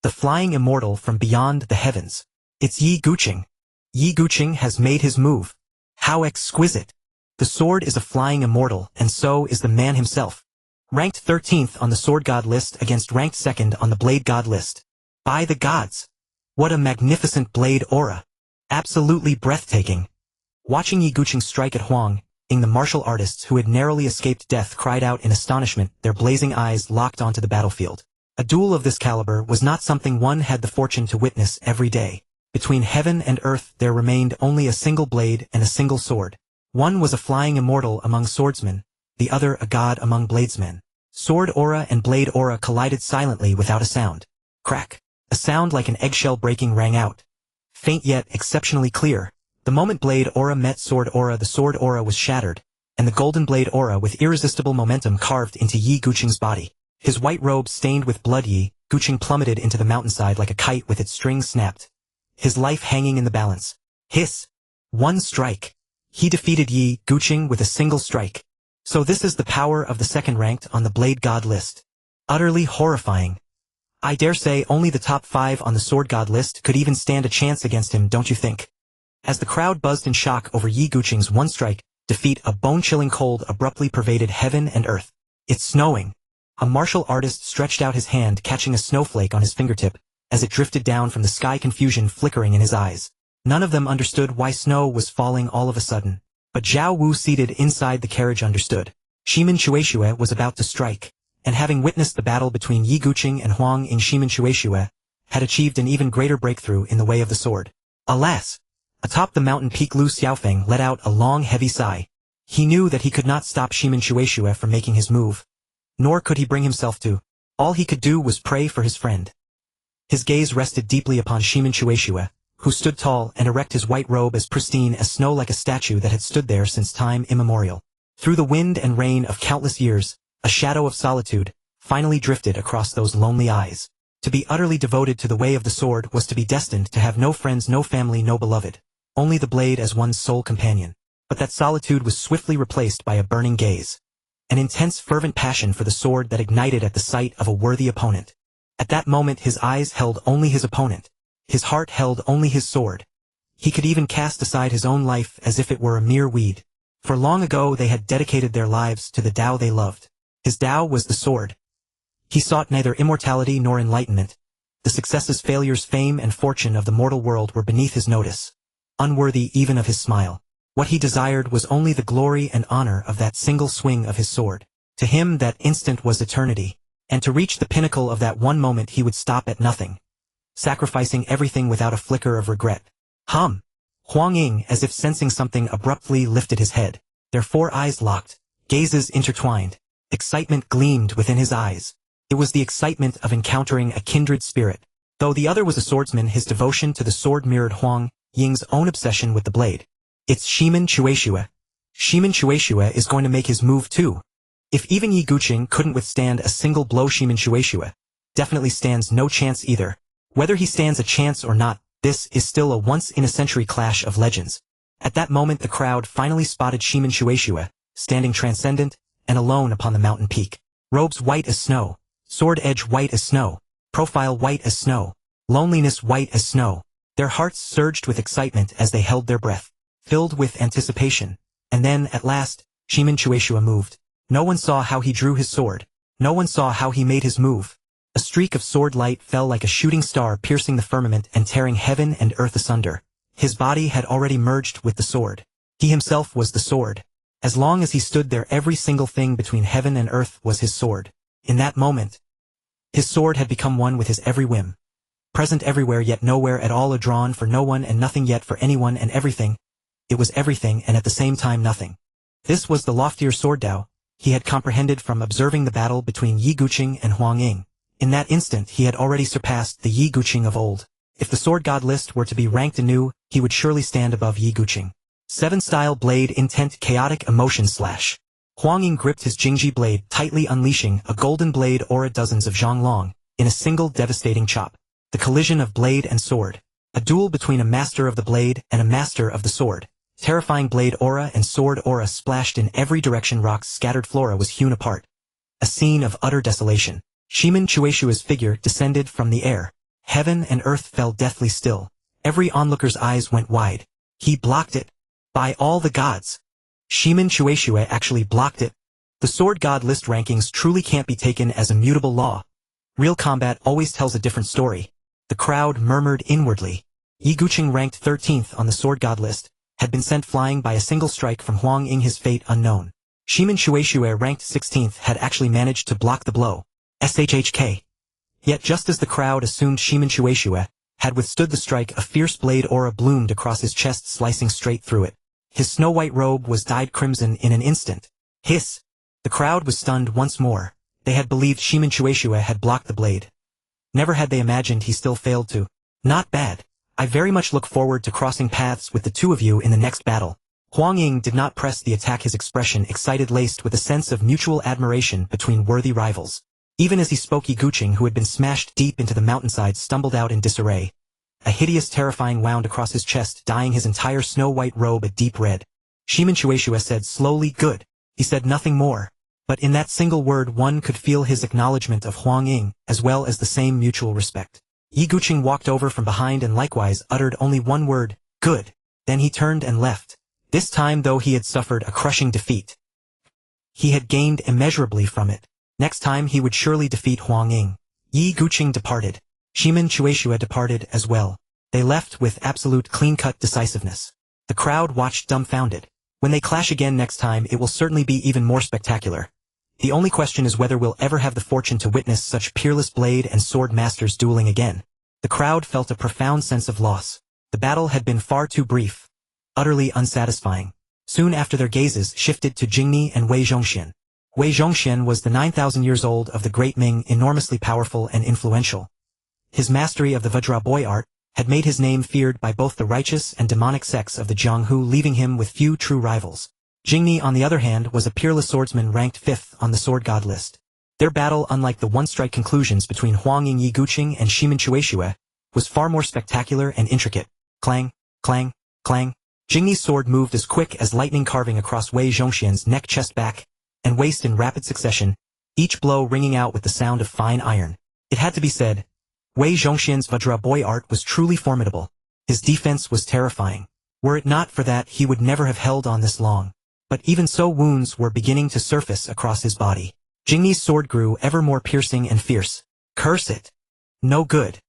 the flying immortal from beyond the heavens. It's Yi Guqing. Yi Guqing has made his move. How exquisite! The sword is a flying immortal, and so is the man himself. Ranked 13th on the sword god list against ranked 2nd on the blade god list. By the gods! What a magnificent blade aura! Absolutely breathtaking. Watching Yi Guqing strike at Huang Ying, the martial artists who had narrowly escaped death cried out in astonishment, their blazing eyes locked onto the battlefield. A duel of this caliber was not something one had the fortune to witness every day. Between heaven and earth there remained only a single blade and a single sword. One was a flying immortal among swordsmen, the other a god among bladesmen. Sword aura and blade aura collided silently without a sound. Crack! A sound like an eggshell breaking rang out. Faint yet exceptionally clear. The moment blade aura met sword aura, the sword aura was shattered, and the golden blade aura with irresistible momentum carved into Yi Guqing's body. His white robe stained with blood, Yi Guqing plummeted into the mountainside like a kite with its strings snapped. His life hanging in the balance. Hiss! One strike. He defeated Yi Guqing with a single strike. So this is the power of the second ranked on the blade god list. Utterly horrifying. I dare say only the top 5 on the sword god list could even stand a chance against him, don't you think? As the crowd buzzed in shock over Yi Guqing's one strike defeat, a bone-chilling cold abruptly pervaded heaven and earth. It's snowing. A martial artist stretched out his hand, catching a snowflake on his fingertip, as it drifted down from the sky, confusion flickering in his eyes. None of them understood why snow was falling all of a sudden. But Zhao Wu, seated inside the carriage, understood. Shimin Shueishui was about to strike, and having witnessed the battle between Yi Guqing and Huang Ying, Shimin Shueishui had achieved an even greater breakthrough in the way of the sword. Alas! Atop the mountain peak, Lu Xiaofeng let out a long, heavy sigh. He knew that he could not stop Shimin Shueishui from making his move. Nor could he bring himself to. All he could do was pray for his friend. His gaze rested deeply upon Shimin Shueishui, who stood tall and erect, his white robe as pristine as snow, like a statue that had stood there since time immemorial. Through the wind and rain of countless years, a shadow of solitude finally drifted across those lonely eyes. To be utterly devoted to the way of the sword was to be destined to have no friends, no family, no beloved. Only the blade as one's sole companion. But that solitude was swiftly replaced by a burning gaze. An intense, fervent passion for the sword that ignited at the sight of a worthy opponent. At that moment his eyes held only his opponent. His heart held only his sword. He could even cast aside his own life as if it were a mere weed. For long ago they had dedicated their lives to the Dao they loved. His Dao was the sword. He sought neither immortality nor enlightenment. The successes, failures, fame, and fortune of the mortal world were beneath his notice. Unworthy even of his smile. What he desired was only the glory and honor of that single swing of his sword. To him that instant was eternity. And to reach the pinnacle of that one moment he would stop at nothing, sacrificing everything without a flicker of regret. Huang Ying, as if sensing something, abruptly lifted his head. Their 4 eyes locked, gazes intertwined. Excitement gleamed within his eyes. It was the excitement of encountering a kindred spirit. Though the other was a swordsman, his devotion to the sword mirrored Huang Ying's own obsession with the blade. It's Shimin Shueishui. Shimin Shueishui is going to make his move too. If even Yi Guqing couldn't withstand a single blow, Shimin Shueishui definitely stands no chance either. Whether he stands a chance or not, this is still a once-in-a-century clash of legends. At that moment the crowd finally spotted Shimin Shueishui, standing transcendent and alone upon the mountain peak. Robes white as snow, sword edge white as snow, profile white as snow, loneliness white as snow. Their hearts surged with excitement as they held their breath, filled with anticipation. And then, at last, Shimin Shueishui moved. No one saw how he drew his sword. No one saw how he made his move. A streak of sword light fell like a shooting star, piercing the firmament and tearing heaven and earth asunder. His body had already merged with the sword. He himself was the sword. As long as he stood there, every single thing between heaven and earth was his sword. In that moment, his sword had become one with his every whim. Present everywhere yet nowhere at all, a drawn for no one and nothing yet for anyone and everything. It was everything and at the same time nothing. This was the loftier sword Dao he had comprehended from observing the battle between Yi Guqing and Huang Ying. In that instant he had already surpassed the Yi Guqing of old. If the sword god list were to be ranked anew, he would surely stand above Yi Guqing. 7-style blade, intent, chaotic emotion slash. Huang Ying gripped his Jingji blade tightly, unleashing a golden blade aura, dozens of zhonglong in a single devastating chop. The collision of blade and sword. A duel between a master of the blade and a master of the sword. Terrifying blade aura and sword aura splashed in every direction. Rocks scattered, flora was hewn apart. A scene of utter desolation. Shimin Shueishui's figure descended from the air, Heaven and earth fell deathly still. Every onlooker's eyes went wide. He blocked it. By all the gods! Shimin Shueishue actually blocked it. The sword god list rankings truly can't be taken as immutable law. Real combat always tells a different story. The crowd murmured inwardly. Yi Guqing, ranked 13th on the sword god list, had been sent flying by a single strike from Huang Ying, his fate unknown. Shimin Shueishue, ranked 16th, had actually managed to block the blow. SHHK. Yet just as the crowd assumed Shimin Shueishue had withstood the strike, a fierce blade aura bloomed across his chest, slicing straight through it. His snow-white robe was dyed crimson in an instant. Hiss! The crowd was stunned once more. They had believed Shimin Shueishue had blocked the blade. Never had they imagined he still failed to. Not bad. I very much look forward to crossing paths with the two of you in the next battle. Huang Ying did not press the attack, his expression excited, laced with a sense of mutual admiration between worthy rivals. Even as he spoke, Yi Guqing, who had been smashed deep into the mountainside, stumbled out in disarray. A hideous, terrifying wound across his chest, dyeing his entire snow-white robe a deep red. Shimin Shueishue said slowly, "Good." He said nothing more. But in that single word one could feel his acknowledgement of Huang Ying, as well as the same mutual respect. Yi Guqing walked over from behind and likewise uttered only one word, "Good." Then he turned and left. This time, though he had suffered a crushing defeat, he had gained immeasurably from it. Next time he would surely defeat Huang Ying. Yi Guqing departed. Shimin Shueishue departed as well. They left with absolute clean-cut decisiveness. The crowd watched dumbfounded. When they clash again next time, it will certainly be even more spectacular. The only question is whether we'll ever have the fortune to witness such peerless blade and sword masters dueling again. The crowd felt a profound sense of loss. The battle had been far too brief, utterly unsatisfying. Soon after, their gazes shifted to Jingni and Wei Zhongxian. Wei Zhongxian was the 9,000 years old of the Great Ming, enormously powerful and influential. His mastery of the Vajraboy art had made his name feared by both the righteous and demonic sects of the Jianghu, leaving him with few true rivals. Jingni, on the other hand, was a peerless swordsman ranked 5th on the sword god list. Their battle, unlike the one-strike conclusions between Huang Ying, Yi Guqing, and Shimin Shueishue, was far more spectacular and intricate. Clang, clang, clang. Jingni's sword moved as quick as lightning, carving across Wei Zhongxian's neck, chest, back, and waist in rapid succession, each blow ringing out with the sound of fine iron. It had to be said, Wei Zhongxian's Vajraboy art was truly formidable. His defense was terrifying. Were it not for that, he would never have held on this long. But even so, wounds were beginning to surface across his body. Jingni's sword grew ever more piercing and fierce. Curse it! No good.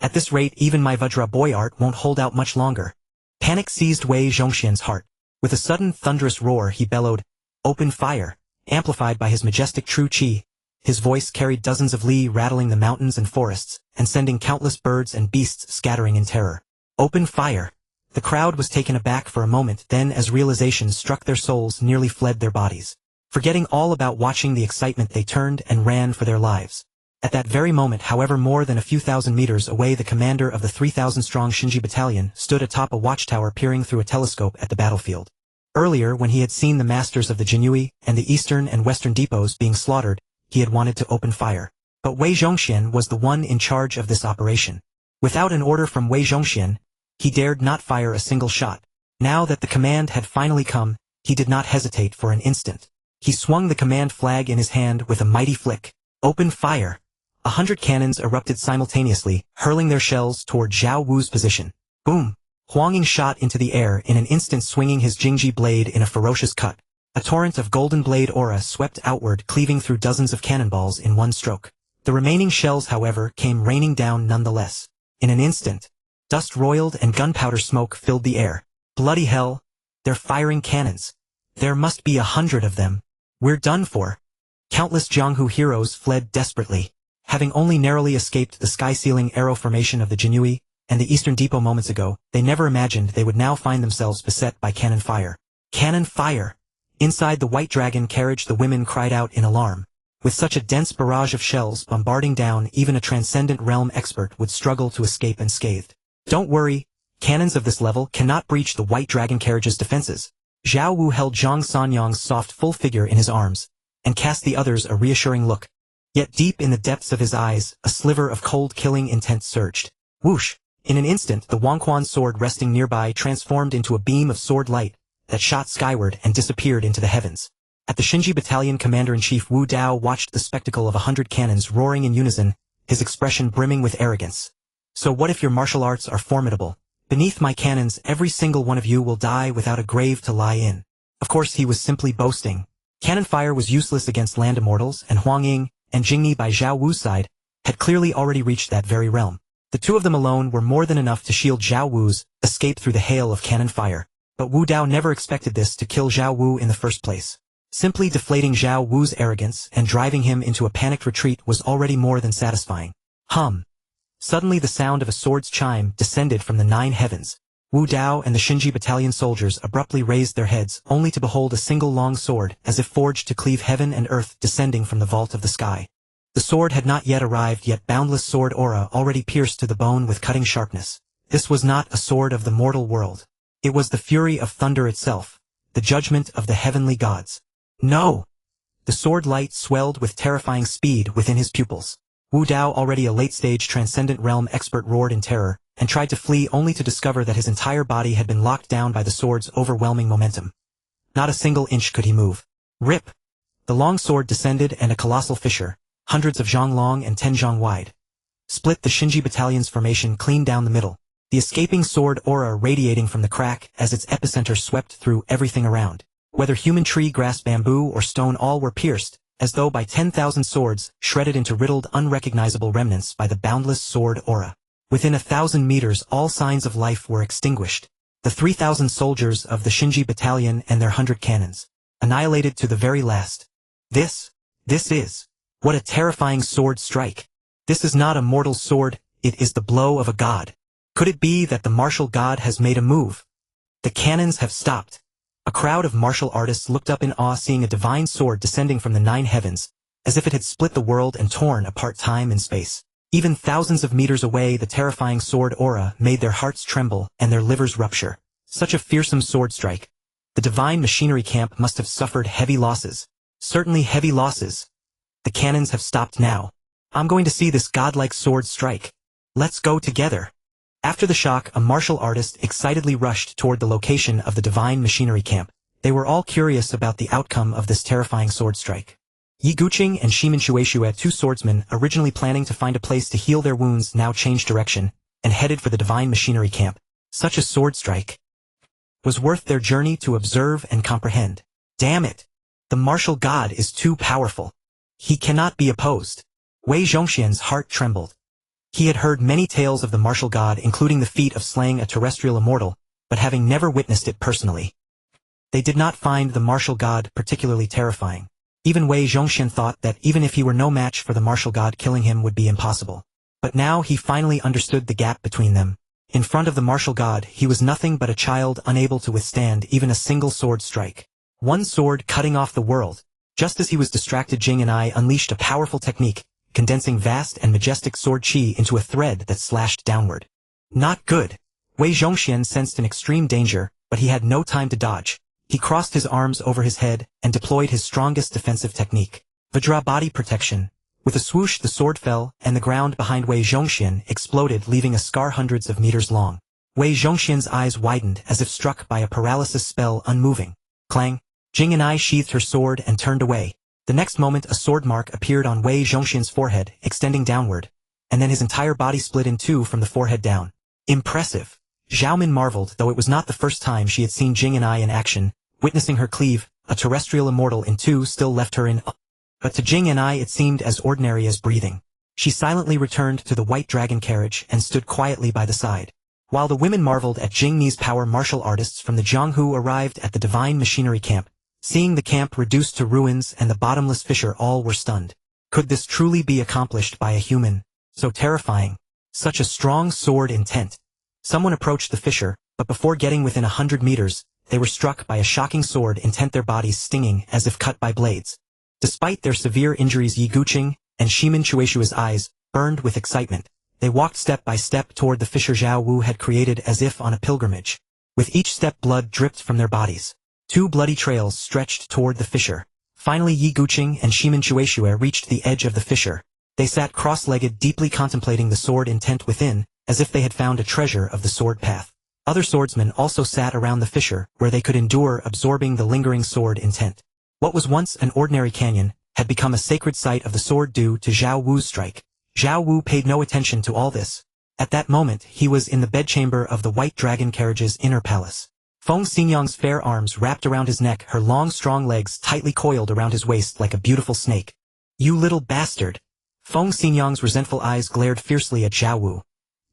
At this rate, even my Vajraboy art won't hold out much longer. Panic seized Wei Zhongxian's heart. With a sudden thunderous roar, he bellowed, "Open fire!" Amplified by his majestic true qi, his voice carried dozens of li, rattling the mountains and forests, and sending countless birds and beasts scattering in terror. Open fire! The crowd was taken aback for a moment, then as realization struck their souls, nearly fled their bodies. Forgetting all about watching the excitement, they turned and ran for their lives. At that very moment, however, more than a few thousand meters away, the commander of the 3,000-strong Shinji battalion stood atop a watchtower, peering through a telescope at the battlefield. Earlier, when he had seen the masters of the Jinyui and the eastern and western depots being slaughtered, he had wanted to open fire. But Wei Zhongxian was the one in charge of this operation. Without an order from Wei Zhongxian, he dared not fire a single shot. Now that the command had finally come, he did not hesitate for an instant. He swung the command flag in his hand with a mighty flick. Open fire! 100 cannons erupted simultaneously, hurling their shells toward Zhao Wu's position. Boom! Huang Ying shot into the air in an instant, swinging his Jingji blade in a ferocious cut. A torrent of golden blade aura swept outward, cleaving through dozens of cannonballs in one stroke. The remaining shells, however, came raining down nonetheless. In an instant, dust roiled and gunpowder smoke filled the air. Bloody hell! They're firing cannons. There must be 100 of them. We're done for. Countless Jianghu heroes fled desperately. Having only narrowly escaped the sky-sealing arrow formation of the Jinyui and the eastern depot moments ago, they never imagined they would now find themselves beset by cannon fire. Cannon fire! Inside the White Dragon carriage, the women cried out in alarm. With such a dense barrage of shells bombarding down, even a transcendent realm expert would struggle to escape unscathed. Don't worry, cannons of this level cannot breach the White Dragon carriage's defenses. Zhao Wu held Zhang Sanyang's soft full figure in his arms, and cast the others a reassuring look. Yet deep in the depths of his eyes, a sliver of cold, killing intent surged. Whoosh! In an instant, the Wangquan sword resting nearby transformed into a beam of sword light that shot skyward and disappeared into the heavens. At the Shinji battalion, Commander-in-Chief Wu Dao watched the spectacle of 100 cannons roaring in unison, his expression brimming with arrogance. So what if your martial arts are formidable? Beneath my cannons every single one of you will die without a grave to lie in. Of course he was simply boasting. Cannon fire was useless against land immortals, and Huang Ying and Jingni by Zhao Wu's side had clearly already reached that very realm. The two of them alone were more than enough to shield Zhao Wu's escape through the hail of cannon fire. But Wu Dao never expected this to kill Zhao Wu in the first place. Simply deflating Zhao Wu's arrogance and driving him into a panicked retreat was already more than satisfying. Suddenly the sound of a sword's chime descended from the 9 heavens. Wu Dao and the Xinji battalion soldiers abruptly raised their heads only to behold a single long sword as if forged to cleave heaven and earth descending from the vault of the sky. The sword had not yet arrived, yet boundless sword aura already pierced to the bone with cutting sharpness. This was not a sword of the mortal world. It was the fury of thunder itself, the judgment of the heavenly gods. No! The sword light swelled with terrifying speed within his pupils. Wu Dao, already a late-stage transcendent realm expert, roared in terror, and tried to flee only to discover that his entire body had been locked down by the sword's overwhelming momentum. Not a single inch could he move. Rip! The long sword descended, and a colossal fissure, hundreds of zhang long and 10 zhang wide, split the Xinji battalion's formation clean down the middle, the escaping sword aura radiating from the crack as its epicenter swept through everything around. Whether human, tree, grass, bamboo, or stone, all were pierced, as though by 10,000 swords, shredded into riddled, unrecognizable remnants by the boundless sword aura. Within 1,000 meters all signs of life were extinguished. The 3,000 soldiers of the Xinji battalion and their 100 cannons, annihilated to the very last. This is. What a terrifying sword strike. This is not a mortal sword, it is the blow of a god. Could it be that the martial god has made a move? The cannons have stopped. A crowd of martial artists looked up in awe, seeing a divine sword descending from the 9 heavens, as if it had split the world and torn apart time and space. Even thousands of meters away, the terrifying sword aura made their hearts tremble and their livers rupture. Such a fearsome sword strike. The divine machinery camp must have suffered heavy losses. Certainly heavy losses. The cannons have stopped now. I'm going to see this godlike sword strike. Let's go together. After the shock, a martial artist excitedly rushed toward the location of the divine machinery camp. They were all curious about the outcome of this terrifying sword strike. Yi Guqing and Shimin Shueishue, 2 swordsmen originally planning to find a place to heal their wounds, now changed direction and headed for the divine machinery camp. Such a sword strike was worth their journey to observe and comprehend. Damn it! The martial god is too powerful. He cannot be opposed. Wei Zhongxian's heart trembled. He had heard many tales of the martial god, including the feat of slaying a terrestrial immortal, but having never witnessed it personally. They did not find the martial god particularly terrifying. Even Wei Zhongxian thought that even if he were no match for the martial god, killing him would be impossible. But now he finally understood the gap between them. In front of the martial god, he was nothing but a child unable to withstand even a single sword strike. One sword cutting off the world. Just as he was distracted, Jing and I unleashed a powerful technique, condensing vast and majestic sword chi into a thread that slashed downward. Not good. Wei Zhongxian sensed an extreme danger, but he had no time to dodge. He crossed his arms over his head and deployed his strongest defensive technique, Vajra body protection. With a swoosh, the sword fell, and the ground behind Wei Zhongxian exploded, leaving a scar hundreds of meters long. Wei Zhongxian's eyes widened as if struck by a paralysis spell, unmoving. Clang! Jing and I sheathed her sword and turned away. The next moment a sword mark appeared on Wei Zhongxian's forehead, extending downward, and then his entire body split in 2 from the forehead down. Impressive. Xiaomin marveled, though it was not the first time she had seen Jing and I in action. Witnessing her cleave a terrestrial immortal in 2 still left her in awe. But to Jing and I it seemed as ordinary as breathing. She silently returned to the white dragon carriage and stood quietly by the side. While the women marveled at Jing Ni's power, martial artists from the Jianghu arrived at the divine machinery camp. Seeing the camp reduced to ruins and the bottomless fissure, all were stunned. Could this truly be accomplished by a human? So terrifying. Such a strong sword intent. Someone approached the fissure, but before getting within 100 meters, they were struck by a shocking sword intent, their bodies stinging as if cut by blades. Despite their severe injuries, Yi Guqing and Shimin Shueishue's eyes burned with excitement. They walked step by step toward the fissure Zhao Wu had created as if on a pilgrimage. With each step, blood dripped from their bodies. 2 bloody trails stretched toward the fissure. Finally, Yi Guqing and Shimin Shueishue reached the edge of the fissure. They sat cross-legged, deeply contemplating the sword intent within, as if they had found a treasure of the sword path. Other swordsmen also sat around the fissure, where they could endure absorbing the lingering sword intent. What was once an ordinary canyon had become a sacred site of the sword due to Zhao Wu's strike. Zhao Wu paid no attention to all this. At that moment, he was in the bedchamber of the White Dragon carriage's inner palace. Feng Xinyang's fair arms wrapped around his neck, her long strong legs tightly coiled around his waist like a beautiful snake. You little bastard! Feng Xinyang's resentful eyes glared fiercely at Zhao Wu.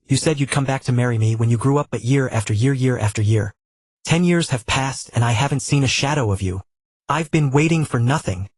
You said you'd come back to marry me when you grew up, but year after year. 10 years have passed and I haven't seen a shadow of you. I've been waiting for nothing.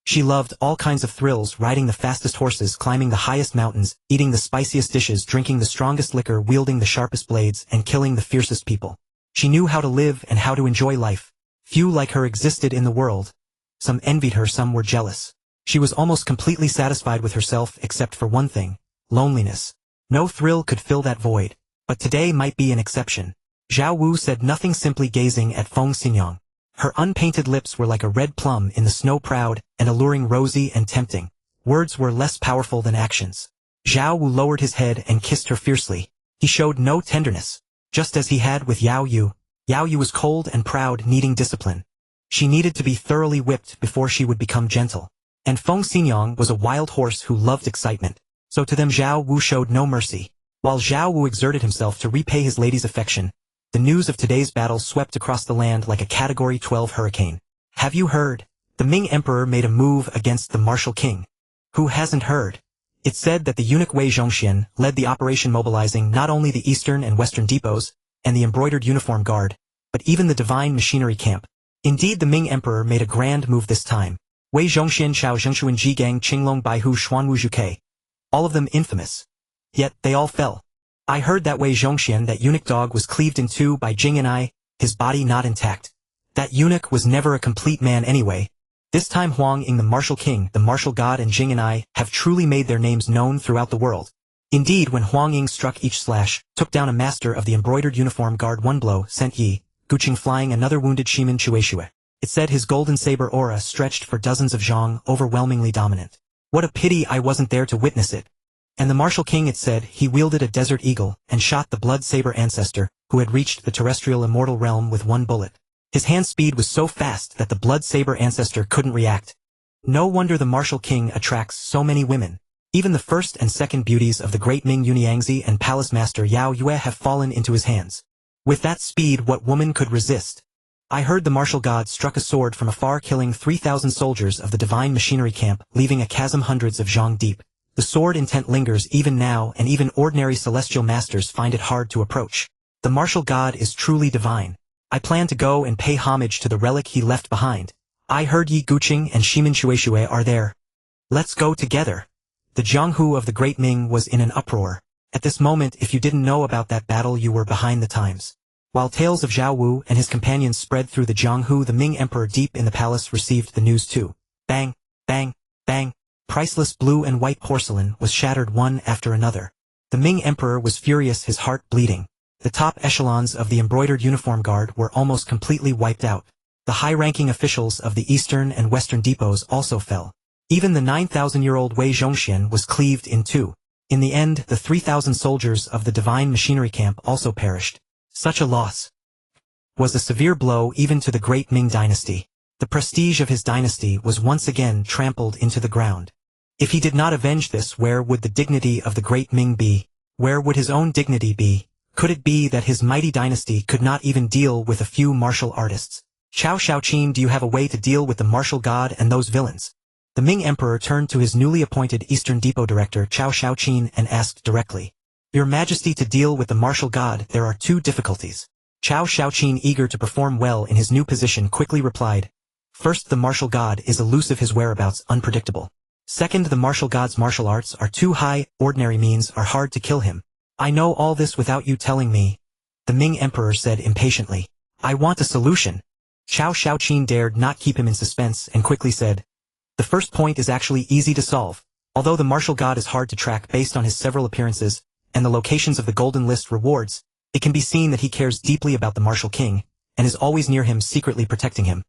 She loved all kinds of thrills, riding the fastest horses, climbing the highest mountains, eating the spiciest dishes, drinking the strongest liquor, wielding the sharpest blades, and killing the fiercest people. She knew how to live and how to enjoy life. Few like her existed in the world. Some envied her, some were jealous. She was almost completely satisfied with herself except for one thing: loneliness. No thrill could fill that void. But today might be an exception. Zhao Wu said nothing, simply gazing at Feng Xinyang. Her unpainted lips were like a red plum in the snow, proud and alluring, rosy and tempting. Words were less powerful than actions. Zhao Wu lowered his head and kissed her fiercely. He showed no tenderness. Just as he had with Yao Yu. Yao Yu was cold and proud, needing discipline. She needed to be thoroughly whipped before she would become gentle. And Feng Xinyang was a wild horse who loved excitement. So to them Zhao Wu showed no mercy. While Zhao Wu exerted himself to repay his lady's affection, the news of today's battle swept across the land like a Category 12 hurricane. Have you heard? The Ming Emperor made a move against the martial king. Who hasn't heard? It's said that the eunuch Wei Zhongxian led the operation, mobilizing not only the eastern and western depots and the embroidered uniform guard, but even the divine machinery camp. Indeed, the Ming Emperor made a grand move this time. Wei Zhongxian, Chao Zhengshuan, Jigang, Qinglong, Baihu, Xuanwu, Zhuke. All of them infamous. Yet they all fell. I heard that Wei Zhongxian, that eunuch dog, was cleaved in two by Jing and I, his body not intact. That eunuch was never a complete man anyway. This time Huang Ying, the martial king, the martial god, and Jing and I have truly made their names known throughout the world. Indeed, when Huang Ying struck each slash, took down a master of the embroidered uniform guard, one blow sent Yi Guqing flying, another wounded Shimin Chueshue. It said his golden saber aura stretched for dozens of zhang, overwhelmingly dominant. What a pity I wasn't there to witness it. And the martial king, it said, he wielded a desert eagle and shot the blood saber ancestor, who had reached the terrestrial immortal realm with one bullet. His hand speed was so fast that the blood saber ancestor couldn't react. No wonder the martial king attracts so many women. Even the first and second beauties of the great Ming Yunyangzi and palace master Yao Yue have fallen into his hands. With that speed, what woman could resist? I heard the martial god struck a sword from afar, killing 3,000 soldiers of the divine machinery camp, leaving a chasm hundreds of zhang deep. The sword intent lingers even now, and even ordinary celestial masters find it hard to approach. The martial god is truly divine. I plan to go and pay homage to the relic he left behind. I heard Yi Guqing and Shimin Chueshue are there. Let's go together. The Jianghu of the Great Ming was in an uproar. At this moment, if you didn't know about that battle, you were behind the times. While tales of Zhao Wu and his companions spread through the Jianghu, the Ming Emperor deep in the palace received the news too. Bang, bang, bang. Priceless blue and white porcelain was shattered one after another. The Ming Emperor was furious, his heart bleeding. The top echelons of the embroidered uniform guard were almost completely wiped out. The high-ranking officials of the eastern and western depots also fell. Even the 9,000-year-old Wei Zhongxian was cleaved in two. In the end, the 3,000 soldiers of the divine machinery camp also perished. Such a loss was a severe blow even to the great Ming dynasty. The prestige of his dynasty was once again trampled into the ground. If he did not avenge this, where would the dignity of the great Ming be? Where would his own dignity be? Could it be that his mighty dynasty could not even deal with a few martial artists? Chao Shaoqin, do you have a way to deal with the martial god and those villains? The Ming Emperor turned to his newly appointed Eastern Depot Director Chao Shaoqin and asked directly. Your Majesty, to deal with the martial god, there are two difficulties. Chao Shaoqin, eager to perform well in his new position, quickly replied. First, the martial god is elusive, his whereabouts unpredictable. Second, the martial god's martial arts are too high, ordinary means are hard to kill him. I know all this without you telling me. The Ming Emperor said impatiently. I want a solution. Chao Shaoqin dared not keep him in suspense and quickly said. The first point is actually easy to solve. Although the martial god is hard to track based on his several appearances and the locations of the Golden List rewards, it can be seen that he cares deeply about the martial king and is always near him, secretly protecting him.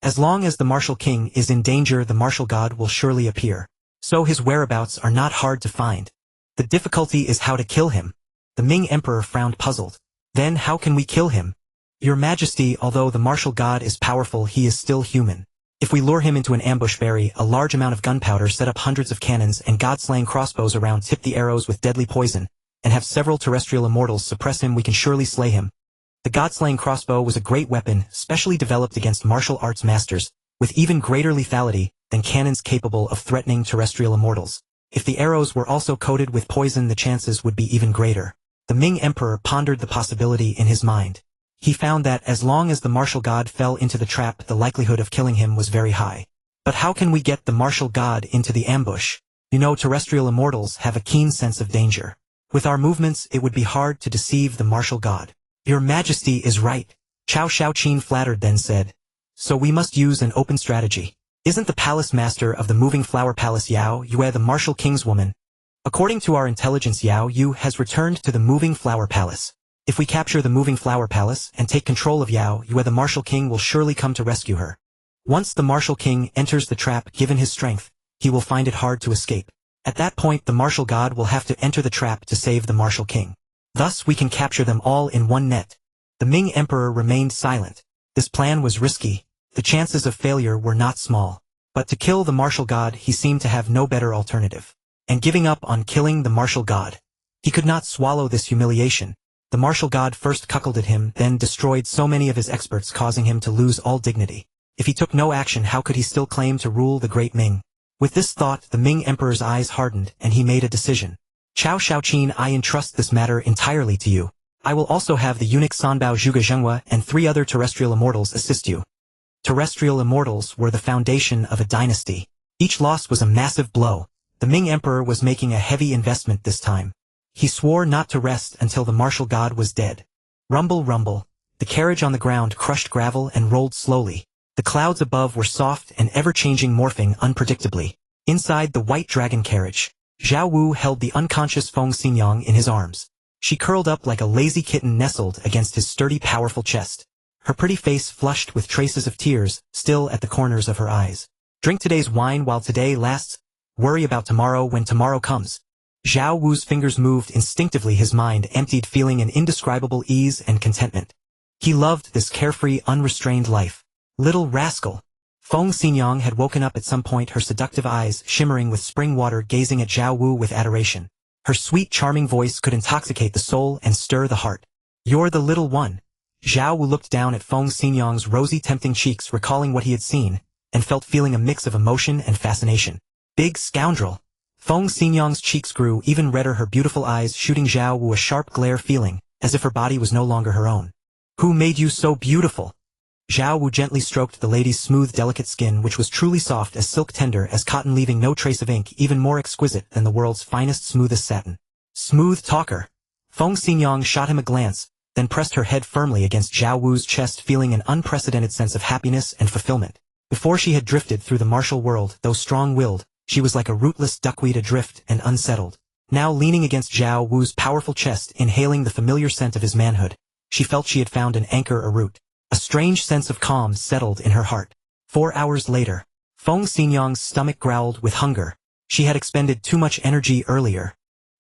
As long as the martial king is in danger, the martial god will surely appear. So his whereabouts are not hard to find. The difficulty is how to kill him. The Ming Emperor frowned, puzzled. Then how can we kill him? Your Majesty, although the martial god is powerful, he is still human. If we lure him into an ambush, bury a large amount of gunpowder, set up hundreds of cannons and god-slaying crossbows around, tip the arrows with deadly poison, and have several terrestrial immortals suppress him, we can surely slay him. The god-slaying crossbow was a great weapon, specially developed against martial arts masters, with even greater lethality than cannons capable of threatening terrestrial immortals. If the arrows were also coated with poison, the chances would be even greater. The Ming Emperor pondered the possibility in his mind. He found that as long as the martial god fell into the trap, the likelihood of killing him was very high. But how can we get the martial god into the ambush? You know, terrestrial immortals have a keen sense of danger. With our movements, it would be hard to deceive the martial god. Your Majesty is right, Cao Shaoqin flattered then said. So we must use an open strategy. Isn't the palace master of the Moving Flower Palace Yao Yue the martial king's woman? According to our intelligence, Yao Yu has returned to the Moving Flower Palace. If we capture the Moving Flower Palace and take control of Yao Yue, the martial king will surely come to rescue her. Once the martial king enters the trap, given his strength, he will find it hard to escape. At that point, the martial god will have to enter the trap to save the martial king. Thus we can capture them all in one net. The Ming Emperor remained silent. This plan was risky. The chances of failure were not small. But to kill the martial god, he seemed to have no better alternative. And giving up on killing the martial god, he could not swallow this humiliation. The martial god first cuckolded him, then destroyed so many of his experts, causing him to lose all dignity. If he took no action, how could he still claim to rule the great Ming? With this thought, the Ming Emperor's eyes hardened, and he made a decision. Cao Shaoqin, I entrust this matter entirely to you. I will also have the eunuch Sanbao Zhuge Zhenghua and 3 other terrestrial immortals assist you. Terrestrial immortals were the foundation of a dynasty. Each loss was a massive blow. The Ming Emperor was making a heavy investment this time. He swore not to rest until the martial god was dead. Rumble, rumble. The carriage on the ground crushed gravel and rolled slowly. The clouds above were soft and ever-changing, morphing unpredictably. Inside the white dragon carriage, Zhao Wu held the unconscious Feng Xinyang in his arms. She curled up like a lazy kitten nestled against his sturdy, powerful chest. Her pretty face flushed with traces of tears, still at the corners of her eyes. Drink today's wine while today lasts. Worry about tomorrow when tomorrow comes. Zhao Wu's fingers moved instinctively, his mind emptied, feeling an indescribable ease and contentment. He loved this carefree, unrestrained life. Little rascal. Feng Xinyang had woken up at some point, her seductive eyes shimmering with spring water, gazing at Zhao Wu with adoration. Her sweet, charming voice could intoxicate the soul and stir the heart. You're the little one. Zhao Wu looked down at Feng Xinyang's rosy, tempting cheeks, recalling what he had seen, and felt feeling a mix of emotion and fascination. Big scoundrel. Feng Xinyang's cheeks grew even redder, her beautiful eyes shooting Zhao Wu a sharp glare, feeling as if her body was no longer her own. Who made you so beautiful? Zhao Wu gently stroked the lady's smooth, delicate skin, which was truly soft as silk, tender as cotton, leaving no trace of ink, even more exquisite than the world's finest, smoothest satin. Smooth talker. Feng Xinyang shot him a glance, then pressed her head firmly against Zhao Wu's chest, feeling an unprecedented sense of happiness and fulfillment. Before she had drifted through the martial world, though strong-willed, she was like a rootless duckweed, adrift and unsettled. Now leaning against Zhao Wu's powerful chest, inhaling the familiar scent of his manhood, she felt she had found an anchor, a root. A strange sense of calm settled in her heart. 4 hours later, Feng Xinyang's stomach growled with hunger. She had expended too much energy earlier.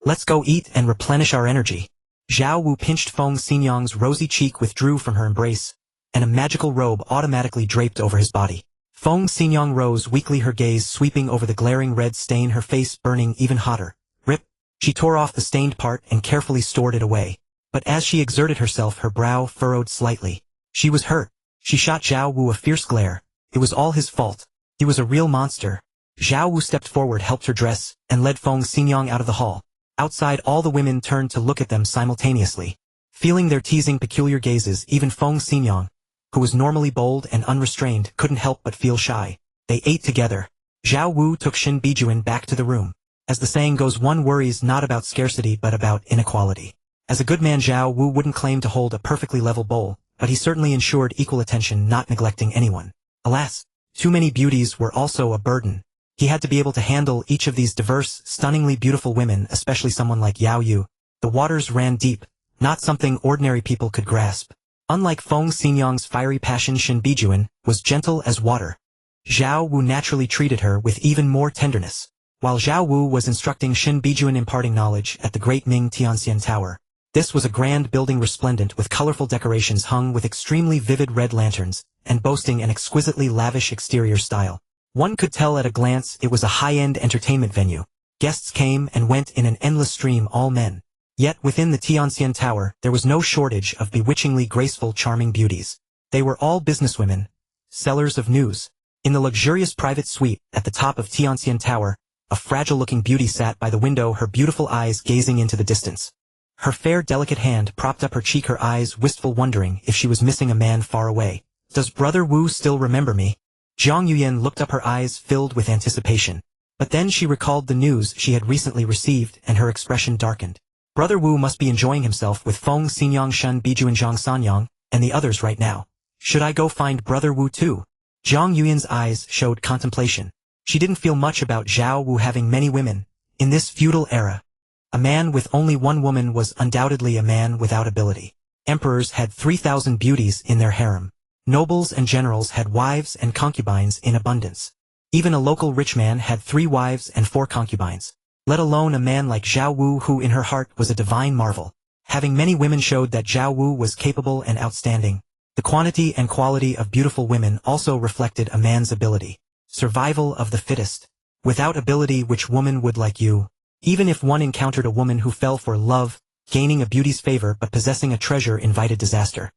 Let's go eat and replenish our energy. Zhao Wu pinched Feng Xinyang's rosy cheek, withdrew from her embrace, and a magical robe automatically draped over his body. Feng Xinyang rose weakly, her gaze sweeping over the glaring red stain, her face burning even hotter. Rip! She tore off the stained part and carefully stored it away. But as she exerted herself, her brow furrowed slightly. She was hurt. She shot Zhao Wu a fierce glare. It was all his fault. He was a real monster. Zhao Wu stepped forward, helped her dress, and led Feng Xinyang out of the hall. Outside, all the women turned to look at them simultaneously. Feeling their teasing, peculiar gazes, even Feng Xinyang, who was normally bold and unrestrained, couldn't help but feel shy. They ate together. Zhao Wu took Shin Bijuan back to the room. As the saying goes, one worries not about scarcity but about inequality. As a good man, Zhao Wu wouldn't claim to hold a perfectly level bowl, but he certainly ensured equal attention, not neglecting anyone. Alas, too many beauties were also a burden. He had to be able to handle each of these diverse, stunningly beautiful women, especially someone like Yao Yu. The waters ran deep, not something ordinary people could grasp. Unlike Feng Xinyang's fiery passion, Shin Bijuan was gentle as water. Zhao Wu naturally treated her with even more tenderness. While Zhao Wu was instructing Shin Bijuan, imparting knowledge at the Great Ming Tianxian Tower. This was a grand building resplendent with colorful decorations hung with extremely vivid red lanterns, and boasting an exquisitely lavish exterior style. One could tell at a glance it was a high-end entertainment venue. Guests came and went in an endless stream, all men. Yet within the Tianxian Tower there was no shortage of bewitchingly graceful charming beauties. They were all businesswomen, sellers of news. In the luxurious private suite at the top of Tianxian Tower, a fragile-looking beauty sat by the window, her beautiful eyes gazing into the distance. Her fair delicate hand propped up her cheek, her eyes wistful, wondering if she was missing a man far away. Does Brother Wu still remember me? Zhang Yuyan looked up, her eyes filled with anticipation. But then she recalled the news she had recently received and her expression darkened. Brother Wu must be enjoying himself with Feng Xinyang Shen Bijuan Zhang Sanyang and the others right now. Should I go find Brother Wu too? Zhang Yuyan's eyes showed contemplation. She didn't feel much about Zhao Wu having many women. In this feudal era, a man with only one woman was undoubtedly a man without ability. Emperors had 3,000 beauties in their harem. Nobles and generals had wives and concubines in abundance. Even a local rich man had 3 wives and 4 concubines. Let alone a man like Zhao Wu, who in her heart was a divine marvel. Having many women showed that Zhao Wu was capable and outstanding. The quantity and quality of beautiful women also reflected a man's ability. Survival of the fittest. Without ability, which woman would like you? Even if one encountered a woman who fell for love, gaining a beauty's favor but possessing a treasure invited disaster.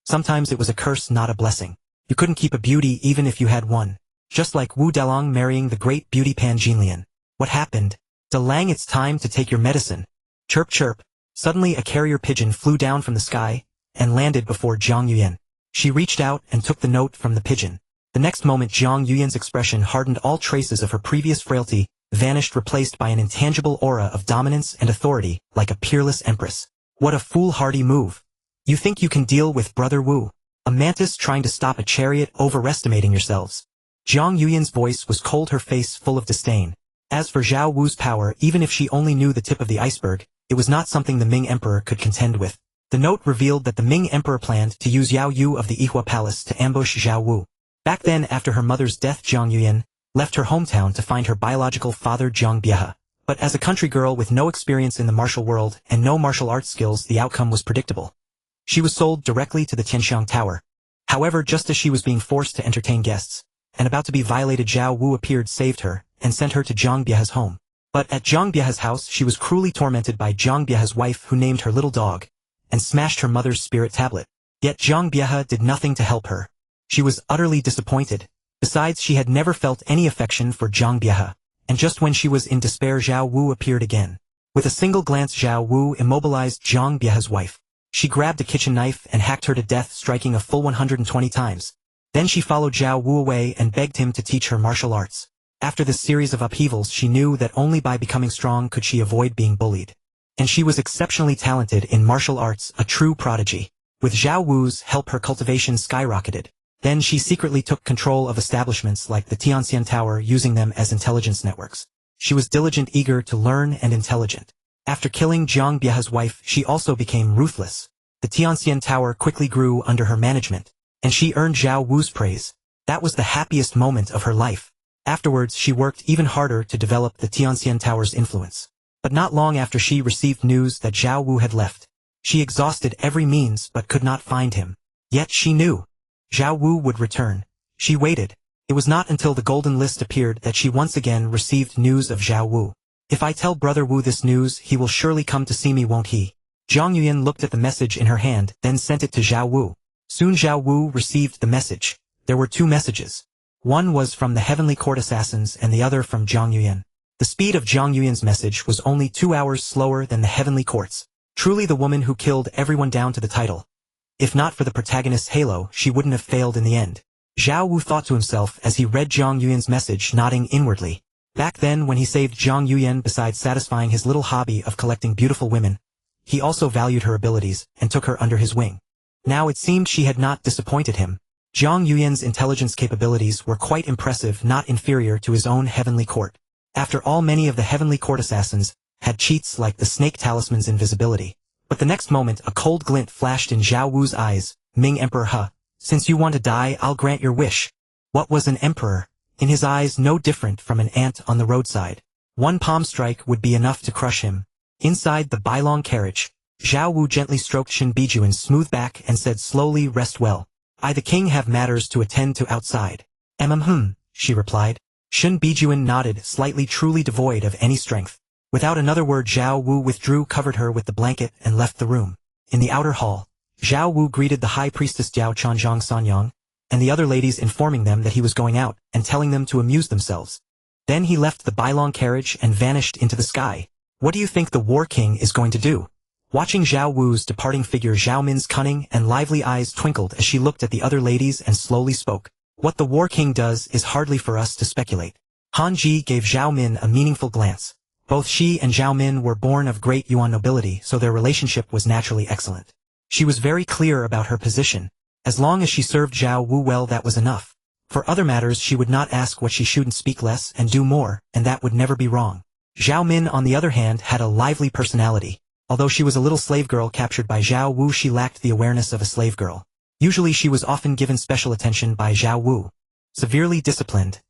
Sometimes it was a curse, not a blessing. You couldn't keep a beauty even if you had one. Just like Wu Dalong marrying the great beauty Pan Jinlian. What happened? Dalang, it's time to take your medicine. Chirp chirp. Suddenly a carrier pigeon flew down from the sky and landed before Zhang Yuyan. She reached out and took the note from the pigeon. The next moment Zhang Yuyan's expression hardened, all traces of her previous frailty vanished, replaced by an intangible aura of dominance and authority, like a peerless empress. What a foolhardy move. You think you can deal with Brother Wu? A mantis trying to stop a chariot, overestimating yourselves. Zhang Yuyan's voice was cold, her face full of disdain. As for Zhao Wu's power, even if she only knew the tip of the iceberg, it was not something the Ming Emperor could contend with. The note revealed that the Ming Emperor planned to use Yao Yu of the Yihua Palace to ambush Zhao Wu. Back then, after her mother's death, Zhang Yuyan left her hometown to find her biological father Zhang Biehe. But as a country girl with no experience in the martial world and no martial arts skills, the outcome was predictable. She was sold directly to the Tianxiang Tower. However, just as she was being forced to entertain guests and about to be violated, Zhao Wu appeared, saved her, and sent her to Zhang Biehe's home. But at Zhang Biehe's house, she was cruelly tormented by Zhang Biehe's wife, who named her little dog and smashed her mother's spirit tablet. Yet Zhang Biehe did nothing to help her. She was utterly disappointed. Besides, she had never felt any affection for Zhang Biehe. And just when she was in despair, Zhao Wu appeared again. With a single glance, Zhao Wu immobilized Zhang Biehe's wife. She grabbed a kitchen knife and hacked her to death, striking a full 120 times. Then she followed Zhao Wu away and begged him to teach her martial arts. After this series of upheavals, she knew that only by becoming strong could she avoid being bullied. And she was exceptionally talented in martial arts, a true prodigy. With Zhao Wu's help, her cultivation skyrocketed. Then she secretly took control of establishments like the Tianxian Tower, using them as intelligence networks. She was diligent, eager to learn, and intelligent. After killing Zhang Biehe's wife, she also became ruthless. The Tianxian Tower quickly grew under her management, and she earned Zhao Wu's praise. That was the happiest moment of her life. Afterwards, she worked even harder to develop the Tianxian Tower's influence. But not long after she received news that Zhao Wu had left, she exhausted every means but could not find him. Yet she knew Zhao Wu would return. She waited. It was not until the golden list appeared that she once again received news of Zhao Wu. If I tell Brother Wu this news, he will surely come to see me, won't he? Zhang Yuyan looked at the message in her hand, then sent it to Zhao Wu. Soon Zhao Wu received the message. There were 2 messages. One was from the Heavenly Court assassins and the other from Zhang Yuyan. The speed of Zhang Yuyan's message was only 2 hours slower than the Heavenly Court's. Truly the woman who killed everyone down to the title. If not for the protagonist's halo, she wouldn't have failed in the end. Zhao Wu thought to himself as he read Zhang Yuyan's message, nodding inwardly. Back then, when he saved Zhang Yuyan, besides satisfying his little hobby of collecting beautiful women, he also valued her abilities and took her under his wing. Now it seemed she had not disappointed him. Zhang Yuyan's intelligence capabilities were quite impressive, not inferior to his own Heavenly Court. After all, many of the Heavenly Court assassins had cheats like the snake talisman's invisibility. But the next moment, a cold glint flashed in Zhao Wu's eyes. Ming Emperor, huh? Since you want to die, I'll grant your wish. What was an emperor? In his eyes, no different from an ant on the roadside. One palm strike would be enough to crush him. Inside the Bailong carriage, Zhao Wu gently stroked Shen Bijuan's smooth back and said slowly, "Rest well. I the king have matters to attend to outside." She replied. Shen Bijuan nodded, slightly, truly devoid of any strength. Without another word, Zhao Wu withdrew, covered her with the blanket, and left the room. In the outer hall, Zhao Wu greeted the high priestess Diao Chanjiang Sanyang, and the other ladies, informing them that he was going out, and telling them to amuse themselves. Then he left the Bailong carriage and vanished into the sky. What do you think the War King is going to do? Watching Zhao Wu's departing figure, Zhao Min's cunning and lively eyes twinkled as she looked at the other ladies and slowly spoke. What the War King does is hardly for us to speculate. Han Ji gave Zhao Min a meaningful glance. Both she and Zhao Min were born of great Yuan nobility, so their relationship was naturally excellent. She was very clear about her position. As long as she served Zhao Wu well, that was enough. For other matters she would not ask what she shouldn't, speak less and do more, and that would never be wrong. Zhao Min, on the other hand, had a lively personality. Although she was a little slave girl captured by Zhao Wu, she lacked the awareness of a slave girl. Usually she was often given special attention by Zhao Wu. Severely disciplined.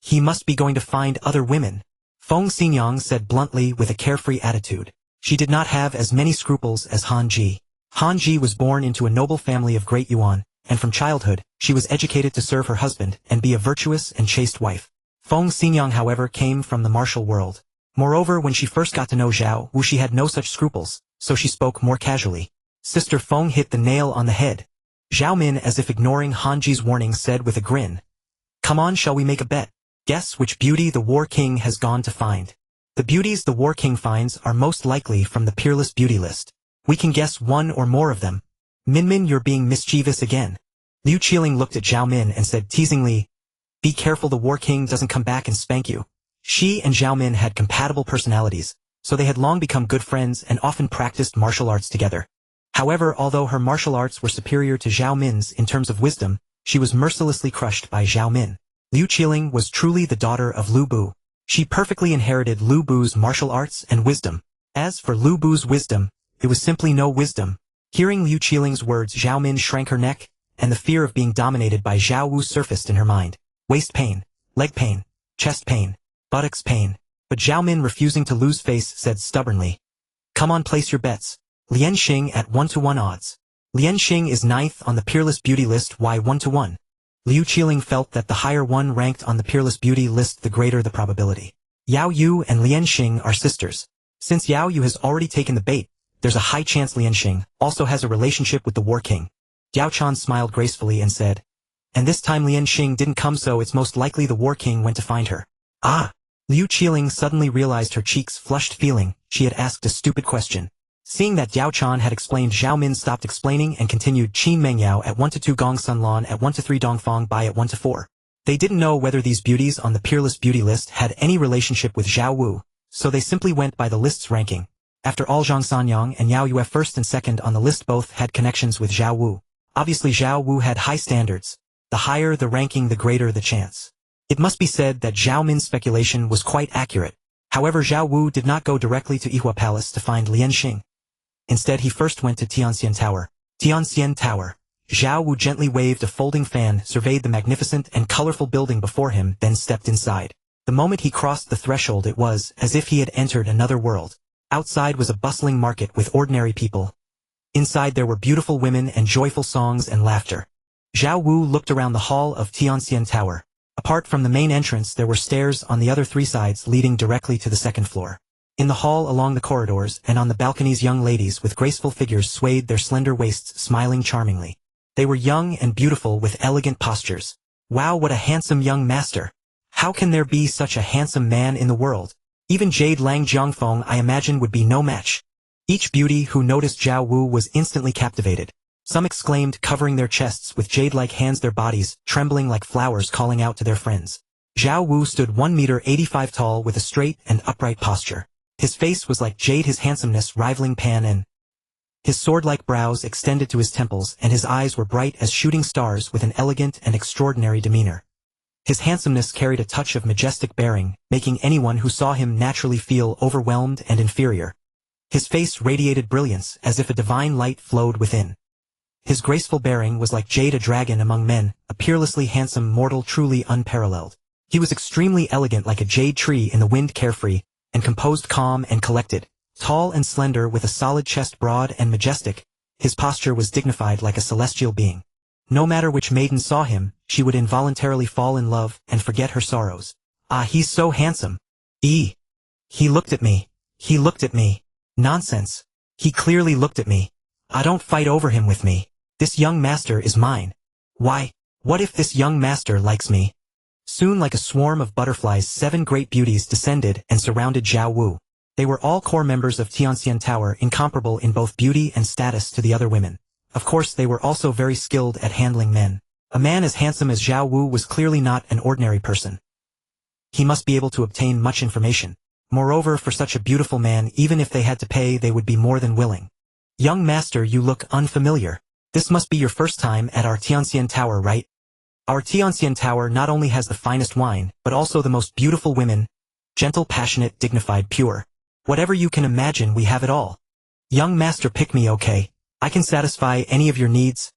He must be going to find other women. Feng Xinyang said bluntly with a carefree attitude. She did not have as many scruples as Han Ji. Han Ji was born into a noble family of Great Yuan, and from childhood, she was educated to serve her husband and be a virtuous and chaste wife. Feng Xinyang, however, came from the martial world. Moreover, when she first got to know Zhao Wu, she had no such scruples, so she spoke more casually. Sister Feng hit the nail on the head. Zhao Min, as if ignoring Han Ji's warning, said with a grin, "Come on, shall we make a bet? Guess which beauty the War King has gone to find." The beauties the War King finds are most likely from the peerless beauty list. We can guess one or more of them. Min, you're being mischievous again. Liu Qiling looked at Zhao Min and said teasingly, "Be careful the War King doesn't come back and spank you." She and Zhao Min had compatible personalities, so they had long become good friends and often practiced martial arts together. However, although her martial arts were superior to Zhao Min's in terms of wisdom, she was mercilessly crushed by Zhao Min. Liu Qiling was truly the daughter of Lu Bu. She perfectly inherited Lu Bu's martial arts and wisdom. As for Lu Bu's wisdom, it was simply no wisdom. Hearing Liu Qiling's words, Zhao Min shrank her neck, and the fear of being dominated by Zhao Wu surfaced in her mind. Waist pain, leg pain, chest pain, buttocks pain. But Zhao Min, refusing to lose face, said stubbornly, "Come on, place your bets. Lian Xing at 1-to-1 odds." Lian Xing is 9th on the peerless beauty list. Why 1-to-1? Liu Qiling felt that the higher one ranked on the peerless beauty list, the greater the probability. Yao Yu and Lian Xing are sisters. Since Yao Yu has already taken the bait, there's a high chance Lian Xing also has a relationship with the War King. Diao Chan smiled gracefully and said, "And this time Lian Xing didn't come, so it's most likely the War King went to find her." Ah! Liu Qiling suddenly realized, her cheeks flushed, feeling she had asked a stupid question. Seeing that Diao Chan had explained, Zhao Min stopped explaining and continued, "Qin Mengyao at 1-to-2, Gong Sun Lan at 1-to-3, Dongfang Bai at 1-to-4. They didn't know whether these beauties on the peerless beauty list had any relationship with Zhao Wu, so they simply went by the list's ranking. After all, Zhang Sanyang and Yao Yue, first and second on the list, both had connections with Zhao Wu. Obviously Zhao Wu had high standards. The higher the ranking, the greater the chance. It must be said that Zhao Min's speculation was quite accurate. However, Zhao Wu did not go directly to Yihua Palace to find Lian Xing. Instead, he first went to Tianxian Tower. Tianxian Tower. Zhao Wu gently waved a folding fan, surveyed the magnificent and colorful building before him, then stepped inside. The moment he crossed the threshold, it was as if he had entered another world. Outside was a bustling market with ordinary people. Inside there were beautiful women and joyful songs and laughter. Zhao Wu looked around the hall of Tianxian Tower. Apart from the main entrance, there were stairs on the other 3 sides leading directly to the 2nd floor. In the hall, along the corridors, and on the balconies, young ladies with graceful figures swayed their slender waists, smiling charmingly. They were young and beautiful with elegant postures. Wow, what a handsome young master! How can there be such a handsome man in the world? Even Jade Lang Jiangfeng, I imagine, would be no match. Each beauty who noticed Zhao Wu was instantly captivated. Some exclaimed, covering their chests with jade-like hands, their bodies trembling like flowers, calling out to their friends. Zhao Wu stood 1.85 meters tall with a straight and upright posture. His face was like jade, his handsomeness rivaling Pan, and his sword-like brows extended to his temples, and his eyes were bright as shooting stars with an elegant and extraordinary demeanor. His handsomeness carried a touch of majestic bearing, making anyone who saw him naturally feel overwhelmed and inferior. His face radiated brilliance as if a divine light flowed within. His graceful bearing was like jade, a dragon among men, a peerlessly handsome mortal, truly unparalleled. He was extremely elegant, like a jade tree in the wind, carefree, and composed, calm and collected. Tall and slender, with a solid chest, broad and majestic, his posture was dignified like a celestial being. No matter which maiden saw him, she would involuntarily fall in love and forget her sorrows. Ah, he's so handsome. He He looked at me. He looked at me. Nonsense. He clearly looked at me. I don't fight over him with me. This young master is mine. Why, what if this young master likes me? Soon like a swarm of butterflies 7 great beauties descended and surrounded Zhao Wu. They were all core members of Tianxian Tower, incomparable in both beauty and status to the other women. Of course they were also very skilled at handling men. A man as handsome as Zhao Wu was clearly not an ordinary person. He must be able to obtain much information. Moreover, for such a beautiful man, even if they had to pay, they would be more than willing. Young master, you look unfamiliar. This must be your first time at our Tianxian Tower, right? Our Tianxian Tower not only has the finest wine, but also the most beautiful women. Gentle, passionate, dignified, pure. Whatever you can imagine, we have it all. Young master, pick me, okay? I can satisfy any of your needs.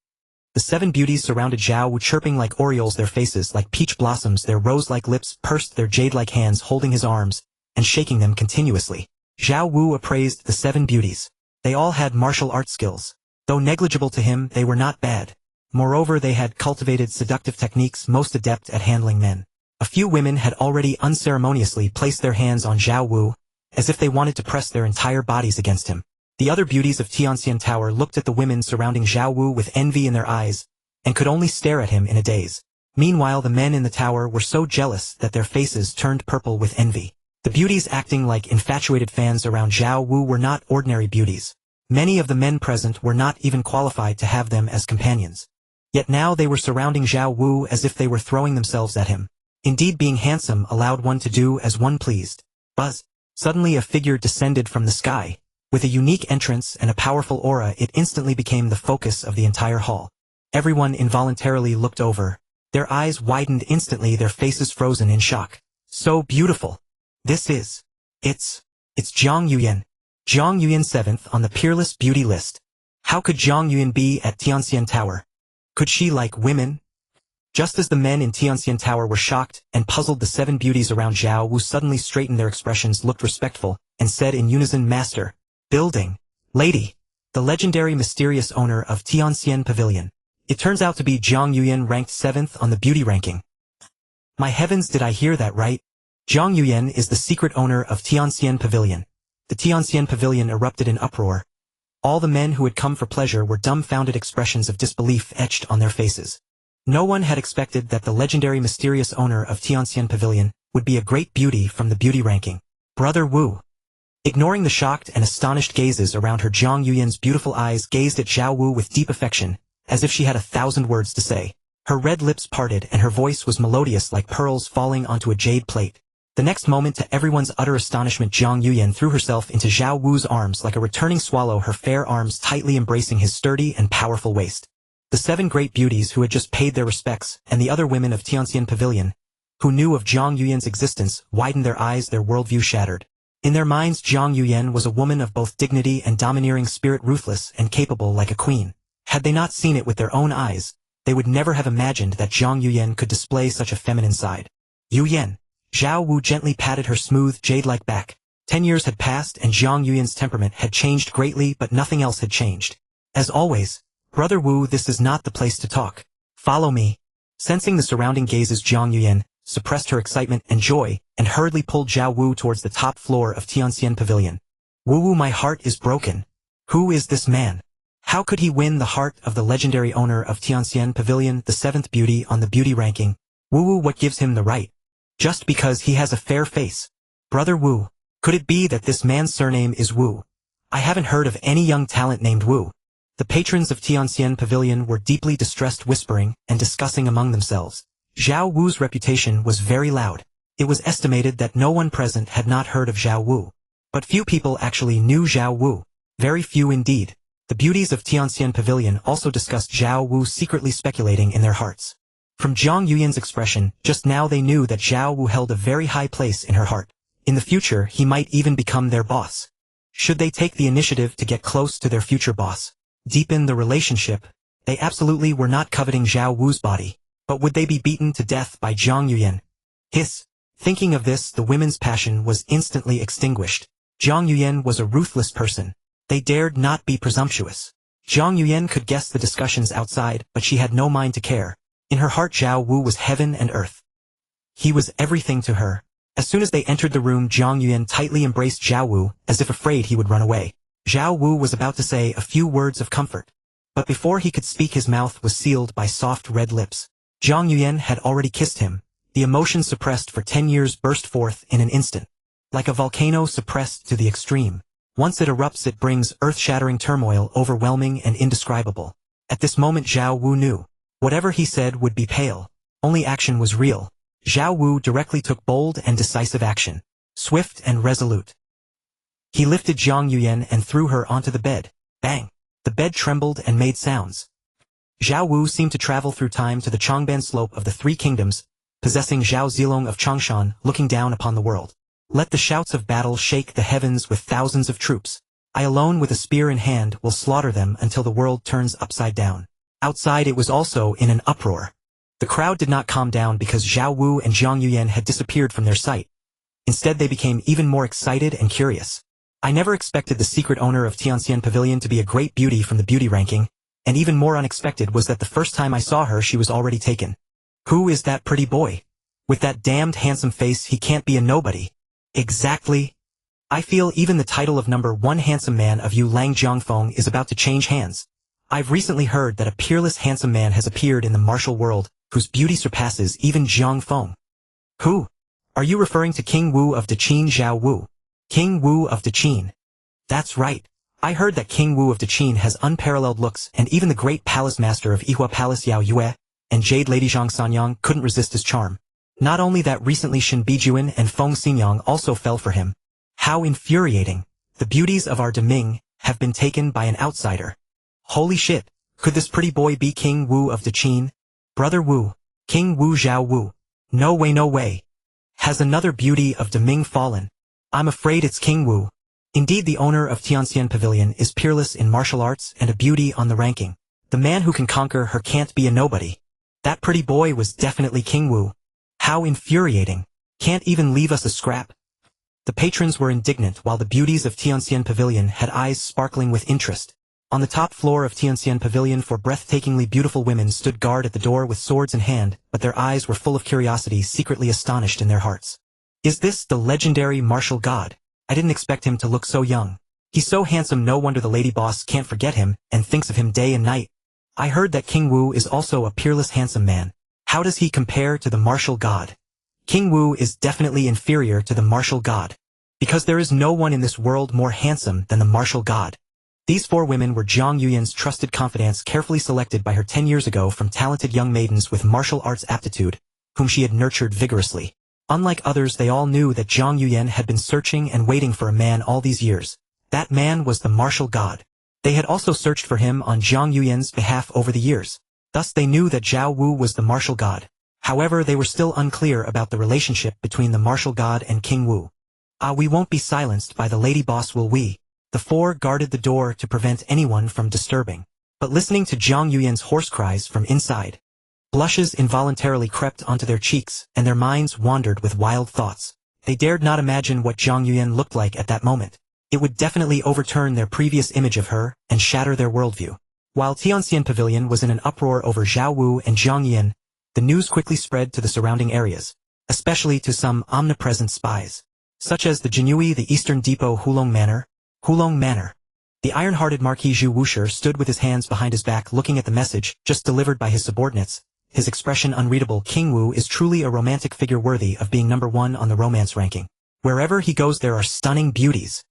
The 7 beauties surrounded Zhao Wu, chirping like orioles, their faces like peach blossoms, their rose-like lips pursed, their jade-like hands holding his arms and shaking them continuously. Zhao Wu appraised the 7 beauties. They all had martial art skills. Though negligible to him, they were not bad. Moreover, they had cultivated seductive techniques, most adept at handling men. A few women had already unceremoniously placed their hands on Zhao Wu, as if they wanted to press their entire bodies against him. The other beauties of Tianxian Tower looked at the women surrounding Zhao Wu with envy in their eyes, and could only stare at him in a daze. Meanwhile, the men in the tower were so jealous that their faces turned purple with envy. The beauties acting like infatuated fans around Zhao Wu were not ordinary beauties. Many of the men present were not even qualified to have them as companions. Yet now they were surrounding Zhao Wu as if they were throwing themselves at him. Indeed, being handsome allowed one to do as one pleased. Buzz! Suddenly a figure descended from the sky. With a unique entrance and a powerful aura, it instantly became the focus of the entire hall. Everyone involuntarily looked over. Their eyes widened instantly, their faces frozen in shock. So beautiful! It's Zhang Yuyan. Zhang Yuyan 7th on the peerless beauty list. How could Zhang Yuyan be at Tianxian Tower? Could she like women? Just as the men in Tianxian Tower were shocked and puzzled, the 7 beauties around Zhao Wu suddenly straightened their expressions, looked respectful, and said in unison, Master, building, lady, the legendary mysterious owner of Tianxian Pavilion. It turns out to be Zhang Yuyan, ranked 7th on the beauty ranking. My heavens, did I hear that right? Zhang Yuyan is the secret owner of Tianxian Pavilion. The Tianxian Pavilion erupted in uproar. All the men who had come for pleasure were dumbfounded, expressions of disbelief etched on their faces. No one had expected that the legendary mysterious owner of Tianxian Pavilion would be a great beauty from the beauty ranking. Brother Wu. Ignoring the shocked and astonished gazes around her, Zhang Yuyan's beautiful eyes gazed at Zhao Wu with deep affection, as if she had 1,000 words to say. Her red lips parted and her voice was melodious like pearls falling onto a jade plate. The next moment, to everyone's utter astonishment, Zhang Yuyan threw herself into Zhao Wu's arms like a returning swallow, her fair arms tightly embracing his sturdy and powerful waist. The 7 great beauties who had just paid their respects, and the other women of Tianxian Pavilion, who knew of Zhang Yuyan's existence, widened their eyes, their worldview shattered. In their minds, Zhang Yuyan was a woman of both dignity and domineering spirit, ruthless and capable like a queen. Had they not seen it with their own eyes, they would never have imagined that Zhang Yuyan could display such a feminine side. Yuyan. Zhao Wu gently patted her smooth, jade-like back. 10 years had passed and Zhang Yuyan's temperament had changed greatly, but nothing else had changed. As always, Brother Wu, this is not the place to talk. Follow me. Sensing the surrounding gazes, Zhang Yuyan suppressed her excitement and joy and hurriedly pulled Zhao Wu towards the top floor of Tianxian Pavilion. Wu, my heart is broken. Who is this man? How could he win the heart of the legendary owner of Tianxian Pavilion, the 7th beauty on the beauty ranking? Wu, what gives him the right? Just because he has a fair face. Brother Wu, could it be that this man's surname is Wu? I haven't heard of any young talent named Wu. The patrons of Tianxian Pavilion were deeply distressed, whispering and discussing among themselves. Zhao Wu's reputation was very loud. It was estimated that no one present had not heard of Zhao Wu. But few people actually knew Zhao Wu. Very few indeed. The beauties of Tianxian Pavilion also discussed Zhao Wu, secretly speculating in their hearts. From Zhang Yuyan's expression, just now they knew that Zhao Wu held a very high place in her heart. In the future, he might even become their boss. Should they take the initiative to get close to their future boss, deepen the relationship, they absolutely were not coveting Zhao Wu's body. But would they be beaten to death by Zhang Yuyan? Hiss. Thinking of this, the women's passion was instantly extinguished. Zhang Yuyan was a ruthless person. They dared not be presumptuous. Zhang Yuyan could guess the discussions outside, but she had no mind to care. In her heart, Zhao Wu was heaven and earth. He was everything to her. As soon as they entered the room, Zhang Yuan tightly embraced Zhao Wu, as if afraid he would run away. Zhao Wu was about to say a few words of comfort. But before he could speak, his mouth was sealed by soft red lips. Zhang Yuan had already kissed him. The emotion suppressed for 10 years burst forth in an instant. Like a volcano suppressed to the extreme. Once it erupts, it brings earth-shattering turmoil, overwhelming and indescribable. At this moment Zhao Wu knew. Whatever he said would be pale. Only action was real. Zhao Wu directly took bold and decisive action. Swift and resolute. He lifted Zhang Yuan and threw her onto the bed. Bang! The bed trembled and made sounds. Zhao Wu seemed to travel through time to the Changban slope of the Three Kingdoms, possessing Zhao Zilong of Changshan, looking down upon the world. Let the shouts of battle shake the heavens with thousands of troops. I alone with a spear in hand will slaughter them until the world turns upside down. Outside it was also in an uproar. The crowd did not calm down because Zhao Wu and Zhang Yuan had disappeared from their sight. Instead they became even more excited and curious. I never expected the secret owner of Tianxian Pavilion to be a great beauty from the beauty ranking, and even more unexpected was that the first time I saw her she was already taken. Who is that pretty boy? With that damned handsome face he can't be a nobody. Exactly. I feel even the title of #1 handsome man of Yu Lang Jiangfeng is about to change hands. I've recently heard that a peerless handsome man has appeared in the martial world, whose beauty surpasses even Jiangfeng. Who? Are you referring to King Wu of Deqin? Zhao Wu? King Wu of Deqin. That's right. I heard that King Wu of Deqin has unparalleled looks, and even the great palace master of Yihua Palace Yao Yue and Jade Lady Zhang Sanyang couldn't resist his charm. Not only that, recently Shen Bijuan and Feng Xinyang also fell for him. How infuriating. The beauties of our Deming have been taken by an outsider. Holy shit, could this pretty boy be King Wu of Deqin? Brother Wu, King Wu Zhao Wu. No way, no way. Has another beauty of Deming fallen? I'm afraid it's King Wu. Indeed, the owner of Tianxian Pavilion is peerless in martial arts and a beauty on the ranking. The man who can conquer her can't be a nobody. That pretty boy was definitely King Wu. How infuriating. Can't even leave us a scrap. The patrons were indignant while the beauties of Tianxian Pavilion had eyes sparkling with interest. On the top floor of Tianxian Pavilion 4 breathtakingly beautiful women stood guard at the door with swords in hand, but their eyes were full of curiosity, secretly astonished in their hearts. Is this the legendary martial god? I didn't expect him to look so young. He's so handsome, no wonder the lady boss can't forget him and thinks of him day and night. I heard that King Wu is also a peerless handsome man. How does he compare to the martial god? King Wu is definitely inferior to the martial god. Because there is no one in this world more handsome than the martial god. These 4 women were Zhang Yuyan's trusted confidants, carefully selected by her 10 years ago from talented young maidens with martial arts aptitude, whom she had nurtured vigorously. Unlike others, they all knew that Zhang Yuyan had been searching and waiting for a man all these years. That man was the martial god. They had also searched for him on Zhang Yuyan's behalf over the years. Thus they knew that Zhao Wu was the martial god. However, they were still unclear about the relationship between the martial god and King Wu. We won't be silenced by the lady boss, will we? The 4 guarded the door to prevent anyone from disturbing. But listening to Zhang Yuyan's hoarse cries from inside, blushes involuntarily crept onto their cheeks, and their minds wandered with wild thoughts. They dared not imagine what Zhang Yuyan looked like at that moment. It would definitely overturn their previous image of her and shatter their worldview. While Tianxian Pavilion was in an uproar over Zhao Wu and Zhang Yuyan, the news quickly spread to the surrounding areas, especially to some omnipresent spies, such as the Jinui, the Eastern Depot Hulong Manor. The iron-hearted Marquis Zhu Wushi stood with his hands behind his back looking at the message just delivered by his subordinates, his expression unreadable. King Wu is truly a romantic figure worthy of being #1 on the romance ranking. Wherever he goes there are stunning beauties.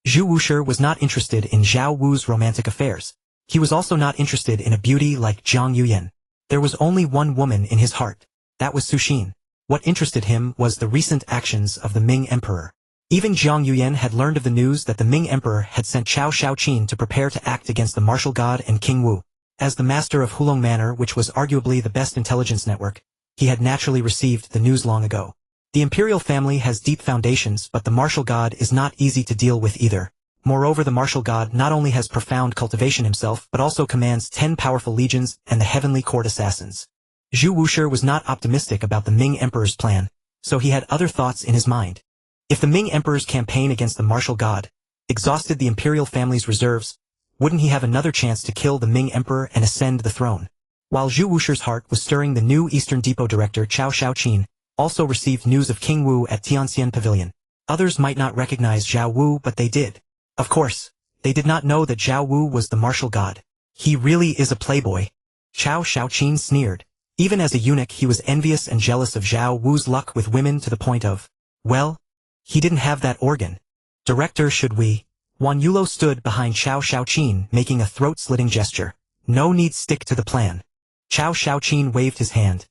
Zhu Wushi was not interested in Zhao Wu's romantic affairs. He was also not interested in a beauty like Zhang Yuyan. There was only one woman in his heart. That was Su Xin. What interested him was the recent actions of the Ming Emperor. Even Zhang Yuyan had learned of the news that the Ming Emperor had sent Cao Shaoqin to prepare to act against the martial god and King Wu. As the master of Hulong Manor, which was arguably the best intelligence network, he had naturally received the news long ago. The imperial family has deep foundations, but the martial god is not easy to deal with either. Moreover, the martial god not only has profound cultivation himself, but also commands 10 powerful legions and the heavenly court assassins. Zhu Wushi was not optimistic about the Ming Emperor's plan, so he had other thoughts in his mind. If the Ming Emperor's campaign against the martial god exhausted the imperial family's reserves, wouldn't he have another chance to kill the Ming Emperor and ascend the throne? While Zhu Wushi's heart was stirring, the new Eastern Depot director Cao Shaoqin also received news of King Wu at Tianxian Pavilion. Others might not recognize Zhao Wu, but they did. Of course, they did not know that Zhao Wu was the martial god. He really is a playboy. Chao Shaoqin sneered. Even as a eunuch he was envious and jealous of Zhao Wu's luck with women to the point of, well, he didn't have that organ. Director, should we? Wan Yulo stood behind Chao Shaoqin making a throat-slitting gesture. No need, stick to the plan. Chao Shaoqin waved his hand.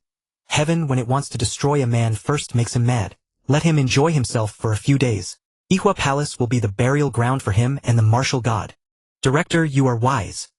Heaven, when it wants to destroy a man, first makes him mad. Let him enjoy himself for a few days. Ihua Palace will be the burial ground for him and the martial god. Director, you are wise.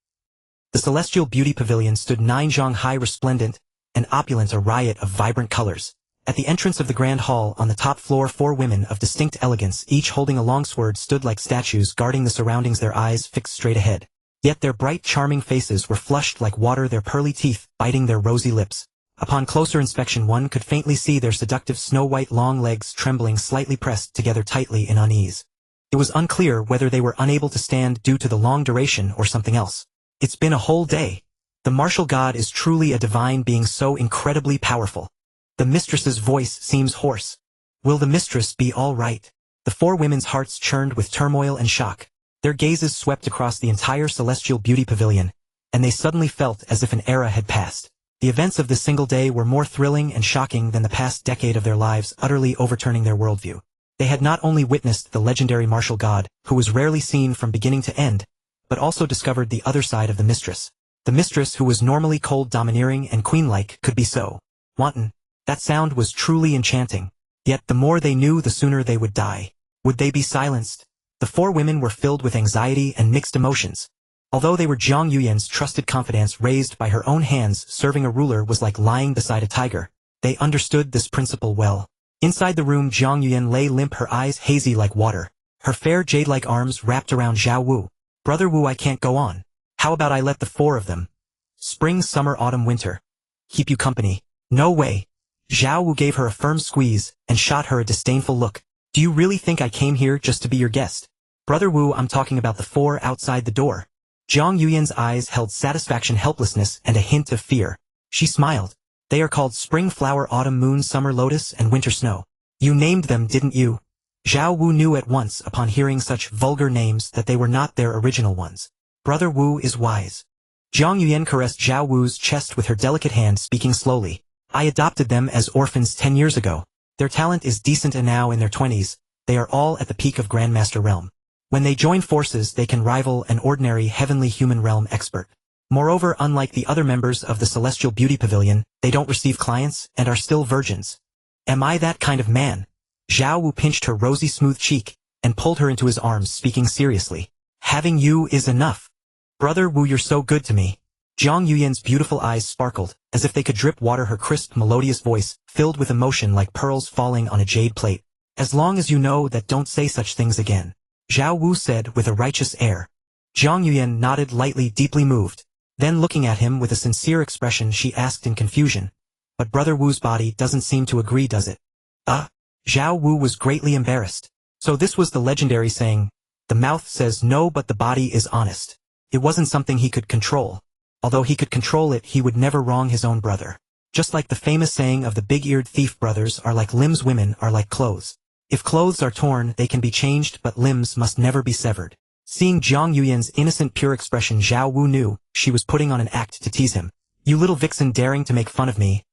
The Celestial Beauty Pavilion stood 9 zhang high, resplendent and opulent, a riot of vibrant colors. At the entrance of the grand hall on the top floor 4 women of distinct elegance, each holding a long sword, stood like statues guarding the surroundings, their eyes fixed straight ahead. Yet their bright, charming faces were flushed like water, their pearly teeth biting their rosy lips. Upon closer inspection one could faintly see their seductive snow-white long legs trembling, slightly pressed together tightly in unease. It was unclear whether they were unable to stand due to the long duration or something else. It's been a whole day. The martial god is truly a divine being, so incredibly powerful. The mistress's voice seems hoarse. Will the mistress be all right? The 4 women's hearts churned with turmoil and shock. Their gazes swept across the entire Celestial Beauty Pavilion, and they suddenly felt as if an era had passed. The events of this single day were more thrilling and shocking than the past decade of their lives, utterly overturning their worldview. They had not only witnessed the legendary martial god, who was rarely seen from beginning to end, but also discovered the other side of the mistress. The mistress, who was normally cold, domineering, and queen-like, could be so wanton. That sound was truly enchanting. Yet the more they knew, the sooner they would die. Would they be silenced? The 4 women were filled with anxiety and mixed emotions. Although they were Jiang Yuyan's trusted confidants, raised by her own hands, serving a ruler was like lying beside a tiger. They understood this principle well. Inside the room, Jiang Yuyan lay limp, her eyes hazy like water. Her fair jade-like arms wrapped around Zhao Wu. Brother Wu, I can't go on. How about I let the 4 of them? Spring, summer, autumn, winter. Keep you company. No way. Zhao Wu gave her a firm squeeze and shot her a disdainful look. Do you really think I came here just to be your guest? Brother Wu, I'm talking about the 4 outside the door. Jiang Yuyan's eyes held satisfaction, helplessness, and a hint of fear. She smiled. They are called spring flower, autumn moon, summer lotus, and winter snow. You named them, didn't you? Zhao Wu knew at once upon hearing such vulgar names that they were not their original ones. Brother Wu is wise. Jiang Yuyan caressed Zhao Wu's chest with her delicate hand, speaking slowly. I adopted them as orphans 10 years ago. Their talent is decent, and now in their 20s, they are all at the peak of Grandmaster realm. When they join forces, they can rival an ordinary heavenly human realm expert. Moreover, unlike the other members of the Celestial Beauty Pavilion, they don't receive clients and are still virgins. Am I that kind of man? Zhao Wu pinched her rosy smooth cheek and pulled her into his arms, speaking seriously. Having you is enough. Brother Wu, you're so good to me. Jiang Yuyan's beautiful eyes sparkled, as if they could drip water, her crisp, melodious voice filled with emotion like pearls falling on a jade plate. As long as you know that, don't say such things again. Zhao Wu said with a righteous air. Jiang Yuyan nodded lightly, deeply moved. Then, looking at him with a sincere expression, she asked in confusion. But Brother Wu's body doesn't seem to agree, does it? Zhao Wu was greatly embarrassed. So this was the legendary saying, the mouth says no but the body is honest. It wasn't something he could control. Although he could control it, he would never wrong his own brother. Just like the famous saying of the big-eared thief, brothers are like limbs, women are like clothes. If clothes are torn, they can be changed, but limbs must never be severed. Seeing Jiang Yuyan's innocent, pure expression, Zhao Wu knew she was putting on an act to tease him. You little vixen, daring to make fun of me.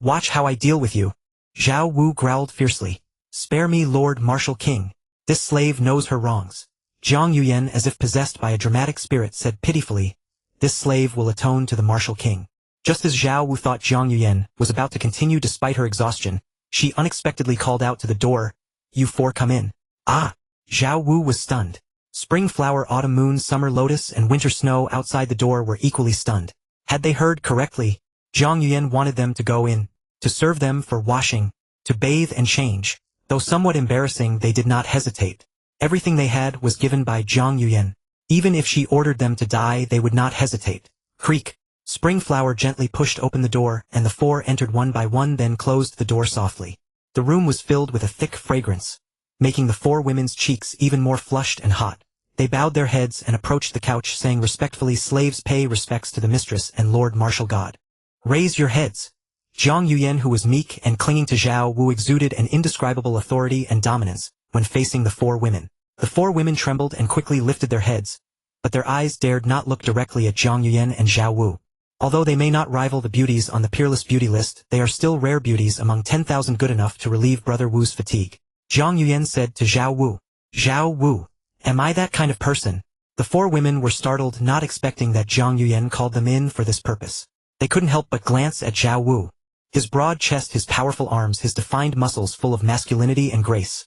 Watch how I deal with you. Zhao Wu growled fiercely. Spare me, Lord Martial King. This slave knows her wrongs. Jiang Yuyan, as if possessed by a dramatic spirit, said pitifully, this slave will atone to the Martial King. Just as Zhao Wu thought Jiang Yuyan was about to continue despite her exhaustion, she unexpectedly called out to the door, You 4 come in. Zhao Wu was stunned. Spring flower, autumn moon, summer lotus, and winter snow outside the door were equally stunned. Had they heard correctly? Jiang Yuyan wanted them to go in, to serve them for washing, to bathe and change. Though somewhat embarrassing, they did not hesitate. Everything they had was given by Jiang Yuyan. Even if she ordered them to die, they would not hesitate. Creak. Spring flower gently pushed open the door, and the 4 entered one by one, then closed the door softly. The room was filled with a thick fragrance, making the 4 women's cheeks even more flushed and hot. They bowed their heads and approached the couch, saying respectfully, Slaves, pay respects to the mistress and Lord Martial God. Raise your heads. Zhang Yuyan, who was meek and clinging to Zhao Wu, exuded an indescribable authority and dominance when facing the four women. The four women trembled and quickly lifted their heads, but their eyes dared not look directly at Zhang Yuyan and Zhao Wu. Although they may not rival the beauties on the peerless beauty list, they are still rare beauties among 10,000, good enough to relieve Brother Wu's fatigue. Zhang Yuyan said to Zhao Wu, "Zhao Wu, am I that kind of person?" The four women were startled, not expecting that Zhang Yuyan called them in for this purpose. They couldn't help but glance at Zhao Wu. His broad chest, his powerful arms, his defined muscles full of masculinity and grace,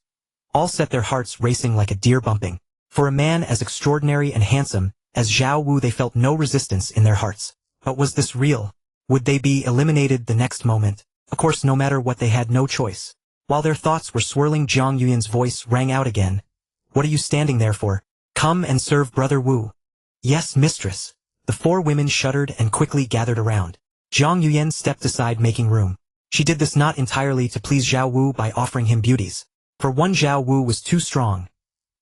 all set their hearts racing like a deer bumping. For a man as extraordinary and handsome as Zhao Wu, they felt no resistance in their hearts. But was this real? Would they be eliminated the next moment? Of course, no matter what, they had no choice. While their thoughts were swirling, Zhang Yuyan's voice rang out again. "What are you standing there for? Come and serve Brother Wu." "Yes, mistress." The four women shuddered and quickly gathered around. Zhang Yuyan stepped aside, making room. She did this not entirely to please Zhao Wu by offering him beauties. For one, Zhao Wu was too strong.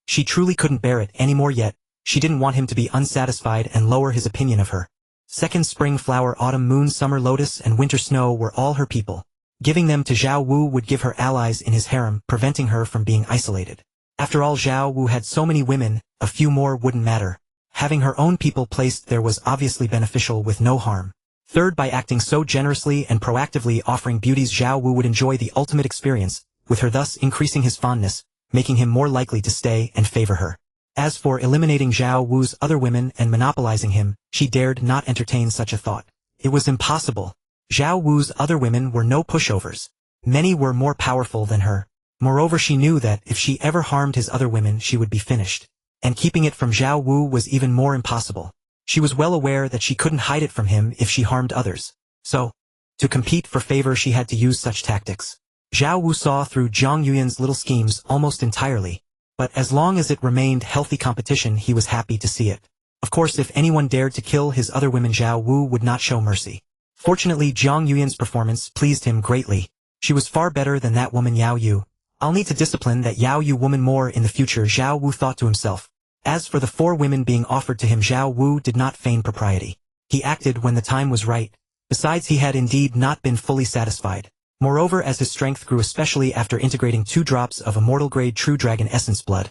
She truly couldn't bear it anymore, yet she didn't want him to be unsatisfied and lower his opinion of her. Second, spring flower, autumn moon, summer lotus, and winter snow were all her people. Giving them to Zhao Wu would give her allies in his harem, preventing her from being isolated. After all, Zhao Wu had so many women, a few more wouldn't matter. Having her own people placed there was obviously beneficial, with no harm. Third, by acting so generously and proactively offering beauties, Zhao Wu would enjoy the ultimate experience, with her thus increasing his fondness, making him more likely to stay and favor her. As for eliminating Zhao Wu's other women and monopolizing him, she dared not entertain such a thought. It was impossible. Zhao Wu's other women were no pushovers. Many were more powerful than her. Moreover, she knew that if she ever harmed his other women, she would be finished. And keeping it from Zhao Wu was even more impossible. She was well aware that she couldn't hide it from him if she harmed others. So, to compete for favor, she had to use such tactics. Zhao Wu saw through Zhang Yuyan's little schemes almost entirely, but as long as it remained healthy competition, he was happy to see it. Of course, if anyone dared to kill his other women, Zhao Wu would not show mercy. Fortunately, Zhang Yuyan's performance pleased him greatly. She was far better than that woman Yao Yu. "I'll need to discipline that Yao Yu woman more in the future," Zhao Wu thought to himself. As for the four women being offered to him, Zhao Wu did not feign propriety. He acted when the time was right. Besides, he had indeed not been fully satisfied. Moreover, as his strength grew, especially after integrating 2 drops of Immortal grade True Dragon Essence blood,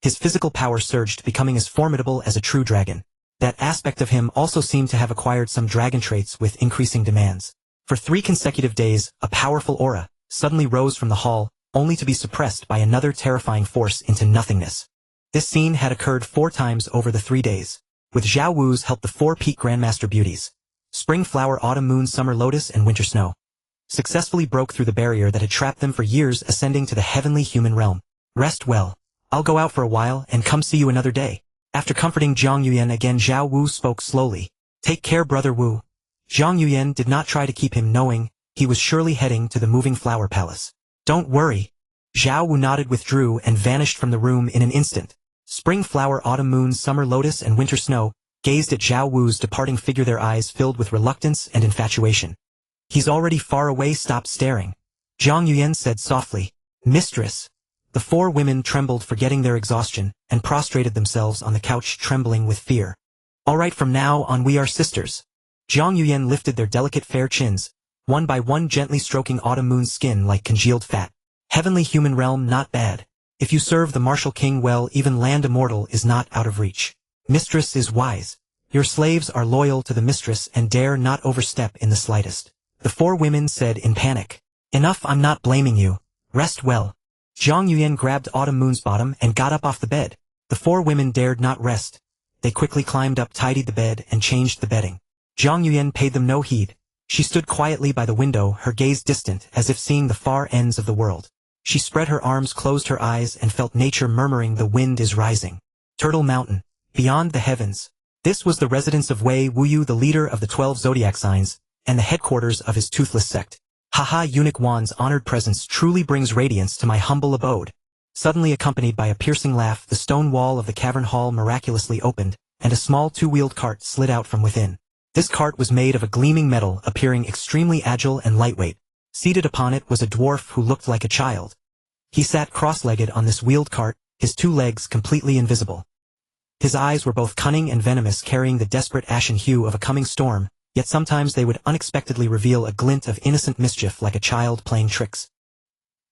his physical power surged, becoming as formidable as a true dragon. That aspect of him also seemed to have acquired some dragon traits with increasing demands. For 3 consecutive days, a powerful aura suddenly rose from the hall, only to be suppressed by another terrifying force into nothingness. This scene had occurred 4 times over the 3 days. With Zhao Wu's help, the 4 peak Grandmaster beauties, spring flower, autumn moon, summer lotus, and winter snow, successfully broke through the barrier that had trapped them for years, ascending to the heavenly human realm. "Rest well. I'll go out for a while and come see you another day." After comforting Zhang Yuyan again, Zhao Wu spoke slowly. "Take care, Brother Wu." Zhang Yuyan did not try to keep him, knowing he was surely heading to the moving flower palace. "Don't worry." Zhao Wu nodded, withdrew, and vanished from the room in an instant. Spring flower, autumn moon, summer lotus, and winter snow gazed at Zhao Wu's departing figure, their eyes filled with reluctance and infatuation. "He's already far away, stop staring," Zhang Yuyan said softly. "Mistress." The 4 women trembled, forgetting their exhaustion, and prostrated themselves on the couch, trembling with fear. "All right, from now on we are sisters." Zhang Yuyan lifted their delicate fair chins, one by one, gently stroking autumn moon's skin like congealed fat. "Heavenly human realm, not bad. If you serve the martial king well, even land immortal is not out of reach. Mistress is wise. Your slaves are loyal to the mistress and dare not overstep in the slightest." The 4 women said in panic. "Enough, I'm not blaming you. Rest well." Zhang Yuyan grabbed Autumn Moon's bottom and got up off the bed. The 4 women dared not rest. They quickly climbed up, tidied the bed, and changed the bedding. Zhang Yuyan paid them no heed. She stood quietly by the window, her gaze distant, as if seeing the far ends of the world. She spread her arms, closed her eyes, and felt nature murmuring, "The wind is rising." Turtle Mountain, beyond the heavens. This was the residence of Wei Wuyu, the leader of the 12 zodiac signs, and the headquarters of his toothless sect. "Haha, eunuch Wan's honored presence truly brings radiance to my humble abode." Suddenly, accompanied by a piercing laugh, the stone wall of the cavern hall miraculously opened, and a small 2-wheeled cart slid out from within. This cart was made of a gleaming metal, appearing extremely agile and lightweight. Seated upon it was a dwarf who looked like a child. He sat cross-legged on this wheeled cart, his 2 legs completely invisible. His eyes were both cunning and venomous, carrying the desperate ashen hue of a coming storm, yet sometimes they would unexpectedly reveal a glint of innocent mischief like a child playing tricks.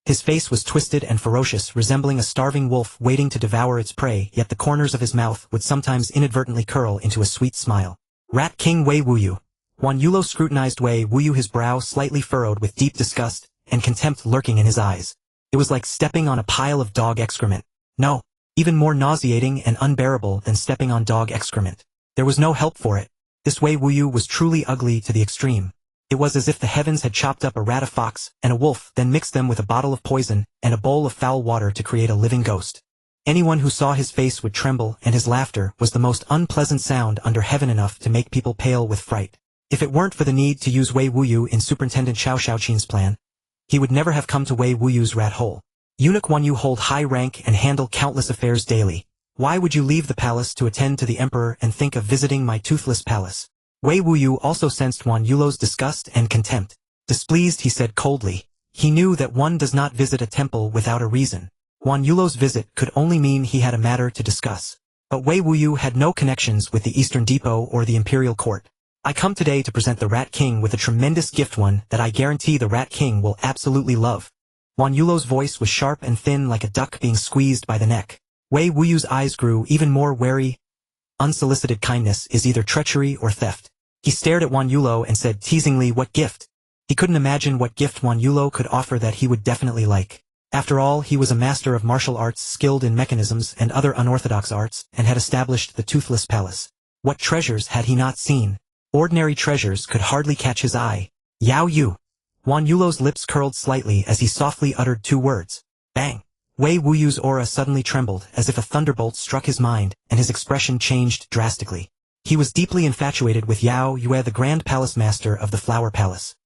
His face was twisted and ferocious, resembling a starving wolf waiting to devour its prey, yet the corners of his mouth would sometimes inadvertently curl into a sweet smile. Rat King Wei Wuyu. Huan Yulo scrutinized Wei Wuyu, his brow slightly furrowed with deep disgust and contempt lurking in his eyes. It was like stepping on a pile of dog excrement. No, even more nauseating and unbearable than stepping on dog excrement. There was no help for it. This Wei Wuyu was truly ugly to the extreme. It was as if the heavens had chopped up a rat, a fox, and a wolf, then mixed them with a bottle of poison and a bowl of foul water to create a living ghost. Anyone who saw his face would tremble, and his laughter was the most unpleasant sound under heaven, enough to make people pale with fright. If it weren't for the need to use Wei Wuyu in Superintendent Xiao Shaoqin's plan, he would never have come to Wei Wuyu's rat hole. Eunuch Huan Yu hold high rank and handle countless affairs daily. Why would you leave the palace to attend to the emperor and think of visiting my toothless palace? Wei Wuyu also sensed Huan Yulo's disgust and contempt. Displeased, he said coldly. He knew that one does not visit a temple without a reason. Huan Yulo's visit could only mean he had a matter to discuss. But Wei Wuyu had no connections with the Eastern Depot or the imperial court. I come today to present the Rat King with a tremendous gift, one that I guarantee the Rat King will absolutely love. Huan Yulo's voice was sharp and thin like a duck being squeezed by the neck. Wei Wuyu's eyes grew even more wary. Unsolicited kindness is either treachery or theft. He stared at Huan Yulo and said teasingly, what gift? He couldn't imagine what gift Huan Yulo could offer that he would definitely like. After all, he was a master of martial arts, skilled in mechanisms and other unorthodox arts, and had established the Toothless Palace. What treasures had he not seen? Ordinary treasures could hardly catch his eye. Yao Yu. Huan Yulo's lips curled slightly as he softly uttered two words. Bang! Wei Wuyu's aura suddenly trembled as if a thunderbolt struck his mind, and his expression changed drastically. He was deeply infatuated with Yao Yue, the Grand Palace Master of the Flower Palace.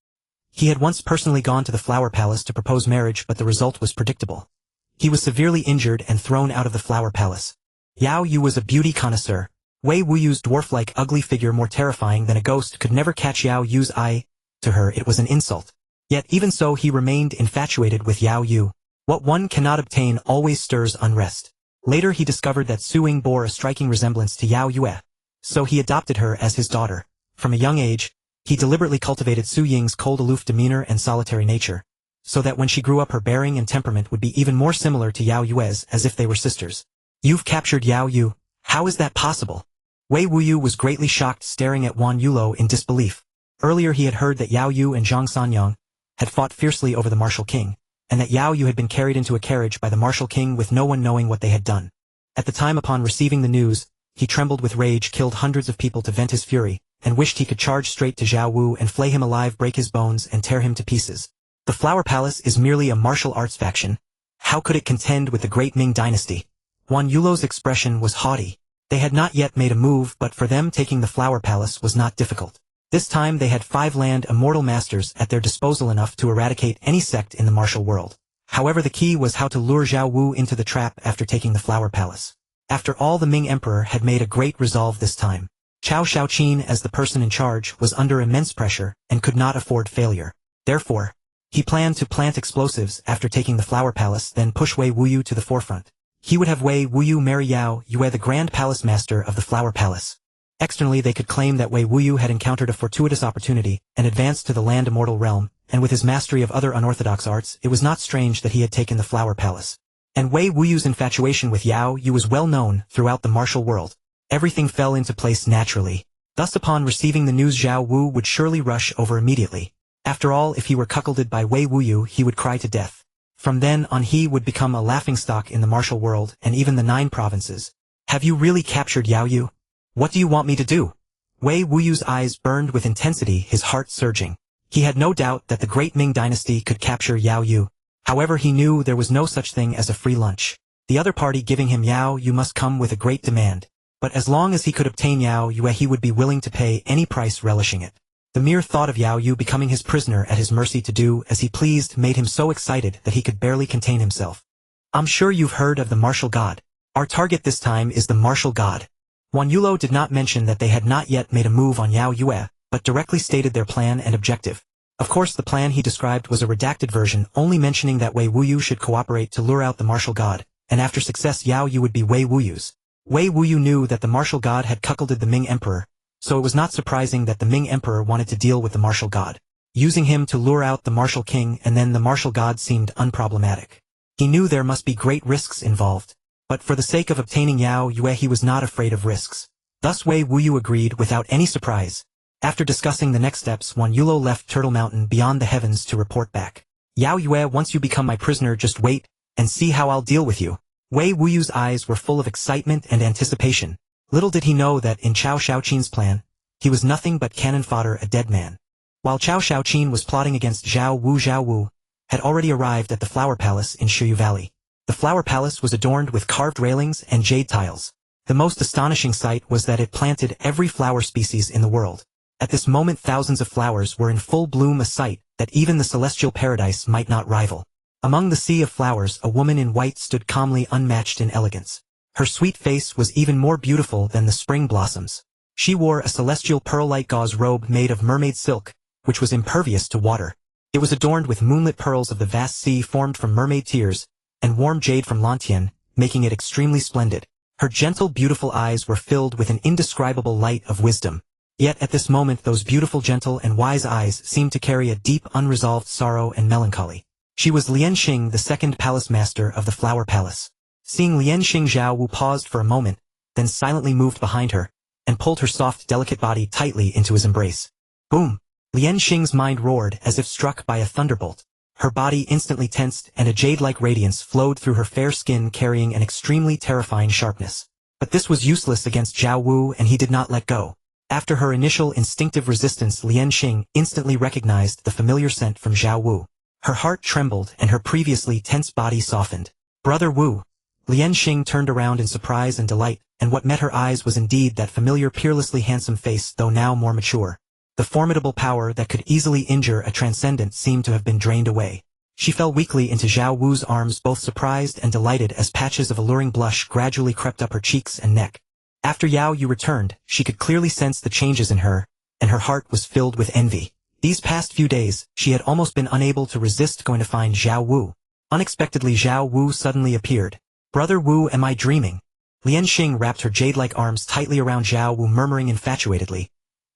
He had once personally gone to the Flower Palace to propose marriage, but the result was predictable. He was severely injured and thrown out of the Flower Palace. Yao Yu was a beauty connoisseur. Wei Wuyu's dwarf-like ugly figure, more terrifying than a ghost, could never catch Yao Yu's eye. To her it was an insult. Yet even so he remained infatuated with Yao Yu. What one cannot obtain always stirs unrest. Later he discovered that Su Ying bore a striking resemblance to Yao Yue. So he adopted her as his daughter. From a young age, he deliberately cultivated Su Ying's cold, aloof demeanor and solitary nature, so that when she grew up her bearing and temperament would be even more similar to Yao Yue's, as if they were sisters. You've captured Yao Yu. How is that possible? Wei Wuyu was greatly shocked, staring at Huan Yulo in disbelief. Earlier he had heard that Yao Yu and Zhang Sanyang had fought fiercely over the Martial King, and that Yao Yu had been carried into a carriage by the Martial King with no one knowing what they had done. At the time upon receiving the news, he trembled with rage, killed hundreds of people to vent his fury, and wished he could charge straight to Zhao Wu and flay him alive, break his bones, and tear him to pieces. The Flower Palace is merely a martial arts faction. How could it contend with the great Ming dynasty? Huan Yulo's expression was haughty. They had not yet made a move, but for them taking the Flower Palace was not difficult. This time they had 5 land immortal masters at their disposal, enough to eradicate any sect in the martial world. However, the key was how to lure Zhao Wu into the trap after taking the Flower Palace. After all, the Ming Emperor had made a great resolve this time. Xiao Shaoqin, as the person in charge, was under immense pressure and could not afford failure. Therefore, he planned to plant explosives after taking the Flower Palace, then push Wei Wuyu to the forefront. He would have Wei Wuyu marry Yao Yue, the Grand Palace Master of the Flower Palace. Externally they could claim that Wei Wuyu had encountered a fortuitous opportunity and advanced to the land immortal realm, and with his mastery of other unorthodox arts, it was not strange that he had taken the Flower Palace. And Wei Wuyu's infatuation with Yao Yu was well known throughout the martial world. Everything fell into place naturally. Thus, upon receiving the news, Zhao Wu would surely rush over immediately. After all, if he were cuckolded by Wei Wuyu, he would cry to death. From then on he would become a laughingstock in the martial world and even the 9 provinces. Have you really captured Yao Yu? What do you want me to do? Wei Wuyu's eyes burned with intensity, his heart surging. He had no doubt that the great Ming dynasty could capture Yao Yu. However, he knew there was no such thing as a free lunch. The other party giving him Yao Yu must come with a great demand. But as long as he could obtain Yao Yu, he would be willing to pay any price, relishing it. The mere thought of Yao Yu becoming his prisoner at his mercy to do as he pleased made him so excited that he could barely contain himself. I'm sure you've heard of the martial god. Our target this time is the martial god. Huan Yulo did not mention that they had not yet made a move on Yao Yue, but directly stated their plan and objective. Of course, the plan he described was a redacted version, only mentioning that Wei Wuyu should cooperate to lure out the martial god, and after success Yao Yu would be Wei Wuyu's. Wei Wuyu knew that the martial god had cuckolded the Ming Emperor, so it was not surprising that the Ming Emperor wanted to deal with the martial god. Using him to lure out the martial king and then the martial god seemed unproblematic. He knew there must be great risks involved, but for the sake of obtaining Yao Yue he was not afraid of risks. Thus Wei Wuyu agreed without any surprise. After discussing the next steps, Wan Yulo left Turtle Mountain beyond the heavens to report back. Yao Yue, once you become my prisoner, just wait and see how I'll deal with you. Wei Wuyu's eyes were full of excitement and anticipation. Little did he know that in Cao Shaoqin's plan, he was nothing but cannon fodder, a dead man. While Cao Shaoqin was plotting against Zhao Wu had already arrived at the Flower Palace in Shiyu Valley. The Flower Palace was adorned with carved railings and jade tiles. The most astonishing sight was that it planted every flower species in the world. At this moment thousands of flowers were in full bloom, a sight that even the celestial paradise might not rival. Among the sea of flowers a woman in white stood calmly, unmatched in elegance. Her sweet face was even more beautiful than the spring blossoms. She wore a celestial pearl-like gauze robe made of mermaid silk, which was impervious to water. It was adorned with moonlit pearls of the vast sea formed from mermaid tears, and warm jade from Lantian, making it extremely splendid. Her gentle, beautiful eyes were filled with an indescribable light of wisdom. Yet at this moment those beautiful, gentle, and wise eyes seemed to carry a deep, unresolved sorrow and melancholy. She was Lianxing, the second palace master of the Flower Palace. Seeing Lianxing, Zhao Wu paused for a moment, then silently moved behind her, and pulled her soft, delicate body tightly into his embrace. Boom! Lianxing's mind roared as if struck by a thunderbolt. Her body instantly tensed and a jade-like radiance flowed through her fair skin, carrying an extremely terrifying sharpness. But this was useless against Zhao Wu, and he did not let go. After her initial instinctive resistance, Lianxing instantly recognized the familiar scent from Zhao Wu. Her heart trembled and her previously tense body softened. Brother Wu! Lianxing turned around in surprise and delight, and what met her eyes was indeed that familiar, peerlessly handsome face, though now more mature. The formidable power that could easily injure a transcendent seemed to have been drained away. She fell weakly into Zhao Wu's arms, both surprised and delighted as patches of alluring blush gradually crept up her cheeks and neck. After Yao Yu returned, she could clearly sense the changes in her, and her heart was filled with envy. These past few days, she had almost been unable to resist going to find Zhao Wu. Unexpectedly Zhao Wu suddenly appeared. Brother Wu, am I dreaming? Lianxing wrapped her jade-like arms tightly around Zhao Wu, murmuring infatuatedly,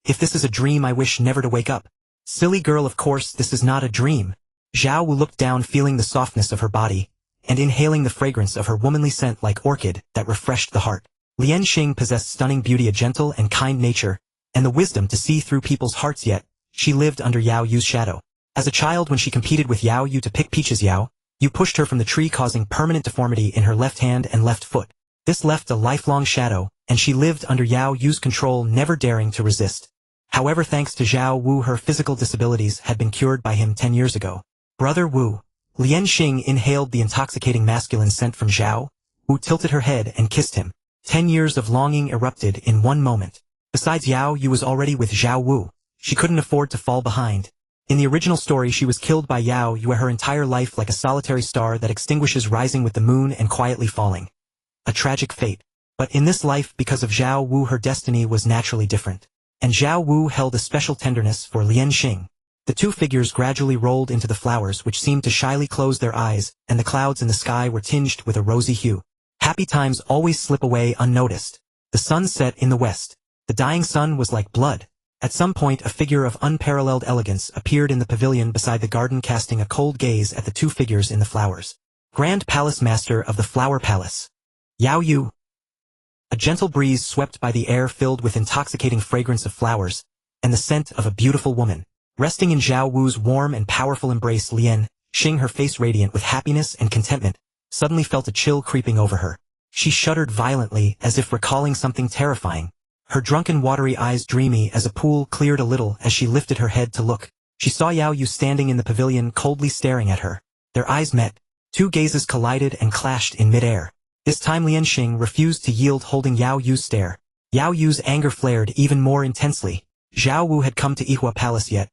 if this is a dream, I wish never to wake up. Silly girl, of course this is not a dream. Zhao Wu looked down, feeling the softness of her body, and inhaling the fragrance of her womanly scent like orchid that refreshed the heart. Lianxing possessed stunning beauty, a gentle and kind nature, and the wisdom to see through people's hearts, yet she lived under Yao Yu's shadow. As a child, when she competed with Yao Yu to pick peaches, Yao Yu pushed her from the tree, causing permanent deformity in her left hand and left foot. This left a lifelong shadow, and she lived under Yao Yu's control, never daring to resist. However, thanks to Zhao Wu, her physical disabilities had been cured by him 10 years ago. Brother Wu! Lianxing inhaled the intoxicating masculine scent from Zhao Wu, tilted her head and kissed him. 10 years of longing erupted in one moment. Besides, Yao Yu was already with Zhao Wu. She couldn't afford to fall behind. In the original story, she was killed by Yao Yu, her entire life like a solitary star that extinguishes, rising with the moon and quietly falling. A tragic fate. But in this life, because of Zhao Wu, her destiny was naturally different. And Zhao Wu held a special tenderness for Lianxing. The two figures gradually rolled into the flowers, which seemed to shyly close their eyes, and the clouds in the sky were tinged with a rosy hue. Happy times always slip away unnoticed. The sun set in the west. The dying sun was like blood. At some point, a figure of unparalleled elegance appeared in the pavilion beside the garden, casting a cold gaze at the two figures in the flowers. Grand Palace Master of the Flower Palace. Yao Yu. A gentle breeze swept by the air, filled with intoxicating fragrance of flowers, and the scent of a beautiful woman. Resting in Zhao Wu's warm and powerful embrace, Lianxing, her face radiant with happiness and contentment, suddenly felt a chill creeping over her. She shuddered violently, as if recalling something terrifying. Her drunken, watery eyes dreamy as a pool cleared a little as she lifted her head to look. She saw Yao Yu standing in the pavilion, coldly staring at her. Their eyes met. Two gazes collided and clashed in midair. This time Lianxing refused to yield, holding Yao Yu's stare. Yao Yu's anger flared even more intensely. Zhao Wu had come to Yihua Palace, yet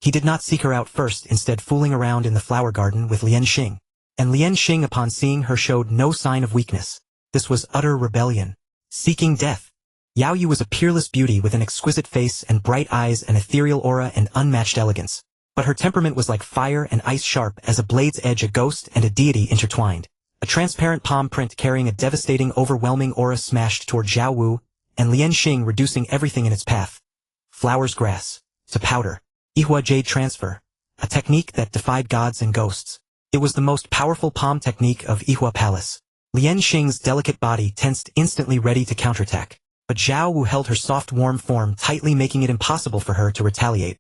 he did not seek her out first, instead fooling around in the flower garden with Lianxing. And Lianxing, upon seeing her, showed no sign of weakness. This was utter rebellion. Seeking death. Yao Yu was a peerless beauty with an exquisite face and bright eyes, an ethereal aura and unmatched elegance. But her temperament was like fire and ice, sharp as a blade's edge, a ghost and a deity intertwined. A transparent palm print carrying a devastating, overwhelming aura smashed toward Zhao Wu, and Lian Xing reducing everything in its path. Flowers grass, to powder. Yihua jade transfer. A technique that defied gods and ghosts. It was the most powerful palm technique of Yihua Palace. Lian Xing's delicate body tensed instantly ready to counterattack. But Zhao Wu held her soft warm form tightly, making it impossible for her to retaliate.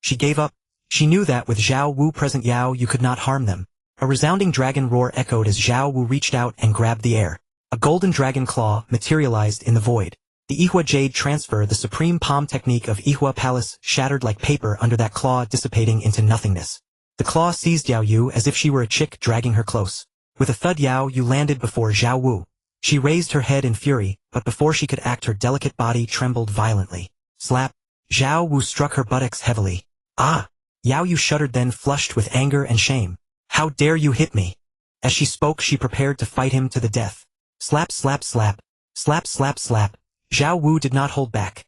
She gave up. She knew that with Zhao Wu present, Yao Yu could not harm them. A resounding dragon roar echoed as Zhao Wu reached out and grabbed the air. A golden dragon claw materialized in the void. The Yihua jade transfer, the supreme palm technique of Yihua Palace, shattered like paper under that claw, dissipating into nothingness. The claw seized Yao Yu as if she were a chick, dragging her close. With a thud, Yao Yu landed before Zhao Wu. She raised her head in fury, but before she could act, her delicate body trembled violently. Slap! Zhao Wu struck her buttocks heavily. Ah! Yao Yu shuddered, then flushed with anger and shame. How dare you hit me? As she spoke, she prepared to fight him to the death. Slap, slap, slap. Slap, slap, slap. Zhao Wu did not hold back.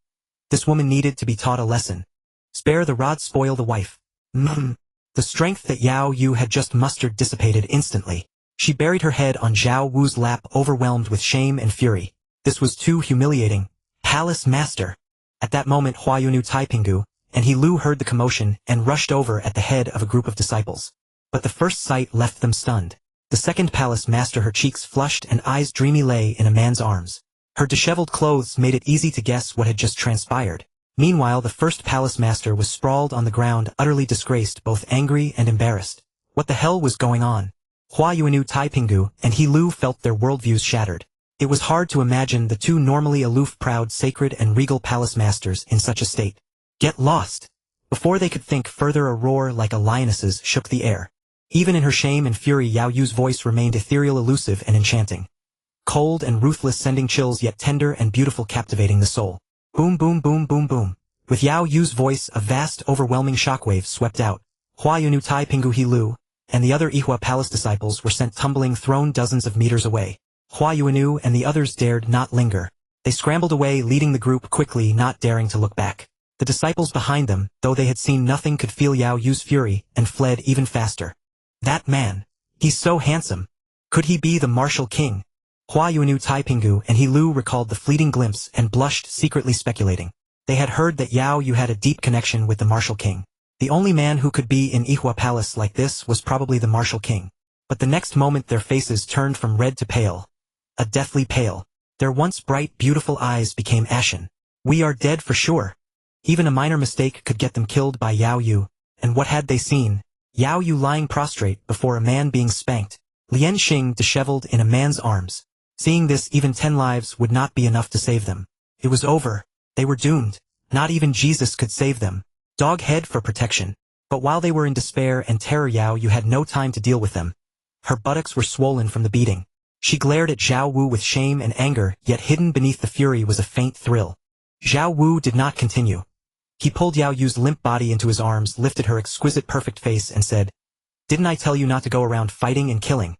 This woman needed to be taught a lesson. Spare the rod, spoil the wife. The strength that Yao Yu had just mustered dissipated instantly. She buried her head on Zhao Wu's lap, overwhelmed with shame and fury. This was too humiliating. Palace Master. At that moment, Huayunu Taipinggu and He Lu heard the commotion and rushed over at the head of a group of disciples. But the first sight left them stunned. The second Palace Master, her cheeks flushed and eyes dreamy, lay in a man's arms. Her disheveled clothes made it easy to guess what had just transpired. Meanwhile, the first Palace Master was sprawled on the ground, utterly disgraced, both angry and embarrassed. What the hell was going on? Huayunu Taipinggu and He Lu felt their worldviews shattered. It was hard to imagine the two normally aloof, proud, sacred and regal Palace Masters in such a state. Get lost! Before they could think further, a roar like a lioness's shook the air. Even in her shame and fury, Yao Yu's voice remained ethereal, elusive and enchanting. Cold and ruthless, sending chills, yet tender and beautiful, captivating the soul. Boom, boom, boom, boom, boom. With Yao Yu's voice, a vast, overwhelming shockwave swept out. Huayunu Taipinggu, He Lu and the other Yihua Palace disciples were sent tumbling, thrown dozens of meters away. Huayunu and the others dared not linger. They scrambled away, leading the group quickly, not daring to look back. The disciples behind them, though they had seen nothing, could feel Yao Yu's fury and fled even faster. That man! He's so handsome! Could he be the martial king? Huayunu Taipinggu and He Lu recalled the fleeting glimpse and blushed, secretly speculating. They had heard that Yao Yu had a deep connection with the martial king. The only man who could be in Yihua Palace like this was probably the martial king. But the next moment their faces turned from red to pale. A deathly pale. Their once bright, beautiful eyes became ashen. We are dead for sure. Even a minor mistake could get them killed by Yao Yu. And what had they seen? Yao Yu lying prostrate before a man being spanked. Lian Xing disheveled in a man's arms. Seeing this, even 10 lives would not be enough to save them. It was over. They were doomed. Not even Jesus could save them. Dog head for protection. But while they were in despair and terror, Yao Yu had no time to deal with them. Her buttocks were swollen from the beating. She glared at Zhao Wu with shame and anger, yet hidden beneath the fury was a faint thrill. Zhao Wu did not continue. He pulled Yao Yu's limp body into his arms, lifted her exquisite perfect face and said, "Didn't I tell you not to go around fighting and killing?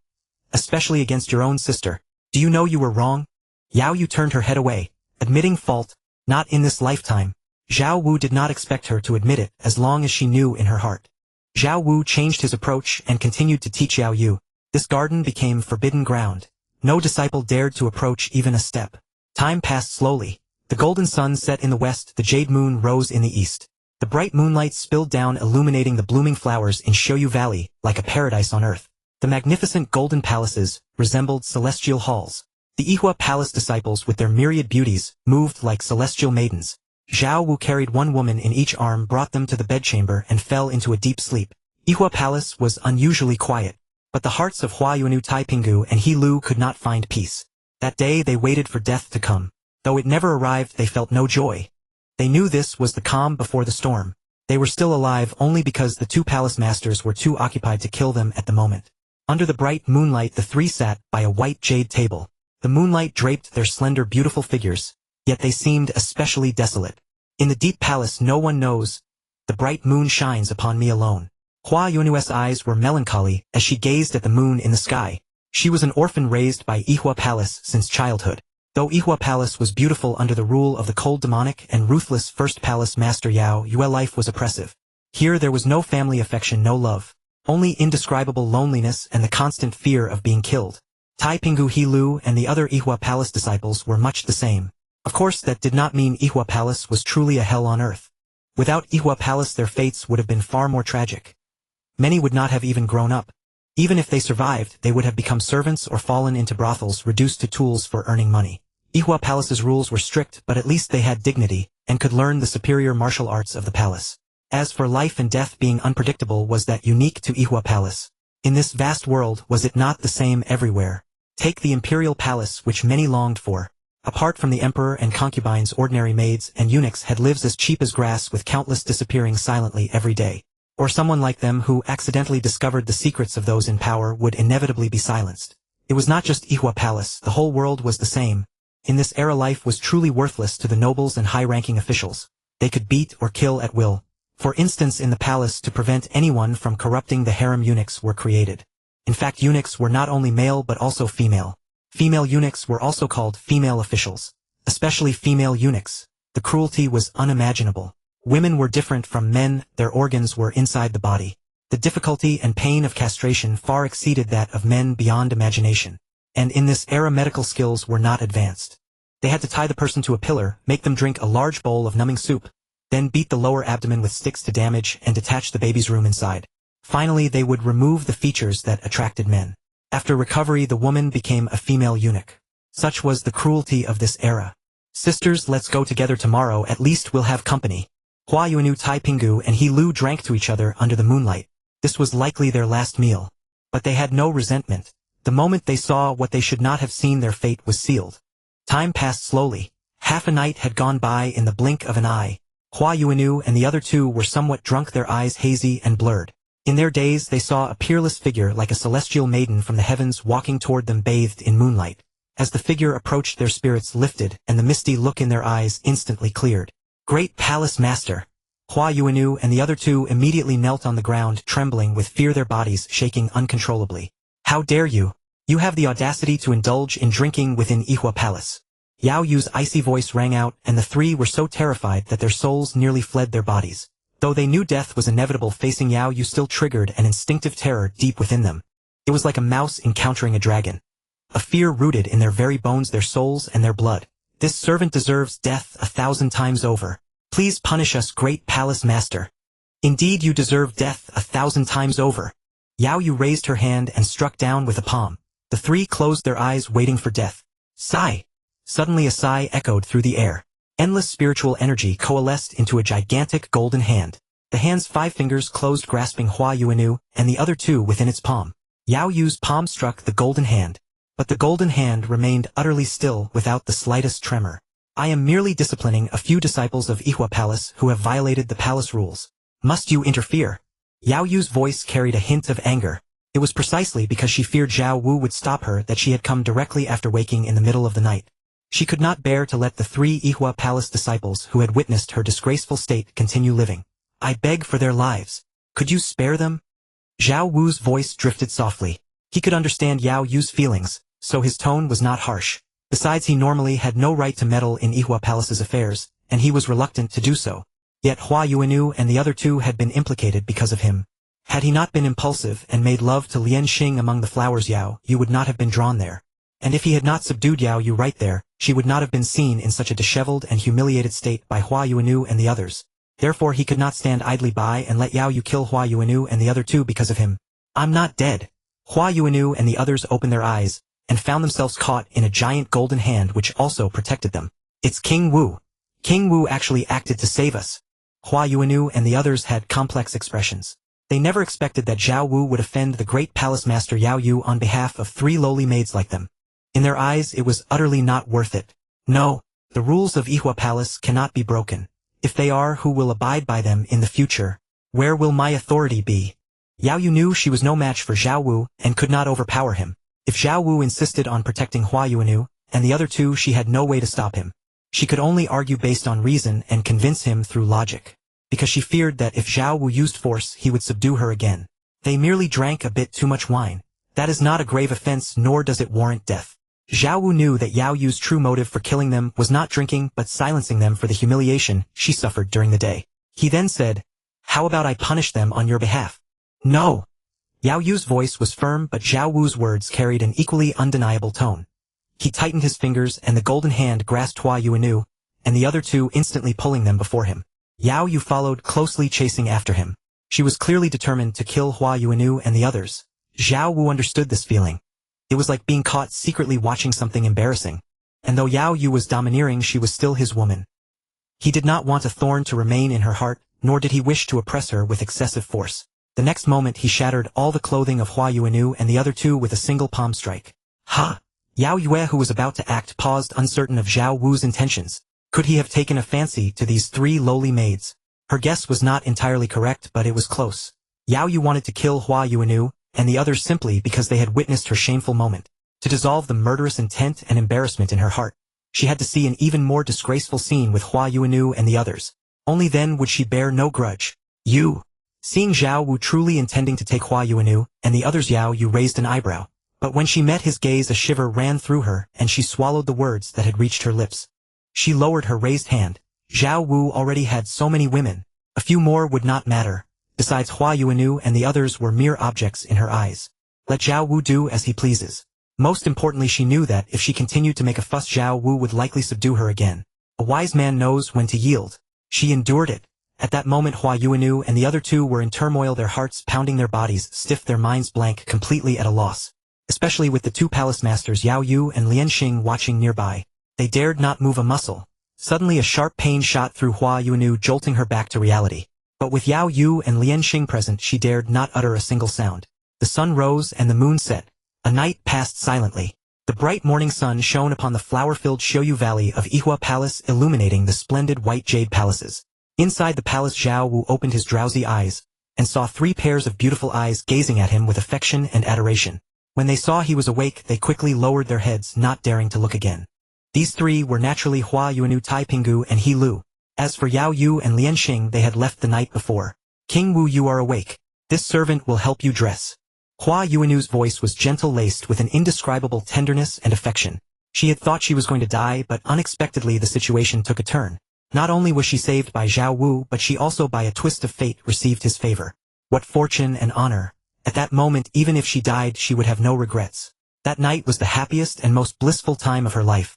Especially against your own sister. Do you know you were wrong?" Yao Yu turned her head away, admitting fault. Not in this lifetime. Zhao Wu did not expect her to admit it, as long as she knew in her heart. Zhao Wu changed his approach and continued to teach Yao Yu. This garden became forbidden ground. No disciple dared to approach even a step. Time passed slowly. The golden sun set in the west, the jade moon rose in the east. The bright moonlight spilled down, illuminating the blooming flowers in Shoyu Valley, like a paradise on earth. The magnificent golden palaces resembled celestial halls. The Yihua Palace disciples, with their myriad beauties, moved like celestial maidens. Zhao Wu carried one woman in each arm, brought them to the bedchamber and fell into a deep sleep. Yihua Palace was unusually quiet, but the hearts of Huayunu Taipinggu and He Lu could not find peace. That day they waited for death to come. Though it never arrived, they felt no joy. They knew this was the calm before the storm. They were still alive only because the two palace masters were too occupied to kill them at the moment. Under the bright moonlight, the three sat by a white jade table. The moonlight draped their slender, beautiful figures, yet they seemed especially desolate. In the deep palace no one knows. The bright moon shines upon me alone. Hua Yunu's eyes were melancholy as she gazed at the moon in the sky. She was an orphan raised by Yihua Palace since childhood. Though Yihua Palace was beautiful under the rule of the cold, demonic, and ruthless first palace master Yao Yue, life was oppressive. Here there was no family affection, no love. Only indescribable loneliness and the constant fear of being killed. Taipinggu, He Lu and the other Yihua Palace disciples were much the same. Of course that did not mean Ihua Palace was truly a hell on earth. Without Ihua Palace their fates would have been far more tragic. Many would not have even grown up. Even if they survived, they would have become servants or fallen into brothels reduced to tools for earning money. Ihua Palace's rules were strict, but at least they had dignity, and could learn the superior martial arts of the palace. As for life and death being unpredictable, was that unique to Ihua Palace? In this vast world, was it not the same everywhere? Take the imperial palace which many longed for. Apart from the emperor and concubines, ordinary maids and eunuchs had lives as cheap as grass, with countless disappearing silently every day. Or someone like them who accidentally discovered the secrets of those in power would inevitably be silenced. It was not just Ihua Palace, the whole world was the same. In this era life was truly worthless to the nobles and high-ranking officials. They could beat or kill at will. For instance, in the palace, to prevent anyone from corrupting the harem, eunuchs were created. In fact, eunuchs were not only male but also female. Female eunuchs were also called female officials. Especially female eunuchs. The cruelty was unimaginable. Women were different from men, their organs were inside the body. The difficulty and pain of castration far exceeded that of men beyond imagination. And in this era medical skills were not advanced. They had to tie the person to a pillar, make them drink a large bowl of numbing soup, then beat the lower abdomen with sticks to damage and detach the baby's room inside. Finally, they would remove the features that attracted men. After recovery, the woman became a female eunuch. Such was the cruelty of this era. Sisters, let's go together tomorrow, at least we'll have company. Hua Yuanu, Tai Pingu and He Lu drank to each other under the moonlight. This was likely their last meal. But they had no resentment. The moment they saw what they should not have seen, their fate was sealed. Time passed slowly. Half a night had gone by in the blink of an eye. Hua Yuanu and the other two were somewhat drunk, their eyes hazy and blurred. In their daze they saw a peerless figure like a celestial maiden from the heavens walking toward them bathed in moonlight. As the figure approached, their spirits lifted and the misty look in their eyes instantly cleared. Great Palace Master! Hua Yuanu and the other two immediately knelt on the ground, trembling with fear, their bodies shaking uncontrollably. How dare you? You have the audacity to indulge in drinking within Ihua Palace. Yao Yu's icy voice rang out, and the three were so terrified that their souls nearly fled their bodies. Though they knew death was inevitable, facing Yao Yu still triggered an instinctive terror deep within them. It was like a mouse encountering a dragon. A fear rooted in their very bones, their souls and their blood. This servant deserves death 1,000 times over. Please punish us, Great Palace Master. Indeed, you deserve death 1,000 times over. Yao Yu raised her hand and struck down with a palm. The three closed their eyes, waiting for death. Sigh! Suddenly a sigh echoed through the air. Endless spiritual energy coalesced into a gigantic golden hand. The hand's 5 fingers closed, grasping Hua Yuanu and the other two within its palm. Yao Yu's palm struck the golden hand. But the golden hand remained utterly still, without the slightest tremor. I am merely disciplining a few disciples of Ihua Palace who have violated the palace rules. Must you interfere? Yao Yu's voice carried a hint of anger. It was precisely because she feared Zhao Wu would stop her that she had come directly after waking in the middle of the night. She could not bear to let the 3 Ihua Palace disciples who had witnessed her disgraceful state continue living. I beg for their lives. Could you spare them? Zhao Wu's voice drifted softly. He could understand Yao Yu's feelings, so his tone was not harsh. Besides, he normally had no right to meddle in Ihua Palace's affairs, and he was reluctant to do so. Yet Hua Yuanu and the other two had been implicated because of him. Had he not been impulsive and made love to Lian Xing among the flowers, Yao Yu would not have been drawn there. And if he had not subdued Yao Yu right there, she would not have been seen in such a disheveled and humiliated state by Hua Yuanu and the others. Therefore he could not stand idly by and let Yao Yu kill Hua Yuanu and the other two because of him. I'm not dead. Hua Yuanu and the others opened their eyes, and found themselves caught in a giant golden hand which also protected them. It's King Wu. King Wu actually acted to save us. Hua Yuanu and the others had complex expressions. They never expected that Zhao Wu would offend the Great Palace Master Yao Yu on behalf of 3 lowly maids like them. In their eyes it was utterly not worth it. No, the rules of Ihua Palace cannot be broken. If they are, who will abide by them in the future? Where will my authority be? Yao Yu knew she was no match for Zhao Wu and could not overpower him. If Zhao Wu insisted on protecting Hua Yuanu and the other two, she had no way to stop him. She could only argue based on reason and convince him through logic. Because she feared that if Zhao Wu used force, he would subdue her again. They merely drank a bit too much wine. That is not a grave offense, nor does it warrant death. Zhao Wu knew that Yao Yu's true motive for killing them was not drinking but silencing them for the humiliation she suffered during the day. He then said, "How about I punish them on your behalf?" "No." Yao Yu's voice was firm, but Zhao Wu's words carried an equally undeniable tone. He tightened his fingers and the golden hand grasped Hua Yuanu, and the other two instantly pulling them before him. Yao Yu followed closely chasing after him. She was clearly determined to kill Hua Yuanu and the others. Zhao Wu understood this feeling. It was like being caught secretly watching something embarrassing. And though Yao Yu was domineering, she was still his woman. He did not want a thorn to remain in her heart, nor did he wish to oppress her with excessive force. The next moment he shattered all the clothing of Hua Yuanu and the other two with a single palm strike. Ha! Yao Yue, who was about to act, paused, uncertain of Zhao Wu's intentions. Could he have taken a fancy to these three lowly maids? Her guess was not entirely correct, but it was close. Yao Yu wanted to kill Hua Yuanu and the others simply because they had witnessed her shameful moment. To dissolve the murderous intent and embarrassment in her heart, she had to see an even more disgraceful scene with Hua Yuanu and the others. Only then would she bear no grudge. You! Seeing Zhao Wu truly intending to take Hua Yuanu and the others, Yao Yu raised an eyebrow. But when she met his gaze, a shiver ran through her and she swallowed the words that had reached her lips. She lowered her raised hand. Zhao Wu already had so many women. A few more would not matter. Besides, Hua Yuanu and the others were mere objects in her eyes. Let Zhao Wu do as he pleases. Most importantly, she knew that if she continued to make a fuss, Zhao Wu would likely subdue her again. A wise man knows when to yield. She endured it. At that moment, Hua Yuanu and the other two were in turmoil, their hearts pounding, their bodies stiff, their minds blank, completely at a loss. Especially with the two palace masters Yao Yu and Lianxing watching nearby. They dared not move a muscle. Suddenly a sharp pain shot through Hua Yuanu, jolting her back to reality. But with Yao Yu and Lianxing present, she dared not utter a single sound. The sun rose and the moon set. A night passed silently. The bright morning sun shone upon the flower-filled Xiuyu Valley of Yihua Palace, illuminating the splendid white jade palaces. Inside the palace, Zhao Wu opened his drowsy eyes, and saw three pairs of beautiful eyes gazing at him with affection and adoration. When they saw he was awake, they quickly lowered their heads, not daring to look again. These three were naturally Hua Yuanu, Tai Pinggu, and He Lu. As for Yao Yu and Lianxing, they had left the night before. King Wu, you are awake. This servant will help you dress. Hua Yuanu's voice was gentle, laced with an indescribable tenderness and affection. She had thought she was going to die, but unexpectedly the situation took a turn. Not only was she saved by Zhao Wu, but she also, by a twist of fate, received his favor. What fortune and honor! At that moment, even if she died, she would have no regrets. That night was the happiest and most blissful time of her life.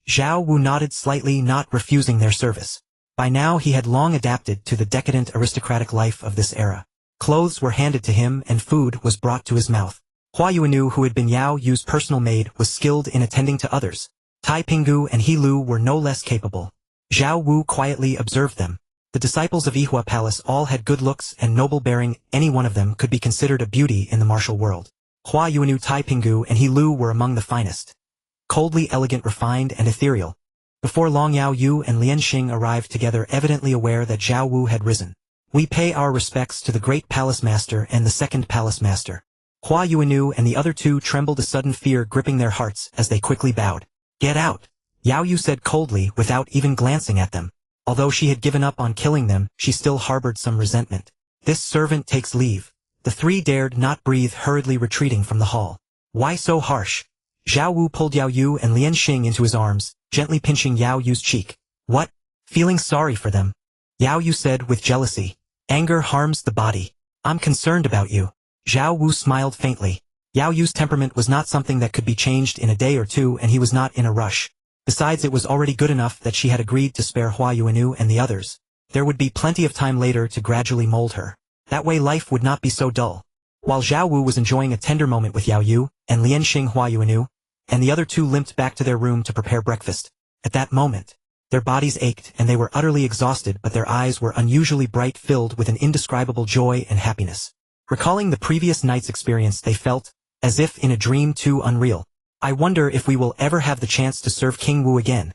Zhao Wu nodded slightly, not refusing their service. By now he had long adapted to the decadent aristocratic life of this era. Clothes were handed to him and food was brought to his mouth. Hua Yuanu, who had been Yao Yu's personal maid, was skilled in attending to others. Tai Pinggu and He Lu were no less capable. Zhao Wu quietly observed them. The disciples of Yihua Palace all had good looks and noble bearing. Any one of them could be considered a beauty in the martial world. Hua Yuanu, Tai Pinggu, and He Lu were among the finest. Coldly elegant, refined, and ethereal. Before long, Yao Yu and Lianxing arrived together, evidently aware that Zhao Wu had risen. We pay our respects to the Great Palace Master and the Second Palace Master. Hua Yuanu and the other two trembled, a sudden fear gripping their hearts as they quickly bowed. Get out! Yao Yu said coldly, without even glancing at them. Although she had given up on killing them, she still harbored some resentment. This servant takes leave. The three dared not breathe, hurriedly retreating from the hall. Why so harsh? Zhao Wu pulled Yao Yu and Lianxing into his arms, gently pinching Yao Yu's cheek. What? Feeling sorry for them? Yao Yu said with jealousy. Anger harms the body. I'm concerned about you. Zhao Wu smiled faintly. Yao Yu's temperament was not something that could be changed in a day or two, and he was not in a rush. Besides, it was already good enough that she had agreed to spare Hua Yuanu and the others. There would be plenty of time later to gradually mold her. That way life would not be so dull. While Zhao Wu was enjoying a tender moment with Yao Yu and Lianxing, Hua Yuanu and the other two limped back to their room to prepare breakfast. At that moment, their bodies ached and they were utterly exhausted, but their eyes were unusually bright, filled with an indescribable joy and happiness. Recalling the previous night's experience, they felt as if in a dream too unreal. I wonder if we will ever have the chance to serve King Wu again.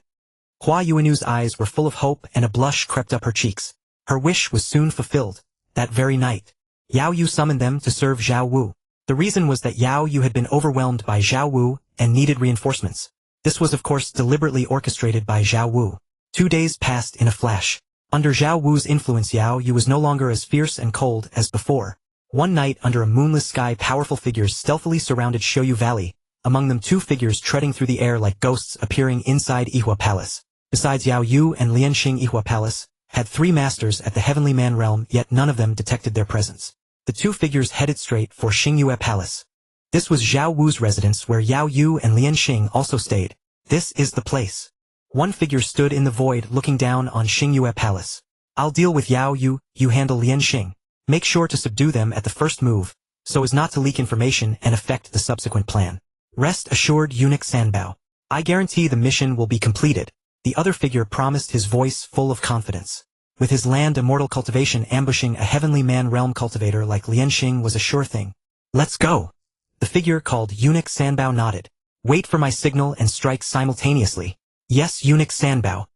Hua Yuanu's eyes were full of hope and a blush crept up her cheeks. Her wish was soon fulfilled. That very night, Yao Yu summoned them to serve Zhao Wu. The reason was that Yao Yu had been overwhelmed by Zhao Wu and needed reinforcements. This was of course deliberately orchestrated by Zhao Wu. 2 days passed in a flash. Under Zhao Wu's influence, Yao Yu was no longer as fierce and cold as before. One night, under a moonless sky, powerful figures stealthily surrounded Xiuyu Valley, among them 2 figures treading through the air like ghosts appearing inside Yihua Palace. Besides Yao Yu and Lianxing, Yihua Palace had 3 masters at the Heavenly Man realm, yet none of them detected their presence. The 2 figures headed straight for Xingyue Palace. This was Zhao Wu's residence where Yao Yu and Lian Xing also stayed. This is the place. One figure stood in the void looking down on Xingyue Palace. I'll deal with Yao Yu, you handle Lian Xing. Make sure to subdue them at the first move, so as not to leak information and affect the subsequent plan. Rest assured, eunuch Sanbao. I guarantee the mission will be completed. The other figure promised, his voice full of confidence. With his land immortal cultivation ambushing a heavenly man realm cultivator like Lian Xing was a sure thing. Let's go. The figure called eunuch Sanbao nodded. Wait for my signal and strike simultaneously. Yes, eunuch Sanbao.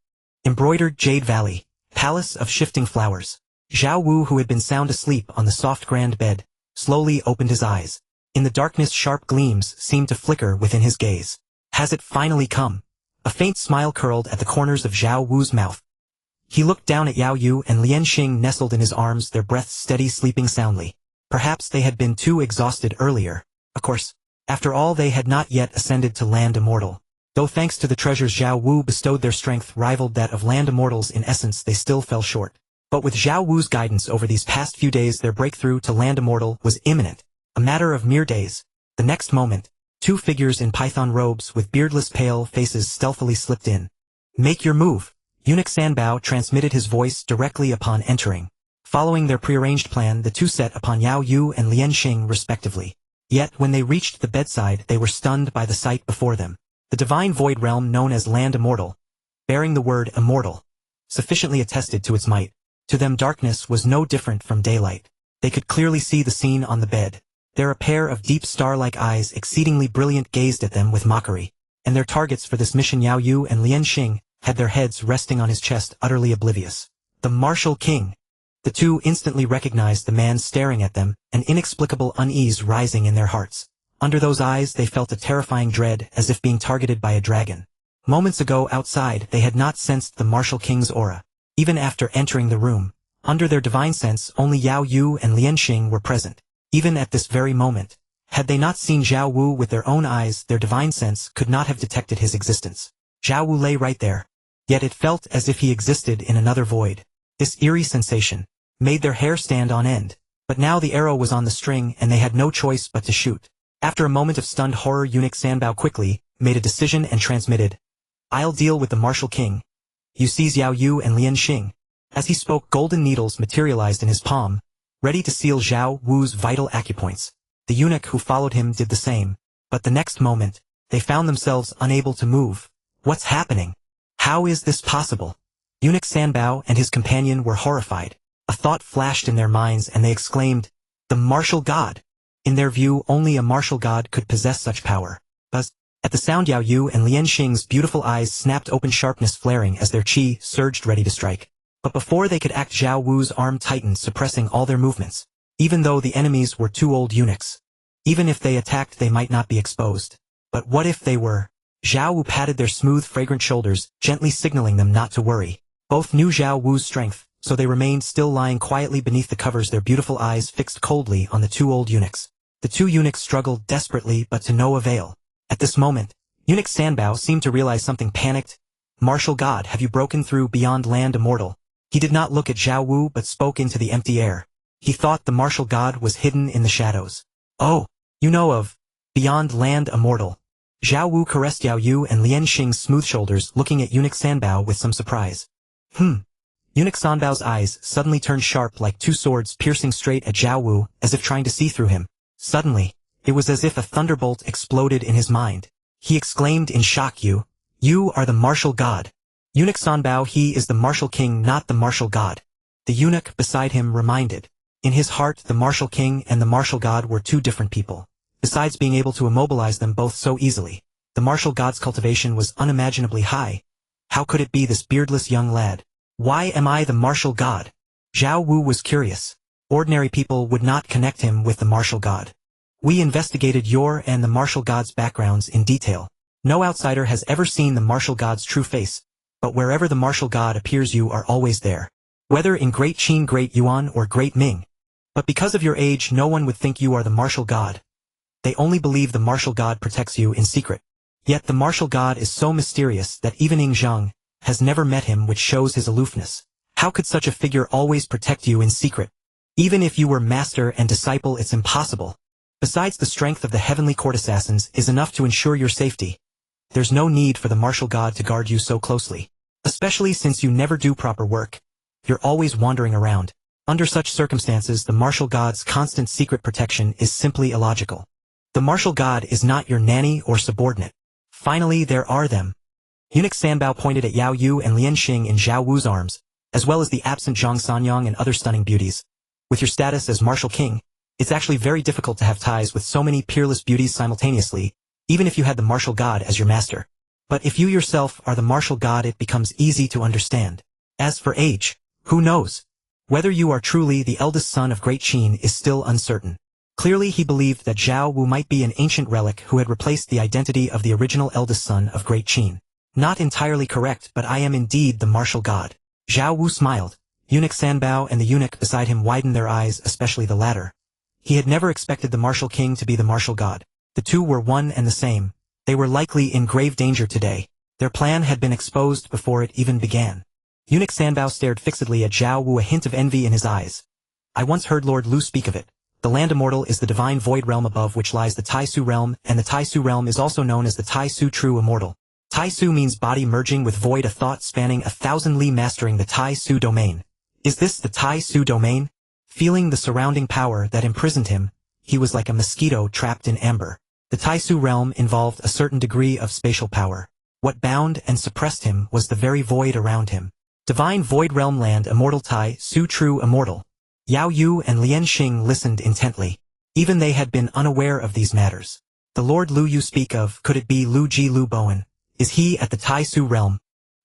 Embroidered Jade Valley, Palace of Shifting Flowers. Zhao Wu, who had been sound asleep on the soft grand bed, slowly opened his eyes. In the darkness, sharp gleams seemed to flicker within his gaze. Has it finally come? A faint smile curled at the corners of Zhao Wu's mouth. He looked down at Yao Yu and Lian Xing nestled in his arms, their breaths steady, sleeping soundly. Perhaps they had been too exhausted earlier. Of course, after all, they had not yet ascended to land immortal. Though thanks to the treasures Zhao Wu bestowed, their strength rivaled that of land immortals. In essence, they still fell short. But with Zhao Wu's guidance over these past few days, their breakthrough to land immortal was imminent. A matter of mere days. The next moment, two figures in python robes with beardless pale faces stealthily slipped in. Make your move. Eunuch Sanbao transmitted his voice directly upon entering. Following their prearranged plan, the two set upon Yao Yu and Lian Xing respectively. Yet, when they reached the bedside, they were stunned by the sight before them. The divine void realm known as land immortal, bearing the word immortal, sufficiently attested to its might. To them, darkness was no different from daylight. They could clearly see the scene on the bed. There a pair of deep star-like eyes, exceedingly brilliant, gazed at them with mockery. And their targets for this mission, Yao Yu and Lian Xing, had their heads resting on his chest, utterly oblivious. The martial king. The two instantly recognized the man staring at them, an inexplicable unease rising in their hearts. Under those eyes they felt a terrifying dread, as if being targeted by a dragon. Moments ago outside they had not sensed the martial king's aura. Even after entering the room, under their divine sense, only Yao Yu and Lian Xing were present. Even at this very moment, had they not seen Zhao Wu with their own eyes, their divine sense could not have detected his existence. Zhao Wu lay right there. Yet it felt as if he existed in another void. This eerie sensation made their hair stand on end. But now the arrow was on the string and they had no choice but to shoot. After a moment of stunned horror, eunuch Sanbao quickly made a decision and transmitted. I'll deal with the martial king. You seize Yao Yu and Lian Xing. As he spoke, golden needles materialized in his palm, ready to seal Zhao Wu's vital acupoints. The eunuch who followed him did the same. But the next moment, they found themselves unable to move. What's happening? How is this possible? Eunuch Sanbao and his companion were horrified. A thought flashed in their minds and they exclaimed, the martial god! In their view, only a martial god could possess such power. Buzz! At the sound, Yao Yu and Lian Xing's beautiful eyes snapped open, sharpness flaring as their chi surged ready to strike. But before they could act, Zhao Wu's arm tightened, suppressing all their movements. Even though the enemies were two old eunuchs. Even if they attacked, they might not be exposed. But what if they were? Zhao Wu patted their smooth, fragrant shoulders, gently signaling them not to worry. Both knew Zhao Wu's strength, so they remained still, lying quietly beneath the covers, their beautiful eyes fixed coldly on the two old eunuchs. The two eunuchs struggled desperately, but to no avail. At this moment, eunuch Sanbao seemed to realize something. Panicked. Martial god, have you broken through beyond land immortal? He did not look at Zhao Wu but spoke into the empty air. He thought the martial god was hidden in the shadows. Oh, you know of beyond land immortal. Zhao Wu caressed Yao Yu and Lian Xing's smooth shoulders, looking at eunuch Sanbao with some surprise. Eunuch Sanbao's eyes suddenly turned sharp, like two swords piercing straight at Zhao Wu, as if trying to see through him. Suddenly, it was as if a thunderbolt exploded in his mind. He exclaimed in shock, You are the martial god. Eunuch Sanbao, he is the martial king, not the martial god. The eunuch beside him reminded. In his heart, the martial king and the martial god were two different people. Besides being able to immobilize them both so easily, the martial god's cultivation was unimaginably high. How could it be this beardless young lad? Why am I the martial god? Zhao Wu was curious. Ordinary people would not connect him with the martial god. We investigated your and the martial god's backgrounds in detail. No outsider has ever seen the martial god's true face, but wherever the martial god appears, you are always there. Whether in Great Qin, Great Yuan, or Great Ming. But because of your age, no one would think you are the martial god. They only believe the martial god protects you in secret. Yet the martial god is so mysterious that even Ying Zheng has never met him, which shows his aloofness. How could such a figure always protect you in secret? Even if you were master and disciple, it's impossible. Besides, the strength of the heavenly court assassins is enough to ensure your safety. There's no need for the martial god to guard you so closely. Especially since you never do proper work. You're always wandering around. Under such circumstances, the martial god's constant secret protection is simply illogical. The martial god is not your nanny or subordinate. Finally, there are them. Eunuch Sanbao pointed at Yao Yu and Lian Xing in Zhao Wu's arms, as well as the absent Zhang Sanyang and other stunning beauties. With your status as martial king, it's actually very difficult to have ties with so many peerless beauties simultaneously, even if you had the martial god as your master. But if you yourself are the martial god, it becomes easy to understand. As for age, who knows? Whether you are truly the eldest son of Great Qin is still uncertain. Clearly he believed that Zhao Wu might be an ancient relic who had replaced the identity of the original eldest son of Great Qin. Not entirely correct, but I am indeed the martial god. Zhao Wu smiled. Eunuch Sanbao and the eunuch beside him widened their eyes, especially the latter. He had never expected the martial king to be the martial god. The two were one and the same. They were likely in grave danger today. Their plan had been exposed before it even began. Eunuch Sanbao stared fixedly at Zhao Wu, a hint of envy in his eyes. I once heard Lord Lu speak of it. The land Immortal is the divine void realm above which lies the Tai Su realm, and the Tai Su realm is also known as the Tai Su True Immortal. Tai Su means body merging with void, a thought spanning 1,000 li, mastering the Tai Su domain. Is this the Tai Su domain? Feeling the surrounding power that imprisoned him, he was like a mosquito trapped in amber. The Tai Su realm involved a certain degree of spatial power. What bound and suppressed him was the very void around him. Divine Void Realm Land Immortal Tai Su True Immortal. Yao Yu and Lian Xing listened intently. Even they had been unaware of these matters. The Lord Lu you speak of, could it be Lu Ji Lu Bowen? Is he at the Tai Su realm?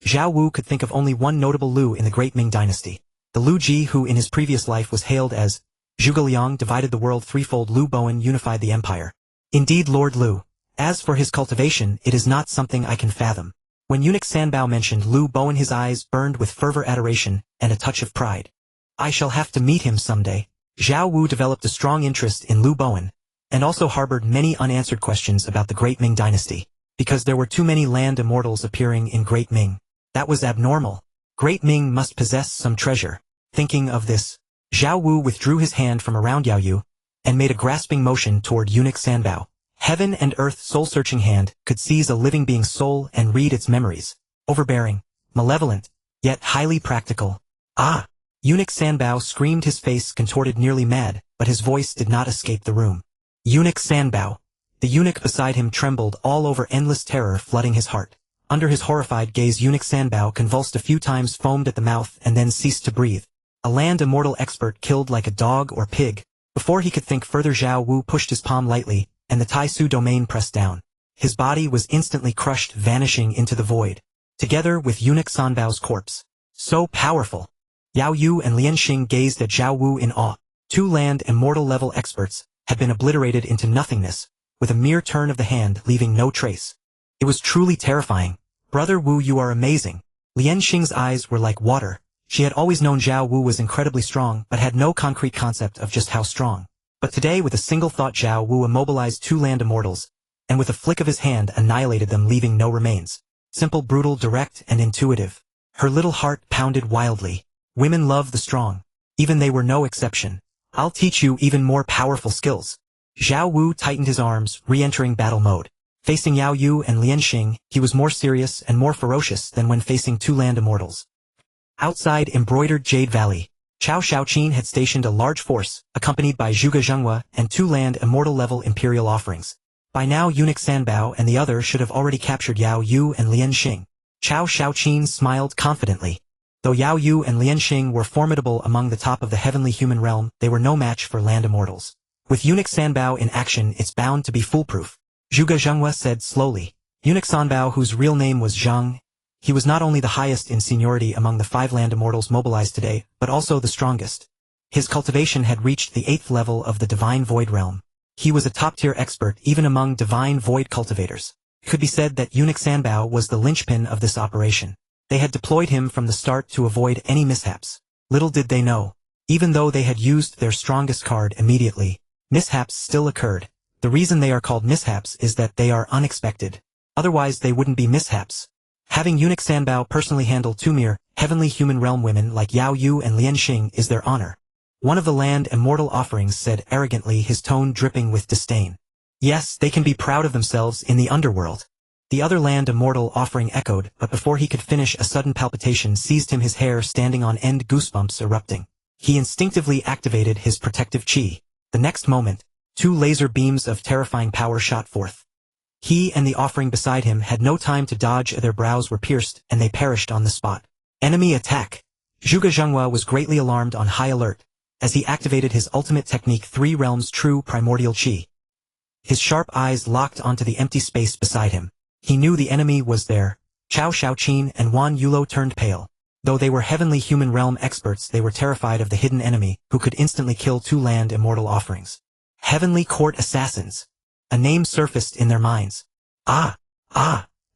Zhao Wu could think of only one notable Lu in the Great Ming dynasty. The Lu Ji who in his previous life was hailed as Zhuge Liang divided the world threefold. Lu Bowen unified the empire. Indeed, Lord Lu. As for his cultivation, it is not something I can fathom. When Eunuch Sanbao mentioned Lu Bowen, his eyes burned with fervor, adoration, and a touch of pride. I shall have to meet him someday. Zhao Wu developed a strong interest in Lu Bowen, and also harbored many unanswered questions about the Great Ming dynasty, because there were too many land immortals appearing in Great Ming. That was abnormal. Great Ming must possess some treasure. Thinking of this, Zhao Wu withdrew his hand from around Yao Yu, and made a grasping motion toward Eunuch Sanbao. Heaven and earth soul-searching hand could seize a living being's soul and read its memories. Overbearing, malevolent, yet highly practical. Ah! Eunuch Sanbao screamed, his face contorted nearly mad, but his voice did not escape the room. Eunuch Sanbao. The eunuch beside him trembled all over, endless terror flooding his heart. Under his horrified gaze, Eunuch Sanbao convulsed a few times, foamed at the mouth, and then ceased to breathe. A land immortal expert killed like a dog or pig. Before he could think further, Zhao Wu pushed his palm lightly, and the Tai Su domain pressed down. His body was instantly crushed, vanishing into the void, together with Eunuch Sanbao's corpse. So powerful! Yao Yu and Lian Xing gazed at Zhao Wu in awe. Two land immortal level experts had been obliterated into nothingness, with a mere turn of the hand, leaving no trace. It was truly terrifying. Brother Wu, you are amazing. Lian Xing's eyes were like water. She had always known Zhao Wu was incredibly strong, but had no concrete concept of just how strong. But today, with a single thought, Zhao Wu immobilized two land immortals, and with a flick of his hand annihilated them, leaving no remains. Simple, brutal, direct, and intuitive. Her little heart pounded wildly. Women love the strong. Even they were no exception. I'll teach you even more powerful skills. Zhao Wu tightened his arms, re-entering battle mode. Facing Yao Yu and Lian Xing, he was more serious and more ferocious than when facing two land immortals. Outside embroidered Jade Valley, Cao Shaoqin had stationed a large force, accompanied by Zhuge Zhenghua and two land immortal-level imperial offerings. By now, Eunuch Sanbao and the other should have already captured Yao Yu and Lian Xing. Cao Shaoqin smiled confidently. Though Yao Yu and Lian Xing were formidable among the top of the heavenly human realm, they were no match for land immortals. With Eunuch Sanbao in action, it's bound to be foolproof. Zhuge Zhenghua said slowly. Eunuch Sanbao, whose real name was Zheng, he was not only the highest in seniority among the 5 land immortals mobilized today, but also the strongest. His cultivation had reached the 8th level of the Divine Void realm. He was a top-tier expert even among Divine Void cultivators. It could be said that Eunuch Sanbao was the linchpin of this operation. They had deployed him from the start to avoid any mishaps. Little did they know. Even though they had used their strongest card immediately, mishaps still occurred. The reason they are called mishaps is that they are unexpected. Otherwise they wouldn't be mishaps. Having Eunuch Sanbao personally handle two mere, heavenly human realm women like Yao Yu and Lian Xing is their honor. One of the land Immortal offerings said arrogantly, his tone dripping with disdain. Yes, they can be proud of themselves in the underworld. The other land Immortal offering echoed, but before he could finish a sudden palpitation seized him, his hair standing on end, goosebumps erupting. He instinctively activated his protective chi. The next moment, 2 laser beams of terrifying power shot forth. He and the offering beside him had no time to dodge, their brows were pierced, and they perished on the spot. Enemy attack! Zhuge Zhenghua was greatly alarmed, on high alert, as he activated his ultimate technique, 3 realms true primordial chi. His sharp eyes locked onto the empty space beside him. He knew the enemy was there. Cao Shaoqin and Wan Yulo turned pale. Though they were heavenly human realm experts, they were terrified of the hidden enemy, who could instantly kill 2 land Immortal offerings. Heavenly Court Assassins. A name surfaced in their minds. Ah!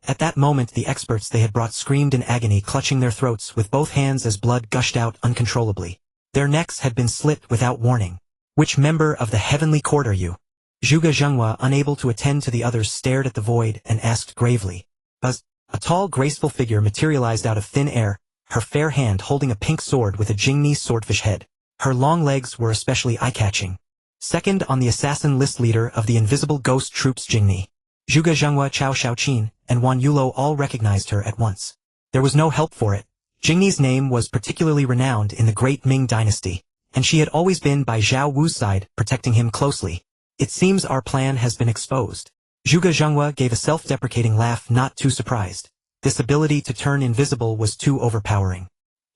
At that moment the experts they had brought screamed in agony, clutching their throats with both hands as blood gushed out uncontrollably. Their necks had been slit without warning. Which member of the Heavenly Court are you? Zhuge Zhenghua, unable to attend to the others, stared at the void and asked gravely. Buzz! A tall, graceful figure materialized out of thin air, her fair hand holding a pink sword with a Jingni swordfish head. Her long legs were especially eye-catching. Second on the assassin list, leader of the invisible ghost troops Jingni. Zhuge Zhenghua, Cao Shaoqin, and Wan Yulo all recognized her at once. There was no help for it. Jingni's name was particularly renowned in the Great Ming dynasty, and she had always been by Zhao Wu's side, protecting him closely. It seems our plan has been exposed. Zhuge Zhenghua gave a self-deprecating laugh, not too surprised. This ability to turn invisible was too overpowering.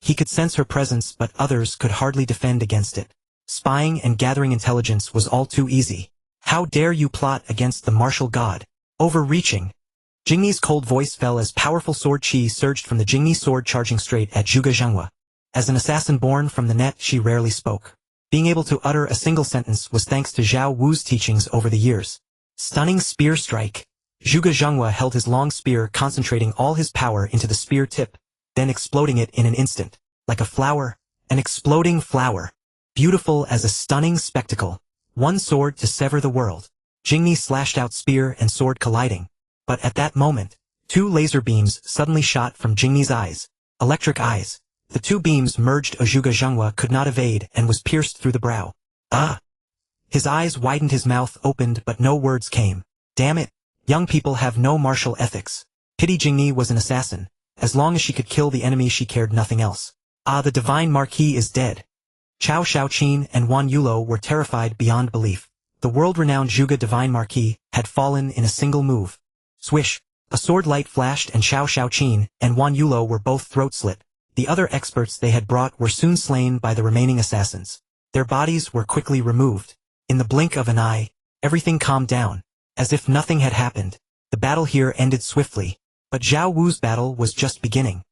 He could sense her presence, but others could hardly defend against it. Spying and gathering intelligence was all too easy. How dare you plot against the martial god? Overreaching. Jingni's cold voice fell as powerful sword chi surged from the Jingni sword, charging straight at Zhuge Zhenghua. As an assassin born from the net, she rarely spoke. Being able to utter a single sentence was thanks to Zhao Wu's teachings over the years. Stunning spear strike. Zhuge Zhenghua held his long spear, concentrating all his power into the spear tip, then exploding it in an instant. Like a flower, an exploding flower. Beautiful as a stunning spectacle. One sword to sever the world. Jingni slashed out, spear and sword colliding. But at that moment, 2 laser beams suddenly shot from Jingni's eyes. Electric eyes. The 2 beams merged. Zhuge Zhenghua could not evade and was pierced through the brow. Ah! His eyes widened, his mouth opened, but no words came. Damn it! Young people have no martial ethics. Pity Jingni was an assassin. As long as she could kill the enemy, she cared nothing else. Ah, the divine marquis is dead. Cao Shaoqin and Wan Yulo were terrified beyond belief. The world-renowned Zhuge divine marquis had fallen in a single move. Swish! A sword light flashed and Cao Shaoqin and Wan Yulo were both throat-slit. The other experts they had brought were soon slain by the remaining assassins. Their bodies were quickly removed. In the blink of an eye, everything calmed down. As if nothing had happened. The battle here ended swiftly. But Zhao Wu's battle was just beginning.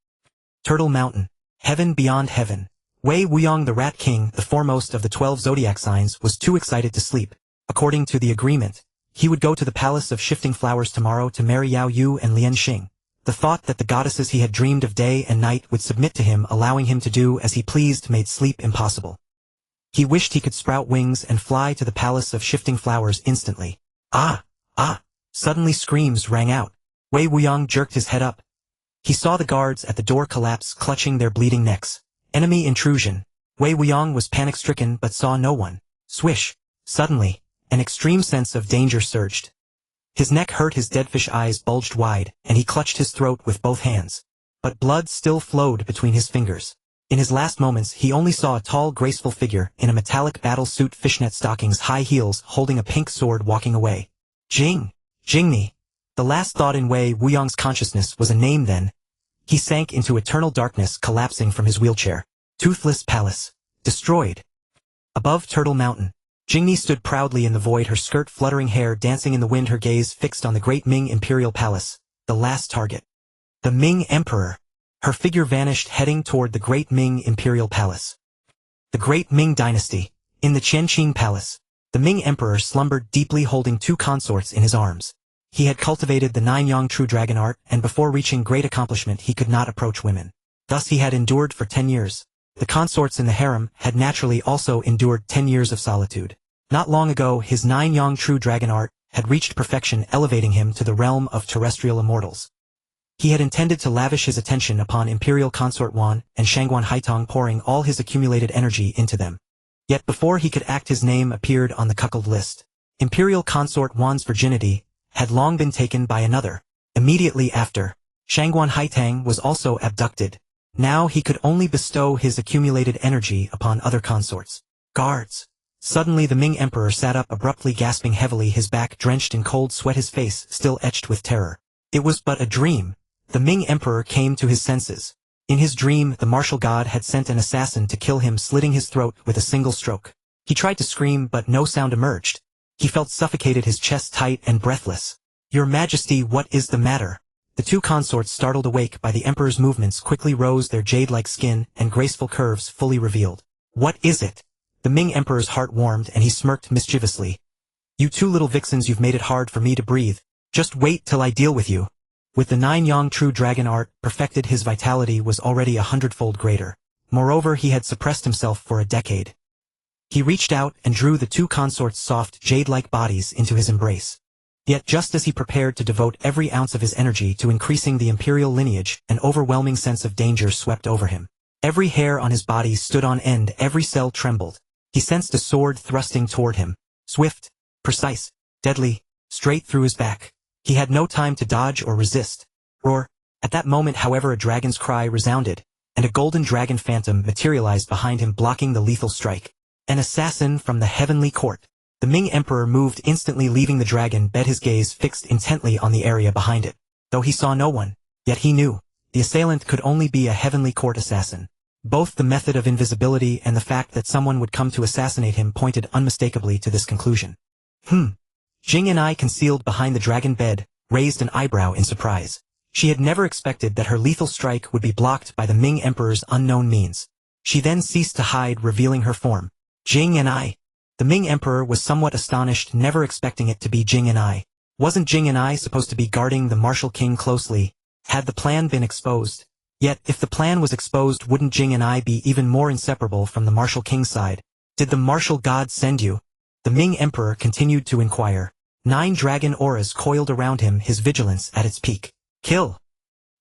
Turtle Mountain. Heaven beyond heaven. Wei Wuyong, the Rat King, the foremost of the 12 zodiac signs, was too excited to sleep. According to the agreement, he would go to the Palace of Shifting Flowers tomorrow to marry Yao Yu and Lian Xing. The thought that the goddesses he had dreamed of day and night would submit to him, allowing him to do as he pleased, made sleep impossible. He wished he could sprout wings and fly to the Palace of Shifting Flowers instantly. Ah! Suddenly screams rang out. Wei Wuyong jerked his head up. He saw the guards at the door collapse, clutching their bleeding necks. Enemy intrusion. Wei Wuyong was panic-stricken but saw no one. Swish! Suddenly, an extreme sense of danger surged. His neck hurt, his deadfish eyes bulged wide, and he clutched his throat with both hands. But blood still flowed between his fingers. In his last moments he only saw a tall, graceful figure in a metallic battle suit, fishnet stockings, high heels, holding a pink sword, walking away. Jingni. The last thought in Wei Wuyong's consciousness was a name. Then he sank into eternal darkness, collapsing from his wheelchair. Toothless Palace. Destroyed. Above Turtle Mountain, Jingni stood proudly in the void, her skirt fluttering, hair dancing in the wind, her gaze fixed on the Great Ming Imperial Palace, the last target. The Ming Emperor. Her figure vanished, heading toward the Great Ming Imperial Palace. The Great Ming Dynasty. In the Qianqing Palace, the Ming Emperor slumbered deeply, holding 2 consorts in his arms. He had cultivated the 9-yang true dragon art, and before reaching great accomplishment he could not approach women. Thus he had endured for 10 years. The consorts in the harem had naturally also endured 10 years of solitude. Not long ago his 9-yang true dragon art had reached perfection, elevating him to the realm of terrestrial immortals. He had intended to lavish his attention upon Imperial Consort Wan and Shangguan Haitong, pouring all his accumulated energy into them. Yet before he could act, his name appeared on the cuckold list. Imperial consort Wan's virginity had long been taken by another. Immediately after, Shangguan Haitang was also abducted. Now he could only bestow his accumulated energy upon other consorts. Guards! Suddenly the Ming Emperor sat up abruptly, gasping heavily, his back drenched in cold sweat, his face still etched with terror. It was but a dream. The Ming Emperor came to his senses. In his dream, the martial god had sent an assassin to kill him, slitting his throat with a single stroke. He tried to scream, but no sound emerged. He felt suffocated, his chest tight and breathless. "Your Majesty, what is the matter?" The two consorts, startled awake by the Emperor's movements, quickly rose, their jade-like skin and graceful curves fully revealed. "What is it?" The Ming Emperor's heart warmed and he smirked mischievously. "You two little vixens, you've made it hard for me to breathe. Just wait till I deal with you." With the 9-yang true dragon art perfected, his vitality was already 100-fold greater. Moreover, he had suppressed himself for a decade. He reached out and drew the two consorts' soft, jade-like bodies into his embrace. Yet just as he prepared to devote every ounce of his energy to increasing the imperial lineage, an overwhelming sense of danger swept over him. Every hair on his body stood on end, every cell trembled. He sensed a sword thrusting toward him. Swift, precise, deadly, straight through his back. He had no time to dodge or resist. Roar! At that moment, however, a dragon's cry resounded, and a golden dragon phantom materialized behind him, blocking the lethal strike. An assassin from the heavenly court. The Ming Emperor moved instantly, leaving the dragon bed, his gaze fixed intently on the area behind it. Though he saw no one, yet he knew the assailant could only be a heavenly court assassin. Both the method of invisibility and the fact that someone would come to assassinate him pointed unmistakably to this conclusion. Jing and I, concealed behind the dragon bed, raised an eyebrow in surprise. She had never expected that her lethal strike would be blocked by the Ming Emperor's unknown means. She then ceased to hide, revealing her form. Jing and I. The Ming Emperor was somewhat astonished, never expecting it to be Jing and I. Wasn't Jing and I supposed to be guarding the martial king closely? Had the plan been exposed? Yet, if the plan was exposed, wouldn't Jing and I be even more inseparable from the martial king's side? Did the martial god send you? The Ming Emperor continued to inquire. 9 dragon auras coiled around him, his vigilance at its peak. Kill!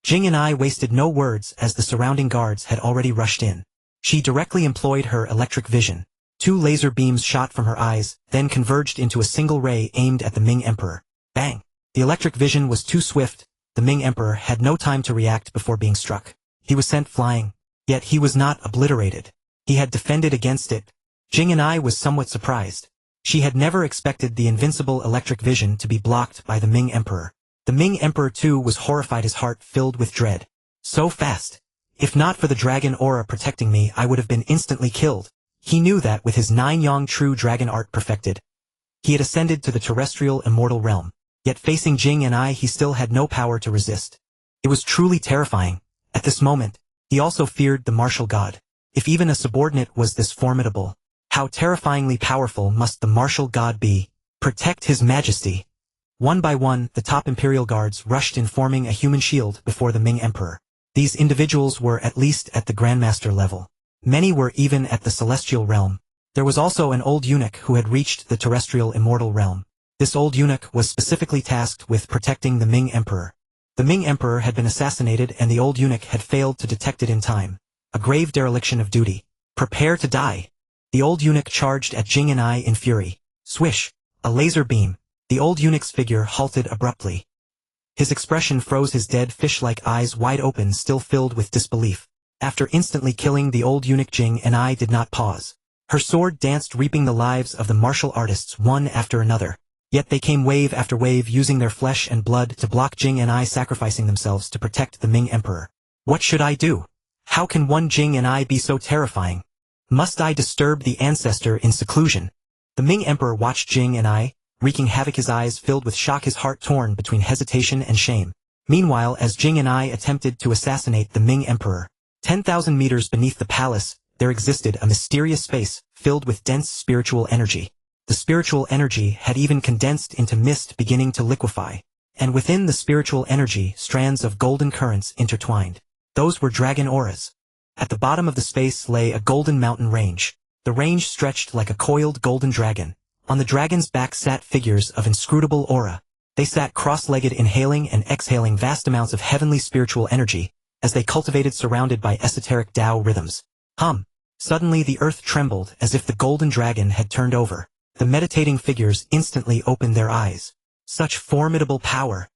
Jing and I wasted no words as the surrounding guards had already rushed in. She directly employed her electric vision. 2 laser beams shot from her eyes, then converged into a single ray aimed at the Ming Emperor. Bang! The electric vision was too swift. The Ming Emperor had no time to react before being struck. He was sent flying. Yet he was not obliterated. He had defended against it. Jing and I was somewhat surprised. She had never expected the invincible electric vision to be blocked by the Ming Emperor. The Ming Emperor too was horrified, his heart filled with dread. So fast! If not for the dragon aura protecting me, I would have been instantly killed. He knew that with his 9-yang true dragon art perfected, he had ascended to the terrestrial immortal realm. Yet facing Jing and I, he still had no power to resist. It was truly terrifying. At this moment, he also feared the martial god. If even a subordinate was this formidable, how terrifyingly powerful must the martial god be? Protect his majesty! One by one, the top imperial guards rushed in, forming a human shield before the Ming Emperor. These individuals were at least at the Grandmaster level. Many were even at the celestial realm. There was also an old eunuch who had reached the terrestrial immortal realm. This old eunuch was specifically tasked with protecting the Ming Emperor. The Ming Emperor had been assassinated and the old eunuch had failed to detect it in time. A grave dereliction of duty. Prepare to die! The old eunuch charged at Jing and I in fury. Swish! A laser beam. The old eunuch's figure halted abruptly. His expression froze, his dead fish-like eyes wide open, still filled with disbelief. After instantly killing the old eunuch, Jing and I did not pause. Her sword danced, reaping the lives of the martial artists one after another. Yet they came wave after wave, using their flesh and blood to block Jing and I, sacrificing themselves to protect the Ming Emperor. What should I do? How can one Jing and I be so terrifying? Must I disturb the ancestor in seclusion? The Ming Emperor watched Jing and I, wreaking havoc, his eyes filled with shock, his heart torn between hesitation and shame. Meanwhile, as Jing and I attempted to assassinate the Ming Emperor, 10,000 meters beneath the palace, there existed a mysterious space filled with dense spiritual energy. The spiritual energy had even condensed into mist beginning to liquefy, and within the spiritual energy, strands of golden currents intertwined. Those were dragon auras. At the bottom of the space lay a golden mountain range. The range stretched like a coiled golden dragon. On the dragon's back sat figures of inscrutable aura. They sat cross-legged, inhaling and exhaling vast amounts of heavenly spiritual energy, as they cultivated, surrounded by esoteric Dao rhythms. Suddenly the earth trembled as if the golden dragon had turned over. The meditating figures instantly opened their eyes. Such formidable power!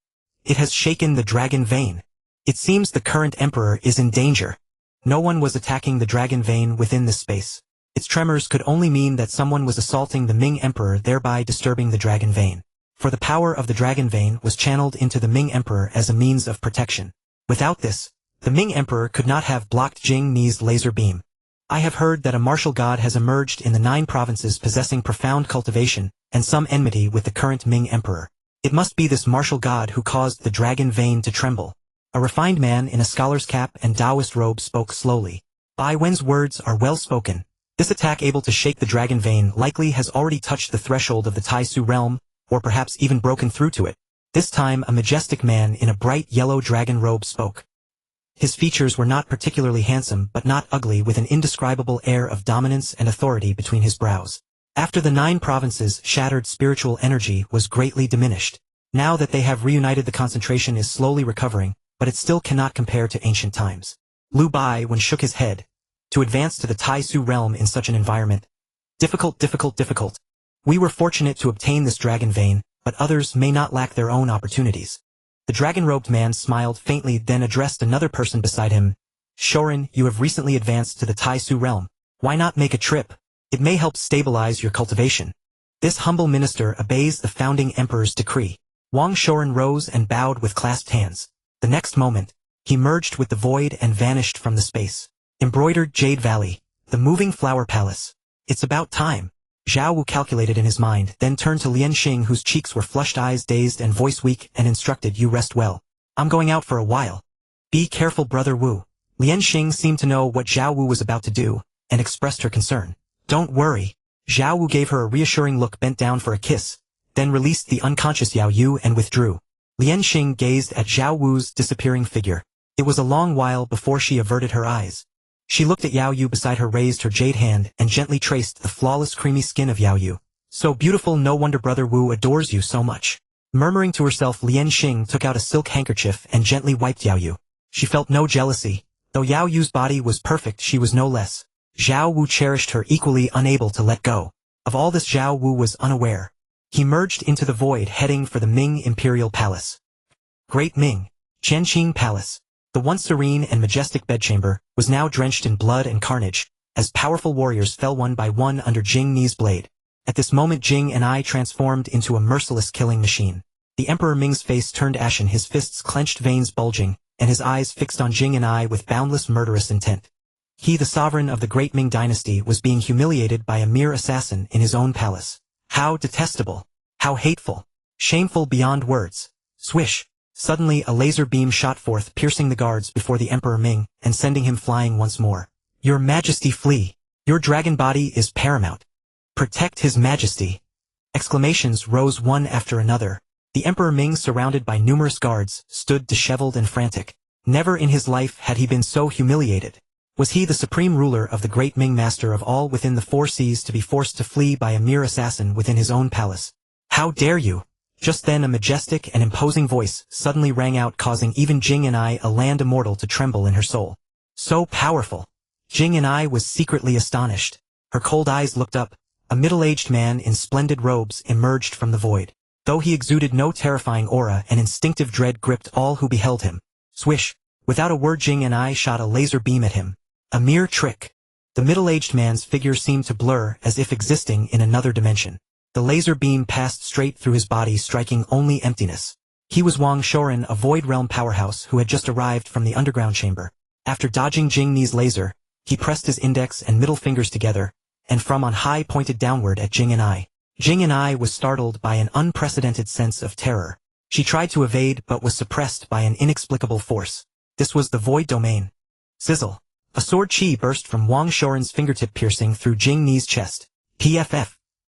It has shaken the dragon vein. It seems the current emperor is in danger. No one was attacking the dragon vein within this space. Its tremors could only mean that someone was assaulting the Ming emperor, thereby disturbing the dragon vein. For the power of the dragon vein was channeled into the Ming emperor as a means of protection. Without this, the Ming emperor could not have blocked Jing Ni's laser beam. I have heard that a martial god has emerged in the 9 provinces possessing profound cultivation and some enmity with the current Ming emperor. It must be this martial god who caused the dragon vein to tremble. A refined man in a scholar's cap and Taoist robe spoke slowly. Bai Wen's words are well spoken. This attack able to shake the dragon vein likely has already touched the threshold of the Tai Su realm, or perhaps even broken through to it. This time a majestic man in a bright yellow dragon robe spoke. His features were not particularly handsome but not ugly, with an indescribable air of dominance and authority between his brows. After the 9 provinces, shattered spiritual energy was greatly diminished. Now that they have reunited, the concentration is slowly recovering, but it still cannot compare to ancient times. Liu Bai Wen shook his head. To advance to the Tai Su realm in such an environment. Difficult. We were fortunate to obtain this dragon vein, but others may not lack their own opportunities. The dragon-robed man smiled faintly, then addressed another person beside him. Shorin, you have recently advanced to the Tai Su realm. Why not make a trip? It may help stabilize your cultivation. This humble minister obeys the founding emperor's decree. Wang Shorin rose and bowed with clasped hands. The next moment, he merged with the void and vanished from the space. Embroidered Jade Valley, the moving flower palace. It's about time. Zhao Wu calculated in his mind, then turned to Lian Xing, whose cheeks were flushed, eyes dazed and voice weak, and instructed, you rest well. I'm going out for a while. Be careful, brother Wu. Lian Xing seemed to know what Zhao Wu was about to do, and expressed her concern. Don't worry. Zhao Wu gave her a reassuring look, bent down for a kiss, then released the unconscious Yao Yu and withdrew. Lian Xing gazed at Zhao Wu's disappearing figure. It was a long while before she averted her eyes. She looked at Yao Yu beside her, raised her jade hand, and gently traced the flawless creamy skin of Yao Yu. So beautiful, no wonder brother Wu adores you so much. Murmuring to herself, Lian Xing took out a silk handkerchief and gently wiped Yao Yu. She felt no jealousy. Though Yao Yu's body was perfect, she was no less. Zhao Wu cherished her equally, unable to let go. Of all this Zhao Wu was unaware. He merged into the void, heading for the Ming Imperial Palace. Great Ming, Qianqing Palace. The once serene and majestic bedchamber was now drenched in blood and carnage, as powerful warriors fell one by one under Jing Ni's blade. At this moment Jing and I transformed into a merciless killing machine. The Emperor Ming's face turned ashen, his fists clenched, veins bulging, and his eyes fixed on Jing and I with boundless murderous intent. He, the sovereign of the Great Ming dynasty, was being humiliated by a mere assassin in his own palace. How detestable! How hateful! Shameful beyond words! Swish! Suddenly a laser beam shot forth, piercing the guards before the Emperor Ming, and sending him flying once more. Your Majesty, flee! Your dragon body is paramount. Protect His Majesty! Exclamations rose one after another. The Emperor Ming, surrounded by numerous guards, stood disheveled and frantic. Never in his life had he been so humiliated. Was he, the supreme ruler of the great Ming, master of all within the 4 seas, to be forced to flee by a mere assassin within his own palace? How dare you! Just then a majestic and imposing voice suddenly rang out, causing even Jing and I, a land immortal, to tremble in her soul. So powerful! Jing and I was secretly astonished. Her cold eyes looked up. A middle-aged man in splendid robes emerged from the void. Though he exuded no terrifying aura, an instinctive dread gripped all who beheld him. Swish! Without a word Jing and I shot a laser beam at him. A mere trick. The middle-aged man's figure seemed to blur, as if existing in another dimension. The laser beam passed straight through his body, striking only emptiness. He was Wang Shorin, a Void Realm powerhouse who had just arrived from the underground chamber. After dodging Jing Ni's laser, he pressed his index and middle fingers together, and from on high pointed downward at Jing and I. Jing and I was startled by an unprecedented sense of terror. She tried to evade but was suppressed by an inexplicable force. This was the Void Domain. Sizzle. A sword chi burst from Wang Shorin's fingertip, piercing through Jing Ni's chest. PFF.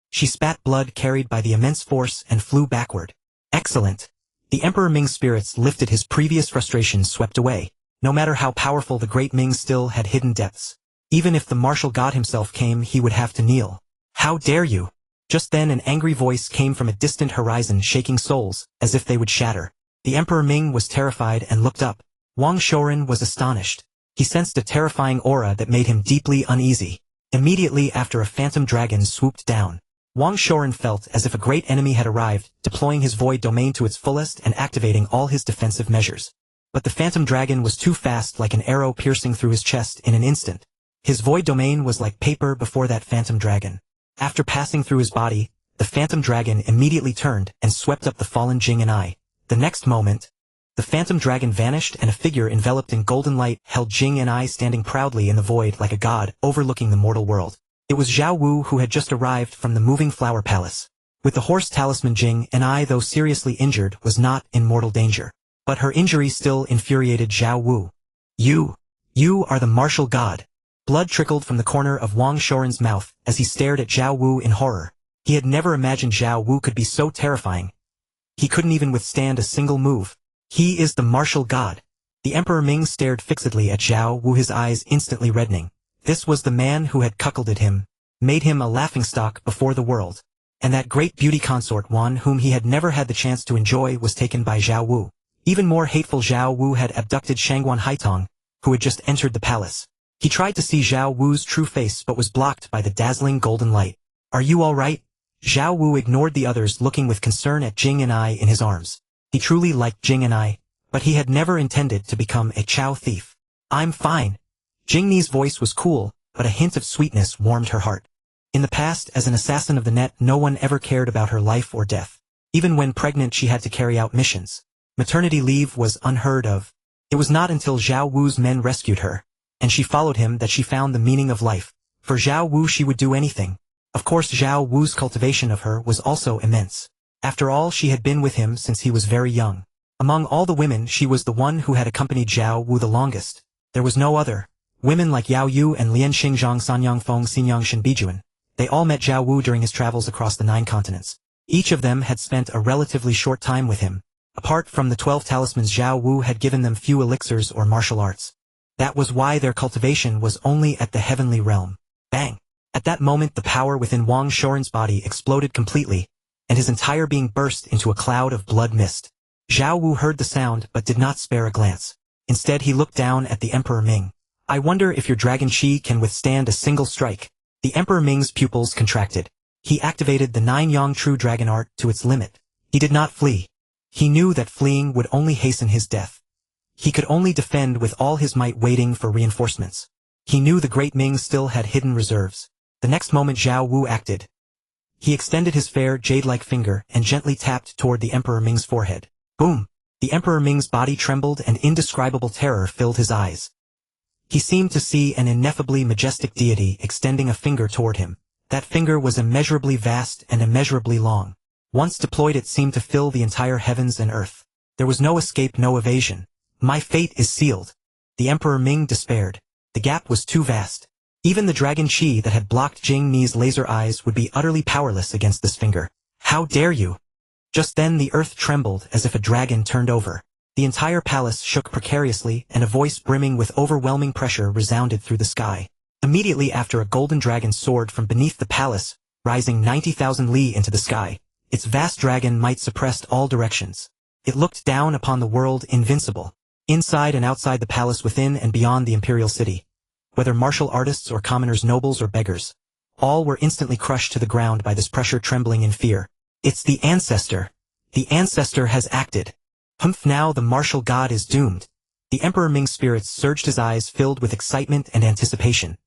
She spat blood carried by the immense force and flew backward. Excellent. The Emperor Ming's spirits lifted, his previous frustrations swept away. No matter how powerful, the great Ming still had hidden depths. Even if the martial god himself came, he would have to kneel. How dare you! Just then an angry voice came from a distant horizon, shaking souls, as if they would shatter. The Emperor Ming was terrified and looked up. Wang Shorin was astonished. He sensed a terrifying aura that made him deeply uneasy. Immediately after a phantom dragon swooped down, Wang Shoren felt as if a great enemy had arrived, deploying his void domain to its fullest and activating all his defensive measures. But the phantom dragon was too fast, like an arrow piercing through his chest in an instant. His void domain was like paper before that phantom dragon. After passing through his body, the phantom dragon immediately turned and swept up the fallen Jing and I. The next moment, the phantom dragon vanished and a figure enveloped in golden light held Jing and I standing proudly in the void like a god overlooking the mortal world. It was Zhao Wu who had just arrived from the moving flower palace. With the horse talisman, Jing and I, though seriously injured, was not in mortal danger. But her injury still infuriated Zhao Wu. You are the martial god. Blood trickled from the corner of Wang Shoren's mouth as he stared at Zhao Wu in horror. He had never imagined Zhao Wu could be so terrifying. He couldn't even withstand a single move. He is the martial god. The Emperor Ming stared fixedly at Zhao Wu, his eyes instantly reddening. This was the man who had cuckolded him, made him a laughingstock before the world. And that great beauty consort, one whom he had never had the chance to enjoy, was taken by Zhao Wu. Even more hateful, Zhao Wu had abducted Shangguan Haitong, who had just entered the palace. He tried to see Zhao Wu's true face but was blocked by the dazzling golden light. Are you all right? Zhao Wu ignored the others, looking with concern at Jing and I in his arms. He truly liked Jing and I, but he had never intended to become a Chao thief. I'm fine. Jing Ni's voice was cool, but a hint of sweetness warmed her heart. In the past, as an assassin of the net, no one ever cared about her life or death. Even when pregnant, she had to carry out missions. Maternity leave was unheard of. It was not until Zhao Wu's men rescued her, and she followed him, that she found the meaning of life. For Zhao Wu, she would do anything. Of course, Zhao Wu's cultivation of her was also immense. After all, she had been with him since he was very young. Among all the women, she was the one who had accompanied Zhao Wu the longest. There was no other. Women like Yao Yu and Lian Xingzhang, Sanyang Feng, Xinyang Shinbijuan. They all met Zhao Wu during his travels across the 9 continents. Each of them had spent a relatively short time with him. Apart from the 12 talismans, Zhao Wu had given them few elixirs or martial arts. That was why their cultivation was only at the heavenly realm. Bang! At that moment, the power within Wang Shoren's body exploded completely, and his entire being burst into a cloud of blood mist. Zhao Wu heard the sound but did not spare a glance. Instead, he looked down at the Emperor Ming. I wonder if your dragon chi can withstand a single strike. The Emperor Ming's pupils contracted. He activated the 9 Yang True Dragon Art to its limit. He did not flee. He knew that fleeing would only hasten his death. He could only defend with all his might, waiting for reinforcements. He knew the Great Ming still had hidden reserves. The next moment, Zhao Wu acted. He extended his fair, jade-like finger and gently tapped toward the Emperor Ming's forehead. Boom! The Emperor Ming's body trembled and indescribable terror filled his eyes. He seemed to see an ineffably majestic deity extending a finger toward him. That finger was immeasurably vast and immeasurably long. Once deployed, it seemed to fill the entire heavens and earth. There was no escape, no evasion. My fate is sealed. The Emperor Ming despaired. The gap was too vast. Even the dragon chi that had blocked Jing Ni's laser eyes would be utterly powerless against this finger. How dare you! Just then the earth trembled as if a dragon turned over. The entire palace shook precariously, and a voice brimming with overwhelming pressure resounded through the sky. Immediately after, a golden dragon soared from beneath the palace, rising 90,000 li into the sky. Its vast dragon might suppressed all directions. It looked down upon the world invincible. Inside and outside the palace, within and beyond the imperial city, whether martial artists or commoners, nobles or beggars, all were instantly crushed to the ground by this pressure, trembling in fear. It's the ancestor. The ancestor has acted. Humph, now the martial god is doomed. The Emperor Ming's spirits surged, his eyes filled with excitement and anticipation.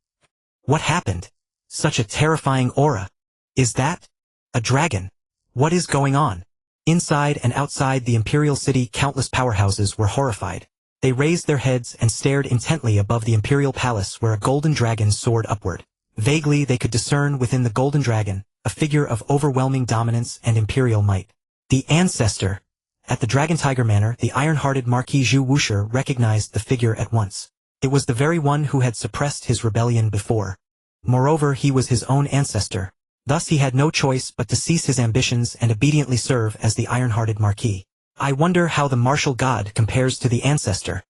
What happened? Such a terrifying aura. Is that a dragon? What is going on? Inside and outside the imperial city, countless powerhouses were horrified. They raised their heads and stared intently above the imperial palace, where a golden dragon soared upward. Vaguely they could discern within the golden dragon a figure of overwhelming dominance and imperial might. The ancestor. At the Dragon Tiger Manor, the iron-hearted Marquis Zhu Wusher recognized the figure at once. It was the very one who had suppressed his rebellion before. Moreover, he was his own ancestor. Thus he had no choice but to cease his ambitions and obediently serve as the iron-hearted Marquis. I wonder how the martial god compares to the ancestor.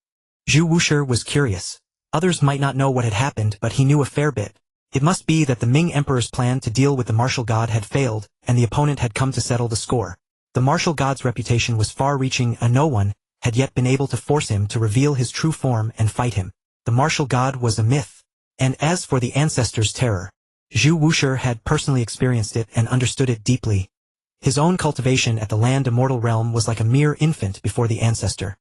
Zhu Wusher was curious. Others might not know what had happened, but he knew a fair bit. It must be that the Ming Emperor's plan to deal with the martial god had failed, and the opponent had come to settle the score. The martial god's reputation was far-reaching, and no one had yet been able to force him to reveal his true form and fight him. the martial god was a myth. And as for the ancestors' terror, Zhu Wushi had personally experienced it and understood it deeply. His own cultivation at the land immortal realm was like a mere infant before the ancestor.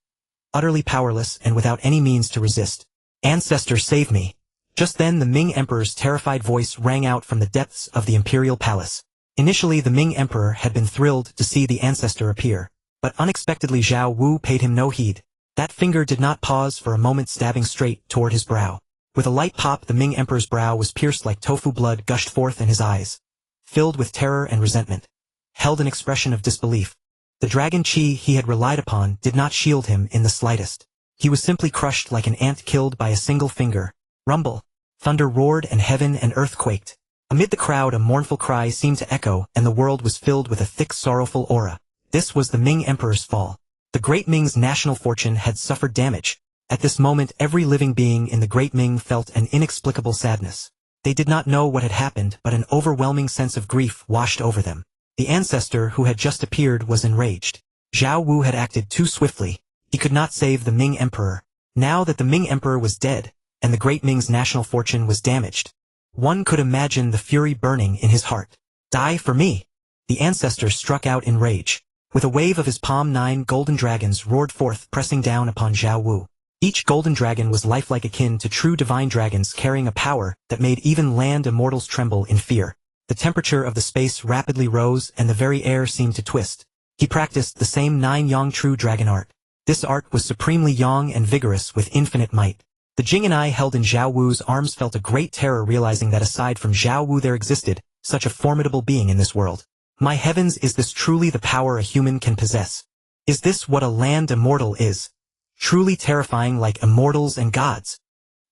Utterly powerless and without any means to resist. "Ancestor, save me!" Just then the Ming Emperor's terrified voice rang out from the depths of the imperial palace. Initially the Ming Emperor had been thrilled to see the ancestor appear, but unexpectedly Zhao Wu paid him no heed. That finger did not pause for a moment, stabbing straight toward his brow. With a light pop the Ming Emperor's brow was pierced like tofu. Blood gushed forth and his eyes, filled with terror and resentment, held an expression of disbelief. The dragon qi he had relied upon did not shield him in the slightest. He was simply crushed like an ant killed by a single finger. Rumble. Thunder roared and heaven and earth quaked. Amid the crowd a mournful cry seemed to echo and the world was filled with a thick sorrowful aura. This was the Ming Emperor's fall. The Great Ming's national fortune had suffered damage. At this moment every living being in the Great Ming felt an inexplicable sadness. They did not know what had happened, but an overwhelming sense of grief washed over them. The ancestor who had just appeared was enraged. Zhao Wu had acted too swiftly. He could not save the Ming Emperor. Now that the Ming Emperor was dead, and the Great Ming's national fortune was damaged, one could imagine the fury burning in his heart. "Die for me!" The ancestor struck out in rage. With a wave of his palm 9 golden dragons roared forth, pressing down upon Zhao Wu. Each golden dragon was lifelike, akin to true divine dragons, carrying a power that made even land immortals tremble in fear. The temperature of the space rapidly rose and the very air seemed to twist. He practiced the same 9 yang true dragon art. This art was supremely yang and vigorous with infinite might. The Jing and I held in Zhao Wu's arms felt a great terror, realizing that aside from Zhao Wu there existed such a formidable being in this world. My heavens, is this truly the power a human can possess? Is this what a land immortal is? Truly terrifying, like immortals and gods?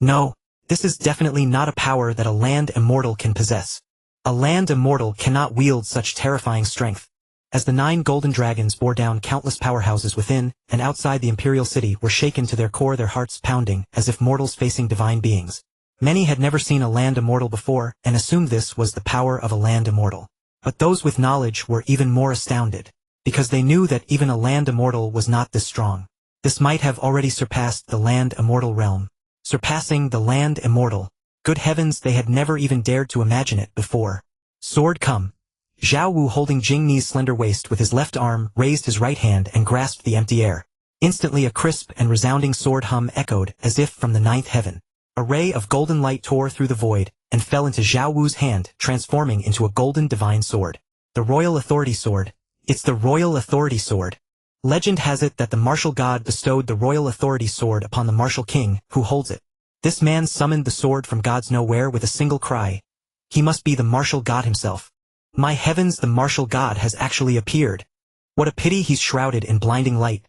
No, this is definitely not a power that a land immortal can possess. A land immortal cannot wield such terrifying strength. As the 9 golden dragons bore down, countless powerhouses within and outside the imperial city were shaken to their core, their hearts pounding as if mortals facing divine beings. Many had never seen a land immortal before and assumed this was the power of a land immortal. But those with knowledge were even more astounded, because they knew that even a land immortal was not this strong. This might have already surpassed the land immortal realm. Surpassing the land immortal. Good heavens, they had never even dared to imagine it before. Sword, come. Zhao Wu, holding Jing Ni's slender waist with his left arm, raised his right hand and grasped the empty air. Instantly a crisp and resounding sword hum echoed as if from the 9th heaven. A ray of golden light tore through the void and fell into Zhao Wu's hand, transforming into a golden divine sword. The Royal Authority Sword. It's the Royal Authority Sword. Legend has it that the martial god bestowed the Royal Authority Sword upon the martial king, who holds it. This man summoned the sword from God's nowhere with a single cry. He must be the martial god himself. My heavens, the martial god has actually appeared. What a pity he's shrouded in blinding light.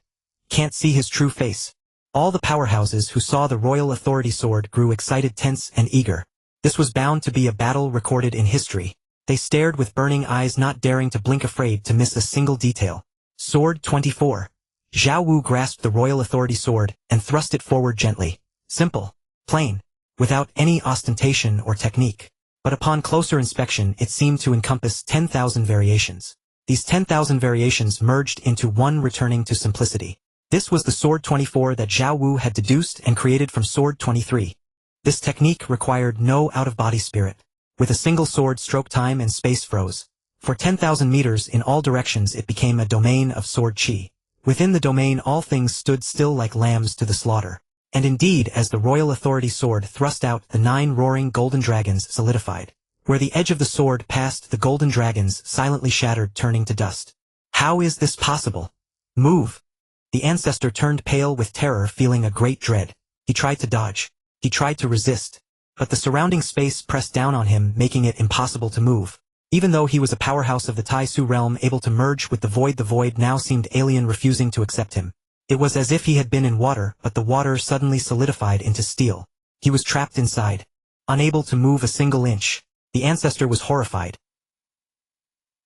Can't see his true face. All the powerhouses who saw the Royal Authority Sword grew excited, tense, and eager. This was bound to be a battle recorded in history. They stared with burning eyes, not daring to blink, afraid to miss a single detail. Sword 24. Zhao Wu grasped the Royal Authority Sword and thrust it forward gently. Simple. Plain. Without any ostentation or technique. But upon closer inspection it seemed to encompass 10,000 variations. These 10,000 variations merged into one, returning to simplicity. This was the Sword 24 that Zhao Wu had deduced and created from Sword 23. This technique required no out-of-body spirit. With a single sword stroke, time and space froze. For 10,000 meters in all directions it became a domain of sword chi. Within the domain all things stood still like lambs to the slaughter. And indeed, as the Royal Authority Sword thrust out, the 9 roaring golden dragons solidified. Where the edge of the sword passed, the golden dragons silently shattered, turning to dust. How is this possible? Move! The ancestor turned pale with terror, feeling a great dread. He tried to dodge. He tried to resist. But the surrounding space pressed down on him, making it impossible to move. Even though he was a powerhouse of the Tai Su realm, able to merge with the void now seemed alien, refusing to accept him. It was as if he had been in water, but the water suddenly solidified into steel. He was trapped inside, unable to move a single inch. The ancestor was horrified.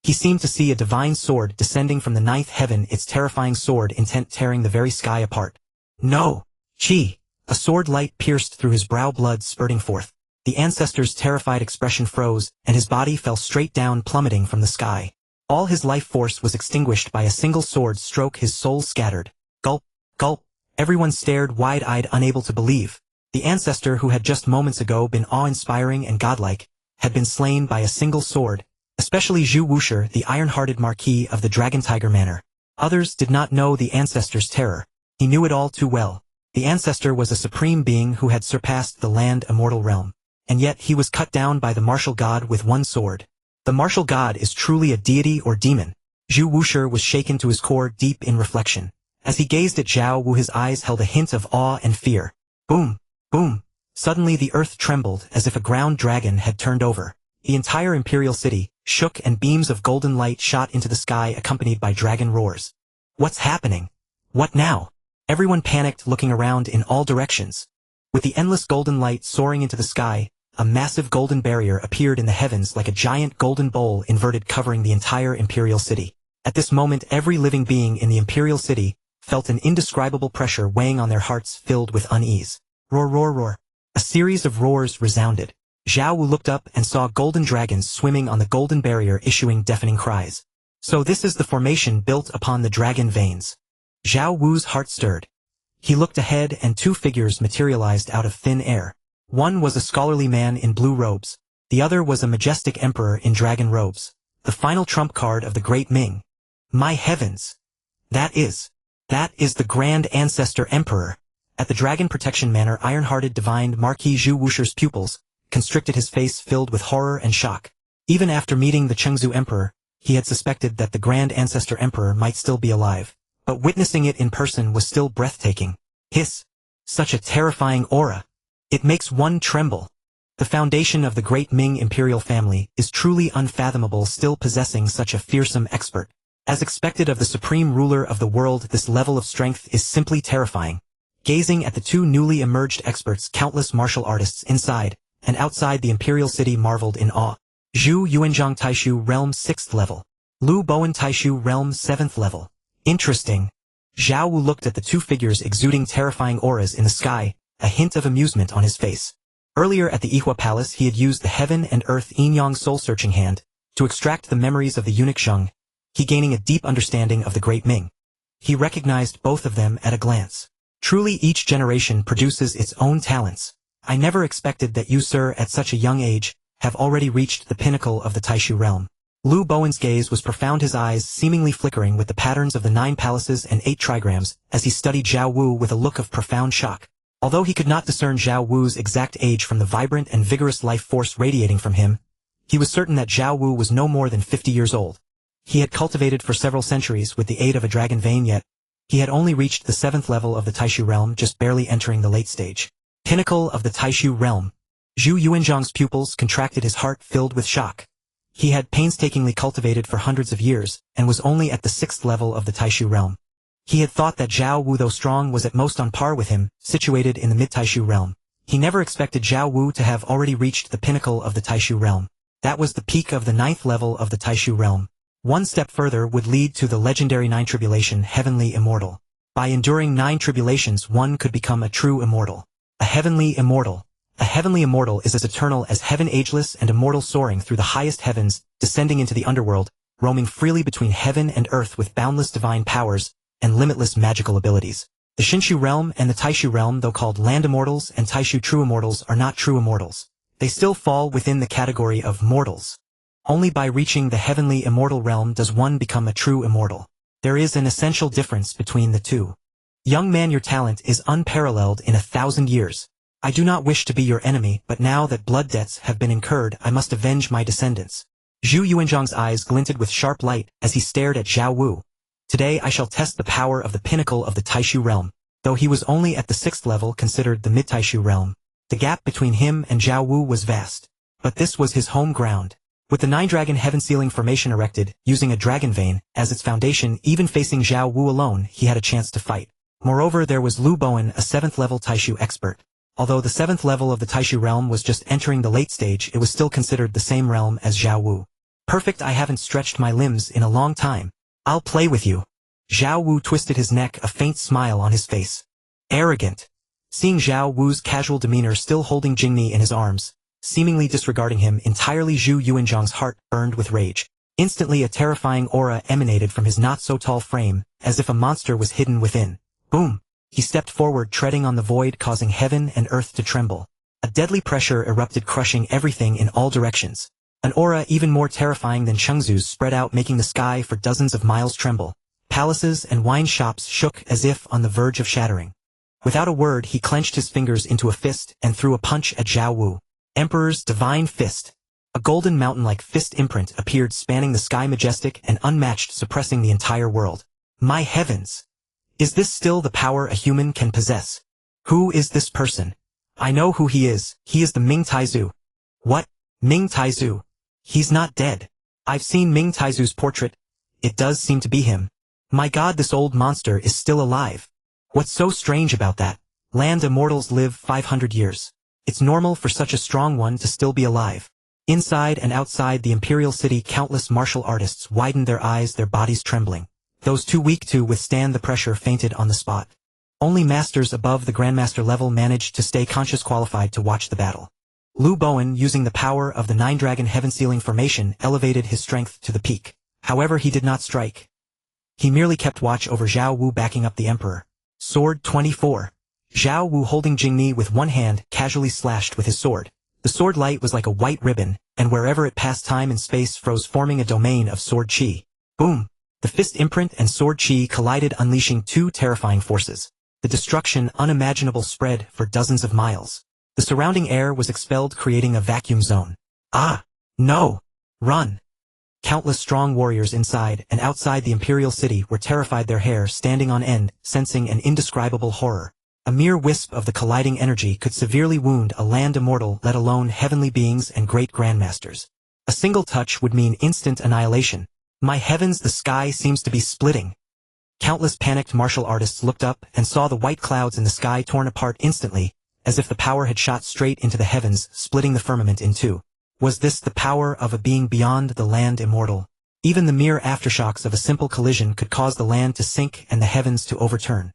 He seemed to see a divine sword descending from the 9th heaven, its terrifying sword intent tearing the very sky apart. No! Chi! A sword light pierced through his brow, blood spurting forth. The ancestor's terrified expression froze, and his body fell straight down, plummeting from the sky. All his life force was extinguished by a single sword stroke, his soul scattered. Gulp, gulp. Everyone stared wide-eyed, unable to believe. The ancestor who had just moments ago been awe-inspiring and godlike, had been slain by a single sword, especially Zhu Wushi, the iron-hearted marquis of the Dragon Tiger Manor. Others did not know the ancestor's terror. He knew it all too well. The ancestor was a supreme being who had surpassed the land immortal realm. And yet he was cut down by the martial god with one sword. The martial god is truly a deity or demon. Zhu Wushi was shaken to his core deep in reflection. As he gazed at Zhao Wu, his eyes held a hint of awe and fear. Boom! Boom! Suddenly the earth trembled as if a ground dragon had turned over. The entire imperial city shook and beams of golden light shot into the sky accompanied by dragon roars. What's happening? What now? Everyone panicked, looking around in all directions. With the endless golden light soaring into the sky, a massive golden barrier appeared in the heavens like a giant golden bowl inverted covering the entire imperial city. At this moment every living being in the imperial city felt an indescribable pressure weighing on their hearts filled with unease. Roar, roar, roar. A series of roars resounded. Zhao Wu looked up and saw golden dragons swimming on the golden barrier issuing deafening cries. So this is the formation built upon the dragon veins. Zhao Wu's heart stirred. He looked ahead and two figures materialized out of thin air. One was a scholarly man in blue robes. The other was a majestic emperor in dragon robes. The final trump card of the Great Ming. My heavens! That is the Grand Ancestor Emperor. At the Dragon Protection Manor, iron-hearted divine Marquis Zhu Wushi's pupils constricted, his face filled with horror and shock. Even after meeting the Chengzu Emperor, he had suspected that the Grand Ancestor Emperor might still be alive. But witnessing it in person was still breathtaking. Hiss! Such a terrifying aura. It makes one tremble. The foundation of the Great Ming imperial family is truly unfathomable, still possessing such a fearsome expert. As expected of the supreme ruler of the world, this level of strength is simply terrifying. Gazing at the two newly emerged experts, countless martial artists inside and outside the imperial city marveled in awe. Zhu Yuanzhang Taishu Realm 6th level. Lu Bowen Taishu Realm 7th level. Interesting. Zhao Wu looked at the two figures exuding terrifying auras in the sky, a hint of amusement on his face. Earlier at the Yihua Palace he had used the heaven and earth yin-yang soul-searching hand to extract the memories of the eunuch Zheng, he gaining a deep understanding of the Great Ming. He recognized both of them at a glance. Truly each generation produces its own talents. I never expected that you, sir, at such a young age, have already reached the pinnacle of the Taishu realm. Lu Bowen's gaze was profound, his eyes seemingly flickering with the patterns of the 9 palaces and 8 trigrams, as he studied Zhao Wu with a look of profound shock. Although he could not discern Zhao Wu's exact age from the vibrant and vigorous life force radiating from him, he was certain that Zhao Wu was no more than 50 years old. He had cultivated for several centuries with the aid of a dragon vein, yet he had only reached the 7th level of the Taishu realm, just barely entering the late stage. Pinnacle of the Taishu realm. Zhu Yuanzhang's pupils contracted, his heart filled with shock. He had painstakingly cultivated for hundreds of years, and was only at the 6th level of the Taishu realm. He had thought that Zhao Wu, though strong, was at most on par with him, situated in the mid-Taishu realm. He never expected Zhao Wu to have already reached the pinnacle of the Taishu realm. That was the peak of the 9th level of the Taishu realm. One step further would lead to the legendary 9 tribulation, heavenly immortal. By enduring 9 tribulations one could become a true immortal. A heavenly immortal. A heavenly immortal is as eternal as heaven, ageless and immortal, soaring through the highest heavens, descending into the underworld, roaming freely between heaven and earth with boundless divine powers and limitless magical abilities. The Shinshu realm and the Taishu realm, though called land immortals and Taishu true immortals, are not true immortals. They still fall within the category of mortals. Only by reaching the heavenly immortal realm does one become a true immortal. There is an essential difference between the two. Young man, your talent is unparalleled in 1,000 years. I do not wish to be your enemy, but now that blood debts have been incurred, I must avenge my descendants. Zhu Yuanzhang's eyes glinted with sharp light as he stared at Zhao Wu. Today I shall test the power of the pinnacle of the Taishu realm. Though he was only at the 6th level, considered the mid-Taishu realm, the gap between him and Zhao Wu was vast. But this was his home ground. With the 9-dragon heaven sealing formation erected, using a dragon vein as its foundation, even facing Zhao Wu alone, he had a chance to fight. Moreover, there was Lu Bowen, a 7th level Taishu expert. Although the 7th level of the Taishu realm was just entering the late stage, it was still considered the same realm as Zhao Wu. Perfect, I haven't stretched my limbs in a long time. I'll play with you. Zhao Wu twisted his neck, a faint smile on his face. Arrogant. Seeing Zhao Wu's casual demeanor, still holding Jingmi in his arms, seemingly disregarding him entirely, Zhu Yuanzhang's heart burned with rage. Instantly a terrifying aura emanated from his not-so-tall frame, as if a monster was hidden within. Boom! He stepped forward, treading on the void, causing heaven and earth to tremble. A deadly pressure erupted, crushing everything in all directions. An aura even more terrifying than Chengzu's spread out, making the sky for dozens of miles tremble. Palaces and wine shops shook as if on the verge of shattering. Without a word, he clenched his fingers into a fist and threw a punch at Zhao Wu. Emperor's divine fist. A golden mountain-like fist imprint appeared, spanning the sky, majestic and unmatched, suppressing the entire world. My heavens! Is this still the power a human can possess? Who is this person? I know who he is. He is the Ming Taizu. What? Ming Taizu? He's not dead. I've seen Ming Taizu's portrait. It does seem to be him. My God, this old monster is still alive. What's so strange about that? Land immortals live 500 years. It's normal for such a strong one to still be alive. Inside and outside the imperial city, countless martial artists widened their eyes, their bodies trembling. Those too weak to withstand the pressure fainted on the spot. Only masters above the grandmaster level managed to stay conscious, qualified to watch the battle. Lu Bowen, using the power of the Nine-Dragon Heaven-Sealing Formation, elevated his strength to the peak. However, he did not strike. He merely kept watch over Zhao Wu, backing up the emperor. Sword 24. Zhao Wu, holding Jingmi with one hand, casually slashed with his sword. The sword light was like a white ribbon, and wherever it passed, time and space froze, forming a domain of sword chi. Boom! The fist imprint and sword chi collided, unleashing two terrifying forces. The destruction unimaginable spread for dozens of miles. The surrounding air was expelled, creating a vacuum zone. Ah! No! Run! Countless strong warriors inside and outside the imperial city were terrified, their hair standing on end, sensing an indescribable horror. A mere wisp of the colliding energy could severely wound a land immortal, let alone heavenly beings and great grandmasters. A single touch would mean instant annihilation. My heavens, the sky seems to be splitting. Countless panicked martial artists looked up and saw the white clouds in the sky torn apart instantly, as if the power had shot straight into the heavens, splitting the firmament in two. Was this the power of a being beyond the land immortal? Even the mere aftershocks of a simple collision could cause the land to sink and the heavens to overturn.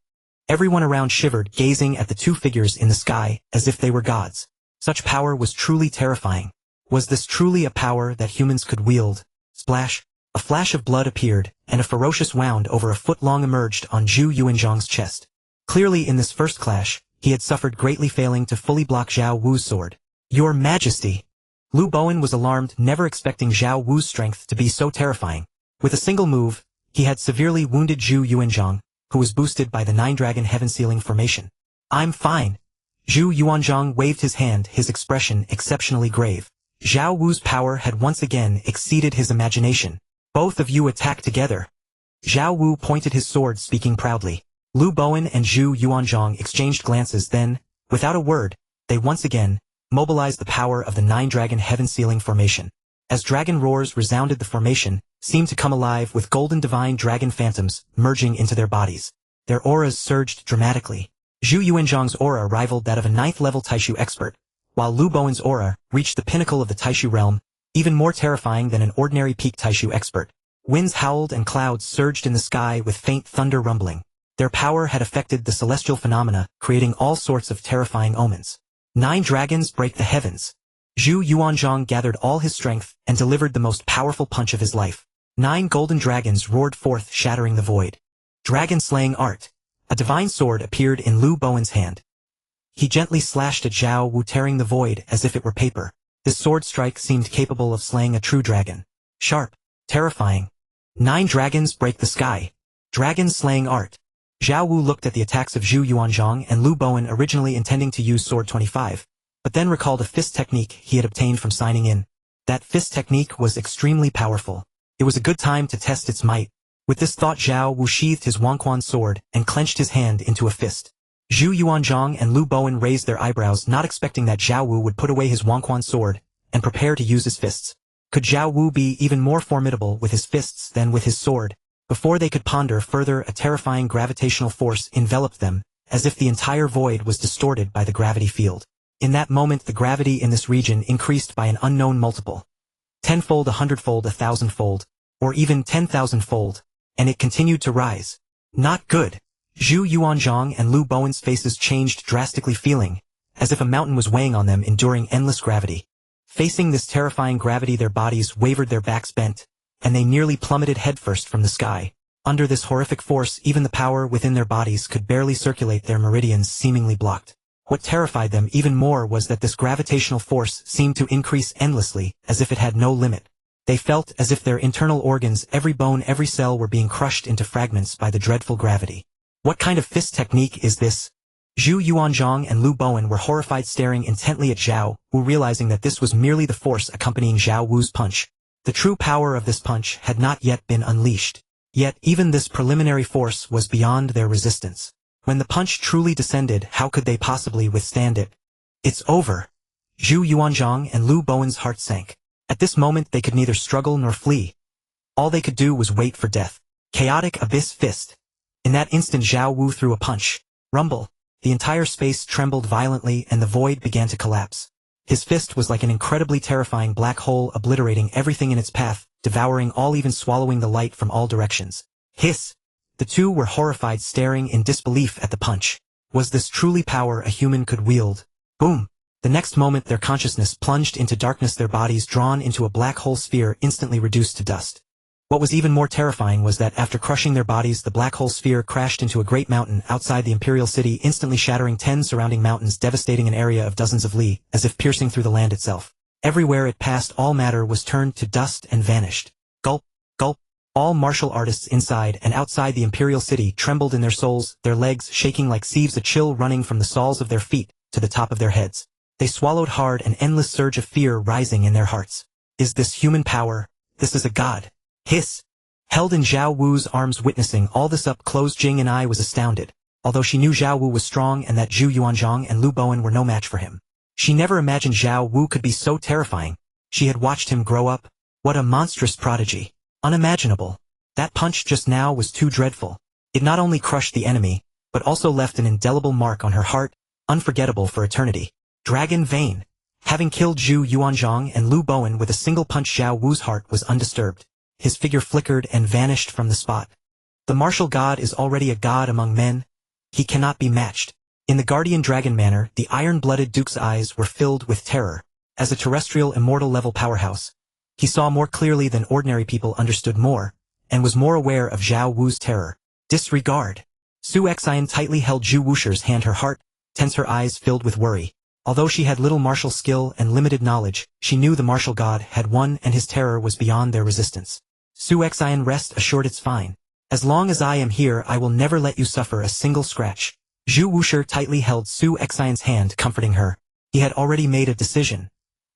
Everyone around shivered, gazing at the two figures in the sky, as if they were gods. Such power was truly terrifying. Was this truly a power that humans could wield? Splash! A flash of blood appeared, and a ferocious wound over a foot long emerged on Zhu Yuanzhang's chest. Clearly in this first clash, he had suffered greatly, failing to fully block Zhao Wu's sword. Your Majesty! Lu Bowen was alarmed, never expecting Zhao Wu's strength to be so terrifying. With a single move, he had severely wounded Zhu Yuanzhang, who was boosted by the Nine-Dragon Heaven-Sealing Formation. I'm fine. Zhu Yuanzhang waved his hand, his expression exceptionally grave. Zhao Wu's power had once again exceeded his imagination. Both of you attack together. Zhao Wu pointed his sword, speaking proudly. Lu Bowen and Zhu Yuanzhang exchanged glances, then, without a word, they once again mobilized the power of the Nine-Dragon Heaven-Sealing Formation. As dragon roars resounded, the formation seemed to come alive, with golden divine dragon phantoms merging into their bodies. Their auras surged dramatically. Zhu Yuanzhang's aura rivaled that of a 9th-level Taishu expert, while Lu Bowen's aura reached the pinnacle of the Taishu realm, even more terrifying than an ordinary peak Taishu expert. Winds howled and clouds surged in the sky with faint thunder rumbling. Their power had affected the celestial phenomena, creating all sorts of terrifying omens. 9 dragons break the heavens. Zhu Yuanzhang gathered all his strength and delivered the most powerful punch of his life. 9 golden dragons roared forth, shattering the void. Dragon-slaying art. A divine sword appeared in Lu Bowen's hand. He gently slashed at Zhao Wu, tearing the void as if it were paper. This sword strike seemed capable of slaying a true dragon. Sharp. Terrifying. 9 dragons break the sky. Dragon-slaying art. Zhao Wu looked at the attacks of Zhu Yuanzhang and Lu Bowen, originally intending to use Sword 25, but then recalled a fist technique he had obtained from signing in. That fist technique was extremely powerful. It was a good time to test its might. With this thought, Zhao Wu sheathed his Wangquan sword and clenched his hand into a fist. Zhu Yuanzhang and Lu Bowen raised their eyebrows, not expecting that Zhao Wu would put away his Wangquan sword and prepare to use his fists. Could Zhao Wu be even more formidable with his fists than with his sword? Before they could ponder further, a terrifying gravitational force enveloped them, as if the entire void was distorted by the gravity field. In that moment, the gravity in this region increased by an unknown multiple. 10-fold, 100-fold, 1,000-fold, or even 10,000-fold, and it continued to rise. Not good. Zhu Yuanzhang and Lu Bowen's faces changed drastically, feeling as if a mountain was weighing on them, enduring endless gravity. Facing this terrifying gravity, their bodies wavered, their backs bent, and they nearly plummeted headfirst from the sky. Under this horrific force, even the power within their bodies could barely circulate, their meridians seemingly blocked. What terrified them even more was that this gravitational force seemed to increase endlessly, as if it had no limit. They felt as if their internal organs, every bone, every cell were being crushed into fragments by the dreadful gravity. What kind of fist technique is this? Zhu Yuanzhang and Lu Bowen were horrified, staring intently at Zhao Wu, realizing that this was merely the force accompanying Zhao Wu's punch. The true power of this punch had not yet been unleashed. Yet even this preliminary force was beyond their resistance. When the punch truly descended, how could they possibly withstand it? It's over. Zhu Yuanzhang and Lu Bowen's heart sank. At this moment they could neither struggle nor flee. All they could do was wait for death. Chaotic Abyss Fist. In that instant Zhao Wu threw a punch. Rumble. The entire space trembled violently and the void began to collapse. His fist was like an incredibly terrifying black hole, obliterating everything in its path, devouring all, even swallowing the light from all directions. Hiss! The two were horrified, staring in disbelief at the punch. Was this truly power a human could wield? Boom! The next moment their consciousness plunged into darkness, their bodies drawn into a black hole sphere, instantly reduced to dust. What was even more terrifying was that after crushing their bodies, the black hole sphere crashed into a great mountain outside the imperial city, instantly shattering 10 surrounding mountains, devastating an area of dozens of li, as if piercing through the land itself. Everywhere it passed, all matter was turned to dust and vanished. Gulp, gulp. All martial artists inside and outside the imperial city trembled in their souls, their legs shaking like sieves, a chill running from the soles of their feet to the top of their heads. They swallowed hard, an endless surge of fear rising in their hearts. Is this human power? This is a god. Hiss! Held in Zhao Wu's arms, witnessing all this up close, Jing and I was astounded. Although she knew Zhao Wu was strong and that Zhu Yuanzhang and Lu Bowen were no match for him, she never imagined Zhao Wu could be so terrifying. She had watched him grow up. What a monstrous prodigy. Unimaginable. That punch just now was too dreadful. It not only crushed the enemy, but also left an indelible mark on her heart, unforgettable for eternity. Dragon Vein. Having killed Zhu Yuanzhang and Lu Bowen with a single punch, Zhao Wu's heart was undisturbed. His figure flickered and vanished from the spot. The martial god is already a god among men. He cannot be matched. In the Guardian Dragon manner, the iron-blooded Duke's eyes were filled with terror. As a terrestrial immortal-level powerhouse, he saw more clearly than ordinary people, understood more, and was more aware of Zhao Wu's terror. Disregard. Su Xian tightly held Zhu Wusher's hand, her heart tense, her eyes filled with worry. Although she had little martial skill and limited knowledge, she knew the martial god had won and his terror was beyond their resistance. Su Xian, rest assured, it's fine. As long as I am here, I will never let you suffer a single scratch. Zhu Wusher tightly held Su Xian's hand, comforting her. He had already made a decision.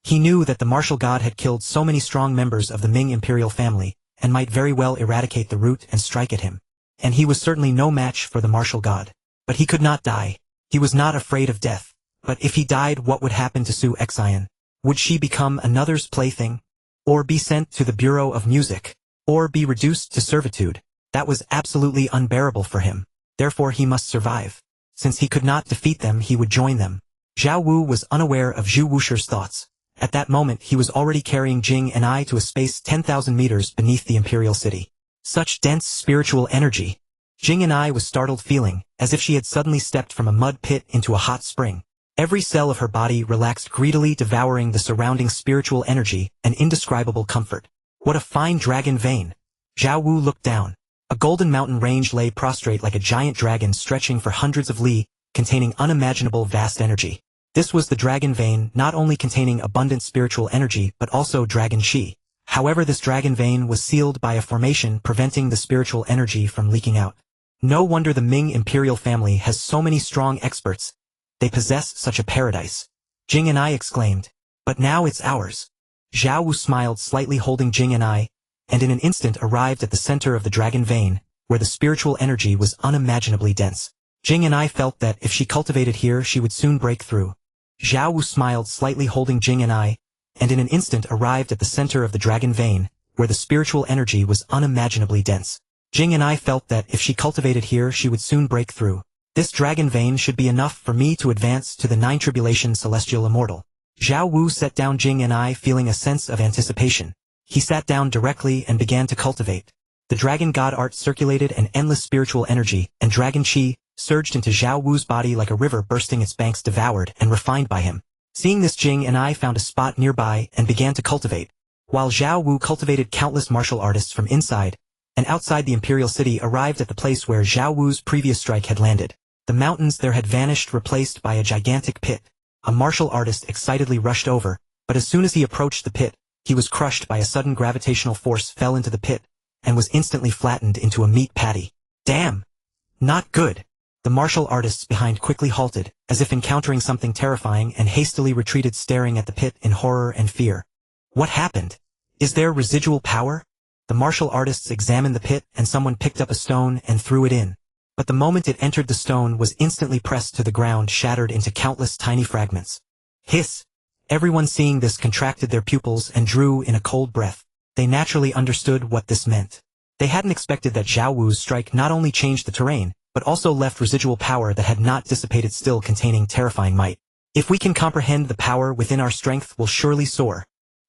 He knew that the martial god had killed so many strong members of the Ming imperial family, and might very well eradicate the root and strike at him. And he was certainly no match for the martial god. But he could not die. He was not afraid of death. But if he died, what would happen to Su Xian? Would she become another's plaything? Or be sent to the Bureau of Music? Or be reduced to servitude? That was absolutely unbearable for him. Therefore he must survive. Since he could not defeat them, he would join them. Zhao Wu was unaware of Zhu Wusher's thoughts. At that moment he was already carrying Jing and I to a space 10,000 meters beneath the imperial city. Such dense spiritual energy. Jing and I was startled, feeling as if she had suddenly stepped from a mud pit into a hot spring. Every cell of her body relaxed, greedily devouring the surrounding spiritual energy, an indescribable comfort. What a fine dragon vein! Zhao Wu looked down. A golden mountain range lay prostrate like a giant dragon, stretching for hundreds of li, containing unimaginable vast energy. This was the dragon vein, not only containing abundant spiritual energy but also dragon qi. However, this dragon vein was sealed by a formation preventing the spiritual energy from leaking out. No wonder the Ming imperial family has so many strong experts. They possess such a paradise. Jing and I exclaimed. But now it's ours. Zhao Wu smiled slightly, holding Jing and I, and in an instant arrived at the center of the dragon vein, where the spiritual energy was unimaginably dense. Jing and I felt that if she cultivated here, she would soon break through. Zhao Wu smiled slightly, holding Jing and I, and in an instant arrived at the center of the dragon vein, where the spiritual energy was unimaginably dense. Jing and I felt that if she cultivated here, she would soon break through. This dragon vein should be enough for me to advance to the 9 tribulation celestial immortal. Zhao Wu set down Jing and I, feeling a sense of anticipation. He sat down directly and began to cultivate. The dragon god art circulated an endless spiritual energy, and dragon qi surged into Zhao Wu's body like a river bursting its banks, devoured and refined by him. Seeing this, Jing and I found a spot nearby and began to cultivate. While Zhao Wu cultivated, countless martial artists from inside and outside the Imperial City arrived at the place where Zhao Wu's previous strike had landed. The mountains there had vanished, replaced by a gigantic pit. A martial artist excitedly rushed over, but as soon as he approached the pit, he was crushed by a sudden gravitational force, fell into the pit, and was instantly flattened into a meat patty. Damn! Not good! The martial artists behind quickly halted, as if encountering something terrifying, and hastily retreated, staring at the pit in horror and fear. What happened? Is there residual power? The martial artists examined the pit, and someone picked up a stone and threw it in. But the moment it entered, the stone was instantly pressed to the ground, shattered into countless tiny fragments. Hiss! Everyone seeing this contracted their pupils and drew in a cold breath. They naturally understood what this meant. They hadn't expected that Zhao Wu's strike not only changed the terrain, but also left residual power that had not dissipated, still containing terrifying might. If we can comprehend the power within, our strength will surely soar.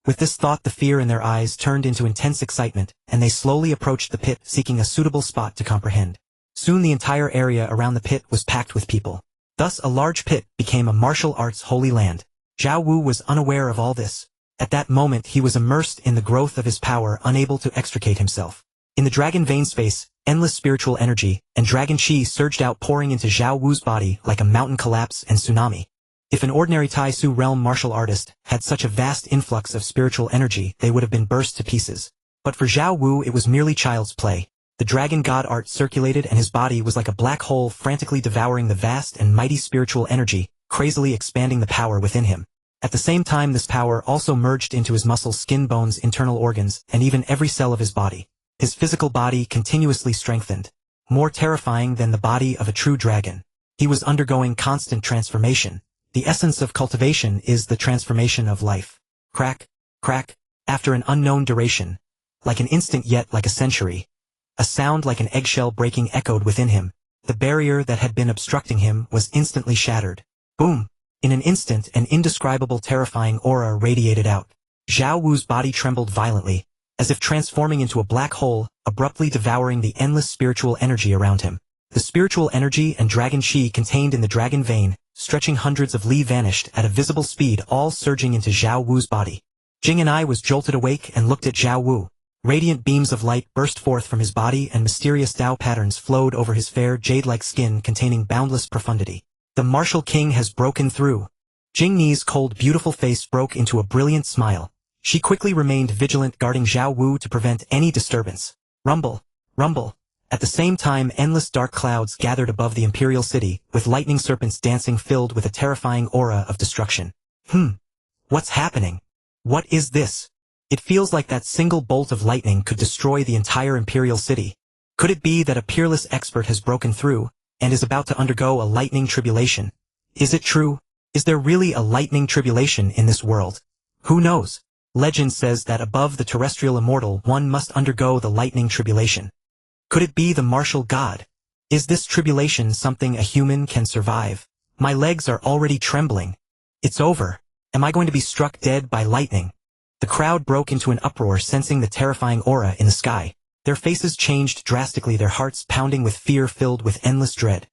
With this thought, the fear in their eyes turned into intense excitement, and they slowly approached the pit, seeking a suitable spot to comprehend. Soon the entire area around the pit was packed with people. Thus a large pit became a martial arts holy land. Zhao Wu was unaware of all this. At that moment he was immersed in the growth of his power, unable to extricate himself. In the dragon vein space, endless spiritual energy and dragon chi surged out, pouring into Zhao Wu's body like a mountain collapse and tsunami. If an ordinary Tai Su realm martial artist had such a vast influx of spiritual energy, they would have been burst to pieces. But for Zhao Wu it was merely child's play. The dragon god art circulated, and his body was like a black hole, frantically devouring the vast and mighty spiritual energy, crazily expanding the power within him. At the same time, this power also merged into his muscles, skin, bones, internal organs, and even every cell of his body. His physical body continuously strengthened. More terrifying than the body of a true dragon. He was undergoing constant transformation. The essence of cultivation is the transformation of life. Crack, crack, after an unknown duration. Like an instant yet like a century. A sound like an eggshell breaking echoed within him. The barrier that had been obstructing him was instantly shattered. Boom! In an instant, an indescribable terrifying aura radiated out. Zhao Wu's body trembled violently, as if transforming into a black hole, abruptly devouring the endless spiritual energy around him. The spiritual energy and dragon chi contained in the dragon vein, stretching hundreds of li, vanished at a visible speed, all surging into Zhao Wu's body. Jing and I was jolted awake and looked at Zhao Wu. Radiant beams of light burst forth from his body, and mysterious Dao patterns flowed over his fair jade-like skin, containing boundless profundity. The martial king has broken through. Jing Ni's cold, beautiful face broke into a brilliant smile. She quickly remained vigilant, guarding Zhao Wu to prevent any disturbance. Rumble, rumble. At the same time, endless dark clouds gathered above the Imperial City, with lightning serpents dancing, filled with a terrifying aura of destruction. What's happening? What is this? It feels like that single bolt of lightning could destroy the entire Imperial City. Could it be that a peerless expert has broken through, and is about to undergo a lightning tribulation? Is it true? Is there really a lightning tribulation in this world? Who knows? Legend says that above the terrestrial immortal, one must undergo the lightning tribulation. Could it be the martial god? Is this tribulation something a human can survive? My legs are already trembling. It's over. Am I going to be struck dead by lightning? The crowd broke into an uproar, sensing the terrifying aura in the sky. Their faces changed drastically, their hearts pounding with fear, filled with endless dread.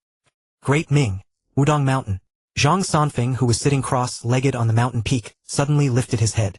Great Ming, Wudong Mountain. Zhang Sanfeng, who was sitting cross-legged on the mountain peak, suddenly lifted his head.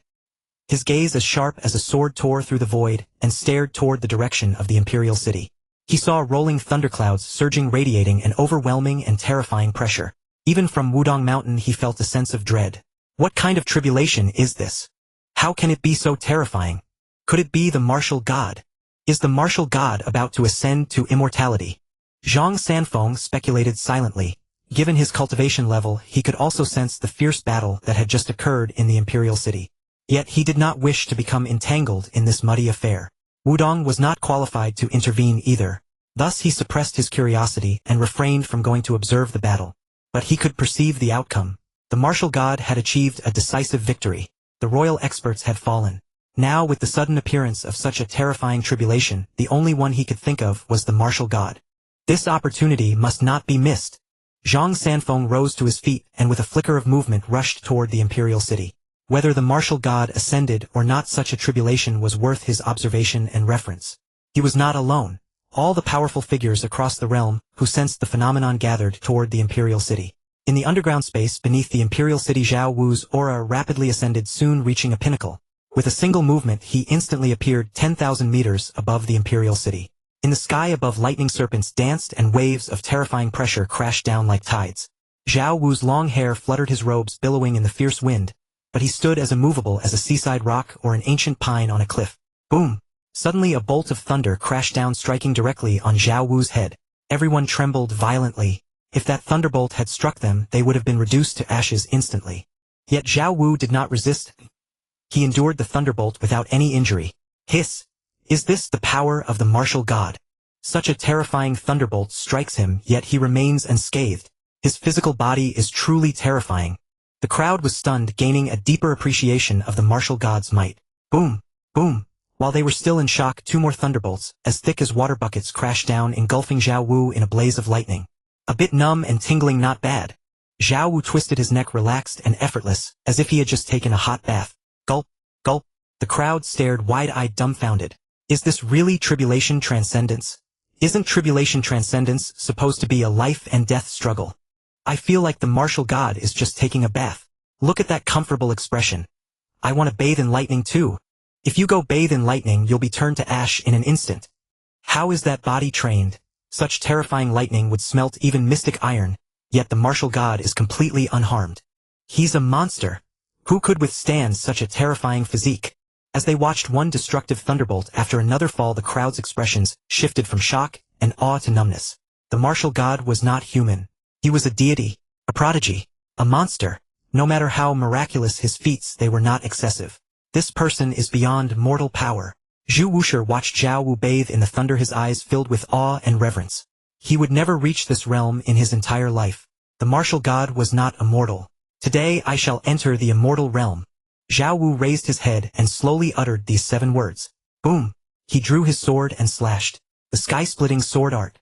His gaze, as sharp as a sword, tore through the void, and stared toward the direction of the Imperial City. He saw rolling thunderclouds surging, radiating an overwhelming and terrifying pressure. Even from Wudong Mountain he felt a sense of dread. What kind of tribulation is this? How can it be so terrifying? Could it be the martial god? Is the martial god about to ascend to immortality? Zhang Sanfeng speculated silently. Given his cultivation level, he could also sense the fierce battle that had just occurred in the Imperial City. Yet he did not wish to become entangled in this muddy affair. Wudong was not qualified to intervene either. Thus he suppressed his curiosity and refrained from going to observe the battle. But he could perceive the outcome. The martial god had achieved a decisive victory. The royal experts had fallen. Now, with the sudden appearance of such a terrifying tribulation, the only one he could think of was the martial god. This opportunity must not be missed. Zhang Sanfeng rose to his feet and with a flicker of movement rushed toward the Imperial City. Whether the martial god ascended or not, such a tribulation was worth his observation and reference. He was not alone. All the powerful figures across the realm, who sensed the phenomenon, gathered toward the Imperial City. In the underground space beneath the Imperial City, Zhao Wu's aura rapidly ascended, soon reaching a pinnacle. With a single movement he instantly appeared 10,000 meters above the imperial city. In the sky above, lightning serpents danced and waves of terrifying pressure crashed down like tides. Zhao Wu's long hair fluttered, his robes billowing in the fierce wind, but he stood as immovable as a seaside rock or an ancient pine on a cliff. Boom! Suddenly a bolt of thunder crashed down, striking directly on Zhao Wu's head. Everyone trembled violently. If that thunderbolt had struck them, they would have been reduced to ashes instantly. Yet Zhao Wu did not resist. He endured the thunderbolt without any injury. Hiss! Is this the power of the martial god? Such a terrifying thunderbolt strikes him, yet he remains unscathed. His physical body is truly terrifying. The crowd was stunned, gaining a deeper appreciation of the martial god's might. Boom! Boom! While they were still in shock, two more thunderbolts, as thick as water buckets, crashed down, engulfing Zhao Wu in a blaze of lightning. A bit numb and tingling, not bad. Zhao Wu twisted, his neck relaxed and effortless, as if he had just taken a hot bath. Gulp! Gulp! The crowd stared wide-eyed, dumbfounded. Is this really tribulation transcendence? Isn't tribulation transcendence supposed to be a life and death struggle? I feel like the martial god is just taking a bath. Look at that comfortable expression. I want to bathe in lightning too. If you go bathe in lightning, you'll be turned to ash in an instant. How is that body trained? Such terrifying lightning would smelt even mystic iron, yet the martial god is completely unharmed. He's a monster. Who could withstand such a terrifying physique? As they watched one destructive thunderbolt after another fall, the crowd's expressions shifted from shock and awe to numbness. The martial god was not human. He was a deity, a prodigy, a monster. No matter how miraculous his feats, they were not excessive. This person is beyond mortal power. Zhu Wushi watched Zhao Wu bathe in the thunder, his eyes filled with awe and reverence. He would never reach this realm in his entire life. The martial god was not immortal. Today I shall enter the immortal realm. Zhao Wu raised his head and slowly uttered these 7 words. Boom! He drew his sword and slashed. The sky-splitting sword art.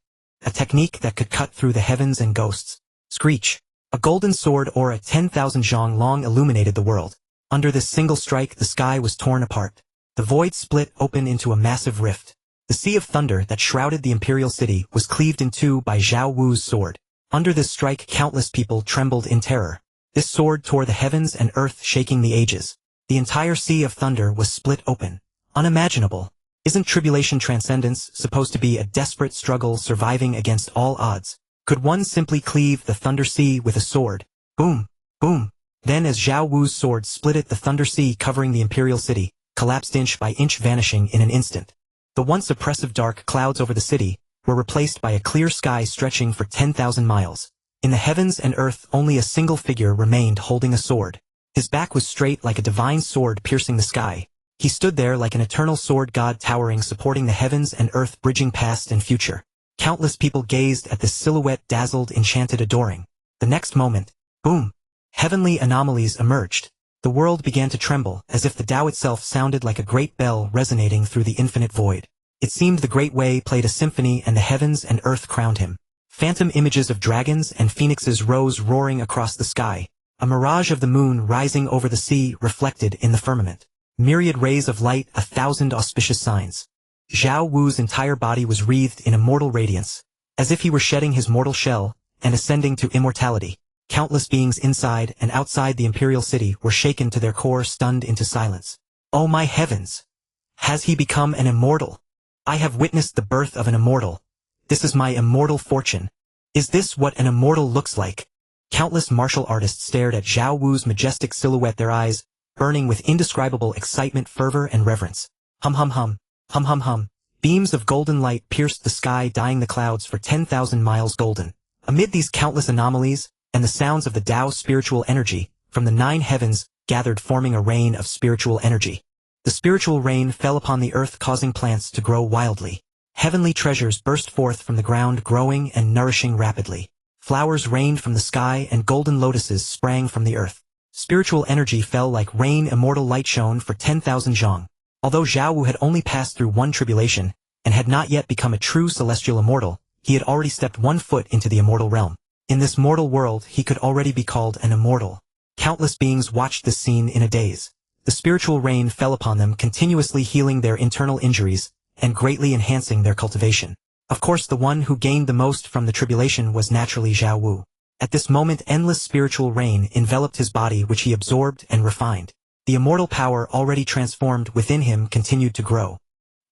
A technique that could cut through the heavens and ghosts. Screech! A golden sword aura 10,000 zhang long illuminated the world. Under this single strike, the sky was torn apart. The void split open into a massive rift. The sea of thunder that shrouded the imperial city was cleaved in two by Zhao Wu's sword. Under this strike, countless people trembled in terror. This sword tore the heavens and earth, shaking the ages. The entire sea of thunder was split open. Unimaginable. Isn't tribulation transcendence supposed to be a desperate struggle, surviving against all odds? Could one simply cleave the thunder sea with a sword? Boom! Boom! Then as Zhao Wu's sword split it, the thunder sea covering the imperial city collapsed inch by inch, vanishing in an instant. The once oppressive dark clouds over the city were replaced by a clear sky stretching for 10,000 miles. In the heavens and earth, only a single figure remained, holding a sword. His back was straight like a divine sword piercing the sky. He stood there like an eternal sword god, towering, supporting the heavens and earth, bridging past and future. Countless people gazed at this silhouette, dazzled, enchanted, adoring. The next moment, boom! Heavenly anomalies emerged. The world began to tremble, as if the Tao itself sounded like a great bell resonating through the infinite void. It seemed the Great Way played a symphony, and the heavens and earth crowned him. Phantom images of dragons and phoenixes rose roaring across the sky. A mirage of the moon rising over the sea reflected in the firmament. Myriad rays of light, 1,000 auspicious signs. Zhao Wu's entire body was wreathed in immortal radiance, as if he were shedding his mortal shell and ascending to immortality. Countless beings inside and outside the imperial city were shaken to their core, stunned into silence. Oh my heavens! Has he become an immortal? I have witnessed the birth of an immortal. This is my immortal fortune. Is this what an immortal looks like? Countless martial artists stared at Zhao Wu's majestic silhouette, their eyes burning with indescribable excitement, fervor, and reverence. Hum hum hum, hum hum hum. Beams of golden light pierced the sky, dyeing the clouds for 10,000 miles golden. Amid these countless anomalies, and the sounds of the Tao, spiritual energy from the 9 heavens gathered, forming a rain of spiritual energy. The spiritual rain fell upon the earth, causing plants to grow wildly. Heavenly treasures burst forth from the ground, growing and nourishing rapidly. Flowers rained from the sky, and golden lotuses sprang from the earth. Spiritual energy fell like rain, immortal light shone for 10,000 zhang. Although Zhao Wu had only passed through one tribulation, and had not yet become a true celestial immortal, he had already stepped 1 foot into the immortal realm. In this mortal world, he could already be called an immortal. Countless beings watched this scene in a daze. The spiritual rain fell upon them, continuously healing their internal injuries, and greatly enhancing their cultivation. Of course, the one who gained the most from the tribulation was naturally Zhao Wu. At this moment, endless spiritual rain enveloped his body, which he absorbed and refined. The immortal power already transformed within him continued to grow.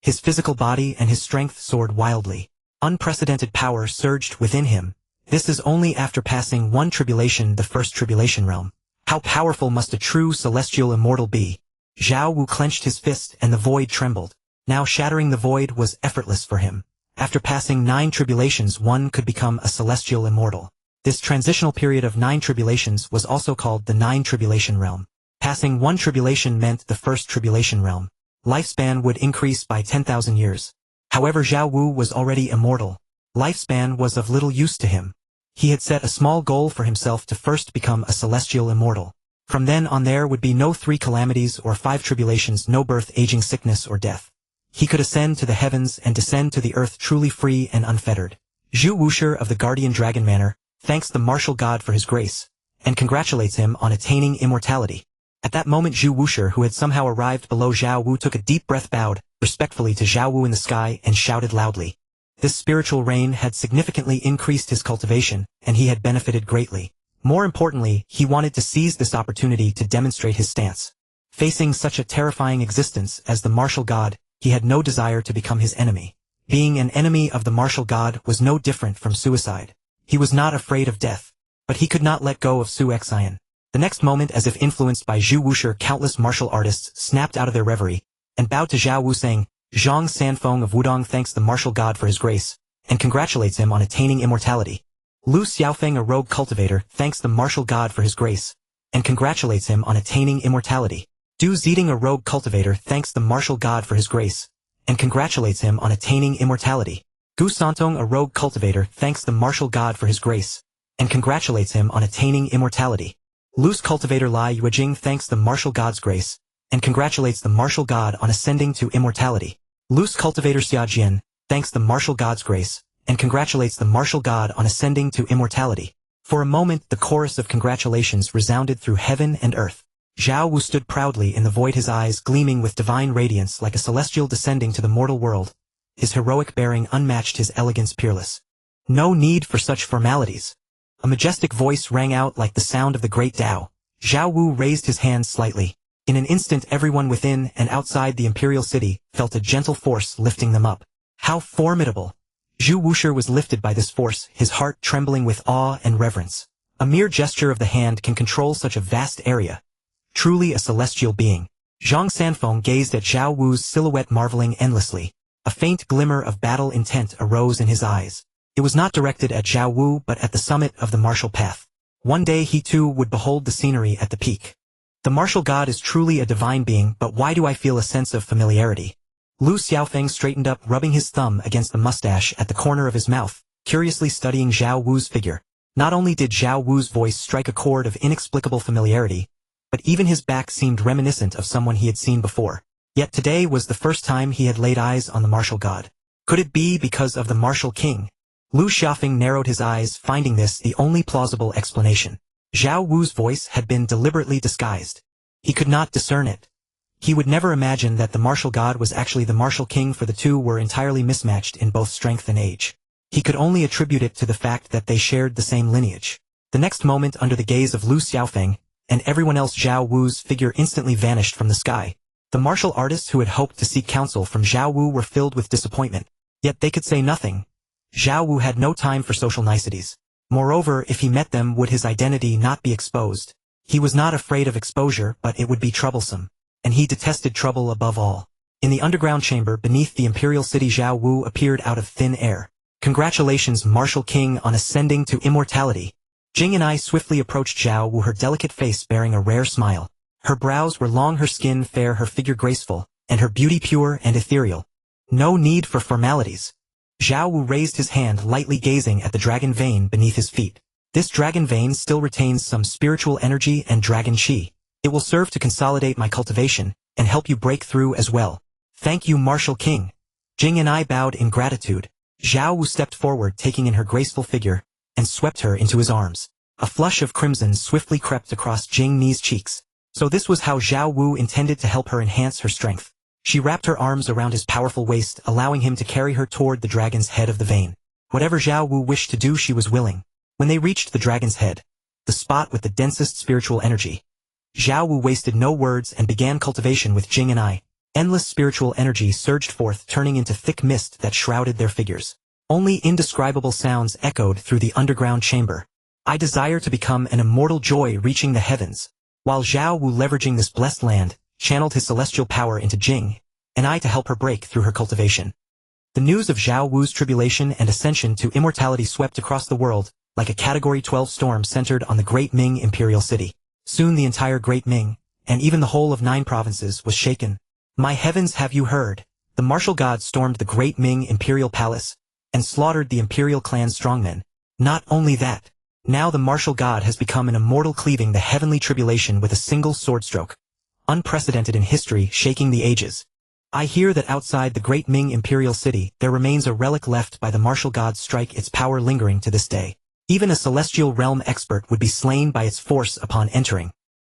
His physical body and his strength soared wildly. Unprecedented power surged within him. This is only after passing one tribulation, the first tribulation realm. How powerful must a true celestial immortal be? Zhao Wu clenched his fist and the void trembled. Now shattering the void was effortless for him. After passing 9 tribulations, one could become a celestial immortal. This transitional period of 9 tribulations was also called the 9 tribulation realm. Passing one tribulation meant the first tribulation realm. Lifespan would increase by 10,000 years. However, Zhao Wu was already immortal. Lifespan was of little use to him. He had set a small goal for himself to first become a celestial immortal. From then on there would be no 3 calamities or 5 tribulations, no birth, aging, sickness, or death. He could ascend to the heavens and descend to the earth truly free and unfettered. Zhu Wushi of the Guardian Dragon Manor thanks the martial god for his grace, and congratulates him on attaining immortality. At that moment Zhu Wushi, who had somehow arrived below Zhao Wu, took a deep breath, bowed respectfully to Zhao Wu in the sky, and shouted loudly. This spiritual rain had significantly increased his cultivation, and he had benefited greatly. More importantly, he wanted to seize this opportunity to demonstrate his stance. Facing such a terrifying existence as the martial god, he had no desire to become his enemy. Being an enemy of the martial god was no different from suicide. He was not afraid of death, but he could not let go of Su Xian. The next moment, as if influenced by Zhu Wushi, countless martial artists snapped out of their reverie, and bowed to Zhao Wu, saying, Zhang Sanfeng of Wudong thanks the martial god for his grace, and congratulates him on attaining immortality. Lu Xiaofeng, a rogue cultivator, thanks the martial god for his grace, and congratulates him on attaining immortality. Du Ziding, a rogue cultivator, thanks the martial god for his grace, and congratulates him on attaining immortality. Gu Santong, a rogue cultivator, thanks the martial god for his grace, and congratulates him on attaining immortality. Loose cultivator Lai Yuejing thanks the martial god's grace, and congratulates the martial god on ascending to immortality. Loose cultivator Xia Jian thanks the martial god's grace, and congratulates the martial god on ascending to immortality. For a moment the chorus of congratulations resounded through heaven and earth. Zhao Wu stood proudly in the void, his eyes gleaming with divine radiance like a celestial descending to the mortal world. His heroic bearing unmatched, his elegance peerless. No need for such formalities. A majestic voice rang out like the sound of the Great Dao. Zhao Wu raised his hands slightly. In an instant everyone within and outside the imperial city felt a gentle force lifting them up. How formidable! Zhu Wushi was lifted by this force, his heart trembling with awe and reverence. A mere gesture of the hand can control such a vast area. Truly a celestial being. Zhang Sanfeng gazed at Zhao Wu's silhouette, marveling endlessly. A faint glimmer of battle intent arose in his eyes. It was not directed at Zhao Wu but at the summit of the martial path. One day he too would behold the scenery at the peak. The martial god is truly a divine being, but why do I feel a sense of familiarity? Lu Xiaofeng straightened up, rubbing his thumb against the mustache at the corner of his mouth, curiously studying Zhao Wu's figure. Not only did Zhao Wu's voice strike a chord of inexplicable familiarity, but even his back seemed reminiscent of someone he had seen before. Yet today was the first time he had laid eyes on the martial god. Could it be because of the martial king? Lu Xiaofeng narrowed his eyes, finding this the only plausible explanation. Zhao Wu's voice had been deliberately disguised. He could not discern it. He would never imagine that the martial god was actually the martial king, for the two were entirely mismatched in both strength and age. He could only attribute it to the fact that they shared the same lineage. The next moment, under the gaze of Lu Xiaofeng and everyone else, Zhao Wu's figure instantly vanished from the sky. The martial artists who had hoped to seek counsel from Zhao Wu were filled with disappointment. Yet they could say nothing. Zhao Wu had no time for social niceties. Moreover, if he met them, would his identity not be exposed? He was not afraid of exposure, but it would be troublesome. And he detested trouble above all. In the underground chamber beneath the imperial city, Zhao Wu appeared out of thin air. Congratulations, martial king, on ascending to immortality. Jing and I swiftly approached Zhao Wu, her delicate face bearing a rare smile. Her brows were long, her skin fair, her figure graceful, and her beauty pure and ethereal. No need for formalities. Zhao Wu raised his hand, lightly gazing at the dragon vein beneath his feet. This dragon vein still retains some spiritual energy and dragon chi. It will serve to consolidate my cultivation, and help you break through as well. Thank you, martial king. Jing and I bowed in gratitude. Zhao Wu stepped forward, taking in her graceful figure, and swept her into his arms. A flush of crimson swiftly crept across Jing Ni's cheeks. So this was how Zhao Wu intended to help her enhance her strength. She wrapped her arms around his powerful waist, allowing him to carry her toward the dragon's head of the vein. Whatever Zhao Wu wished to do, she was willing. When they reached the dragon's head, the spot with the densest spiritual energy, Zhao Wu wasted no words and began cultivation with Jing and I. Endless spiritual energy surged forth, turning into thick mist that shrouded their figures. Only indescribable sounds echoed through the underground chamber. I desire to become an immortal joy reaching the heavens. While Zhao Wu, leveraging this blessed land, channeled his celestial power into Jing, and I to help her break through her cultivation. The news of Zhao Wu's tribulation and ascension to immortality swept across the world, like a Category 12 storm centered on the Great Ming imperial city. Soon the entire Great Ming, and even the whole of 9 provinces, was shaken. My heavens, have you heard? The martial god stormed the Great Ming imperial palace, and slaughtered the imperial clan's strongmen. Not only that, now the martial god has become an immortal, cleaving the heavenly tribulation with a single sword stroke. Unprecedented in history, shaking the ages. I hear that outside the Great Ming imperial city there remains a relic left by the martial god's strike, its power lingering to this day. Even a celestial realm expert would be slain by its force upon entering.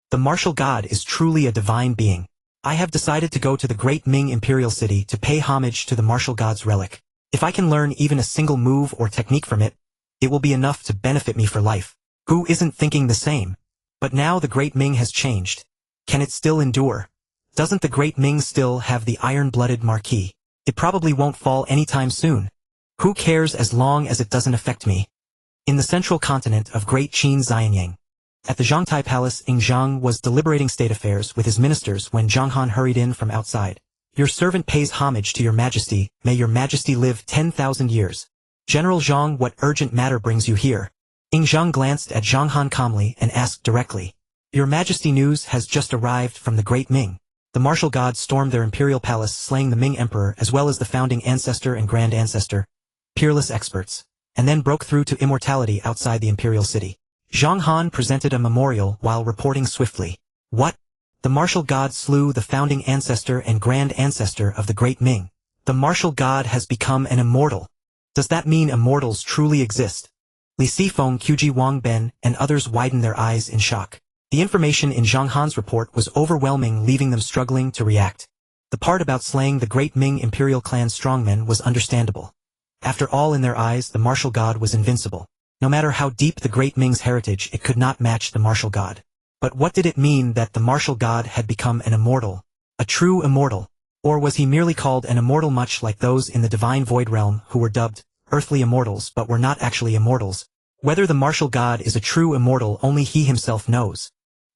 The martial god is truly a divine being. I have decided to go to the Great Ming imperial city to pay homage to the martial god's relic. If I can learn even a single move or technique from it, it will be enough to benefit me for life. Who isn't thinking the same? But now the Great Ming has changed. Can it still endure? Doesn't the Great Ming still have the iron-blooded marquis? It probably won't fall anytime soon. Who cares as long as it doesn't affect me? In the central continent of Great Qin Xianyang, at the Zhongtai Palace, Ying Zheng was deliberating state affairs with his ministers when Zhang Han hurried in from outside. Your servant pays homage to your majesty, may your majesty live 10,000 years. General Zhang, what urgent matter brings you here? Ying Zheng glanced at Zhang Han calmly and asked directly. Your majesty, news has just arrived from the Great Ming. The martial gods stormed their imperial palace, slaying the Ming emperor as well as the founding ancestor and grand ancestor, peerless experts, and then broke through to immortality outside the imperial city. Zhang Han presented a memorial while reporting swiftly. What? The martial god slew the founding ancestor and grand ancestor of the Great Ming. The martial god has become an immortal. Does that mean immortals truly exist? Li Sifeng, Qji Wang Ben, and others widened their eyes in shock. The information in Zhang Han's report was overwhelming, leaving them struggling to react. The part about slaying the Great Ming imperial clan's strongmen was understandable. After all, in their eyes, the martial god was invincible. No matter how deep the Great Ming's heritage, it could not match the martial god. But what did it mean that the martial god had become an immortal? A true immortal? Or was he merely called an immortal, much like those in the divine void realm who were dubbed earthly immortals but were not actually immortals? Whether the martial god is a true immortal, only he himself knows.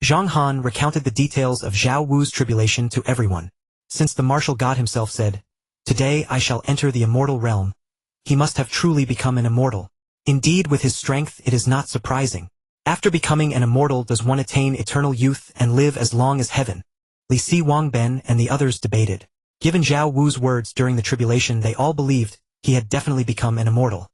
Zhang Han recounted the details of Zhao Wu's tribulation to everyone. Since the martial god himself said, "Today I shall enter the immortal realm," he must have truly become an immortal. Indeed, with his strength, it is not surprising. After becoming an immortal, does one attain eternal youth and live as long as heaven? Li Si Wang Ben and the others debated. Given Zhao Wu's words during the tribulation, they all believed he had definitely become an immortal.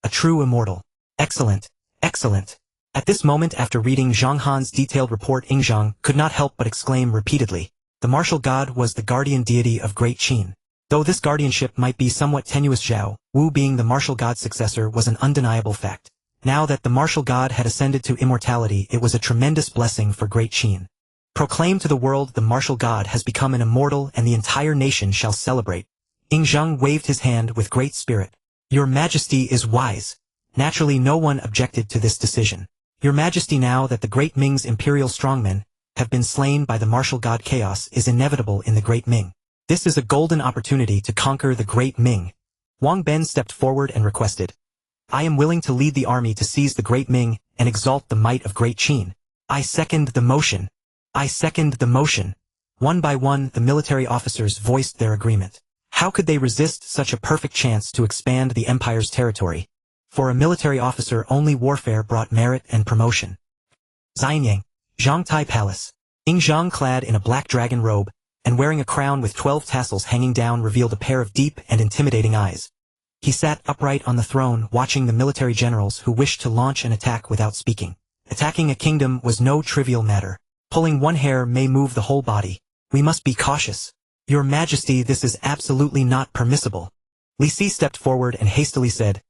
A true immortal. Excellent. Excellent. At this moment, after reading Zhang Han's detailed report, Ying Zheng could not help but exclaim repeatedly. The martial god was the guardian deity of Great Qin. Though this guardianship might be somewhat tenuous, Zhao Wu being the martial god's successor was an undeniable fact. Now that the martial god had ascended to immortality, it was a tremendous blessing for Great Qin. Proclaim to the world, the martial god has become an immortal and the entire nation shall celebrate. Ying Zheng waved his hand with great spirit. Your majesty is wise. Naturally, no one objected to this decision. Your majesty, now that the Great Ming's imperial strongmen have been slain by the martial god, chaos is inevitable in the Great Ming. This is a golden opportunity to conquer the Great Ming. Wang Ben stepped forward and requested. I am willing to lead the army to seize the Great Ming and exalt the might of Great Qin. I second the motion. I second the motion. One by one, the military officers voiced their agreement. How could they resist such a perfect chance to expand the empire's territory? For a military officer, only warfare brought merit and promotion. Xianyang, Zhongtai Palace. Ying Zheng, clad in a black dragon robe, and wearing a crown with 12 tassels hanging down, revealed a pair of deep and intimidating eyes. He sat upright on the throne, watching the military generals who wished to launch an attack without speaking. Attacking a kingdom was no trivial matter. Pulling one hair may move the whole body. We must be cautious. Your Majesty, this is absolutely not permissible. Li Si stepped forward and hastily said,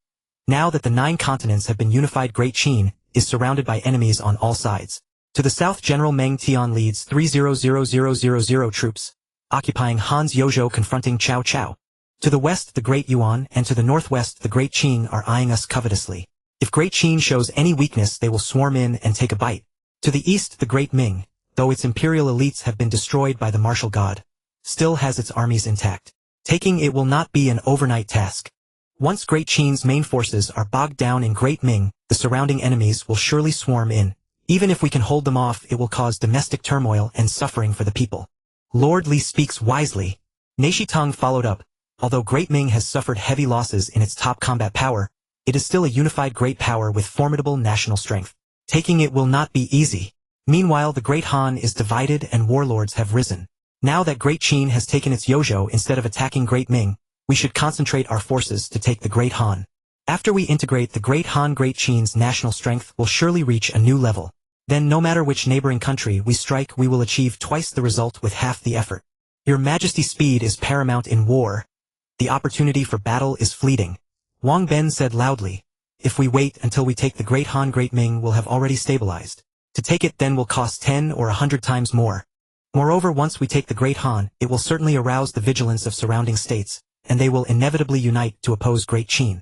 now that the 9 continents have been unified, Great Qin is surrounded by enemies on all sides. To the south, General Meng Tian leads 300,000 troops, occupying Han's Yozhou, confronting Cao Cao. To the west, the Great Yuan, and to the northwest, the Great Qin are eyeing us covetously. If Great Qin shows any weakness, they will swarm in and take a bite. To the east, the Great Ming, though its imperial elites have been destroyed by the martial god, still has its armies intact. Taking it will not be an overnight task. Once Great Qin's main forces are bogged down in Great Ming, the surrounding enemies will surely swarm in. Even if we can hold them off, it will cause domestic turmoil and suffering for the people. Lord Li speaks wisely. Neishi Tong followed up. Although Great Ming has suffered heavy losses in its top combat power, it is still a unified great power with formidable national strength. Taking it will not be easy. Meanwhile, the Great Han is divided and warlords have risen. Now that Great Qin has taken its Yozhou instead of attacking Great Ming, we should concentrate our forces to take the Great Han. After we integrate the Great Han, Great Qin's national strength will surely reach a new level. Then no matter which neighboring country we strike, we will achieve twice the result with half the effort. Your Majesty's speed is paramount in war. The opportunity for battle is fleeting. Wang Ben said loudly. If we wait until we take the Great Han, Great Ming will have already stabilized. To take it then will cost 10 or 100 times more. Moreover, once we take the Great Han, it will certainly arouse the vigilance of surrounding states, and they will inevitably unite to oppose Great Qin.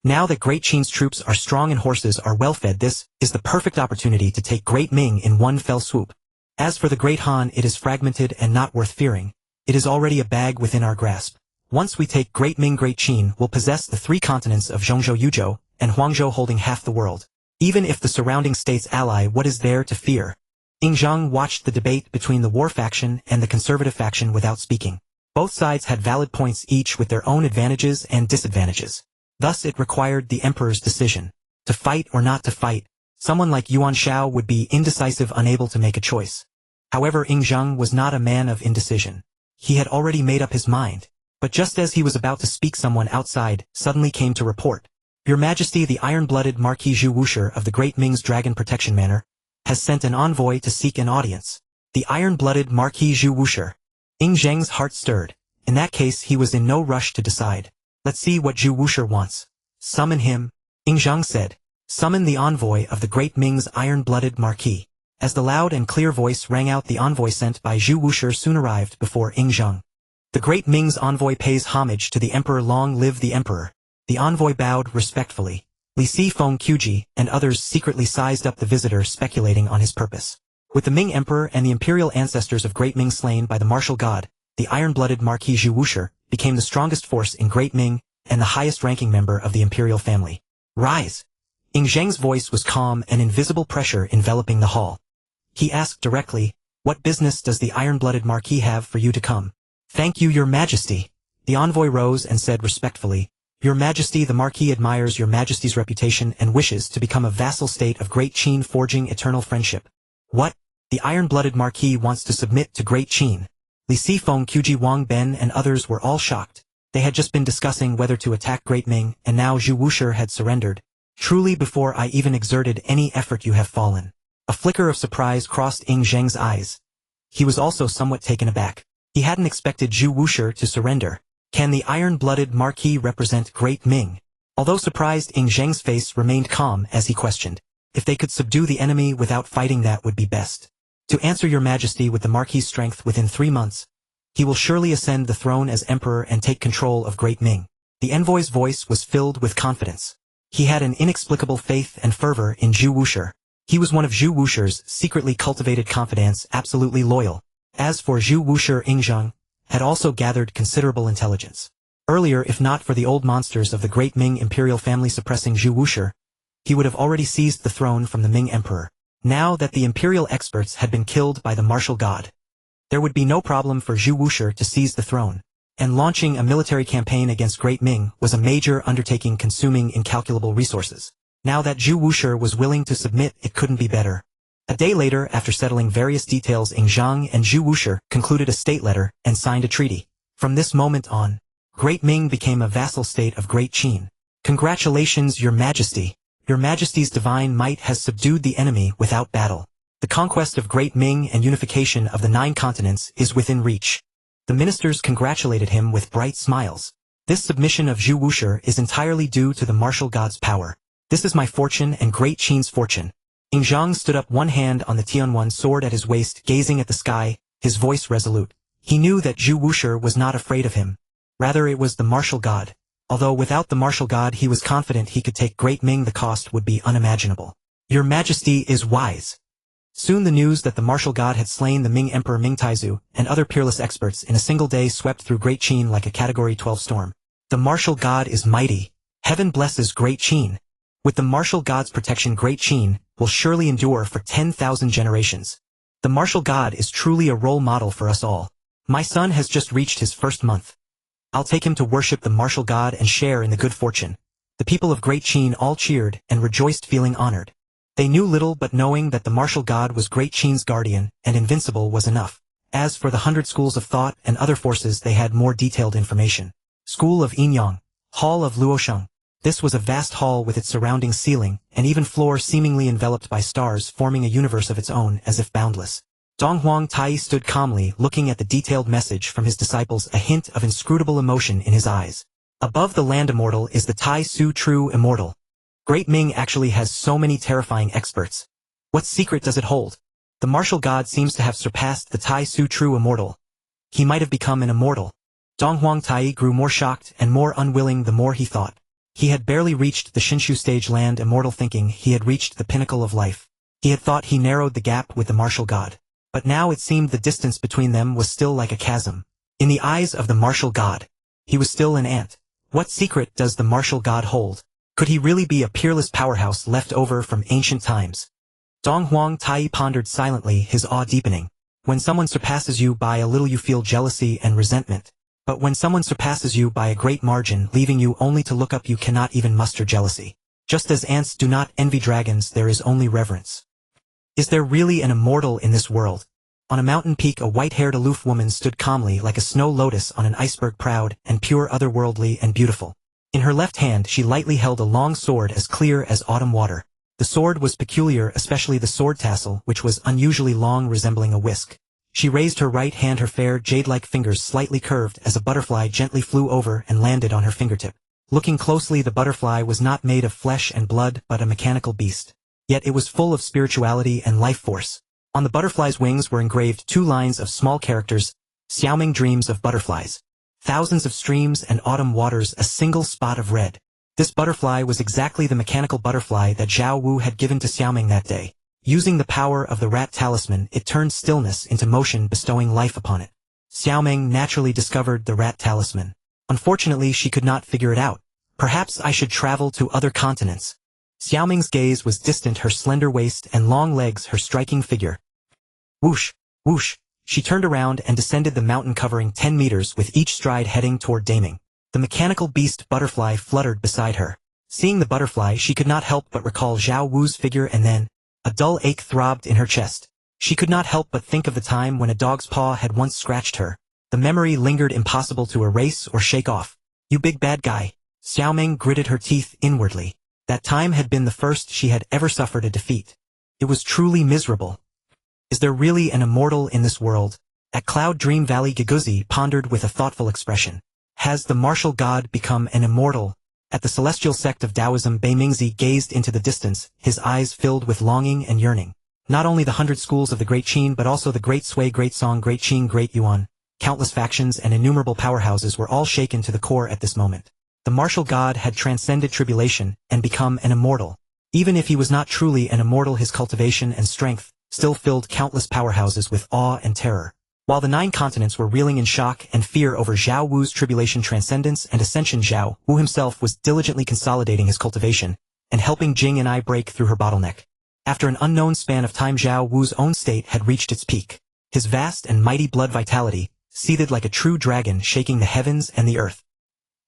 Now that Great Qin's troops are strong and horses are well fed, this is the perfect opportunity to take Great Ming in one fell swoop. As for the Great Han, it is fragmented and not worth fearing. It is already a bag within our grasp. Once we take Great Ming, Great Qin will possess the 3 continents of Zhongzhou, Yuzhou, and Huangzhou, holding half the world. Even if the surrounding states ally, what is there to fear? Ying Zheng watched the debate between the war faction and the conservative faction without speaking. Both sides had valid points, each with their own advantages and disadvantages. Thus it required the emperor's decision. To fight or not to fight, someone like Yuan Shao would be indecisive, unable to make a choice. However, Ying Zheng was not a man of indecision. He had already made up his mind. But just as he was about to speak, someone outside suddenly came to report. Your Majesty, the iron-blooded Marquis Zhu Wushi of the Great Ming's Dragon Protection Manor has sent an envoy to seek an audience. The iron-blooded Marquis Zhu Wushi. Ying Zheng's heart stirred. In that case, he was in no rush to decide. Let's see what Zhu Wushi wants. Summon him, Ying Zheng said. Summon the envoy of the Great Ming's iron-blooded Marquis. As the loud and clear voice rang out, the envoy sent by Zhu Wushi soon arrived before Ying Zheng. The Great Ming's envoy pays homage to the Emperor. Long live the Emperor. The envoy bowed respectfully. Li Sifeng Qiji and others secretly sized up the visitor, speculating on his purpose. With the Ming Emperor and the imperial ancestors of Great Ming slain by the martial god, the iron-blooded Marquis Zhu Wushi became the strongest force in Great Ming and the highest-ranking member of the imperial family. Rise! Ying Zheng's voice was calm, and invisible pressure enveloping the hall. He asked directly, what business does the iron-blooded Marquis have for you to come? Thank you, Your Majesty. The envoy rose and said respectfully, Your Majesty, the Marquis admires Your Majesty's reputation and wishes to become a vassal state of Great Qin, forging eternal friendship. What? The iron-blooded Marquis wants to submit to Great Qin. Li Sifeng Qiji, Wang Ben and others were all shocked. They had just been discussing whether to attack Great Ming, and now Zhu Wushi had surrendered. Truly, before I even exerted any effort you have fallen. A flicker of surprise crossed Ying Zheng's eyes. He was also somewhat taken aback. He hadn't expected Zhu Wushi to surrender. Can the iron-blooded Marquis represent Great Ming? Although surprised, Ying Zheng's face remained calm as he questioned. If they could subdue the enemy without fighting, that would be best. To answer Your Majesty, with the Marquis' strength within 3 months, he will surely ascend the throne as emperor and take control of Great Ming. The envoy's voice was filled with confidence. He had an inexplicable faith and fervor in Zhu Wushi. He was one of Zhu Wushi's secretly cultivated confidants, absolutely loyal. As for Zhu Wushi, Ying Zheng had also gathered considerable intelligence. Earlier, if not for the old monsters of the Great Ming imperial family suppressing Zhu Wushi, he would have already seized the throne from the Ming emperor. Now that the imperial experts had been killed by the martial god, there would be no problem for Zhu Wushi to seize the throne, and launching a military campaign against Great Ming was a major undertaking consuming incalculable resources. Now that Zhu Wushi was willing to submit, it couldn't be better. A day later, after settling various details, Ying Zheng and Zhu Wushi concluded a state letter and signed a treaty. From this moment on, Great Ming became a vassal state of Great Qin. Congratulations, Your Majesty. Your Majesty's divine might has subdued the enemy without battle. The conquest of Great Ming and unification of the 9 continents is within reach. The ministers congratulated him with bright smiles. This submission of Zhu Wushi is entirely due to the martial god's power. This is my fortune and Great Qin's fortune. Ying Zheng stood up, one hand on the Tianwan sword at his waist, gazing at the sky, his voice resolute. He knew that Zhu Wushi was not afraid of him. Rather, it was the martial god. Although without the martial god he was confident he could take Great Ming, the cost would be unimaginable. Your Majesty is wise. Soon the news that the martial god had slain the Ming Emperor Ming Taizu and other peerless experts in a single day swept through Great Qin like a Category 12 storm. The martial god is mighty. Heaven blesses Great Qin. With the martial god's protection, Great Qin will surely endure for 10,000 generations. The martial god is truly a role model for us all. My son has just reached his first month. I'll take him to worship the martial god and share in the good fortune. The people of Great Qin all cheered and rejoiced, feeling honored. They knew little, but knowing that the martial god was Great Qin's guardian and invincible was enough. As for the 100 schools of thought and other forces, they had more detailed information. School of Yinyang, Hall of Luosheng. This was a vast hall with its surrounding ceiling and even floor seemingly enveloped by stars, forming a universe of its own as if boundless. Donghuang Tai stood calmly looking at the detailed message from his disciples, a hint of inscrutable emotion in his eyes. Above the land immortal is the Tai Su true immortal. Great Ming actually has so many terrifying experts. What secret does it hold? The martial god seems to have surpassed the Tai Su true immortal. He might have become an immortal. Donghuang Tai grew more shocked and more unwilling the more he thought. He had barely reached the Shinshu stage land immortal, thinking he had reached the pinnacle of life. He had thought he narrowed the gap with the martial god. But now it seemed the distance between them was still like a chasm. In the eyes of the martial god, he was still an ant. What secret does the martial god hold? Could he really be a peerless powerhouse left over from ancient times? Donghuang Tai pondered silently, his awe deepening. When someone surpasses you by a little, you feel jealousy and resentment. But when someone surpasses you by a great margin, leaving you only to look up, you cannot even muster jealousy. Just as ants do not envy dragons, there is only reverence. Is there really an immortal in this world? On a mountain peak, a white-haired aloof woman stood calmly like a snow lotus on an iceberg, proud and pure, otherworldly and beautiful. In her left hand she lightly held a long sword as clear as autumn water. The sword was peculiar, especially the sword tassel, which was unusually long, resembling a whisk. She raised her right hand, her fair jade-like fingers slightly curved as a butterfly gently flew over and landed on her fingertip. Looking closely, the butterfly was not made of flesh and blood but a mechanical beast. Yet it was full of spirituality and life force. On the butterfly's wings were engraved 2 lines of small characters: Xiaoming dreams of butterflies. Thousands of streams and autumn waters, a single spot of red. This butterfly was exactly the mechanical butterfly that Zhao Wu had given to Xiaoming that day. Using the power of the rat talisman, it turned stillness into motion, bestowing life upon it. Xiaoming naturally discovered the rat talisman. Unfortunately, she could not figure it out. Perhaps I should travel to other continents. Xiaoming's gaze was distant, her slender waist and long legs, her striking figure. Whoosh, whoosh. She turned around and descended the mountain, covering 10 meters with each stride, heading toward Daming. The mechanical beast butterfly fluttered beside her. Seeing the butterfly, she could not help but recall Zhao Wu's figure, and then a dull ache throbbed in her chest. She could not help but think of the time when a dog's paw had once scratched her. The memory lingered, impossible to erase or shake off. You big bad guy. Xiaoming gritted her teeth inwardly. That time had been the first she had ever suffered a defeat. It was truly miserable. Is there really an immortal in this world? At Cloud Dream Valley, Giguzi pondered with a thoughtful expression. Has the martial god become an immortal? At the celestial sect of Taoism, Bei Mingzi gazed into the distance, his eyes filled with longing and yearning. Not only the 100 schools of the Great Qin, but also the Great Sui, Great Song, Great Qing, Great Yuan, countless factions and innumerable powerhouses were all shaken to the core at this moment. The martial god had transcended tribulation and become an immortal. Even if he was not truly an immortal, his cultivation and strength still filled countless powerhouses with awe and terror. While the 9 continents were reeling in shock and fear over Zhao Wu's tribulation, transcendence, and ascension, Zhao Wu himself was diligently consolidating his cultivation and helping Jing and I break through her bottleneck. After an unknown span of time, Zhao Wu's own state had reached its peak. His vast and mighty blood vitality, seated like a true dragon, shaking the heavens and the earth.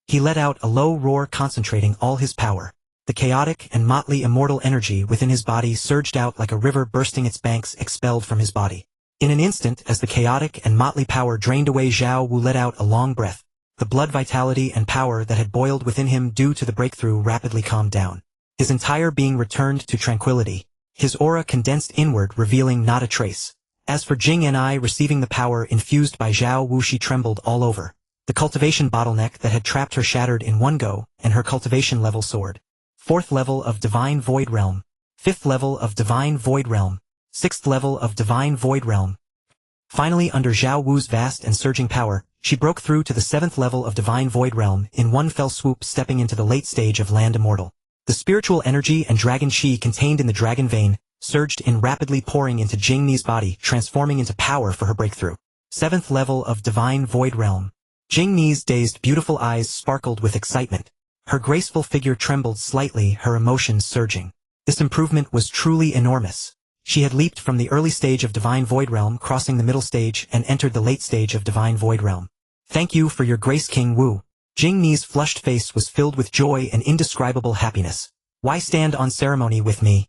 He let out a low roar, concentrating all his power. The chaotic and motley immortal energy within his body surged out like a river bursting its banks, expelled from his body. In an instant, as the chaotic and motley power drained away, Zhao Wu let out a long breath. The blood vitality and power that had boiled within him due to the breakthrough rapidly calmed down. His entire being returned to tranquility. His aura condensed inward, revealing not a trace. As for Jing and I, receiving the power infused by Zhao Wu, she trembled all over. The cultivation bottleneck that had trapped her shattered in one go, and her cultivation level soared. 4th level of Divine Void Realm. 5th level of Divine Void Realm. 6th level of Divine Void Realm. Finally, under Zhao Wu's vast and surging power, she broke through to the 7th level of Divine Void Realm in one fell swoop, stepping into the late stage of Land Immortal. The spiritual energy and dragon chi contained in the dragon vein surged in, rapidly pouring into Jing Ni's body, transforming into power for her breakthrough. 7th level of Divine Void Realm. Jing Ni's dazed, beautiful eyes sparkled with excitement. Her graceful figure trembled slightly, her emotions surging. This improvement was truly enormous. She had leaped from the early stage of Divine Void Realm, crossing the middle stage, and entered the late stage of Divine Void Realm. Thank you for your grace, King Wu. Jing Ni's flushed face was filled with joy and indescribable happiness. Why stand on ceremony with me?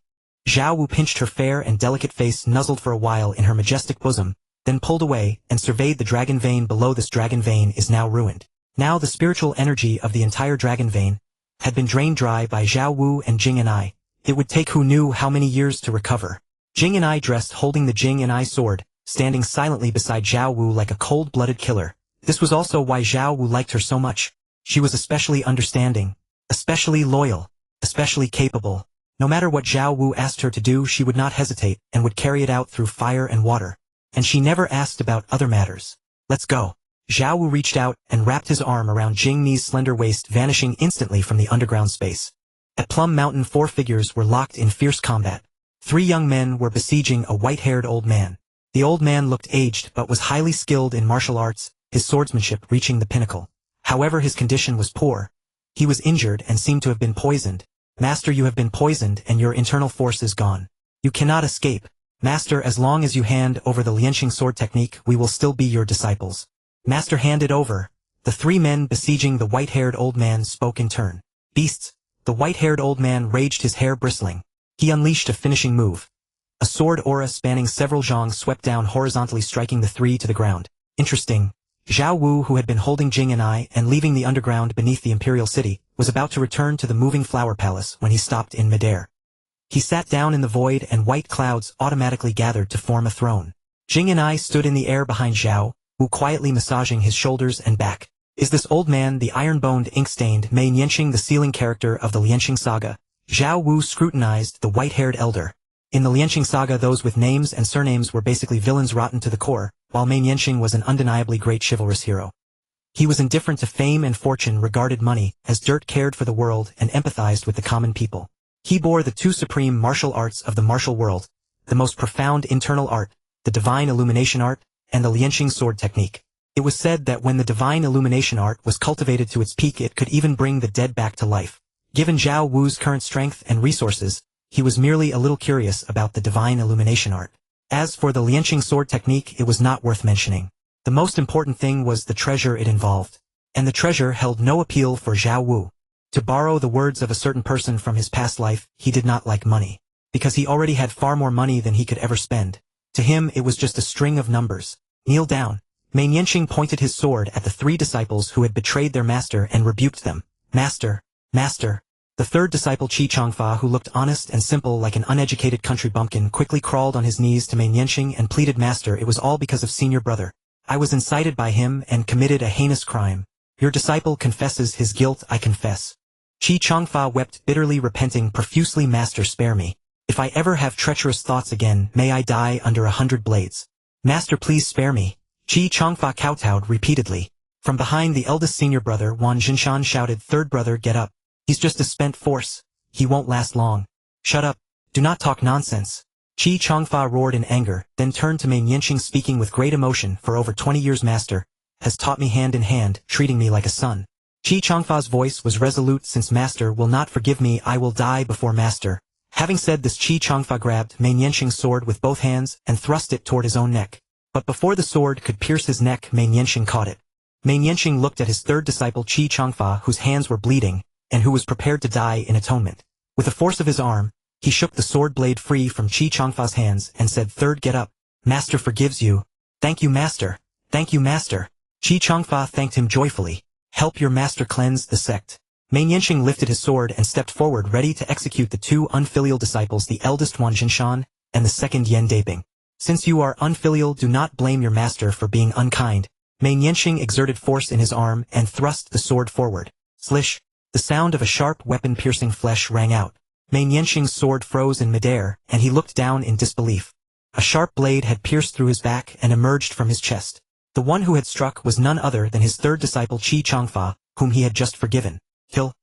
Zhao Wu pinched her fair and delicate face, nuzzled for a while in her majestic bosom, then pulled away and surveyed the dragon vein below. This dragon vein is now ruined. Now the spiritual energy of the entire dragon vein had been drained dry by Zhao Wu and Jing and I. It would take who knew how many years to recover. Jing and I, dressed holding the Jing and I sword, standing silently beside Zhao Wu like a cold-blooded killer. This was also why Zhao Wu liked her so much. She was especially understanding, especially loyal, especially capable. No matter what Zhao Wu asked her to do, she would not hesitate and would carry it out through fire and water. And she never asked about other matters. Let's go. Zhao Wu reached out and wrapped his arm around Jing Ni's slender waist, vanishing instantly from the underground space. At Plum Mountain, 4 figures were locked in fierce combat. 3 young men were besieging a white-haired old man. The old man looked aged but was highly skilled in martial arts, his swordsmanship reaching the pinnacle. However, his condition was poor. He was injured and seemed to have been poisoned. Master, you have been poisoned and your internal force is gone. You cannot escape. Master, as long as you hand over the Lianqing sword technique, we will still be your disciples. Master, hand it over. The 3 men besieging the white-haired old man spoke in turn. Beasts! The white-haired old man raged, his hair bristling. He unleashed a finishing move. A sword aura spanning several zhongs swept down horizontally, striking the 3 to the ground. Interesting. Zhao Wu, who had been holding Jing and I and leaving the underground beneath the imperial city, was about to return to the moving flower palace when he stopped in midair. He sat down in the void and white clouds automatically gathered to form a throne. Jing and I stood in the air behind Zhao Wu, quietly massaging his shoulders and back. Is this old man the iron-boned, ink-stained Meng Tian, the sealing character of the Lianqing saga? Zhao Wu scrutinized the white-haired elder. In the Lianqing saga, those with names and surnames were basically villains rotten to the core, while Meng Tian was an undeniably great chivalrous hero. He was indifferent to fame and fortune, regarded money as dirt, cared for the world, and empathized with the common people. He bore the 2 supreme martial arts of the martial world, the most profound internal art, the divine illumination art, and the Lianqing sword technique. It was said that when the divine illumination art was cultivated to its peak, it could even bring the dead back to life. Given Zhao Wu's current strength and resources, he was merely a little curious about the divine illumination art. As for the Lianqing sword technique, it was not worth mentioning. The most important thing was the treasure it involved. And the treasure held no appeal for Zhao Wu. To borrow the words of a certain person from his past life, he did not like money. Because he already had far more money than he could ever spend. To him, it was just a string of numbers. Kneel down. Meng Tian pointed his sword at the 3 disciples who had betrayed their master and rebuked them. Master, master. The 3rd disciple, Qi Changfa, who looked honest and simple like an uneducated country bumpkin, quickly crawled on his knees to Meng Tian and pleaded, Master, it was all because of senior brother. I was incited by him and committed a heinous crime. Your disciple confesses his guilt, I confess. Qi Changfa wept bitterly, repenting profusely, Master, spare me. If I ever have treacherous thoughts again, may I die under 100 blades. Master, please spare me. Qi Changfa kowtowed repeatedly. From behind, the eldest senior brother, Wan Jinshan, shouted, 3rd brother, get up. He's just a spent force. He won't last long. Shut up. Do not talk nonsense. Qi Changfa roared in anger, then turned to Meng Tian, speaking with great emotion. For over 20 years, Master has taught me hand in hand, treating me like a son. Qi Changfa's voice was resolute. Since Master will not forgive me, I will die before Master. Having said this, Qi Changfa grabbed Meng Tian's sword with both hands and thrust it toward his own neck. But before the sword could pierce his neck, Meng Tian caught it. Meng Tian looked at his 3rd disciple, Qi Changfa, whose hands were bleeding, and who was prepared to die in atonement. With the force of his arm, he shook the sword blade free from Qi Changfa's hands and said, 3rd, get up. Master forgives you. Thank you, Master. Thank you, Master. Qi Changfa thanked him joyfully. Help your master cleanse the sect. Meng Tian lifted his sword and stepped forward, ready to execute the 2 unfilial disciples, the eldest Wan Jinshan and the 2nd Yan Daping. Since you are unfilial, do not blame your master for being unkind. Meng Tian exerted force in his arm and thrust the sword forward. Slish! The sound of a sharp weapon piercing flesh rang out. Meng Tian's sword froze in midair, and he looked down in disbelief. A sharp blade had pierced through his back and emerged from his chest. The one who had struck was none other than his 3rd disciple, Qi Changfa, whom he had just forgiven. Kill!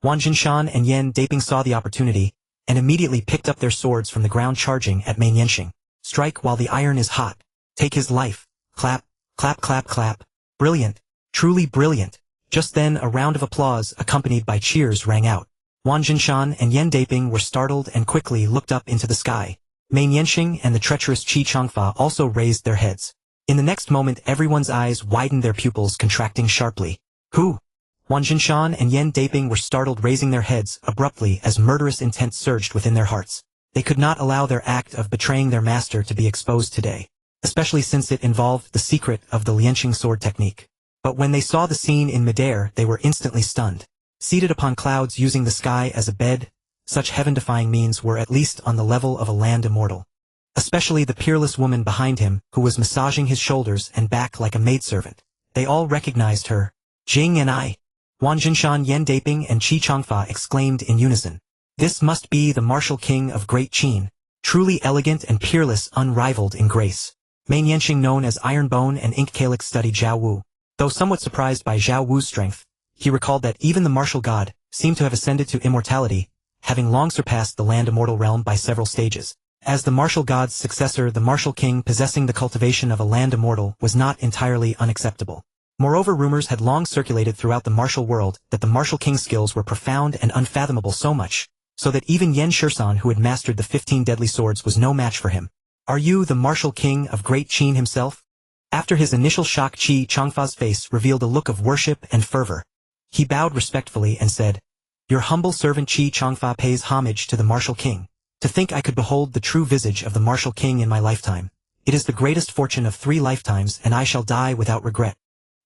Wan Jinshan and Yan Daping saw the opportunity, and immediately picked up their swords from the ground, charging at Meng Tian. Strike while the iron is hot. Take his life. Clap, clap, clap, clap. Brilliant. Truly brilliant. Just then a round of applause accompanied by cheers rang out. Wang Jinshan and Yan Daiping were startled and quickly looked up into the sky. Meng Yanxing and the treacherous Qi Changfa also raised their heads. In the next moment everyone's eyes widened, their pupils contracting sharply. Who? Wang Jinshan and Yan Daiping were startled, raising their heads abruptly as murderous intent surged within their hearts. They could not allow their act of betraying their master to be exposed today, especially since it involved the secret of the Lianqing sword technique. But when they saw the scene in midair, they were instantly stunned. Seated upon clouds using the sky as a bed, such heaven-defying means were at least on the level of a land immortal. Especially the peerless woman behind him, who was massaging his shoulders and back like a maidservant. They all recognized her. Jing and I. Wang Jinshan, Yan Daiping and Qi Changfa exclaimed in unison. This must be the martial king of Great Qin, truly elegant and peerless, unrivaled in grace. Meng Yanxing, known as Iron Bone and Ink Calyx, studied Zhao Wu. Though somewhat surprised by Zhao Wu's strength, he recalled that even the martial god seemed to have ascended to immortality, having long surpassed the land immortal realm by several stages. As the martial god's successor, the martial king possessing the cultivation of a land immortal was not entirely unacceptable. Moreover, rumors had long circulated throughout the martial world that the martial king's skills were profound and unfathomable, so much so that even Yan Shisan, who had mastered the 15 deadly swords, was no match for him. Are you the martial king of Great Qin himself? After his initial shock, Qi Changfa's face revealed a look of worship and fervor. He bowed respectfully and said, Your humble servant Qi Changfa pays homage to the martial king. To think I could behold the true visage of the martial king in my lifetime. It is the greatest fortune of 3 lifetimes, and I shall die without regret.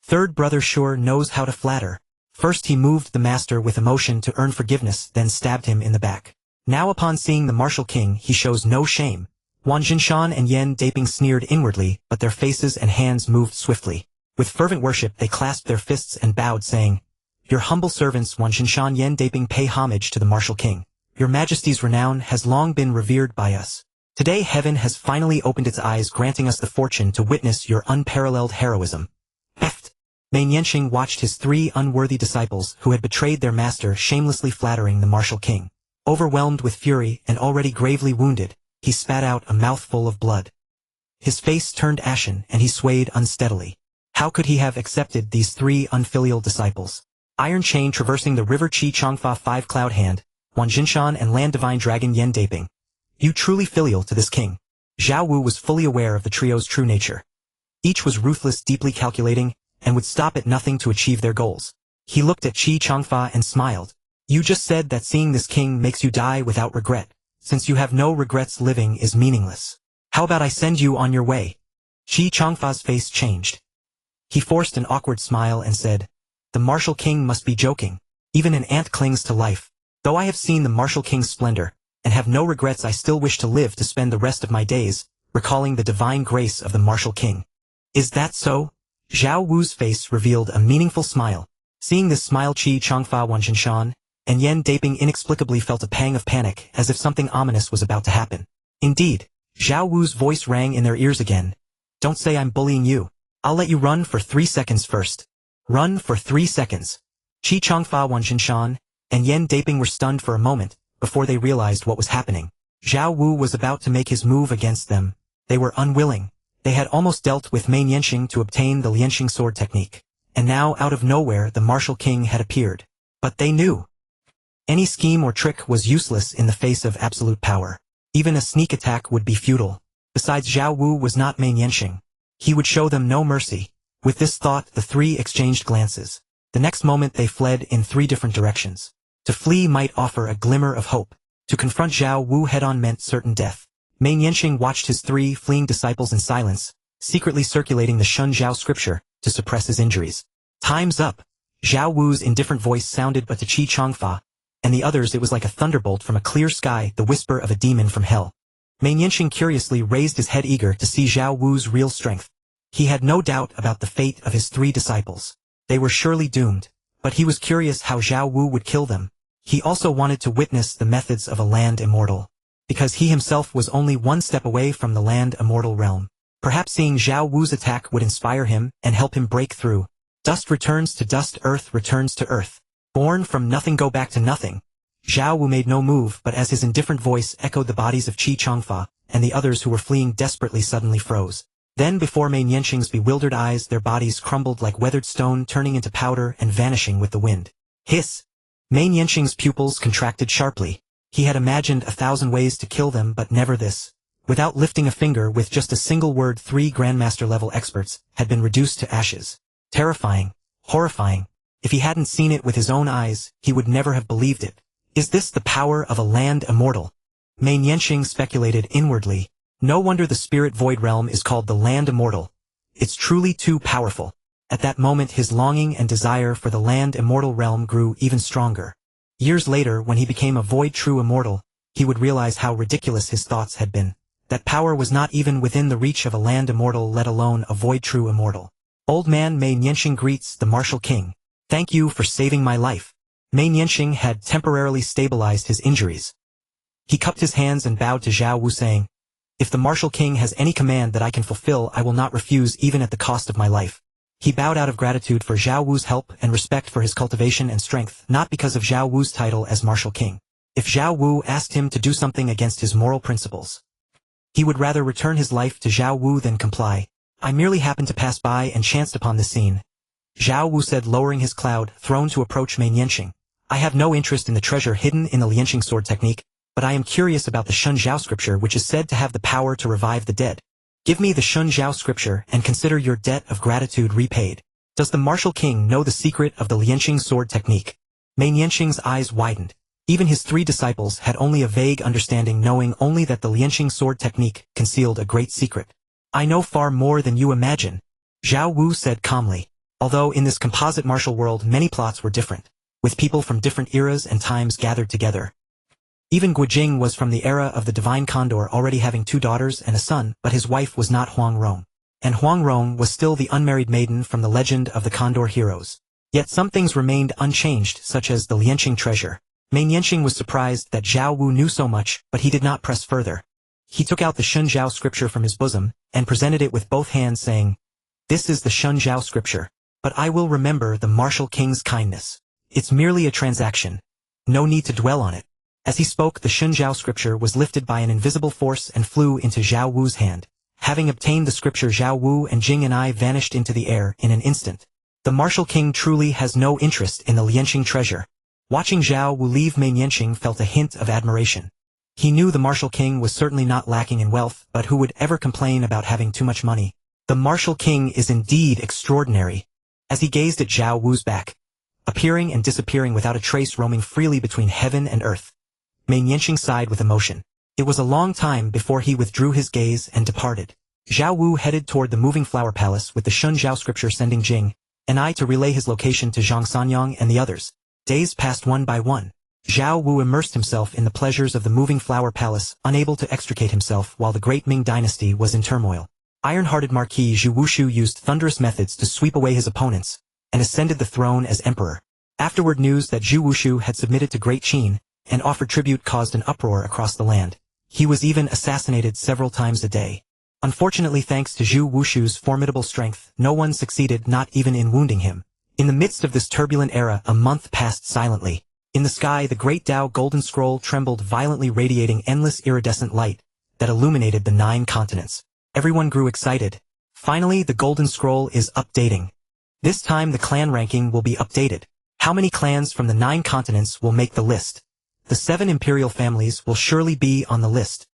Third brother sure knows how to flatter. First he moved the master with emotion to earn forgiveness, then stabbed him in the back. Now upon seeing the martial king he shows no shame. Wang Jinshan and Yan Daiping sneered inwardly, but their faces and hands moved swiftly. With fervent worship they clasped their fists and bowed, saying, Your humble servants Wang Jinshan, Yan Daiping pay homage to the martial king. Your majesty's renown has long been revered by us. Today heaven has finally opened its eyes, granting us the fortune to witness your unparalleled heroism. Meng Yanxing watched his 3 unworthy disciples who had betrayed their master shamelessly flattering the martial king. Overwhelmed with fury and already gravely wounded, he spat out a mouthful of blood. His face turned ashen and he swayed unsteadily. How could he have accepted these 3 unfilial disciples? Iron Chain traversing the river, Qi Changfa 5 Cloud Hand, Wang Jinshan and Land Divine Dragon Yan Daiping. You truly filial to this king. Zhao Wu was fully aware of the trio's true nature. Each was ruthless, deeply calculating, and would stop at nothing to achieve their goals. He looked at Qi Changfa and smiled. You just said that seeing this king makes you die without regret. Since you have no regrets, living is meaningless. How about I send you on your way? Qi Changfa's face changed. He forced an awkward smile and said, The martial king must be joking. Even an ant clings to life. Though I have seen the martial king's splendor, and have no regrets, I still wish to live to spend the rest of my days, recalling the divine grace of the martial king. Is that so? Zhao Wu's face revealed a meaningful smile. Seeing this smile, Qi Changfa, Wang Jinshan, and Yan Daiping inexplicably felt a pang of panic, as if something ominous was about to happen. Indeed, Zhao Wu's voice rang in their ears again. Don't say I'm bullying you. I'll let you run for 3 seconds first. Run for 3 seconds. Qi Changfa, Wang Jinshan, and Yan Daiping were stunned for a moment, before they realized what was happening. Zhao Wu was about to make his move against them. They were unwilling. They had almost dealt with Meng Yanxing to obtain the Lianqing sword technique. And now, out of nowhere, the martial king had appeared. But they knew. Any scheme or trick was useless in the face of absolute power. Even a sneak attack would be futile. Besides, Zhao Wu was not Meng Yanxing. He would show them no mercy. With this thought, the 3 exchanged glances. The next moment they fled in 3 different directions. To flee might offer a glimmer of hope. To confront Zhao Wu head-on meant certain death. Meng Yanxing watched his 3 fleeing disciples in silence, secretly circulating the Shun Zhao scripture to suppress his injuries. Time's up. Zhao Wu's indifferent voice sounded, but to Qi Changfa and the others it was like a thunderbolt from a clear sky, the whisper of a demon from hell. Meng Yanxing curiously raised his head, eager to see Zhao Wu's real strength. He had no doubt about the fate of his 3 disciples. They were surely doomed, but he was curious how Zhao Wu would kill them. He also wanted to witness the methods of a land immortal, because he himself was only 1 step away from the land immortal realm. Perhaps seeing Zhao Wu's attack would inspire him and help him break through. Dust returns to dust, earth returns to earth. Born from nothing, go back to nothing. Zhao Wu made no move, but as his indifferent voice echoed the bodies of Qi Changfa and the others who were fleeing desperately suddenly froze. Then before Meng Yanqing's bewildered eyes their bodies crumbled like weathered stone, turning into powder and vanishing with the wind. Hiss! Meng Yanqing's pupils contracted sharply. He had imagined 1,000 ways to kill them, but never this. Without lifting a finger, with just a single word, 3 Grandmaster-level experts had been reduced to ashes. Terrifying. Horrifying. If he hadn't seen it with his own eyes, he would never have believed it. Is this the power of a land immortal? Meng Yanqing speculated inwardly. No wonder the spirit void realm is called the land immortal. It's truly too powerful. At that moment his longing and desire for the land immortal realm grew even stronger. Years later, when he became a void true immortal, he would realize how ridiculous his thoughts had been. That power was not even within the reach of a land immortal, let alone a void true immortal. Old man Meng Yanqing greets the martial king. Thank you for saving my life. Meng Yanqing had temporarily stabilized his injuries. He cupped his hands and bowed to Zhao Wu, saying, "If the martial king has any command that I can fulfill, I will not refuse, even at the cost of my life." He bowed out of gratitude for Zhao Wu's help and respect for his cultivation and strength, not because of Zhao Wu's title as martial king. If Zhao Wu asked him to do something against his moral principles, he would rather return his life to Zhao Wu than comply. I merely happened to pass by and chanced upon this scene, Zhao Wu said, lowering his cloud throne to approach Meng Yanqing. I have no interest in the treasure hidden in the Lianqing sword technique, but I am curious about the Shun Zhao scripture, which is said to have the power to revive the dead. Give me the Shun Zhao scripture and consider your debt of gratitude repaid. Does the martial king know the secret of the Lianqing sword technique? Meng Yanqing's eyes widened. Even his 3 disciples had only a vague understanding, knowing only that the Lianqing sword technique concealed a great secret. I know far more than you imagine, Zhao Wu said calmly. Although in this composite martial world many plots were different, with people from different eras and times gathered together. Even Guojing was from the era of the Divine Condor, already having 2 daughters and a son, but his wife was not Huang Rong. And Huang Rong was still the unmarried maiden from the legend of the Condor heroes. Yet some things remained unchanged, such as the Lianqing treasure. Meng Yanqing was surprised that Zhao Wu knew so much, but he did not press further. He took out the Shun Zhao scripture from his bosom, and presented it with both hands, saying, "This is the Shun Zhao scripture. But I will remember the martial king's kindness. It's merely a transaction. No need to dwell on it." As he spoke, the Shun Zhao scripture was lifted by an invisible force and flew into Zhao Wu's hand. Having obtained the scripture, Zhao Wu and Jing and I vanished into the air in an instant. The martial king truly has no interest in the Lianqing treasure. Watching Zhao Wu leave, Meng Yanqing felt a hint of admiration. He knew the martial king was certainly not lacking in wealth, but who would ever complain about having too much money? The martial king is indeed extraordinary. As he gazed at Zhao Wu's back, appearing and disappearing without a trace, roaming freely between heaven and earth, Meng Yanqing sighed with emotion. It was a long time before he withdrew his gaze and departed. Zhao Wu headed toward the moving flower palace with the Shun Zhao scripture, sending Jing and I to relay his location to Zhang Sanyang and the others. Days passed one by one. Zhao Wu immersed himself in the pleasures of the moving flower palace, unable to extricate himself while the great Ming dynasty was in turmoil. Iron-hearted Marquis Zhu Wushu used thunderous methods to sweep away his opponents, and ascended the throne as emperor. Afterward, news that Zhu Wushu had submitted to Great Qin and offered tribute caused an uproar across the land. He was even assassinated several times a day. Unfortunately, thanks to Zhu Wushu's formidable strength, no one succeeded, not even in wounding him. In the midst of this turbulent era, a month passed silently. In the sky, the Great Dao golden scroll trembled violently, radiating endless iridescent light that illuminated the 9 continents. Everyone grew excited. Finally, the golden scroll is updating. This time the clan ranking will be updated. How many clans from the 9 continents will make the list? The 7 imperial families will surely be on the list.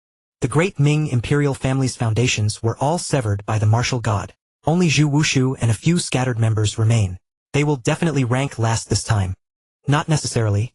The great Ming imperial family's foundations were all severed by the martial god. Only Zhu Wushu and a few scattered members remain. They will definitely rank last this time. Not necessarily.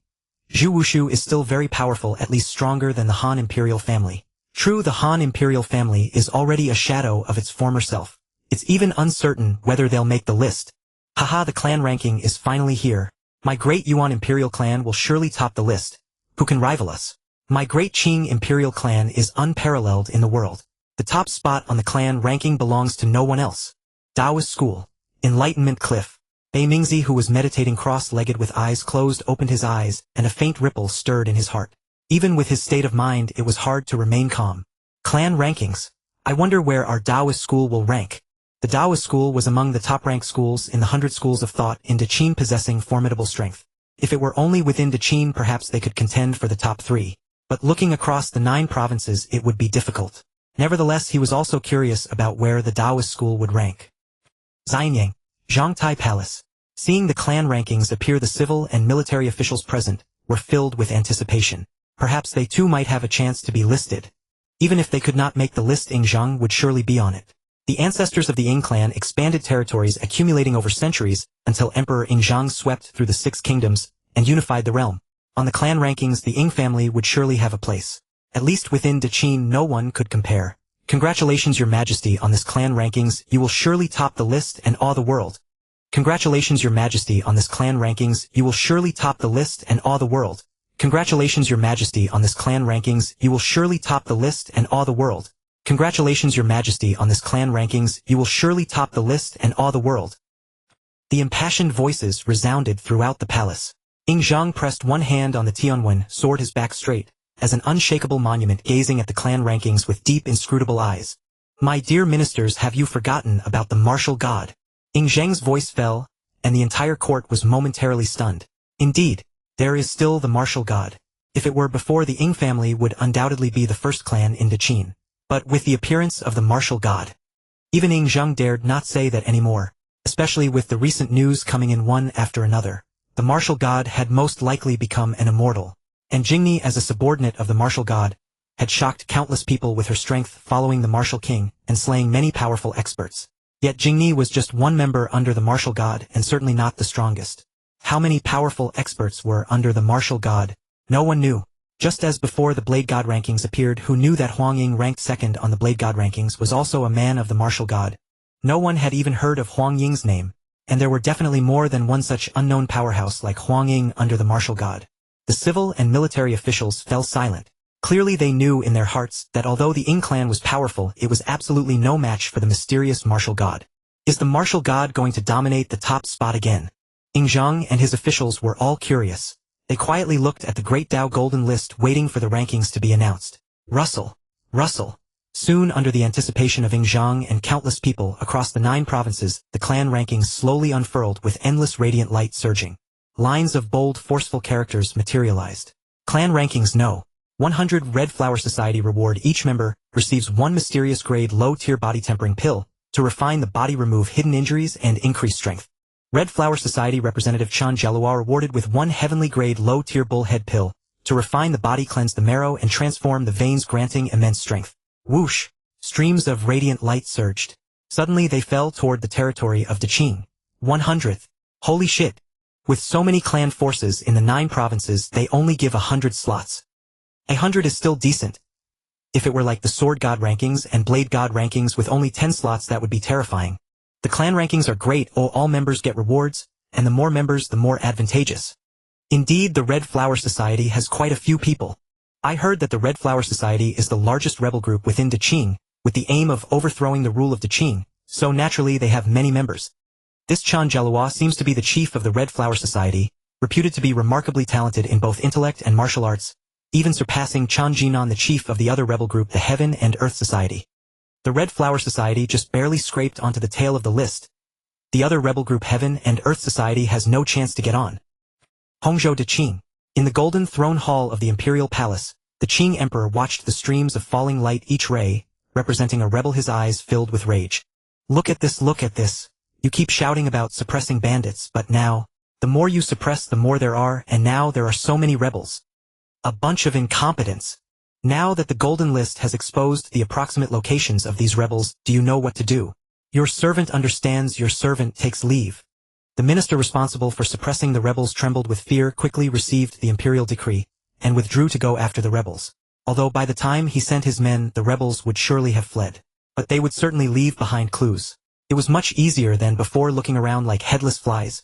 Zhu Wushu is still very powerful, at least stronger than the Han imperial family. True, the Han imperial family is already a shadow of its former self. It's even uncertain whether they'll make the list. Haha, the clan ranking is finally here. My great Yuan imperial clan will surely top the list. Who can rival us? My great Qing imperial clan is unparalleled in the world. The top spot on the clan ranking belongs to no one else. Taoist School. Enlightenment Cliff. Bei Mingzi, who was meditating cross-legged with eyes closed, opened his eyes, and a faint ripple stirred in his heart. Even with his state of mind, it was hard to remain calm. Clan rankings. I wonder where our Taoist school will rank. The Taoist school was among the top-ranked schools in the 100 schools of thought in Qin, possessing formidable strength. If it were only within Qin, perhaps they could contend for the top 3. But looking across the 9 provinces, it would be difficult. Nevertheless, he was also curious about where the Taoist school would rank. Xianyang, Zhangtai Palace. Seeing the clan rankings appear, the civil and military officials present were filled with anticipation. Perhaps they too might have a chance to be listed. Even if they could not make the list, Ying Zheng would surely be on it. The ancestors of the Ying clan expanded territories accumulating over centuries until Emperor Ying Zheng swept through the 6 kingdoms and unified the realm. On the clan rankings, the Ying family would surely have a place. At least within Qin, no one could compare. Congratulations, Your Majesty, on this clan rankings. You will surely top the list and awe the world. Congratulations, Your Majesty, on this clan rankings. You will surely top the list and awe the world. Congratulations, Your Majesty, on this clan rankings. You will surely top the list and awe the world. Congratulations, Your Majesty, on this clan rankings. You will surely top the list and awe the world. The impassioned voices resounded throughout the palace. Ying Zheng pressed one hand on the Tianwen sword, his back straight, as an unshakable monument, gazing at the clan rankings with deep, inscrutable eyes. My dear ministers, have you forgotten about the martial god? Ying Zheng's voice fell, and the entire court was momentarily stunned. Indeed, there is still the martial god. If it were before, the Ying family would undoubtedly be the first clan in Qin. But with the appearance of the martial god, even Ying Zheng dared not say that anymore, especially with the recent news coming in one after another. The martial god had most likely become an immortal, and Jingni, as a subordinate of the martial god, had shocked countless people with her strength, following the martial king and slaying many powerful experts. Yet Jingni was just one member under the martial god, and certainly not the strongest. How many powerful experts were under the martial god? No one knew. Just as before the Blade God rankings appeared, who knew that Huang Ying, ranked second on the Blade God rankings, was also a man of the martial god? No one had even heard of Huang Ying's name, and there were definitely more than one such unknown powerhouse like Huang Ying under the martial god. The civil and military officials fell silent. Clearly they knew in their hearts that although the Ying clan was powerful, it was absolutely no match for the mysterious martial god. Is the martial god going to dominate the top spot again? Ying Zheng and his officials were all curious. They quietly looked at the Great Dao golden list, waiting for the rankings to be announced. Rustle. Rustle. Soon, under the anticipation of Ying Zheng and countless people across the 9 provinces, the clan rankings slowly unfurled with endless radiant light surging. Lines of bold, forceful characters materialized. Clan rankings No. 100 Red Flower Society reward. Each member receives 1 mysterious grade low-tier body tempering pill to refine the body, remove hidden injuries, and increase strength. Red Flower Society representative Chan Jalua rewarded with 1 heavenly grade low-tier bullhead pill to refine the body, cleanse the marrow, and transform the veins, granting immense strength. Whoosh! Streams of radiant light surged. Suddenly they fell toward the territory of Qin. 100th. Holy shit! With so many clan forces in the 9 provinces, they only give 100 slots. 100 is still decent. If it were like the Sword God rankings and Blade God rankings with only 10 slots, that would be terrifying. The clan rankings are great. All members get rewards, and the more members, the more advantageous. Indeed, the Red Flower Society has quite a few people. I heard that the Red Flower Society is the largest rebel group within Qin, with the aim of overthrowing the rule of Qin, so naturally they have many members. This Chan Jalua seems to be the chief of the Red Flower Society, reputed to be remarkably talented in both intellect and martial arts, even surpassing Chan Jinan, the chief of the other rebel group, the Heaven and Earth Society. The Red Flower Society just barely scraped onto the tail of the list. The other rebel group, Heaven and Earth Society, has no chance to get on. Hongzhou Qin. In the Golden Throne Hall of the Imperial Palace, the Qing Emperor watched the streams of falling light, each ray representing a rebel, his eyes filled with rage. Look at this, look at this. You keep shouting about suppressing bandits, but now, the more you suppress, the more there are, and now there are so many rebels. A bunch of incompetents. Now that the Golden List has exposed the approximate locations of these rebels, do you know what to do? Your servant understands, your servant takes leave. The minister responsible for suppressing the rebels trembled with fear, quickly received the imperial decree, and withdrew to go after the rebels. Although by the time he sent his men, the rebels would surely have fled. But they would certainly leave behind clues. It was much easier than before, looking around like headless flies.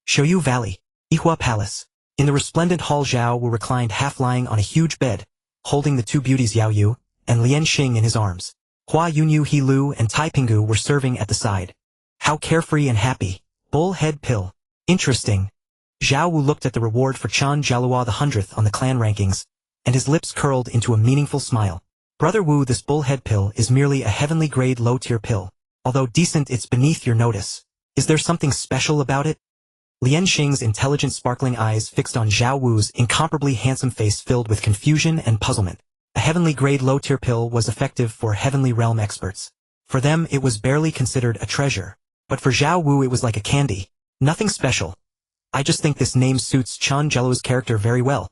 Shoyu Valley, Yihua Palace. In the resplendent hall, Zhao Wu reclined half lying on a huge bed, holding the 2 beauties Yao Yu and Lian Xing in his arms. Hua Yunyu, He Lu, and Tai Pingu were serving at the side. How carefree and happy. Bullhead pill. Interesting. Zhao Wu looked at the reward for Chan Jalua, the 100th on the clan rankings, and his lips curled into a meaningful smile. Brother Wu, this bullhead pill is merely a heavenly grade low-tier pill. Although decent, it's beneath your notice. Is there something special about it? Lian Xing's intelligent sparkling eyes fixed on Zhao Wu's incomparably handsome face filled with confusion and puzzlement. A heavenly grade low-tier pill was effective for heavenly realm experts. For them it was barely considered a treasure. But for Zhao Wu it was like a candy. Nothing special. I just think this name suits Chen Zheluo's character very well.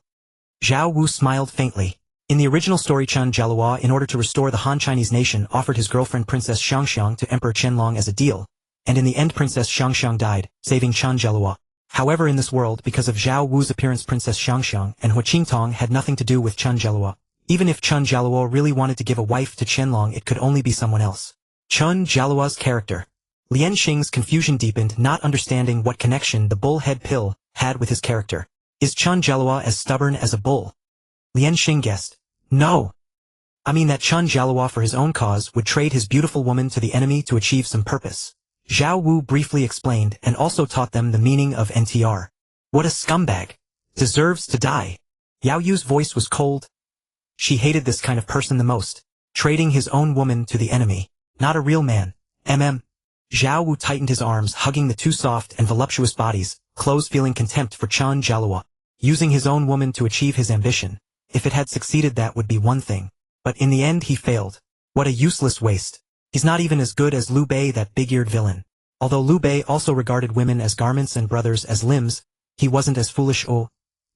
Zhao Wu smiled faintly. In the original story, Chen Zheluo, in order to restore the Han Chinese nation, offered his girlfriend Princess Xiangxiang to Emperor Qianlong as a deal, and in the end Princess Xiangxiang died, saving Chen Zheluo. However, in this world, because of Zhao Wu's appearance, Princess Xiangxiang and Hua Qingtong had nothing to do with Chen Zheluo. Even if Chen Zheluo really wanted to give a wife to Qianlong, it could only be someone else. Chen Zheluo's character. Lian Xing's confusion deepened, not understanding what connection the bullhead pill had with his character. Is Chen Zheluo as stubborn as a bull? Lian Xing guessed. No. I mean that Chen Zheluo for his own cause would trade his beautiful woman to the enemy to achieve some purpose. Zhao Wu briefly explained and also taught them the meaning of NTR. What a scumbag. Deserves to die. Yao Yu's voice was cold. She hated this kind of person the most. Trading his own woman to the enemy. Not a real man. Zhao Wu tightened his arms, hugging the two soft and voluptuous bodies, close feeling contempt for Chen Zheluo. Using his own woman to achieve his ambition. If it had succeeded, that would be one thing. But in the end he failed. What a useless waste. He's not even as good as Liu Bei, that big-eared villain. Although Liu Bei also regarded women as garments and brothers as limbs, he wasn't as foolish.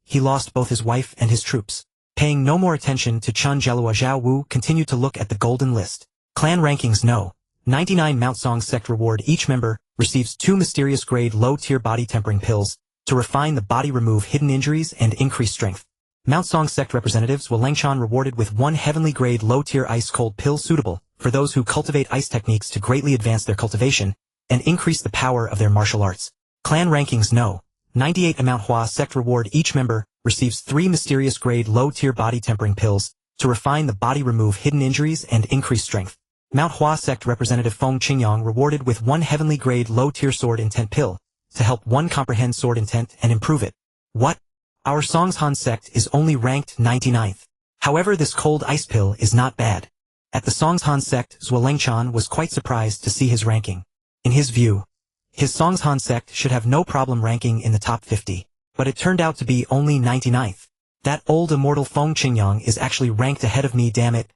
He lost both his wife and his troops. Paying no more attention to Chen Zheluo, Zhao Wu continued to look at the golden list. Clan rankings. No. 99 Mount Song Sect reward. Each member receives 2 mysterious grade low-tier body tempering pills to refine the body, remove hidden injuries, and increase strength. Mount Song Sect representatives will Langchan rewarded with 1 heavenly grade low-tier ice-cold pill suitable for those who cultivate ice techniques to greatly advance their cultivation and increase the power of their martial arts. Clan rankings. No. 98 Mount Hua Sect reward. Each member receives 3 mysterious grade low-tier body tempering pills to refine the body, remove hidden injuries, and increase strength. Mount Hua Sect representative Feng Qingyang rewarded with 1 heavenly grade low-tier sword intent pill to help one comprehend sword intent and improve it. What? Our Songshan Sect is only ranked 99th. However, this cold ice pill is not bad. At the Songshan Sect, Zhuo Lengchan was quite surprised to see his ranking. In his view, his Songshan Sect should have no problem ranking in the top 50. But it turned out to be only 99th. That old immortal Feng Qingyang is actually ranked ahead of me, damn it.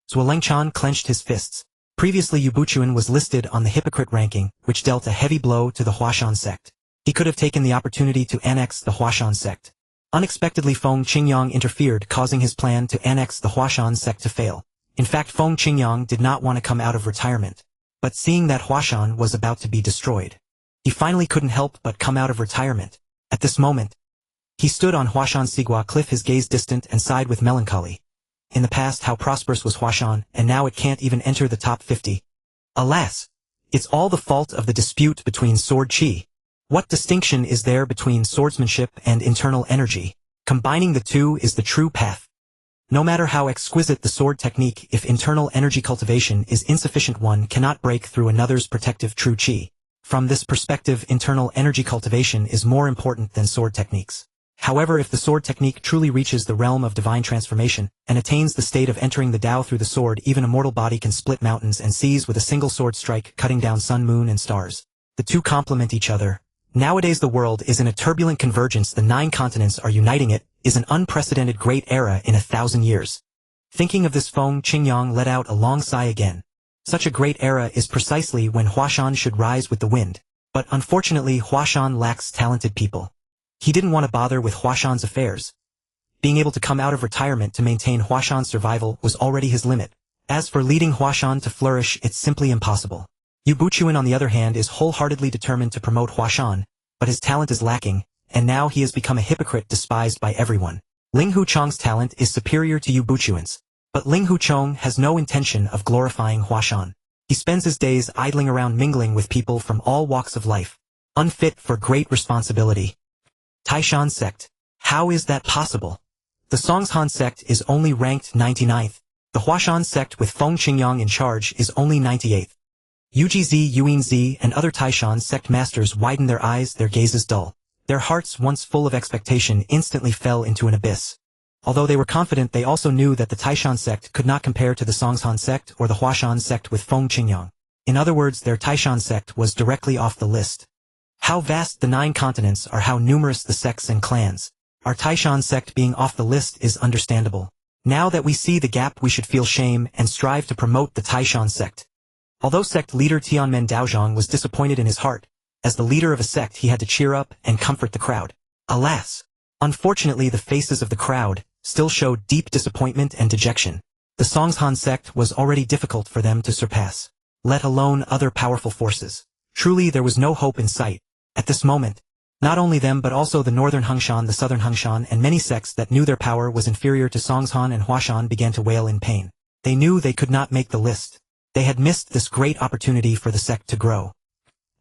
Zhuo Lengchan clenched his fists. Previously Yubuchuan was listed on the hypocrite ranking, which dealt a heavy blow to the Huashan sect. He could have taken the opportunity to annex the Huashan sect. Unexpectedly Feng Qingyang interfered, causing his plan to annex the Huashan sect to fail. In fact, Feng Qingyang did not want to come out of retirement. But seeing that Huashan was about to be destroyed, he finally couldn't help but come out of retirement. At this moment, he stood on Huashan Sigua cliff, his gaze distant, and sighed with melancholy. In the past, how prosperous was Huashan, and now it can't even enter the top 50. Alas! It's all the fault of the dispute between sword chi. What distinction is there between swordsmanship and internal energy? Combining the two is the true path. No matter how exquisite the sword technique, if internal energy cultivation is insufficient, one cannot break through another's protective true chi. From this perspective, internal energy cultivation is more important than sword techniques. However, if the sword technique truly reaches the realm of divine transformation, and attains the state of entering the Dao through the sword, even a mortal body can split mountains and seas with a single sword strike, cutting down sun, moon, and stars. The two complement each other. Nowadays the world is in a turbulent convergence, the 9 continents are uniting, it is an unprecedented great era in 1,000 years. Thinking of this, Feng Qingyang let out a long sigh again. Such a great era is precisely when Huashan should rise with the wind. But unfortunately Huashan lacks talented people. He didn't want to bother with Huashan's affairs. Being able to come out of retirement to maintain Huashan's survival was already his limit. As for leading Huashan to flourish, it's simply impossible. Yubuchuan, on the other hand, is wholeheartedly determined to promote Huashan, but his talent is lacking, and now he has become a hypocrite despised by everyone. Ling Huchong's talent is superior to Yubuchuan's, but Ling Huchong has no intention of glorifying Huashan. He spends his days idling around, mingling with people from all walks of life, unfit for great responsibility. Taishan Sect. How is that possible? The Songshan Sect is only ranked 99th. The Huashan Sect with Feng Qingyang in charge is only 98th. Ugz, Yuinzi, and other Taishan Sect masters widened their eyes, their gazes dull. Their hearts, once full of expectation, instantly fell into an abyss. Although they were confident, they also knew that the Taishan Sect could not compare to the Songshan Sect or the Huashan Sect with Feng Qingyang. In other words, their Taishan Sect was directly off the list. How vast the 9 continents are, how numerous the sects and clans. Our Taishan sect being off the list is understandable. Now that we see the gap, we should feel shame and strive to promote the Taishan sect. Although sect leader Tianmen Daozhong was disappointed in his heart, as the leader of a sect he had to cheer up and comfort the crowd. Alas! Unfortunately, the faces of the crowd still showed deep disappointment and dejection. The Songshan sect was already difficult for them to surpass, let alone other powerful forces. Truly there was no hope in sight. At this moment, not only them but also the northern Hongshan, the southern Hongshan, and many sects that knew their power was inferior to Songshan and Huashan began to wail in pain. They knew they could not make the list. They had missed this great opportunity for the sect to grow.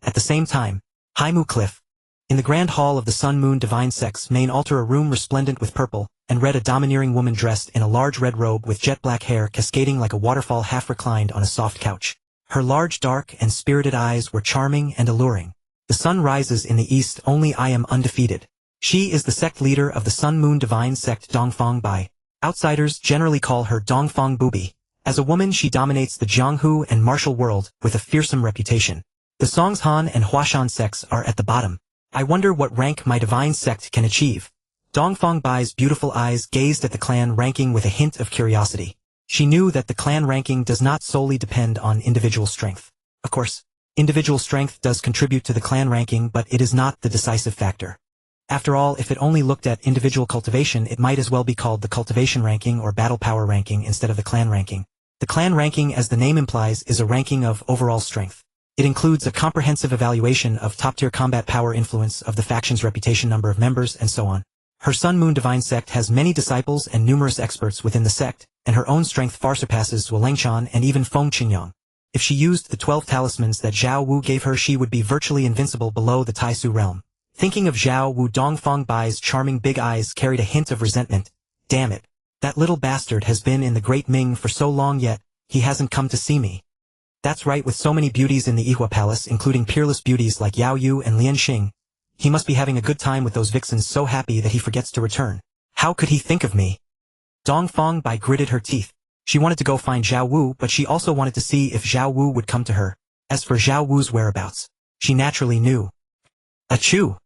At the same time, Haimu Cliff, in the grand hall of the Sun Moon Divine Sect's main altar, a room resplendent with purple and red, a domineering woman dressed in a large red robe with jet black hair cascading like a waterfall half reclined on a soft couch. Her large dark and spirited eyes were charming and alluring. The sun rises in the east, only I am undefeated. She is the sect leader of the Sun Moon Divine Sect, Dongfang Bai. Outsiders generally call her Dongfang Bubi. As a woman she dominates the Jianghu and martial world with a fearsome reputation. The Songshan and Huashan sects are at the bottom. I wonder what rank my divine sect can achieve. Dongfang Bai's beautiful eyes gazed at the clan ranking with a hint of curiosity. She knew that the clan ranking does not solely depend on individual strength. Of course, individual strength does contribute to the clan ranking, but it is not the decisive factor. After all, if it only looked at individual cultivation, it might as well be called the cultivation ranking or battle power ranking instead of the clan ranking. The clan ranking, as the name implies, is a ranking of overall strength. It includes a comprehensive evaluation of top-tier combat power, influence of the faction's reputation, number of members, and so on. Her Sun Moon Divine Sect has many disciples and numerous experts within the sect, and her own strength far surpasses Zhuo and even Feng Qingyang. If she used the 12 talismans that Zhao Wu gave her, she would be virtually invincible below the Taisu realm. Thinking of Zhao Wu, Dongfang Bai's charming big eyes carried a hint of resentment. Damn it. That little bastard has been in the Great Ming for so long, yet he hasn't come to see me. That's right, with so many beauties in the Yihua Palace, including peerless beauties like Yao Yu and Lian Xing, he must be having a good time with those vixens, so happy that he forgets to return. How could he think of me? Dongfang Bai gritted her teeth. She wanted to go find Zhao Wu, but she also wanted to see if Zhao Wu would come to her. As for Zhao Wu's whereabouts, she naturally knew. Achoo!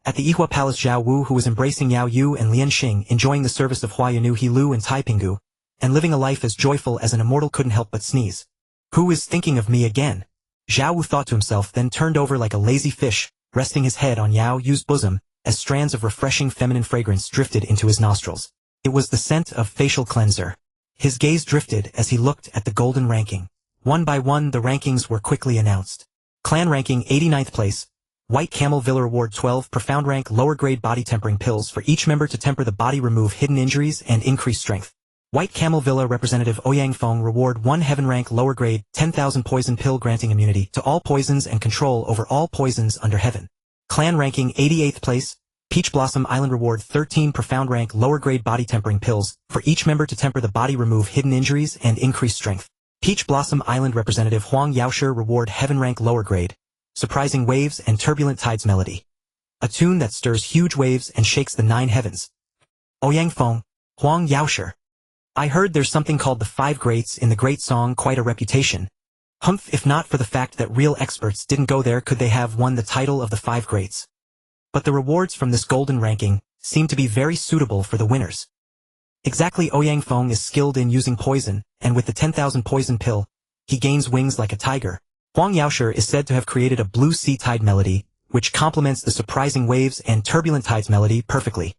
At the Yihua Palace, Zhao Wu, who was embracing Yao Yu and Lian Xing, enjoying the service of Huayanu, Hilu and Taipinggu, and living a life as joyful as an immortal, couldn't help but sneeze. Who is thinking of me again? Zhao Wu thought to himself, then turned over like a lazy fish, resting his head on Yao Yu's bosom, as strands of refreshing feminine fragrance drifted into his nostrils. It was the scent of facial cleanser. His gaze drifted as he looked at the golden ranking. One by one the rankings were quickly announced. Clan ranking 89th place. White Camel Villa reward 12 profound rank lower grade body tempering pills for each member to temper the body, remove hidden injuries, and increase strength. White Camel Villa representative Ouyang Feng reward 1 heaven rank lower grade 10,000 poison pill granting immunity to all poisons and control over all poisons under heaven. Clan ranking 88th place. Peach Blossom Island reward 13 profound rank lower grade body tempering pills for each member to temper the body, remove hidden injuries, and increase strength. Peach Blossom Island representative Huang Yaoshi reward heaven rank lower grade surprising waves and turbulent tides melody. A tune that stirs huge waves and shakes the 9 heavens. Ouyang Feng, Huang Yaoshi. I heard there's something called the 5 Greats in the Great Song, quite a reputation. Humph, if not for the fact that real experts didn't go there, could they have won the title of the 5 Greats? But the rewards from this golden ranking seem to be very suitable for the winners. Exactly, Ouyang Feng is skilled in using poison, and with the 10,000 poison pill, he gains wings like a tiger. Huang Yaoshi is said to have created a blue sea tide melody, which complements the surprising waves and turbulent tides melody perfectly.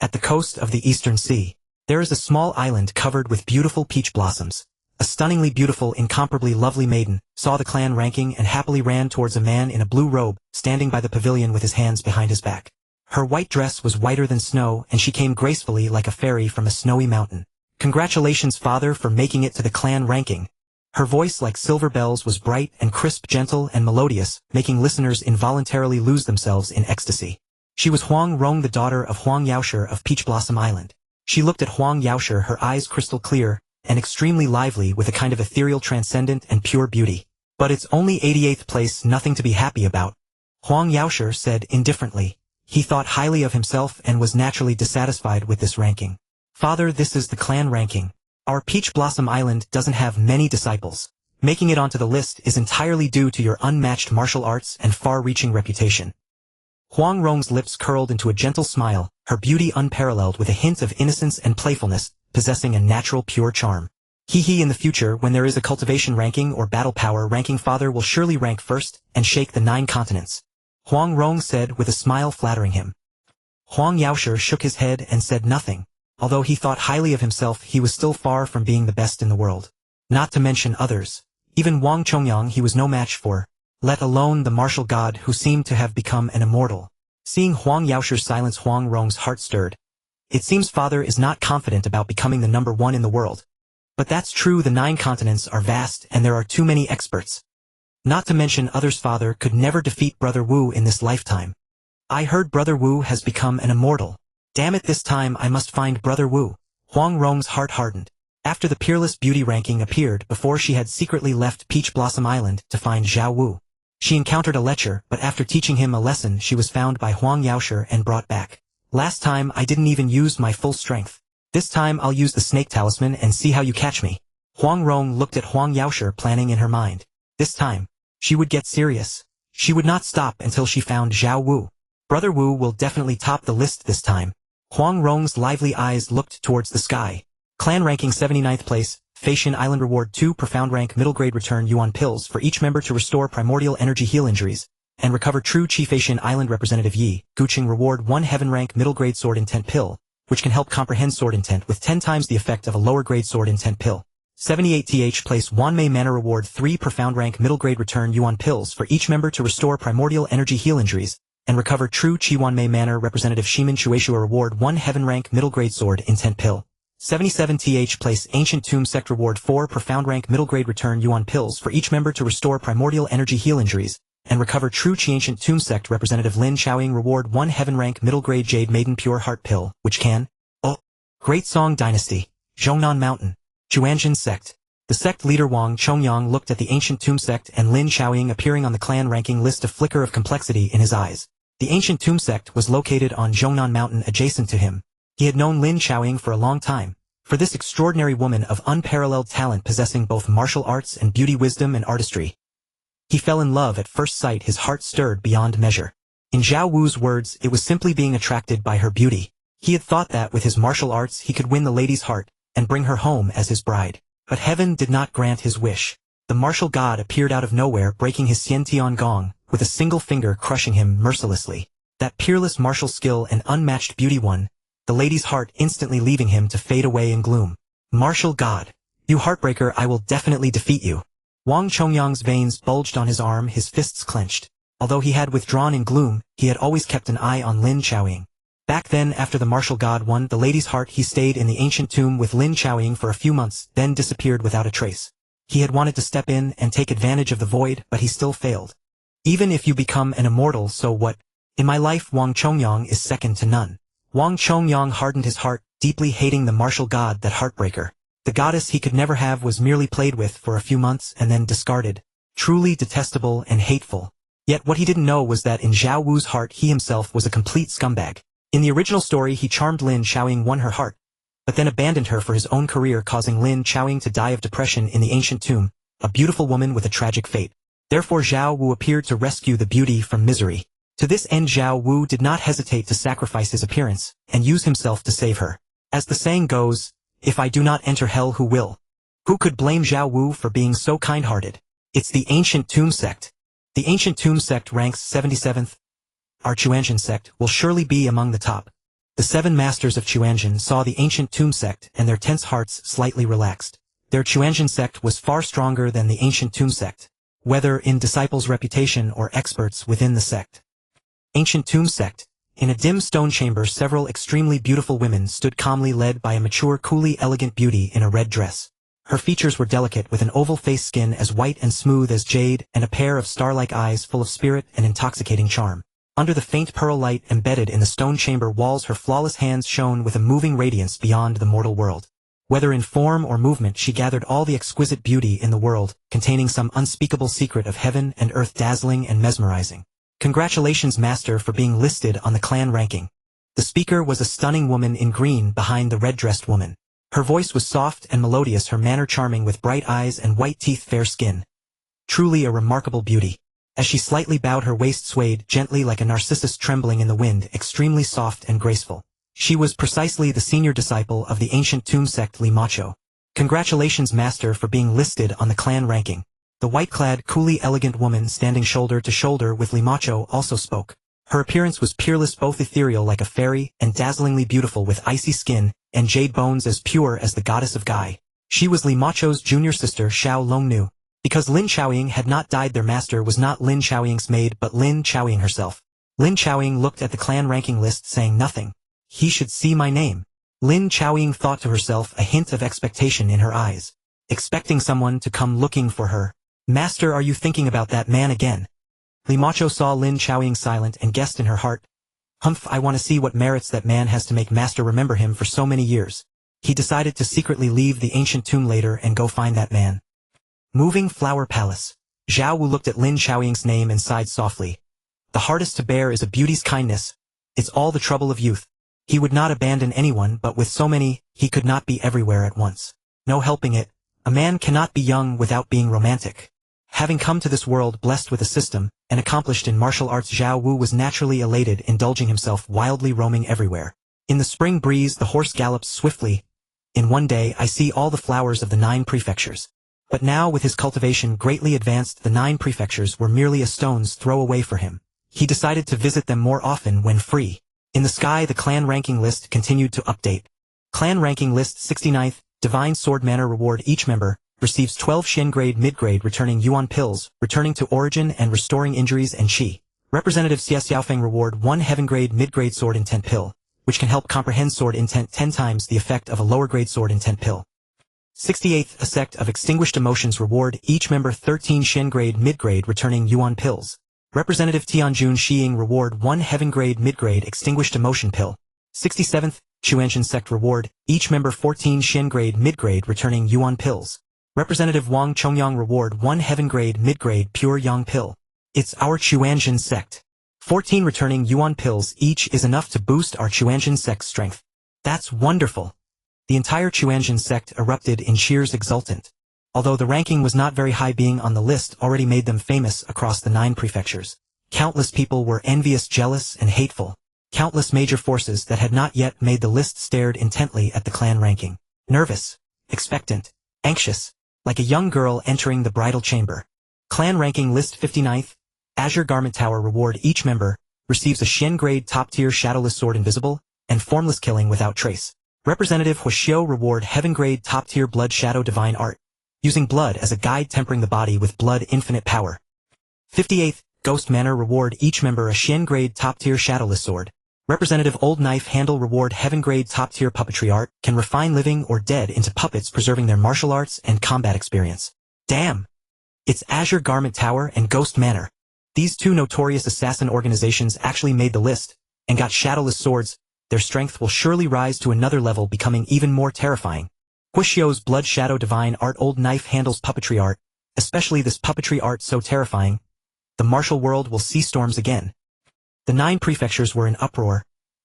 At the coast of the Eastern Sea, there is a small island covered with beautiful peach blossoms. A stunningly beautiful, incomparably lovely maiden saw the clan ranking and happily ran towards a man in a blue robe, standing by the pavilion with his hands behind his back. Her white dress was whiter than snow, and she came gracefully like a fairy from a snowy mountain. Congratulations, father, for making it to the clan ranking. Her voice, like silver bells, was bright and crisp, gentle and melodious, making listeners involuntarily lose themselves in ecstasy. She was Huang Rong, the daughter of Huang Yaoshi of Peach Blossom Island. She looked at Huang Yaoshi, her eyes crystal clear and extremely lively, with a kind of ethereal, transcendent and pure beauty. But it's only 88th place, nothing to be happy about, Huang Yaoshi said indifferently. He thought highly of himself and was naturally dissatisfied with this ranking. Father, this is the clan ranking. Our Peach Blossom Island doesn't have many disciples. Making it onto the list is entirely due to your unmatched martial arts and far-reaching reputation. Huang Rong's lips curled into a gentle smile, her beauty unparalleled with a hint of innocence and playfulness, possessing a natural pure charm. In the future, when there is a cultivation ranking or battle power ranking, father will surely rank first and shake the 9 continents. Huang Rong said with a smile flattering him. Huang Yaoshe shook his head and said nothing. Although he thought highly of himself, he was still far from being the best in the world. Not to mention others. Even Wang Chongyang he was no match for, let alone the martial god who seemed to have become an immortal. Seeing Huang Yaoshe's silence, Huang Rong's heart stirred. It seems father is not confident about becoming the number 1 in the world. But that's true, the 9 continents are vast and there are too many experts. Not to mention others, father could never defeat Brother Wu in this lifetime. I heard Brother Wu has become an immortal. Damn it, this time I must find Brother Wu. Huang Rong's heart hardened. After the Peerless Beauty ranking appeared before, she had secretly left Peach Blossom Island to find Zhao Wu. She encountered a lecher, but after teaching him a lesson she was found by Huang Yaoshe and brought back. Last time I didn't even use my full strength. This time I'll use the snake talisman and see how you catch me. Huang Rong looked at Huang Yaoshe, planning in her mind. This time, she would get serious. She would not stop until she found Zhao Wu. Brother Wu will definitely top the list this time. Huang Rong's lively eyes looked towards the sky. Clan ranking 79th place, Feishan Island reward 2 profound rank middle grade, return yuan pills for each member to restore primordial energy, heal injuries, and recover true chi. Feishan Island representative Yi Guqing reward 1 heaven rank middle grade sword intent pill, which can help comprehend sword intent with 10 times the effect of a lower grade sword intent pill. 78th place Wanmei Manor reward 3 profound rank middle grade, return yuan pills for each member to restore primordial energy, heal injuries, and recover true chi. Wanmei Manor representative Shimin Shueishua reward 1 heaven rank middle grade sword intent pill. 77th place Ancient Tomb Sect reward 4 profound rank middle grade, return yuan pills for each member to restore primordial energy, heal injuries, and recover true chi. Ancient Tomb Sect representative Lin Xiaoying reward 1 heaven rank middle grade Jade Maiden Pure Heart pill, which can Great Song Dynasty, Zhongnan Mountain, Chuanjin Sect. The sect leader Wang Chongyang looked at the Ancient Tomb Sect and Lin Xiaoying appearing on the clan ranking list, a flicker of complexity in his eyes. The Ancient Tomb Sect was located on Zhongnan Mountain adjacent to him. He had known Lin Xiaoying for a long time. For this extraordinary woman of unparalleled talent, possessing both martial arts and beauty, wisdom and artistry. He fell in love at first sight, his heart stirred beyond measure. In Zhao Wu's words, it was simply being attracted by her beauty. He had thought that with his martial arts he could win the lady's heart and bring her home as his bride. But heaven did not grant his wish. The martial god appeared out of nowhere, breaking his Xiantian gong, with a single finger crushing him mercilessly. That peerless martial skill and unmatched beauty won the lady's heart, instantly leaving him to fade away in gloom. Martial god. You heartbreaker, I will definitely defeat you. Wang Chongyang's veins bulged on his arm, his fists clenched. Although he had withdrawn in gloom, he had always kept an eye on Lin Xiaoying. Back then, after the martial god won the lady's heart, he stayed in the ancient tomb with Lin Xiaoying for a few months, then disappeared without a trace. He had wanted to step in and take advantage of the void, but he still failed. Even if you become an immortal, so what? In my life, Wang Chongyang is second to none. Wang Chongyang hardened his heart, deeply hating the martial god, that heartbreaker. The goddess he could never have was merely played with for a few months and then discarded. Truly detestable and hateful. Yet what he didn't know was that in Zhao Wu's heart he himself was a complete scumbag. In the original story he charmed Lin Xiaoying, won her heart, but then abandoned her for his own career, causing Lin Xiaoying to die of depression in the ancient tomb, a beautiful woman with a tragic fate. Therefore Zhao Wu appeared to rescue the beauty from misery. To this end Zhao Wu did not hesitate to sacrifice his appearance, and use himself to save her. As the saying goes, if I do not enter hell, who will? Who could blame Zhao Wu for being so kind-hearted? It's the Ancient Tomb Sect. The Ancient Tomb Sect ranks 77th. Our Chuanjin Sect will surely be among the top. The 7 masters of Chuanjin saw the Ancient Tomb Sect and their tense hearts slightly relaxed. Their Chuanjin Sect was far stronger than the Ancient Tomb Sect, whether in disciples' reputation or experts within the sect. Ancient Tomb Sect. In a dim stone chamber, several extremely beautiful women stood calmly, led by a mature, coolly elegant beauty in a red dress. Her features were delicate, with an oval face, skin as white and smooth as jade, and a pair of star-like eyes full of spirit and intoxicating charm. Under the faint pearl light embedded in the stone chamber walls, her flawless hands shone with a moving radiance beyond the mortal world. Whether in form or movement, she gathered all the exquisite beauty in the world, containing some unspeakable secret of heaven and earth, dazzling and mesmerizing. Congratulations, Master, for being listed on the clan ranking. The speaker was a stunning woman in green behind the red-dressed woman. Her voice was soft and melodious, her manner charming, with bright eyes and white teeth, fair skin. Truly a remarkable beauty. As she slightly bowed, her waist swayed gently like a narcissus trembling in the wind, extremely soft and graceful. She was precisely the senior disciple of the ancient tomb sect Li Macho. Congratulations, master, for being listed on the clan ranking. The white-clad, coolly elegant woman standing shoulder to shoulder with Li Macho also spoke. Her appearance was peerless, both ethereal like a fairy and dazzlingly beautiful, with icy skin and jade bones as pure as the goddess of Gai. She was Li Macho's junior sister, Xiao Longnu. Because Lin Xiaoying had not died, their master was not Lin Xiaoying's maid but Lin Xiaoying herself. Lin Xiaoying looked at the clan ranking list, saying nothing. He should see my name. Lin Xiaoying thought to herself, a hint of expectation in her eyes. Expecting someone to come looking for her. Master, are you thinking about that man again? Li Macho saw Lin Xiaoying silent and guessed in her heart. Humph, I want to see what merits that man has to make master remember him for so many years. He decided to secretly leave the ancient tomb later and go find that man. Moving Flower Palace. Zhao Wu looked at Lin Xiaoying's name and sighed softly. The hardest to bear is a beauty's kindness. It's all the trouble of youth. He would not abandon anyone, but with so many, he could not be everywhere at once. No helping it. A man cannot be young without being romantic. Having come to this world blessed with a system, and accomplished in martial arts, Zhao Wu was naturally elated, indulging himself wildly, roaming everywhere. In the spring breeze the horse gallops swiftly. In one day I see all the flowers of the 9 prefectures. But now, with his cultivation greatly advanced, the 9 prefectures were merely a stone's throw away for him. He decided to visit them more often when free. In the sky the clan ranking list continued to update. Clan ranking list 69th, Divine Sword Manor reward. Each member receives 12 Shin grade mid-grade returning Yuan pills, returning to origin and restoring injuries and chi. Representative Xie Xiaofeng reward 1 heaven grade mid-grade sword intent pill, which can help comprehend sword intent 10 times the effect of a lower grade sword intent pill. 68th, a sect of extinguished emotions reward. Each member 13 Shin grade mid-grade returning Yuan pills. Representative Tianjun Shiying reward 1 heaven grade mid-grade extinguished emotion pill. 67th, Chuanshan sect reward. Each member 14 Shin grade mid-grade returning Yuan pills. Representative Wang Chongyang reward 1 heaven grade mid-grade pure yang pill. It's our Chuanshan sect. 14 returning Yuan pills each is enough to boost our Chuanshan sect's strength. That's wonderful. The entire Chuanshan sect erupted in cheers exultant. Although the ranking was not very high, being on the list already made them famous across the 9 prefectures. Countless people were envious, jealous, and hateful. Countless major forces that had not yet made the list stared intently at the clan ranking. Nervous, expectant, anxious, like a young girl entering the bridal chamber. Clan ranking list 59th, Azure Garment Tower reward. Each member receives a Shin grade top tier shadowless sword, invisible and formless, killing without trace. Representative Huoxiu reward heaven grade top tier blood shadow divine art, using blood as a guide, tempering the body with blood, infinite power. 58th, Ghost Manor reward. Each member a Shin grade top tier shadowless sword. Representative Old Knife Handle reward heaven grade top tier puppetry art, can refine living or dead into puppets, preserving their martial arts and combat experience. Damn! It's Azure Garment Tower and Ghost Manor. These 2 notorious assassin organizations actually made the list, and got shadowless swords. Their strength will surely rise to another level, becoming even more terrifying. Huoxiu's Blood Shadow Divine Art, Old Knife Handle's puppetry art, especially this puppetry art so terrifying. The martial world will see storms again. The 9 prefectures were in uproar.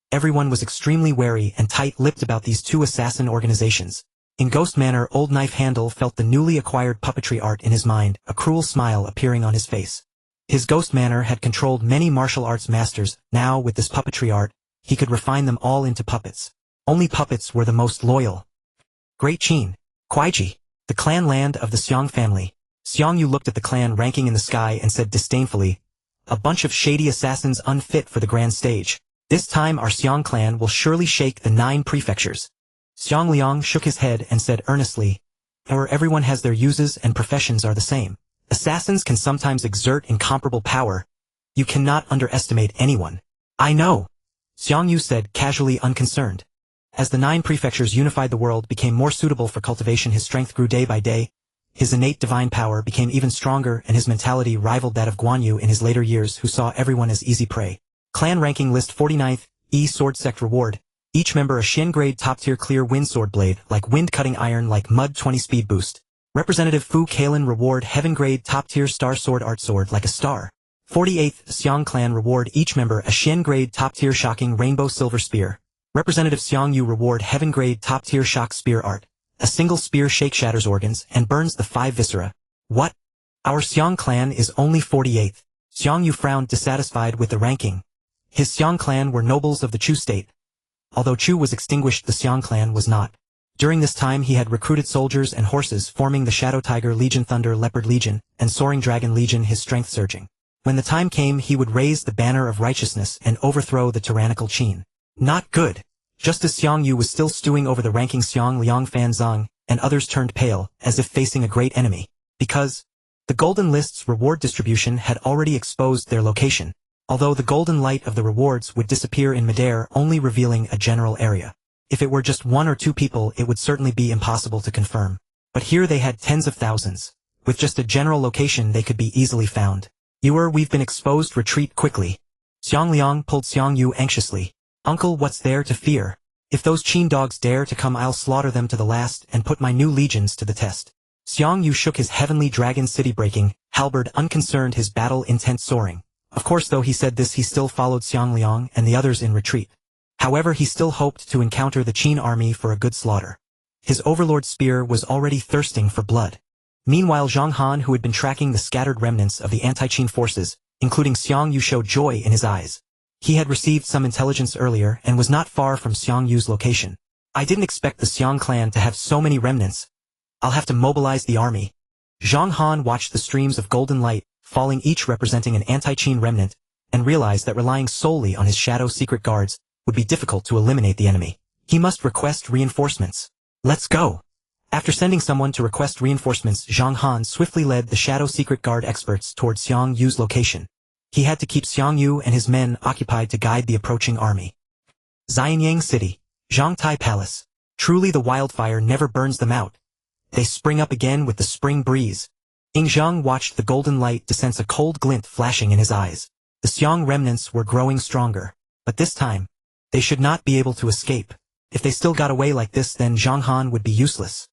Everyone was extremely wary and tight-lipped about these 2 assassin organizations. In Ghost Manor, Old Knife Handle felt the newly acquired puppetry art in his mind, a cruel smile appearing on his face. His Ghost Manor had controlled many martial arts masters. Now, with this puppetry art, he could refine them all into puppets. Only puppets were the most loyal. Great Qin, Kuaiji, the clan land of the Xiong family. Xiong Yu looked at the clan ranking in the sky and said disdainfully, "A bunch of shady assassins unfit for the grand stage. This time our Xiong clan will surely shake the 9 prefectures." Xiong Liang shook his head and said earnestly, Everyone has their uses and professions are the same. Assassins can sometimes exert incomparable power. You cannot underestimate anyone." "I know," Xiong Yu said, casually unconcerned. As the 9 prefectures unified, the world became more suitable for cultivation. His strength grew day by day. His innate divine power became even stronger, and his mentality rivaled that of Guan Yu in his later years, who saw everyone as easy prey. Clan ranking list 49th, Sword Sect reward. Each member a Shin grade top tier clear wind sword blade, like wind cutting iron, like mud 20 speed boost. Representative Fu Kalen reward heaven grade top tier star sword art sword, like a star. 48th, Xiong clan reward. Each member a Shin grade top tier shocking rainbow silver spear, Representative Xiang Yu reward heaven-grade top-tier shock spear art. A single spear shatters organs and burns the 5 viscera. What? Our Xiang clan is only 48th. Xiang Yu frowned, dissatisfied with the ranking. His Xiang clan were nobles of the Chu state. Although Chu was extinguished, the Xiang clan was not. During this time he had recruited soldiers and horses, forming the Shadow Tiger Legion, Thunder Leopard Legion, and Soaring Dragon Legion, his strength surging. When the time came, he would raise the banner of righteousness and overthrow the tyrannical Qin. Not good. Just as Xiang Yu was still stewing over the ranking, Xiang Liang, Fan Zhang, and others turned pale, as if facing a great enemy, because the Golden List's reward distribution had already exposed their location, although the golden light of the rewards would disappear in midair, only revealing a general area. If it were just 1 or 2 people, it would certainly be impossible to confirm. But here they had tens of thousands. With just a general location, they could be easily found. We've been exposed. Retreat quickly. Xiang Liang pulled Xiang Yu anxiously. Uncle, what's there to fear? If those Qin dogs dare to come, I'll slaughter them to the last and put my new legions to the test. Xiang Yu shook his heavenly dragon city-breaking halberd, unconcerned, his battle intent soaring. Of course, though he said this, he still followed Xiang Liang and the others in retreat. However, he still hoped to encounter the Qin army for a good slaughter. His overlord spear was already thirsting for blood. Meanwhile, Zhang Han, who had been tracking the scattered remnants of the anti-Qin forces, including Xiang Yu, showed joy in his eyes. He had received some intelligence earlier and was not far from Xiang Yu's location. I didn't expect the Xiang clan to have so many remnants. I'll have to mobilize the army. Zhang Han watched the streams of golden light, falling, each representing an anti-Qin remnant, and realized that relying solely on his shadow secret guards would be difficult to eliminate the enemy. He must request reinforcements. Let's go. After sending someone to request reinforcements, Zhang Han swiftly led the shadow secret guard experts toward Xiang Yu's location. He had to keep Xiang Yu and his men occupied to guide the approaching army. Xianyang City. Zhangtai Palace. Truly, the wildfire never burns them out. They spring up again with the spring breeze. Ying Zheng watched the golden light to sense a cold glint flashing in his eyes. The Xiang remnants were growing stronger. But this time, they should not be able to escape. If they still got away like this, then Zhang Han would be useless.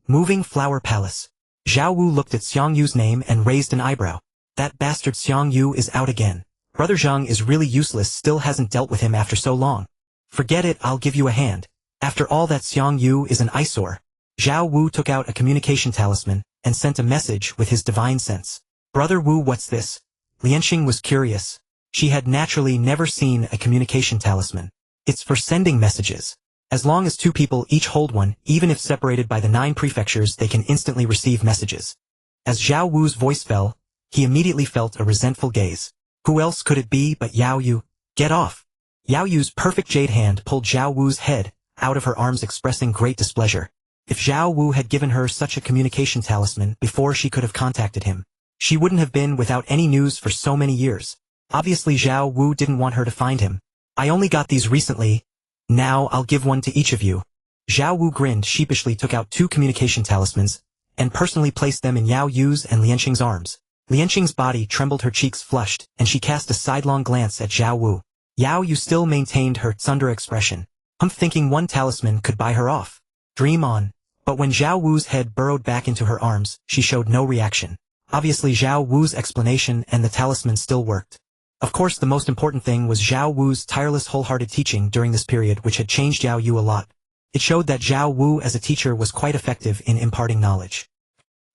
Moving Flower Palace. Zhao Wu looked at Xiang Yu's name and raised an eyebrow. That bastard Xiang Yu is out again. Brother Zheng is really useless, still hasn't dealt with him after so long. Forget it, I'll give you a hand. After all, that Xiang Yu is an eyesore. Zhao Wu took out a communication talisman and sent a message with his divine sense. Brother Wu, what's this? Lianxing was curious. She had naturally never seen a communication talisman. It's for sending messages. As long as 2 people each hold one, even if separated by the 9 prefectures, they can instantly receive messages. As Zhao Wu's voice fell, he immediately felt a resentful gaze. Who else could it be but Yao Yu? Get off! Yao Yu's perfect jade hand pulled Zhao Wu's head out of her arms, expressing great displeasure. If Zhao Wu had given her such a communication talisman before she could have contacted him, she wouldn't have been without any news for so many years. Obviously Zhao Wu didn't want her to find him. I only got these recently. Now I'll give one to each of you. Zhao Wu grinned sheepishly, took out 2 communication talismans, and personally placed them in Yao Yu's and Lianxing's arms. Lianxing's body trembled, her cheeks flushed, and she cast a sidelong glance at Zhao Wu. Yao Yu still maintained her tsundere expression, thinking one talisman could buy her off. Dream on. But when Zhao Wu's head burrowed back into her arms, she showed no reaction. Obviously Zhao Wu's explanation and the talisman still worked. Of course, the most important thing was Zhao Wu's tireless, wholehearted teaching during this period, which had changed Yao Yu a lot. It showed that Zhao Wu as a teacher was quite effective in imparting knowledge.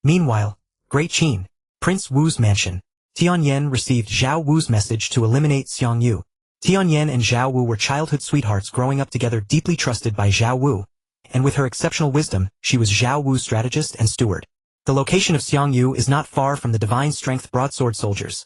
Meanwhile, Great Qin, Prince Wu's mansion. Tianyan received Zhao Wu's message to eliminate Xiang Yu. Tianyan and Zhao Wu were childhood sweethearts, growing up together, deeply trusted by Zhao Wu. And with her exceptional wisdom, she was Zhao Wu's strategist and steward. The location of Xiang Yu is not far from the divine strength broadsword soldiers.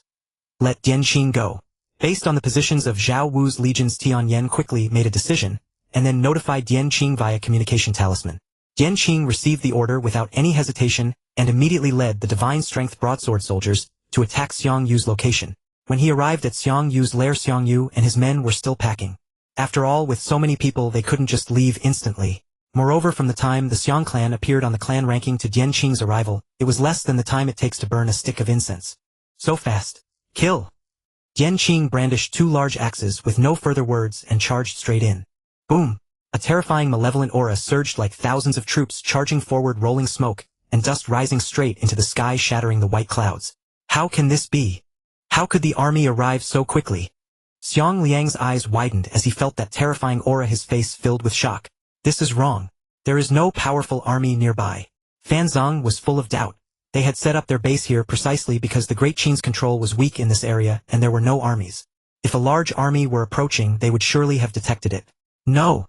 Let Dianqing go. Based on the positions of Zhao Wu's legions, Tianyan quickly made a decision, and then notified Dianqing via communication talisman. Dianqing received the order without any hesitation, and immediately led the divine strength broadsword soldiers to attack Xiang Yu's location. When he arrived at Xiang Yu's lair, Xiang Yu and his men were still packing. After all, with so many people, they couldn't just leave instantly. Moreover, from the time the Xiang clan appeared on the clan ranking to Dianqing's arrival, it was less than the time it takes to burn a stick of incense. So fast. Kill! Dianqing brandished 2 large axes with no further words and charged straight in. Boom! A terrifying, malevolent aura surged like thousands of troops charging forward, rolling smoke and dust rising straight into the sky, shattering the white clouds. How can this be? How could the army arrive so quickly? Xiang Liang's eyes widened as he felt that terrifying aura, his face filled with shock. This is wrong. There is no powerful army nearby. Fan Zhang was full of doubt. They had set up their base here precisely because the Great Qin's control was weak in this area and there were no armies. If a large army were approaching, they would surely have detected it. No.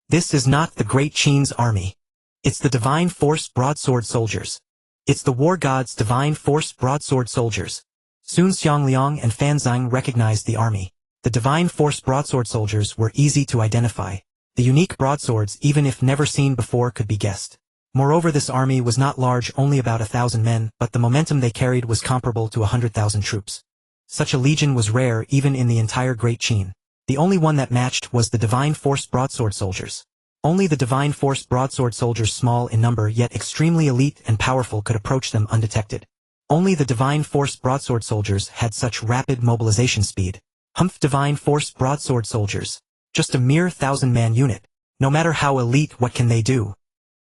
This is not the Great Qin's army. It's the Divine Force Broadsword Soldiers. It's the War God's Divine Force Broadsword Soldiers. Soon Xiang Liang and Fan Zhang recognized the army. The Divine Force Broadsword Soldiers were easy to identify. The unique broadswords, even if never seen before, could be guessed. Moreover, this army was not large, only about 1,000 men, but the momentum they carried was comparable to 100,000 troops. Such a legion was rare even in the entire Great Qin. The only one that matched was the Divine Force Broadsword Soldiers. Only the Divine Force Broadsword Soldiers, small in number yet extremely elite and powerful, could approach them undetected. Only the Divine Force Broadsword Soldiers had such rapid mobilization speed. Humph! Divine Force Broadsword Soldiers. Just a mere 1,000-man unit. No matter how elite, what can they do?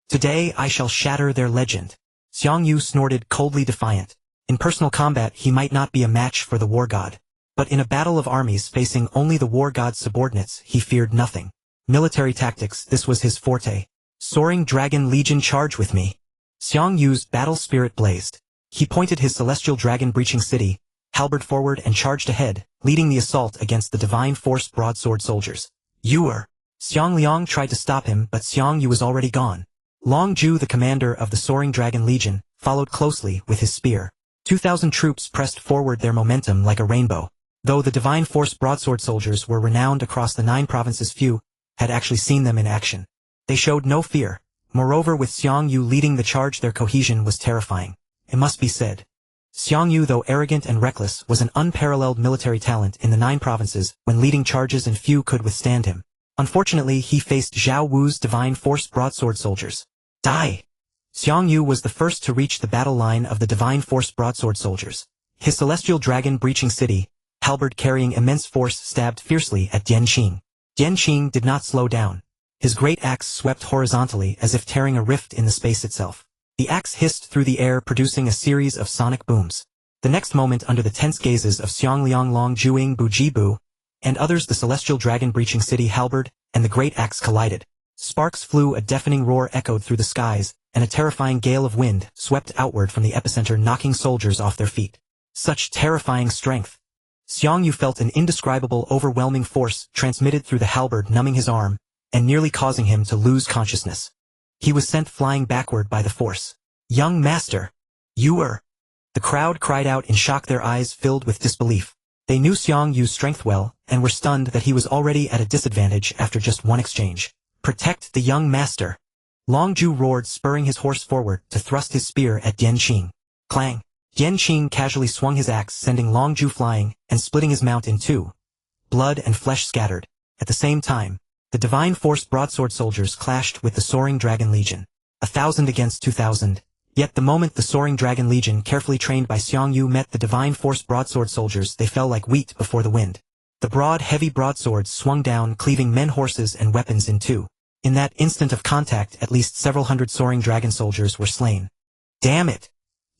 Today I shall shatter their legend. Xiang Yu snorted, coldly defiant. In personal combat he might not be a match for the war god. But in a battle of armies facing only the war god's subordinates, he feared nothing. Military tactics, this was his forte. Soaring Dragon Legion, charge with me. Xiang Yu's battle spirit blazed. He pointed his celestial dragon breaching city, halberd forward, and charged ahead, leading the assault against the Divine Force Broadsword Soldiers. You are. Xiang Liang tried to stop him, but Xiang Yu was already gone. Long Ju, the commander of the Soaring Dragon Legion, followed closely with his spear. 2,000 troops pressed forward, their momentum like a rainbow. Though the Divine Force Broadsword Soldiers were renowned across the 9 provinces, few had actually seen them in action. They showed no fear. Moreover, with Xiang Yu leading the charge, their cohesion was terrifying. It must be said. Xiang Yu, though arrogant and reckless, was an unparalleled military talent in the 9 provinces when leading charges, and few could withstand him. Unfortunately, he faced Zhao Wu's Divine Force Broadsword Soldiers. Die! Xiang Yu was the first to reach the battle line of the Divine Force Broadsword Soldiers. His celestial dragon breaching city, halberd carrying immense force, stabbed fiercely at Dianqing. Dianqing did not slow down. His great axe swept horizontally as if tearing a rift in the space itself. The axe hissed through the air, producing a series of sonic booms. The next moment, under the tense gazes of Xiang Liang, Long Juing, Bu Jibu, and others, the celestial dragon breaching city halberd and the great axe collided. Sparks flew, a deafening roar echoed through the skies, and a terrifying gale of wind swept outward from the epicenter, knocking soldiers off their feet. Such terrifying strength! Xiang Yu felt an indescribable, overwhelming force transmitted through the halberd, numbing his arm, and nearly causing him to lose consciousness. He was sent flying backward by the force. Young master! You were... The crowd cried out in shock, their eyes filled with disbelief. They knew Xiang Yu's strength well, and were stunned that he was already at a disadvantage after just one exchange. Protect the young master! Long Ju roared, spurring his horse forward to thrust his spear at Dianqing. Clang! Dianqing casually swung his axe, sending Long Ju flying and splitting his mount in two. Blood and flesh scattered. At the same time, the Divine Force Broadsword Soldiers clashed with the Soaring Dragon Legion. 1,000 against 2,000. Yet the moment the Soaring Dragon Legion, carefully trained by Xiang Yu, met the Divine Force Broadsword Soldiers, they fell like wheat before the wind. The broad, heavy broadswords swung down, cleaving men, horses, and weapons in two. In that instant of contact, at least several hundred Soaring Dragon soldiers were slain. Damn it!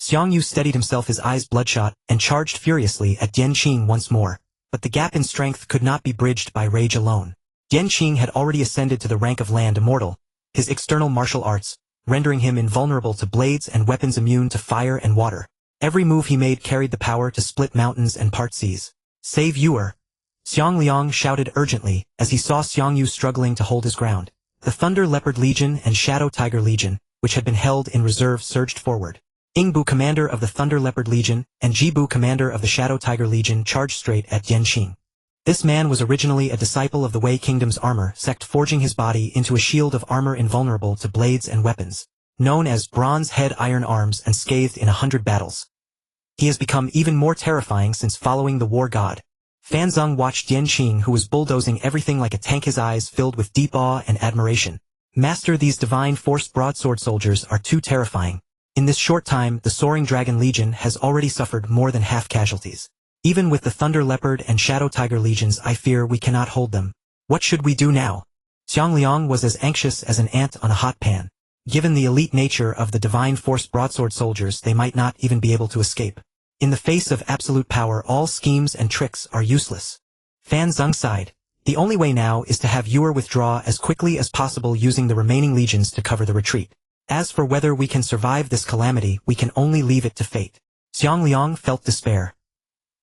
Xiang Yu steadied himself, his eyes bloodshot, and charged furiously at Dianqing once more. But the gap in strength could not be bridged by rage alone. Dianqing had already ascended to the rank of Land Immortal, his external martial arts rendering him invulnerable to blades and weapons, immune to fire and water. Every move he made carried the power to split mountains and part seas. Save Yuer! Xiang Liang shouted urgently as he saw Xiang Yu struggling to hold his ground. The Thunder Leopard Legion and Shadow Tiger Legion, which had been held in reserve, surged forward. Yingbu, commander of the Thunder Leopard Legion, and Jibu, commander of the Shadow Tiger Legion, charged straight at Dianqing. This man was originally a disciple of the Wei Kingdom's armor sect, forging his body into a shield of armor invulnerable to blades and weapons. Known as Bronze Head, Iron Arms, and scathed in 100 battles. He has become even more terrifying since following the war god. Fan Zheng watched Dianqing, who was bulldozing everything like a tank, his eyes filled with deep awe and admiration. Master, these Divine Force Broadsword Soldiers are too terrifying. In this short time, the Soaring Dragon Legion has already suffered more than half casualties. Even with the Thunder Leopard and Shadow Tiger Legions, I fear we cannot hold them. What should we do now? Xiang Liang was as anxious as an ant on a hot pan. Given the elite nature of the Divine Force Broadsword Soldiers, they might not even be able to escape. In the face of absolute power, all schemes and tricks are useless. Fan Zheng sighed. The only way now is to have Yuer withdraw as quickly as possible using the remaining legions to cover the retreat. As for whether we can survive this calamity, we can only leave it to fate. Xiang Liang felt despair.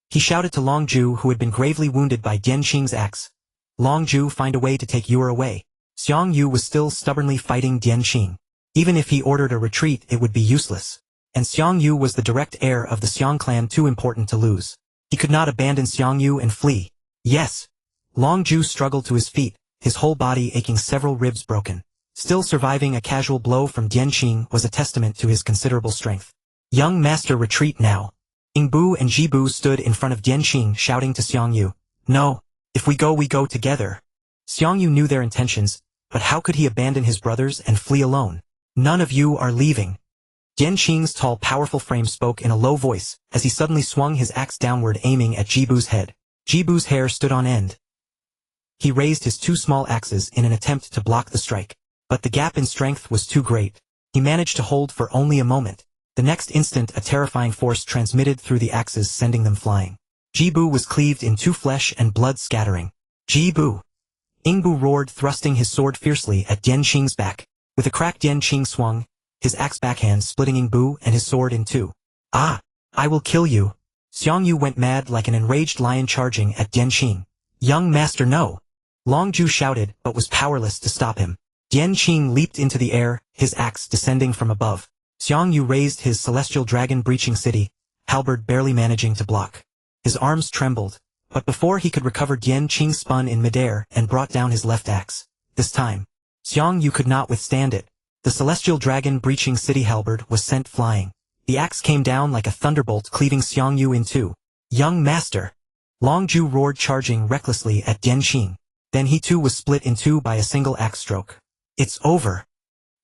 He shouted to Long Ju, who had been gravely wounded by Dian Qing's axe. Long Ju, find a way to take Yuer away. Xiang Yu was still stubbornly fighting Dian Qing. Even if he ordered a retreat, it would be useless. And Xiang Yu was the direct heir of the Xiang clan, too important to lose. He could not abandon Xiang Yu and flee. Yes. Long Ju struggled to his feet, his whole body aching, several ribs broken. Still surviving a casual blow from Dian Qing was a testament to his considerable strength. Young master, retreat now. Ying Bu and Ji Bu stood in front of Dian Qing, shouting to Xiang Yu. No. If we go together. Xiang Yu knew their intentions, but how could he abandon his brothers and flee alone? None of you are leaving. Dian Qing's tall, powerful frame spoke in a low voice, as he suddenly swung his axe downward, aiming at Ji Bu's head. Ji Bu's hair stood on end. He raised his two small axes in an attempt to block the strike. But the gap in strength was too great. He managed to hold for only a moment. The next instant a terrifying force transmitted through the axes, sending them flying. Ji Bu was cleaved in two, flesh and blood scattering. Ji Bu! Ying Bu roared, thrusting his sword fiercely at Dian Qing's back. With a crack, Dian Qing swung, his axe backhand splitting Ying Bu and his sword in two. Ah! I will kill you! Xiang Yu went mad like an enraged lion, charging at Dian Qing. Young master, no! Long Ju shouted, but was powerless to stop him. Dian Qing leaped into the air, his axe descending from above. Xiang Yu raised his celestial dragon, breaching city, halberd barely managing to block. His arms trembled, but before he could recover, Dian Qing spun in midair and brought down his left axe. This time, Xiang Yu could not withstand it. The celestial dragon breaching city halberd was sent flying. The axe came down like a thunderbolt, cleaving Xiang Yu in two. Young master! Long Ju roared, charging recklessly at Dian Qing. Then he too was split in two by a single axe stroke. It's over.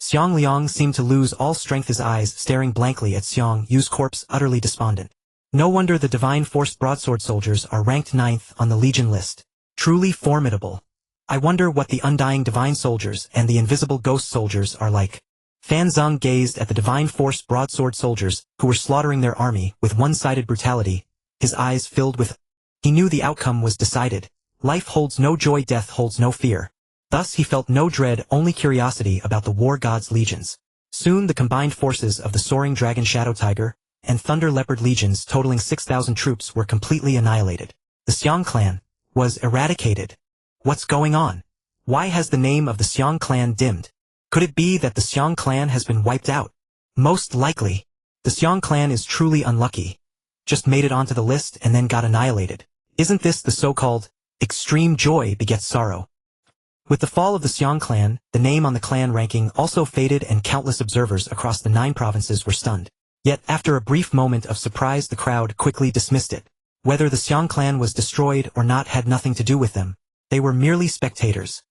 Xiang Liang seemed to lose all strength, his eyes staring blankly at Xiang Yu's corpse, utterly despondent. No wonder the Divine Force broadsword soldiers are ranked 9th on the Legion list. Truly formidable. I wonder what the undying Divine soldiers and the invisible ghost soldiers are like. Fan Zheng gazed at the Divine Force broadsword soldiers, who were slaughtering their army with one-sided brutality, his eyes filled with... He knew the outcome was decided. Life holds no joy, death holds no fear. Thus he felt no dread, only curiosity about the war god's legions. Soon the combined forces of the Soaring Dragon Shadow Tiger and Thunder Leopard legions, totaling 6,000 troops, were completely annihilated. The Xiang clan was eradicated. What's going on? Why has the name of the Xiang clan dimmed? Could it be that the Xiang clan has been wiped out? Most likely. The Xiang clan is truly unlucky. Just made it onto the list and then got annihilated. Isn't this the so-called extreme joy begets sorrow? With the fall of the Xiang clan, the name on the clan ranking also faded, and countless observers across the 9 provinces were stunned. Yet after a brief moment of surprise, the crowd quickly dismissed it. Whether the Xiang clan was destroyed or not had nothing to do with them. They were merely spectators.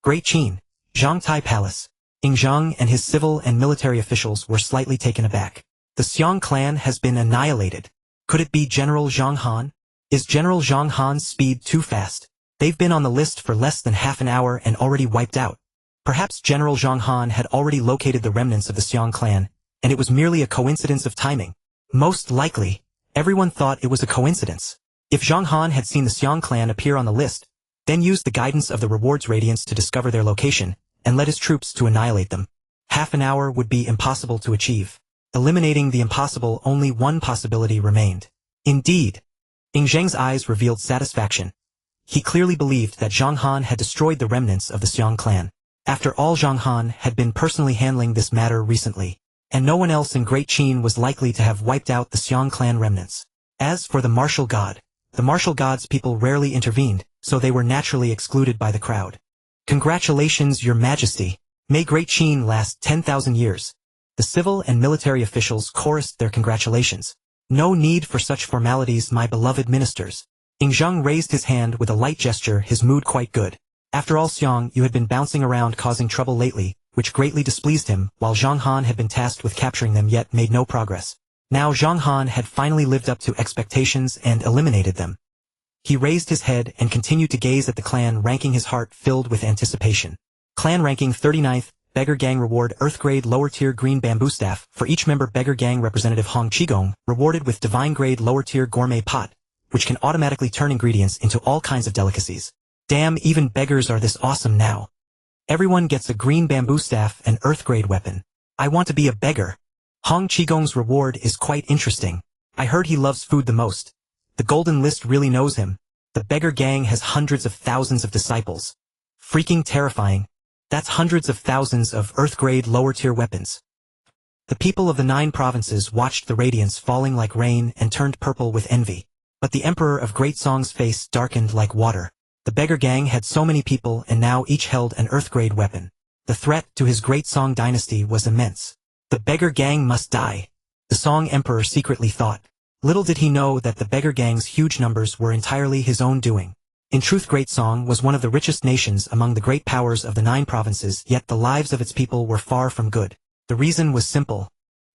Great Qin, Zhangtai Palace. Ying Zheng and his civil and military officials were slightly taken aback. The Xiang clan has been annihilated. Could it be General Zhang Han? Is General Zhang Han's speed too fast? They've been on the list for less than half an hour and already wiped out. Perhaps General Zhang Han had already located the remnants of the Xiang clan, and it was merely a coincidence of timing. Most likely, everyone thought it was a coincidence. If Zhang Han had seen the Xiang clan appear on the list, then used the guidance of the rewards radiance to discover their location, and led his troops to annihilate them, half an hour would be impossible to achieve. Eliminating the impossible, only one possibility remained. Indeed. Ying Zheng's eyes revealed satisfaction. He clearly believed that Zhang Han had destroyed the remnants of the Xiang clan. After all, Zhang Han had been personally handling this matter recently, and no one else in Great Qin was likely to have wiped out the Xiang clan remnants. As for the martial god, the martial god's people rarely intervened, so they were naturally excluded by the crowd. Congratulations, Your Majesty. May Great Qin last 10,000 years. The civil and military officials chorused their congratulations. No need for such formalities, my beloved ministers. Ying Zheng raised his hand with a light gesture, his mood quite good. After all, Xiang Yu had been bouncing around causing trouble lately, which greatly displeased him, while Zhang Han had been tasked with capturing them yet made no progress. Now Zhang Han had finally lived up to expectations and eliminated them. He raised his head and continued to gaze at the clan ranking, his heart filled with anticipation. Clan ranking 39th, Beggar Gang reward, Earth Grade Lower Tier Green Bamboo Staff, for each member. Beggar Gang Representative Hong Qigong, rewarded with Divine Grade Lower Tier Gourmet Pot, which can automatically turn ingredients into all kinds of delicacies. Damn, even beggars are this awesome now. Everyone gets a green bamboo staff and earth-grade weapon. I want to be a beggar. Hong Qigong's reward is quite interesting. I heard he loves food the most. The golden list really knows him. The beggar gang has hundreds of thousands of disciples. Freaking terrifying. That's hundreds of thousands of earth-grade lower-tier weapons. The people of the 9 provinces watched the radiance falling like rain and turned purple with envy. But the Emperor of Great Song's face darkened like water. The beggar gang had so many people and now each held an earth-grade weapon. The threat to his Great Song dynasty was immense. The beggar gang must die. The Song Emperor secretly thought. Little did he know that the beggar gang's huge numbers were entirely his own doing. In truth, Great Song was one of the richest nations among the great powers of the 9 provinces, yet the lives of its people were far from good. The reason was simple.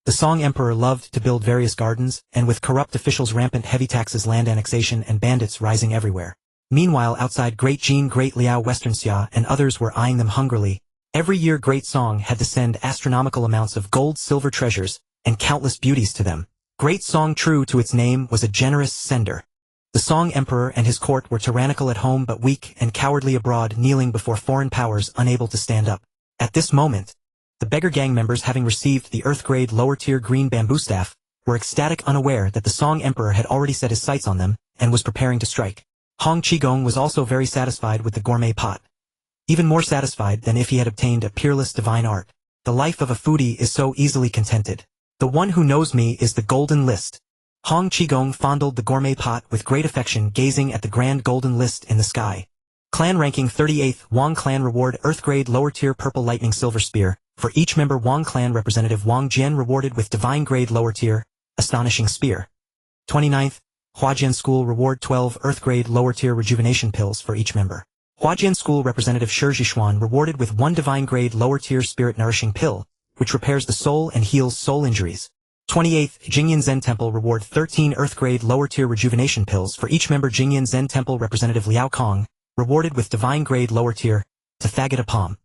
The Song Emperor loved to build various gardens, and with corrupt officials, rampant heavy taxes, land annexation, and bandits rising everywhere. Meanwhile, outside Great Qin, Great Liao, Western Xia, and others were eyeing them hungrily. Every year Great Song had to send astronomical amounts of gold, silver treasures, and countless beauties to them. Great Song, true to its name, was a generous sender. The Song Emperor and his court were tyrannical at home but weak and cowardly abroad, kneeling before foreign powers unable to stand up. At this moment, the beggar gang members, having received the earth-grade lower-tier green bamboo staff, were ecstatic, unaware that the Song Emperor had already set his sights on them and was preparing to strike. Hong Qigong was also very satisfied with the gourmet pot. Even more satisfied than if he had obtained a peerless divine art. The life of a foodie is so easily contented. The one who knows me is the golden list. Hong Qigong fondled the gourmet pot with great affection, gazing at the grand golden list in the sky. Clan ranking 38th, Wang Clan reward earth-grade lower-tier purple lightning silver spear. For each member, Wang Clan representative Wang Jian rewarded with divine grade lower-tier, astonishing spear. 29th, Huajian School reward 12 earth-grade lower-tier rejuvenation pills for each member. Huajian School representative Shi Zhishuan rewarded with 1 divine grade lower-tier spirit-nourishing pill, which repairs the soul and heals soul injuries. 28th, Jingyan Zen Temple reward 13 earth-grade lower-tier rejuvenation pills for each member. Jingyan Zen Temple representative Liao Kong rewarded with divine grade lower-tier, Tathagata Palm.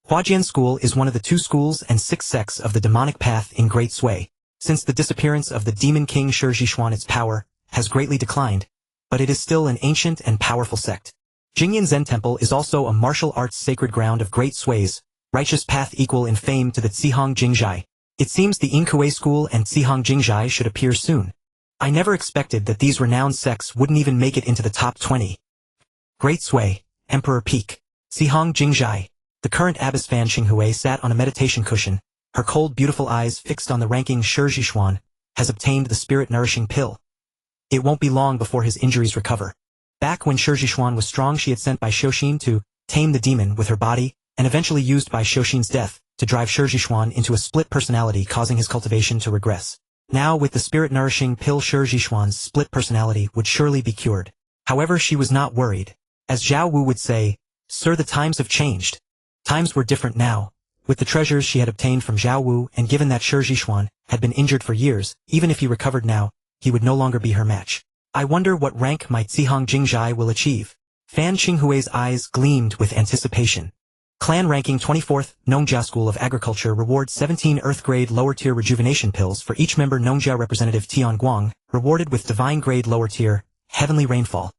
Huajian School is one of the 2 schools and 6 sects of the demonic path in Great Sui. Since the disappearance of the demon king Shi Zhishuan, its power has greatly declined, but it is still an ancient and powerful sect. Jingyan Zen Temple is also a martial arts sacred ground of Great Sui's righteous path, equal in fame to the Zihang Jingzhai. It seems the Yingkui School and Zihang Jingzhai should appear soon. I never expected that these renowned sects wouldn't even make it into the top 20. Great Sui, Emperor Peak, Zihang Jingzhai. The current abbess Fan Qinghui sat on a meditation cushion, her cold beautiful eyes fixed on the ranking Shi Zhishuan, has obtained the spirit-nourishing pill. It won't be long before his injuries recover. Back when Shi Zhishuan was strong, she had sent by Xiuxin to tame the demon with her body, and eventually used by Xiuxin's death to drive Shi Zhishuan into a split personality, causing his cultivation to regress. Now, with the spirit-nourishing pill, Shi Zhishuan's split personality would surely be cured. However, she was not worried. As Zhao Wu would say, "Sir, the times have changed." Times were different now. With the treasures she had obtained from Zhao Wu, and given that Shi Zhishuan had been injured for years, even if he recovered now, he would no longer be her match. I wonder what rank my Zihang Jingzhai will achieve. Fan Qinghui's eyes gleamed with anticipation. Clan ranking 24th, Nongjia School of Agriculture rewards 17 earth-grade lower-tier rejuvenation pills for each member. Nongjia representative Tian Guang, rewarded with divine-grade lower-tier, heavenly rainfall.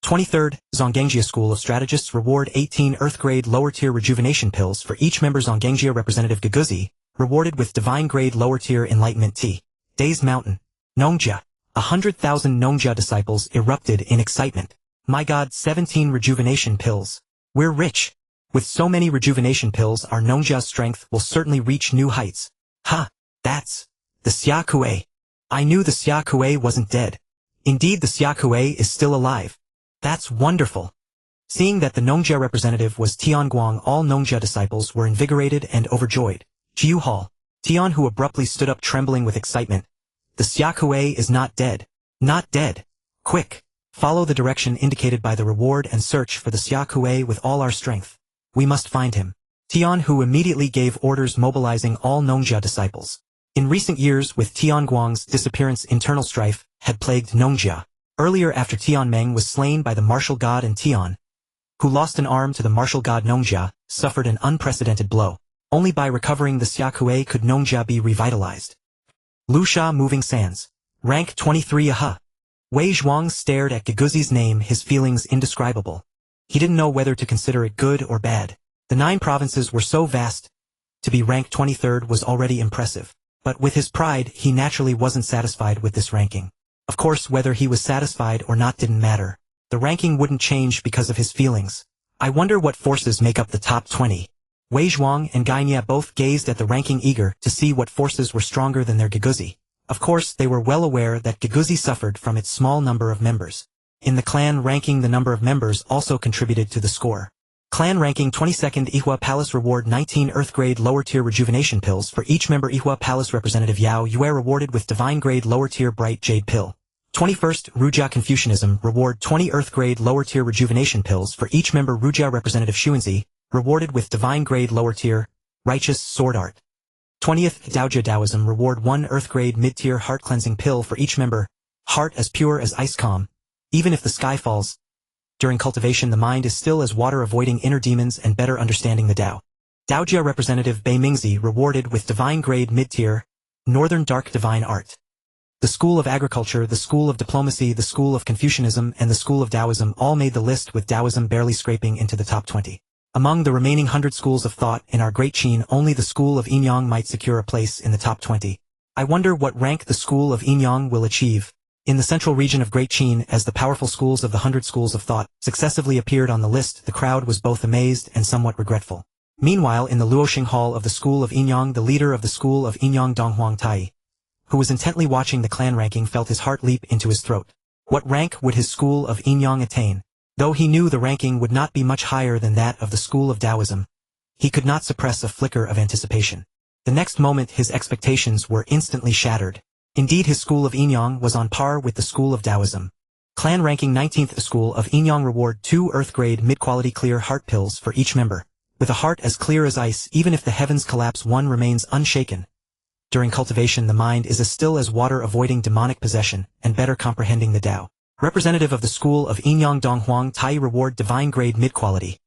23rd, Zonggangjia School of Strategists reward 18 earth-grade lower-tier rejuvenation pills for each member. Zonggangjia representative Gaguzi, rewarded with divine-grade lower-tier enlightenment tea. Days Mountain. Nongjia. 100,000 Nongjia disciples erupted in excitement. My God, 17 rejuvenation pills. We're rich. With so many rejuvenation pills, our Nongjia's strength will certainly reach new heights. Ha! That's the Xia Kuei. I knew the Xia Kuei wasn't dead. Indeed, the Xia Kuei is still alive. That's wonderful. Seeing that the Nongjia representative was Tian Guang, all Nongjia disciples were invigorated and overjoyed. Jiu Hall. Tian, who abruptly stood up trembling with excitement. The Xia Kuei is not dead. Not dead. Quick. Follow the direction indicated by the reward and search for the Xia Kuei with all our strength. We must find him. Tian, who immediately gave orders, mobilizing all Nongjia disciples. In recent years, with Tian Guang's disappearance, internal strife had plagued Nongjia. Earlier, after Tian Meng was slain by the martial god, and Tian, who lost an arm to the martial god Nongjia, suffered an unprecedented blow. Only by recovering the Xia Kuei could Nongjia be revitalized. Lusha Moving Sands. Rank 23. Aha. Wei Zhuang stared at Geguzi's name, his feelings indescribable. He didn't know whether to consider it good or bad. The 9 provinces were so vast. To be ranked 23rd was already impressive. But with his pride, he naturally wasn't satisfied with this ranking. Of course, whether he was satisfied or not didn't matter. The ranking wouldn't change because of his feelings. I wonder what forces make up the top 20. Wei Zhuang and Gainia both gazed at the ranking, eager to see what forces were stronger than their Geguzi. Of course, they were well aware that Geguzi suffered from its small number of members. In the clan ranking, the number of members also contributed to the score. Clan ranking 22nd, Ihua Palace reward 19 Earth grade lower tier rejuvenation pills for each member. Ihua Palace representative Yao Yue rewarded with divine grade lower tier bright jade pill. 21st, Rujia Confucianism reward 20 Earth grade lower tier rejuvenation pills for each member. Rujia representative Xuanzi rewarded with divine grade lower tier righteous sword art. 20th, Daojia Taoism reward 1 Earth grade mid tier heart cleansing pill for each member. Heart as pure as ice, calm, even if the sky falls. During cultivation, the mind is still as water, avoiding inner demons and better understanding the Tao. Daojia representative Bei Mingzi rewarded with divine grade mid-tier, northern dark divine art. The School of Agriculture, the School of Diplomacy, the School of Confucianism, and the School of Taoism all made the list, with Taoism barely scraping into the top 20. Among the remaining 100 schools of thought in our Great Qin, only the School of Yinyang might secure a place in the top 20. I wonder what rank the School of Yinyang will achieve. In the central region of Great Qin, as the powerful schools of the 100 schools of thought successively appeared on the list, the crowd was both amazed and somewhat regretful. Meanwhile, in the Luoxing Hall of the School of Yinyang, the leader of the School of Yinyang, Donghuang Tai, who was intently watching the clan ranking, felt his heart leap into his throat. What rank would his School of Yinyang attain? Though he knew the ranking would not be much higher than that of the School of Taoism, he could not suppress a flicker of anticipation. The next moment his expectations were instantly shattered. Indeed, his School of Yinyang was on par with the School of Taoism. Clan ranking 19th, the School of Yinyang reward 2 Earth grade mid-quality clear heart pills for each member. With a heart as clear as ice, even if the heavens collapse, one remains unshaken. During cultivation, the mind is as still as water, avoiding demonic possession and better comprehending the Tao. Representative of the School of Yinyang, Donghuang Tai reward divine grade mid-quality.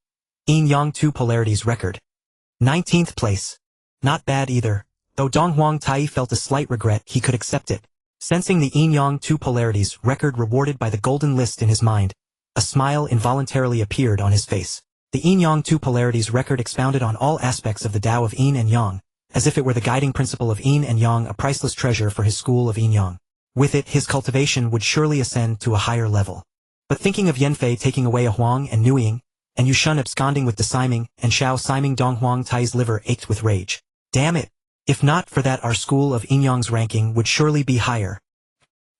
Yinyang 2 polarities record. 19th place. Not bad either. Though Donghuang Tai felt a slight regret, he could accept it. Sensing the Yinyang 2 polarities record rewarded by the golden list in his mind, a smile involuntarily appeared on his face. The Yinyang 2 polarities record expounded on all aspects of the Tao of Yin and Yang, as if it were the guiding principle of Yin and Yang, a priceless treasure for his School of Yinyang. With it, his cultivation would surely ascend to a higher level. But thinking of Yanfei taking away a Huang and Nuying, and Yushun absconding with the Siming and Shao Siming, Donghuang Tai's liver ached with rage. Damn it! If not for that, our School of Yinyang's ranking would surely be higher.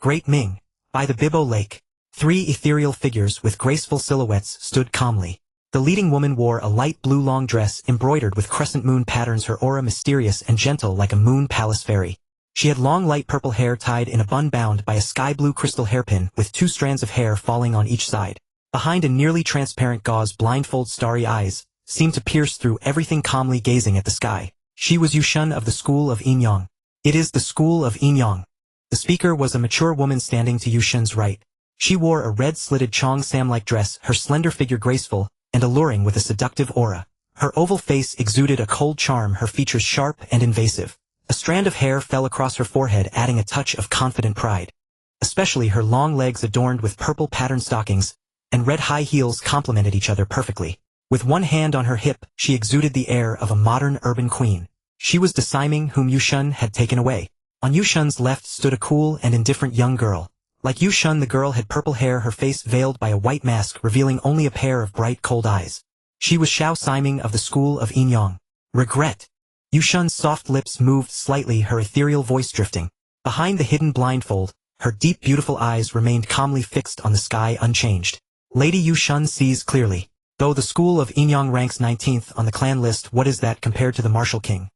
Great Ming. By the Bibo Lake, 3 ethereal figures with graceful silhouettes stood calmly. The leading woman wore a light blue long dress embroidered with crescent moon patterns, her aura mysterious and gentle like a moon palace fairy. She had long light purple hair tied in a bun bound by a sky blue crystal hairpin with 2 strands of hair falling on each side. Behind a nearly transparent gauze blindfold, starry eyes seemed to pierce through everything, calmly gazing at the sky. She was Yushun of the School of Yinyang. It is the School of Yinyang. The speaker was a mature woman standing to Yushun's right. She wore a red slitted Chong Sam-like dress, her slender figure graceful and alluring with a seductive aura. Her oval face exuded a cold charm, her features sharp and invasive. A strand of hair fell across her forehead, adding a touch of confident pride. Especially her long legs, adorned with purple patterned stockings and red high heels, complemented each other perfectly. With one hand on her hip, she exuded the air of a modern urban queen. She was the Siming whom Yushun had taken away. On Yushun's left stood a cool and indifferent young girl. Like Yushun, the girl had purple hair, her face veiled by a white mask revealing only a pair of bright cold eyes. She was Shao Siming of the School of Yinyang. Regret. Yushun's soft lips moved slightly, her ethereal voice drifting. Behind the hidden blindfold, her deep beautiful eyes remained calmly fixed on the sky, unchanged. Lady Yushun sees clearly. Though the School of Yinyang ranks 19th on the clan list, what is that compared to the martial king?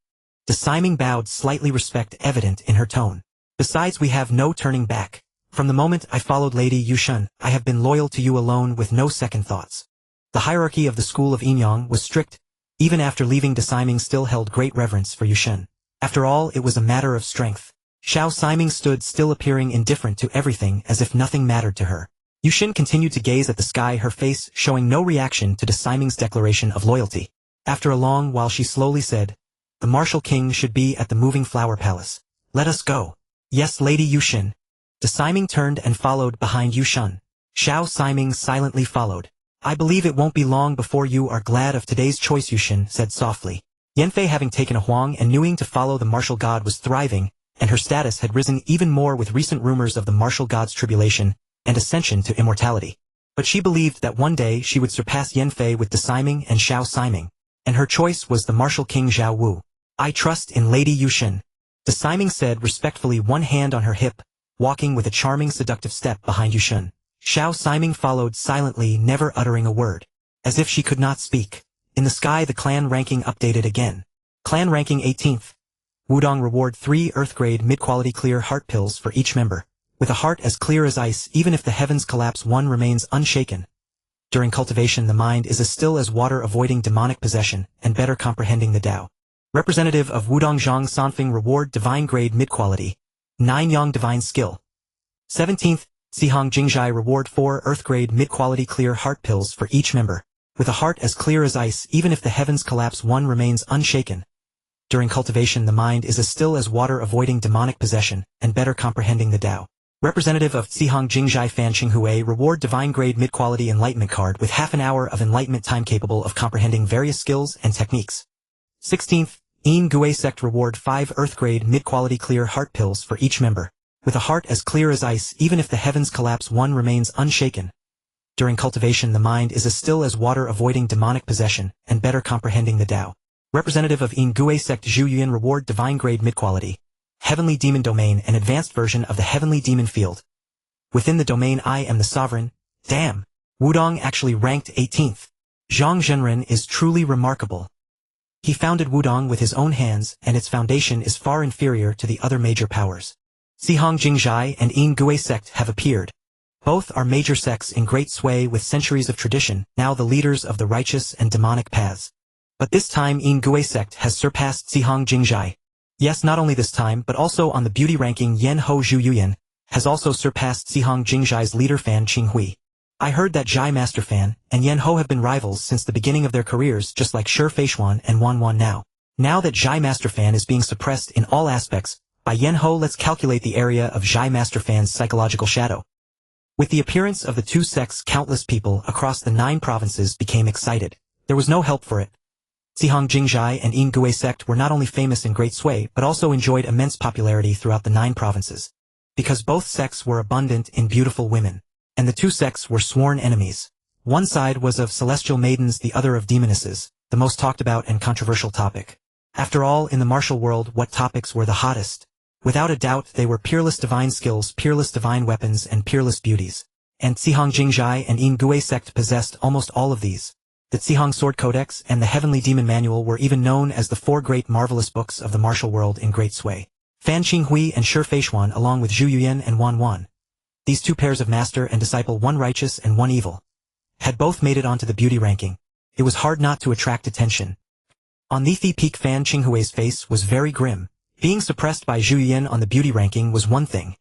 The Siming bowed slightly, respect evident in her tone. Besides, we have no turning back. From the moment I followed Lady Yushun, I have been loyal to you alone with no second thoughts. The hierarchy of the School of Yinyang was strict. Even after leaving, the Siming still held great reverence for Yushun. After all, it was a matter of strength. Shao Siming stood still, appearing indifferent to everything, as if nothing mattered to her. Yushun continued to gaze at the sky, her face showing no reaction to the Siming's declaration of loyalty. After a long while, she slowly said, "The martial king should be at the moving flower palace. Let us go." "Yes, Lady Yushun." De Siming turned and followed behind Yushun. Xiao Siming silently followed. I believe it won't be long before you are glad of today's choice, Yushun said softly. Yanfei, having taken a Huang and knowing to follow the martial god, was thriving, and her status had risen even more with recent rumors of the martial god's tribulation and ascension to immortality. But she believed that one day she would surpass Yanfei with De Siming and Xiao Siming, and her choice was the martial king Zhao Wu. I trust in Lady Yushun, De Siming said respectfully, one hand on her hip, walking with a charming seductive step behind Yushun. Xiao Siming followed silently, never uttering a word. As if she could not speak. In the sky the clan ranking updated again. Clan ranking 18th. Wudong reward 3 Earth grade mid-quality clear heart pills for each member. With a heart as clear as ice, even if the heavens collapse, one remains unshaken. During cultivation the mind is as still as water, avoiding demonic possession, and better comprehending the Dao. Representative of Wudong Zhang Sanfeng reward divine grade mid-quality. 9 Yang divine skill. 17th. Sihong Jingjai reward 4 Earth grade mid-quality clear heart pills for each member. With a heart as clear as ice, even if the heavens collapse, one remains unshaken. During cultivation the mind is as still as water, avoiding demonic possession, and better comprehending the Dao. Representative of Sihong Jingjai Fan Qinghui reward divine grade mid-quality enlightenment card with half an hour of enlightenment time, capable of comprehending various skills and techniques. 16th. Yin Gui sect reward 5 Earth grade mid-quality clear heart pills for each member. With a heart as clear as ice, even if the heavens collapse, one remains unshaken. During cultivation the mind is as still as water, avoiding demonic possession, and better comprehending the Dao. Representative of Yin Gui sect Zhu Yuan reward divine grade mid-quality. Heavenly Demon Domain, an advanced version of the Heavenly Demon Field. Within the domain I am the sovereign. Damn. Wudong actually ranked 18th. Zhang Zhenren is truly remarkable. He founded Wudong with his own hands, and its foundation is far inferior to the other major powers. Sihong Jingjai and Yin Gui sect have appeared. Both are major sects in great sway with centuries of tradition, now the leaders of the righteous and demonic paths. But this time Yin Gui sect has surpassed Sihong Jingjai. Yes, not only this time, but also on the beauty ranking Yan Ho Zhu Yuyan has also surpassed Sihong Jingjai's leader Fan Qinghui. I heard that Zhai Master Fan and Yan Ho have been rivals since the beginning of their careers, just like Shi Feishuan and Wan Wan now. Now that Zhai Master Fan is being suppressed in all aspects by Yan Ho, let's calculate the area of Zhai Master Fan's psychological shadow. With the appearance of the two sects, countless people across the 9 provinces became excited. There was no help for it. Sihong Jingjai and Yin Gui sect were not only famous in great sway, but also enjoyed immense popularity throughout the 9 provinces. Because both sects were abundant in beautiful women, and the two sects were sworn enemies. One side was of celestial maidens, the other of demonesses, the most talked about and controversial topic. After all, in the martial world, what topics were the hottest? Without a doubt, they were peerless divine skills, peerless divine weapons, and peerless beauties. And Sihong Jingjai and Yin Gui sect possessed almost all of these. The Sihong Sword Codex and the Heavenly Demon Manual were even known as the 4 great marvelous books of the martial world in great sway. Fan Qinghui and Shi Feishuan, along with Zhu Yuyan and Wan Wan, these 2 pairs of master and disciple, one righteous and one evil, had both made it onto the beauty ranking. It was hard not to attract attention. On Nethi Peak, Fan Qinghui's face was very grim. Being suppressed by Zhu Yuyan on the beauty ranking was one thing.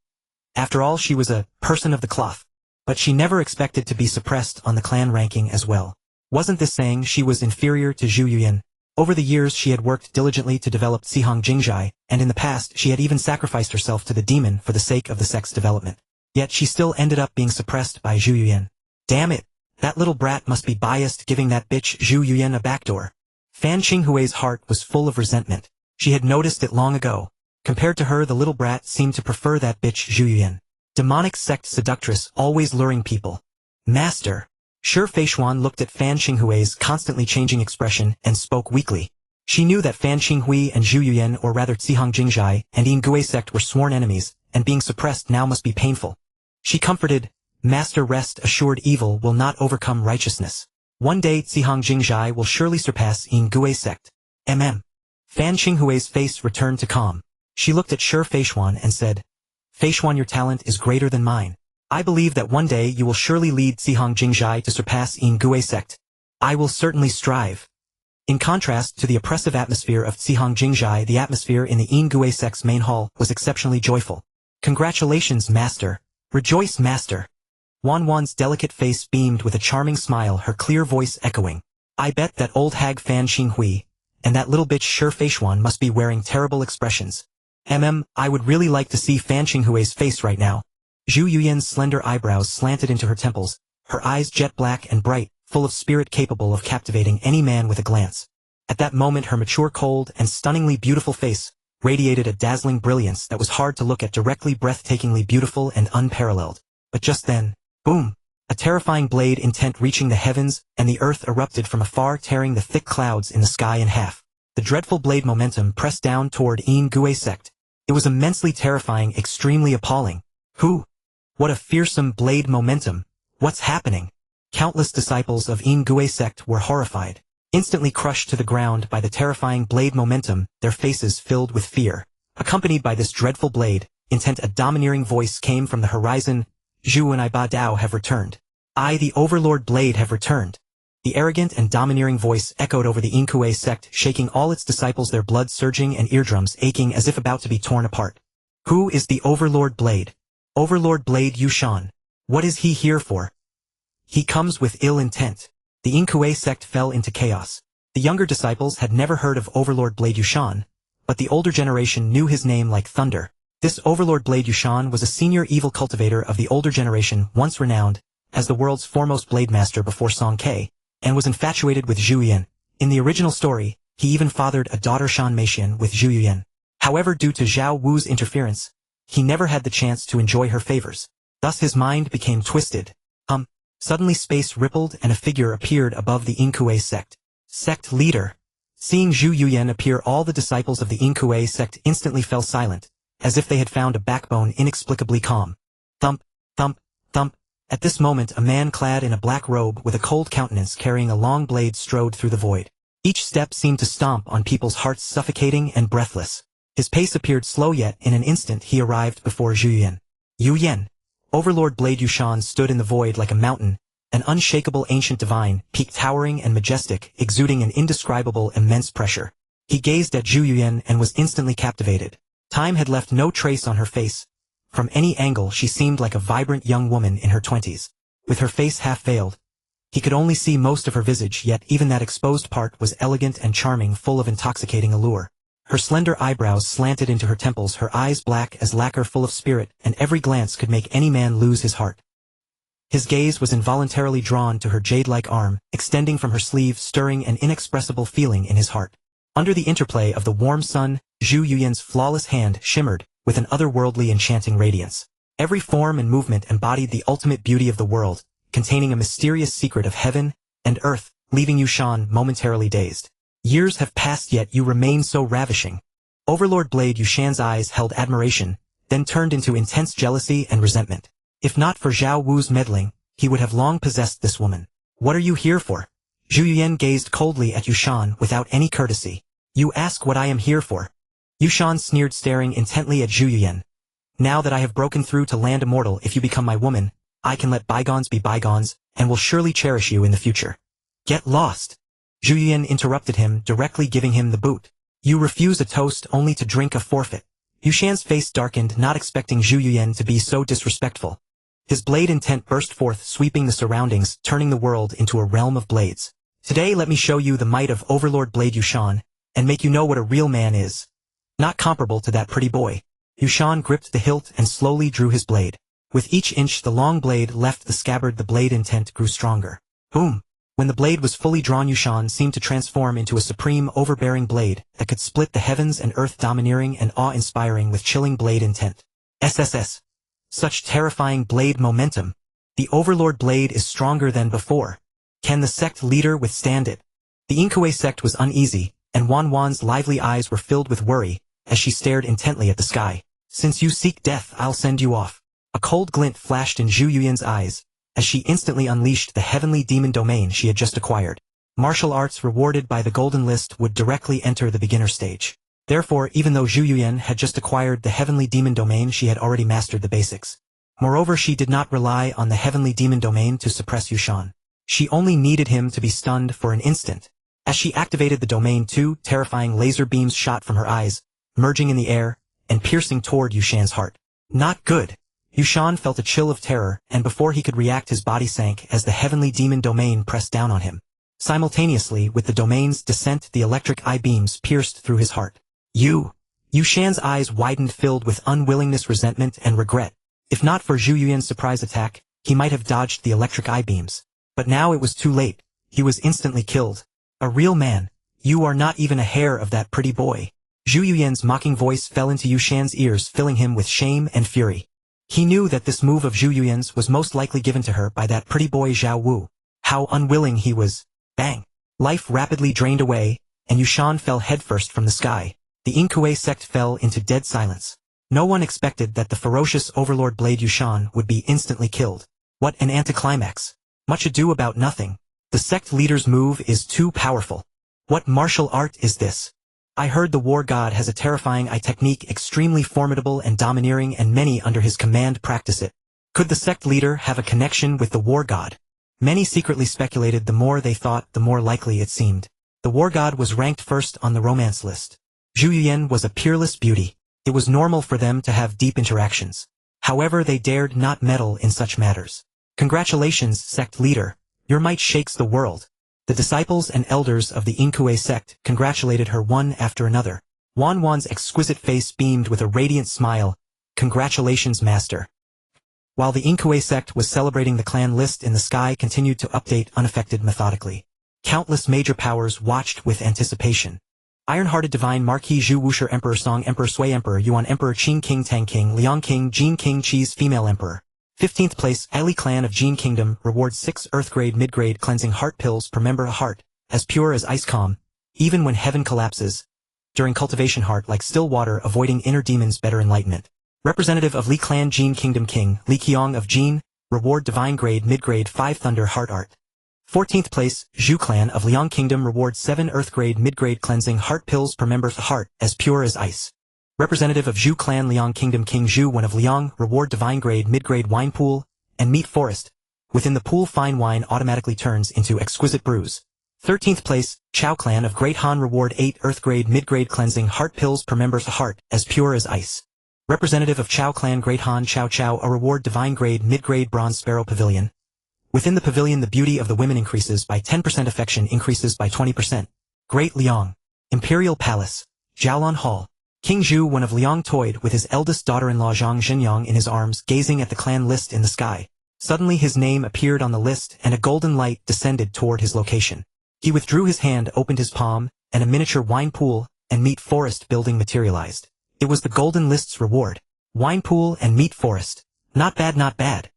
After all, she was a person of the cloth. But she never expected to be suppressed on the clan ranking as well. Wasn't this saying she was inferior to Zhu Yuyan? Over the years she had worked diligently to develop Sihong Jingjai, and in the past she had even sacrificed herself to the demon for the sake of the sect's development. Yet she still ended up being suppressed by Zhu Yuyan. Damn it! That little brat must be biased, giving that bitch Zhu Yuyan a backdoor. Fan Qinghui's heart was full of resentment. She had noticed it long ago. Compared to her, the little brat seemed to prefer that bitch Zhu Yuyan. Demonic sect seductress, always luring people. Master. Shi Feishuan looked at Fan Qinghui's constantly changing expression and spoke weakly. She knew that Fan Qinghui and Zhu Yuyan, or rather Sihong Jingjai and Yin Gui sect, were sworn enemies, and being suppressed now must be painful. She comforted, Master, rest assured, evil will not overcome righteousness. One day Sihong Jingjai will surely surpass Yin Gui sect. Fan Qinghui's face returned to calm. She looked at Shi Feishuan and said, Feishuan, your talent is greater than mine. I believe that one day you will surely lead Sihong Jingjai to surpass Yin Gui sect. I will certainly strive. In contrast to the oppressive atmosphere of Sihong Jingjai, the atmosphere in the Yin Gui sect's main hall was exceptionally joyful. Congratulations, Master. Rejoice, Master. Wan Wan's delicate face beamed with a charming smile, her clear voice echoing. I bet that old hag Fan Qinghui and that little bitch Shi Feishuan must be wearing terrible expressions. I would really like to see Fan Qinghui's face right now. Zhu Yuyan's slender eyebrows slanted into her temples, her eyes jet black and bright, full of spirit capable of captivating any man with a glance. At that moment her mature, cold, and stunningly beautiful face radiated a dazzling brilliance that was hard to look at, directly breathtakingly beautiful and unparalleled. But just then, boom! A terrifying blade intent reaching the heavens, and the earth erupted from afar, tearing the thick clouds in the sky in half. The dreadful blade momentum pressed down toward Yin Gui sect. It was immensely terrifying, extremely appalling. Who? What a fearsome blade momentum! What's happening? Countless disciples of Ying Gui sect were horrified, instantly crushed to the ground by the terrifying blade momentum, their faces filled with fear. Accompanied by this dreadful blade intent, a domineering voice came from the horizon. Zhu and I Ba Dao have returned. I, the Overlord Blade, have returned. The arrogant and domineering voice echoed over the Ying Gui sect, shaking all its disciples, their blood surging and eardrums aching as if about to be torn apart. Who is the Overlord Blade? Overlord Blade Yushan. What is he here for? He comes with ill intent. The Ying Gui sect fell into chaos. The younger disciples had never heard of Overlord Blade Yushan, but the older generation knew his name like thunder. This Overlord Blade Yushan was a senior evil cultivator of the older generation, once renowned as the world's foremost blade master before Song Ke, and was infatuated with Zhu Yuyan. In the original story, he even fathered a daughter Shan Meixian with Zhu Yuyan. However, due to Zhao Wu's interference, he never had the chance to enjoy her favors. Thus his mind became twisted. Suddenly space rippled and a figure appeared above the Ying Gui sect. Sect leader. Seeing Zhu Yuyan appear, all the disciples of the Ying Gui sect instantly fell silent, as if they had found a backbone inexplicably calm. Thump, thump, thump. At this moment a man clad in a black robe with a cold countenance carrying a long blade strode through the void. Each step seemed to stomp on people's hearts, suffocating and breathless. His pace appeared slow, yet in an instant he arrived before Zhu Yuyan. Yuyan. Overlord Blade Yushan stood in the void like a mountain, an unshakable ancient divine, peak towering and majestic, exuding an indescribable immense pressure. He gazed at Zhu Yuyan and was instantly captivated. Time had left no trace on her face. From any angle she seemed like a vibrant young woman in her 20s. With her face half veiled, he could only see most of her visage, yet even that exposed part was elegant and charming, full of intoxicating allure. Her slender eyebrows slanted into her temples, her eyes black as lacquer, full of spirit, and every glance could make any man lose his heart. His gaze was involuntarily drawn to her jade-like arm, extending from her sleeve, stirring an inexpressible feeling in his heart. Under the interplay of the warm sun, Zhu Yuyan's flawless hand shimmered with an otherworldly enchanting radiance. Every form and movement embodied the ultimate beauty of the world, containing a mysterious secret of heaven and earth, leaving Yushan momentarily dazed. Years have passed, yet you remain so ravishing. Overlord Blade Yushan's eyes held admiration, then turned into intense jealousy and resentment. If not for Zhao Wu's meddling, he would have long possessed this woman. What are you here for? Zhu Yuyan gazed coldly at Yushan without any courtesy. You ask what I am here for? Yushan sneered, staring intently at Zhu Yuyan. Now that I have broken through to land Immortal, if you become my woman, I can let bygones be bygones, and will surely cherish you in the future. Get lost. Zhu Yuyan interrupted him, directly giving him the boot. You refuse a toast only to drink a forfeit. Yushan's face darkened, not expecting Zhu Yuyan to be so disrespectful. His blade intent burst forth, sweeping the surroundings, turning the world into a realm of blades. Today let me show you the might of Overlord Blade Yushan, and make you know what a real man is. Not comparable to that pretty boy. Yushan gripped the hilt and slowly drew his blade. With each inch the long blade left the scabbard, the blade intent grew stronger. Boom! When the blade was fully drawn, Yushan seemed to transform into a supreme, overbearing blade that could split the heavens and earth, domineering and awe-inspiring with chilling blade intent. SSS. Such terrifying blade momentum. The Overlord Blade is stronger than before. Can the sect leader withstand it? The Ying Gui sect was uneasy, and Wan Wan's lively eyes were filled with worry as she stared intently at the sky. Since you seek death, I'll send you off. A cold glint flashed in Zhu Yuyan's eyes as she instantly unleashed the heavenly demon domain she had just acquired. Martial arts rewarded by the golden list would directly enter the beginner stage. Therefore, even though Zhu Yuyan had just acquired the heavenly demon domain, she had already mastered the basics. Moreover, she did not rely on the heavenly demon domain to suppress Yushan. She only needed him to be stunned for an instant. As she activated the domain, two terrifying laser beams shot from her eyes, merging in the air and piercing toward Yushan's heart. Not good. Yushan felt a chill of terror, and before he could react, his body sank as the heavenly demon domain pressed down on him. Simultaneously with the domain's descent, the electric eye beams pierced through his heart. Yushan's eyes widened, filled with unwillingness, resentment, and regret. If not for Zhu Yuyan's surprise attack, he might have dodged the electric eye beams. But now it was too late. He was instantly killed. A real man. You are not even a heir of that pretty boy. Zhu Yuyan's mocking voice fell into Yu Shan's ears, filling him with shame and fury. He knew that this move of Zhu Yuyan's was most likely given to her by that pretty boy Zhao Wu. How unwilling he was. Bang! Life rapidly drained away, and Yu Shan fell headfirst from the sky. The Ying sect fell into dead silence. No one expected that the ferocious overlord Blade Yu Shan would be instantly killed. What an anticlimax. Much ado about nothing. The sect leader's move is too powerful. What martial art is this? I heard the war god has a terrifying technique extremely formidable and domineering, and many under his command practice it. Could the sect leader have a connection with the war god? Many secretly speculated. The more they thought, the more likely it seemed. The war god was ranked first on the romance list. Zhu Yuyan was a peerless beauty. It was normal for them to have deep interactions. However, they dared not meddle in such matters. Congratulations, sect leader. Your might shakes the world. The disciples and elders of the Ying sect congratulated her one after another. Wan Wan's exquisite face beamed with a radiant smile. Congratulations, master. While the Ying sect was celebrating, the clan list in the sky continued to update unaffected methodically. Countless major powers watched with anticipation. Iron-hearted divine Marquis Zhu Wushi Emperor Song Emperor Sui Emperor Yuan Emperor Qin King Tang King Liang King Jin King Chi's Female Emperor. 15th place, Ali Clan of Jin Kingdom, rewards 6 Earth-grade mid-grade cleansing heart pills per member. A heart, as pure as ice, calm, even when heaven collapses. During cultivation, heart like still water, avoiding inner demons, better enlightenment. Representative of Li Clan Jin Kingdom King, Li Qiong of Jin, reward divine grade mid-grade 5 Thunder Heart Art. 14th place, Zhu Clan of Liang Kingdom, rewards 7 Earth-grade mid-grade cleansing heart pills per member. Heart, as pure as ice. Representative of Zhu Clan Liang Kingdom King Zhu Wen of Liang, reward divine grade mid-grade wine pool, and meat forest. Within the pool, fine wine automatically turns into exquisite brews. 13th place, Chao Clan of Great Han, reward 8 Earth-grade mid-grade cleansing heart pills per member. Heart, as pure as ice. Representative of Chao Clan Great Han Chao Chao, a reward divine grade mid-grade bronze sparrow pavilion. Within the pavilion, the beauty of the women increases by 10%, affection increases by 20%. Great Liang. Imperial Palace. Jiaolan Hall. King Zhu Wen of Liang toyed with his eldest daughter-in-law Zhang Zhenyang in his arms, gazing at the clan list in the sky. Suddenly his name appeared on the list, and a golden light descended toward his location. He withdrew his hand, opened his palm, and a miniature wine pool and meat forest building materialized. It was the golden list's reward. Wine pool and meat forest. Not bad, not bad.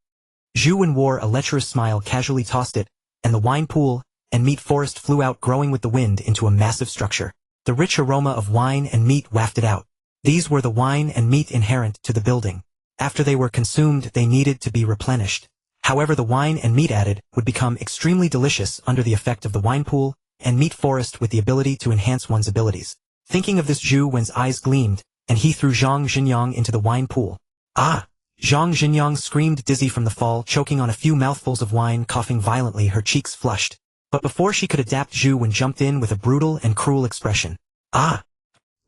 Zhu Wen wore a lecherous smile, casually tossed it, and the wine pool and meat forest flew out, growing with the wind into a massive structure. The rich aroma of wine and meat wafted out. These were the wine and meat inherent to the building. After they were consumed, they needed to be replenished. However, the wine and meat added would become extremely delicious under the effect of the wine pool and meat forest, with the ability to enhance one's abilities. Thinking of this, Zhu Wen's eyes gleamed, and he threw Zhang Zhenyang into the wine pool. Ah! Zhang Zhenyang screamed, dizzy from the fall, choking on a few mouthfuls of wine, coughing violently, her cheeks flushed. But before she could adapt, Zhu Wen jumped in with a brutal and cruel expression. Ah!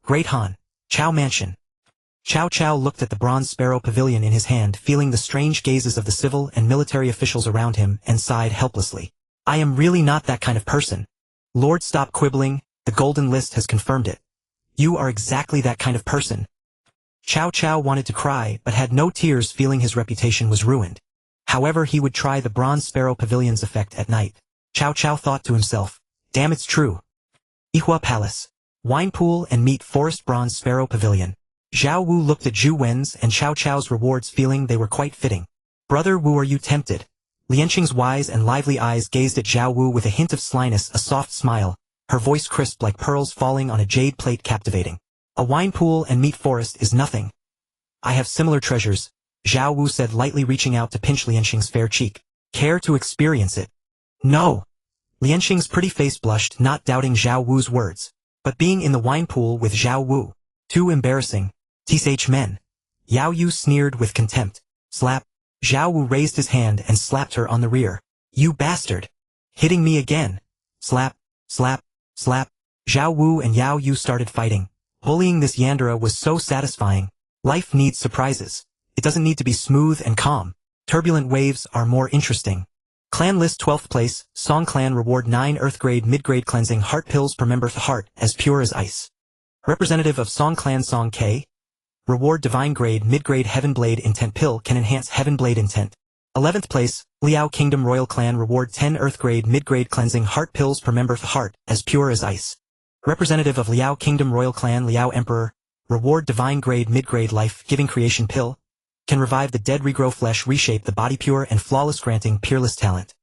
Great Han. Chao Mansion. Chao Chao looked at the bronze sparrow pavilion in his hand, feeling the strange gazes of the civil and military officials around him, and sighed helplessly. I am really not that kind of person. Lord, stop quibbling, the golden list has confirmed it. You are exactly that kind of person. Chao Chao wanted to cry, but had no tears, feeling his reputation was ruined. However, he would try the bronze sparrow pavilion's effect at night. Chao Chao thought to himself, damn, it's true. Yihua Palace. Wine pool and meat forest, bronze sparrow pavilion. Zhao Wu looked at Zhu Wen's and Chao Chao's rewards, feeling they were quite fitting. Brother Wu, are you tempted? Lianqing's wise and lively eyes gazed at Zhao Wu with a hint of slyness, a soft smile, her voice crisp like pearls falling on a jade plate, captivating. A wine pool and meat forest is nothing. I have similar treasures, Zhao Wu said, lightly reaching out to pinch Lianqing's fair cheek. Care to experience it? No. Lianqing's pretty face blushed, not doubting Zhao Wu's words. But being in the wine pool with Zhao Wu, too embarrassing. Tsh men. Yao Yu sneered with contempt. Slap. Zhao Wu raised his hand and slapped her on the rear. You bastard. Hitting me again. Slap, slap, slap. Zhao Wu and Yao Yu started fighting. Bullying this Yandere was so satisfying. Life needs surprises. It doesn't need to be smooth and calm. Turbulent waves are more interesting. Clan list 12th place, Song Clan, reward 9 Earth-grade mid-grade cleansing heart pills per member. Heart, as pure as ice. Representative of Song Clan Song K. Reward Divine Grade Mid-Grade Heaven Blade Intent Pill can enhance Heaven Blade Intent. 11th place, Liao Kingdom Royal Clan Reward 10 Earth Grade Mid-Grade Cleansing Heart Pills per member. Heart, as pure as ice. Representative of Liao Kingdom Royal Clan Liao Emperor. Reward Divine Grade Mid-Grade Life-Giving Creation Pill. Can revive the dead, regrow flesh, reshape the body, pure and flawless, granting peerless talent.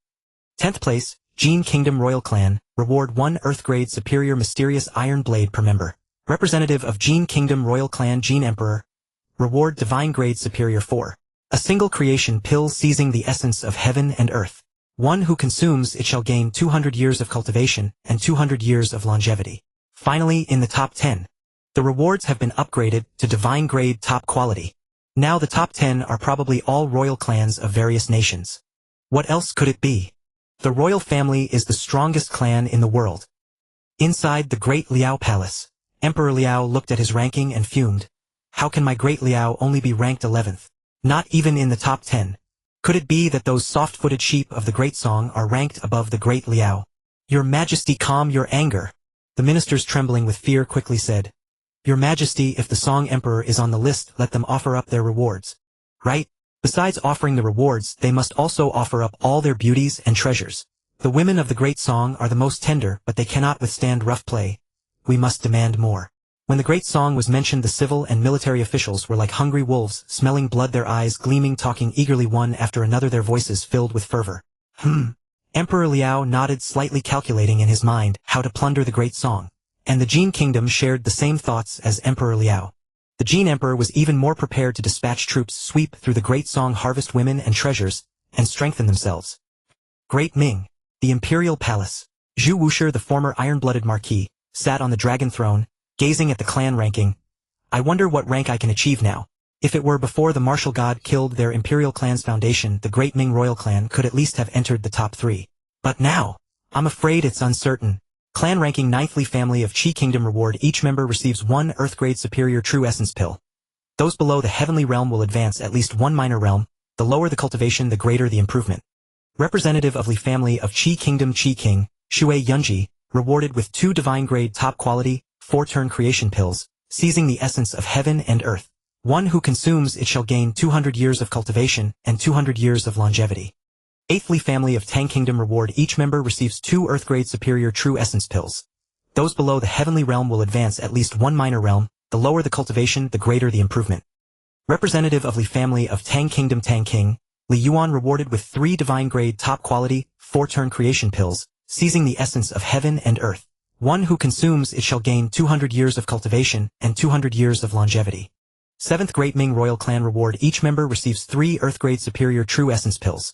10th place, Jin Kingdom Royal Clan. Reward 1 Earth Grade Superior Mysterious Iron Blade per member. Representative of Jin Kingdom Royal Clan Jin Emperor. Reward Divine Grade Superior 4. A single creation pill seizing the essence of heaven and earth. One who consumes it shall gain 200 years of cultivation and 200 years of longevity. Finally, in the top 10. The rewards have been upgraded to Divine Grade Top Quality. Now the top 10 are probably all royal clans of various nations. What else could it be? The royal family is the strongest clan in the world. Inside the Great Liao Palace, Emperor Liao looked at his ranking and fumed. How can my Great Liao only be ranked 11th? Not even in the top 10. Could it be that those soft-footed sheep of the Great Song are ranked above the Great Liao? Your Majesty, calm your anger. The ministers, trembling with fear, quickly said. Your Majesty, if the Song Emperor is on the list, let them offer up their rewards. Right? Besides offering the rewards, they must also offer up all their beauties and treasures. The women of the Great Song are the most tender, but they cannot withstand rough play. We must demand more. When the Great Song was mentioned, the civil and military officials were like hungry wolves, smelling blood, their eyes gleaming, talking eagerly one after another, their voices filled with fervor. Emperor Liao nodded, slightly calculating in his mind how to plunder the Great Song. And the Jin Kingdom shared the same thoughts as Emperor Liao. The Jin Emperor was even more prepared to dispatch troops, sweep through the Great Song, harvest women and treasures, and strengthen themselves. Great Ming, the Imperial Palace. Zhu Wushi, the former iron-blooded marquis, sat on the dragon throne, gazing at the clan ranking. I wonder what rank I can achieve now. If it were before the martial god killed their imperial clan's foundation, the Great Ming royal clan could at least have entered the top 3. But now, I'm afraid it's uncertain. Clan ranking 9th family of Qi Kingdom. Reward each member receives 1 Earth Grade Superior True Essence Pill. Those below the heavenly realm will advance at least 1 minor realm. The lower the cultivation, the greater the improvement. Representative of Li family of Qi Kingdom Qi King, Shui Yunji, rewarded with 2 Divine Grade Top Quality, 4-turn creation pills, seizing the essence of heaven and earth. One who consumes it shall gain 200 years of cultivation and 200 years of longevity. 8th family of Tang Kingdom. Reward each member receives 2 Earth Grade Superior True Essence Pills. Those below the heavenly realm will advance at least 1 minor realm. The lower the cultivation, the greater the improvement. Representative of Li family of Tang Kingdom Tang King, Li Yuan, rewarded with 3 Divine Grade Top Quality, 4-turn creation pills, seizing the essence of heaven and earth. One who consumes it shall gain 200 years of cultivation and 200 years of longevity. 7th Great Ming Royal Clan. Reward each member receives 3 Earth Grade Superior True Essence Pills.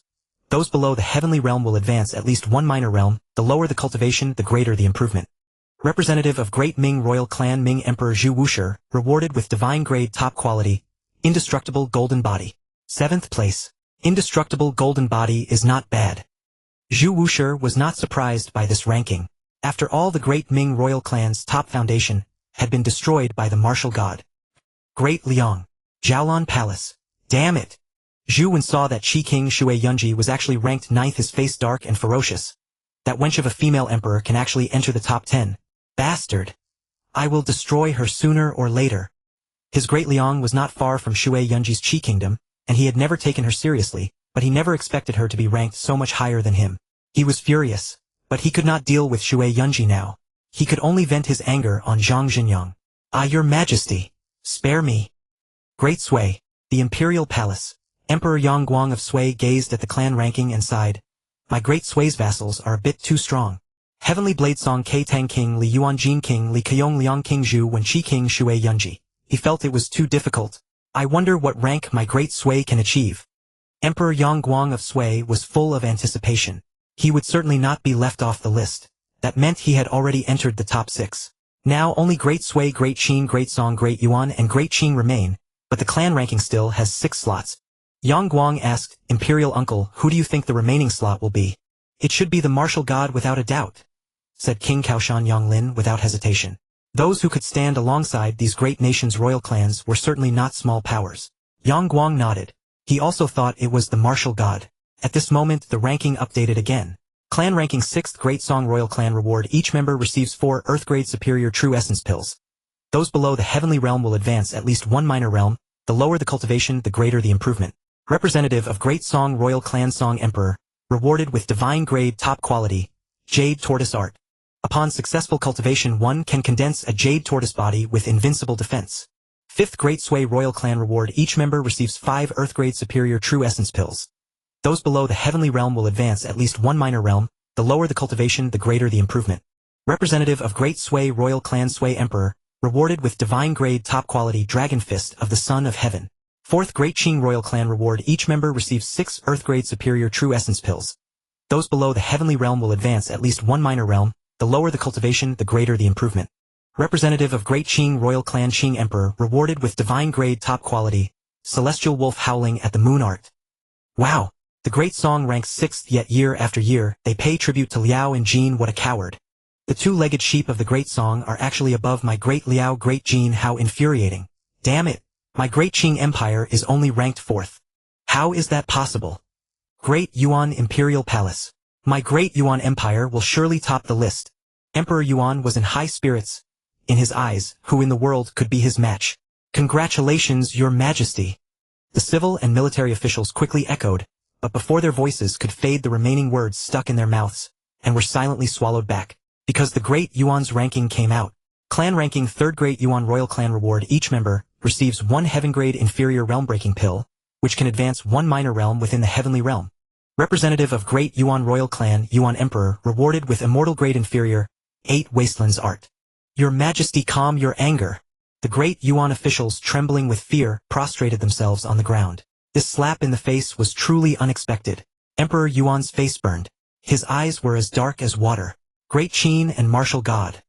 Those below the heavenly realm will advance at least 1 minor realm. The lower the cultivation, the greater the improvement. Representative of Great Ming Royal Clan Ming Emperor Zhu Wushi, rewarded with Divine Grade Top Quality, Indestructible Golden Body. 7th place. Indestructible Golden Body is not bad. Zhu Wushi was not surprised by this ranking. After all, the Great Ming Royal Clan's top foundation had been destroyed by the martial god. Great Liang. Jiaolan Palace. Damn it. Zhu Wen saw that Qi King Shui Yunji was actually ranked 9th, his face dark and ferocious. That wench of a female emperor can actually enter the top 10. Bastard. I will destroy her sooner or later. His Great Liang was not far from Shui Yunji's Qi Kingdom, and he had never taken her seriously, but he never expected her to be ranked so much higher than him. He was furious. But he could not deal with Shui Yunji now. He could only vent his anger on Zhang Zhenyang. Ah, your majesty. Spare me. Great Sui, the Imperial Palace. Emperor Yang Guang of Sui gazed at the clan ranking and sighed. My Great Sui's vassals are a bit too strong. Heavenly Blade Song K Tang King Li Yuan Jin King Li Keyong Liang King Zhu Wen Qi King Shui Yunji. He felt it was too difficult. I wonder what rank my Great Sui can achieve. Emperor Yang Guang of Sui was full of anticipation. He would certainly not be left off the list. That meant he had already entered the top 6. Now only Great Sui, Great Qin, Great Song, Great Yuan, and Great Qing remain, but the clan ranking still has 6 slots. Yang Guang asked, Imperial Uncle, who do you think the remaining slot will be? It should be the martial god without a doubt, said King Kaoshan Yonglin without hesitation. Those who could stand alongside these great nations' royal clans were certainly not small powers. Yang Guang nodded. He also thought it was the martial god. At this moment, the ranking updated again. Clan ranking 6th Great Song Royal Clan. Reward each member receives 4 Earth Grade Superior True Essence Pills. Those below the heavenly realm will advance at least one minor realm. The lower the cultivation, the greater the improvement. Representative of Great Song Royal Clan Song Emperor, rewarded with divine grade top quality, Jade Tortoise Art. Upon successful cultivation, one can condense a Jade Tortoise body with invincible defense. 5th Great Sway Royal Clan Reward. Each member receives 5 Earth Grade Superior True Essence Pills. Those below the heavenly realm will advance at least one minor realm. The lower the cultivation, the greater the improvement. Representative of Great Sway Royal Clan Sway Emperor, rewarded with divine grade top quality Dragon Fist of the Son of Heaven. 4th Great Qin Royal Clan Reward. Each member receives 6 Earth Grade Superior True Essence Pills. Those below the heavenly realm will advance at least one minor realm. The lower the cultivation, the greater the improvement. Representative of Great Qing Royal Clan Qing Emperor, rewarded with divine grade top quality, Celestial Wolf Howling at the Moon Art. Wow! The great song ranks 6th, yet year after year, they pay tribute to Liao and Jean. What a coward. The two-legged sheep of the great song are actually above my great Liao, great Jean. How infuriating. Damn it. My great Qing Empire is only ranked 4th. How is that possible? Great Yuan Imperial Palace. My great Yuan Empire will surely top the list. Emperor Yuan was in high spirits. In his eyes, who in the world could be his match? Congratulations, Your Majesty. The civil and military officials quickly echoed, but before their voices could fade, the remaining words stuck in their mouths, and were silently swallowed back. Because the Great Yuan's ranking came out. Clan ranking 3rd Great Yuan Royal Clan Reward. Each member receives 1 Heaven Grade Inferior Realm Breaking Pill, which can advance 1 minor realm within the Heavenly Realm. Representative of Great Yuan Royal Clan Yuan Emperor, rewarded with Immortal Grade Inferior, 8 Wastelands Art. Your Majesty, calm your anger. The Great Yuan officials, trembling with fear, prostrated themselves on the ground. This slap in the face was truly unexpected. Emperor Yuan's face burned. His eyes were as dark as water. Great Qin and martial god.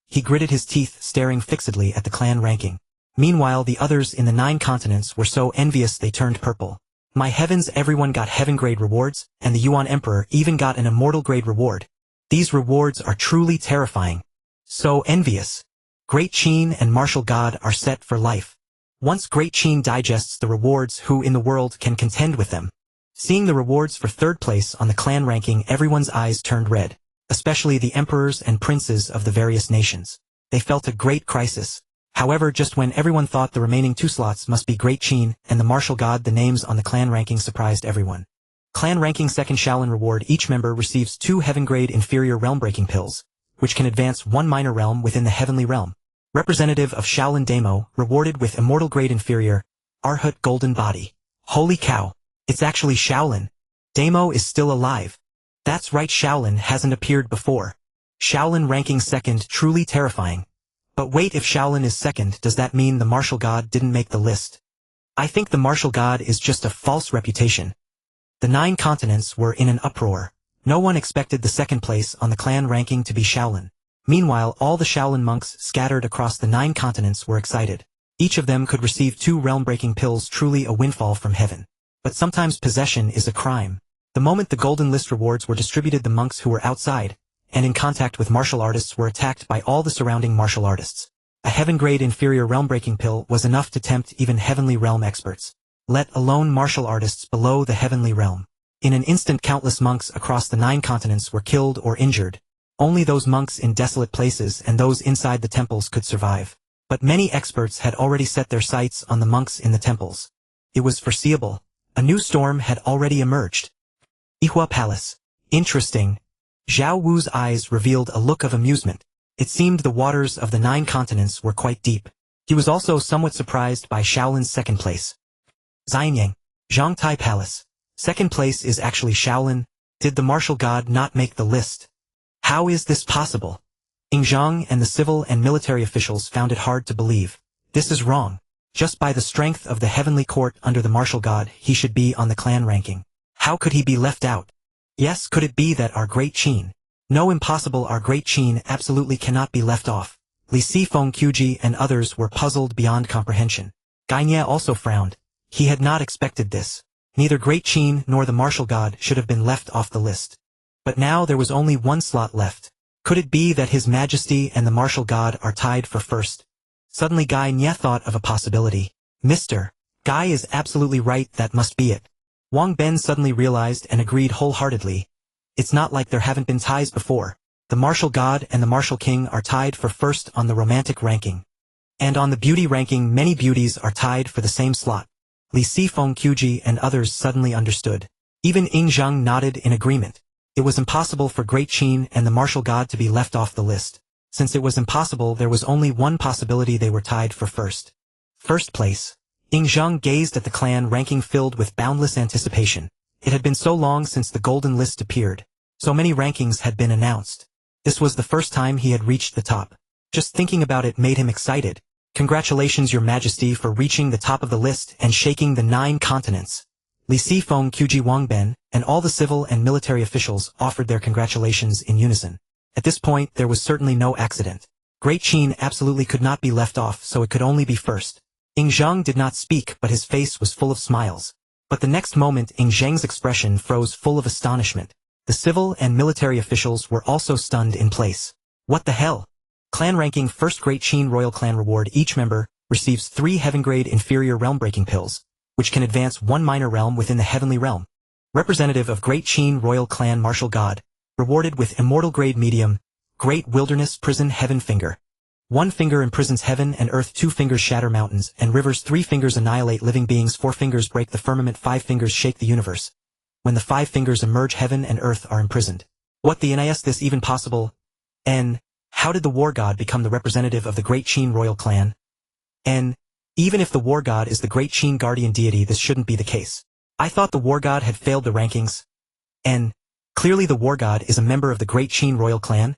He gritted his teeth, staring fixedly at the clan ranking. Meanwhile, the others in the 9 continents were so envious they turned purple. My heavens, everyone got heaven grade rewards, and the Yuan Emperor even got an immortal grade reward. These rewards are truly terrifying. So envious. Great Qin and martial god are set for life. Once Great Qin digests the rewards, who in the world can contend with them? Seeing the rewards for 3rd place on the clan ranking, everyone's eyes turned red. Especially the emperors and princes of the various nations. They felt a great crisis. However, just when everyone thought the remaining 2 slots must be Great Qin and the martial god, the names on the clan ranking surprised everyone. Clan ranking 2nd Shaolin Reward. Each member receives 2 Heaven Grade Inferior Realm Breaking Pills, which can advance 1 minor realm within the Heavenly Realm. Representative of Shaolin Damo, rewarded with Immortal Grade Inferior, Arhut Golden Body. Holy cow. It's actually Shaolin. Damo is still alive. That's right, Shaolin hasn't appeared before. Shaolin ranking 2nd, truly terrifying. But wait, if Shaolin is 2nd, does that mean the martial god didn't make the list? I think the martial god is just a false reputation. The 9 continents were in an uproar. No one expected the 2nd place on the clan ranking to be Shaolin. Meanwhile, all the Shaolin monks scattered across the 9 continents were excited. Each of them could receive 2 realm-breaking pills, truly a windfall from heaven. But sometimes possession is a crime. The moment the golden list rewards were distributed, the monks who were outside and in contact with martial artists were attacked by all the surrounding martial artists. A heaven-grade inferior realm-breaking pill was enough to tempt even heavenly realm experts, let alone martial artists below the heavenly realm. In an instant, countless monks across the 9 continents were killed or injured. Only those monks in desolate places and those inside the temples could survive. But many experts had already set their sights on the monks in the temples. It was foreseeable. A new storm had already emerged. Ihua Palace. Interesting. Zhao Wu's eyes revealed a look of amusement. It seemed the waters of the 9 continents were quite deep. He was also somewhat surprised by Shaolin's 2nd place. Xianyang. Zhongtai Palace. 2nd place is actually Shaolin. Did the martial god not make the list? How is this possible? Ying Zheng and the civil and military officials found it hard to believe. This is wrong. Just by the strength of the heavenly court under the martial god, he should be on the clan ranking. How could he be left out? Yes, could it be that our Great Qin? No, impossible, our Great Qin absolutely cannot be left off. Li Sifeng Qiji and others were puzzled beyond comprehension. Gainye also frowned. He had not expected this. Neither Great Qin nor the martial god should have been left off the list. But now there was only 1 slot left. Could it be that His Majesty and the martial god are tied for first? Suddenly Gainye thought of a possibility. Mr. Guy is absolutely right, that must be it. Wang Ben suddenly realized and agreed wholeheartedly. It's not like there haven't been ties before. The martial god and the martial king are tied for first on the romantic ranking. And on the beauty ranking, many beauties are tied for the same slot. Li Sifeng Qiji and others suddenly understood. Even Ying Zheng nodded in agreement. It was impossible for Great Qin and the martial god to be left off the list. Since it was impossible, there was only one possibility: they were tied for first place. Ying Zheng gazed at the clan ranking filled with boundless anticipation. It had been so long since the golden list appeared. So many rankings had been announced. This was the first time he had reached the top. Just thinking about it made him excited. Congratulations, Your Majesty, for reaching the top of the list and shaking the 9 continents. Li Sifeng Qiji Wangben, and all the civil and military officials offered their congratulations in unison. At this point, there was certainly no accident. Great Qin absolutely could not be left off, so it could only be first. Ying Zheng did not speak, but his face was full of smiles. But the next moment, Ying Zheng's expression froze, full of astonishment. The civil and military officials were also stunned in place. What the hell? Clan ranking first. Great Qin Royal Clan reward: each member receives 3 heaven-grade inferior realm-breaking pills, which can advance 1 minor realm within the heavenly realm. Representative of Great Qin Royal Clan Martial God, rewarded with Immortal Grade Medium, Great Wilderness Prison Heaven Finger. 1 finger imprisons heaven and earth, 2 fingers shatter mountains and rivers, 3 fingers annihilate living beings, 4 fingers break the firmament, 5 fingers shake the universe. When the 5 fingers emerge, heaven and earth are imprisoned. What the NIS? This even possible? N. How did the war god become the representative of the Great Qin Royal Clan? N. Even if the war god is the Great Qin guardian deity, this shouldn't be the case. I thought the war god had failed the rankings. N. Clearly the war god is a member of the Great Qin Royal Clan.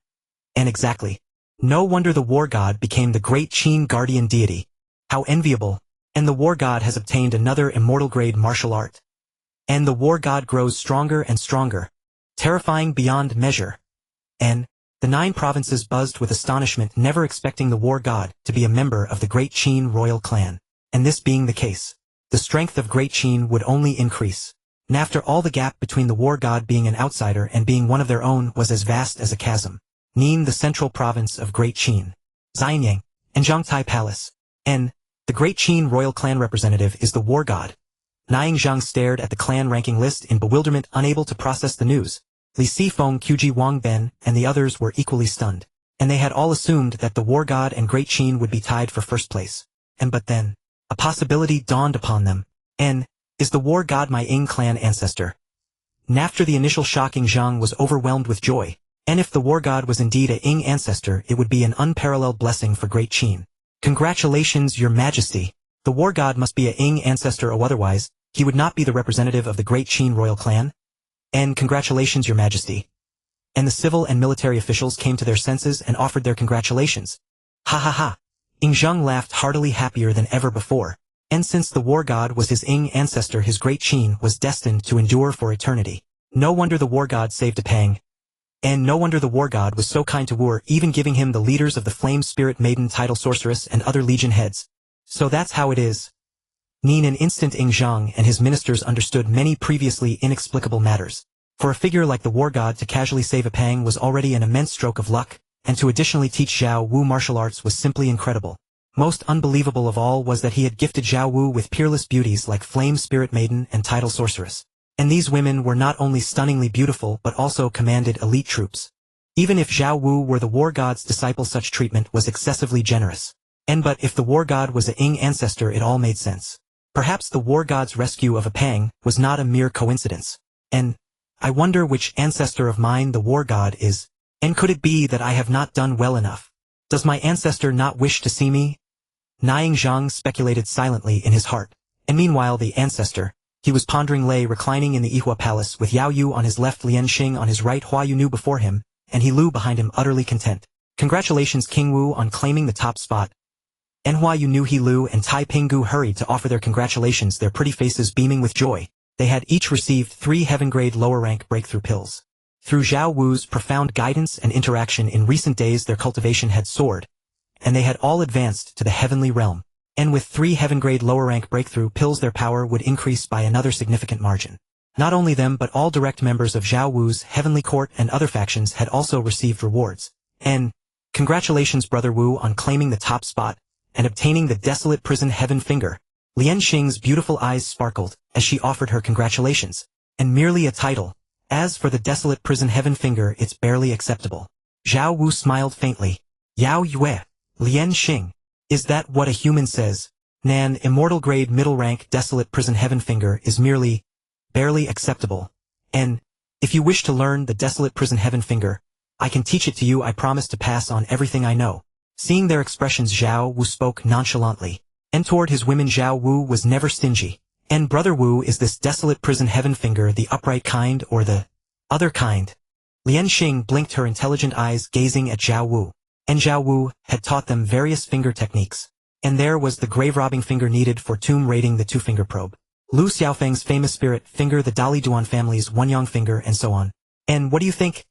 And exactly. No wonder the war god became the Great Qin guardian deity. How enviable. And the war god has obtained another immortal grade martial art. And the war god grows stronger and stronger. Terrifying beyond measure. And the 9 provinces buzzed with astonishment, never expecting the war god to be a member of the Great Qin Royal Clan. And this being the case, the strength of Great Qin would only increase. And after all, the gap between the war god being an outsider and being one of their own was as vast as a chasm. Nin, the central province of Great Qin. Xianyang, and Zhangtai Palace. And the Great Qin Royal Clan representative is the war god. Ying Zheng stared at the clan ranking list in bewilderment, unable to process the news. Li Sifeng Qiji Wangben and the others were equally stunned. And they had all assumed that the war god and Great Qin would be tied for first place. But then, a possibility dawned upon them. Is the war god my Ying clan ancestor? And after the initial shock, Ying Zheng was overwhelmed with joy. And if the war god was indeed a Ying ancestor, it would be an unparalleled blessing for Great Qin. Congratulations, Your Majesty. The war god must be a Ying ancestor, or otherwise, he would not be the representative of the Great Qin Royal Clan. And congratulations, Your Majesty. And the civil and military officials came to their senses and offered their congratulations. Ha ha ha. Ying Zheng laughed heartily, happier than ever before. And since the war god was his Ying ancestor, his Great Qin was destined to endure for eternity. No wonder the war god saved a pang. And no wonder the war god was so kind to Wu, even giving him the leaders of the Flame Spirit Maiden title, sorceress, and other legion heads. So that's how it is. In an instant, Ying Zheng and his ministers understood many previously inexplicable matters. For a figure like the war god to casually save a pang was already an immense stroke of luck, and to additionally teach Zhao Wu martial arts was simply incredible. Most unbelievable of all was that he had gifted Zhao Wu with peerless beauties like Flame Spirit Maiden and title sorceress. And these women were not only stunningly beautiful but also commanded elite troops. Even if Zhao Wu were the war god's disciple, such treatment was excessively generous. But if the war god was a Ying ancestor, it all made sense. Perhaps the war god's rescue of a pang was not a mere coincidence. And I wonder which ancestor of mine the war god is. And could it be that I have not done well enough? Does my ancestor not wish to see me? Ying Zheng speculated silently in his heart. And meanwhile the ancestor, he was pondering, lay reclining in the Yihua Palace with Yao Yu on his left, Lian Xing on his right, Hua Yu Nu before him, and He Lu behind him, utterly content. Congratulations, King Wu, on claiming the top spot. And Hua Yu Nu, He Lu, and Tai Pinggu hurried to offer their congratulations, their pretty faces beaming with joy. They had each received 3 heaven-grade lower-rank breakthrough pills. Through Zhao Wu's profound guidance and interaction in recent days, their cultivation had soared, and they had all advanced to the heavenly realm. And with 3 heaven-grade lower-rank breakthrough pills, their power would increase by another significant margin. Not only them, but all direct members of Zhao Wu's heavenly court and other factions had also received rewards. And congratulations, Brother Wu, on claiming the top spot and obtaining the desolate prison heaven finger. Lian Xing's beautiful eyes sparkled as she offered her congratulations. And merely a title. As for the desolate prison heaven finger, it's barely acceptable. Zhao Wu smiled faintly. Yao Yue, Lian Xing. Is that what a human says? Nan, immortal grade middle rank desolate prison heaven finger is merely, barely acceptable. And, if you wish to learn the desolate prison heaven finger, I can teach it to you. I promise to pass on everything I know. Seeing their expressions, Zhao Wu spoke nonchalantly. And toward his women, Zhao Wu was never stingy. And Brother Wu, is this desolate prison heaven finger the upright kind or the other kind? Lian Xing blinked her intelligent eyes gazing at Zhao Wu. And Zhao Wu had taught them various finger techniques. And there was the grave-robbing finger needed for tomb raiding, the two-finger probe. Lu Xiaofeng's famous spirit finger, the Dali Duan family's one-yang finger, and so on. And what do you think?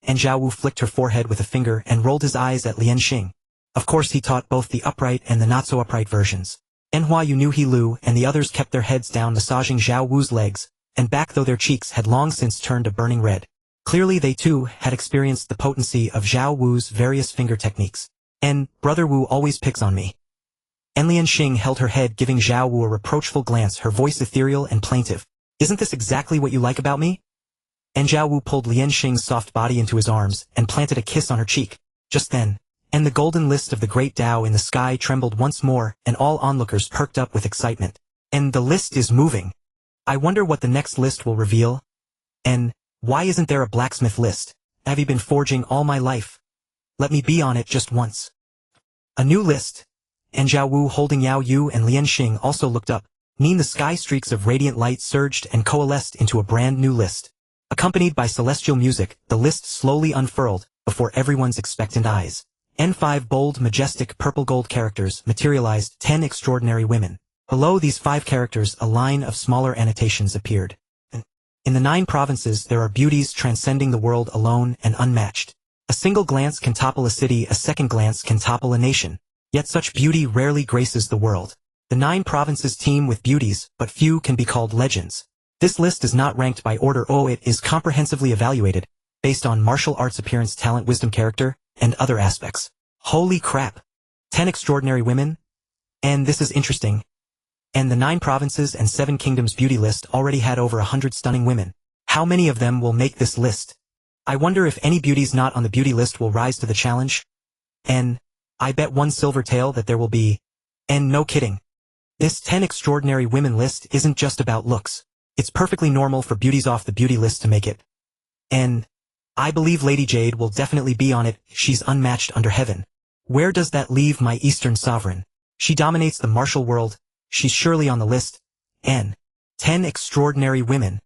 And Zhao Wu flicked her forehead with a finger and rolled his eyes at Lian Xing. Of course he taught both the upright and the not-so-upright versions. En Hua Yu knew he Lu and the others kept their heads down, massaging Zhao Wu's legs and back, though their cheeks had long since turned a burning red. Clearly they too had experienced the potency of Zhao Wu's various finger techniques. And Brother Wu always picks on me. And Lian Xing held her head, giving Zhao Wu a reproachful glance, her voice ethereal and plaintive. Isn't this exactly what you like about me? And Zhao Wu pulled Lian Xing's soft body into his arms and planted a kiss on her cheek. Just then, and the golden list of the Great Dao in the sky trembled once more, and all onlookers perked up with excitement. And the list is moving. I wonder what the next list will reveal. And why isn't there a blacksmith list? Have you been forging all my life? Let me be on it just once. A new list. And Zhao Wu, holding Yao Yu and Lian Xing, also looked up. The sky streaks of radiant light surged and coalesced into a brand new list. Accompanied by celestial music, the list slowly unfurled before everyone's expectant eyes. And 5 bold, majestic purple gold characters materialized, 10 extraordinary women. Below these 5 characters, a line of smaller annotations appeared. In the 9 provinces there are beauties transcending the world, alone and unmatched. A single glance can topple a city, a second glance can topple a nation. Yet such beauty rarely graces the world. The 9 provinces teem with beauties, but few can be called legends. This list is not ranked by order. It is comprehensively evaluated, based on martial arts, appearance, talent, wisdom, character, and other aspects. Holy crap! 10 extraordinary women? And this is interesting. And the 9 provinces and 7 kingdoms beauty list already had over 100 stunning women. How many of them will make this list? I wonder if any beauties not on the beauty list will rise to the challenge. And I bet one silver tail that there will be. And no kidding. This 10 extraordinary women list isn't just about looks. It's perfectly normal for beauties off the beauty list to make it. And I believe Lady Jade will definitely be on it. She's unmatched under heaven. Where does that leave my Eastern sovereign? She dominates the martial world. She's surely on the list. And 10 extraordinary women.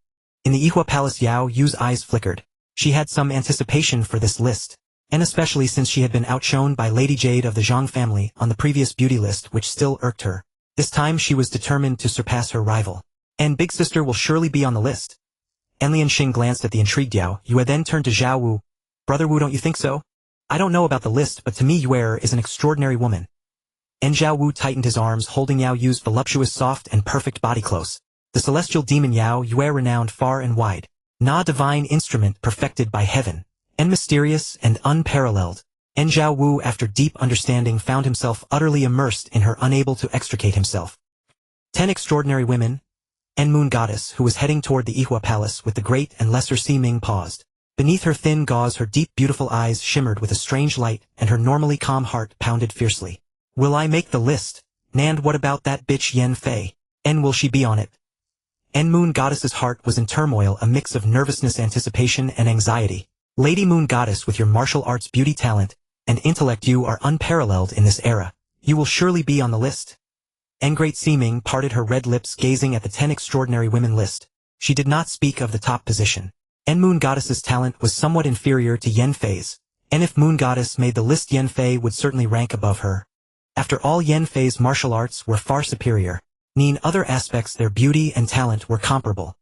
In the Yihua Palace, Yao Yu's eyes flickered. She had some anticipation for this list, and especially since she had been outshone by Lady Jade of the Zhang family on the previous beauty list, which still irked her. This time she was determined to surpass her rival. And Big Sister will surely be on the list. And Lian Xing glanced at the intrigued Yao Yu, then turned to Zhao Wu. Brother Wu, don't you think so? I don't know about the list, but to me Yuer is an extraordinary woman. And Zhao Wu tightened his arms, holding Yao Yu's voluptuous, soft, and perfect body close. The celestial demon Yao Yuer, renowned far and wide. Na, divine instrument perfected by heaven. And mysterious and unparalleled. And Zhao Wu, after deep understanding, found himself utterly immersed in her, unable to extricate himself. 10 extraordinary women. And Moon Goddess, who was heading toward the Yihua Palace with the great and lesser Ming, paused. Beneath her thin gauze her deep, beautiful eyes shimmered with a strange light, and her normally calm heart pounded fiercely. Will I make the list? And what about that bitch Yen Fei? And will she be on it? And Moon Goddess's heart was in turmoil, a mix of nervousness, anticipation, and anxiety. Lady Moon Goddess, with your martial arts, beauty, talent, and intellect, you are unparalleled in this era. You will surely be on the list. And Great Ming parted her red lips, gazing at the 10 extraordinary women list. She did not speak of the top position. And Moon Goddess's talent was somewhat inferior to Yen Fei's. And if Moon Goddess made the list, Yen Fei would certainly rank above her. After all, Yen Fei's martial arts were far superior. In other aspects their beauty and talent were comparable.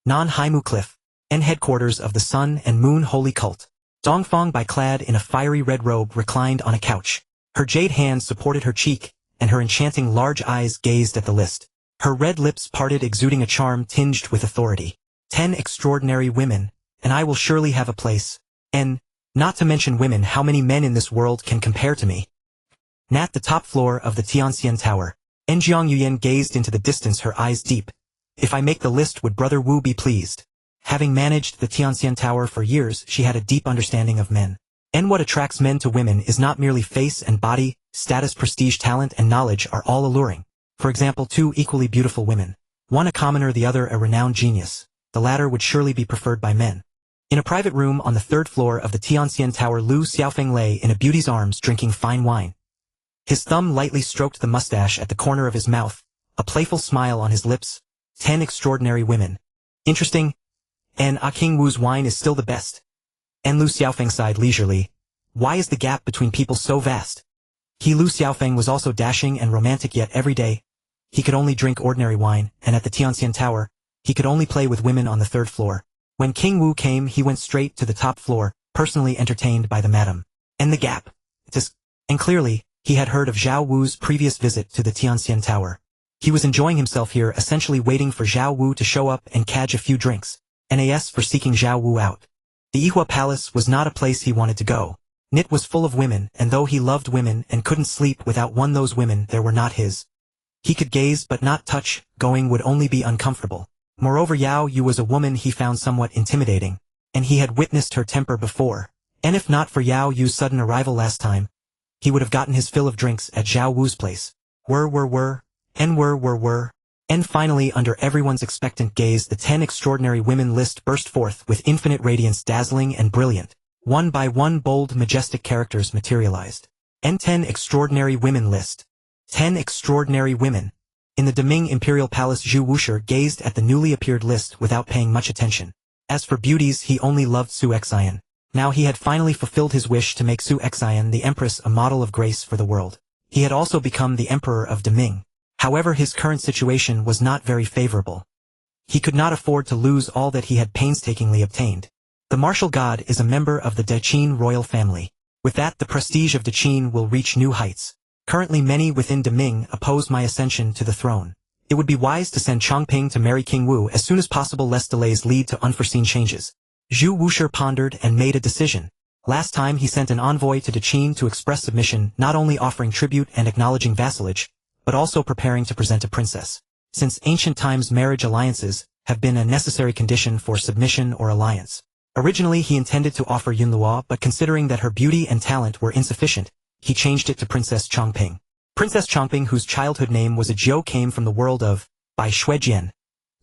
Nan-Haimu Cliff, and headquarters of the Sun and Moon Holy Cult. Dongfang, by clad in a fiery red robe, reclined on a couch. Her jade hand supported her cheek, and her enchanting large eyes gazed at the list. Her red lips parted, exuding a charm tinged with authority. 10 extraordinary women, and I will surely have a place. And, not to mention women, how many men in this world can compare to me? At the top floor of the Tianxian Tower, En Jiang Yuyan gazed into the distance, her eyes deep. If I make the list, would Brother Wu be pleased? Having managed the Tianxian Tower for years, she had a deep understanding of men. And what attracts men to women is not merely face and body, status, prestige, talent, and knowledge are all alluring. For example, two equally beautiful women, one a commoner, the other a renowned genius, the latter would surely be preferred by men. In a private room on the third floor of the Tianxian Tower, Lu Xiaofeng lay in a beauty's arms drinking fine wine. His thumb lightly stroked the mustache at the corner of his mouth, a playful smile on his lips. 10 extraordinary women. Interesting. And King Wu's wine is still the best. And Lu Xiaofeng sighed leisurely. Why is the gap between people so vast? Lu Xiaofeng was also dashing and romantic, yet every day he could only drink ordinary wine, and at the Tianxian Tower, he could only play with women on the third floor. When King Wu came, he went straight to the top floor, personally entertained by the madam. And the gap. And clearly, he had heard of Zhao Wu's previous visit to the Tianxian Tower. He was enjoying himself here, essentially waiting for Zhao Wu to show up and catch a few drinks. NAS for seeking Zhao Wu out. The Yihua Palace was not a place he wanted to go. It was full of women, and though he loved women and couldn't sleep without one, those women there were not his. He could gaze but not touch, going would only be uncomfortable. Moreover, Yao Yu was a woman he found somewhat intimidating, and he had witnessed her temper before. And if not for Yao Yu's sudden arrival last time, he would have gotten his fill of drinks at Zhao Wu's place. And finally, under everyone's expectant gaze, the 10 extraordinary women list burst forth with infinite radiance, dazzling and brilliant. One by one, bold, majestic characters materialized. And 10 extraordinary women list. 10 extraordinary women. In the Deming Imperial Palace, Zhu Wushi gazed at the newly appeared list without paying much attention. As for beauties, he only loved Su Xian. Now he had finally fulfilled his wish to make Su Xian the Empress a model of grace for the world. He had also become the Emperor of Deming. However, his current situation was not very favorable. He could not afford to lose all that he had painstakingly obtained. The martial god is a member of the Deqin royal family. With that, the prestige of Deqin will reach new heights. Currently, many within Deming oppose my ascension to the throne. It would be wise to send Chongping to marry King Wu as soon as possible, lest delays lead to unforeseen changes. Zhu Wushi pondered and made a decision. Last time he sent an envoy to Deqin to express submission, not only offering tribute and acknowledging vassalage, but also preparing to present a princess. Since ancient times, marriage alliances have been a necessary condition for submission or alliance. Originally he intended to offer Yunluo, but considering that her beauty and talent were insufficient, he changed it to Princess Chongping. Princess Chongping, whose childhood name was Zhou, came from the world of Bai Shuijian,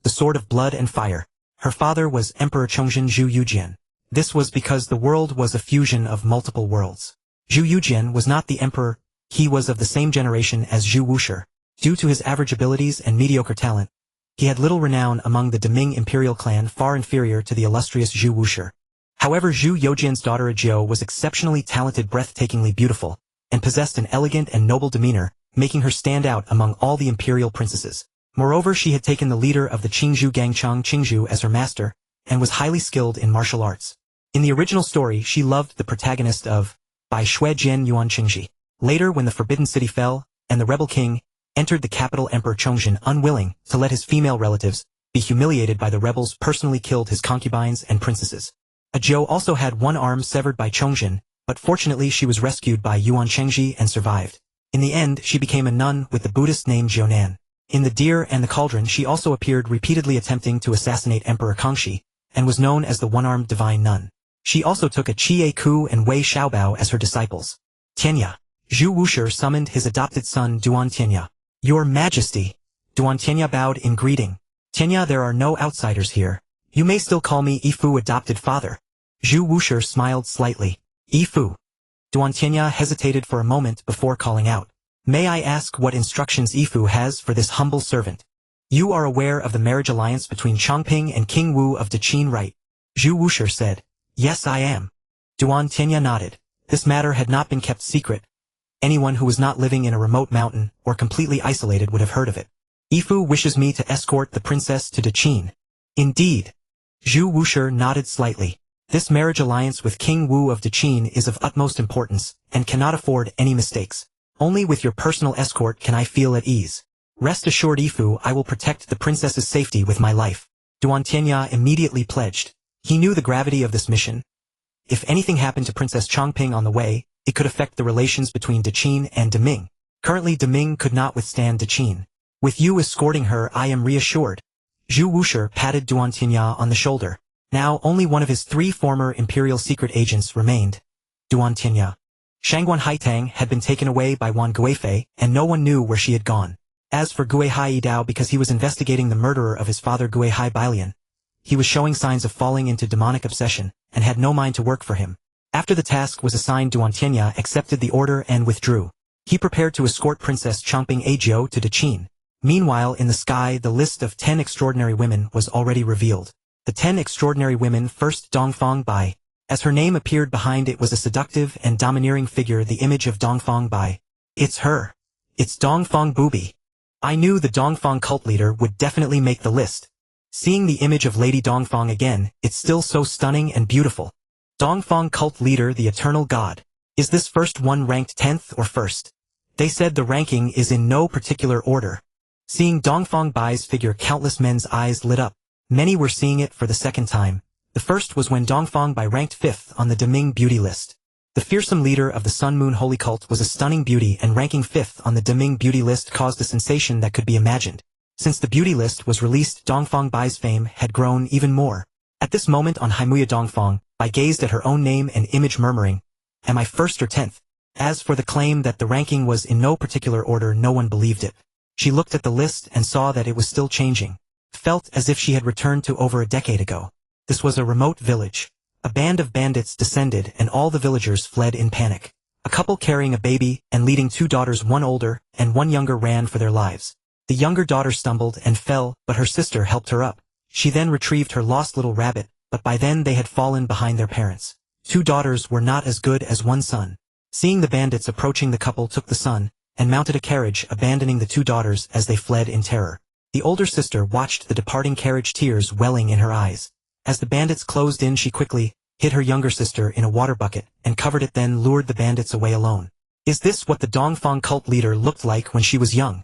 the sword of blood and fire. Her father was Emperor Chongzhen Zhu Yujian. This was because the world was a fusion of multiple worlds. Zhu Yujian was not the emperor, he was of the same generation as Zhu Wushi. Due to his average abilities and mediocre talent, he had little renown among the Deming imperial clan, far inferior to the illustrious Zhu Wushi. However, Zhu Yujian's daughter Zhou was exceptionally talented, breathtakingly beautiful, and possessed an elegant and noble demeanor, making her stand out among all the imperial princesses. Moreover, she had taken the leader of the Qingzhou Gangchang Qingzhou as her master, and was highly skilled in martial arts. In the original story, she loved the protagonist of Bai Shuijian Yuan Qingji. Later, when the Forbidden City fell, and the rebel king entered the capital, Emperor Chongzhen, unwilling to let his female relatives be humiliated by the rebels, personally killed his concubines and princesses. Zhou also had one arm severed by Chongzhen, but fortunately she was rescued by Yuan Chengji and survived. In the end, she became a nun with the Buddhist name Zhounan. In The Deer and the Cauldron, she also appeared repeatedly attempting to assassinate Emperor Kangxi, and was known as the one-armed divine nun. She also took a Qie Ku and Wei Xiaobao as her disciples. Tianya. Zhu Wushi summoned his adopted son Duan Tianya. Your Majesty. Duan Tianya bowed in greeting. Tianya, there are no outsiders here. You may still call me Yifu, adopted father. Zhu Wushi smiled slightly. Yifu. Duan Tianya hesitated for a moment before calling out. May I ask what instructions Yifu has for this humble servant? You are aware of the marriage alliance between Chongping and King Wu of Deqin, right? Zhu Wushi said. Yes, I am. Duan Tianya nodded. This matter had not been kept secret. Anyone who was not living in a remote mountain or completely isolated would have heard of it. Yifu wishes me to escort the princess to Deqin. Indeed. Zhu Wushi nodded slightly. This marriage alliance with King Wu of Deqin is of utmost importance, and cannot afford any mistakes. Only with your personal escort can I feel at ease. Rest assured, Yifu, I will protect the princess's safety with my life. Duan Tianya immediately pledged. He knew the gravity of this mission. If anything happened to Princess Chongping on the way, it could affect the relations between Deqin and Deming. Currently, Deming could not withstand Deqin. With you escorting her, I am reassured. Zhu Wushi patted Duan Tianya on the shoulder. Now only one of his 3 former imperial secret agents remained. Duan Tianya. Shangguan Haitang had been taken away by Wan Guifei, and no one knew where she had gone. As for Guihai Dao, because he was investigating the murderer of his father Guihai Bailian, he was showing signs of falling into demonic obsession, and had no mind to work for him. After the task was assigned, Duan Tianya accepted the order and withdrew. He prepared to escort Princess Chomping Ajiu to Qin. Meanwhile, in the sky, the list of 10 extraordinary women was already revealed. The 10 extraordinary women. First, Dongfang Bai. As her name appeared behind it was a seductive and domineering figure, the image of Dongfang Bai. It's her. It's Dongfang Booby. I knew the Dongfang cult leader would definitely make the list. Seeing the image of Lady Dongfang again, it's still so stunning and beautiful. Dongfang cult leader, the eternal god. Is this first one ranked 10th or 1st? They said the ranking is in no particular order. Seeing Dongfang Bai's figure, countless men's eyes lit up. Many were seeing it for the second time. The first was when Dongfang Bai ranked 5th on the Deming beauty list. The fearsome leader of the Sun Moon Holy Cult was a stunning beauty, and ranking 5th on the Deming beauty list caused a sensation that could be imagined. Since the beauty list was released, Dongfang Bai's fame had grown even more. At this moment on Haimuya, Dongfang Bai gazed at her own name and image, murmuring, "Am I 1st or 10th? As for the claim that the ranking was in no particular order, no one believed it. She looked at the list and saw that it was still changing. Felt as if she had returned to over a decade ago. This was a remote village. A band of bandits descended and all the villagers fled in panic. A couple carrying a baby and leading 2 daughters, one older and one younger, ran for their lives. The younger daughter stumbled and fell, but her sister helped her up. She then retrieved her lost little rabbit, but by then they had fallen behind their parents. 2 daughters were not as good as 1 son. Seeing the bandits approaching, the couple took the son and mounted a carriage, abandoning the 2 daughters as they fled in terror. The older sister watched the departing carriage, tears welling in her eyes. As the bandits closed in, she quickly hid her younger sister in a water bucket and covered it, then lured the bandits away alone. Is this what the Dongfang cult leader looked like when she was young?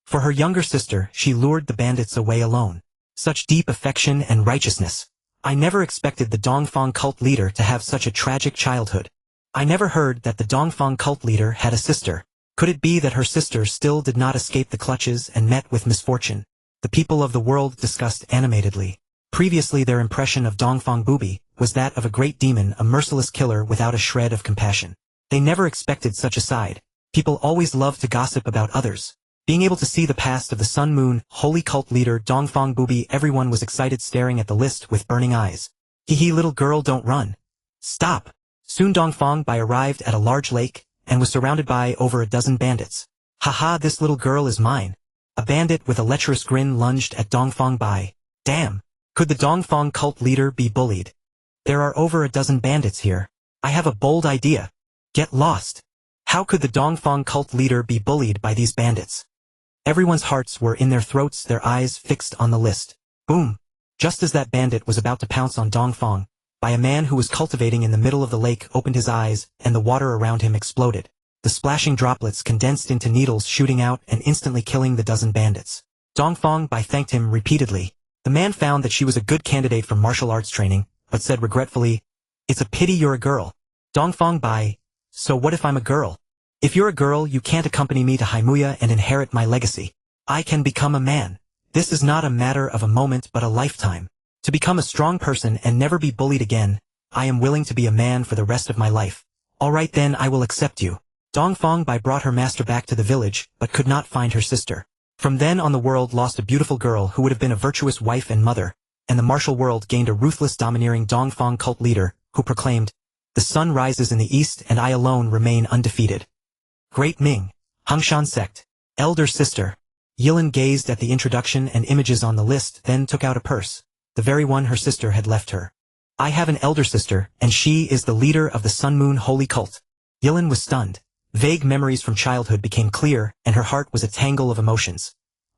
For her younger sister, she lured the bandits away alone. Such deep affection and righteousness. I never expected the Dongfang cult leader to have such a tragic childhood. I never heard that the Dongfang cult leader had a sister. Could it be that her sister still did not escape the clutches and met with misfortune? The people of the world discussed animatedly. Previously, their impression of Dongfang Booby was that of a great demon, a merciless killer without a shred of compassion. They never expected such a side. People always love to gossip about others. Being able to see the past of the Sun Moon Holy Cult leader Dongfang Booby, everyone was excited, staring at the list with burning eyes. Hee, little girl, don't run. Stop. Soon Dongfang Bai arrived at a large lake and was surrounded by over a dozen bandits. Haha, this little girl is mine. A bandit with a lecherous grin lunged at Dongfang Bai. Damn. Could the Dongfang cult leader be bullied? There are over a dozen bandits here. I have a bold idea. Get lost. How could the Dongfang cult leader be bullied by these bandits? Everyone's hearts were in their throats, their eyes fixed on the list. Boom. Just as that bandit was about to pounce on Dongfang Bai, a man who was cultivating in the middle of the lake opened his eyes, and the water around him exploded. The splashing droplets condensed into needles, shooting out and instantly killing the dozen bandits. Dongfang Bai thanked him repeatedly. The man found that she was a good candidate for martial arts training, but said regretfully, "It's a pity you're a girl." Dongfang Bai, so what if I'm a girl? If you're a girl, you can't accompany me to Haimuya and inherit my legacy. I can become a man. This is not a matter of a moment but a lifetime. To become a strong person and never be bullied again, I am willing to be a man for the rest of my life. Alright then, I will accept you. Dongfang Bai brought her master back to the village, but could not find her sister. From then on, the world lost a beautiful girl who would have been a virtuous wife and mother, and the martial world gained a ruthless, domineering Dongfang cult leader, who proclaimed, "The sun rises in the east and I alone remain undefeated." Great Ming, Hangshan sect, elder sister. Yilin gazed at the introduction and images on the list, then took out a purse, the very one her sister had left her. I have an elder sister, and she is the leader of the Sun Moon Holy Cult. Yilin was stunned. Vague memories from childhood became clear, and her heart was a tangle of emotions,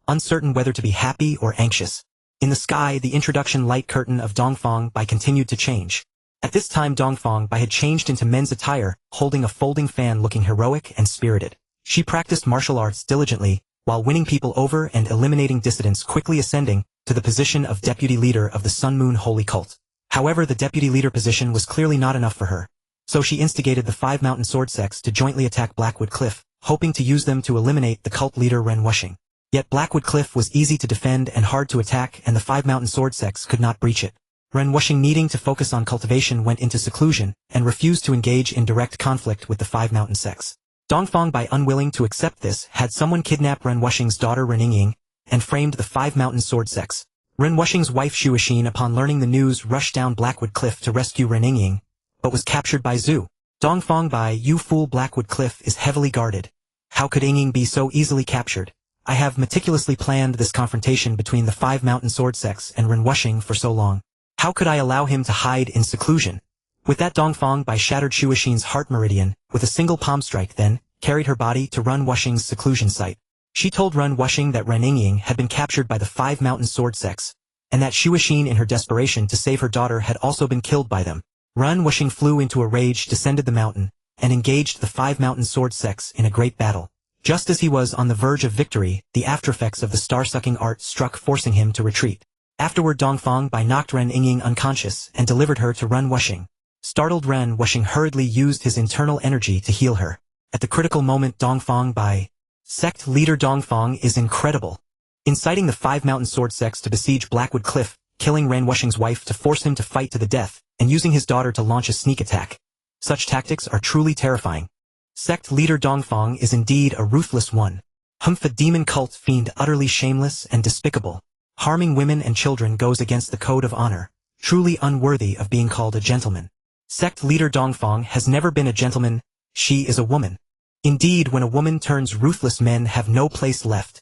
uncertain whether to be happy or anxious. In the sky, the introduction light curtain of Dongfang Bai continued to change. At this time, Dongfang Bai had changed into men's attire, holding a folding fan, looking heroic and spirited. She practiced martial arts diligently, while winning people over and eliminating dissidents, quickly ascending to the position of deputy leader of the Sun Moon Holy Cult. However, the deputy leader position was clearly not enough for her. So she instigated the 5 mountain sword sects to jointly attack Blackwood Cliff, hoping to use them to eliminate the cult leader Ren Wuxing. Yet Blackwood Cliff was easy to defend and hard to attack, and the 5 mountain sword sects could not breach it. Ren Wuxing, needing to focus on cultivation, went into seclusion and refused to engage in direct conflict with the Five Mountain sects. Dongfang, by unwilling to accept this, had someone kidnap Ren Wuxing's daughter Ren Yingying and framed the Five Mountain sword sects. Ren Wuxing's wife Xu Yixin, upon learning the news, rushed down Blackwood Cliff to rescue Ren Yingying, but was captured by Zhu. Dongfang, by "You fool, Blackwood Cliff is heavily guarded. How could Yingying be so easily captured? I have meticulously planned this confrontation between the Five Mountain sword sects and Ren Wuxing for so long. How could I allow him to hide in seclusion?" With that, Dongfang by shattered Xu Yixin's heart meridian with a single palm strike, then carried her body to Ren Wuxing's seclusion site. She told Ren Wuxing that Ren Yingying had been captured by the Five Mountain sword sects, and that Xu Yixin, in her desperation to save her daughter, had also been killed by them. Ren Wuxing flew into a rage, descended the mountain, and engaged the Five Mountain sword sects in a great battle. Just as he was on the verge of victory, the aftereffects of the star-sucking art struck, forcing him to retreat. Afterward, Dongfang by knocked Ren Yingying unconscious and delivered her to Ren Wuxing. Startled, Ren Wuxing hurriedly used his internal energy to heal her. At the critical moment, Dongfang by sect leader Dongfang is incredible. Inciting the Five Mountain sword sects to besiege Blackwood Cliff, killing Ren Wuxing's wife to force him to fight to the death, and using his daughter to launch a sneak attack. Such tactics are truly terrifying. Sect leader Dongfang is indeed a ruthless one. The demon cult fiend, utterly shameless and despicable. Harming women and children goes against the code of honor, truly unworthy of being called a gentleman. Sect leader Dongfang has never been a gentleman, she is a woman. Indeed, when a woman turns ruthless, men have no place left.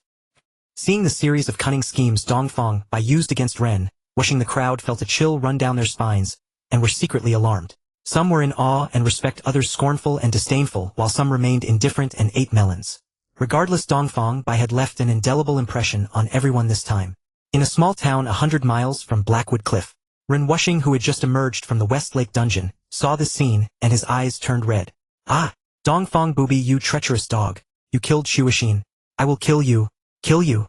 Seeing the series of cunning schemes Dongfang by used against Ren Wuxing, the crowd felt a chill run down their spines, and were secretly alarmed. Some were in awe and respect, others scornful and disdainful, while some remained indifferent and ate melons. Regardless, Dongfang by had left an indelible impression on everyone this time. In a small town 100 miles from Blackwood Cliff, Ren Wuxing, who had just emerged from the West Lake dungeon, saw this scene, and his eyes turned red. "Ah! Dongfang booby, you treacherous dog! You killed Xu Yixin! I will kill you! Kill you!"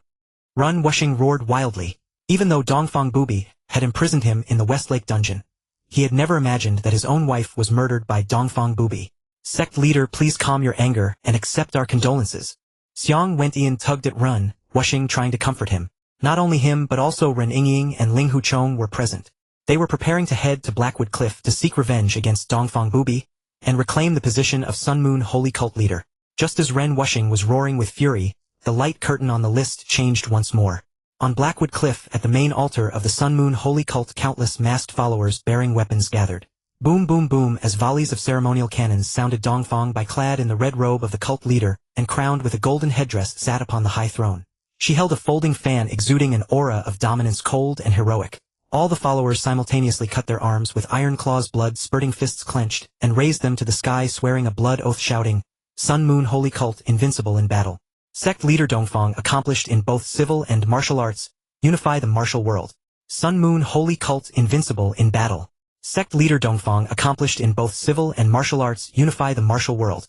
Ren Wuxing roared wildly. Even though Dongfang booby had imprisoned him in the West Lake dungeon, he had never imagined that his own wife was murdered by Dongfang booby. "Sect leader, please calm your anger and accept our condolences." Xiang Wentian tugged at Ren Wuxing, trying to comfort him. Not only him but also Ren Yingying and Ling Huchong were present. They were preparing to head to Blackwood Cliff to seek revenge against Dongfang booby and reclaim the position of Sun Moon Holy Cult leader. Just as Ren Wuxing was roaring with fury, the light curtain on the list changed once more. On Blackwood Cliff, at the main altar of the Sun Moon Holy Cult, countless masked followers bearing weapons gathered. Boom boom boom as volleys of ceremonial cannons sounded. Dongfang by, clad in the red robe of the cult leader and crowned with a golden headdress, sat upon the high throne. She held a folding fan exuding an aura of dominance, cold and heroic. All the followers simultaneously cut their arms with iron claws, blood spurting, fists clenched, and raised them to the sky, swearing a blood oath, shouting, "Sun Moon Holy Cult, invincible in battle." Sect leader Dongfang, accomplished in both civil and martial arts, unify the martial world. Sun Moon Holy Cult, invincible in battle. Sect leader Dongfang, accomplished in both civil and martial arts, unify the martial world.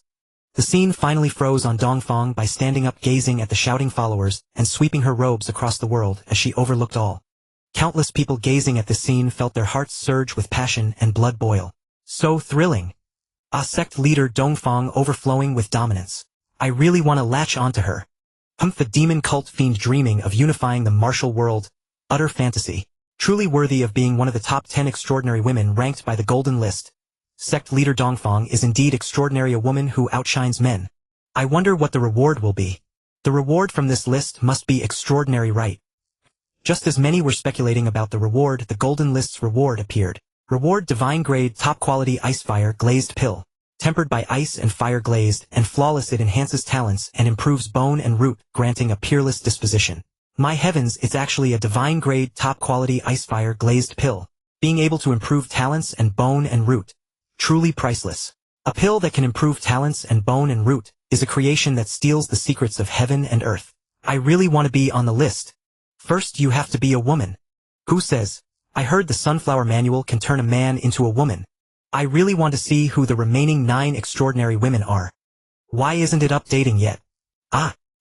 The scene finally froze on Dongfang by, standing up, gazing at the shouting followers, and sweeping her robes across the world as she overlooked all. Countless people gazing at this scene felt their hearts surge with passion and blood boil. So thrilling. Sect leader Dongfang, overflowing with dominance. I really want to latch onto her. The demon cult fiend, dreaming of unifying the martial world. Utter fantasy. Truly worthy of being one of the top 10 extraordinary women ranked by the Golden List. Sect leader Dongfang is indeed extraordinary, a woman who outshines men. I wonder what the reward will be. The reward from this list must be extraordinary, right? Just as many were speculating about the reward, the Golden List's reward appeared. Reward: divine grade, top quality ice fire glazed pill. Tempered by ice and fire, glazed and flawless, it enhances talents and improves bone and root, granting a peerless disposition. My heavens, it's actually a divine grade, top quality ice fire glazed pill. Being able to improve talents and bone and root. Truly priceless. A pill that can improve talents and bone and root is a creation that steals the secrets of heaven and earth. I really want to be on the list. First, you have to be a woman. Who says? I heard the Sunflower Manual can turn a man into a woman. I really want to see who the remaining 9 extraordinary women are. Why isn't it updating yet?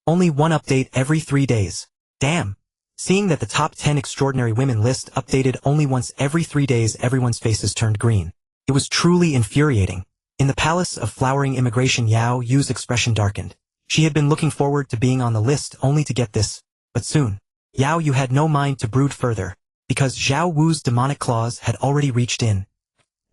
Only one update every 3 days. Damn. Seeing that the top 10 extraordinary women list updated only once every 3 days, everyone's faces turned green. It was truly infuriating. In the palace of flowering immigration, Yao Yu's expression darkened. She had been looking forward to being on the list only to get this, but soon. Yao Yu had no mind to brood further, because Zhao Wu's demonic claws had already reached in.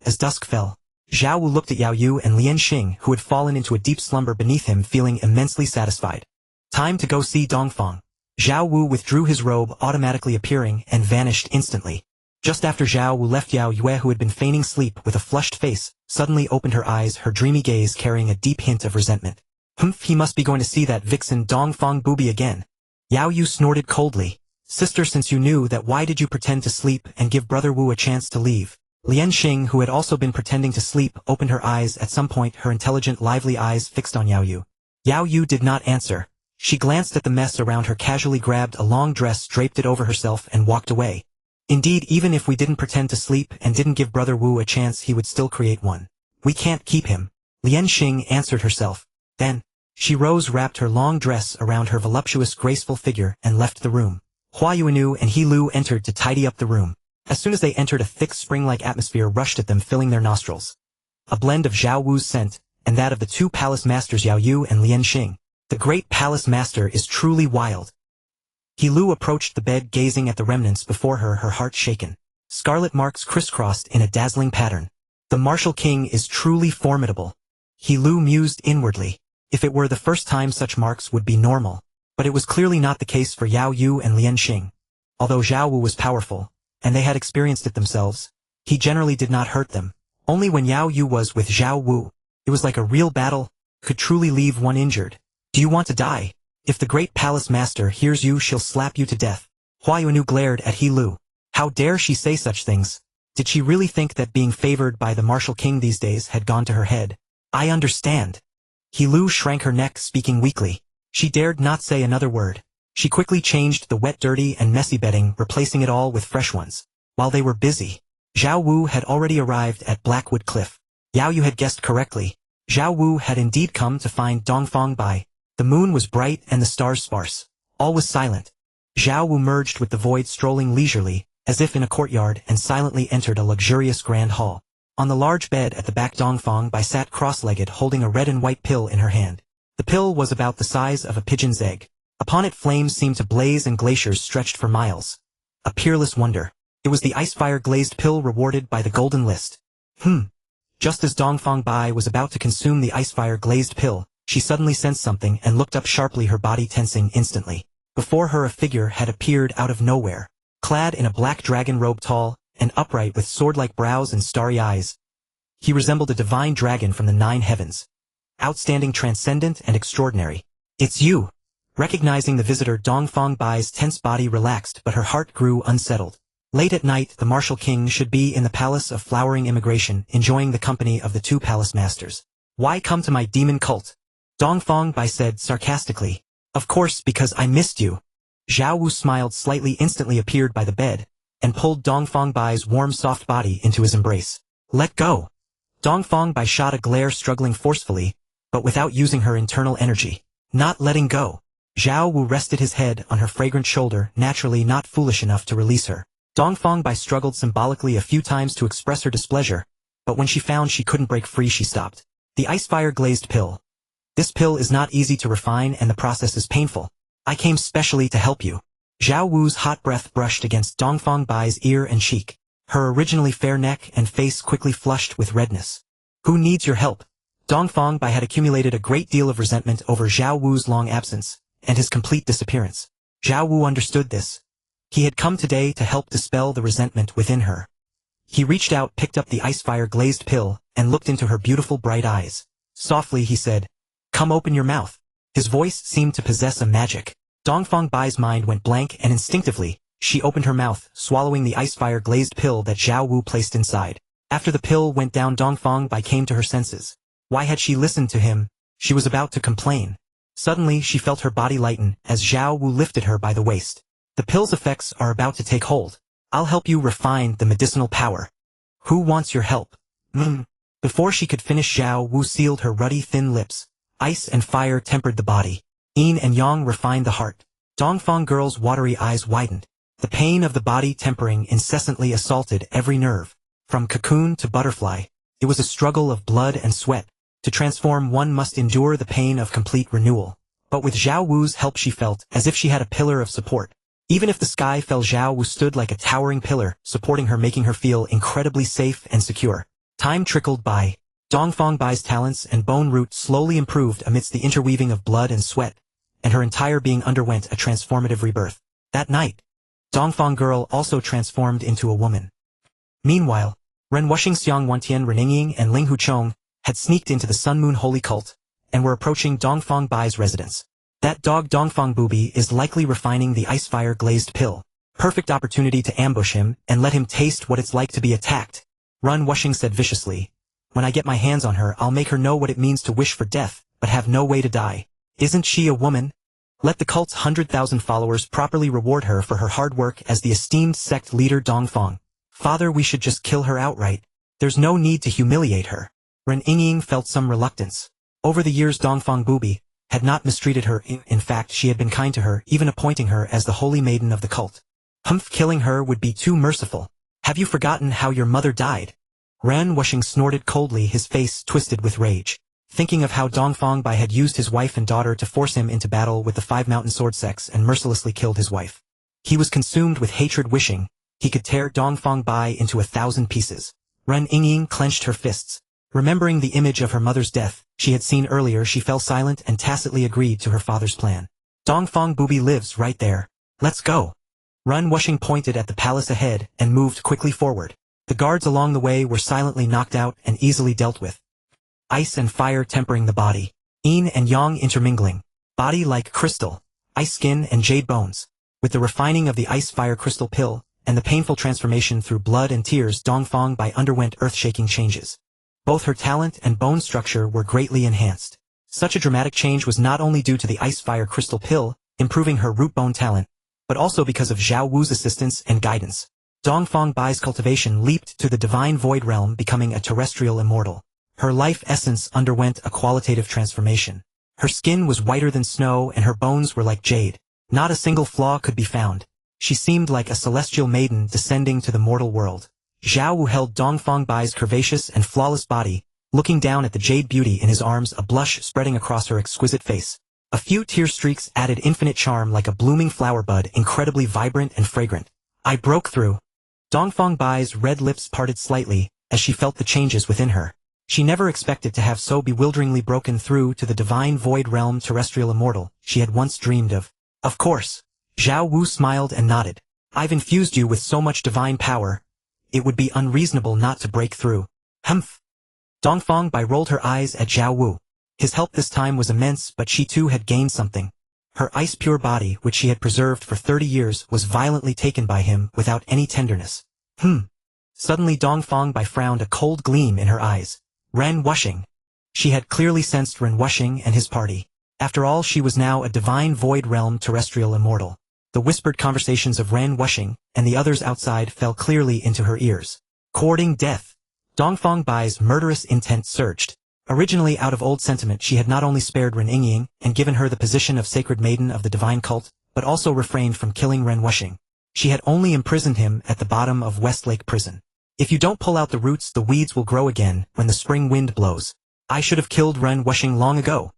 As dusk fell, Zhao Wu looked at Yao Yu and Lian Xing, who had fallen into a deep slumber beneath him, feeling immensely satisfied. Time to go see Dongfang. Zhao Wu withdrew his robe, automatically appearing, and vanished instantly. Just after Zhao Wu left, Yao Yue, who had been feigning sleep with a flushed face, suddenly opened her eyes, her dreamy gaze carrying a deep hint of resentment. Humph, he must be going to see that vixen Dongfang booby again. Yao Yu snorted coldly. Sister, since you knew that, why did you pretend to sleep and give Brother Wu a chance to leave? Lian Xing, who had also been pretending to sleep, opened her eyes at some point, her intelligent, lively eyes fixed on Yao Yu. Yao Yu did not answer. She glanced at the mess around her, casually grabbed a long dress, draped it over herself, and walked away. Indeed, even if we didn't pretend to sleep and didn't give Brother Wu a chance, he would still create one. We can't keep him. Lian Xing answered herself. Then, she rose, wrapped her long dress around her voluptuous, graceful figure, and left the room. Hua Yuanu and He Lu entered to tidy up the room. As soon as they entered, a thick spring-like atmosphere rushed at them, filling their nostrils. A blend of Zhao Wu's scent, and that of the two palace masters Yao Yu and Lian Xing. The great palace master is truly wild. He Lu approached the bed, gazing at the remnants before her, her heart shaken. Scarlet marks crisscrossed in a dazzling pattern. The martial king is truly formidable. He Lu mused inwardly. If it were the first time, such marks would be normal. But it was clearly not the case for Yao Yu and Lian Xing. Although Zhao Wu was powerful, and they had experienced it themselves, he generally did not hurt them. Only when Yao Yu was with Zhao Wu, it was like a real battle, could truly leave one injured. Do you want to die? If the great palace master hears you, she'll slap you to death. Hua Yuanu glared at He Lu. How dare she say such things? Did she really think that being favored by the martial king these days had gone to her head? I understand. He Lu shrank her neck, speaking weakly. She dared not say another word. She quickly changed the wet, dirty, and messy bedding, replacing it all with fresh ones. While they were busy, Zhao Wu had already arrived at Blackwood Cliff. Yao Yu had guessed correctly. Zhao Wu had indeed come to find Dongfang Bai. The moon was bright and the stars sparse. All was silent. Zhao Wu merged with the void, strolling leisurely, as if in a courtyard, and silently entered a luxurious grand hall. On the large bed at the back, Dongfang Bai sat cross-legged, holding a red and white pill in her hand. The pill was about the size of a pigeon's egg. Upon it, flames seemed to blaze and glaciers stretched for miles. A peerless wonder. It was the ice-fire glazed pill rewarded by the golden list. Just as Dongfang Bai was about to consume the ice-fire glazed pill, she suddenly sensed something and looked up sharply, her body tensing instantly. Before her, a figure had appeared out of nowhere. Clad in a black dragon robe, tall and upright with sword-like brows and starry eyes, he resembled a divine dragon from the 9 heavens. Outstanding, transcendent, and extraordinary. It's you! Recognizing the visitor, Dongfang Bai's tense body relaxed, but her heart grew unsettled. Late at night, the martial king should be in the palace of flowering immigration, enjoying the company of the 2 palace masters. Why come to my demon cult? Dongfang Bai said sarcastically. Of course, because I missed you. Zhao Wu smiled slightly, instantly appeared by the bed, and pulled Dongfang Bai's warm, soft body into his embrace. Let go. Dongfang Bai shot a glare, struggling forcefully, but without using her internal energy. Not letting go. Zhao Wu rested his head on her fragrant shoulder, naturally not foolish enough to release her. Dongfang Bai struggled symbolically a few times to express her displeasure, but when she found she couldn't break free, she stopped. The ice-fire glazed pill. This pill is not easy to refine, and the process is painful. I came specially to help you. Zhao Wu's hot breath brushed against Dongfang Bai's ear and cheek. Her originally fair neck and face quickly flushed with redness. Who needs your help? Dongfang Bai had accumulated a great deal of resentment over Zhao Wu's long absence and his complete disappearance. Zhao Wu understood this. He had come today to help dispel the resentment within her. He reached out, picked up the ice-fire glazed pill, and looked into her beautiful bright eyes. Softly he said, "Come, open your mouth." His voice seemed to possess a magic. Dongfang Bai's mind went blank, and instinctively, she opened her mouth, swallowing the ice-fire glazed pill that Zhao Wu placed inside. After the pill went down, Dongfang Bai came to her senses. Why had she listened to him? She was about to complain. Suddenly she felt her body lighten as Zhao Wu lifted her by the waist. The pill's effects are about to take hold. I'll help you refine the medicinal power. Who wants your help? Before she could finish, Zhao Wu sealed her ruddy thin lips. Ice and fire tempered the body. Yin and yang refined the heart. Dongfang girl's watery eyes widened. The pain of the body tempering incessantly assaulted every nerve. From cocoon to butterfly, it was a struggle of blood and sweat. To transform, one must endure the pain of complete renewal. But with Zhao Wu's help, she felt as if she had a pillar of support. Even if the sky fell, Zhao Wu stood like a towering pillar, supporting her, making her feel incredibly safe and secure. Time trickled by. Dongfang Bai's talents and bone root slowly improved amidst the interweaving of blood and sweat, and her entire being underwent a transformative rebirth. That night, Dongfang girl also transformed into a woman. Meanwhile, Ren Wuxing, Xiang Wantian, Ren Ying, and Ling Huchong had sneaked into the Sun Moon Holy Cult, and were approaching Dongfang Bai's residence. That dog Dongfang Booby is likely refining the icefire glazed pill. Perfect opportunity to ambush him and let him taste what it's like to be attacked. Ren Wuxing said viciously. When I get my hands on her, I'll make her know what it means to wish for death, but have no way to die. Isn't she a woman? Let the cult's 100,000 followers properly reward her for her hard work as the esteemed sect leader Dongfang. Father, we should just kill her outright. There's no need to humiliate her. Ren Ying felt some reluctance. Over the years, Dongfang Booby had not mistreated her. In fact, she had been kind to her, even appointing her as the holy maiden of the cult. Killing her would be too merciful. Have you forgotten how your mother died? Ren Wuxing snorted coldly, his face twisted with rage. Thinking of how Dongfang Bai had used his wife and daughter to force him into battle with the 5 mountain sword sects and mercilessly killed his wife. He was consumed with hatred, wishing he could tear Dongfang Bai into 1,000 pieces. Ren Ying clenched her fists. Remembering the image of her mother's death she had seen earlier, she fell silent and tacitly agreed to her father's plan. Dongfang Booby lives right there. Let's go. Ren Wuxing pointed at the palace ahead and moved quickly forward. The guards along the way were silently knocked out and easily dealt with. Ice and fire tempering the body. Yin and yang intermingling. Body like crystal. Ice skin and jade bones. With the refining of the ice-fire crystal pill and the painful transformation through blood and tears, Dongfang Bai underwent earth-shaking changes. Both her talent and bone structure were greatly enhanced. Such a dramatic change was not only due to the ice-fire crystal pill, improving her root bone talent, but also because of Zhao Wu's assistance and guidance. Dongfang Bai's cultivation leaped to the divine void realm, becoming a terrestrial immortal. Her life essence underwent a qualitative transformation. Her skin was whiter than snow and her bones were like jade. Not a single flaw could be found. She seemed like a celestial maiden descending to the mortal world. Zhao Wu held Dongfang Bai's curvaceous and flawless body, looking down at the jade beauty in his arms, a blush spreading across her exquisite face. A few tear streaks added infinite charm, like a blooming flower bud, incredibly vibrant and fragrant. I broke through. Dongfang Bai's red lips parted slightly as she felt the changes within her. She never expected to have so bewilderingly broken through to the divine void realm terrestrial immortal she had once dreamed of. Of course. Zhao Wu smiled and nodded. I've infused you with so much divine power. It would be unreasonable not to break through. Humph. Dongfang Bai rolled her eyes at Zhao Wu. His help this time was immense, but she too had gained something. Her ice-pure body, which she had preserved for 30 years, was violently taken by him without any tenderness. Suddenly Dongfang Bai frowned, a cold gleam in her eyes. Ren Wuxing. She had clearly sensed Ren Wuxing and his party. After all, she was now a divine void realm terrestrial immortal. The whispered conversations of Ren Wuxing and the others outside fell clearly into her ears. Courting death. Dongfang Bai's murderous intent surged. Originally out of old sentiment, she had not only spared Ren Ying and given her the position of sacred maiden of the divine cult, but also refrained from killing Ren Wuxing. She had only imprisoned him at the bottom of Westlake Prison. If you don't pull out the roots, the weeds will grow again when the spring wind blows. I should have killed Ren Wuxing long ago.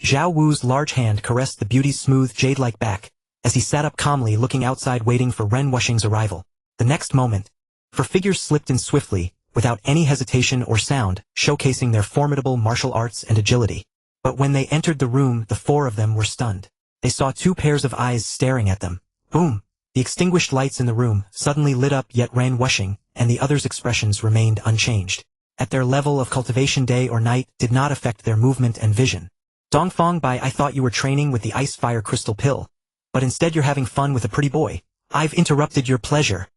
Zhao Wu's large hand caressed the beauty's smooth jade-like back, as he sat up calmly, looking outside, waiting for Ren Wuxing's arrival. The next moment, her figures slipped in swiftly, without any hesitation or sound, showcasing their formidable martial arts and agility. But when they entered the room, the 4 of them were stunned. They saw 2 pairs of eyes staring at them. Boom! The extinguished lights in the room suddenly lit up, yet Ren Wuxing and the others' expressions remained unchanged. At their level of cultivation, day or night did not affect their movement and vision. Dongfang Bai, I thought you were training with the ice-fire crystal pill, but instead you're having fun with a pretty boy. I've interrupted your pleasure.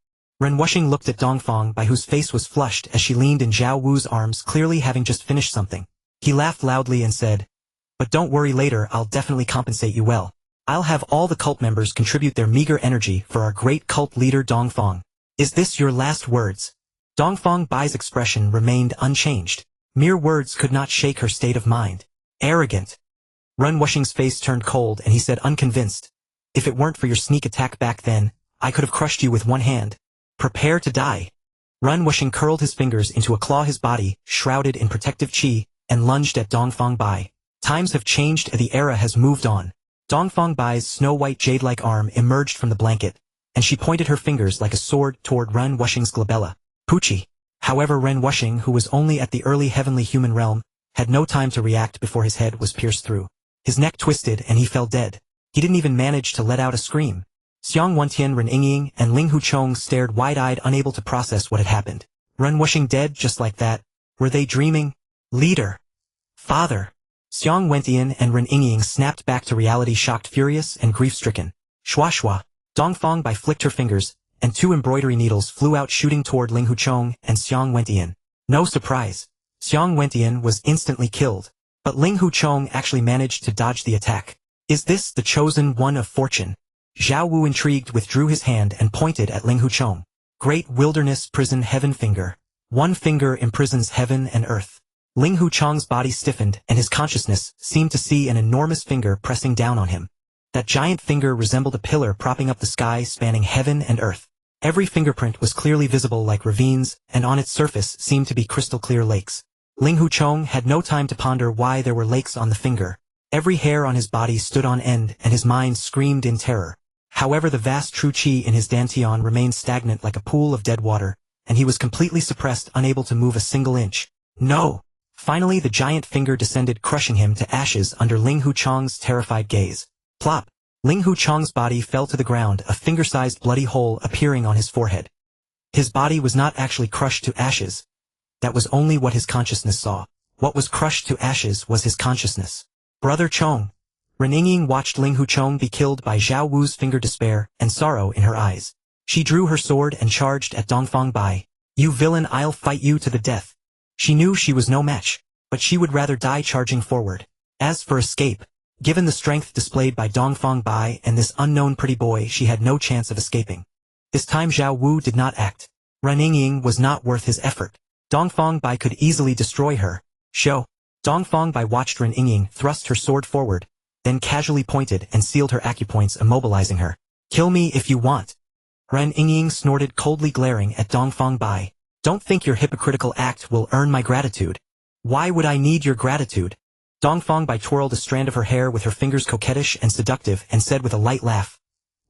Ren Wuxing looked at Dongfang Bai, whose face was flushed as she leaned in Zhao Wu's arms, clearly having just finished something. He laughed loudly and said, but don't worry, later I'll definitely compensate you well. I'll have all the cult members contribute their meager energy for our great cult leader Dongfang. Is this your last words? Dongfang Bai's expression remained unchanged. Mere words could not shake her state of mind. Arrogant. Ren Wuxing's face turned cold and he said, unconvinced. If it weren't for your sneak attack back then, I could have crushed you with one hand. Prepare to die. Ren Wuxing curled his fingers into a claw, his body shrouded in protective chi, and lunged at Dongfang Bai. Times have changed, the era has moved on. Dongfang Bai's snow-white jade-like arm emerged from the blanket, and she pointed her fingers like a sword toward Ren Wuxing's glabella. Poochie. However, Ren Wuxing, who was only at the early heavenly human realm, had no time to react before his head was pierced through. His neck twisted and he fell dead. He didn't even manage to let out a scream. Xiang Wentian, Ren Yingying, and Ling Huchong stared wide-eyed, unable to process what had happened. Ren Wuxing dead just like that? Were they dreaming? Leader. Father. Xiang Wentian and Ren Yingying snapped back to reality, shocked, furious, and grief-stricken. Shua shua. Dongfang Bai flicked her fingers, and 2 embroidery needles flew out shooting toward Ling Huchong and Xiang Wentian. No surprise. Xiang Wentian was instantly killed, but Ling Huchong actually managed to dodge the attack. Is this the chosen one of fortune? Zhao Wu, intrigued, withdrew his hand and pointed at Ling Huchong. Great wilderness prison heaven finger. 1 finger imprisons heaven and earth. Ling Huchong's body stiffened and his consciousness seemed to see an enormous finger pressing down on him. That giant finger resembled a pillar propping up the sky, spanning heaven and earth. Every fingerprint was clearly visible like ravines, and on its surface seemed to be crystal-clear lakes. Ling Huchong had no time to ponder why there were lakes on the finger. Every hair on his body stood on end and his mind screamed in terror. However, the vast true qi in his dantian remained stagnant like a pool of dead water, and he was completely suppressed, unable to move a single inch. No! Finally, the giant finger descended, crushing him to ashes under Ling Huchong's terrified gaze. Plop! Ling Huchong's body fell to the ground, a finger-sized bloody hole appearing on his forehead. His body was not actually crushed to ashes. That was only what his consciousness saw. What was crushed to ashes was his consciousness. Brother Chong. Ren Yingying watched Ling Huchong be killed by Zhao Wu's finger, despair and sorrow in her eyes. She drew her sword and charged at Dongfang Bai. You villain, I'll fight you to the death. She knew she was no match, but she would rather die charging forward. As for escape, given the strength displayed by Dongfang Bai and this unknown pretty boy, she had no chance of escaping. This time Zhao Wu did not act. Ren Yingying was not worth his effort. Dongfang Bai could easily destroy her. Show. Dongfang Bai watched Ren Yingying thrust her sword forward, then casually pointed and sealed her acupoints, immobilizing her. Kill me if you want. Ren Yingying snorted, coldly glaring at Dongfang Bai. Don't think your hypocritical act will earn my gratitude. Why would I need your gratitude? Dongfang Bai twirled a strand of her hair with her fingers, coquettish and seductive, and said with a light laugh.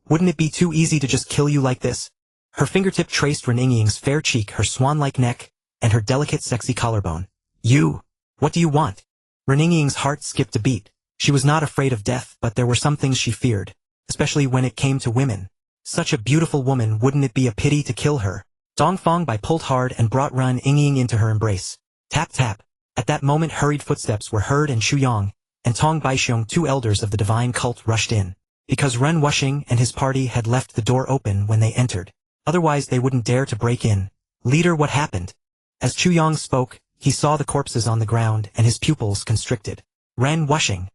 Wouldn't it be too easy to just kill you like this? Her fingertip traced Ren Yingying's fair cheek, her swan-like neck, and her delicate, sexy collarbone. You! What do you want? Ren Yingying's heart skipped a beat. She was not afraid of death, but there were some things she feared, especially when it came to women. Such a beautiful woman, wouldn't it be a pity to kill her? Dongfang Bai pulled hard and brought Ren Yingying into her embrace. Tap tap. At that moment hurried footsteps were heard and Shu Yang and Tong Baixiong, 2 elders of the divine cult, rushed in. Because Ren Wuxing and his party had left the door open when they entered. Otherwise they wouldn't dare to break in. Leader, what happened? As Chu Yang spoke, he saw the corpses on the ground and his pupils constricted. Ren Wuxing.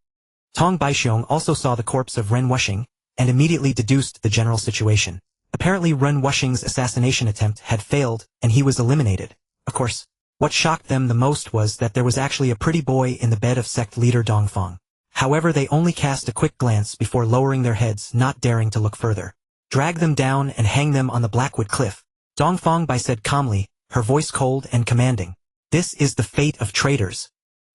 Tong Baixiong also saw the corpse of Ren Wuxing, and immediately deduced the general situation. Apparently Ren Wuxing's assassination attempt had failed, and he was eliminated. Of course, what shocked them the most was that there was actually a pretty boy in the bed of sect leader Dongfang. However, they only cast a quick glance before lowering their heads, not daring to look further. Drag them down and hang them on the Blackwood Cliff. Dongfang Bai said calmly, her voice cold and commanding. This is the fate of traitors.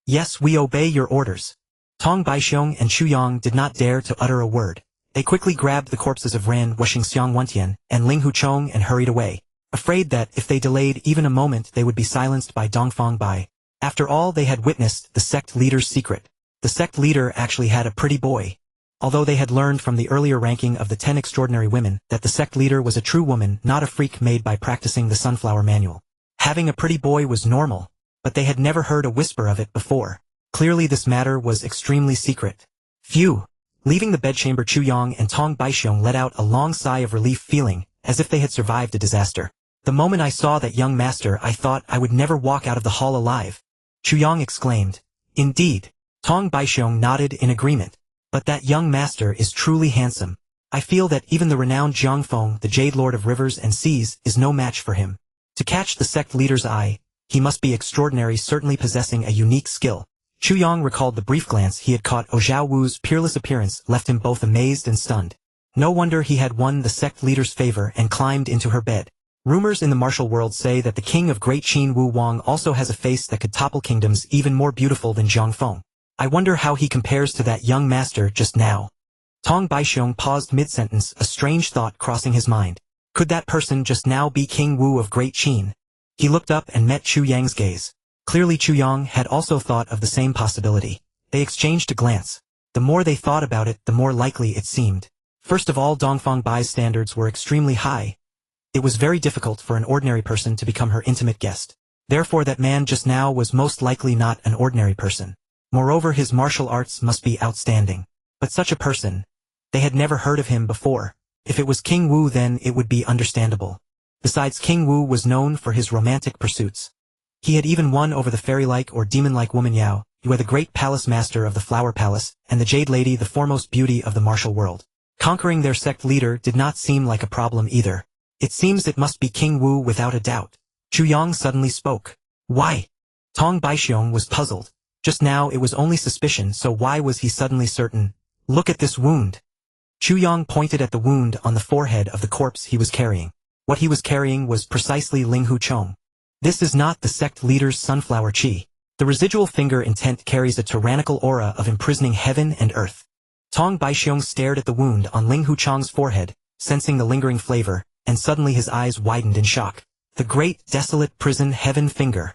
Yes, we obey your orders. Tong Baixiong and Chu Yang did not dare to utter a word. They quickly grabbed the corpses of Ren Wuxing, Xiang Wentian, and Ling Huchong and hurried away, afraid that if they delayed even a moment they would be silenced by Dongfang Bai. After all, they had witnessed the sect leader's secret. The sect leader actually had a pretty boy. Although they had learned from the earlier ranking of the 10 extraordinary women that the sect leader was a true woman, not a freak made by practicing the Sunflower Manual. Having a pretty boy was normal, but they had never heard a whisper of it before. Clearly this matter was extremely secret. Phew! Leaving the bedchamber, Chu Yang and Tong Baixiong let out a long sigh of relief, feeling as if they had survived a disaster. The moment I saw that young master, I thought I would never walk out of the hall alive. Chu Yang exclaimed. Indeed. Tong Baixiong nodded in agreement. But that young master is truly handsome. I feel that even the renowned Jiang Feng, the Jade Lord of Rivers and Seas, is no match for him. To catch the sect leader's eye, he must be extraordinary, certainly possessing a unique skill. Chu Yang recalled the brief glance he had caught. Zhao Wu's peerless appearance left him both amazed and stunned. No wonder he had won the sect leader's favor and climbed into her bed. Rumors in the martial world say that the king of Great Qin, Wu Wang, also has a face that could topple kingdoms, even more beautiful than Jiang Feng. I wonder how he compares to that young master just now. Tong Baixiong paused mid-sentence, a strange thought crossing his mind. Could that person just now be King Wu of Great Qin? He looked up and met Chu Yang's gaze. Clearly Chu Yang had also thought of the same possibility. They exchanged a glance. The more they thought about it, the more likely it seemed. First of all, Dongfang Bai's standards were extremely high. It was very difficult for an ordinary person to become her intimate guest. Therefore that man just now was most likely not an ordinary person. Moreover, his martial arts must be outstanding. But such a person, they had never heard of him before. If it was King Wu, then it would be understandable. Besides, King Wu was known for his romantic pursuits. He had even won over the fairy-like or demon-like woman Yao, the great palace master of the Flower Palace, and the Jade Lady, the foremost beauty of the martial world. Conquering their sect leader did not seem like a problem either. It seems it must be King Wu without a doubt. Chu Yang suddenly spoke. Why? Tong Baixiong was puzzled. Just now it was only suspicion, so why was he suddenly certain? Look at this wound. Chu Yang pointed at the wound on the forehead of the corpse he was carrying. What he was carrying was precisely Ling Hu Chong. This is not the sect leader's sunflower chi. The residual finger intent carries a tyrannical aura of imprisoning heaven and earth. Tong Baixiong stared at the wound on Ling Hu Chong's forehead, sensing the lingering flavor, and suddenly his eyes widened in shock. The great, desolate prison heaven finger.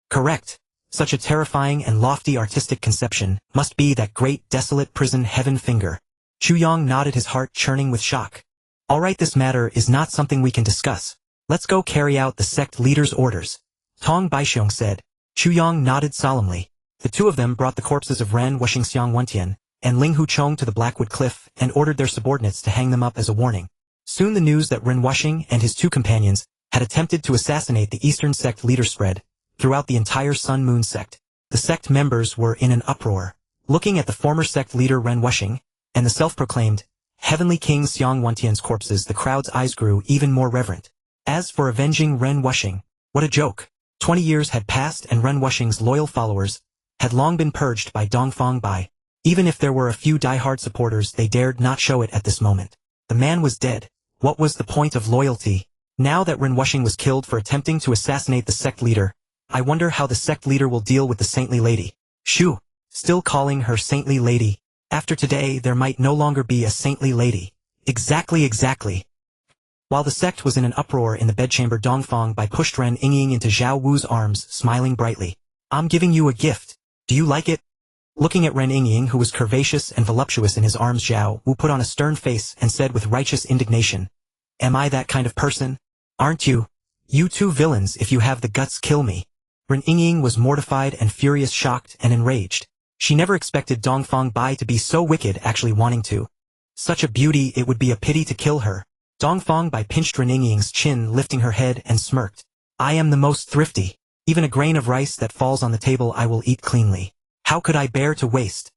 Correct. Such a terrifying and lofty artistic conception must be that great, desolate prison heaven finger. Chu Yang nodded, his heart churning with shock. All right, this matter is not something we can discuss. Let's go carry out the sect leader's orders. Tong Baixiong said. Chu Yang nodded solemnly. The two of them brought the corpses of Ren Wuxing Xiang Wentian and Ling Hu Chong to the Blackwood Cliff and ordered their subordinates to hang them up as a warning. Soon the news that Ren Wuxing and his two companions had attempted to assassinate the Eastern sect leader spread throughout the entire Sun Moon sect. The sect members were in an uproar. Looking at the former sect leader Ren Wuxing and the self-proclaimed Heavenly King Xiang Wentian's corpses, the crowd's eyes grew even more reverent. As for avenging Ren Wuxing, what a joke. 20 years had passed and Ren Wuxing's loyal followers had long been purged by Dongfang Bai. Even if there were a few die-hard supporters, they dared not show it at this moment. The man was dead. What was the point of loyalty? Now that Ren Wuxing was killed for attempting to assassinate the sect leader, I wonder how the sect leader will deal with the saintly lady. Shoo! Still calling her saintly lady. After today, there might no longer be a saintly lady. Exactly. While the sect was in an uproar in the bedchamber, Dongfang Bai pushed Ren Yingying into Zhao Wu's arms, smiling brightly. I'm giving you a gift. Do you like it? Looking at Ren Yingying, who was curvaceous and voluptuous in his arms, Zhao Wu put on a stern face and said with righteous indignation, Am I that kind of person? Aren't you? You two villains, if you have the guts, kill me. Ren Yingying was mortified and furious, shocked and enraged. She never expected Dongfang Bai to be so wicked, actually wanting to. Such a beauty, it would be a pity to kill her. Dongfang Bai pinched Ren Yingying's chin, lifting her head, and smirked. I am the most thrifty. Even a grain of rice that falls on the table I will eat cleanly. How could I bear to waste?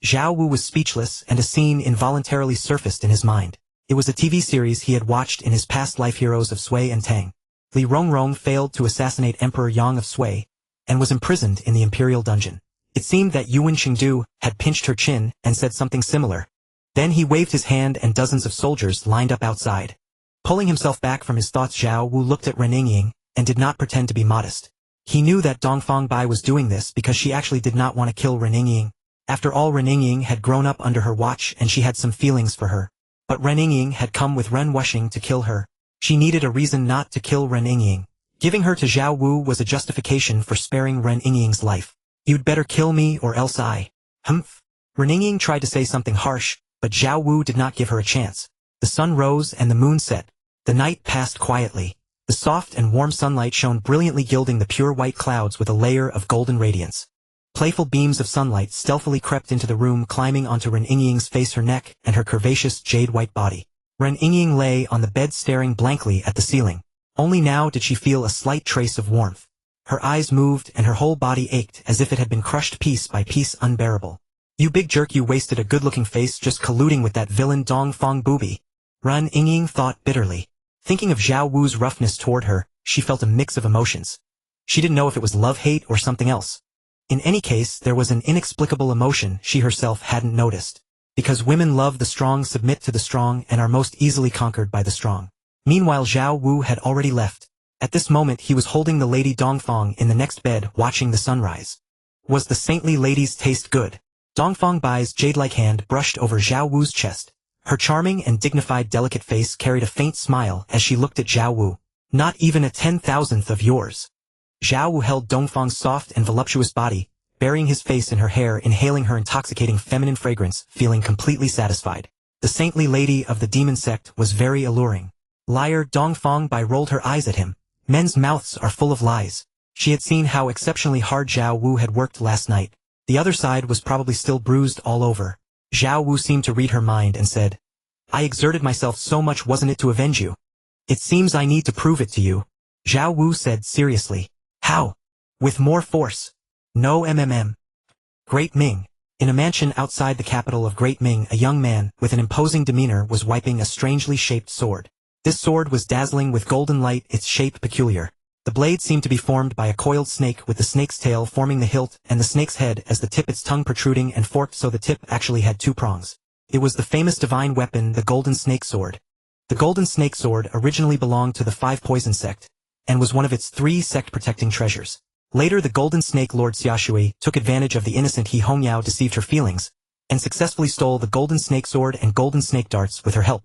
Zhao Wu was speechless, and a scene involuntarily surfaced in his mind. It was a TV series he had watched in his past life, heroes of Sui and Tang. Li Rongrong failed to assassinate Emperor Yang of Sui, and was imprisoned in the imperial dungeon. It seemed that Yuan Qingdu had pinched her chin and said something similar. Then he waved his hand and dozens of soldiers lined up outside. Pulling himself back from his thoughts, Zhao Wu looked at Ren Yingying and did not pretend to be modest. He knew that Dongfang Bai was doing this because she actually did not want to kill Ren Yingying. After all, Ren Yingying had grown up under her watch and she had some feelings for her. But Ren Yingying had come with Ren Wuxing to kill her. She needed a reason not to kill Ren Yingying. Giving her to Zhao Wu was a justification for sparing Ren Yingying's life. You'd better kill me or else I... Humph. Ren Yingying tried to say something harsh, but Zhao Wu did not give her a chance. The sun rose and the moon set. The night passed quietly. The soft and warm sunlight shone brilliantly, gilding the pure white clouds with a layer of golden radiance. Playful beams of sunlight stealthily crept into the room, climbing onto Ren Yingying's face, her neck, and her curvaceous jade-white body. Ren Yingying lay on the bed staring blankly at the ceiling. Only now did she feel a slight trace of warmth. Her eyes moved and her whole body ached as if it had been crushed piece by piece, unbearable. You big jerk, you wasted a good-looking face just colluding with that villain Dongfang Booby. Ren Yingying thought bitterly. Thinking of Zhao Wu's roughness toward her, she felt a mix of emotions. She didn't know if it was love-hate or something else. In any case, there was an inexplicable emotion she herself hadn't noticed. Because women love the strong, submit to the strong, and are most easily conquered by the strong. Meanwhile, Zhao Wu had already left. At this moment he was holding the lady Dongfang in the next bed, watching the sunrise. Was the saintly lady's taste good? Dongfang Bai's jade-like hand brushed over Zhao Wu's chest. Her charming and dignified delicate face carried a faint smile as she looked at Zhao Wu. Not even a 10,000th of yours. Zhao Wu held Dongfang's soft and voluptuous body, burying his face in her hair, inhaling her intoxicating feminine fragrance, feeling completely satisfied. The saintly lady of the demon sect was very alluring. Liar. Dongfang Bai rolled her eyes at him. Men's mouths are full of lies. She had seen how exceptionally hard Zhao Wu had worked last night. The other side was probably still bruised all over. Zhao Wu seemed to read her mind and said, I exerted myself so much, wasn't it to avenge you? It seems I need to prove it to you. Zhao Wu said seriously. How? With more force. No Great Ming. In a mansion outside the capital of Great Ming, a young man, with an imposing demeanor, was wiping a strangely shaped sword. This sword was dazzling with golden light, its shape peculiar. The blade seemed to be formed by a coiled snake, with the snake's tail forming the hilt and the snake's head as the tip, its tongue protruding and forked so the tip actually had two prongs. It was the famous divine weapon, the Golden Snake Sword. The Golden Snake Sword originally belonged to the Five Poison sect, and was one of its 3 sect-protecting treasures. Later the Golden Snake Lord Xiaoshui took advantage of the innocent He Hongyao, deceived her feelings, and successfully stole the Golden Snake Sword and Golden Snake Darts with her help.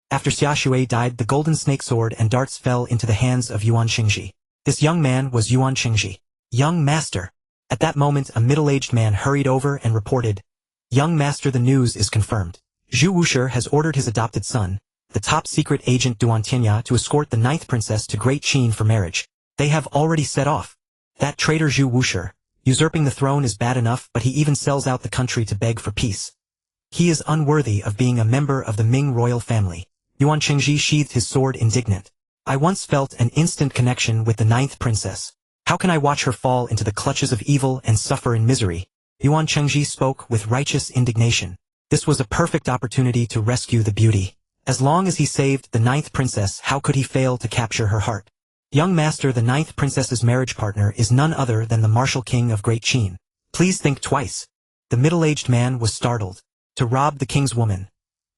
After Xiaoshui died, the Golden Snake Sword and darts fell into the hands of Yuan Qingji. This young man was Yuan Qingji. Young Master. At that moment a middle-aged man hurried over and reported, Young Master, the news is confirmed. Zhu Wushi has ordered his adopted son, the top-secret agent Duan Tianya, to escort the 9th princess to Great Qin for marriage. They have already set off. That traitor Zhu Wushi, usurping the throne is bad enough, but he even sells out the country to beg for peace. He is unworthy of being a member of the Ming royal family. Yuan Qingji sheathed his sword, indignant. I once felt an instant connection with the 9th princess. How can I watch her fall into the clutches of evil and suffer in misery? Yuan Qingji spoke with righteous indignation. This was a perfect opportunity to rescue the beauty. As long as he saved the 9th princess, how could he fail to capture her heart? Young Master, the 9th princess's marriage partner is none other than the martial king of Great Qin. Please think twice. The middle-aged man was startled. To rob the king's woman.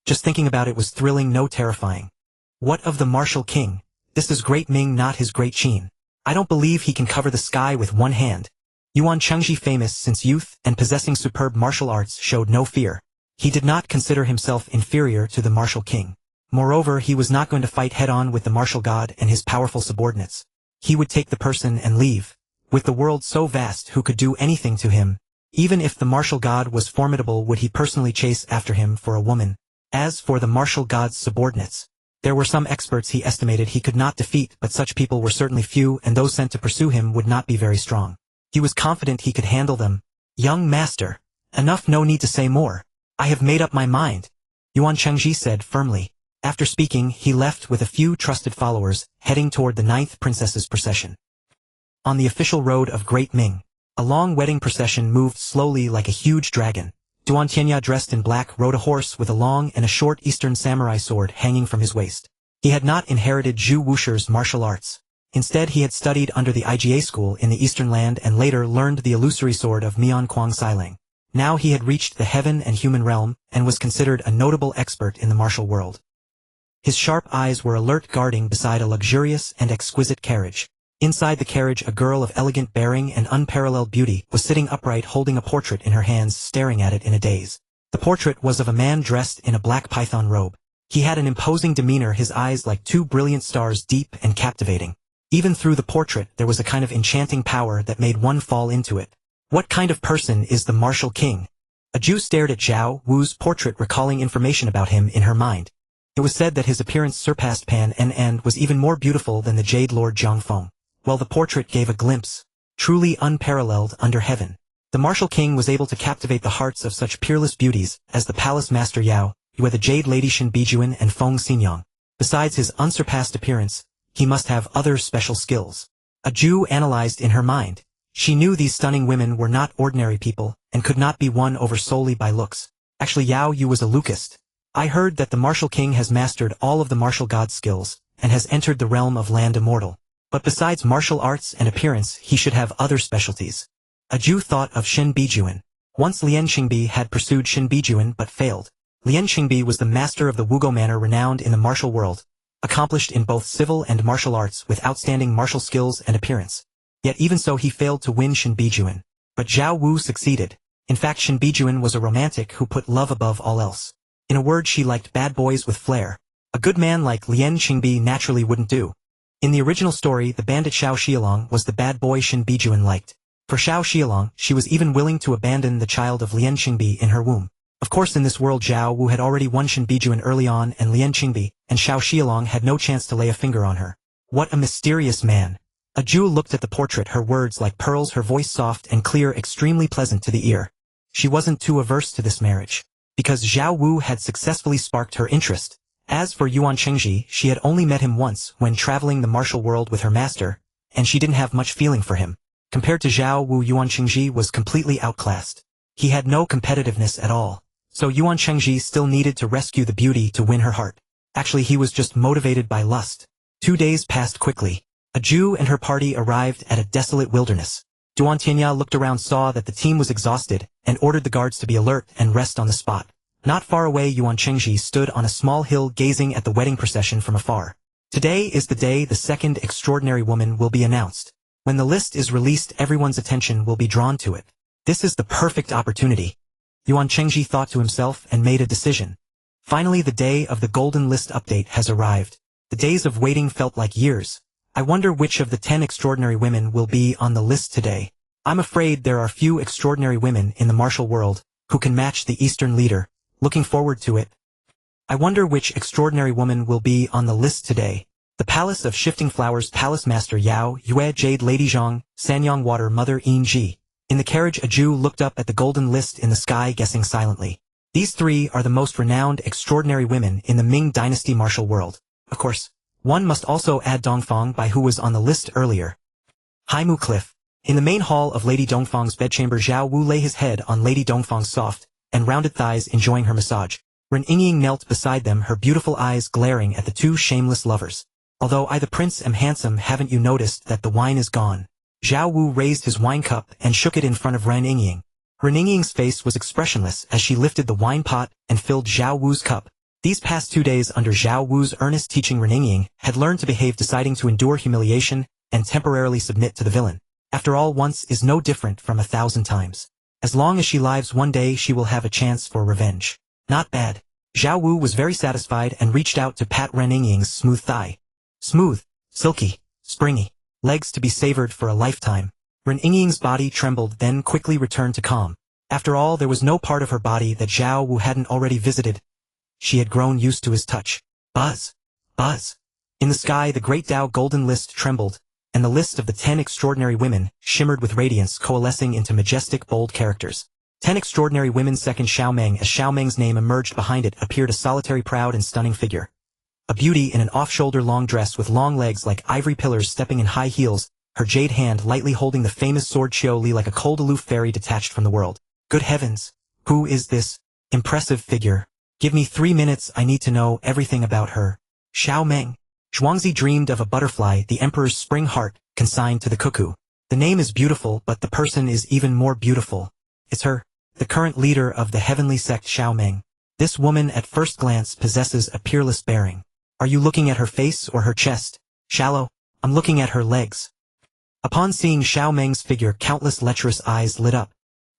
Just thinking about it was thrilling, no terrifying. What of the martial king? This is Great Ming, not his Great Qin. I don't believe he can cover the sky with one hand. Yuan Qingji, famous since youth and possessing superb martial arts, showed no fear. He did not consider himself inferior to the martial king. Moreover, he was not going to fight head-on with the martial god and his powerful subordinates. He would take the person and leave. With the world so vast, who could do anything to him? Even if the martial god was formidable, would he personally chase after him for a woman? As for the martial god's subordinates, there were some experts he estimated he could not defeat, but such people were certainly few, and those sent to pursue him would not be very strong. He was confident he could handle them. Young Master. Enough, no need to say more. I have made up my mind. Yuan Qingji said firmly. After speaking, he left with a few trusted followers, heading toward the 9th princess's procession. On the official road of Great Ming, a long wedding procession moved slowly like a huge dragon. Duan Tianya, dressed in black, rode a horse with a long and a short Eastern samurai sword hanging from his waist. He had not inherited Zhu Wushi's martial arts. Instead, he had studied under the IGA school in the Eastern land and later learned the illusory sword of Mian Kuang Sailing. Now he had reached the heaven and human realm and was considered a notable expert in the martial world. His sharp eyes were alert, guarding beside a luxurious and exquisite carriage. Inside the carriage, a girl of elegant bearing and unparalleled beauty was sitting upright, holding a portrait in her hands, staring at it in a daze. The portrait was of a man dressed in a black python robe. He had an imposing demeanor, his eyes like 2 brilliant stars, deep and captivating. Even through the portrait there was a kind of enchanting power that made one fall into it. What kind of person is the martial king? A Jew stared at Zhao Wu's portrait, recalling information about him in her mind. It was said that his appearance surpassed Pan and was even more beautiful than the Jade Lord Zhangfeng. Well, the portrait gave a glimpse. Truly unparalleled under heaven. The martial king was able to captivate the hearts of such peerless beauties as the palace master Yao, Yue, the jade lady Shen Bijuan, and Feng Xinyang. Besides his unsurpassed appearance, he must have other special skills. A Jew analyzed in her mind. She knew these stunning women were not ordinary people, and could not be won over solely by looks. Actually, Yao Yu was a Lucist. I heard that the martial king has mastered all of the martial god's skills, and has entered the realm of land immortal. But besides martial arts and appearance, he should have other specialties. A Jew thought of Shen Bijuan. Once Lian Qingbi had pursued Shen Bijuan but failed. Lian Qingbi was the master of the Wugo manor, renowned in the martial world, accomplished in both civil and martial arts with outstanding martial skills and appearance. Yet even so he failed to win Shen Bijuan. But Zhao Wu succeeded. In fact, Shin Bijuan was a romantic who put love above all else. In a word, she liked bad boys with flair. A good man like Lian Qingbi naturally wouldn't do. In the original story, the bandit Xiao Xialong was the bad boy Shin Bijuan liked. For Xiao Xialong, she was even willing to abandon the child of Lian Qingbi in her womb. Of course, in this world, Zhao Wu had already won Shin Bijuan early on, and Lian Qingbi and Xiao Xialong had no chance to lay a finger on her. What a mysterious man. A Jew looked at the portrait, her words like pearls, her voice soft and clear, extremely pleasant to the ear. She wasn't too averse to this marriage, because Zhao Wu had successfully sparked her interest. As for Yuan Chengji, she had only met him once when traveling the martial world with her master, and she didn't have much feeling for him. Compared to Zhao Wu, Yuan Chengji was completely outclassed. He had no competitiveness at all, so Yuan Chengji still needed to rescue the beauty to win her heart. Actually, he was just motivated by lust. 2 days passed quickly. A Jew and her party arrived at a desolate wilderness. Duan Tianya looked around, saw that the team was exhausted, and ordered the guards to be alert and rest on the spot. Not far away, Yuan Chengji stood on a small hill gazing at the wedding procession from afar. Today is the day the second extraordinary woman will be announced. When the list is released, everyone's attention will be drawn to it. This is the perfect opportunity. Yuan Chengji thought to himself and made a decision. Finally, the day of the Golden List update has arrived. The days of waiting felt like years. I wonder which of the 10 extraordinary women will be on the list today. I'm afraid there are few extraordinary women in the martial world who can match the Eastern leader. Looking forward to it. I wonder which extraordinary woman will be on the list today. The Palace of Shifting Flowers, Palace Master Yao, Yue Jade, Lady Zhang, Sanyang Water, Mother Yin Ji. In the carriage, a Jew looked up at the golden list in the sky, guessing silently. These 3 are the most renowned extraordinary women in the Ming Dynasty martial world. Of course, one must also add Dongfang Bai, who was on the list earlier. Haimu Cliff. In the main hall of Lady Dongfang's bedchamber, Zhao Wu lay his head on Lady Dongfang's soft and rounded thighs, enjoying her massage. Ren Yingying knelt beside them, her beautiful eyes glaring at the 2 shameless lovers. Although I, the prince, am handsome, haven't you noticed that the wine is gone? Zhao Wu raised his wine cup and shook it in front of Ren Yingying. Ren Yingying's face was expressionless as she lifted the wine pot and filled Zhao Wu's cup. These past 2 days under Zhao Wu's earnest teaching, Ren Yingying had learned to behave, deciding to endure humiliation and temporarily submit to the villain. After all, once is no different from 1,000 times. As long as she lives, one day she will have a chance for revenge. Not bad. Zhao Wu was very satisfied and reached out to pat Ren Yingying's smooth thigh. Smooth, silky, springy, legs to be savored for a lifetime. Ren Yingying's body trembled, then quickly returned to calm. After all, there was no part of her body that Zhao Wu hadn't already visited. She had grown used to his touch. Buzz! Buzz! In the sky, the Great Dao golden list trembled, and the list of the 10 extraordinary women shimmered with radiance, coalescing into majestic, bold characters. 10 extraordinary women. Second, Xiao Meng. As Xiao Meng's name emerged behind it, appeared a solitary, proud and stunning figure. A beauty in an off-shoulder long dress with long legs like ivory pillars, stepping in high heels, her jade hand lightly holding the famous sword Qiu Li, like a cold aloof fairy detached from the world. Good heavens! Who is this impressive figure? Give me 3 minutes, I need to know everything about her. Xiao Meng. Zhuangzi dreamed of a butterfly, the emperor's spring heart, consigned to the cuckoo. The name is beautiful, but the person is even more beautiful. It's her, the current leader of the heavenly sect, Xiao Meng. This woman at first glance possesses a peerless bearing. Are you looking at her face or her chest? Shallow. I'm looking at her legs. Upon seeing Xiao Meng's figure, countless lecherous eyes lit up.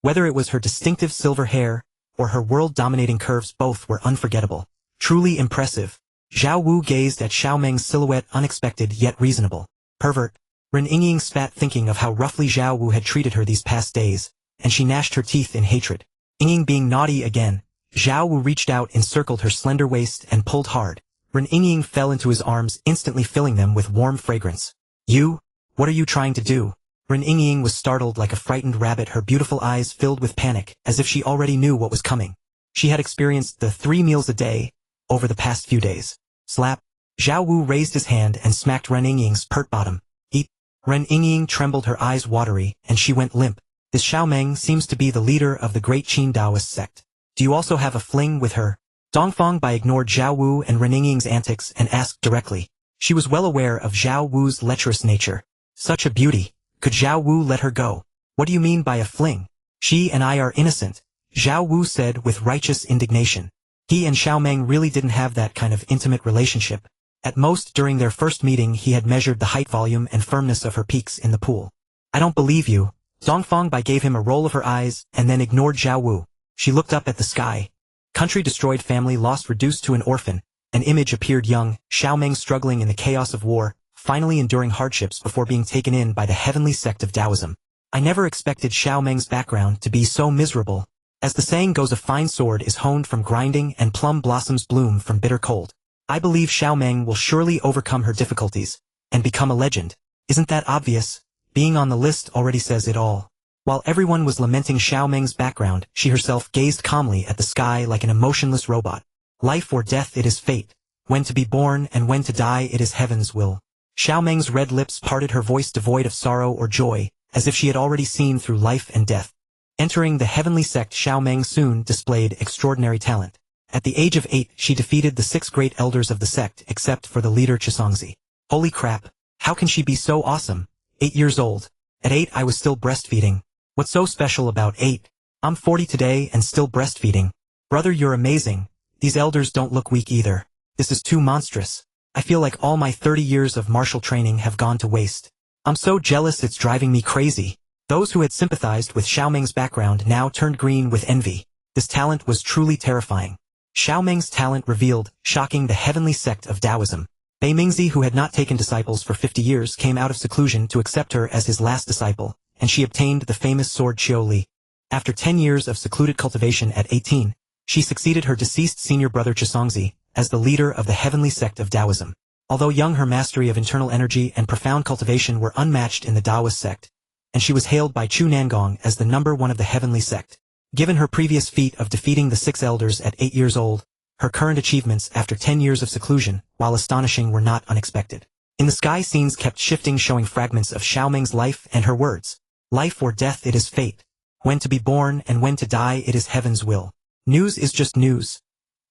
Whether it was her distinctive silver hair or her world-dominating curves, both were unforgettable. Truly impressive. Zhao Wu gazed at Xiao Meng's silhouette, unexpected yet reasonable. Pervert. Ren Yingying spat, thinking of how roughly Zhao Wu had treated her these past days, and she gnashed her teeth in hatred. Yingying being naughty again, Zhao Wu reached out, encircled her slender waist, and pulled hard. Ren Yingying fell into his arms, instantly filling them with warm fragrance. You? What are you trying to do? Ren Yingying was startled like a frightened rabbit, her beautiful eyes filled with panic, as if she already knew what was coming. She had experienced the 3 meals a day over the past few days. Slap. Zhao Wu raised his hand and smacked Ren Yingying's pert bottom. Eat. Ren Yingying trembled, her eyes watery, and she went limp. This Xiao Meng seems to be the leader of the Great Qin Taoist sect. Do you also have a fling with her? Dongfang Bai ignored Zhao Wu and Ren Yingying's antics and asked directly. She was well aware of Zhao Wu's lecherous nature. Such a beauty. Could Zhao Wu let her go? What do you mean by a fling? She and I are innocent, Zhao Wu said with righteous indignation. He and Xiao Meng really didn't have that kind of intimate relationship. At most, during their first meeting, he had measured the height, volume, and firmness of her peaks in the pool. I don't believe you. Dongfang Bai gave him a roll of her eyes and then ignored Zhao Wu. She looked up at the sky. Country destroyed, family lost, reduced to an orphan. An image appeared, young Xiao Meng struggling in the chaos of war, finally enduring hardships before being taken in by the heavenly sect of Taoism. I never expected Xiao Meng's background to be so miserable. As the saying goes, a fine sword is honed from grinding and plum blossoms bloom from bitter cold. I believe Xiao Meng will surely overcome her difficulties and become a legend. Isn't that obvious? Being on the list already says it all. While everyone was lamenting Xiao Meng's background, she herself gazed calmly at the sky like an emotionless robot. Life or death, it is fate. When to be born and when to die, it is heaven's will. Xiao Meng's red lips parted, her voice devoid of sorrow or joy, as if she had already seen through life and death. Entering the heavenly sect, Xiao Meng soon displayed extraordinary talent. At the age of 8, she defeated the 6 great elders of the sect except for the leader Chisongzi. Holy crap! How can she be so awesome? 8 years old. At 8 I was still breastfeeding. What's so special about 8? I'm 40 today and still breastfeeding. Brother, you're amazing. These elders don't look weak either. This is too monstrous. I feel like all my 30 years of martial training have gone to waste. I'm so jealous, it's driving me crazy. Those who had sympathized with Xiao Meng's background now turned green with envy. This talent was truly terrifying. Xiao Meng's talent revealed, shocking the heavenly sect of Taoism. Bei Mingzi, who had not taken disciples for 50 years, came out of seclusion to accept her as his last disciple, and she obtained the famous sword Qiu Li. After 10 years of secluded cultivation at 18, she succeeded her deceased senior brother Chisongzi as the leader of the heavenly sect of Taoism. Although young, her mastery of internal energy and profound cultivation were unmatched in the Taoist sect, and she was hailed by Chu Nangong as the #1 of the heavenly sect. Given her previous feat of defeating the 6 elders at 8 years old, her current achievements after 10 years of seclusion, while astonishing, were not unexpected. In the sky, scenes kept shifting, showing fragments of Xiao Meng's life and her words. Life or death, it is fate. When to be born and when to die, it is heaven's will. News is just news.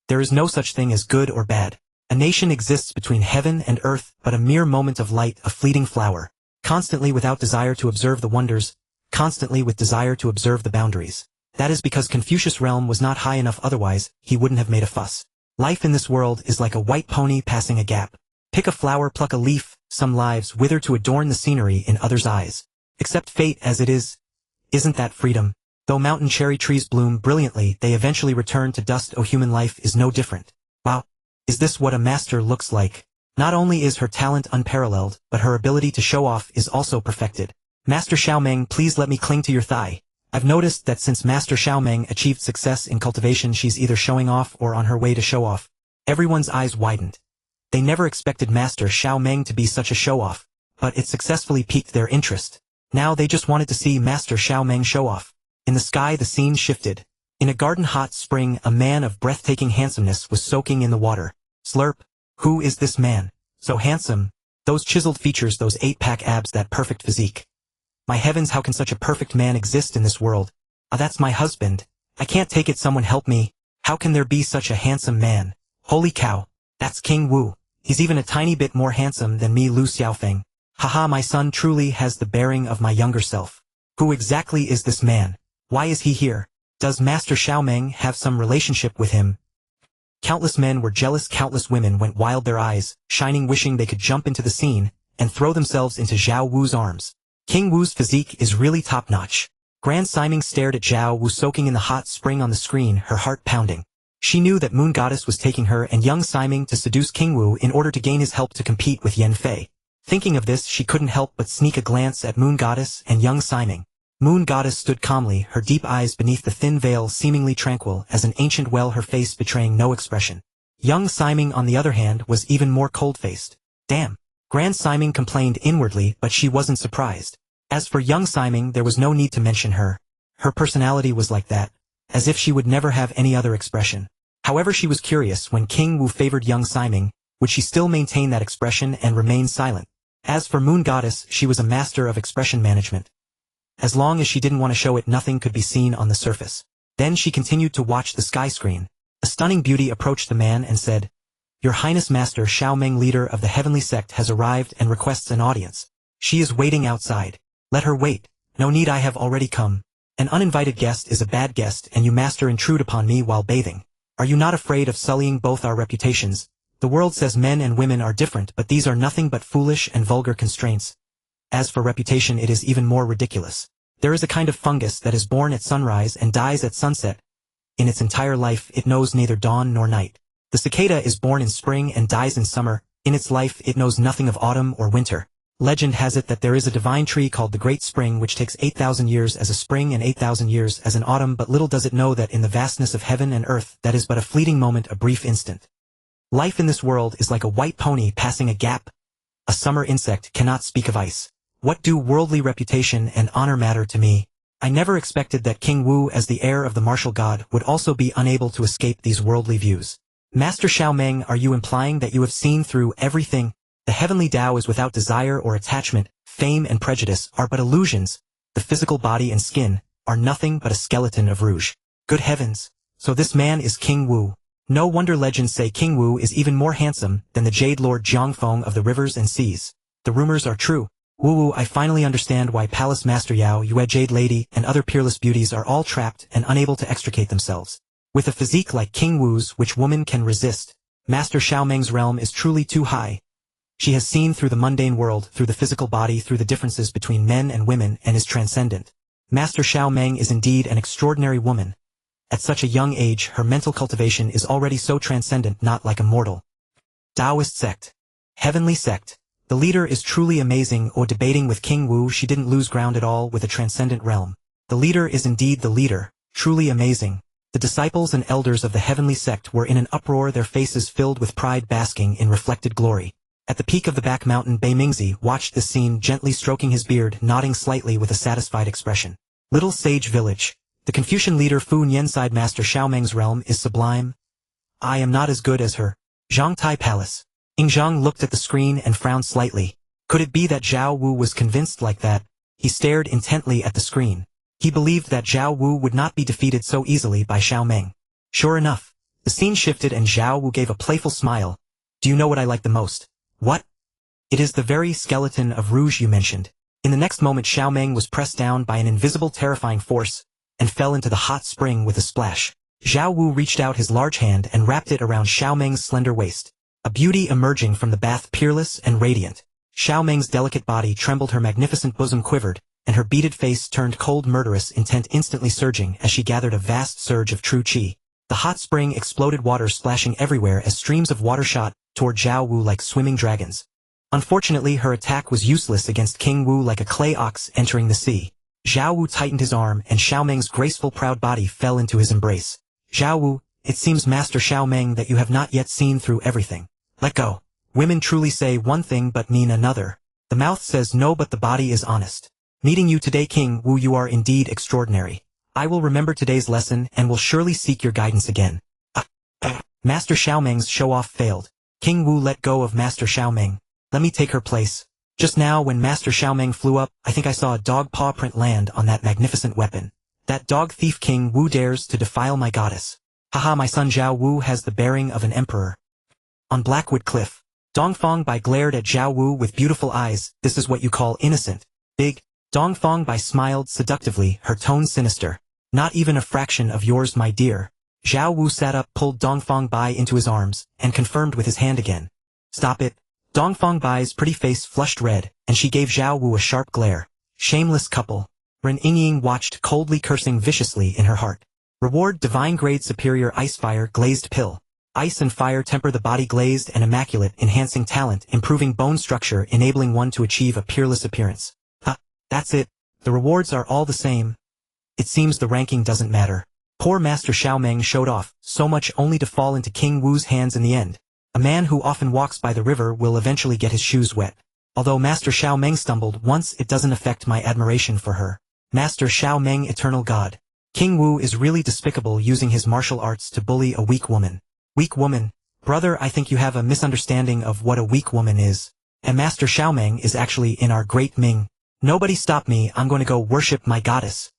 There is no such thing as good or bad. A nation exists between heaven and earth, but a mere moment of light, a fleeting flower. Constantly without desire to observe the wonders, constantly with desire to observe the boundaries. That is because Confucius' realm was not high enough, otherwise he wouldn't have made a fuss. Life in this world is like a white pony passing a gap. Pick a flower, pluck a leaf, some lives wither to adorn the scenery in others' eyes. Accept fate as it is. Isn't that freedom? Though mountain cherry trees bloom brilliantly, they eventually return to dust. Oh, human life is no different. Wow. Is this what a master looks like? Not only is her talent unparalleled, but her ability to show off is also perfected. Master Xiao Meng, please let me cling to your thigh. I've noticed that since Master Xiao Meng achieved success in cultivation, she's either showing off or on her way to show off. Everyone's eyes widened. They never expected Master Xiao Meng to be such a show-off, but it successfully piqued their interest. Now they just wanted to see Master Xiao Meng show off. In the sky, the scene shifted. In a garden hot spring, a man of breathtaking handsomeness was soaking in the water. Slurp. Who is this man? So handsome. Those chiseled features, those 8-pack abs, that perfect physique. My heavens, how can such a perfect man exist in this world? Ah, that's my husband. I can't take it, someone help me. How can there be such a handsome man? Holy cow. That's King Wu. He's even a tiny bit more handsome than me, Lu Xiaofeng. Haha, my son truly has the bearing of my younger self. Who exactly is this man? Why is he here? Does Master Xiao Meng have some relationship with him? Countless men were jealous, countless women went wild, their eyes shining, wishing they could jump into the scene and throw themselves into Zhao Wu's arms. King Wu's physique is really top-notch. Grand Siming stared at Zhao Wu soaking in the hot spring on the screen, her heart pounding. She knew that Moon Goddess was taking her and young Siming to seduce King Wu in order to gain his help to compete with Yan Fei. Thinking of this, she couldn't help but sneak a glance at Moon Goddess and young Siming. Moon Goddess stood calmly, her deep eyes beneath the thin veil seemingly tranquil as an ancient well, her face betraying no expression. Young Siming, on the other hand, was even more cold-faced. Damn. Grand Siming complained inwardly, but she wasn't surprised. As for young Siming, there was no need to mention her. Her personality was like that, as if she would never have any other expression. However, she was curious, when King Wu favored young Siming, would she still maintain that expression and remain silent? As for Moon Goddess, she was a master of expression management. As long as she didn't want to show it, nothing could be seen on the surface. Then she continued to watch the sky screen. A stunning beauty approached the man and said, "Your Highness, Master Xiao Meng, leader of the heavenly sect, has arrived and requests an audience. She is waiting outside. Let her wait. No need, I have already come. An uninvited guest is a bad guest, and you, Master, intrude upon me while bathing. Are you not afraid of sullying both our reputations? The world says men and women are different, but these are nothing but foolish and vulgar constraints. As for reputation, it is even more ridiculous. There is a kind of fungus that is born at sunrise and dies at sunset. In its entire life it knows neither dawn nor night. The cicada is born in spring and dies in summer. In its life it knows nothing of autumn or winter. Legend has it that there is a divine tree called the Great Spring which takes 8,000 years as a spring and 8,000 years as an autumn, but little does it know that in the vastness of heaven and earth that is but a fleeting moment, a brief instant. Life in this world is like a white pony passing a gap. A summer insect cannot speak of ice. What do worldly reputation and honor matter to me? I never expected that King Wu, as the heir of the martial god, would also be unable to escape these worldly views. Master Xiaomeng, are you implying that you have seen through everything? The heavenly Dao is without desire or attachment. Fame and prejudice are but illusions. The physical body and skin are nothing but a skeleton of rouge. Good heavens! So this man is King Wu. No wonder legends say King Wu is even more handsome than the Jade Lord Jiangfeng of the rivers and seas. The rumors are true. Wu, I finally understand why Palace Master Yao, Yue Jade Lady, and other peerless beauties are all trapped and unable to extricate themselves. With a physique like King Wu's, which woman can resist? Master Xiaomeng's realm is truly too high. She has seen through the mundane world, through the physical body, through the differences between men and women, and is transcendent. Master Xiaomeng is indeed an extraordinary woman. At such a young age, her mental cultivation is already so transcendent, not like a mortal. Taoist sect. Heavenly sect. The leader is truly amazing. Debating with King Wu, she didn't lose ground at all with a transcendent realm. The leader is indeed the leader, truly amazing. The disciples and elders of the heavenly sect were in an uproar, their faces filled with pride, basking in reflected glory. At the peak of the back mountain, Bei Mingzi watched this scene, gently stroking his beard, nodding slightly with a satisfied expression. Little Sage Village. The Confucian leader Fu Nianside. Master Xiaomeng's realm is sublime. I am not as good as her. Zhangtai Palace. Ying Zheng looked at the screen and frowned slightly. Could it be that Zhao Wu was convinced like that? He stared intently at the screen. He believed that Zhao Wu would not be defeated so easily by Xiaomeng. Sure enough, the scene shifted and Zhao Wu gave a playful smile. Do you know what I like the most? What? It is the very skeleton of rouge you mentioned. In the next moment Xiaomeng was pressed down by an invisible terrifying force, and fell into the hot spring with a splash. Zhao Wu reached out his large hand and wrapped it around Xiaomeng's slender waist. A beauty emerging from the bath, peerless and radiant. Xiaomeng's delicate body trembled, her magnificent bosom quivered, and her beaded face turned cold, murderous intent instantly surging as she gathered a vast surge of true qi. The hot spring exploded, water splashing everywhere as streams of water shot toward Zhao Wu like swimming dragons. Unfortunately, her attack was useless against King Wu, like a clay ox entering the sea. Zhao Wu tightened his arm and Xiaomeng's graceful, proud body fell into his embrace. Zhao Wu, it seems, Master Xiaomeng, that you have not yet seen through everything. Let go. Women truly say one thing but mean another. The mouth says no but the body is honest. Meeting you today, King Wu, you are indeed extraordinary. I will remember today's lesson and will surely seek your guidance again. Master Xiaomeng's show-off failed. King Wu let go of Master Xiaomeng. Let me take her place. Just now when Master Xiaomeng flew up, I think I saw a dog paw print land on that magnificent weapon. That dog thief King Wu dares to defile my goddess. Haha, my son Zhao Wu has the bearing of an emperor. On Blackwood Cliff, Dongfang Bai glared at Zhao Wu with beautiful eyes. This is what you call innocent. Big. Dongfang Bai smiled seductively, her tone sinister. Not even a fraction of yours, my dear. Zhao Wu sat up, pulled Dongfang Bai into his arms, and confirmed with his hand again. Stop it. Dongfang Bai's pretty face flushed red, and she gave Zhao Wu a sharp glare. Shameless couple. Ren Yingying watched, coldly cursing viciously in her heart. Reward: divine grade superior ice fire glazed pill. Ice and fire temper the body, glazed and immaculate, enhancing talent, improving bone structure, enabling one to achieve a peerless appearance. That's it. The rewards are all the same. It seems the ranking doesn't matter. Poor Master Xiaomeng showed off so much only to fall into King Wu's hands in the end. A man who often walks by the river will eventually get his shoes wet. Although Master Xiaomeng stumbled once, it doesn't affect my admiration for her. Master Xiaomeng, eternal god. King Wu is really despicable, using his martial arts to bully a weak woman. Weak woman? Brother, I think you have a misunderstanding of what a weak woman is. And Master Xiaomeng is actually in our Great Ming. Nobody stop me, I'm going to go worship my goddess.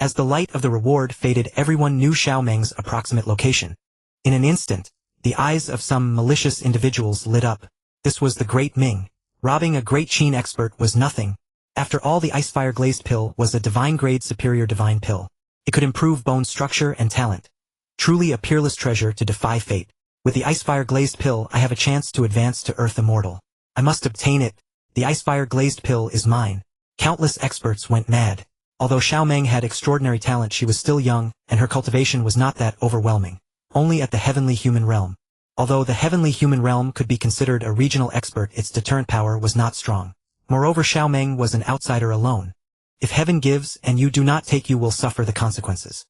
As the light of the reward faded, everyone knew Xiaomeng's approximate location. In an instant, the eyes of some malicious individuals lit up. This was the Great Ming. Robbing a Great Qin expert was nothing. After all, the Icefire Glazed Pill was a divine grade superior divine pill. It could improve bone structure and talent. Truly a peerless treasure to defy fate. With the Icefire Glazed Pill, I have a chance to advance to Earth Immortal. I must obtain it. The Icefire Glazed Pill is mine. Countless experts went mad. Although Xiao Meng had extraordinary talent, she was still young, and her cultivation was not that overwhelming. Only at the heavenly human realm. Although the heavenly human realm could be considered a regional expert, its deterrent power was not strong. Moreover, Xiao Meng was an outsider alone. If heaven gives and you do not take, you will suffer the consequences.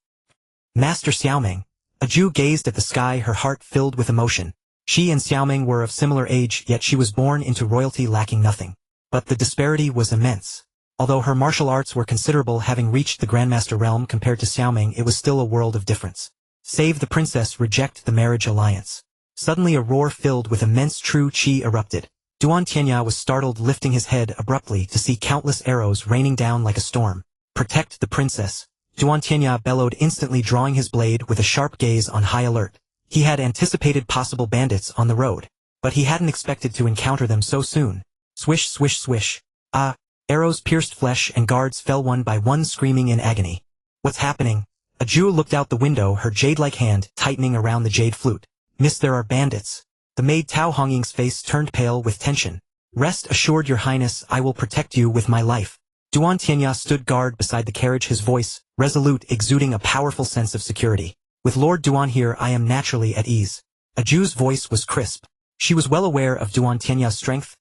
Master Xiao Meng. A Jew gazed at the sky, her heart filled with emotion. She and Xiao Meng were of similar age, yet she was born into royalty lacking nothing. But the disparity was immense. Although her martial arts were considerable, having reached the Grandmaster realm compared to Xiao Meng, it was still a world of difference. Save the princess, reject the marriage alliance. Suddenly a roar filled with immense true qi erupted. Duan Tianya was startled, lifting his head abruptly to see countless arrows raining down like a storm. Protect the princess. Duan Tianya bellowed, instantly drawing his blade with a sharp gaze on high alert. He had anticipated possible bandits on the road, but he hadn't expected to encounter them so soon. Swish, swish, swish. Ah! Arrows pierced flesh and guards fell one by one, screaming in agony. What's happening? A Jew looked out the window, her jade-like hand tightening around the jade flute. Miss, there are bandits. The maid Tao Hongying's face turned pale with tension. Rest assured, your highness, I will protect you with my life. Duan Tianya stood guard beside the carriage, his voice, resolute, exuding a powerful sense of security. With Lord Duan here, I am naturally at ease. A Jew's voice was crisp. She was well aware of Duan Tianya's strength.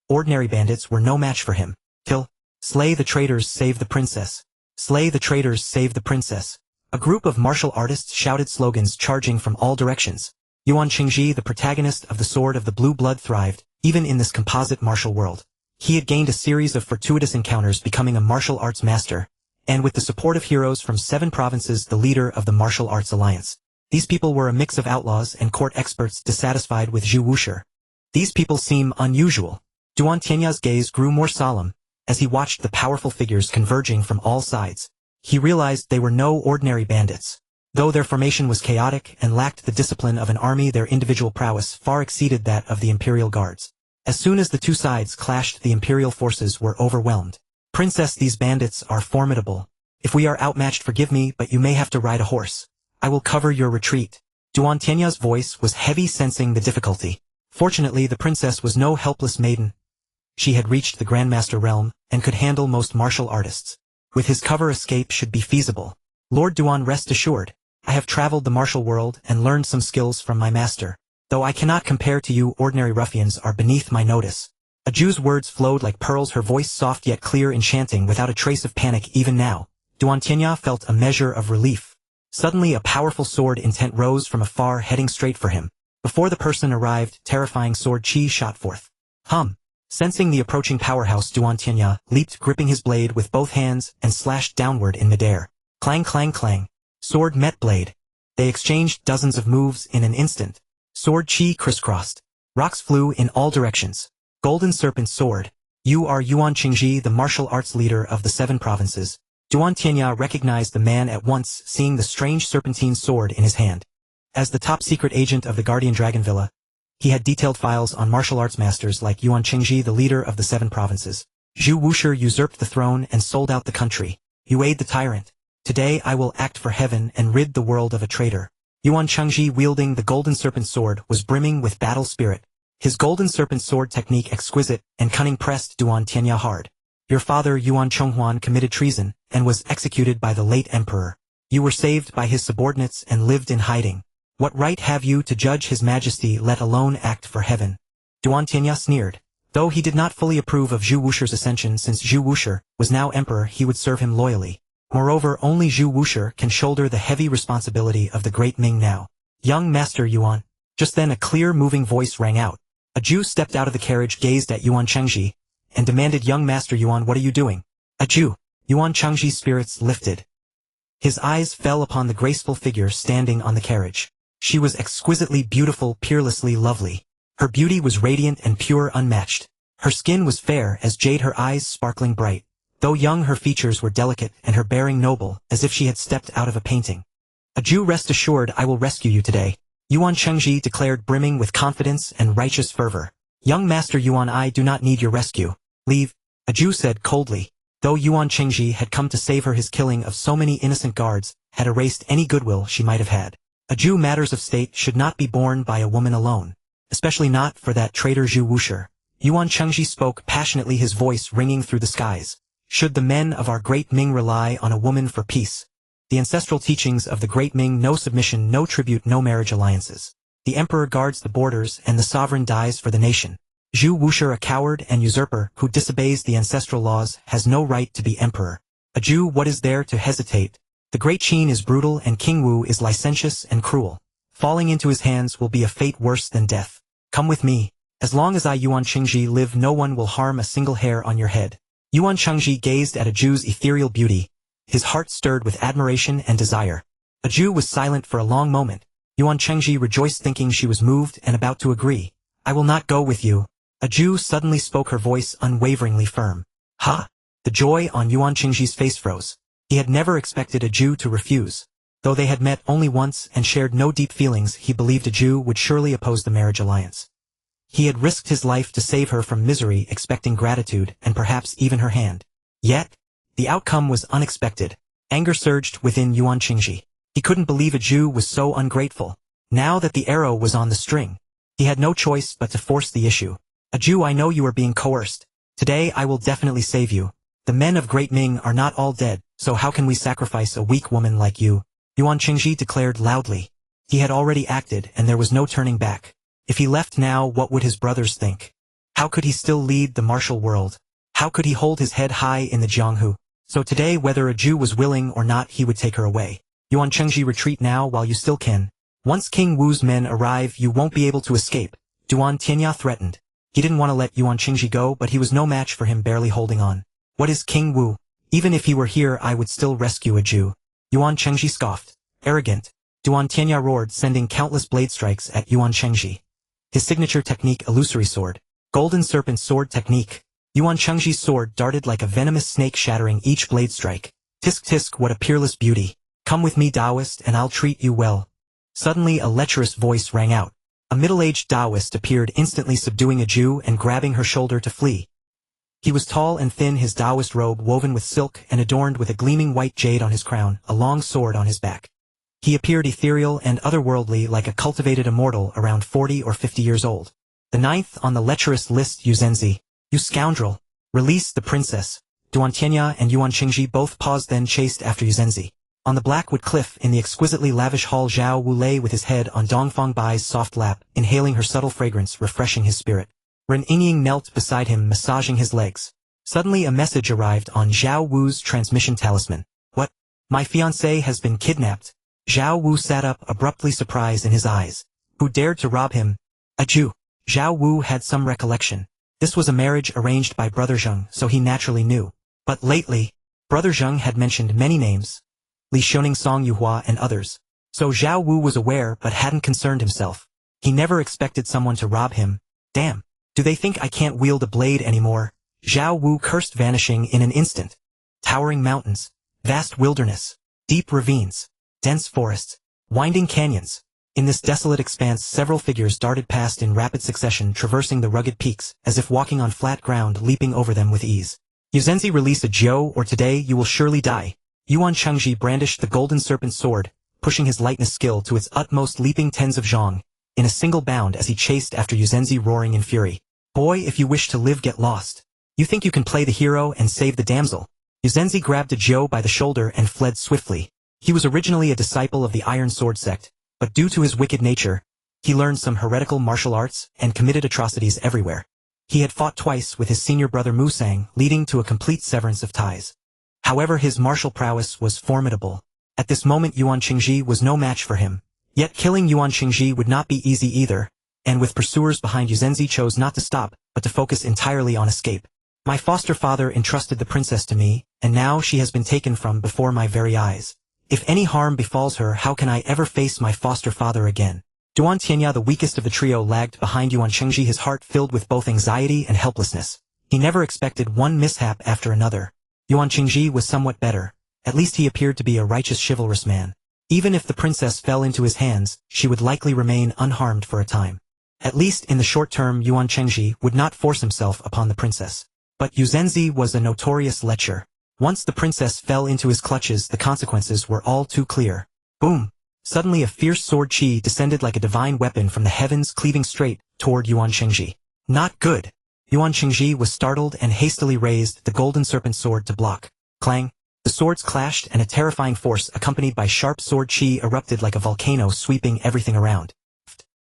Ordinary bandits were no match for him. Kill. Slay the traitors, save the princess. Slay the traitors, save the princess. A group of martial artists shouted slogans, charging from all directions. Yuan Qingji, the protagonist of the Sword of the Blue Blood, thrived, even in this composite martial world. He had gained a series of fortuitous encounters, becoming a martial arts master, and with the support of heroes from 7 provinces, the leader of the Martial Arts Alliance. These people were a mix of outlaws and court experts dissatisfied with Zhu Wushi. These people seem unusual. Duan Tianya's gaze grew more solemn, as he watched the powerful figures converging from all sides. He realized they were no ordinary bandits. Though their formation was chaotic and lacked the discipline of an army, their individual prowess far exceeded that of the Imperial Guards. As soon as the two sides clashed, the Imperial forces were overwhelmed. Princess, these bandits are formidable. If we are outmatched, forgive me, but you may have to ride a horse. I will cover your retreat. Duan Tianya's voice was heavy, sensing the difficulty. Fortunately, the princess was no helpless maiden. She had reached the Grandmaster realm, and could handle most martial artists. With his cover, escape should be feasible. Lord Duan, rest assured. I have traveled the martial world and learned some skills from my master. Though I cannot compare to you, ordinary ruffians are beneath my notice. A Jew's words flowed like pearls, her voice soft yet clear, enchanting, without a trace of panic. Even now, Duan Tianya felt a measure of relief. Suddenly a powerful sword intent rose from afar, heading straight for him. Before the person arrived, terrifying sword chi shot forth. Sensing the approaching powerhouse, Duan Tianya leaped, gripping his blade with both hands, and slashed downward in midair. Clang, clang, clang. Sword met blade. They exchanged dozens of moves in an instant. Sword chi crisscrossed. Rocks flew in all directions. Golden Serpent Sword. You are Yuan Qingji, the martial arts leader of the 7 provinces. Duan Tianya recognized the man at once, seeing the strange serpentine sword in his hand. As the top-secret agent of the Guardian Dragon Villa, he had detailed files on martial arts masters like Yuan Qingji, the leader of the 7 provinces. Zhu Wushi usurped the throne and sold out the country. You aid the tyrant. Today I will act for heaven and rid the world of a traitor. Yuan Qingji, wielding the Golden Serpent Sword, was brimming with battle spirit. His Golden Serpent Sword technique exquisite and cunning pressed Duan Tianya hard. Your father Yuan Chonghuan committed treason and was executed by the late emperor. You were saved by his subordinates and lived in hiding. What right have you to judge his majesty, let alone act for heaven? Duan Tianya sneered. Though he did not fully approve of Zhu Wushi's ascension, since Zhu Wushi was now emperor, he would serve him loyally. Moreover, only Zhu Wushi can shoulder the heavy responsibility of the great Ming now. Young Master Yuan. Just then a clear, moving voice rang out. A Jew stepped out of the carriage, gazed at Yuan Qingji, and demanded, Young Master Yuan, what are you doing? A Jew. Yuan Qingji's spirits lifted. His eyes fell upon the graceful figure standing on the carriage. She was exquisitely beautiful, peerlessly lovely. Her beauty was radiant and pure, unmatched. Her skin was fair as jade, her eyes sparkling bright. Though young, her features were delicate and her bearing noble, as if she had stepped out of a painting. A Jew, rest assured, I will rescue you today. Yuan Qingji declared, brimming with confidence and righteous fervor. Young Master Yuan, I do not need your rescue. Leave. A Jew said coldly. Though Yuan Qingji had come to save her, his killing of so many innocent guards had erased any goodwill she might have had. A Jew, matters of state should not be borne by a woman alone. Especially not for that traitor Zhu Wushi. Yuan Qingji spoke passionately, his voice ringing through the skies. Should the men of our great Ming rely on a woman for peace? The ancestral teachings of the great Ming: no submission, no tribute, no marriage alliances. The emperor guards the borders and the sovereign dies for the nation. Zhao Wu, a coward and usurper who disobeys the ancestral laws, has no right to be emperor. A Jew, what is there to hesitate? The Great Qin is brutal and King Wu is licentious and cruel. Falling into his hands will be a fate worse than death. Come with me. As long as I Yuan Chengji live, no one will harm a single hair on your head. Yuan Chengji gazed at a Jew's ethereal beauty. His heart stirred with admiration and desire. A Jew was silent for a long moment. Yuan Chengji rejoiced, thinking she was moved and about to agree. I will not go with you. A Jew suddenly spoke, her voice unwaveringly firm. Ha! The joy on Yuan Chengji's face froze. He had never expected a Jew to refuse. Though they had met only once and shared no deep feelings, he believed a Jew would surely oppose the marriage alliance. He had risked his life to save her from misery, expecting gratitude and perhaps even her hand. Yet, the outcome was unexpected. Anger surged within Yuan Chengji. He couldn't believe a Jew was so ungrateful. Now that the arrow was on the string, he had no choice but to force the issue. A Jew, I know you are being coerced. Today I will definitely save you. The men of Great Ming are not all dead, so how can we sacrifice a weak woman like you? Yuan Chengji declared loudly. He had already acted and there was no turning back. If he left now, what would his brothers think? How could he still lead the martial world? How could he hold his head high in the Jianghu? So today, whether a Jew was willing or not, he would take her away. Yuan Chengji, retreat now while you still can. Once King Wu's men arrive, you won't be able to escape. Duan Tianya threatened. He didn't want to let Yuan Chengji go, but he was no match for him, barely holding on. What is King Wu? Even if he were here, I would still rescue a Jew. Yuan Chengji scoffed. Arrogant. Duan Tianya roared, sending countless blade strikes at Yuan Chengji. His signature technique, illusory sword. Golden serpent sword technique. Yuan Chengji's sword darted like a venomous snake, shattering each blade strike. Tisk tisk, what a peerless beauty. Come with me, Taoist, and I'll treat you well. Suddenly a lecherous voice rang out. A middle-aged Taoist appeared, instantly subduing a Jew and grabbing her shoulder to flee. He was tall and thin, his Taoist robe woven with silk and adorned with a gleaming white jade on his crown, a long sword on his back. He appeared ethereal and otherworldly, like a cultivated immortal around 40 or 50 years old. The ninth on the lecherous list, Yuzenzi. You scoundrel! Release the princess. Duan Tianya and Yuan Chengji both paused, then chased after Yuzenzi. On the blackwood cliff in the exquisitely lavish hall, Zhao Wu lay with his head on Dongfang Bai's soft lap, inhaling her subtle fragrance, refreshing his spirit. Ren Yingying knelt beside him, massaging his legs. Suddenly a message arrived on Zhao Wu's transmission talisman. What? My fiancé has been kidnapped. Zhao Wu sat up, abruptly, surprise in his eyes. Who dared to rob him? A Jew. Zhao Wu had some recollection. This was a marriage arranged by Brother Zheng, so he naturally knew. But lately, Brother Zheng had mentioned many names. Li Xiaoning, Song Yuhua and others. So Zhao Wu was aware but hadn't concerned himself. He never expected someone to rob him. Damn. Do they think I can't wield a blade anymore? Zhao Wu cursed, vanishing in an instant. Towering mountains. Vast wilderness. Deep ravines. Dense forests. Winding canyons. In this desolate expanse, several figures darted past in rapid succession, traversing the rugged peaks, as if walking on flat ground, leaping over them with ease. Yuzenzi, release a Jiu, or today you will surely die. Yuan Chengji brandished the golden serpent sword, pushing his lightness skill to its utmost, leaping tens of zhang in a single bound as he chased after Yuzenzi, roaring in fury. Boy, if you wish to live, get lost. You think you can play the hero and save the damsel? Yuzenzi grabbed a Jiu by the shoulder and fled swiftly. He was originally a disciple of the Iron Sword sect, but due to his wicked nature, he learned some heretical martial arts and committed atrocities everywhere. He had fought twice with his senior brother Musang, leading to a complete severance of ties. However, his martial prowess was formidable. At this moment, Yuan Chengji was no match for him. Yet killing Yuan Chengji would not be easy either, and with pursuers behind, Yuzenzi chose not to stop, but to focus entirely on escape. My foster father entrusted the princess to me, and now she has been taken from before my very eyes. If any harm befalls her, how can I ever face my foster father again? Duan Tianya, the weakest of the trio, lagged behind Yuan Chengji, his heart filled with both anxiety and helplessness. He never expected one mishap after another. Yuan Chengji was somewhat better. At least he appeared to be a righteous, chivalrous man. Even if the princess fell into his hands, she would likely remain unharmed for a time. At least in the short term, Yuan Chengji would not force himself upon the princess. But Yuzenzi was a notorious lecher. Once the princess fell into his clutches, the consequences were all too clear. Boom! Suddenly a fierce sword chi descended like a divine weapon from the heavens, cleaving straight toward Yuan Chengji. Not good! Yuan Qingji was startled and hastily raised the golden serpent sword to block. Clang! The swords clashed and a terrifying force accompanied by sharp sword chi erupted like a volcano sweeping everything around.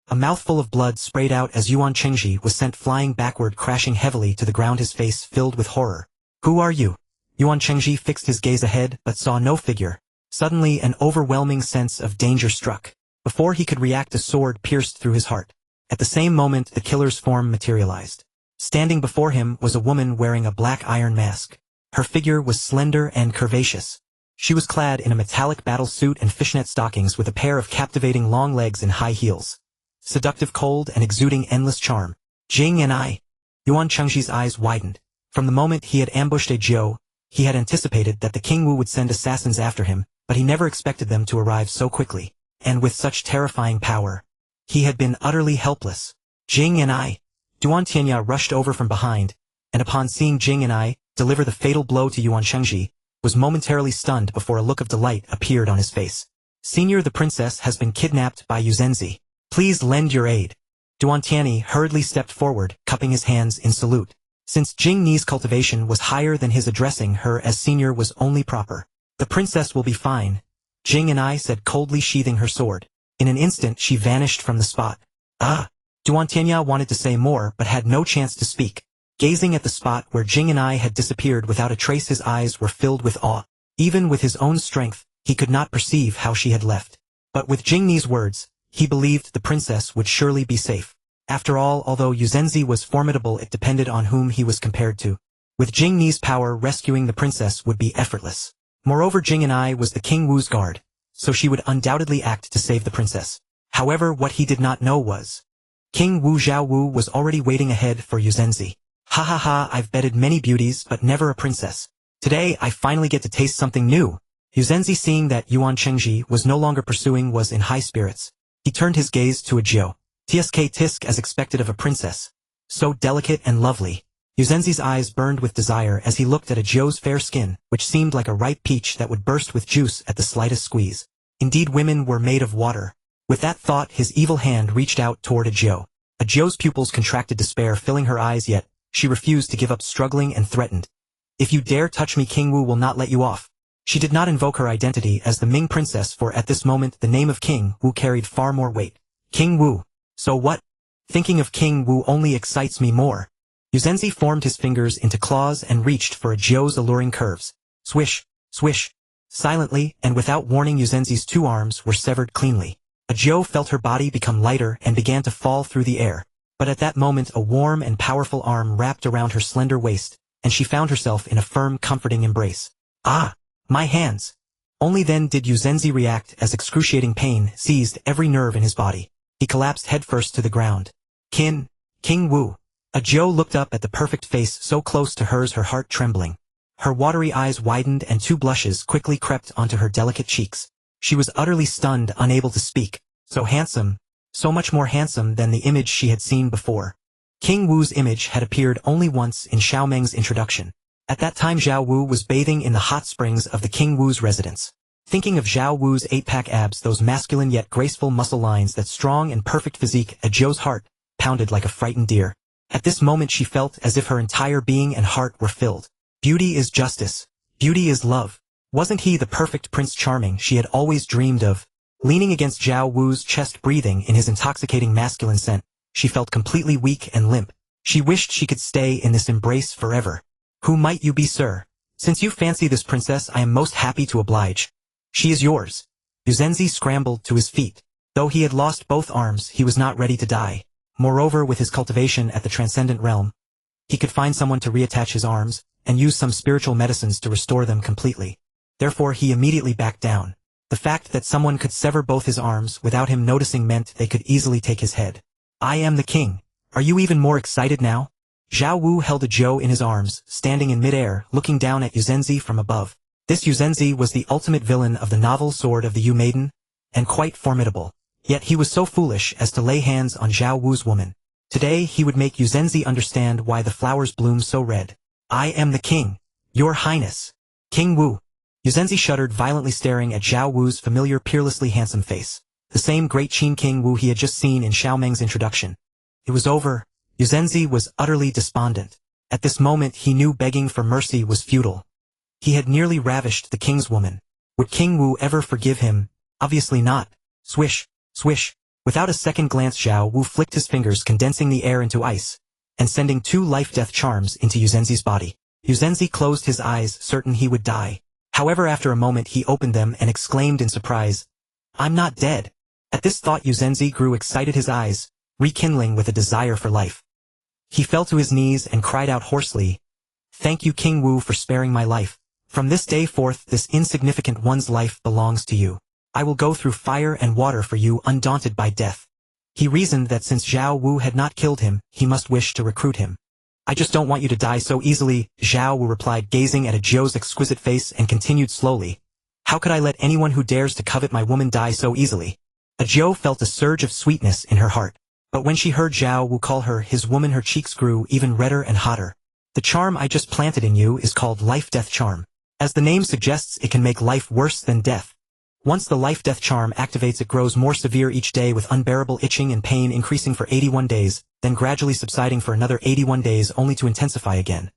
A mouthful of blood sprayed out as Yuan Qingji was sent flying backward, crashing heavily to the ground, his face filled with horror. Who are you? Yuan Qingji fixed his gaze ahead but saw no figure. Suddenly an overwhelming sense of danger struck. Before he could react, a sword pierced through his heart. At the same moment the killer's form materialized. Standing before him was a woman wearing a black iron mask. Her figure was slender and curvaceous. She was clad in a metallic battle suit and fishnet stockings with a pair of captivating long legs and high heels. Seductive, cold, and exuding endless charm. Jing and I. Yuan Qingji's eyes widened. From the moment he had ambushed a Zhou, he had anticipated that the King Wu would send assassins after him, but he never expected them to arrive so quickly, and with such terrifying power. He had been utterly helpless. Jing and I. Yuan Tianya rushed over from behind, and upon seeing Jing and I deliver the fatal blow to Yuan Qingji, was momentarily stunned before a look of delight appeared on his face. Senior, the princess has been kidnapped by Yuzenzi. Please lend your aid. Yuan Tianyi hurriedly stepped forward, cupping his hands in salute. Since Jing Ni's cultivation was higher than his, addressing her as senior was only proper. The princess will be fine, Jing and I said, coldly sheathing her sword. In an instant she vanished from the spot. Ah! Yuan Tianya wanted to say more but had no chance to speak. Gazing at the spot where Jing and I had disappeared without a trace, his eyes were filled with awe. Even with his own strength, he could not perceive how she had left. But with Jing Ni's words, he believed the princess would surely be safe. After all, although Yuzenzi was formidable, it depended on whom he was compared to. With Jing Ni's power, rescuing the princess would be effortless. Moreover, Jing and I was the King Wu's guard, so she would undoubtedly act to save the princess. However, what he did not know was, King Wu Zhao Wu was already waiting ahead for Yuzenzi. Ha ha ha, I've bedded many beauties but never a princess. Today I finally get to taste something new. Yuzenzi, seeing that Yuan Qingji was no longer pursuing, was in high spirits. He turned his gaze to a Zhou. Tisk as expected of a princess. So delicate and lovely. Yuzenzi's eyes burned with desire as he looked at a Zhou's fair skin, which seemed like a ripe peach that would burst with juice at the slightest squeeze. Indeed, women were made of water. With that thought, his evil hand reached out toward a Zhou. A Zhou's pupils contracted, despair filling her eyes, yet she refused to give up, struggling and threatened. If you dare touch me, King Wu will not let you off. She did not invoke her identity as the Ming princess, for at this moment the name of King Wu carried far more weight. King Wu. So what? Thinking of King Wu only excites me more. Yuzenzi formed his fingers into claws and reached for a Zhou's alluring curves. Swish, swish. Silently and without warning, Yuzenzi's two arms were severed cleanly. A Zhou felt her body become lighter and began to fall through the air. But at that moment a warm and powerful arm wrapped around her slender waist, and she found herself in a firm, comforting embrace. Ah! My hands! Only then did Yuzenzi react as excruciating pain seized every nerve in his body. He collapsed headfirst to the ground. King Wu. A Zhou looked up at the perfect face so close to hers, her heart trembling. Her watery eyes widened and two blushes quickly crept onto her delicate cheeks. She was utterly stunned, unable to speak. So handsome, so much more handsome than the image she had seen before. King Wu's image had appeared only once in Xiaomeng's introduction. At that time Zhao Wu was bathing in the hot springs of the King Wu's residence. Thinking of Zhao Wu's 8-pack abs, those masculine yet graceful muscle lines, that strong and perfect physique, a Zhou's heart pounded like a frightened deer. At this moment she felt as if her entire being and heart were filled. Beauty is justice. Beauty is love. Wasn't he the perfect Prince Charming she had always dreamed of? Leaning against Zhao Wu's chest, breathing in his intoxicating masculine scent, she felt completely weak and limp. She wished she could stay in this embrace forever. Who might you be, sir? Since you fancy this princess, I am most happy to oblige. She is yours. Yuzenzi scrambled to his feet. Though he had lost both arms, he was not ready to die. Moreover, with his cultivation at the transcendent realm, he could find someone to reattach his arms, and use some spiritual medicines to restore them completely. Therefore he immediately backed down. The fact that someone could sever both his arms without him noticing meant they could easily take his head. I am the king. Are you even more excited now? Zhao Wu held a Zhou in his arms, standing in midair, looking down at Yuzenzi from above. This Yuzenzi was the ultimate villain of the novel Sword of the Yu Maiden, and quite formidable. Yet he was so foolish as to lay hands on Zhao Wu's woman. Today he would make Yuzenzi understand why the flowers bloom so red. I am the king. Your Highness. King Wu. Yuzenzi shuddered violently, staring at Zhao Wu's familiar, peerlessly handsome face. The same Great Qin King Wu he had just seen in Xiaomeng's introduction. It was over. Yuzenzi was utterly despondent. At this moment he knew begging for mercy was futile. He had nearly ravished the king's woman. Would King Wu ever forgive him? Obviously not. Swish, swish. Without a second glance Zhao Wu flicked his fingers, condensing the air into ice, and sending 2 life-death charms into Yuzenzi's body. Yuzenzi closed his eyes, certain he would die. However, after a moment he opened them and exclaimed in surprise, "I'm not dead." At this thought Yuzenzi grew excited, his eyes rekindling with a desire for life. He fell to his knees and cried out hoarsely, "Thank you, King Wu, for sparing my life. From this day forth this insignificant one's life belongs to you. I will go through fire and water for you, undaunted by death." He reasoned that since Zhao Wu had not killed him, he must wish to recruit him. "I just don't want you to die so easily," Zhao Wu replied, gazing at Zhou's exquisite face, and continued slowly, "How could I let anyone who dares to covet my woman die so easily?" Zhou felt a surge of sweetness in her heart. But when she heard Zhao Wu call her his woman, her cheeks grew even redder and hotter. "The charm I just planted in you is called Life-Death Charm. As the name suggests, it can make life worse than death. Once the Life-Death Charm activates, it grows more severe each day, with unbearable itching and pain increasing for 81 days, then gradually subsiding for another 81 days, only to intensify again.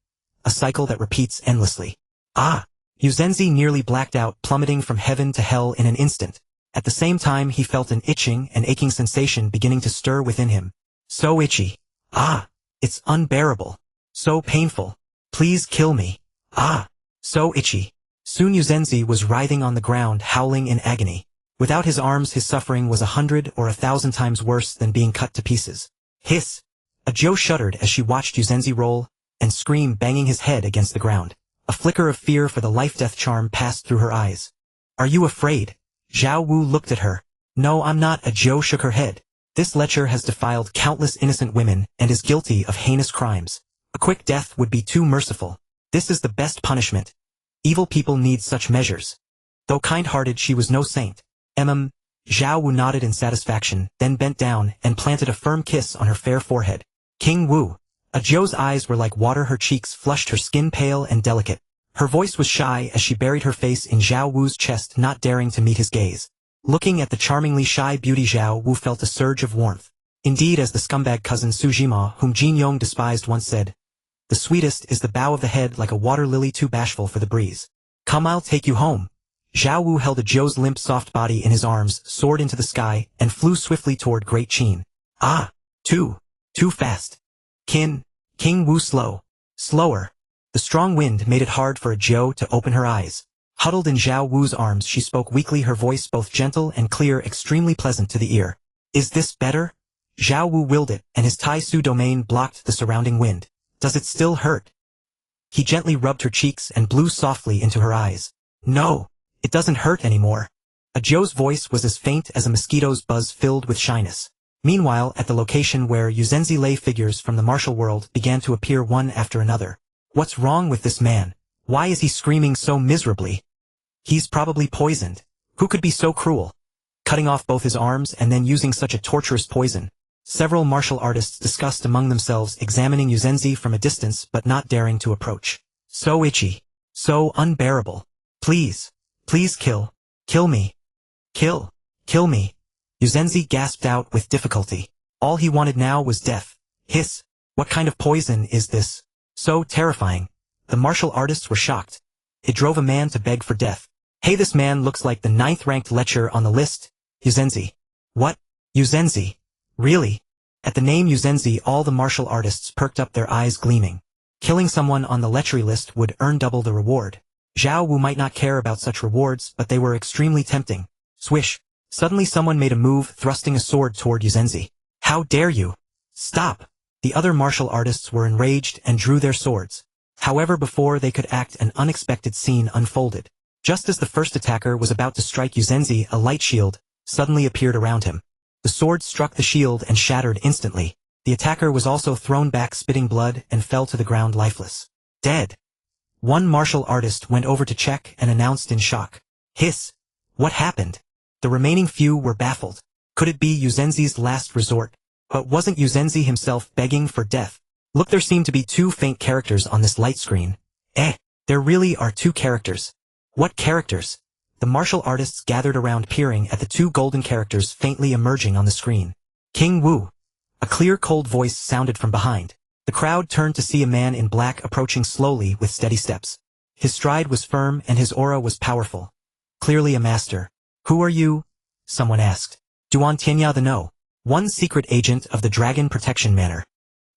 A cycle that repeats endlessly." Ah! Yuzenzi nearly blacked out, plummeting from heaven to hell in an instant. At the same time he felt an itching and aching sensation beginning to stir within him. So itchy. Ah! It's unbearable. So painful. Please kill me. Ah! So itchy. Soon Yuzenzi was writhing on the ground, howling in agony. Without his arms his suffering was 100 or 1,000 times worse than being cut to pieces. Hiss! Zhou shuddered as she watched Yuzenzi roll and scream, banging his head against the ground. A flicker of fear for the life-death charm passed through her eyes. "Are you afraid?" Zhao Wu looked at her. "No, I'm not." Zhou shook her head. "This lecher has defiled countless innocent women and is guilty of heinous crimes. A quick death would be too merciful. This is the best punishment. Evil people need such measures." Though kind-hearted, she was no saint. Zhao Wu nodded in satisfaction, then bent down and planted a firm kiss on her fair forehead. "King Wu." Zhou's eyes were like water, her cheeks flushed, her skin pale and delicate. Her voice was shy as she buried her face in Zhao Wu's chest, not daring to meet his gaze. Looking at the charmingly shy beauty, Zhao Wu felt a surge of warmth. Indeed, as the scumbag cousin Su Jima, whom Jin Yong despised, once said, "The sweetest is the bow of the head, like a water lily too bashful for the breeze." "Come, I'll take you home." Zhao Wu held Zhou's limp soft body in his arms, soared into the sky, and flew swiftly toward Great Qin. Ah! Too fast. King Wu, slower. The strong wind made it hard for Zhou to open her eyes. Huddled in Zhao Wu's arms she spoke weakly, her voice both gentle and clear, extremely pleasant to the ear. "Is this better?" Zhao Wu willed it, and his Tai Su domain blocked the surrounding wind. "Does it still hurt?" He gently rubbed her cheeks and blew softly into her eyes. "No, it doesn't hurt anymore." Zhou's voice was as faint as a mosquito's buzz, filled with shyness. Meanwhile, at the location where Yuzenzi lay, figures from the martial world began to appear one after another. "What's wrong with this man? Why is he screaming so miserably? He's probably poisoned. Who could be so cruel? Cutting off both his arms and then using such a torturous poison." Several martial artists discussed among themselves, examining Yuzenzi from a distance but not daring to approach. "So itchy. So unbearable. Please kill me. Kill me." Yuzenzi gasped out with difficulty. All he wanted now was death. Hiss! What kind of poison is this? So terrifying. The martial artists were shocked. It drove a man to beg for death. "Hey, this man looks like the 9th-ranked lecher on the list." Yuzenzi. "What? Yuzenzi? Really?" At the name Yuzenzi all the martial artists perked up, their eyes gleaming. Killing someone on the lechery list would earn double the reward. Zhao Wu might not care about such rewards, but they were extremely tempting. Swish! Suddenly someone made a move, thrusting a sword toward Yuzenzi. "How dare you? Stop!" The other martial artists were enraged and drew their swords. However, before they could act, an unexpected scene unfolded. Just as the first attacker was about to strike Yuzenzi, a light shield suddenly appeared around him. The sword struck the shield and shattered instantly. The attacker was also thrown back, spitting blood, and fell to the ground lifeless. Dead. One martial artist went over to check and announced in shock. "Hiss! What happened?" The remaining few were baffled. Could it be Yuzenzi's last resort? But wasn't Yuzenzi himself begging for death? Look, there seem to be 2 faint characters on this light screen. There really are 2 characters. What characters? The martial artists gathered around, peering at the 2 golden characters faintly emerging on the screen. "King Wu." A clear cold voice sounded from behind. The crowd turned to see a man in black approaching slowly with steady steps. His stride was firm and his aura was powerful. Clearly a master. Who are you? Someone asked. Duan Tianya the No. One secret agent of the Dragon Protection Manor.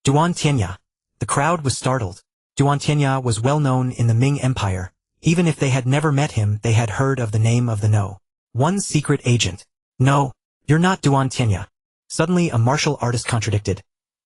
Duan Tianya. The crowd was startled. Duan Tianya was well known in the Ming Empire. Even if they had never met him, they had heard of the name of the No. One secret agent. No, you're not Duan Tianya. Suddenly a martial artist contradicted.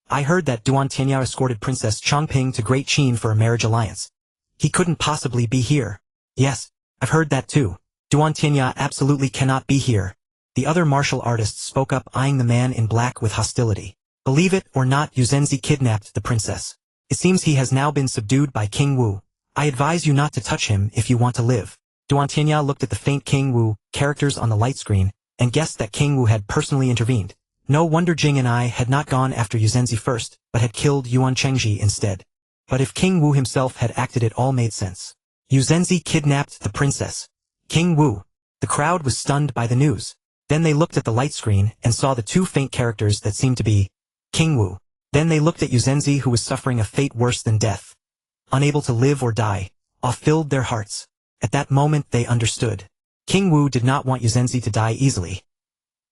I heard that Duan Tianya escorted Princess Chongping to Great Qin for a marriage alliance. He couldn't possibly be here. Yes, I've heard that too. Duan Tianya absolutely cannot be here. The other martial artists spoke up, eyeing the man in black with hostility. Believe it or not, Yuzenzi kidnapped the princess. It seems he has now been subdued by King Wu. I advise you not to touch him if you want to live. Duan Tianya looked at the faint King Wu characters on the light screen and guessed that King Wu had personally intervened. No wonder Jing and I had not gone after Yuzenzi first, but had killed Yuan Chengji instead. But if King Wu himself had acted, it all made sense. Yuzenzi kidnapped the princess. King Wu. The crowd was stunned by the news. Then they looked at the light screen and saw the two faint characters that seemed to be King Wu. Then they looked at Yuzenzi, who was suffering a fate worse than death. Unable to live or die, awe filled their hearts. At that moment they understood. King Wu did not want Yuzenzi to die easily.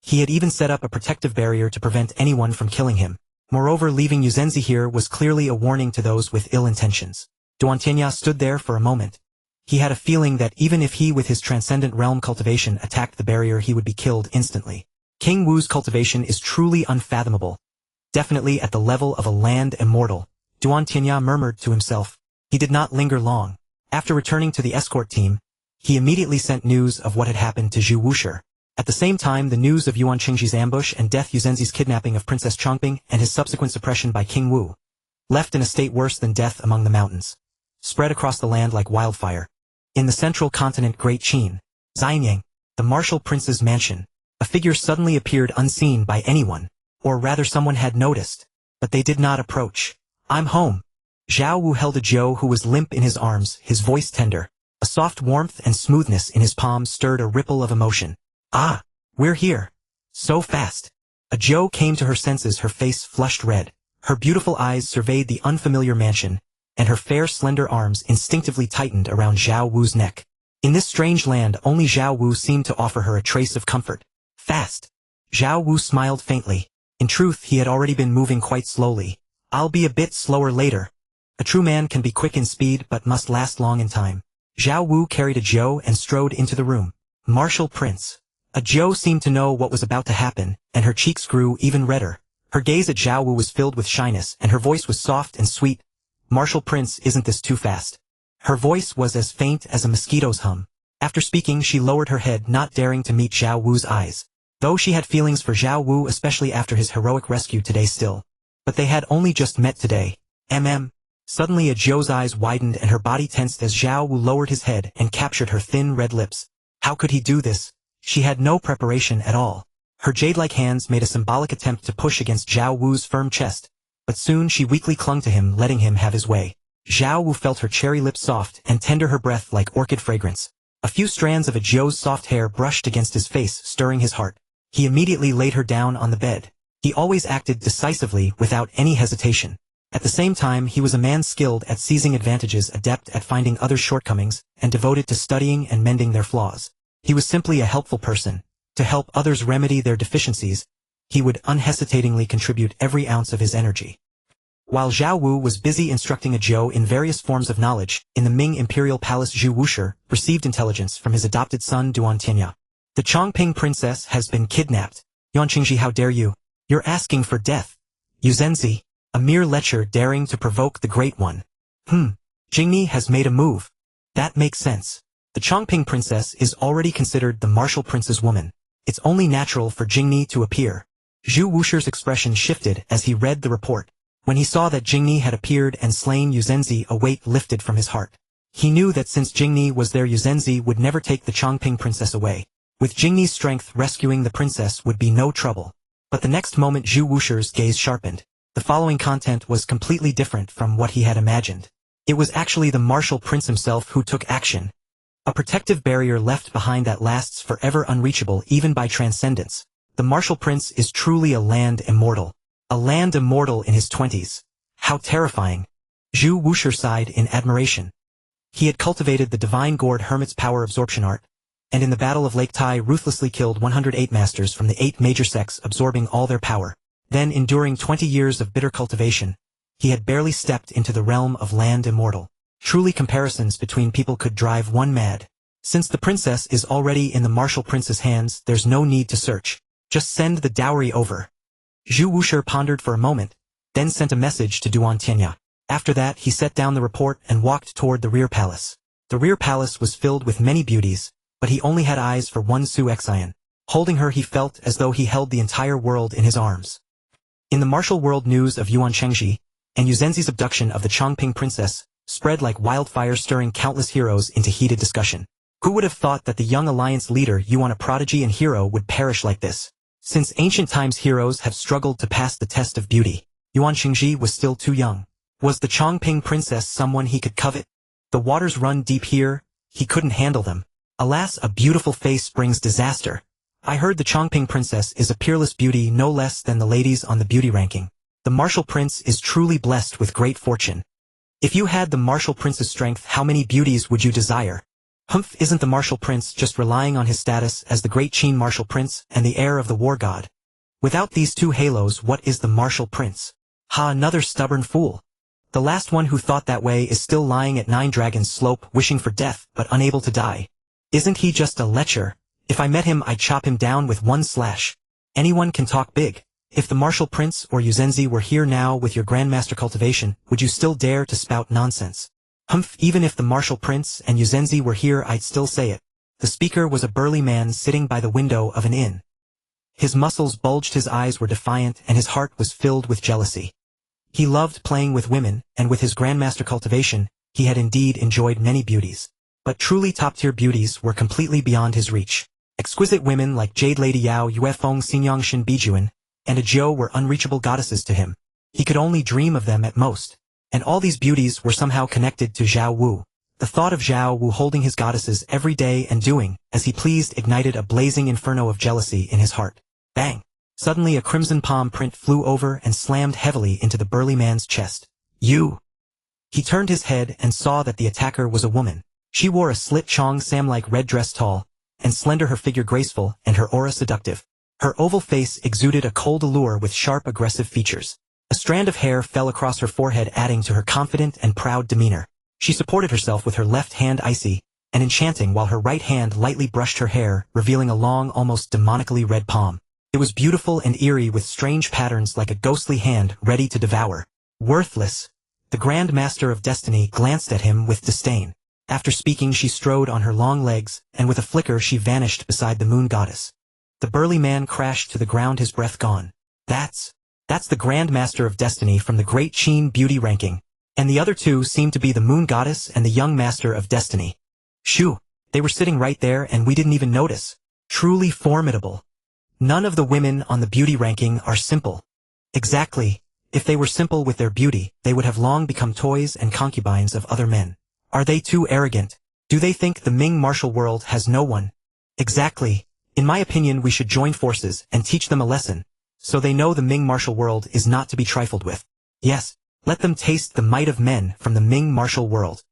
He had even set up a protective barrier to prevent anyone from killing him. Moreover, leaving Yuzenzi here was clearly a warning to those with ill intentions. Duan Tianya stood there for a moment. He had a feeling that even if he with his transcendent realm cultivation attacked the barrier, he would be killed instantly. King Wu's cultivation is truly unfathomable. Definitely at the level of a land immortal. Duan Tianya murmured to himself. He did not linger long. After returning to the escort team, he immediately sent news of what had happened to Zhu Wushi. At the same time, the news of Yuan Qingji's ambush and death, Yuzenzi's kidnapping of Princess Chongping, and his subsequent suppression by King Wu, left in a state worse than death among the mountains, spread across the land like wildfire. In the central continent Great Qin, Xianyang, the martial prince's mansion, a figure suddenly appeared unseen by anyone, or rather someone had noticed, but they did not approach. I'm home. Zhao Wu held a Zhou who was limp in his arms, his voice tender. A soft warmth and smoothness in his palm stirred a ripple of emotion. Ah, we're here. So fast. A Zhou came to her senses, her face flushed red. Her beautiful eyes surveyed the unfamiliar mansion, and her fair slender arms instinctively tightened around Zhao Wu's neck. In this strange land, only Zhao Wu seemed to offer her a trace of comfort. Fast. Zhao Wu smiled faintly. In truth, he had already been moving quite slowly. I'll be a bit slower later. A true man can be quick in speed but must last long in time. Zhao Wu carried a Zhou and strode into the room. Martial Prince. A Zhou seemed to know what was about to happen, and her cheeks grew even redder. Her gaze at Zhao Wu was filled with shyness, and her voice was soft and sweet. Martial Prince, isn't this too fast? Her voice was as faint as a mosquito's hum. After speaking, she lowered her head, not daring to meet Zhao Wu's eyes. Though she had feelings for Zhao Wu, especially after his heroic rescue today still. But they had only just met today. Suddenly a Zhou's eyes widened and her body tensed as Zhao Wu lowered his head and captured her thin red lips. How could he do this? She had no preparation at all. Her jade-like hands made a symbolic attempt to push against Zhao Wu's firm chest, but soon she weakly clung to him, letting him have his way. Zhao Wu felt her cherry lips soft and tender, her breath like orchid fragrance. A few strands of a Zhou's soft hair brushed against his face, stirring his heart. He immediately laid her down on the bed. He always acted decisively, without any hesitation. At the same time, he was a man skilled at seizing advantages, adept at finding others' shortcomings, and devoted to studying and mending their flaws. He was simply a helpful person. To help others remedy their deficiencies, he would unhesitatingly contribute every ounce of his energy. While Zhao Wu was busy instructing a Zhou in various forms of knowledge, in the Ming Imperial Palace, Zhu Wushi received intelligence from his adopted son Duan Tianya. The Chongping princess has been kidnapped. Yuan Qingji, how dare you? You're asking for death. Yuzenzi, a mere lecher daring to provoke the Great One. Jingni has made a move. That makes sense. The Chongping princess is already considered the martial prince's woman. It's only natural for Jingni to appear. Zhu Wushi's expression shifted as he read the report. When he saw that Jingni had appeared and slain Yuzenzi, a weight lifted from his heart. He knew that since Jingni was there, Yuzenzi would never take the Chongping princess away. With Jingni's strength, rescuing the princess would be no trouble. But the next moment Zhu Wushi's gaze sharpened. The following content was completely different from what he had imagined. It was actually the martial prince himself who took action. A protective barrier left behind that lasts forever, unreachable even by transcendence. The martial prince is truly a land immortal. A land immortal in his 20s. How terrifying. Zhao Wu sighed in admiration. He had cultivated the divine gourd hermit's power absorption art, and in the Battle of Lake Tai ruthlessly killed 108 masters from the 8 major sects, absorbing all their power. Then, enduring 20 years of bitter cultivation, he had barely stepped into the realm of land immortal. Truly, comparisons between people could drive one mad. Since the princess is already in the martial prince's hands, there's no need to search. Just send the dowry over. Zhao Wu pondered for a moment, then sent a message to Duan Tianya. After that, he set down the report and walked toward the rear palace. The rear palace was filled with many beauties, but he only had eyes for one Su Xian. Holding her, he felt as though he held the entire world in his arms. In the martial world, news of Yuan Chengji and Yuzenzi's abduction of the Chongping princess spread like wildfire, stirring countless heroes into heated discussion. Who would have thought that the young alliance leader Yuan, a prodigy and hero, would perish like this? Since ancient times, heroes have struggled to pass the test of beauty. Yuan Chengji was still too young. Was the Chongping princess someone he could covet? The waters run deep here, he couldn't handle them. Alas, a beautiful face brings disaster. I heard the Chongping princess is a peerless beauty, no less than the ladies on the beauty ranking. The martial prince is truly blessed with great fortune. If you had the martial prince's strength, how many beauties would you desire? Humph, isn't the martial prince just relying on his status as the Great Qin martial prince and the heir of the war god? Without these two halos, what is the martial prince? Ha, another stubborn fool. The last one who thought that way is still lying at 9 Dragon's Slope, wishing for death, but unable to die. Isn't he just a lecher? If I met him, I'd chop him down with one slash. Anyone can talk big. If the martial prince or Yuzenzi were here now with your grandmaster cultivation, would you still dare to spout nonsense? Humph, even if the martial prince and Yuzenzi were here, I'd still say it. The speaker was a burly man sitting by the window of an inn. His muscles bulged, his eyes were defiant, and his heart was filled with jealousy. He loved playing with women, and with his grandmaster cultivation, he had indeed enjoyed many beauties. But truly top-tier beauties were completely beyond his reach. Exquisite women like Jade Lady Yao Yuefeng Xinyangshin Bijuan and a Zhou were unreachable goddesses to him. He could only dream of them at most. And all these beauties were somehow connected to Zhao Wu. The thought of Zhao Wu holding his goddesses every day and doing as he pleased ignited a blazing inferno of jealousy in his heart. Bang! Suddenly a crimson palm print flew over and slammed heavily into the burly man's chest. You! He turned his head and saw that the attacker was a woman. She wore a slit Chong Sam-like red dress, tall and slender, her figure graceful and her aura seductive. Her oval face exuded a cold allure with sharp, aggressive features. A strand of hair fell across her forehead, adding to her confident and proud demeanor. She supported herself with her left hand, icy and enchanting, while her right hand lightly brushed her hair, revealing a long, almost demonically red palm. It was beautiful and eerie, with strange patterns like a ghostly hand ready to devour. Worthless. The Grand Master of Destiny glanced at him with disdain. After speaking, she strode on her long legs, and with a flicker she vanished beside the moon goddess. The burly man crashed to the ground, his breath gone. That's the Grand Master of Destiny from the Great Qin beauty ranking. And the other two seemed to be the moon goddess and the young Master of Destiny. Shoo! They were sitting right there and we didn't even notice. Truly formidable. None of the women on the beauty ranking are simple. Exactly. If they were simple with their beauty, they would have long become toys and concubines of other men. Are they too arrogant? Do they think the Ming martial world has no one? Exactly. In my opinion, we should join forces and teach them a lesson, so they know the Ming martial world is not to be trifled with. Yes, let them taste the might of men from the Ming martial world.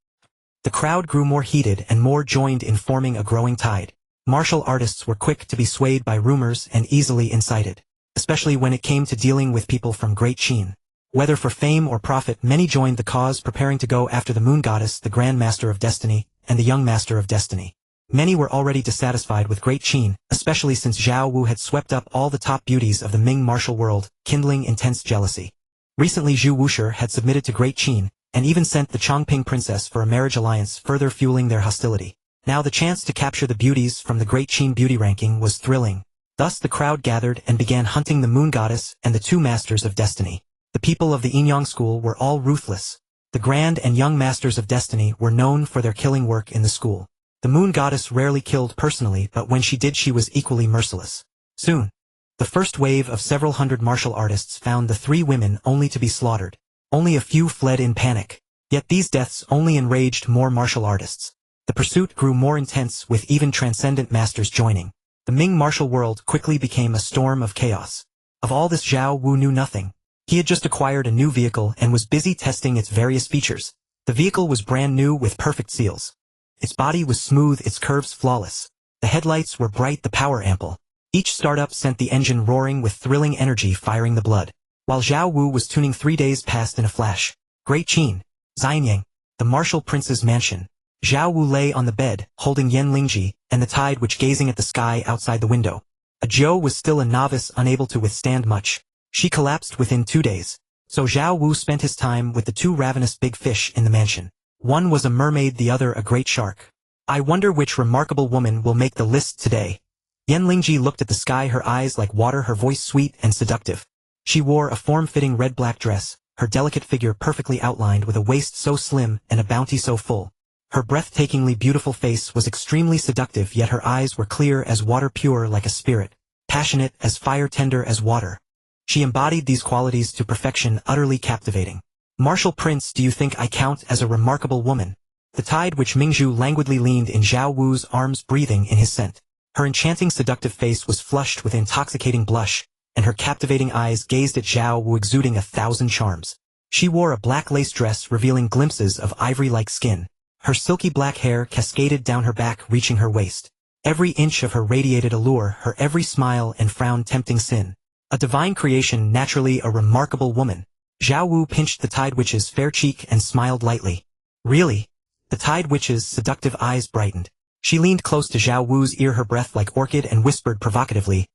The crowd grew more heated and more joined in, forming a growing tide. Martial artists were quick to be swayed by rumors and easily incited, especially when it came to dealing with people from Great Qin. Whether for fame or profit, many joined the cause, preparing to go after the moon goddess, the Grand Master of Destiny, and the young Master of Destiny. Many were already dissatisfied with Great Qin, especially since Zhao Wu had swept up all the top beauties of the Ming martial world, kindling intense jealousy. Recently Zhao Wu had submitted to Great Qin, and even sent the Chongping princess for a marriage alliance, further fueling their hostility. Now the chance to capture the beauties from the Great Qin beauty ranking was thrilling. Thus the crowd gathered and began hunting the moon goddess and the two masters of destiny. The people of the Yinyang school were all ruthless. The grand and young masters of destiny were known for their killing work in the school. The moon goddess rarely killed personally, but when she did, she was equally merciless. Soon, the first wave of several hundred martial artists found the 3 women only to be slaughtered. Only a few fled in panic. Yet these deaths only enraged more martial artists. The pursuit grew more intense, with even transcendent masters joining. The Ming martial world quickly became a storm of chaos. Of all this Zhao Wu knew nothing. He had just acquired a new vehicle and was busy testing its various features. The vehicle was brand new with perfect seals. Its body was smooth, its curves flawless. The headlights were bright, the power ample. Each startup sent the engine roaring with thrilling energy, firing the blood. While Zhao Wu was tuning, 3 days passed in a flash. Great Qin, Xianyang, the martial prince's mansion. Zhao Wu lay on the bed, holding Yan Lingji, and the tide which gazing at the sky outside the window. Zhao was still a novice, unable to withstand much. She collapsed within 2 days. So Zhao Wu spent his time with the 2 ravenous big fish in the mansion. One was a mermaid, the other a great shark. I wonder which remarkable woman will make the list today. Yan Lingji looked at the sky, her eyes like water, her voice sweet and seductive. She wore a form-fitting red-black dress, her delicate figure perfectly outlined with a waist so slim and a bounty so full. Her breathtakingly beautiful face was extremely seductive, yet her eyes were clear as water, pure like a spirit, passionate as fire, tender as water. She embodied these qualities to perfection, utterly captivating. Martial Prince, do you think I count as a remarkable woman? The tide which Mingzhu languidly leaned in Zhao Wu's arms, breathing in his scent. Her enchanting seductive face was flushed with intoxicating blush, and her captivating eyes gazed at Zhao Wu, exuding 1,000 charms. She wore a black lace dress revealing glimpses of ivory-like skin. Her silky black hair cascaded down her back, reaching her waist. Every inch of her radiated allure, her every smile and frown tempting sin. A divine creation, naturally a remarkable woman. Zhao Wu pinched the tide witch's fair cheek and smiled lightly. Really? The tide witch's seductive eyes brightened. She leaned close to Zhao Wu's ear, her breath like orchid, and whispered provocatively,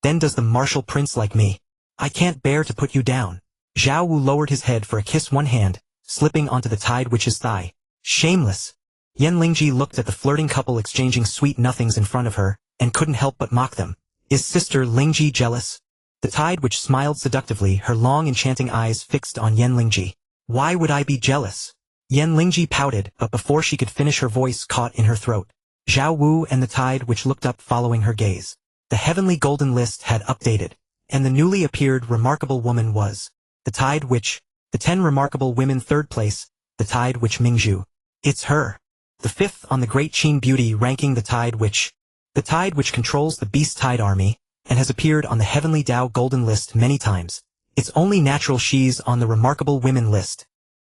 "Then does the martial prince like me? I can't bear to put you down." Zhao Wu lowered his head for a kiss, one hand slipping onto the tide witch's thigh. Shameless. Yan Lingji looked at the flirting couple exchanging sweet nothings in front of her, and couldn't help but mock them. Is Sister Lingji jealous? The tide witch smiled seductively, her long enchanting eyes fixed on Yan Lingji. Why would I be jealous? Yan Lingji pouted, but before she could finish, her voice caught in her throat. Zhao Wu and the tide witch looked up, following her gaze. The heavenly golden list had updated, and the newly appeared remarkable woman was the tide witch. The 10 remarkable women, 3rd place, the tide witch Mingzhu. It's her. The 5th on the Great Qin beauty ranking, the tide witch. The tide witch controls the beast tide army, and has appeared on the heavenly Dao golden list many times. It's only natural she's on the remarkable women list.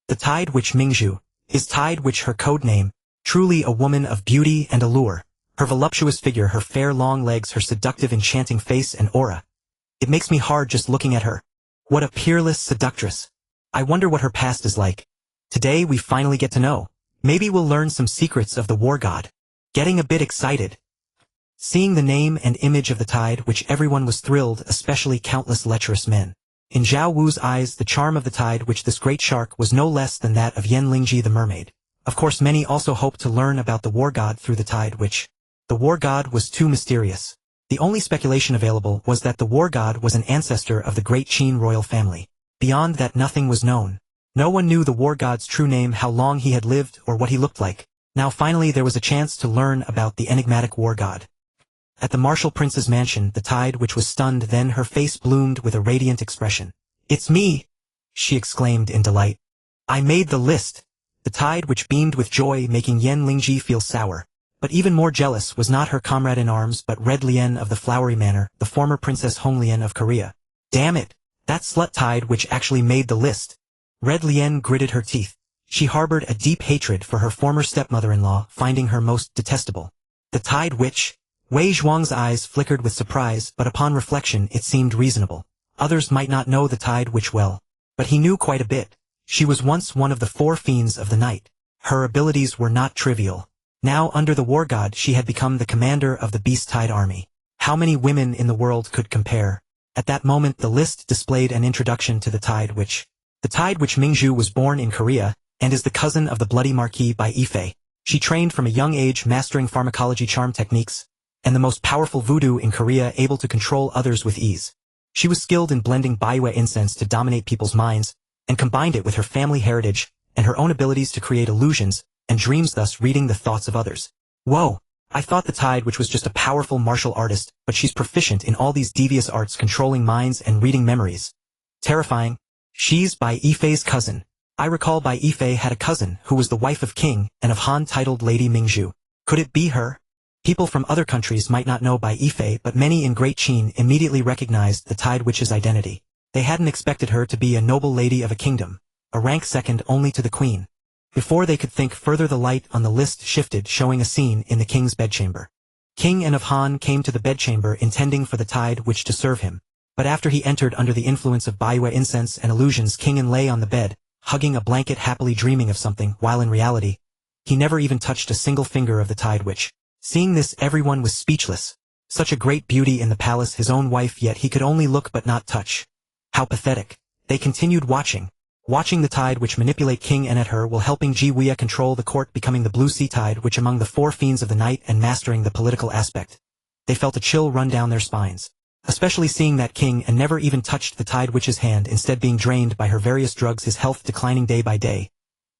The tide witch Mingzhu. Is tide witch her code name? Truly a woman of beauty and allure. Her voluptuous figure, her fair long legs, her seductive enchanting face and aura. It makes me hard just looking at her. What a peerless seductress. I wonder what her past is like. Today we finally get to know. Maybe we'll learn some secrets of the war god. Getting a bit excited. Seeing the name and image of the tide witch, everyone was thrilled, especially countless lecherous men. In Zhao Wu's eyes, the charm of the tide witch, this great shark, was no less than that of Yan Lingji the mermaid. Of course, many also hoped to learn about the war god through the tide witch. The war god was too mysterious. The only speculation available was that the war god was an ancestor of the Great Qin royal family. Beyond that, nothing was known. No one knew the war god's true name, how long he had lived, or what he looked like. Now finally there was a chance to learn about the enigmatic war god. At the martial prince's mansion, the tide witch was stunned, then her face bloomed with a radiant expression. "It's me!" she exclaimed in delight. "I made the list!" The tide witch beamed with joy, making Yan Lingji feel sour. But even more jealous was not her comrade in arms, but Red Lien of the Flowery Manor, the former Princess Honglien of Korea. Damn it! That slut tide witch actually made the list. Red Lien gritted her teeth. She harbored a deep hatred for her former stepmother-in-law, finding her most detestable. The tide witch? Wei Zhuang's eyes flickered with surprise, but upon reflection it seemed reasonable. Others might not know the tide witch well, but he knew quite a bit. She was once one of the 4 fiends of the night. Her abilities were not trivial. Now, under the war god, she had become the commander of the beast tide army. How many women in the world could compare? At that moment the list displayed an introduction to the tide witch. The tide witch Mingzhu was born in Korea, and is the cousin of the Bloody Marquis by Ife. She trained from a young age, mastering pharmacology charm techniques, and the most powerful voodoo in Korea, able to control others with ease. She was skilled in blending Baiwa incense to dominate people's minds, and combined it with her family heritage, and her own abilities to create illusions and dreams, thus reading the thoughts of others. Whoa! I thought the tide witch was just a powerful martial artist, but she's proficient in all these devious arts, controlling minds and reading memories. Terrifying. She's Bai Yifei's cousin. I recall Bai Yifei had a cousin who was the wife of King and of Han, titled Lady Mingzhu. Could it be her? People from other countries might not know Bai Yifei, but many in Great Qin immediately recognized the tide witch's identity. They hadn't expected her to be a noble lady of a kingdom, a rank second only to the queen. Before they could think further, the light on the list shifted, showing a scene in the king's bedchamber. King En of Han came to the bedchamber intending for the tide which to serve him, but after he entered under the influence of Baiwa incense and illusions, King En lay on the bed, hugging a blanket, happily dreaming of something, while in reality, he never even touched a single finger of the tide which. Seeing this, everyone was speechless. Such a great beauty in the palace, his own wife, yet he could only look but not touch. How pathetic. They continued watching the tide which manipulate King En at her while helping Ji Weia control the court, becoming the blue sea tide which among the four fiends of the night and mastering the political aspect. They felt a chill run down their spines. Especially seeing that King En never even touched the tide witch's hand, instead being drained by her various drugs, his health declining day by day.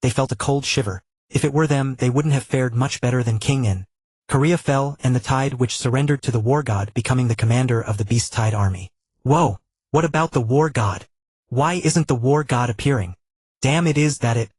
They felt a cold shiver. If it were them, they wouldn't have fared much better than King En. Korea fell, and the tide which surrendered to the war god, becoming the commander of the beast tide army. Whoa! What about the war god? Why isn't the war god appearing? Damn, it is that it.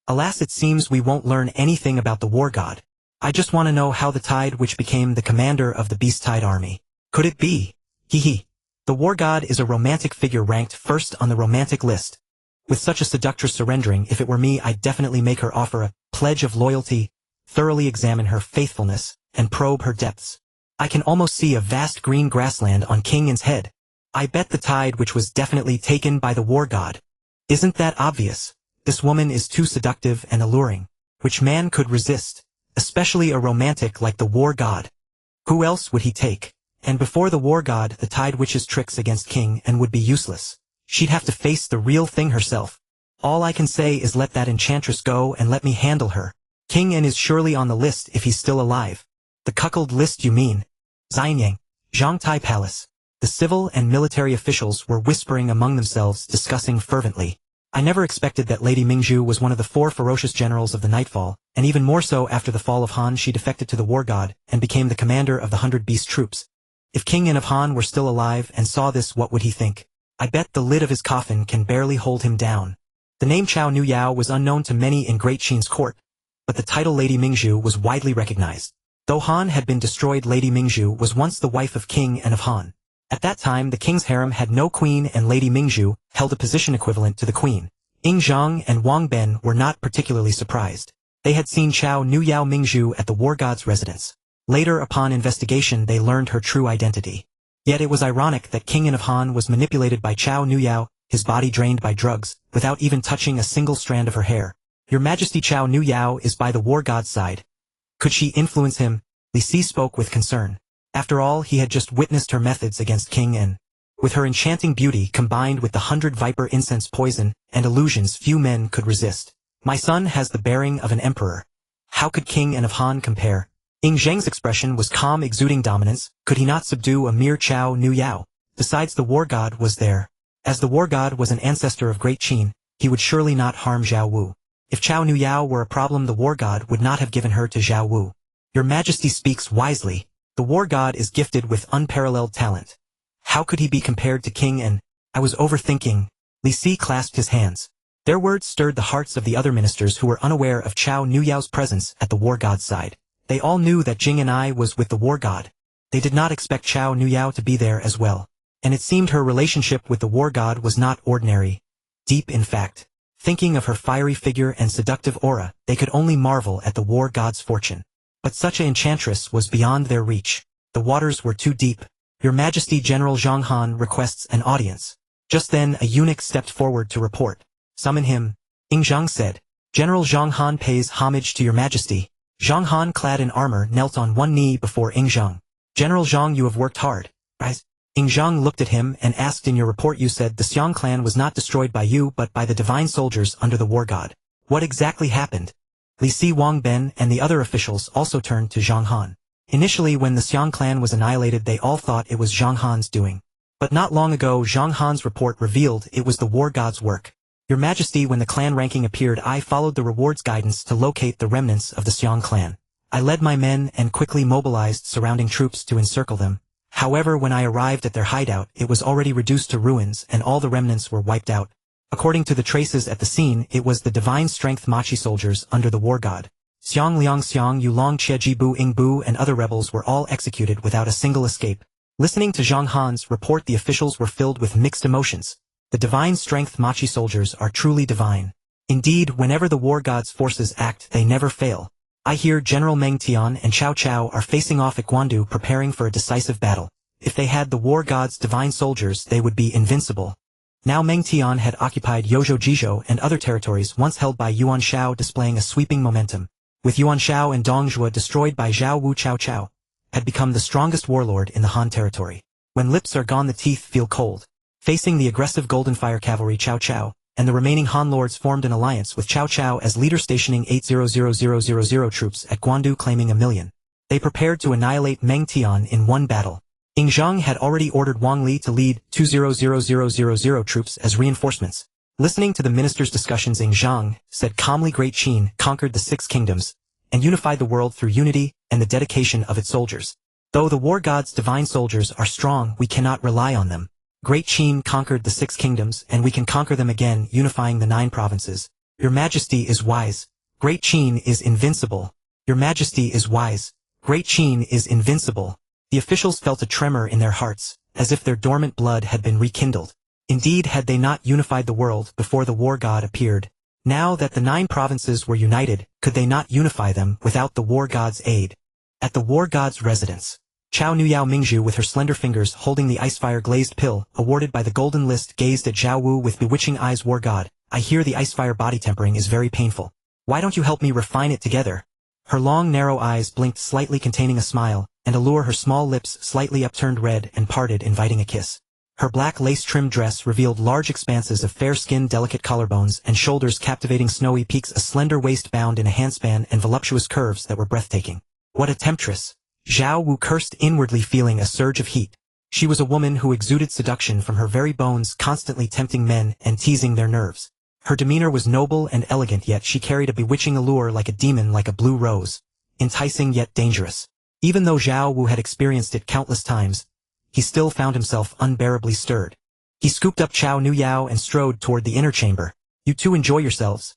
Alas, it seems we won't learn anything about the war god. I just want to know how the tide which became the commander of the beast tide army. Could it be? Hee. The war god is a romantic figure ranked first on the romantic list. With such a seductress surrendering, if it were me, I'd definitely make her offer a pledge of loyalty, thoroughly examine her faithfulness, and probe her depths. I can almost see a vast green grassland on King En's head. I bet the tide which was definitely taken by the war god. Isn't that obvious? This woman is too seductive and alluring. Which man could resist? Especially a romantic like the war god. Who else would he take? And before the war god, the tide witch's tricks against King En would be useless. She'd have to face the real thing herself. All I can say is let that enchantress go and let me handle her. King En is surely on the list if he's still alive. The cuckold list, you mean? Xianyang, Zhangtai Palace. The civil and military officials were whispering among themselves, discussing fervently. I never expected that Lady Mingzhu was one of the four ferocious generals of the Nightfall, and even more so after the fall of Han, she defected to the war god and became the commander of the 100 Beast troops. If King En of Han were still alive and saw this, what would he think? I bet the lid of his coffin can barely hold him down. The name Chao Nu Yao was unknown to many in Great Qin's court, but the title Lady Mingzhu was widely recognized. Though Han had been destroyed, Lady Mingzhu was once the wife of King En of Han. At that time, the king's harem had no queen, and Lady Mingzhu held a position equivalent to the queen. Ying Zheng and Wang Ben were not particularly surprised. They had seen Chao Nu Yao Mingzhu at the war god's residence. Later, upon investigation, they learned her true identity. Yet it was ironic that King En of Han was manipulated by Chao Nu Yao, his body drained by drugs, without even touching a single strand of her hair. Your Majesty, Chao Nu Yao is by the war god's side. Could she influence him? Li Si spoke with concern. After all, he had just witnessed her methods against King En. With her enchanting beauty combined with the 100 viper incense poison and illusions, few men could resist. My son has the bearing of an emperor. How could King En of Han compare? Ying Zheng's expression was calm, exuding dominance. Could he not subdue a mere Chao Nu Yao? Besides, the war god was there. As the war god was an ancestor of Great Qin, he would surely not harm Zhao Wu. If Chao Nu Yao were a problem, the war god would not have given her to Zhao Wu. Your Majesty speaks wisely. The war god is gifted with unparalleled talent. How could he be compared to King En? I was overthinking. Li Si clasped his hands. Their words stirred the hearts of the other ministers who were unaware of Chao Nu Yao's presence at the war god's side. They all knew that Jing and I was with the war god. They did not expect Chao Nu Yao to be there as well. And it seemed her relationship with the war god was not ordinary. Deep, in fact. Thinking of her fiery figure and seductive aura, they could only marvel at the war god's fortune. But such an enchantress was beyond their reach. The waters were too deep. Your Majesty, General Zhang Han requests an audience. Just then, a eunuch stepped forward to report. Summon him. Ying Zheng said. General Zhang Han pays homage to your Majesty. Zhang Han, clad in armor, knelt on one knee before Ying Zheng. General Zhang, you have worked hard. Rise. Ying Zheng looked at him and asked, in your report you said the Xiong clan was not destroyed by you but by the divine soldiers under the war god. What exactly happened? Li Si, Wang Ben, and the other officials also turned to Zhang Han. Initially, when the Xiong clan was annihilated, they all thought it was Zhang Han's doing. But not long ago, Zhang Han's report revealed it was the war god's work. Your Majesty, when the clan ranking appeared, I followed the rewards guidance to locate the remnants of the Xiong clan. I led my men and quickly mobilized surrounding troops to encircle them. However, when I arrived at their hideout, it was already reduced to ruins and all the remnants were wiped out. According to the traces at the scene, it was the divine strength Machi soldiers under the war god. Xiong Liang, Xiong Yulong, Che Jibu, Ing Bu, and other rebels were all executed without a single escape. Listening to Zhang Han's report, the officials were filled with mixed emotions. The divine strength Machi soldiers are truly divine. Indeed, whenever the war god's forces act, they never fail. I hear General Meng Tian and Cao Cao are facing off at Guandu preparing for a decisive battle. If they had the war god's divine soldiers, they would be invincible. Now Meng Tian had occupied Yozhou and other territories once held by Yuan Shao, displaying a sweeping momentum. With Yuan Shao and Dongzhuo destroyed by Zhao Wu, Cao Cao had become the strongest warlord in the Han territory. When lips are gone, the teeth feel cold. Facing the aggressive Golden Fire Cavalry, Cao Cao and the remaining Han lords formed an alliance with Cao Cao as leader, stationing 800,000 troops at Guandu, claiming 1 million. They prepared to annihilate Meng Tian in one battle. Ying Zheng had already ordered Wang Li to lead 200,000 troops as reinforcements. Listening to the minister's discussions, Ying Zheng said calmly, Great Qin conquered the 6 kingdoms and unified the world through unity and the dedication of its soldiers. Though the war god's divine soldiers are strong, we cannot rely on them. Great Qin conquered the 6 kingdoms, and we can conquer them again, unifying the 9 provinces. Your Majesty is wise. Great Qin is invincible. Your Majesty is wise. Great Qin is invincible. The officials felt a tremor in their hearts, as if their dormant blood had been rekindled. Indeed, had they not unified the world before the war god appeared? Now that the 9 provinces were united, could they not unify them without the war god's aid? At the war god's residence, Chao Nuyao Mingzhu, with her slender fingers holding the icefire glazed pill awarded by the golden list, gazed at Zhao Wu with bewitching eyes. War god, I hear the icefire body tempering is very painful. Why don't you help me refine it together? Her long narrow eyes blinked slightly, containing a smile, and allure, her small lips slightly upturned red and parted, inviting a kiss. Her black lace-trimmed dress revealed large expanses of fair skin, delicate collarbones and shoulders, captivating snowy peaks, a slender waist bound in a handspan, and voluptuous curves that were breathtaking. What a temptress! Zhao Wu cursed inwardly, feeling a surge of heat. She was a woman who exuded seduction from her very bones, constantly tempting men and teasing their nerves. Her demeanor was noble and elegant, yet she carried a bewitching allure, like a demon, like a blue rose. Enticing yet dangerous. Even though Zhao Wu had experienced it countless times, he still found himself unbearably stirred. He scooped up Chao Nuyao and strode toward the inner chamber. You two enjoy yourselves.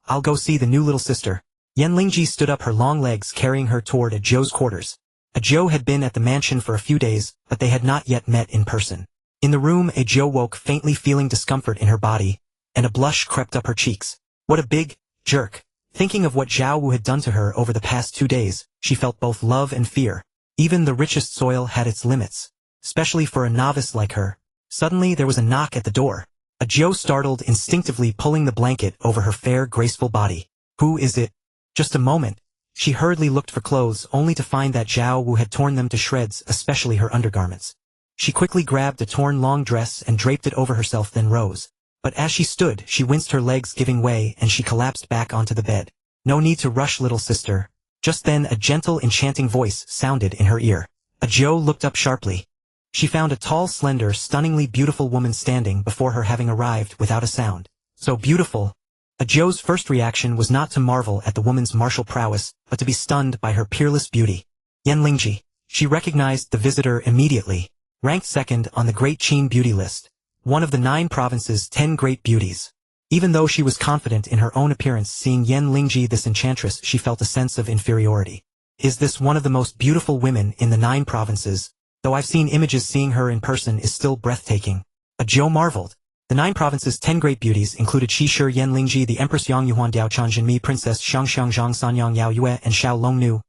I'll go see the new little sister. Yanlingji stood up, her long legs carrying her toward Zhou's quarters. Zhou had been at the mansion for a few days, but they had not yet met in person. In the room, Zhou woke, faintly feeling discomfort in her body, and a blush crept up her cheeks. What a big jerk. Thinking of what Zhao Wu had done to her over the past 2 days, she felt both love and fear. Even the richest soil had its limits, especially for a novice like her. Suddenly there was a knock at the door. Zhou startled, instinctively pulling the blanket over her fair, graceful body. Who is it? Just a moment. She hurriedly looked for clothes, only to find that Zhao Wu had torn them to shreds, especially her undergarments. She quickly grabbed a torn long dress and draped it over herself, then rose. But as she stood, she winced, her legs giving way, and she collapsed back onto the bed. No need to rush, little sister. Just then a gentle, enchanting voice sounded in her ear. Zhou looked up sharply. She found a tall, slender, stunningly beautiful woman standing before her, having arrived without a sound. So beautiful. Zhou's first reaction was not to marvel at the woman's martial prowess, but to be stunned by her peerless beauty. Yanlingji. She recognized the visitor immediately. Ranked second on the Great Qin beauty list. One of the 9 provinces' 10 great beauties. Even though she was confident in her own appearance, seeing Yanlingji, this enchantress, she felt a sense of inferiority. Is this one of the most beautiful women in the 9 provinces? Though I've seen images, seeing her in person is still breathtaking. Zhou marveled. The 9 provinces' 10 great beauties included Shi Shi, Yanlingji, the Empress Yang Yuhuan, Diao Chan Jinmi, Princess Xiangxiang Zhang, Sanyang Yao Yue, and Xiao Longnu.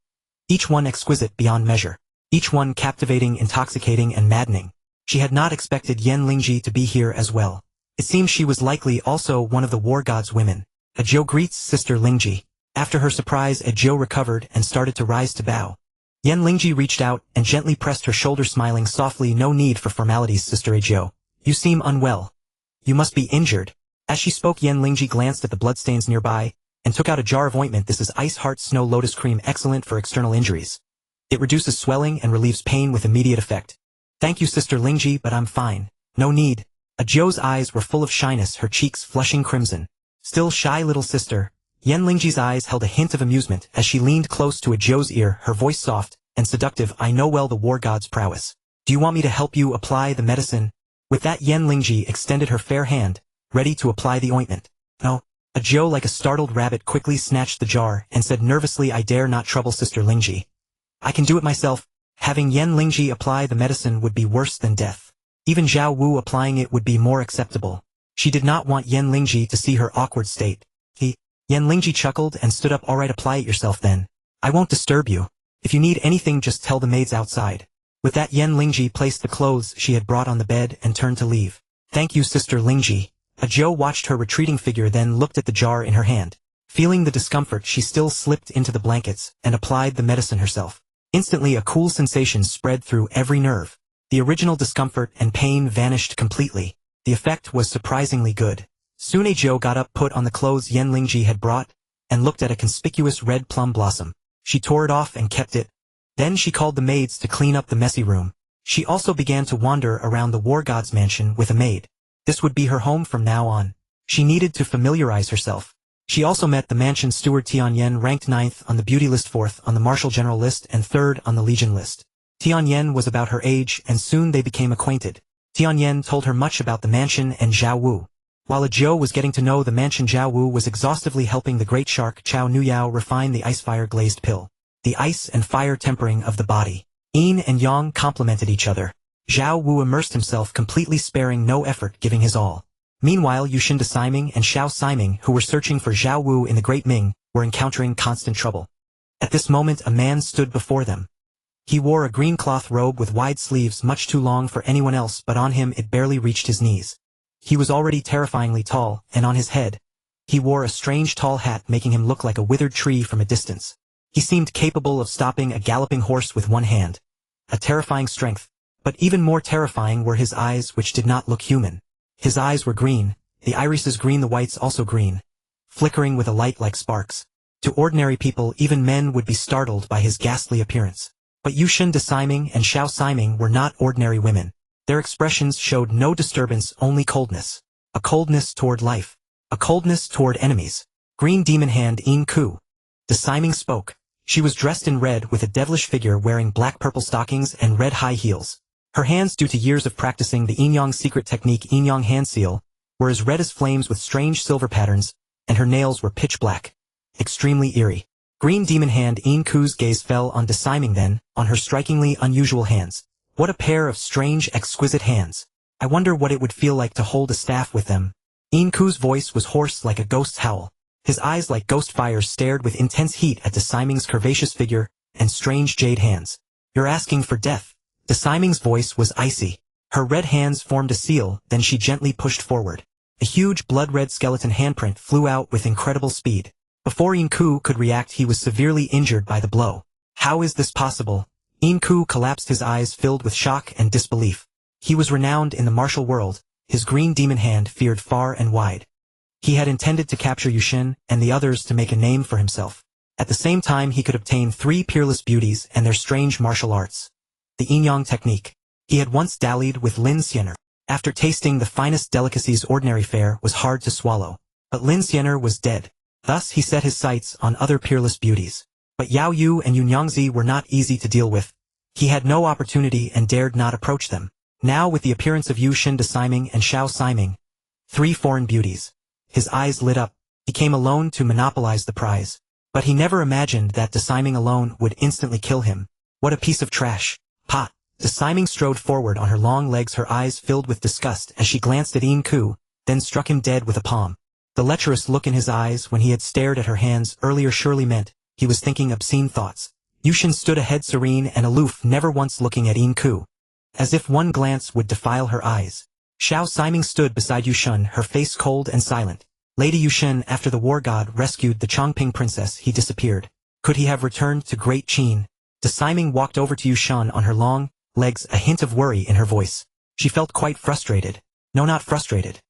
Each one exquisite beyond measure. Each one captivating, intoxicating, and maddening. She had not expected Yanlingji to be here as well. It seemed she was likely also one of the war god's women. Zhou greets Sister Lingji. After her surprise, Zhou recovered and started to rise to bow. Yanlingji reached out and gently pressed her shoulder, smiling softly. No need for formalities, Sister Zhou. You seem unwell. You must be injured. As she spoke, Yanlingji glanced at the bloodstains nearby and took out a jar of ointment. This is Ice Heart Snow Lotus Cream, excellent for external injuries. It reduces swelling and relieves pain with immediate effect. Thank you, Sister Lingji, but I'm fine. No need. Zhou's eyes were full of shyness, her cheeks flushing crimson. Still shy, little sister. Yanlingji's eyes held a hint of amusement as she leaned close to Zhou's ear, her voice soft and seductive. I know well the war god's prowess. Do you want me to help you apply the medicine? With that, Yanlingji extended her fair hand, ready to apply the ointment. No. Zhou, like a startled rabbit, quickly snatched the jar and said nervously, I dare not trouble Sister Lingji. I can do it myself. Having Yanlingji apply the medicine would be worse than death. Even Zhao Wu applying it would be more acceptable. She did not want Yan Lingji to see her awkward state. Yan Lingji chuckled and stood up. Alright, apply it yourself then. I won't disturb you. If you need anything just tell the maids outside. With that Yan Lingji placed the clothes she had brought on the bed and turned to leave. Thank you Sister Lingji. Zhao watched her retreating figure then looked at the jar in her hand. Feeling the discomfort she still slipped into the blankets and applied the medicine herself. Instantly a cool sensation spread through every nerve. The original discomfort and pain vanished completely. The effect was surprisingly good. Soon Zhao got up, put on the clothes Yan Lingji had brought, and looked at a conspicuous red plum blossom. She tore it off and kept it. Then she called the maids to clean up the messy room. She also began to wander around the war god's mansion with a maid. This would be her home from now on. She needed to familiarize herself. She also met the mansion steward Tianyan, ranked 9th on the beauty list, 4th on the martial general list, and 3rd on the legion list. Tianyan was about her age and soon they became acquainted. Tianyan told her much about the mansion and Zhao Wu. While Zhao was getting to know the mansion, Zhao Wu was exhaustively helping the great shark Chao Nuyao refine the ice-fire glazed pill. The ice and fire tempering of the body. Yin and Yang complemented each other. Zhao Wu immersed himself completely, sparing no effort, giving his all. Meanwhile Yushin de Siming and Xiao Siming, who were searching for Zhao Wu in the Great Ming, were encountering constant trouble. At this moment a man stood before them. He wore a green cloth robe with wide sleeves, much too long for anyone else, but on him it barely reached his knees. He was already terrifyingly tall, and on his head, he wore a strange tall hat making him look like a withered tree from a distance. He seemed capable of stopping a galloping horse with one hand. A terrifying strength, but even more terrifying were his eyes, which did not look human. His eyes were green, the irises green, the whites also green, flickering with a light like sparks. To ordinary people, even men, would be startled by his ghastly appearance. But Yushin de Siming and Xiao Siming were not ordinary women. Their expressions showed no disturbance, only coldness. A coldness toward life. A coldness toward enemies. Green demon hand Yin Ku. De Siming spoke. She was dressed in red with a devilish figure, wearing black-purple stockings and red high heels. Her hands, due to years of practicing the Yin Yang secret technique Yin Yang hand seal, were as red as flames with strange silver patterns, and her nails were pitch black. Extremely eerie. Green demon hand Yin Ku's gaze fell on De Siming, then on her strikingly unusual hands. What a pair of strange, exquisite hands. I wonder what it would feel like to hold a staff with them. Yin Ku's voice was hoarse like a ghost's howl. His eyes, like ghost fires, stared with intense heat at De Siming's curvaceous figure and strange jade hands. You're asking for death. De Siming's voice was icy. Her red hands formed a seal, then she gently pushed forward. A huge blood-red skeleton handprint flew out with incredible speed. Before Yin Ku could react, he was severely injured by the blow. How is this possible? Yin Ku collapsed, his eyes filled with shock and disbelief. He was renowned in the martial world, his green demon hand feared far and wide. He had intended to capture Yushin and the others to make a name for himself. At the same time he could obtain 3 peerless beauties and their strange martial arts. The Yin Yang technique. He had once dallied with Lin Xiener. After tasting the finest delicacies, ordinary fare was hard to swallow. But Lin Xiener was dead. Thus he set his sights on other peerless beauties. But Yao Yu and Yunyangzi were not easy to deal with. He had no opportunity and dared not approach them. Now, with the appearance of Yushin de Siming and Xiao Siming, 3 foreign beauties, his eyes lit up. He came alone to monopolize the prize. But he never imagined that de Siming alone would instantly kill him. What a piece of trash. Pot. De Siming strode forward on her long legs, her eyes filled with disgust as she glanced at Yin Ku, then struck him dead with a palm. The lecherous look in his eyes when he had stared at her hands earlier surely meant he was thinking obscene thoughts. Yushin stood ahead, serene and aloof, never once looking at Yin Ku, as if one glance would defile her eyes. Xiao Siming stood beside Yushin, her face cold and silent. Lady Yushin, after the war god rescued the Chongping princess, he disappeared. Could he have returned to Great Qin? De Siming walked over to Yushin on her long legs, a hint of worry in her voice. She felt quite frustrated. No, not frustrated.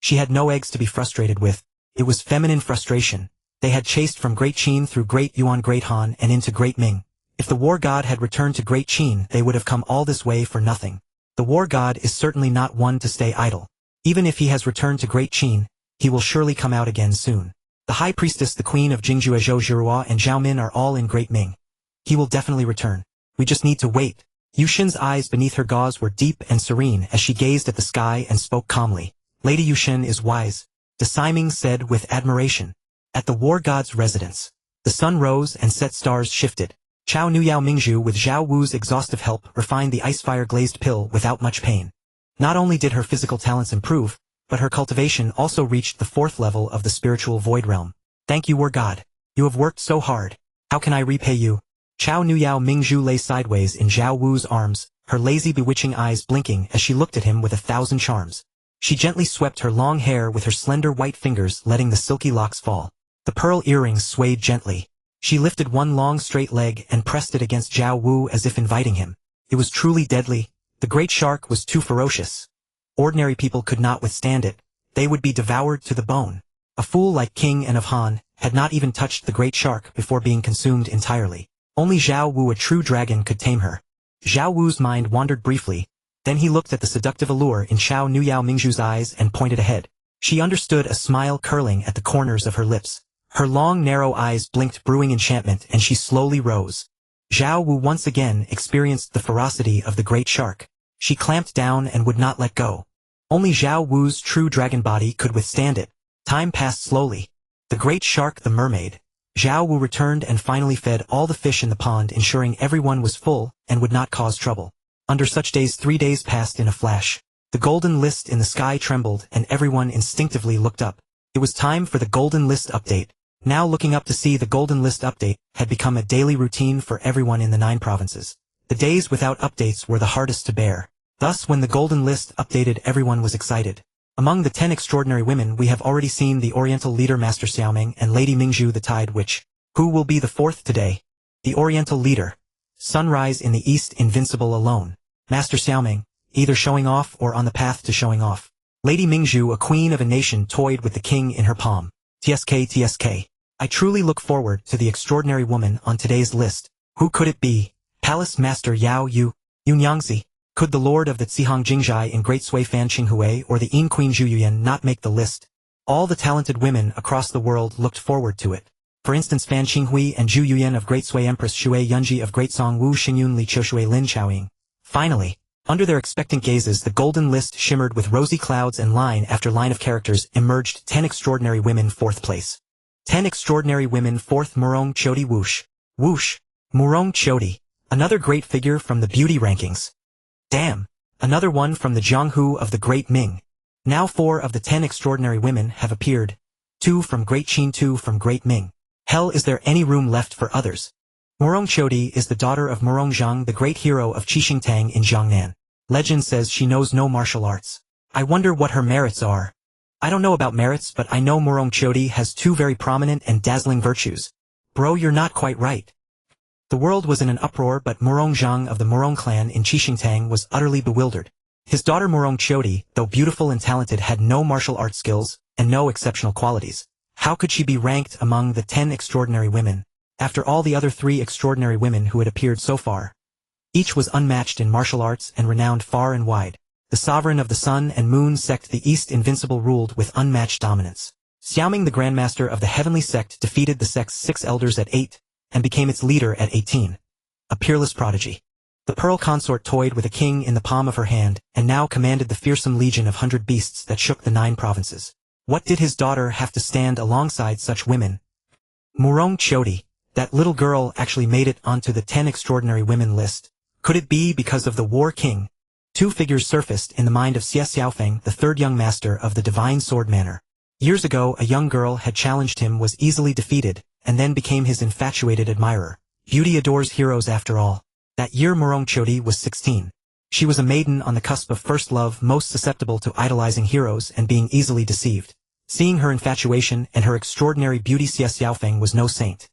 She had no eggs to be frustrated with. It was feminine frustration. They had chased from Great Qin through Great Yuan, Great Han, and into Great Ming. If the war god had returned to Great Qin, they would have come all this way for nothing. The war god is certainly not one to stay idle. Even if he has returned to Great Qin, he will surely come out again soon. The high priestess, the queen of Jingzhou, Zhou Zhirua, and Zhao Min are all in Great Ming. He will definitely return. We just need to wait. Yushin's eyes beneath her gauze were deep and serene as she gazed at the sky and spoke calmly. Lady Yushin is wise, De Siming said with admiration. At the war god's residence, the sun rose and set stars shifted. Chao Nuyao Mingzhu, with Zhao Wu's exhaustive help, refined the ice-fire glazed pill without much pain. Not only did her physical talents improve, but her cultivation also reached the 4th level of the spiritual void realm. Thank you, War God. You have worked so hard. How can I repay you? Chao Nuyao Mingzhu lay sideways in Zhao Wu's arms, her lazy bewitching eyes blinking as she looked at him with 1,000 charms. She gently swept her long hair with her slender white fingers, letting the silky locks fall. The pearl earrings swayed gently. She lifted one long straight leg and pressed it against Zhao Wu as if inviting him. It was truly deadly. The great shark was too ferocious. Ordinary people could not withstand it. They would be devoured to the bone. A fool like King and of Han had not even touched the great shark before being consumed entirely. Only Zhao Wu, a true dragon, could tame her. Zhao Wu's mind wandered briefly. Then he looked at the seductive allure in Chao Nuyao Mingzhu's eyes and pointed ahead. She understood, a smile curling at the corners of her lips. Her long narrow eyes blinked brewing enchantment, and she slowly rose. Zhao Wu once again experienced the ferocity of the great shark. She clamped down and would not let go. Only Zhao Wu's true dragon body could withstand it. Time passed slowly. The great shark, the mermaid. Zhao Wu returned and finally fed all the fish in the pond, ensuring everyone was full and would not cause trouble. Under such days, 3 days passed in a flash. The golden list in the sky trembled and everyone instinctively looked up. It was time for the golden list update. Now looking up to see the golden list update had become a daily routine for everyone in the 9 provinces. The days without updates were the hardest to bear. Thus, when the golden list updated, everyone was excited. Among the 10 extraordinary women, we have already seen the Oriental leader Master Xiaoming and Lady Mingzhu the Tide Witch. Who will be the 4th today? The Oriental leader. Sunrise in the east, invincible alone. Master Xiaoming, either showing off or on the path to showing off. Lady Mingzhu, a queen of a nation, toyed with the king in her palm. TSK. I truly look forward to the extraordinary woman on today's list. Who could it be? Palace Master Yao Yu, Yunyangzi. Could the lord of the Zihang Jingzhai in Great Sui Fan Qinghui or the Yin Queen Zhu Yuyan not make the list? All the talented women across the world looked forward to it. For instance, Fan Qinghui and Zhu Yuyan of Great Sui, Empress Shui Yunji of Great Song Wu Xingyun Li Qiushui Lin Chaoying. Finally, under their expectant gazes, the golden list shimmered with rosy clouds, and line after line of characters emerged. 10 extraordinary women, 4th place. 10 extraordinary women, 4th. Murong Chodi Whoosh. Whoosh. Murong Chodi. Another great figure from the beauty rankings. Damn. Another one from the Jianghu of the Great Ming. Now 4 of the 10 extraordinary women have appeared. 2 from Great Qin, 2 from Great Ming. Hell, is there any room left for others? Murong Chodi is the daughter of Murong Zheng, the great hero of Qixingtang in Jiangnan. Legend says she knows no martial arts. I wonder what her merits are. I don't know about merits, but I know Murong Chodi has 2 very prominent and dazzling virtues. Bro, you're not quite right. The world was in an uproar, but Murong Zheng of the Murong clan in Qixingtang was utterly bewildered. His daughter Murong Chodi, though beautiful and talented, had no martial arts skills and no exceptional qualities. How could she be ranked among the 10 extraordinary women, after all the other 3 extraordinary women who had appeared so far? Each was unmatched in martial arts and renowned far and wide. The sovereign of the Sun and Moon sect, the East Invincible, ruled with unmatched dominance. Xiaoming, the grandmaster of the heavenly sect, defeated the sect's 6 elders at 8, and became its leader at 18. A peerless prodigy. The pearl consort toyed with a king in the palm of her hand, and now commanded the fearsome legion of 100 beasts that shook the 9 provinces. What did his daughter have to stand alongside such women? Murong Chodi, that little girl, actually made it onto the 10 extraordinary women list. Could it be because of the War King? 2 figures surfaced in the mind of Xie Xiaofeng, the 3rd young master of the Divine Sword Manor. Years ago, a young girl had challenged him, was easily defeated, and then became his infatuated admirer. Beauty adores heroes after all. That year Murong Chodi was 16. She was a maiden on the cusp of first love, most susceptible to idolizing heroes and being easily deceived. Seeing her infatuation and her extraordinary beauty, Xie Xiaofeng was no saint.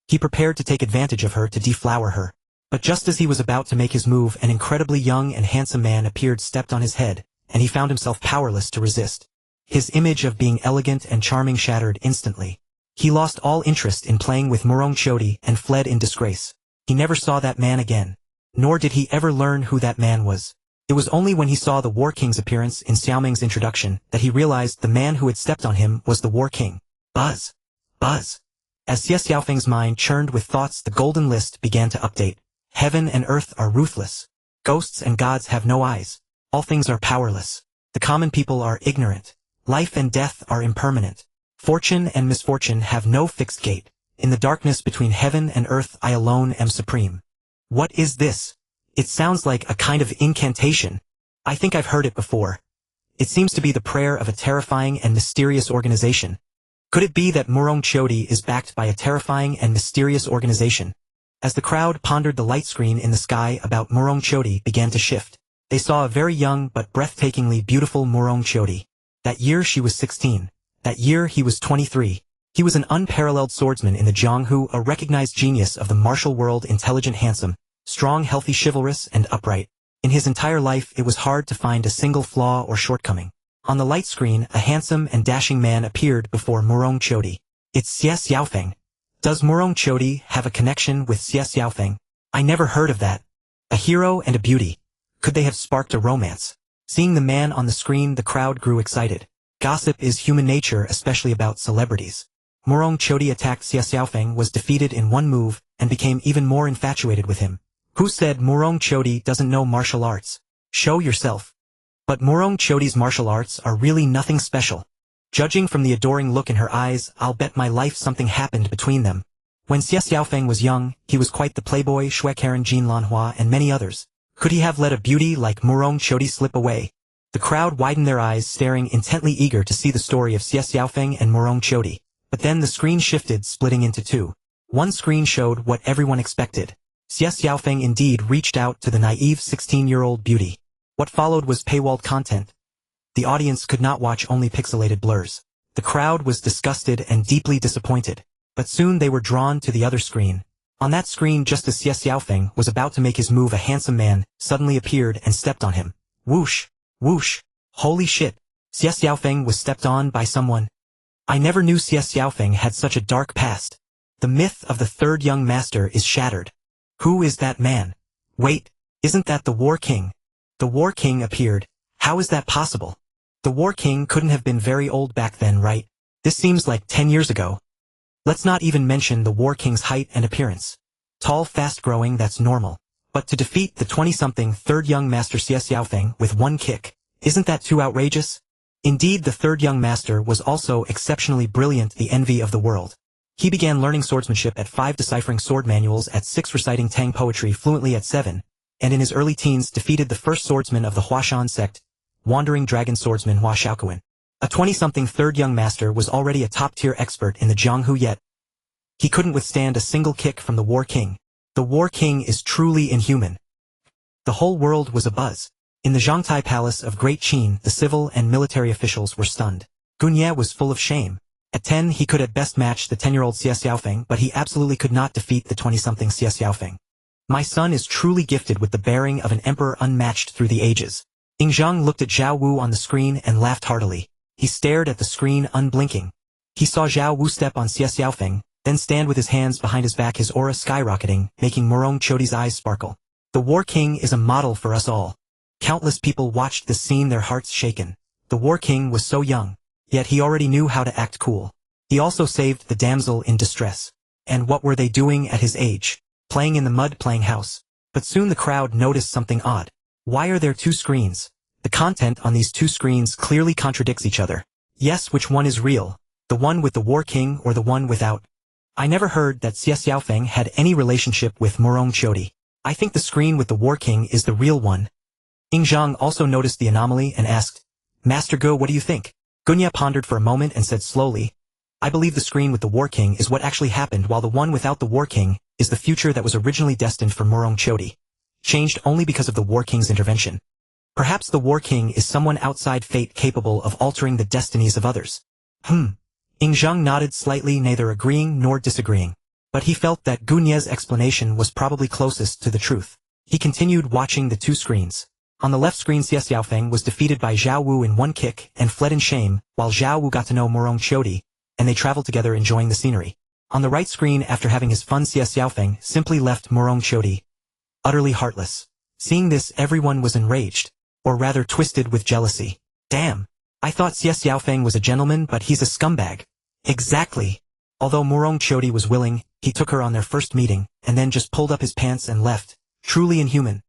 He prepared to take advantage of her to deflower her. But just as he was about to make his move, an incredibly young and handsome man appeared, stepped on his head, and he found himself powerless to resist. His image of being elegant and charming shattered instantly. He lost all interest in playing with Murong Chodi and fled in disgrace. He never saw that man again. Nor did he ever learn who that man was. It was only when he saw the War King's appearance in Xiaoming's introduction that he realized the man who had stepped on him was the War King. Buzz. Buzz. As Xie Xiaofeng's mind churned with thoughts, the golden list began to update. Heaven and earth are ruthless. Ghosts and gods have no eyes. All things are powerless. The common people are ignorant. Life and death are impermanent. Fortune and misfortune have no fixed gate. In the darkness between heaven and earth, I alone am supreme. What is this? It sounds like a kind of incantation. I think I've heard it before. It seems to be the prayer of a terrifying and mysterious organization. Could it be that Murong Chodi is backed by a terrifying and mysterious organization? As the crowd pondered, the light screen in the sky about Murong Chodi began to shift. They saw a very young but breathtakingly beautiful Murong Chodi. That year she was 16. That year he was 23. He was an unparalleled swordsman in the Jianghu, a recognized genius of the martial world, intelligent, handsome, strong, healthy, chivalrous, and upright. In his entire life it was hard to find a single flaw or shortcoming. On the light screen, a handsome and dashing man appeared before Murong Chodi. It's Xie Xiaofeng. Does Murong Chodi have a connection with Xie Xiaofeng? I never heard of that. A hero and a beauty. Could they have sparked a romance? Seeing the man on the screen, the crowd grew excited. Gossip is human nature, especially about celebrities. Murong Chodi attacked Xie Xiaofeng, was defeated in one move, and became even more infatuated with him. Who said Murong Chodi doesn't know martial arts? Show yourself. But Murong Chodi's martial arts are really nothing special. Judging from the adoring look in her eyes, I'll bet my life something happened between them. When Xie Xiaofeng was young, he was quite the playboy, Shui Karen, Jin Lanhua, and many others. Could he have let a beauty like Murong Chodi slip away? The crowd widened their eyes, staring intently, eager to see the story of Xie Xiaofeng and Murong Chodi. But then the screen shifted, splitting into two. One screen showed what everyone expected. Xie Xiaofeng indeed reached out to the naive 16-year-old beauty. What followed was paywalled content. The audience could not watch only pixelated blurs. The crowd was disgusted and deeply disappointed. But soon they were drawn to the other screen. On that screen, just as Xie Xiaofeng was about to make his move, a handsome man suddenly appeared and stepped on him. Whoosh! Whoosh! Holy shit! Xie Xiaofeng was stepped on by someone. I never knew Xie Xiaofeng had such a dark past. The myth of the third young master is shattered. Who is that man? Wait, isn't that the War King? The War King appeared. How is that possible? The War King couldn't have been very old back then, right? This seems like 10 years ago. Let's not even mention the War King's height and appearance. Tall, fast-growing, that's normal. But to defeat the 20-something third young master Xie Xiaofeng with one kick, isn't that too outrageous? Indeed, the third young master was also exceptionally brilliant, the envy of the world. He began learning swordsmanship at 5, deciphering sword manuals at 6, reciting Tang poetry fluently at 7, and in his early teens defeated the first swordsman of the Huashan sect, wandering dragon swordsman Hua Xiaokuan. A 20-something third young master was already a top-tier expert in the Jianghu, yet he couldn't withstand a single kick from the War King. The War King is truly inhuman. The whole world was abuzz. In the Zhangtai Palace of Great Qin, the civil and military officials were stunned. Gunye was full of shame. At 10, he could at best match the 10-year-old Xie Xiaofeng, but he absolutely could not defeat the 20-something Xie Xiaofeng. My son is truly gifted with the bearing of an emperor, unmatched through the ages. Ying Zheng looked at Zhao Wu on the screen and laughed heartily. He stared at the screen, unblinking. He saw Zhao Wu step on Xie Xiaofeng, then stand with his hands behind his back, his aura skyrocketing, making Murong Chodi's eyes sparkle. The War King is a model for us all. Countless people watched this scene, their hearts shaken. The War King was so young, yet he already knew how to act cool. He also saved the damsel in distress. And what were they doing at his age? Playing in the mud, playing house. But soon the crowd noticed something odd. Why are there two screens? The content on these two screens clearly contradicts each other. Yes, which one is real? The one with the War King or the one without? I never heard that Xie Xiaofeng had any relationship with Murong Chodi. I think the screen with the War King is the real one. Ying Zheng also noticed the anomaly and asked, Master Go, what do you think? Gunye pondered for a moment and said slowly, I believe the screen with the War King is what actually happened, while the one without the War King is the future that was originally destined for Murong Chodi, changed only because of the War King's intervention. Perhaps the War King is someone outside fate capable of altering the destinies of others. Ying Zheng nodded slightly, neither agreeing nor disagreeing. But he felt that Gunye's explanation was probably closest to the truth. He continued watching the two screens. On the left screen, Xie Xiaofeng was defeated by Zhao Wu in one kick and fled in shame, while Zhao Wu got to know Murong Chodi, and they traveled together enjoying the scenery. On the right screen, after having his fun, Xie Xiaofeng simply left Murong Chodi, utterly heartless. Seeing this, everyone was enraged, or rather twisted with jealousy. Damn! I thought Xie Xiaofeng was a gentleman, but he's a scumbag. Exactly. Although Murong Chodi was willing, he took her on their first meeting, and then just pulled up his pants and left. Truly inhuman.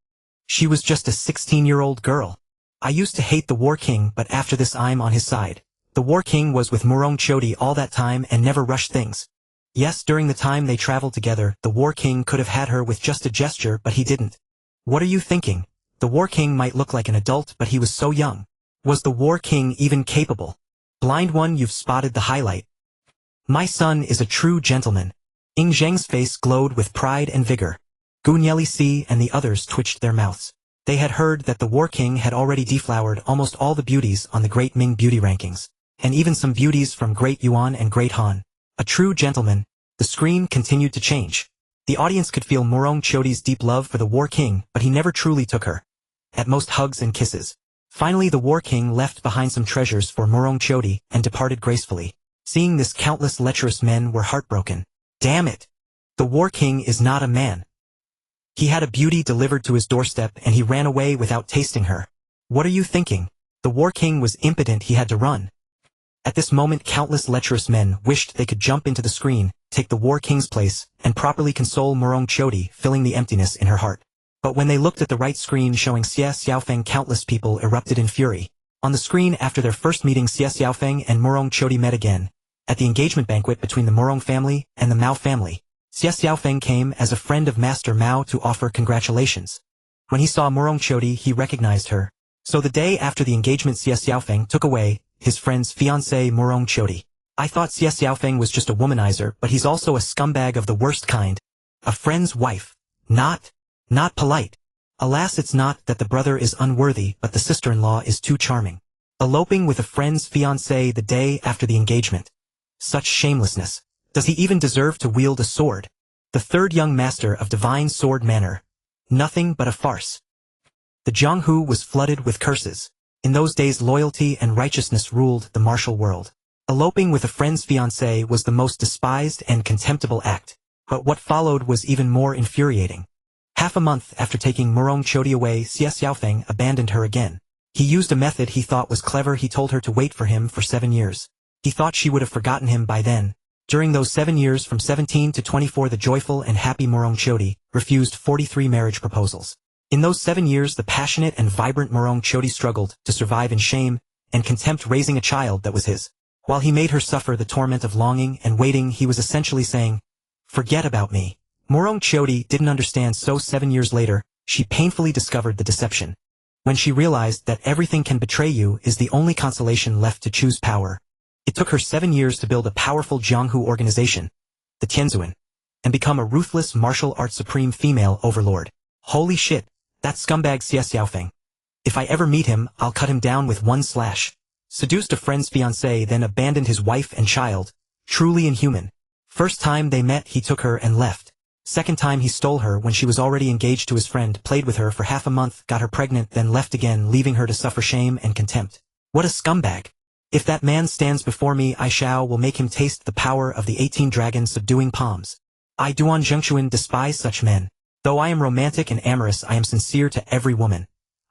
She was just a 16-year-old girl. I used to hate the War King, but after this I'm on his side. The War King was with Murong Chodi all that time and never rushed things. Yes, during the time they traveled together, the War King could have had her with just a gesture, but he didn't. What are you thinking? The War King might look like an adult, but he was so young. Was the War King even capable? Blind one, you've spotted the highlight. My son is a true gentleman. Ying Zheng's face glowed with pride and vigor. Gunyeli Si and the others twitched their mouths. They had heard that the War King had already deflowered almost all the beauties on the Great Ming beauty rankings, and even some beauties from Great Yuan and Great Han. A true gentleman. The screen continued to change. The audience could feel Morong Chodi's deep love for the War King, but he never truly took her. At most hugs and kisses. Finally the War King left behind some treasures for Morong Chodi and departed gracefully. Seeing this, countless lecherous men were heartbroken. Damn it! The War King is not a man. He had a beauty delivered to his doorstep and he ran away without tasting her. What are you thinking? The War King was impotent, he had to run. At this moment countless lecherous men wished they could jump into the screen, take the War King's place, and properly console Morong Chodi, filling the emptiness in her heart. But when they looked at the right screen showing Xie Xiaofeng, countless people erupted in fury. On the screen after their first meeting, Xie Xiaofeng and Morong Chodi met again. At the engagement banquet between the Morong family and the Mao family, Xie Xiaofeng came as a friend of Master Mao to offer congratulations. When he saw Morong Chodi, he recognized her. So the day after the engagement, Xie Xiaofeng took away his friend's fiancée Morong Chodi. I thought Xie Xiaofeng was just a womanizer, but he's also a scumbag of the worst kind. A friend's wife. Not polite. Alas, it's not that the brother is unworthy, but the sister-in-law is too charming. Eloping with a friend's fiancée the day after the engagement. Such shamelessness. Does he even deserve to wield a sword? The third young master of divine sword manner. Nothing but a farce. The Jianghu was flooded with curses. In those days loyalty and righteousness ruled the martial world. Eloping with a friend's fiancée was the most despised and contemptible act. But what followed was even more infuriating. Half a month after taking Morong Chodi away, Xie Xiaofeng abandoned her again. He used a method he thought was clever. He told her to wait for him for 7 years. He thought she would have forgotten him by then. During those 7 years from 17 to 24, the joyful and happy Morong Chodi refused 43 marriage proposals. In those 7 years the passionate and vibrant Morong Chodi struggled to survive in shame and contempt, raising a child that was his. While he made her suffer the torment of longing and waiting, he was essentially saying, "Forget about me." Morong Chodi didn't understand, so 7 years later, she painfully discovered the deception. When she realized that everything can betray you is the only consolation left to choose power. It took her 7 years to build a powerful Jianghu organization, the Tianzuan, and become a ruthless martial arts supreme female overlord. Holy shit, that scumbag Xie Xiaofeng. If I ever meet him, I'll cut him down with one slash. Seduced a friend's fiancée, then abandoned his wife and child. Truly inhuman. First time they met, he took her and left. Second time he stole her when she was already engaged to his friend, played with her for half a month, got her pregnant, then left again, leaving her to suffer shame and contempt. What a scumbag. If that man stands before me, I will make him taste the power of the 18 dragons subduing palms. I Duan Zhengchuan despise such men. Though I am romantic and amorous, I am sincere to every woman.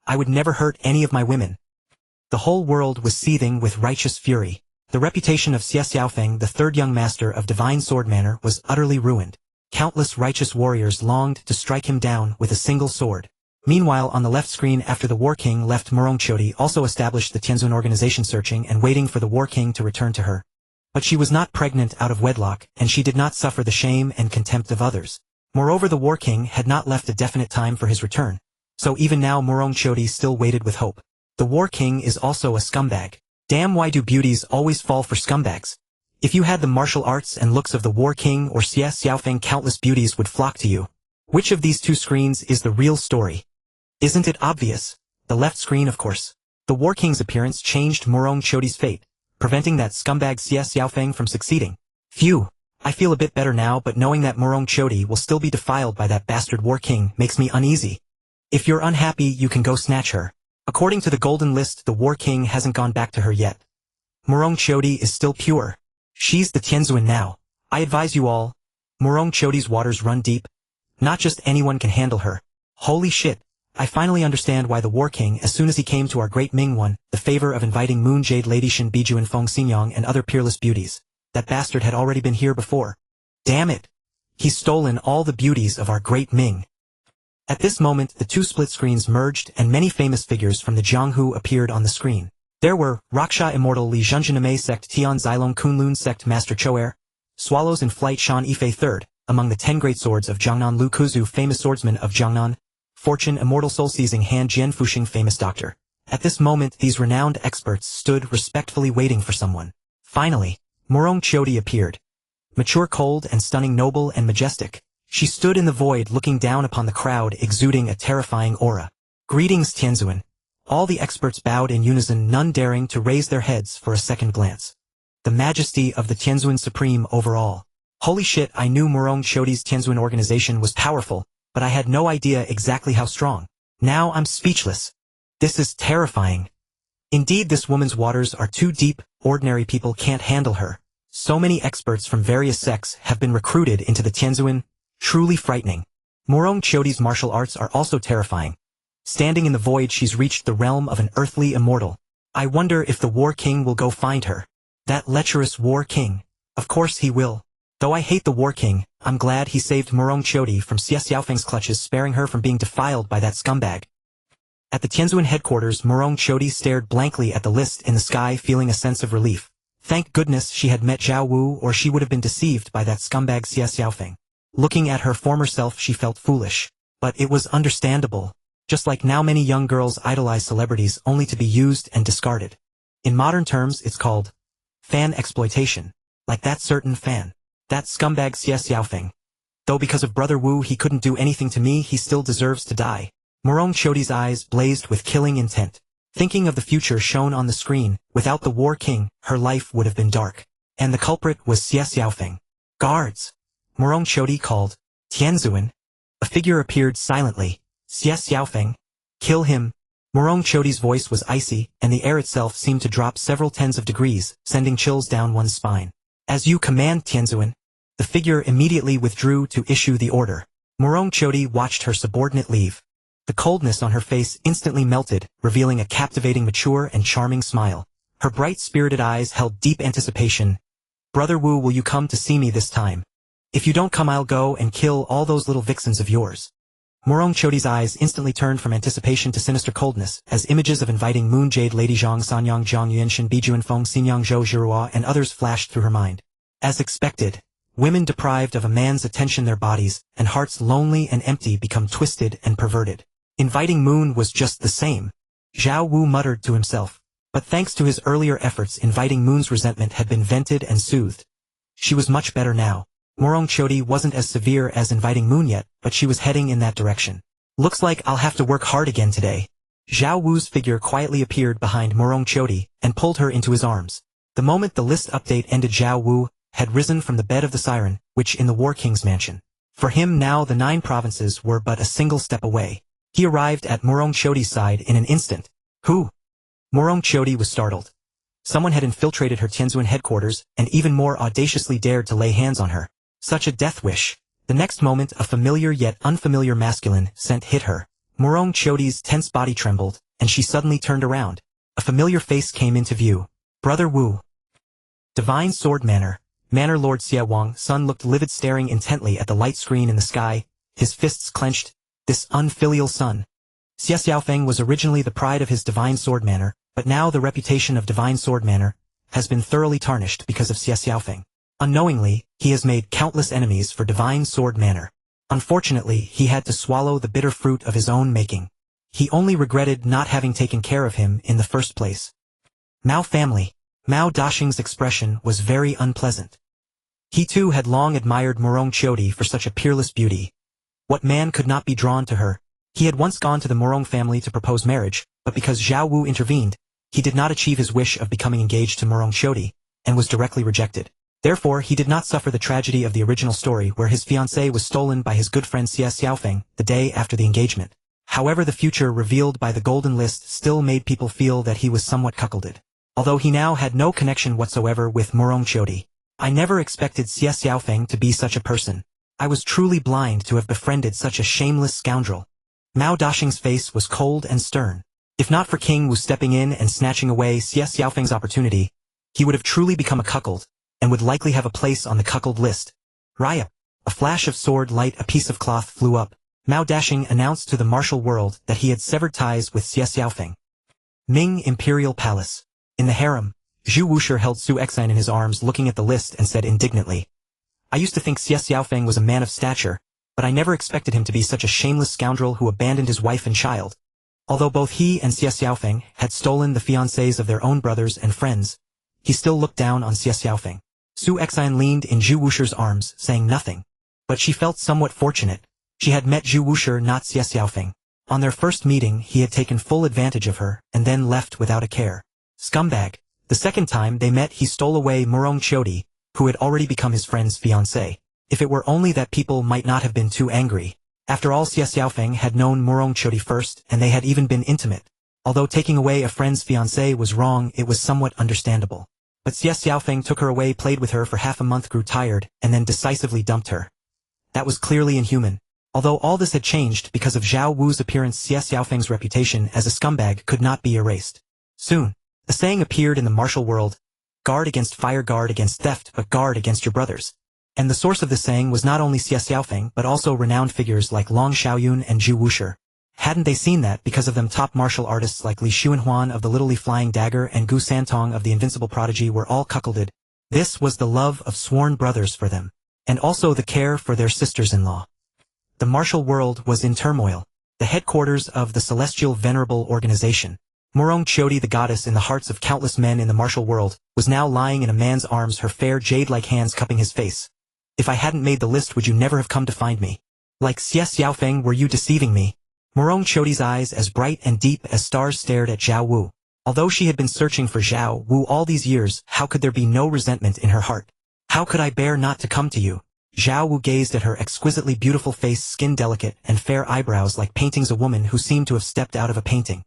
I would never hurt any of my women. The whole world was seething with righteous fury. The reputation of Xie Xiaofeng, the third young master of divine sword manner, was utterly ruined. Countless righteous warriors longed to strike him down with a single sword. Meanwhile, on the left screen, after the War King left, Morong Chodi also established the Tianzuan organization, searching and waiting for the War King to return to her. But she was not pregnant out of wedlock, and she did not suffer the shame and contempt of others. Moreover, the War King had not left a definite time for his return. So even now Morong Chodi still waited with hope. The War King is also a scumbag. Damn, why do beauties always fall for scumbags? If you had the martial arts and looks of the War King or Xie Xiaofeng, countless beauties would flock to you. Which of these two screens is the real story? Isn't it obvious? The left screen, of course. The War King's appearance changed Morong Chodi's fate, preventing that scumbag Xie Xiaofeng from succeeding. Phew, I feel a bit better now, but knowing that Morong Chodi will still be defiled by that bastard War King makes me uneasy. If you're unhappy, you can go snatch her. According to the golden list, the War King hasn't gone back to her yet. Morong Chodi is still pure. She's the Tianzuan now. I advise you all. Morong Chodi's waters run deep. Not just anyone can handle her. Holy shit. I finally understand why the War King, as soon as he came to our Great Ming, won the favor of inviting Moon Jade, Lady Shin Biju and Feng Xingyang and other peerless beauties. That bastard had already been here before. Damn it. He's stolen all the beauties of our Great Ming. At this moment, the two split screens merged and many famous figures from the Jianghu appeared on the screen. There were Raksha Immortal, Li Zhenzhename sect, Tian Zilong Kunlun sect, Master Cho'er, Swallows in Flight, Shan Yifei III, among the 10 great swords of Jiangnan, Lu Kuzu, famous swordsman of Jiangnan, Fortune, Immortal, soul-seizing Han Jian Fuxing, famous doctor. At this moment, these renowned experts stood respectfully waiting for someone. Finally, Morong Chiodi appeared. Mature, cold, and stunning, noble and majestic. She stood in the void looking down upon the crowd, exuding a terrifying aura. Greetings, Tianzuan. All the experts bowed in unison, none daring to raise their heads for a second glance. The majesty of the Tianzuan supreme over all. Holy shit, I knew Morong Chiodi's Tianzuan organization was powerful, but I had no idea exactly how strong. Now I'm speechless. This is terrifying. Indeed, this woman's waters are too deep, ordinary people can't handle her. So many experts from various sects have been recruited into the Tianzuan, truly frightening. Morong Chiodi's martial arts are also terrifying. Standing in the void, she's reached the realm of an earthly immortal. I wonder if the War King will go find her. That lecherous War King. Of course he will. Though I hate the War King, I'm glad he saved Morong Chiodi from Xie Xiaofeng's clutches, sparing her from being defiled by that scumbag. At the Tianzuan headquarters, Morong Chiodi stared blankly at the list in the sky, feeling a sense of relief. Thank goodness she had met Zhao Wu, or she would have been deceived by that scumbag Xie Xiaofeng. Looking at her former self, she felt foolish. But it was understandable. Just like now many young girls idolize celebrities only to be used and discarded. In modern terms, it's called fan exploitation. Like that certain fan. That scumbag Xie Xiaofeng. Though because of Brother Wu he couldn't do anything to me, he still deserves to die. Morong Chiodi's eyes blazed with killing intent. Thinking of the future shown on the screen, without the War King, her life would have been dark. And the culprit was Xie Xiaofeng. Guards! Morong Chiodi called. Tianzuan. A figure appeared silently. Xie Xiaofeng. Kill him. Morong Chiodi's voice was icy, and the air itself seemed to drop several tens of degrees, sending chills down one's spine. As you command, Tianzuan. The figure immediately withdrew to issue the order. Morong Chiodi watched her subordinate leave. The coldness on her face instantly melted, revealing a captivating, mature, and charming smile. Her bright, spirited eyes held deep anticipation. Brother Wu, will you come to see me this time? If you don't come, I'll go and kill all those little vixens of yours. Morong Chiodi's eyes instantly turned from anticipation to sinister coldness, as images of inviting Moon Jade, Lady Zhang, Sanyang, Jiang Yuanshan, Bijuan Feng, Xinyang, Zhou Zhirua, and others flashed through her mind. As expected, women deprived of a man's attention, their bodies, and hearts lonely and empty, become twisted and perverted. Inviting Moon was just the same. Zhao Wu muttered to himself. But thanks to his earlier efforts, inviting Moon's resentment had been vented and soothed. She was much better now. Morong Chiodi wasn't as severe as inviting Moon yet, but she was heading in that direction. Looks like I'll have to work hard again today. Zhao Wu's figure quietly appeared behind Morong Chiodi, and pulled her into his arms. The moment the list update ended, Zhao Wu had risen from the bed of the siren, which in the War King's mansion. For him now the 9 provinces were but a single step away. He arrived at Morong Chiodi's side in an instant. Who? Morong Chiodi was startled. Someone had infiltrated her Tianzuan headquarters, and even more audaciously dared to lay hands on her. Such a death wish. The next moment a familiar yet unfamiliar masculine scent hit her. Morong Chiodi's tense body trembled, and she suddenly turned around. A familiar face came into view. Brother Wu. Divine Sword Manor. Manor Lord Xie Wang Sun looked livid, staring intently at the light screen in the sky, his fists clenched. This unfilial son. Xie Xiaofeng was originally the pride of his Divine Sword Manor, but now the reputation of Divine Sword Manor has been thoroughly tarnished because of Xie Xiaofeng. Unknowingly, he has made countless enemies for Divine Sword Manor. Unfortunately, he had to swallow the bitter fruit of his own making. He only regretted not having taken care of him in the first place. Mao family. Mao Daxing's expression was very unpleasant. He too had long admired Morong Chiodi for such a peerless beauty. What man could not be drawn to her? He had once gone to the Morong family to propose marriage, but because Zhao Wu intervened, he did not achieve his wish of becoming engaged to Morong Chiodi, and was directly rejected. Therefore, he did not suffer the tragedy of the original story where his fiancée was stolen by his good friend Xie Xiaofeng the day after the engagement. However, the future revealed by the Golden List still made people feel that he was somewhat cuckolded. Although he now had no connection whatsoever with Morong Chiodi. I never expected Xie Xiaofeng to be such a person. I was truly blind to have befriended such a shameless scoundrel. Mao Daxing's face was cold and stern. If not for King Wu stepping in and snatching away Xie Xiaofeng's opportunity, he would have truly become a cuckold, and would likely have a place on the cuckold list. Raya. A flash of sword light, a piece of cloth flew up. Mao Daxing announced to the martial world that he had severed ties with Xie Xiaofeng. Ming Imperial Palace. In the harem, Zhu Wushi held Su Exine in his arms, looking at the list and said indignantly, I used to think Xie Xiaofeng was a man of stature, but I never expected him to be such a shameless scoundrel who abandoned his wife and child. Although both he and Xie Xiaofeng had stolen the fiancés of their own brothers and friends, he still looked down on Xie Xiaofeng. Su Exine leaned in Zhu Wusher's arms, saying nothing. But she felt somewhat fortunate. She had met Zhu Wusher, not Xie Xiaofeng. On their first meeting, he had taken full advantage of her, and then left without a care. Scumbag. The second time they met, he stole away Murong Qiudi, who had already become his friend's fiancé. If it were only that people might not have been too angry. After all, Xie Xiaofeng had known Murong Qiudi first, and they had even been intimate. Although taking away a friend's fiancé was wrong, it was somewhat understandable. But Xie Xiaofeng took her away, played with her for half a month, grew tired, and then decisively dumped her. That was clearly inhuman. Although all this had changed because of Zhao Wu's appearance, Xie Xiaofeng's reputation as a scumbag could not be erased. Soon, a saying appeared in the martial world: guard against fire, guard against theft, but guard against your brothers. And the source of this saying was not only Xie Xiaofeng but also renowned figures like Long Xiaoyun and Zhu Wusher. Hadn't they seen that because of them top martial artists like Li Xuanhuan of the Little Li Flying Dagger and Gu Santong of the Invincible Prodigy were all cuckolded? This was the love of sworn brothers for them, and also the care for their sisters-in-law. The martial world was in turmoil. The headquarters of the Celestial Venerable Organization, Murong Qiudi, the goddess in the hearts of countless men in the martial world, was now lying in a man's arms, her fair jade-like hands cupping his face. If I hadn't made the list, would you never have come to find me? Like Xie Xiaofeng, were you deceiving me? Murong Qiudi's eyes, as bright and deep as stars, stared at Zhao Wu. Although she had been searching for Zhao Wu all these years, how could there be no resentment in her heart? How could I bear not to come to you? Zhao Wu gazed at her exquisitely beautiful face, skin delicate, and fair eyebrows like paintings, a woman who seemed to have stepped out of a painting.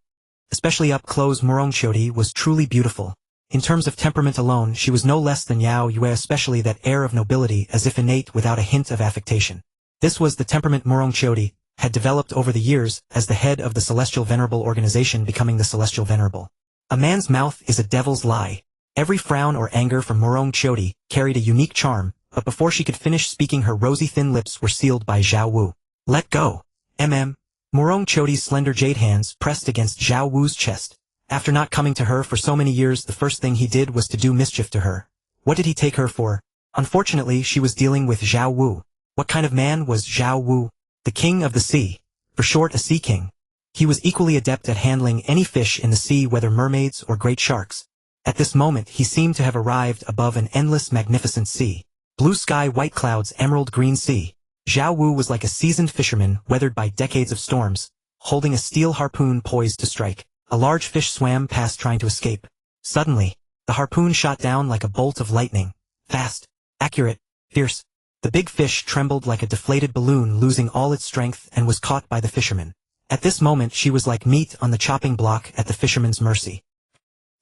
Especially up close, Murong Qiudi was truly beautiful. In terms of temperament alone, she was no less than Yao Yue, especially that air of nobility, as if innate without a hint of affectation. This was the temperament Murong Qiudi had developed over the years as the head of the Celestial Venerable Organization, becoming the Celestial Venerable. A man's mouth is a devil's lie. Every frown or anger from Murong Qiudi carried a unique charm, but before she could finish speaking, her rosy thin lips were sealed by Zhao Wu. Let go. Murong Qiudi's slender jade hands pressed against Zhao Wu's chest. After not coming to her for so many years, the first thing he did was to do mischief to her. What did he take her for? Unfortunately, she was dealing with Zhao Wu. What kind of man was Zhao Wu? The king of the sea. For short, a sea king. He was equally adept at handling any fish in the sea, whether mermaids or great sharks. At this moment, he seemed to have arrived above an endless, magnificent sea. Blue sky, white clouds, emerald green sea. Zhao Wu was like a seasoned fisherman, weathered by decades of storms, holding a steel harpoon poised to strike. A large fish swam past, trying to escape. Suddenly, the harpoon shot down like a bolt of lightning. Fast, accurate, fierce. The big fish trembled like a deflated balloon, losing all its strength, and was caught by the fisherman. At this moment, she was like meat on the chopping block at the fisherman's mercy.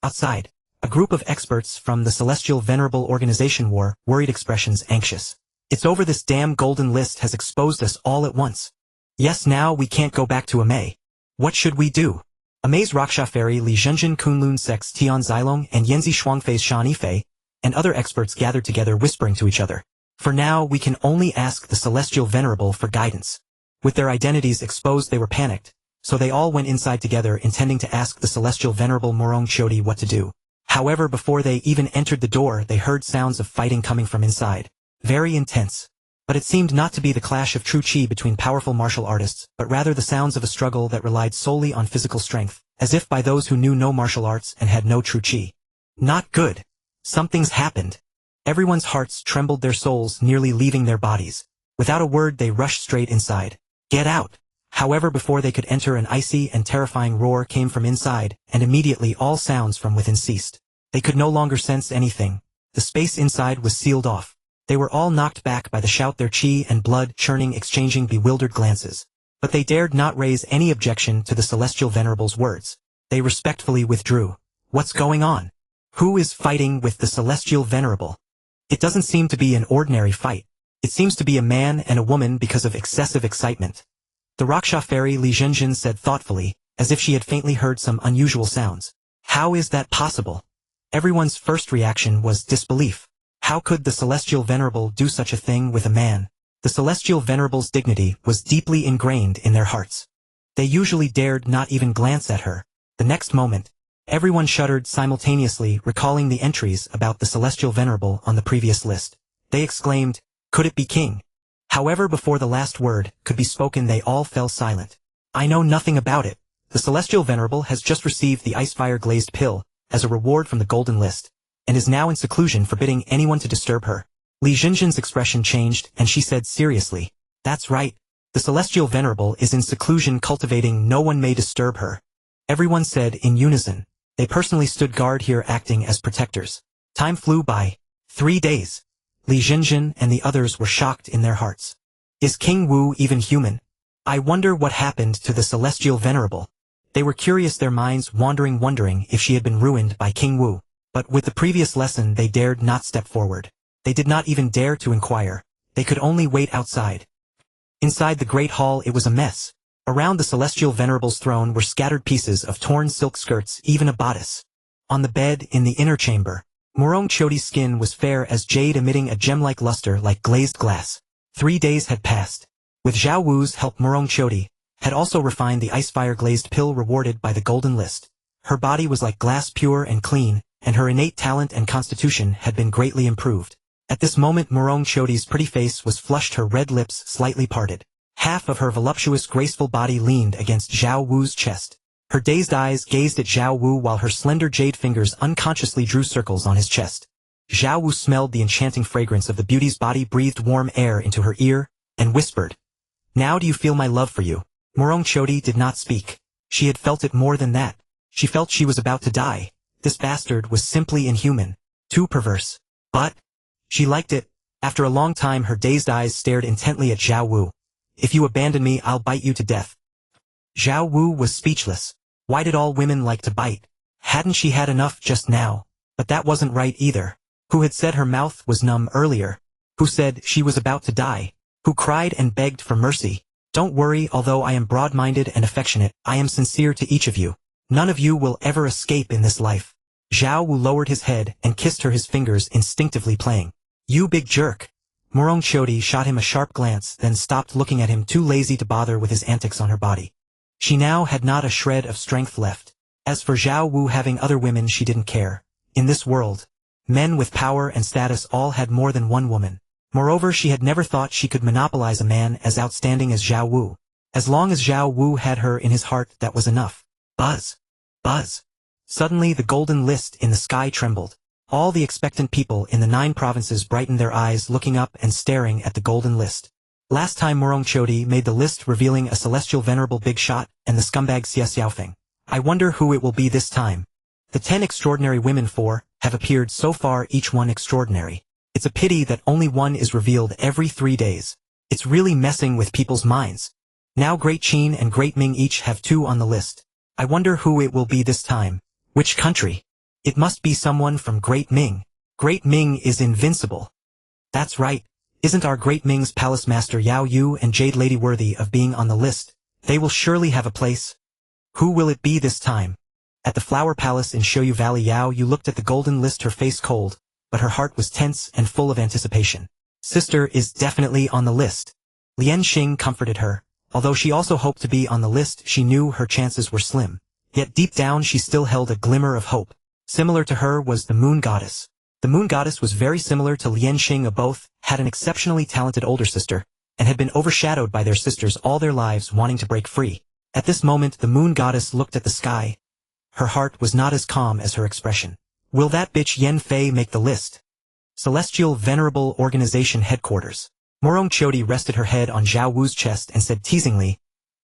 Outside, a group of experts from the Celestial Venerable Organization wore worried expressions, anxious. It's over, this damn golden list has exposed us all at once. Yes, now we can't go back to Amei. What should we do? Amei's Raksha Fairy Li Zhenjin, Kunlun Sex Tian Zilong, and Yanzi Shuangfei's Shan Yifei, and other experts gathered together, whispering to each other. For now, we can only ask the Celestial Venerable for guidance. With their identities exposed, they were panicked, so they all went inside together, intending to ask the Celestial Venerable Murong Qiudi what to do. However, before they even entered the door, they heard sounds of fighting coming from inside. Very intense. But it seemed not to be the clash of true qi between powerful martial artists, but rather the sounds of a struggle that relied solely on physical strength, as if by those who knew no martial arts and had no true qi. Not good. Something's happened. Everyone's hearts trembled, their souls nearly leaving their bodies. Without a word, they rushed straight inside. Get out! However, before they could enter, an icy and terrifying roar came from inside, and immediately all sounds from within ceased. They could no longer sense anything. The space inside was sealed off. They were all knocked back by the shout, their qi and blood churning, exchanging bewildered glances. But they dared not raise any objection to the Celestial Venerable's words. They respectfully withdrew. What's going on? Who is fighting with the Celestial Venerable? It doesn't seem to be an ordinary fight. It seems to be a man and a woman because of excessive excitement. The Raksha Fairy Li Zhenjin said thoughtfully, as if she had faintly heard some unusual sounds. How is that possible? Everyone's first reaction was disbelief. How could the Celestial Venerable do such a thing with a man? The Celestial Venerable's dignity was deeply ingrained in their hearts. They usually dared not even glance at her. The next moment, everyone shuddered simultaneously, recalling the entries about the Celestial Venerable on the previous list. They exclaimed, could it be King? However, before the last word could be spoken, they all fell silent. I know nothing about it. The Celestial Venerable has just received the Icefire Glazed Pill as a reward from the Golden List, and is now in seclusion, forbidding anyone to disturb her. Li Jinjin's expression changed, and she said seriously, "That's right. The Celestial Venerable is in seclusion, cultivating no one may disturb her." Everyone said in unison. They personally stood guard here, acting as protectors. Time flew by. 3 days. Li Jinjin and the others were shocked in their hearts. Is King Wu even human? I wonder what happened to the Celestial Venerable. They were curious, their minds wondering if she had been ruined by King Wu. But with the previous lesson, they dared not step forward. They did not even dare to inquire. They could only wait outside. Inside the great hall, it was a mess. Around the Celestial Venerable's throne were scattered pieces of torn silk skirts, even a bodice. On the bed in the inner chamber, Morong Chodi's skin was fair as jade, emitting a gem-like luster like glazed glass. 3 days had passed. With Zhao Wu's help, Morong Chodi had also refined the Icefire Glazed Pill rewarded by the Golden List. Her body was like glass, pure and clean, and her innate talent and constitution had been greatly improved. At this moment, Morong Chodi's pretty face was flushed, her red lips slightly parted. Half of her voluptuous, graceful body leaned against Zhao Wu's chest. Her dazed eyes gazed at Zhao Wu while her slender jade fingers unconsciously drew circles on his chest. Zhao Wu smelled the enchanting fragrance of the beauty's body, breathed warm air into her ear, and whispered, "Now do you feel my love for you?" Morong Chodi did not speak. She had felt it more than that. She felt she was about to die. This bastard was simply inhuman. Too perverse. But she liked it. After a long time, her dazed eyes stared intently at Zhao Wu. "If you abandon me, I'll bite you to death." Zhao Wu was speechless. Why did all women like to bite? Hadn't she had enough just now? But that wasn't right either. Who had said her mouth was numb earlier? Who said she was about to die? Who cried and begged for mercy? Don't worry, although I am broad-minded and affectionate, I am sincere to each of you. None of you will ever escape in this life. Zhao Wu lowered his head and kissed her, his fingers instinctively playing. "You big jerk." Morong Chodi shot him a sharp glance, then stopped looking at him, too lazy to bother with his antics on her body. She now had not a shred of strength left. As for Zhao Wu having other women, she didn't care. In this world, men with power and status all had more than one woman. Moreover, she had never thought she could monopolize a man as outstanding as Zhao Wu. As long as Zhao Wu had her in his heart, that was enough. Buzz. Buzz. Suddenly the golden list in the sky trembled. All the expectant people in the 9 provinces brightened their eyes, looking up and staring at the golden list. Last time Morong Chodi made the list, revealing a Celestial Venerable Big Shot and the scumbag Xie Xiaofeng. I wonder who it will be this time. The 10 extraordinary women, 4, have appeared so far, each one extraordinary. It's a pity that only one is revealed every 3 days. It's really messing with people's minds. Now Great Qin and Great Ming each have 2 on the list. I wonder who it will be this time. Which country? It must be someone from Great Ming. Great Ming is invincible. That's right. Isn't our Great Ming's palace master Yao Yu and Jade Lady worthy of being on the list? They will surely have a place. Who will it be this time? At the Flower Palace in Shoyu Valley, Yao Yu looked at the golden list, her face cold, but her heart was tense and full of anticipation. Sister is definitely on the list. Lian Xing comforted her. Although she also hoped to be on the list, she knew her chances were slim. Yet deep down she still held a glimmer of hope. Similar to her was the Moon Goddess. The Moon Goddess was very similar to Lian Xing. Both had an exceptionally talented older sister, and had been overshadowed by their sisters all their lives, wanting to break free. At this moment the Moon Goddess looked at the sky. Her heart was not as calm as her expression. Will that bitch Yen Fei make the list? Celestial Venerable Organization Headquarters. Morong Chodi rested her head on Zhao Wu's chest and said teasingly,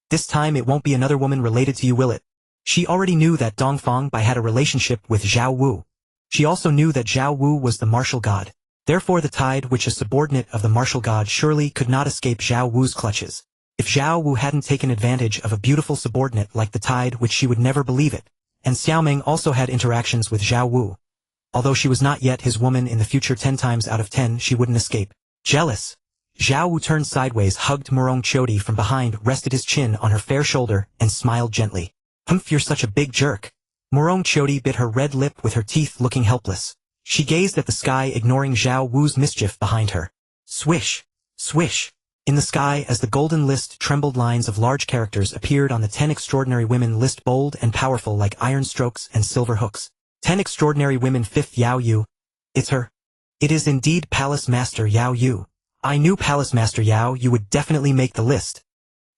"This time it won't be another woman related to you, will it?" She already knew that Dongfang Bai had a relationship with Zhao Wu. She also knew that Zhao Wu was the martial god. Therefore the tide which a subordinate of the martial god surely could not escape Zhao Wu's clutches. If Zhao Wu hadn't taken advantage of a beautiful subordinate like the tide, which she would never believe it. And Xiaoming also had interactions with Zhao Wu. Although she was not yet his woman, in the future 10 times out of 10 she wouldn't escape. Jealous. Zhao Wu turned sideways, hugged Morong Chodi from behind, rested his chin on her fair shoulder, and smiled gently. "Humph, you're such a big jerk." Morong Chodi bit her red lip with her teeth, looking helpless. She gazed at the sky, ignoring Zhao Wu's mischief behind her. Swish. Swish. In the sky, as the golden list trembled, lines of large characters appeared on the 10 extraordinary women list, bold and powerful like iron strokes and silver hooks. 10 extraordinary women. 5th, Yao Yu. It's her. It is indeed Palace Master Yao Yu. I knew Palace Master Yao you would definitely make the list.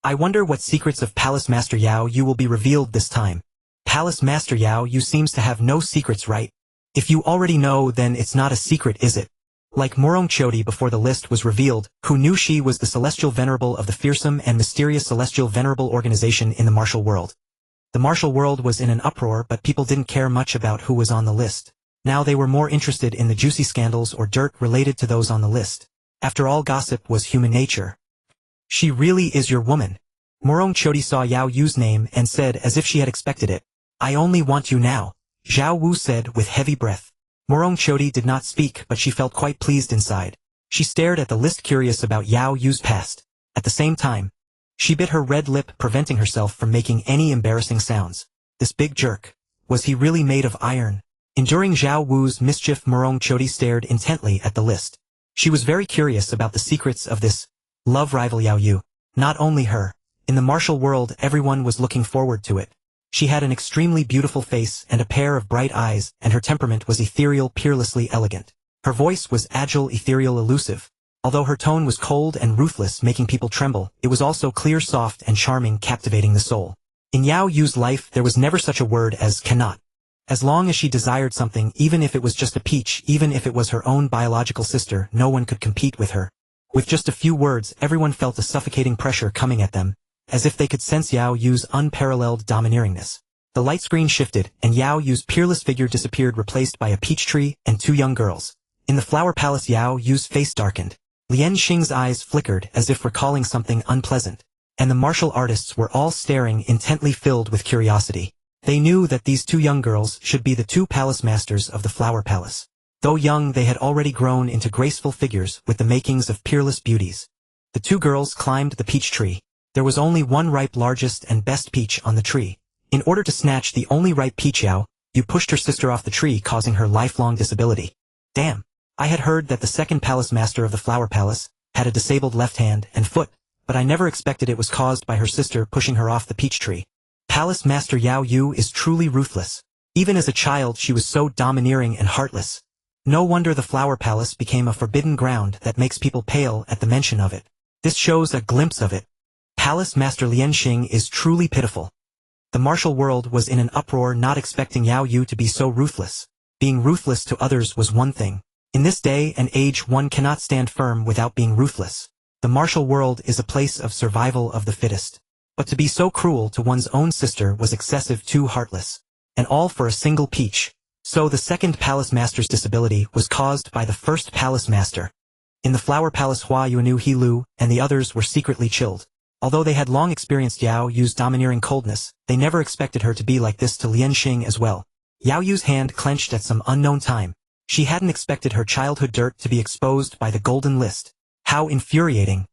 I wonder what secrets of Palace Master Yao you will be revealed this time. Palace Master Yao you seems to have no secrets, right? If you already know, then it's not a secret, is it? Like Morong Chodi before the list was revealed, who knew she was the celestial venerable of the fearsome and mysterious celestial venerable organization in the martial world. The martial world was in an uproar, but people didn't care much about who was on the list. Now they were more interested in the juicy scandals or dirt related to those on the list. After all, gossip was human nature. She really is your woman. Morong Chodi saw Yao Yu's name and said as if she had expected it. I only want you now, Zhao Wu said with heavy breath. Morong Chodi did not speak, but she felt quite pleased inside. She stared at the list, curious about Yao Yu's past. At the same time, she bit her red lip, preventing herself from making any embarrassing sounds. This big jerk. Was he really made of iron? Enduring Zhao Wu's mischief, Morong Chodi stared intently at the list. She was very curious about the secrets of this love rival Yao Yu. Not only her. In the martial world, everyone was looking forward to it. She had an extremely beautiful face and a pair of bright eyes, and her temperament was ethereal, peerlessly elegant. Her voice was agile, ethereal, elusive. Although her tone was cold and ruthless, making people tremble, it was also clear, soft, and charming, captivating the soul. In Yao Yu's life, there was never such a word as cannot. As long as she desired something, even if it was just a peach, even if it was her own biological sister, no one could compete with her. With just a few words, everyone felt a suffocating pressure coming at them, as if they could sense Yao Yu's unparalleled domineeringness. The light screen shifted, and Yao Yu's peerless figure disappeared, replaced by a peach tree and two young girls. In the flower palace, Yao Yu's face darkened. Lian Xing's eyes flickered as if recalling something unpleasant. And the martial artists were all staring intently, filled with curiosity. They knew that these two young girls should be the two palace masters of the flower palace. Though young, they had already grown into graceful figures with the makings of peerless beauties. The two girls climbed the peach tree. There was only one ripe, largest and best peach on the tree. In order to snatch the only ripe peach, Yao Yu pushed her sister off the tree, causing her lifelong disability. Damn. I had heard that the second palace master of the flower palace had a disabled left hand and foot, but I never expected it was caused by her sister pushing her off the peach tree. Palace Master Yao Yu is truly ruthless. Even as a child, she was so domineering and heartless. No wonder the flower palace became a forbidden ground that makes people pale at the mention of it. This shows a glimpse of it. Palace Master Lian Xing is truly pitiful. The martial world was in an uproar, not expecting Yao Yu to be so ruthless. Being ruthless to others was one thing. In this day and age, one cannot stand firm without being ruthless. The martial world is a place of survival of the fittest. But to be so cruel to one's own sister was excessive, too heartless. And all for a single peach. So the second palace master's disability was caused by the first palace master. In the flower palace, Hua Yuanu, He Lu, and the others were secretly chilled. Although they had long experienced Yao Yu's domineering coldness, they never expected her to be like this to Lian Xing as well. Yao Yu's hand clenched at some unknown time. She hadn't expected her childhood dirt to be exposed by the golden list. How infuriating.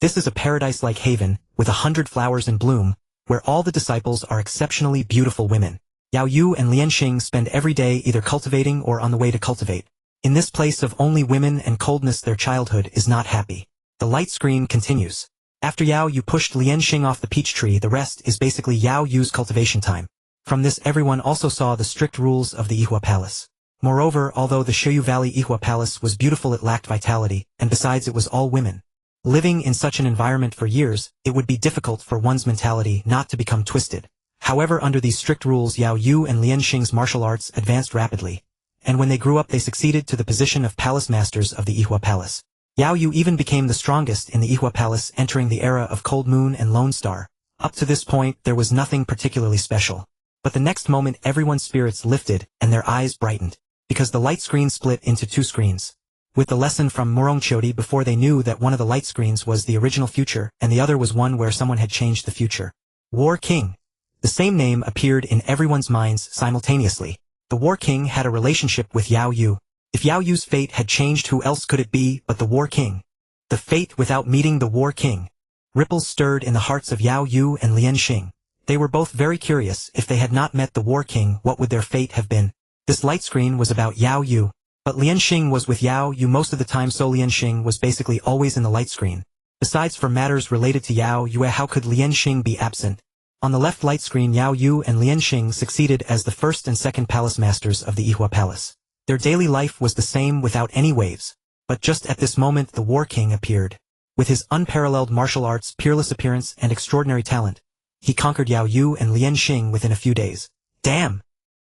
This is a paradise-like haven, with 100 flowers in bloom, where all the disciples are exceptionally beautiful women. Yao Yu and Lian Xing spend every day either cultivating or on the way to cultivate. In this place of only women and coldness, their childhood is not happy. The light screen continues. After Yao Yu pushed Lian Xing off the peach tree, the rest is basically Yao Yu's cultivation time. From this, everyone also saw the strict rules of the Yihua Palace. Moreover, although the Shuyu Valley Yihua Palace was beautiful, it lacked vitality, and besides, it was all women. Living in such an environment for years, it would be difficult for one's mentality not to become twisted. However, under these strict rules, Yao Yu and Lian Xing's martial arts advanced rapidly, and when they grew up, they succeeded to the position of palace masters of the Yihua Palace. Yao Yu even became the strongest in the Yihua Palace, entering the era of Cold Moon and Lone Star. Up to this point, there was nothing particularly special. But the next moment, everyone's spirits lifted, and their eyes brightened. Because the light screen split into two screens. With the lesson from Morong Chodi, before they knew that one of the light screens was the original future, and the other was one where someone had changed the future. War King. The same name appeared in everyone's minds simultaneously. The War King had a relationship with Yao Yu. If Yao Yu's fate had changed, who else could it be but the War King? The fate without meeting the War King. Ripples stirred in the hearts of Yao Yu and Lian Xing. They were both very curious. If they had not met the War King, what would their fate have been? This light screen was about Yao Yu. But Lian Xing was with Yao Yu most of the time, so Lian Xing was basically always in the light screen. Besides, for matters related to Yao Yu, how could Lian Xing be absent? On the left light screen, Yao Yu and Lian Xing succeeded as the first and second palace masters of the Yihua Palace. Their daily life was the same without any waves. But just at this moment the War King appeared. With his unparalleled martial arts, peerless appearance, and extraordinary talent, he conquered Yao Yu and Lian Xing within a few days. Damn!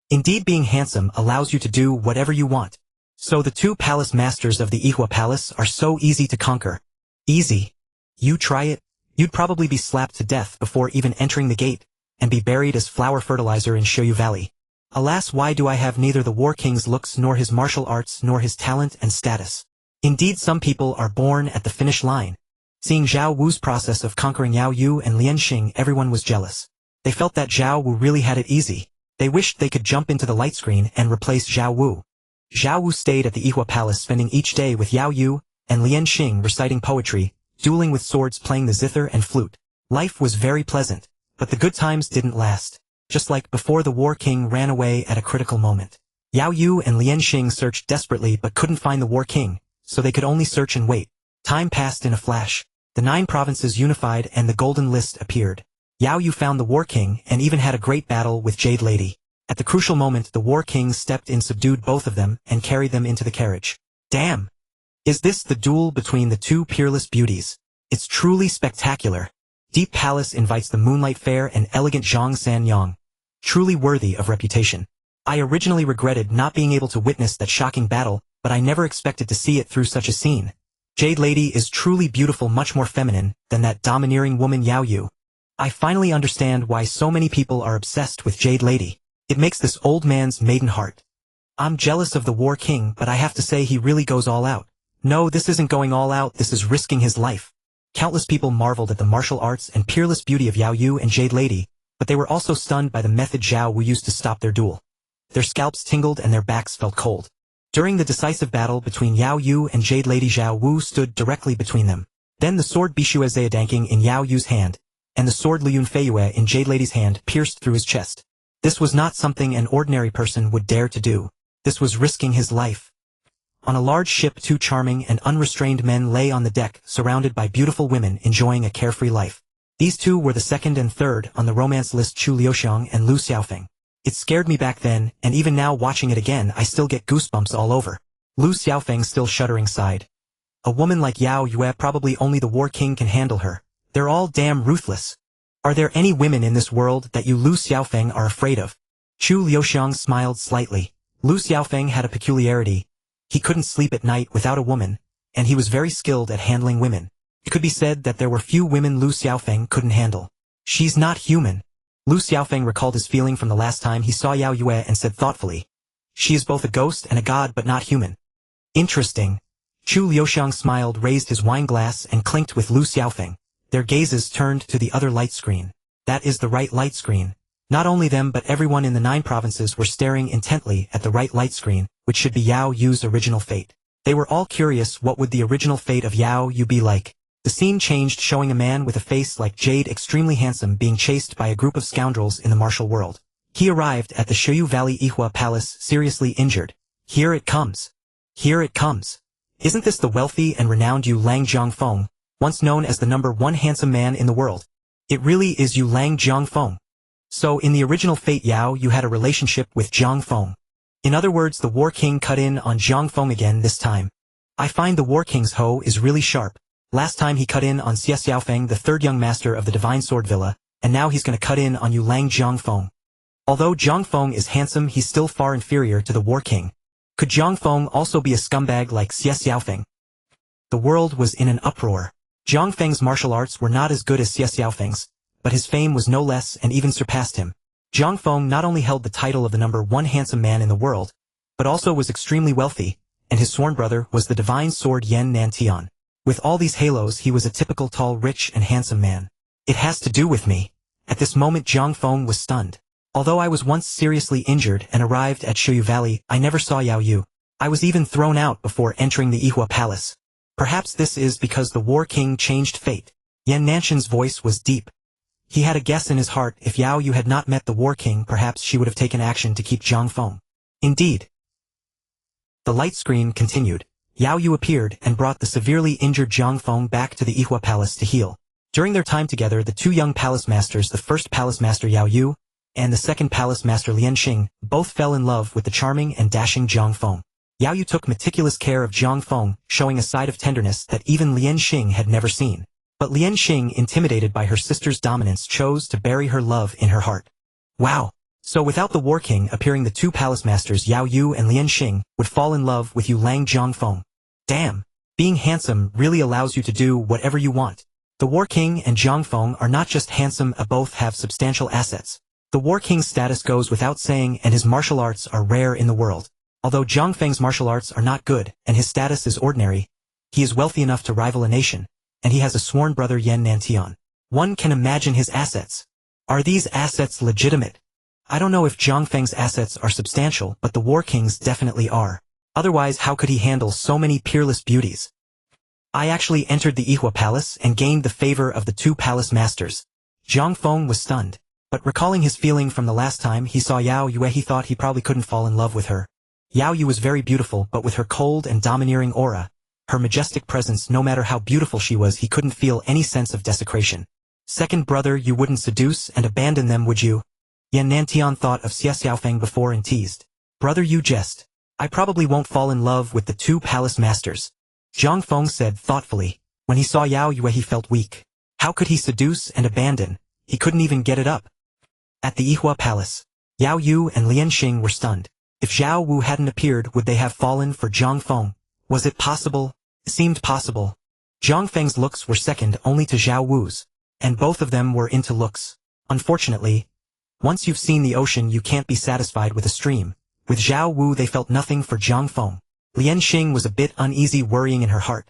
Indeed, being handsome allows you to do whatever you want. So the two palace masters of the Yihua Palace are so easy to conquer. Easy. You try it, you'd probably be slapped to death before even entering the gate, and be buried as flower fertilizer in Shoyu Valley. Alas, why do I have neither the War King's looks nor his martial arts nor his talent and status? Indeed, some people are born at the finish line. Seeing Zhao Wu's process of conquering Yao Yu and Lian Xing, everyone was jealous. They felt that Zhao Wu really had it easy. They wished they could jump into the light screen and replace Zhao Wu. Zhao Wu stayed at the Yihua Palace, spending each day with Yao Yu and Lian Xing reciting poetry, dueling with swords, playing the zither and flute. Life was very pleasant, but the good times didn't last. Just like before, the War King ran away at a critical moment. Yao Yu and Lian Xing searched desperately but couldn't find the War King, so they could only search and wait. Time passed in a flash. The 9 provinces unified and the Golden List appeared. Yao Yu found the War King and even had a great battle with Jade Lady. At the crucial moment, the War King stepped in, subdued both of them, and carried them into the carriage. Damn! Is this the duel between the two peerless beauties? It's truly spectacular. Deep Palace invites the moonlight fair and elegant Zhang San Yang. Truly worthy of reputation. I originally regretted not being able to witness that shocking battle, but I never expected to see it through such a scene. Jade Lady is truly beautiful, much more feminine than that domineering woman Yao Yu. I finally understand why so many people are obsessed with Jade Lady. It makes this old man's maiden heart. I'm jealous of the War King, but I have to say he really goes all out. No, this isn't going all out, this is risking his life. Countless people marveled at the martial arts and peerless beauty of Yao Yu and Jade Lady, but they were also stunned by the method Zhao Wu used to stop their duel. Their scalps tingled and their backs felt cold. During the decisive battle between Yao Yu and Jade Lady, Zhao Wu stood directly between them. Then the sword Bishue Zaydanking in Yao Yu's hand, and the sword Liyun Feiyue in Jade Lady's hand pierced through his chest. This was not something an ordinary person would dare to do. This was risking his life. On a large ship, 2 charming and unrestrained men lay on the deck, surrounded by beautiful women enjoying a carefree life. These 2 were the second and third on the romance list, Chu Liuxiang and Lu Xiaofeng. It scared me back then, and even now watching it again I still get goosebumps all over. Lu Xiaofeng, still shuddering, sighed. A woman like Yao Yue, probably only the War King can handle her. They're all damn ruthless. Are there any women in this world that you Lu Xiaofeng are afraid of? Chu Liuxiang smiled slightly. Lu Xiaofeng had a peculiarity. He couldn't sleep at night without a woman, and he was very skilled at handling women. It could be said that there were few women Lu Xiaofeng couldn't handle. She's not human. Lu Xiaofeng recalled his feeling from the last time he saw Yao Yue and said thoughtfully, "She is both a ghost and a god but not human." Interesting. Chu Liuxiang smiled, raised his wine glass and clinked with Lu Xiaofeng. Their gazes turned to the other light screen. That is the right light screen. Not only them but everyone in the 9 provinces were staring intently at the right light screen, which should be Yao Yu's original fate. They were all curious, what would the original fate of Yao Yu be like? The scene changed, showing a man with a face like jade, extremely handsome, being chased by a group of scoundrels in the martial world. He arrived at the Shoyu Valley Yihua Palace, seriously injured. Here it comes. Here it comes. Isn't this the wealthy and renowned Yu Lang Jiangfeng, once known as the #1 handsome man in the world? It really is Yu Lang Jiangfeng. So in the original fate, Yao Yu had a relationship with Jiangfeng. In other words, the War King cut in on Jiangfeng again this time. I find the War King's hoe is really sharp. Last time he cut in on Xie Xiaofeng, the 3rd young master of the Divine Sword Villa, and now he's gonna cut in on Yu Lang Jiangfeng. Although Jiangfeng is handsome, he's still far inferior to the War King. Could Jiangfeng also be a scumbag like Xie Xiaofeng? The world was in an uproar. Jiangfeng's martial arts were not as good as Xie Xiaofeng's, but his fame was no less and even surpassed him. Jiangfeng not only held the title of the #1 handsome man in the world, but also was extremely wealthy, and his sworn brother was the divine sword Yan Nantian. With all these halos, he was a typical tall, rich, and handsome man. It has to do with me. At this moment, Jiangfeng was stunned. Although I was once seriously injured and arrived at Shoyu Valley, I never saw Yao Yu. I was even thrown out before entering the Yihua Palace. Perhaps this is because the War King changed fate. Yan Nanshan's voice was deep. He had a guess in his heart, if Yao Yu had not met the War King, perhaps she would have taken action to keep Jiangfeng. Indeed. The light screen continued. Yao Yu appeared and brought the severely injured Jiangfeng back to the Yihua Palace to heal. During their time together, the 2 young palace masters, the first palace master Yao Yu and the second palace master Lian Xing, both fell in love with the charming and dashing Jiangfeng. Yao Yu took meticulous care of Zhang Feng, showing a side of tenderness that even Lian Xing had never seen. But Lian Xing, intimidated by her sister's dominance, chose to bury her love in her heart. Wow! So without the War King appearing, the two palace masters Yao Yu and Lian Xing would fall in love with Yu Lang Zhangfeng. Damn! Being handsome really allows you to do whatever you want. The War King and Zhangfeng are not just handsome, both have substantial assets. The War King's status goes without saying, and his martial arts are rare in the world. Although Zhangfeng's martial arts are not good, and his status is ordinary, he is wealthy enough to rival a nation, and he has a sworn brother Yan Nantian. One can imagine his assets. Are these assets legitimate? I don't know if Zhangfeng's assets are substantial, but the War King's definitely are. Otherwise, how could he handle so many peerless beauties? I actually entered the Yihua Palace and gained the favor of the two palace masters. Zhangfeng was stunned, but recalling his feeling from the last time he saw Yao Yu, he thought he probably couldn't fall in love with her. Yao Yu was very beautiful, but with her cold and domineering aura, her majestic presence, no matter how beautiful she was, he couldn't feel any sense of desecration. Second brother, you wouldn't seduce and abandon them, would you? Yan Nantian thought of Xie Xiaofeng before and teased. Brother, you jest. I probably won't fall in love with the two palace masters. Zhang Feng said thoughtfully. When he saw Yao Yu, he felt weak. How could he seduce and abandon? He couldn't even get it up. At the Yihua Palace, Yao Yu and Lian Xing were stunned. If Zhao Wu hadn't appeared, would they have fallen for Zhang Feng? Was it possible? It seemed possible. Zhang Feng's looks were second only to Zhao Wu's, and both of them were into looks. Unfortunately, once you've seen the ocean, you can't be satisfied with a stream. With Zhao Wu, they felt nothing for Zhang Feng. Lian Xing was a bit uneasy, worrying in her heart.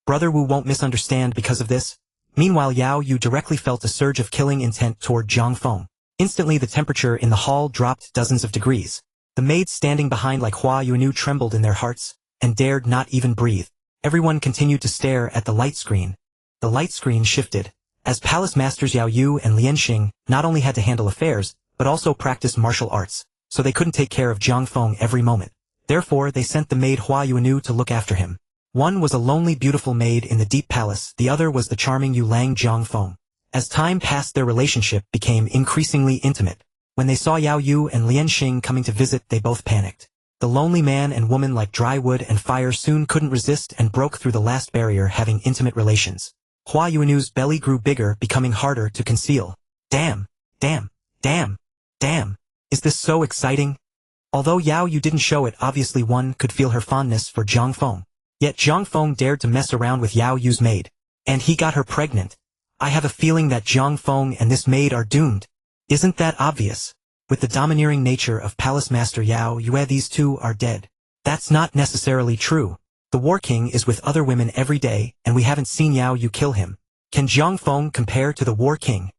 Brother Wu won't misunderstand because of this. Meanwhile, Yao Yu directly felt a surge of killing intent toward Zhang Feng. Instantly, the temperature in the hall dropped dozens of degrees. The maids standing behind like Hua Yuanu trembled in their hearts, and dared not even breathe. Everyone continued to stare at the light screen. The light screen shifted. As palace masters Yao Yu and Lian Xing not only had to handle affairs, but also practice martial arts, so they couldn't take care of Zhang Feng every moment. Therefore, they sent the maid Hua Yuanu to look after him. One was a lonely, beautiful maid in the deep palace, the other was the charming Yu Lang Zhangfeng. As time passed, their relationship became increasingly intimate. When they saw Yao Yu and Lian Xing coming to visit, they both panicked. The lonely man and woman, like dry wood and fire, soon couldn't resist and broke through the last barrier, having intimate relations. Hua Yuanu's belly grew bigger, becoming harder to conceal. Damn, damn, damn, damn. Is this so exciting? Although Yao Yu didn't show it, obviously one could feel her fondness for Zhang Feng. Yet Zhang Feng dared to mess around with Yao Yu's maid. And he got her pregnant. I have a feeling that Zhang Feng and this maid are doomed. Isn't that obvious? With the domineering nature of Palace Master Yao Yu, these two are dead. That's not necessarily true. The War King is with other women every day, and we haven't seen Yao Yu kill him. Can Zhang Feng compare to the War King?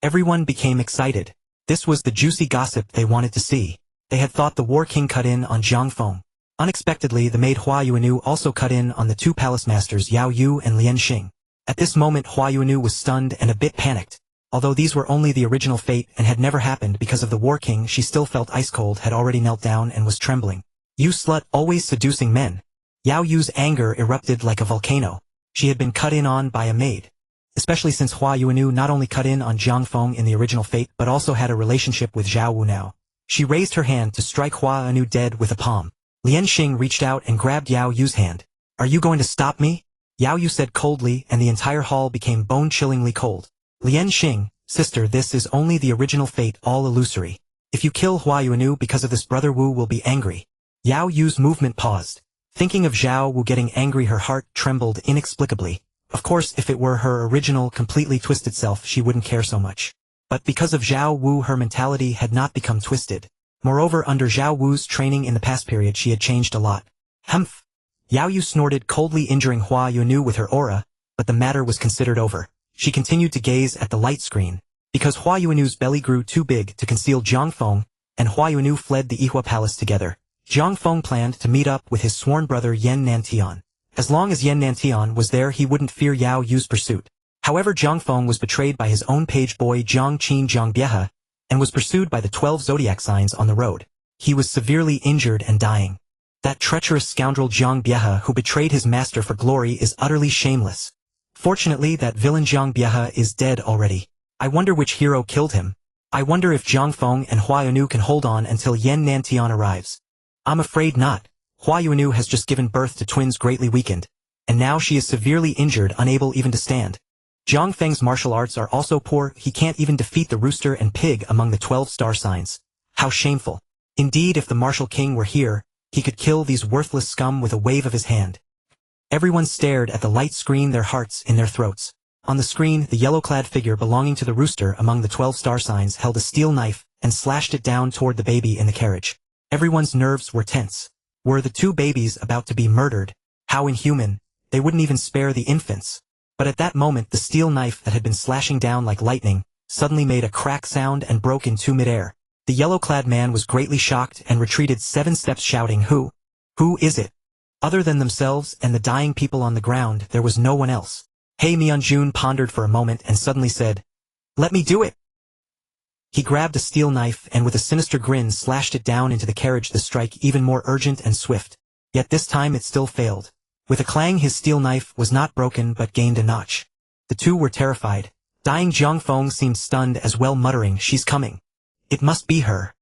Everyone became excited. This was the juicy gossip they wanted to see. They had thought the War King cut in on Zhang Feng. Unexpectedly, the maid Hua Yuanu also cut in on the two palace masters Yao Yu and Lian Xing. At this moment, Hua Yuanu was stunned and a bit panicked. Although these were only the original fate and had never happened because of the War King, she still felt ice cold, had already knelt down and was trembling. You slut, always seducing men. Yao Yu's anger erupted like a volcano. She had been cut in on by a maid. Especially since Hua Yuanu not only cut in on Zhang Feng in the original fate but also had a relationship with Zhao Wu now. She raised her hand to strike Hua Yuanu dead with a palm. Lian Xing reached out and grabbed Yao Yu's hand. Are you going to stop me? Yao Yu said coldly, and the entire hall became bone-chillingly cold. Lian Xing, sister, this is only the original fate, all illusory. If you kill Hua Yuanu because of this, Brother Wu will be angry. Yao Yu's movement paused. Thinking of Zhao Wu getting angry, her heart trembled inexplicably. Of course, if it were her original, completely twisted self, she wouldn't care so much. But because of Zhao Wu, her mentality had not become twisted. Moreover, under Zhao Wu's training in the past period, she had changed a lot. Humph! Yao Yu snorted, coldly injuring Hua Yuanu with her aura, but the matter was considered over. She continued to gaze at the light screen. Because Hua Yuanu's belly grew too big to conceal Zhang Feng, and Hua Yuanu fled the Yihua Palace together. Zhang Feng planned to meet up with his sworn brother Yan Nantian. As long as Yan Nantian was there, he wouldn't fear Yao Yu's pursuit. However, Zhang Feng was betrayed by his own page boy Zhang Qin Zhangbiehe, and was pursued by the 12 zodiac signs on the road. He was severely injured and dying. That treacherous scoundrel Zhangbiehe, who betrayed his master for glory, is utterly shameless. Fortunately, that villain Zhangbiehe is dead already. I wonder which hero killed him. I wonder if Zhang Feng and Hua Yuanu can hold on until Yan Nantian arrives. I'm afraid not. Hua Yuanu has just given birth to twins greatly weakened, and now she is severely injured, unable even to stand. Zhang Feng's martial arts are also poor, he can't even defeat the rooster and pig among the 12 star signs. How shameful. Indeed, if the martial king were here, he could kill these worthless scum with a wave of his hand. Everyone stared at the light screen, their hearts in their throats. On the screen, the yellow-clad figure belonging to the rooster among the 12 star signs held a steel knife and slashed it down toward the baby in the carriage. Everyone's nerves were tense. Were the two babies about to be murdered? How inhuman. They wouldn't even spare the infants. But at that moment, the steel knife that had been slashing down like lightning suddenly made a crack sound and broke into midair. The yellow-clad man was greatly shocked and retreated 7 steps shouting, "Who? Who is it?" Other than themselves and the dying people on the ground, there was no one else. He Mianjun pondered for a moment and suddenly said, "Let me do it." He grabbed a steel knife and with a sinister grin slashed it down into the carriage, the strike even more urgent and swift. Yet this time it still failed. With a clang, his steel knife was not broken but gained a notch. The two were terrified. Dying Zhang Feng seemed stunned as well, muttering, "She's coming. It must be her."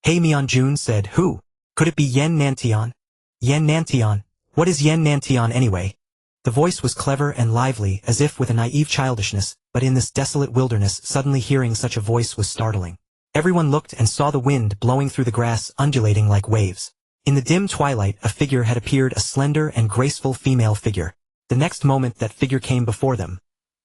He Mianjun said, "Who? Could it be Yan Nantian?" "Yan Nantian? What is Yan Nantian anyway?" The voice was clever and lively, as if with a naive childishness, but in this desolate wilderness suddenly hearing such a voice was startling. Everyone looked and saw the wind blowing through the grass, undulating like waves. In the dim twilight, a figure had appeared, a slender and graceful female figure. The next moment that figure came before them.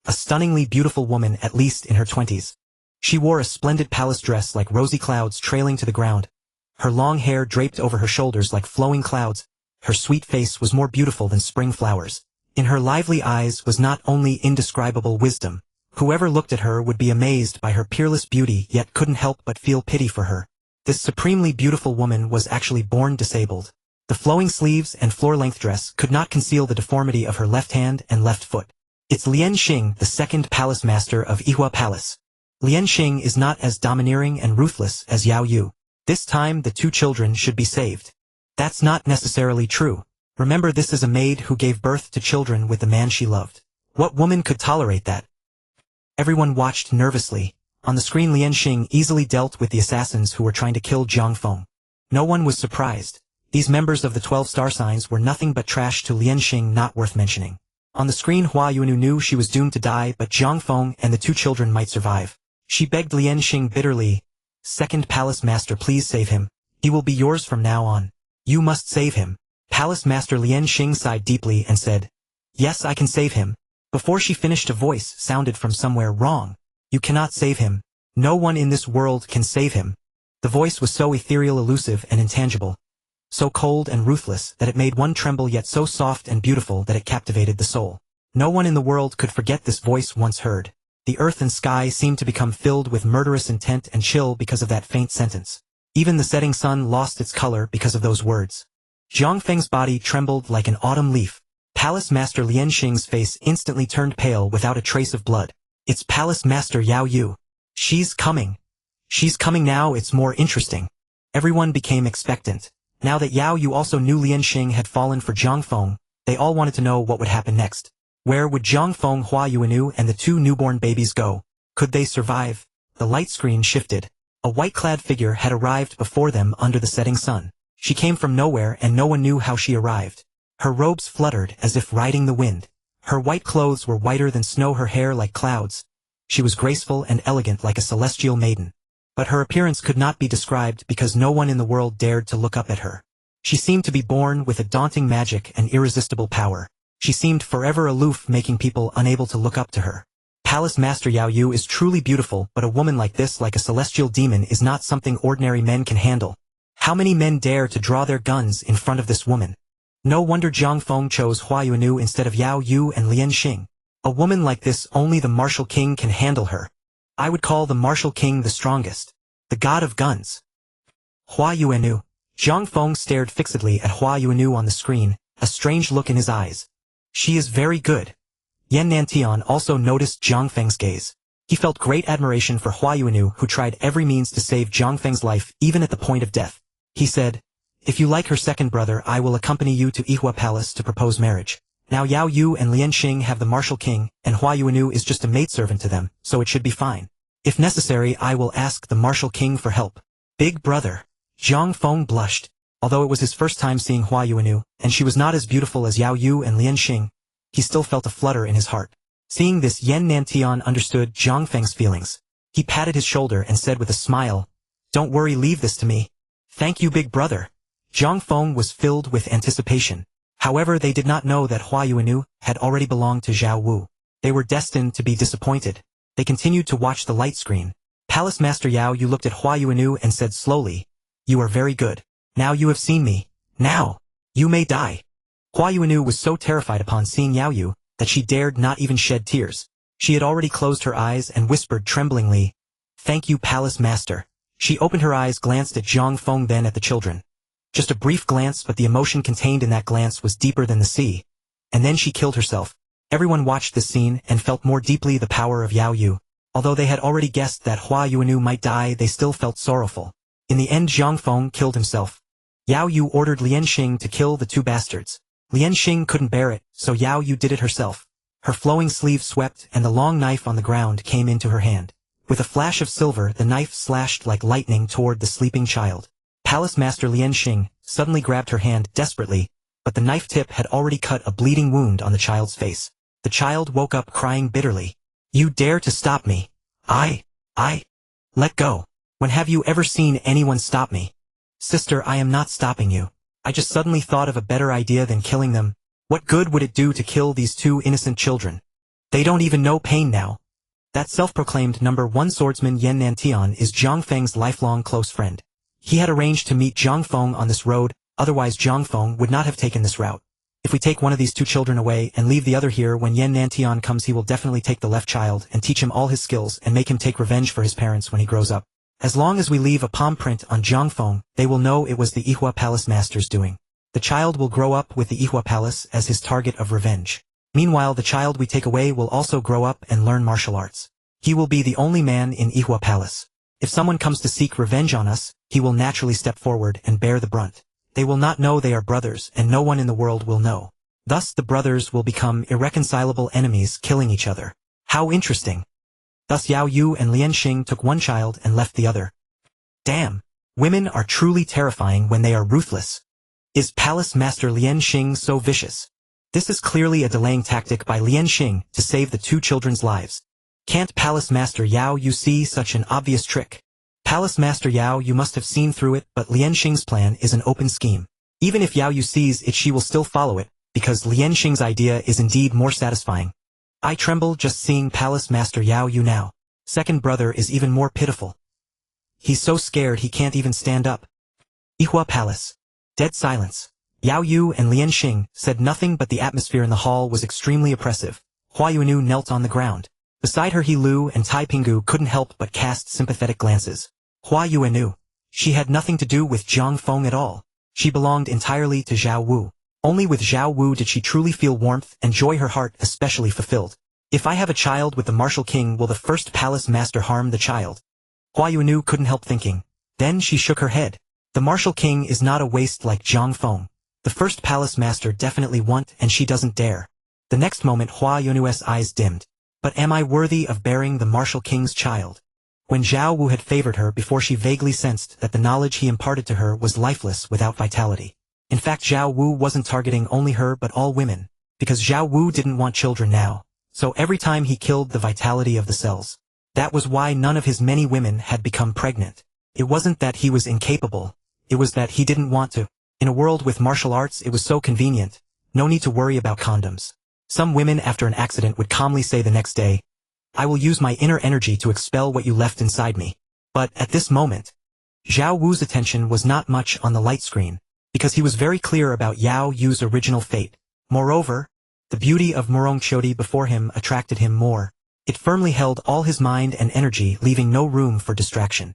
A stunningly beautiful woman, at least in her 20s. She wore a splendid palace dress like rosy clouds trailing to the ground. Her long hair draped over her shoulders like flowing clouds. Her sweet face was more beautiful than spring flowers. In her lively eyes was not only indescribable wisdom. Whoever looked at her would be amazed by her peerless beauty, yet couldn't help but feel pity for her. This supremely beautiful woman was actually born disabled. The flowing sleeves and floor-length dress could not conceal the deformity of her left hand and left foot. It's Lian Xing, the second palace master of Yihua Palace. Lian Xing is not as domineering and ruthless as Yao Yu. This time the two children should be saved. That's not necessarily true. Remember, this is a maid who gave birth to children with the man she loved. What woman could tolerate that? Everyone watched nervously. On the screen, Lian Xing easily dealt with the assassins who were trying to kill Zhang Feng. No one was surprised. These members of the 12 star signs were nothing but trash to Lian Xing, not worth mentioning. On the screen, Hua Yuanu knew she was doomed to die, but Zhang Feng and the two children might survive. She begged Lian Xing bitterly, "Second Palace Master, please save him. He will be yours from now on. You must save him." Palace Master Lian Xing sighed deeply and said, "Yes, I can save him." Before she finished, a voice sounded from somewhere, "Wrong. You cannot save him. No one in this world can save him." The voice was so ethereal, elusive, and intangible, so cold and ruthless that it made one tremble, yet so soft and beautiful that it captivated the soul. No one in the world could forget this voice once heard. The earth and sky seemed to become filled with murderous intent and chill because of that faint sentence. Even the setting sun lost its color because of those words. Zhang Feng's body trembled like an autumn leaf. Palace Master Lian Xing's face instantly turned pale without a trace of blood. "It's Palace Master Yao Yu. She's coming. She's coming now, it's more interesting." Everyone became expectant. Now that Yao Yu also knew Lian Xing had fallen for Zhang Feng, they all wanted to know what would happen next. Where would Zhang Feng, Hua Yuanu, and the two newborn babies go? Could they survive? The light screen shifted. A white-clad figure had arrived before them under the setting sun. She came from nowhere and no one knew how she arrived. Her robes fluttered as if riding the wind. Her white clothes were whiter than snow, her hair like clouds. She was graceful and elegant like a celestial maiden. But her appearance could not be described because no one in the world dared to look up at her. She seemed to be born with a daunting magic and irresistible power. She seemed forever aloof, making people unable to look up to her. Palace Master Yao Yu is truly beautiful, but a woman like this, like a celestial demon, is not something ordinary men can handle. How many men dare to draw their guns in front of this woman? No wonder Zhang Feng chose Hua Yuanu instead of Yao Yu and Lian Xing. A woman like this, only the martial king can handle her. I would call the martial king the strongest. The god of guns. Hua Yuanu. Zhang Feng stared fixedly at Hua Yuanu on the screen, a strange look in his eyes. She is very good. Yan Nantian also noticed Zhang Feng's gaze. He felt great admiration for Hua Yuanu, who tried every means to save Zhang Feng's life, even at the point of death. He said, "If you like her second brother, I will accompany you to Yihua Palace to propose marriage." Now Yao Yu and Lian Xing have the martial king, and Hua Yuanu is just a maidservant to them, so it should be fine. If necessary, I will ask the martial king for help. Big brother. Zhang Feng blushed. Although it was his first time seeing Hua Yuanu, and she was not as beautiful as Yao Yu and Lian Xing, he still felt a flutter in his heart. Seeing this, Yan Tian understood Zhang Feng's feelings. He patted his shoulder and said with a smile, "Don't worry, leave this to me." "Thank you, big brother." Zhang Feng was filled with anticipation. However, they did not know that Hua Yuanu had already belonged to Zhao Wu. They were destined to be disappointed. They continued to watch the light screen. Palace Master Yao Yu looked at Hua Yuanu and said slowly, "You are very good. Now you have seen me. Now, you may die." Hua Yuanu was so terrified upon seeing Yao Yu that she dared not even shed tears. She had already closed her eyes and whispered tremblingly, "Thank you, Palace Master." She opened her eyes, glanced at Zhang Feng, then at the children. Just a brief glance, but the emotion contained in that glance was deeper than the sea. And then she killed herself. Everyone watched this scene and felt more deeply the power of Yao Yu. Although they had already guessed that Hua Yuanu might die, they still felt sorrowful. In the end, Zhang Feng killed himself. Yao Yu ordered Lian Xing to kill the two bastards. Lian Xing couldn't bear it, so Yao Yu did it herself. Her flowing sleeve swept and the long knife on the ground came into her hand. With a flash of silver, the knife slashed like lightning toward the sleeping child. Palace Master Lian Xing suddenly grabbed her hand desperately, but the knife tip had already cut a bleeding wound on the child's face. The child woke up crying bitterly. "You dare to stop me? I let go. When have you ever seen anyone stop me?" "Sister, I am not stopping you. I just suddenly thought of a better idea than killing them. What good would it do to kill these two innocent children? They don't even know pain now." That self-proclaimed #1 swordsman Yan Nantian is Zhang Feng's lifelong close friend. He had arranged to meet Zhang Feng on this road, otherwise Zhang Feng would not have taken this route. If we take one of these two children away and leave the other here, when Yan Nantian comes, he will definitely take the left child and teach him all his skills and make him take revenge for his parents when he grows up. As long as we leave a palm print on Zhang Feng, they will know it was the Yihua Palace Master's doing. The child will grow up with the Yihua Palace as his target of revenge. Meanwhile, the child we take away will also grow up and learn martial arts. He will be the only man in Yihua Palace. If someone comes to seek revenge on us, he will naturally step forward and bear the brunt. They will not know they are brothers, and no one in the world will know. Thus the brothers will become irreconcilable enemies, killing each other. How interesting. Thus Yao Yu and Lian Xing took one child and left the other. Damn, women are truly terrifying when they are ruthless. Is Palace Master Lian Xing so vicious? This is clearly a delaying tactic by Lian Xing to save the two children's lives. Can't Palace Master Yao Yu see such an obvious trick? Palace Master Yao Yu must have seen through it, but Lian Xing's plan is an open scheme. Even if Yao Yu sees it, she will still follow it, because Lian Xing's idea is indeed more satisfying. I tremble just seeing Palace Master Yao Yu now. Second brother is even more pitiful. He's so scared he can't even stand up. Yihua Palace. Dead silence. Yao Yu and Lian Xing said nothing, but the atmosphere in the hall was extremely oppressive. Hua Yuanu knelt on the ground. Beside her, He Lu and Tai Pingu couldn't help but cast sympathetic glances. Hua Yuanu. She had nothing to do with Zhang Feng at all. She belonged entirely to Zhao Wu. Only with Zhao Wu did she truly feel warmth and joy, her heart especially fulfilled. If I have a child with the martial king, will the first palace master harm the child? Hua Yuanu couldn't help thinking. Then she shook her head. The martial king is not a waste like Zhang Feng. The first palace master definitely won't, and she doesn't dare. The next moment Hua Yuanu's eyes dimmed. But am I worthy of bearing the martial king's child? When Zhao Wu had favored her before, she vaguely sensed that the knowledge he imparted to her was lifeless without vitality. In fact, Zhao Wu wasn't targeting only her but all women, because Zhao Wu didn't want children now, so every time he killed the vitality of the cells. That was why none of his many women had become pregnant. It wasn't that he was incapable, it was that he didn't want to. In a world with martial arts, it was so convenient, no need to worry about condoms. Some women after an accident would calmly say the next day, I will use my inner energy to expel what you left inside me. But at this moment, Zhao Wu's attention was not much on the light screen, because he was very clear about Yao Yu's original fate. Moreover, the beauty of Murong Chodi before him attracted him more. It firmly held all his mind and energy, leaving no room for distraction.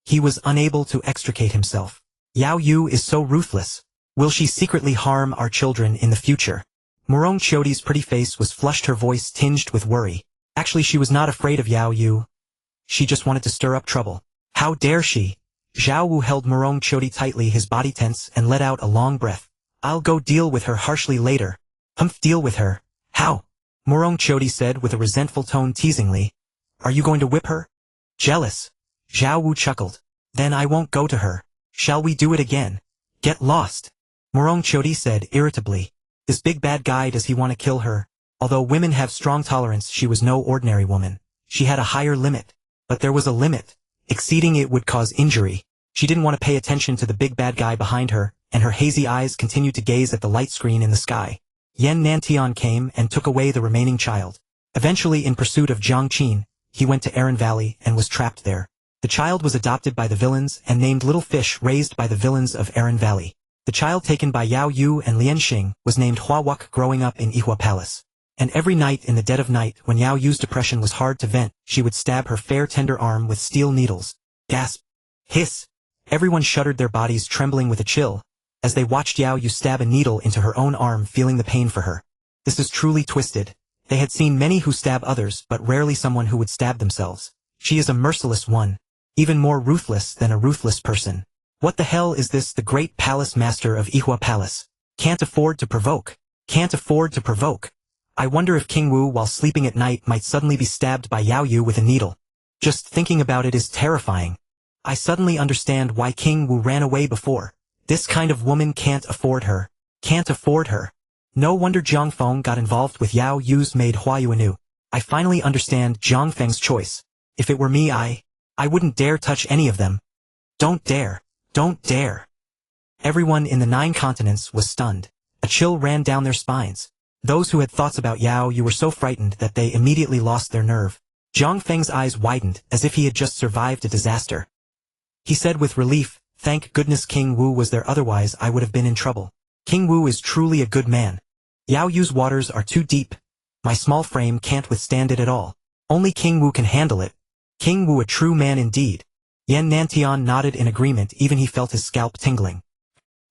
He was unable to extricate himself. Yao Yu is so ruthless. Will she secretly harm our children in the future? Murong Chodi's pretty face was flushed, her voice tinged with worry. Actually, she was not afraid of Yao Yu. She just wanted to stir up trouble. How dare she? Zhao Wu held Murong Chodi tightly, his body tense, and let out a long breath. I'll go deal with her harshly later. Deal with her? How? Murong Chodi said with a resentful tone teasingly. Are you going to whip her? Jealous. Zhao Wu chuckled. Then I won't go to her. Shall we do it again? Get lost. Meng Tian said irritably. This big bad guy, does he want to kill her? Although women have strong tolerance, she was no ordinary woman. She had a higher limit. But there was a limit. Exceeding it would cause injury. She didn't want to pay attention to the big bad guy behind her, and her hazy eyes continued to gaze at the light screen in the sky. Meng Tian came and took away the remaining child. Eventually, in pursuit of Zhang Qin, he went to Aran Valley and was trapped there. The child was adopted by the villains and named Little Fish, raised by the villains of Aran Valley. The child taken by Zhao Wu and Lian Xing was named Hua Wuk, growing up in Ihua Palace. And every night in the dead of night, when Zhao Yu's depression was hard to vent, she would stab her fair tender arm with steel needles. Gasp. Hiss. Everyone shuddered, their bodies trembling with a chill, as they watched Zhao Yu stab a needle into her own arm, feeling the pain for her. This is truly twisted. They had seen many who stab others, but rarely someone who would stab themselves. She is a merciless one. Even more ruthless than a ruthless person. What the hell is this? The great palace master of Ihua Palace. Can't afford to provoke. Can't afford to provoke. I wonder if King Wu, while sleeping at night, might suddenly be stabbed by Zhao Yu with a needle. Just thinking about it is terrifying. I suddenly understand why King Wu ran away before. This kind of woman can't afford her. Can't afford her. No wonder Zhang Feng got involved with Zhao Yu's maid Hua Yuanu. I finally understand Zhang Feng's choice. If it were me, I wouldn't dare touch any of them. Don't dare. Don't dare. Everyone in the 9 continents was stunned. A chill ran down their spines. Those who had thoughts about Zhao Yu were so frightened that they immediately lost their nerve. Zhang Feng's eyes widened, as if he had just survived a disaster. He said with relief, "Thank goodness King Wu was there, otherwise I would have been in trouble. King Wu is truly a good man. Zhao Yu's waters are too deep. My small frame can't withstand it at all. Only King Wu can handle it. King Wu a true man indeed." Meng Tian nodded in agreement, even he felt his scalp tingling.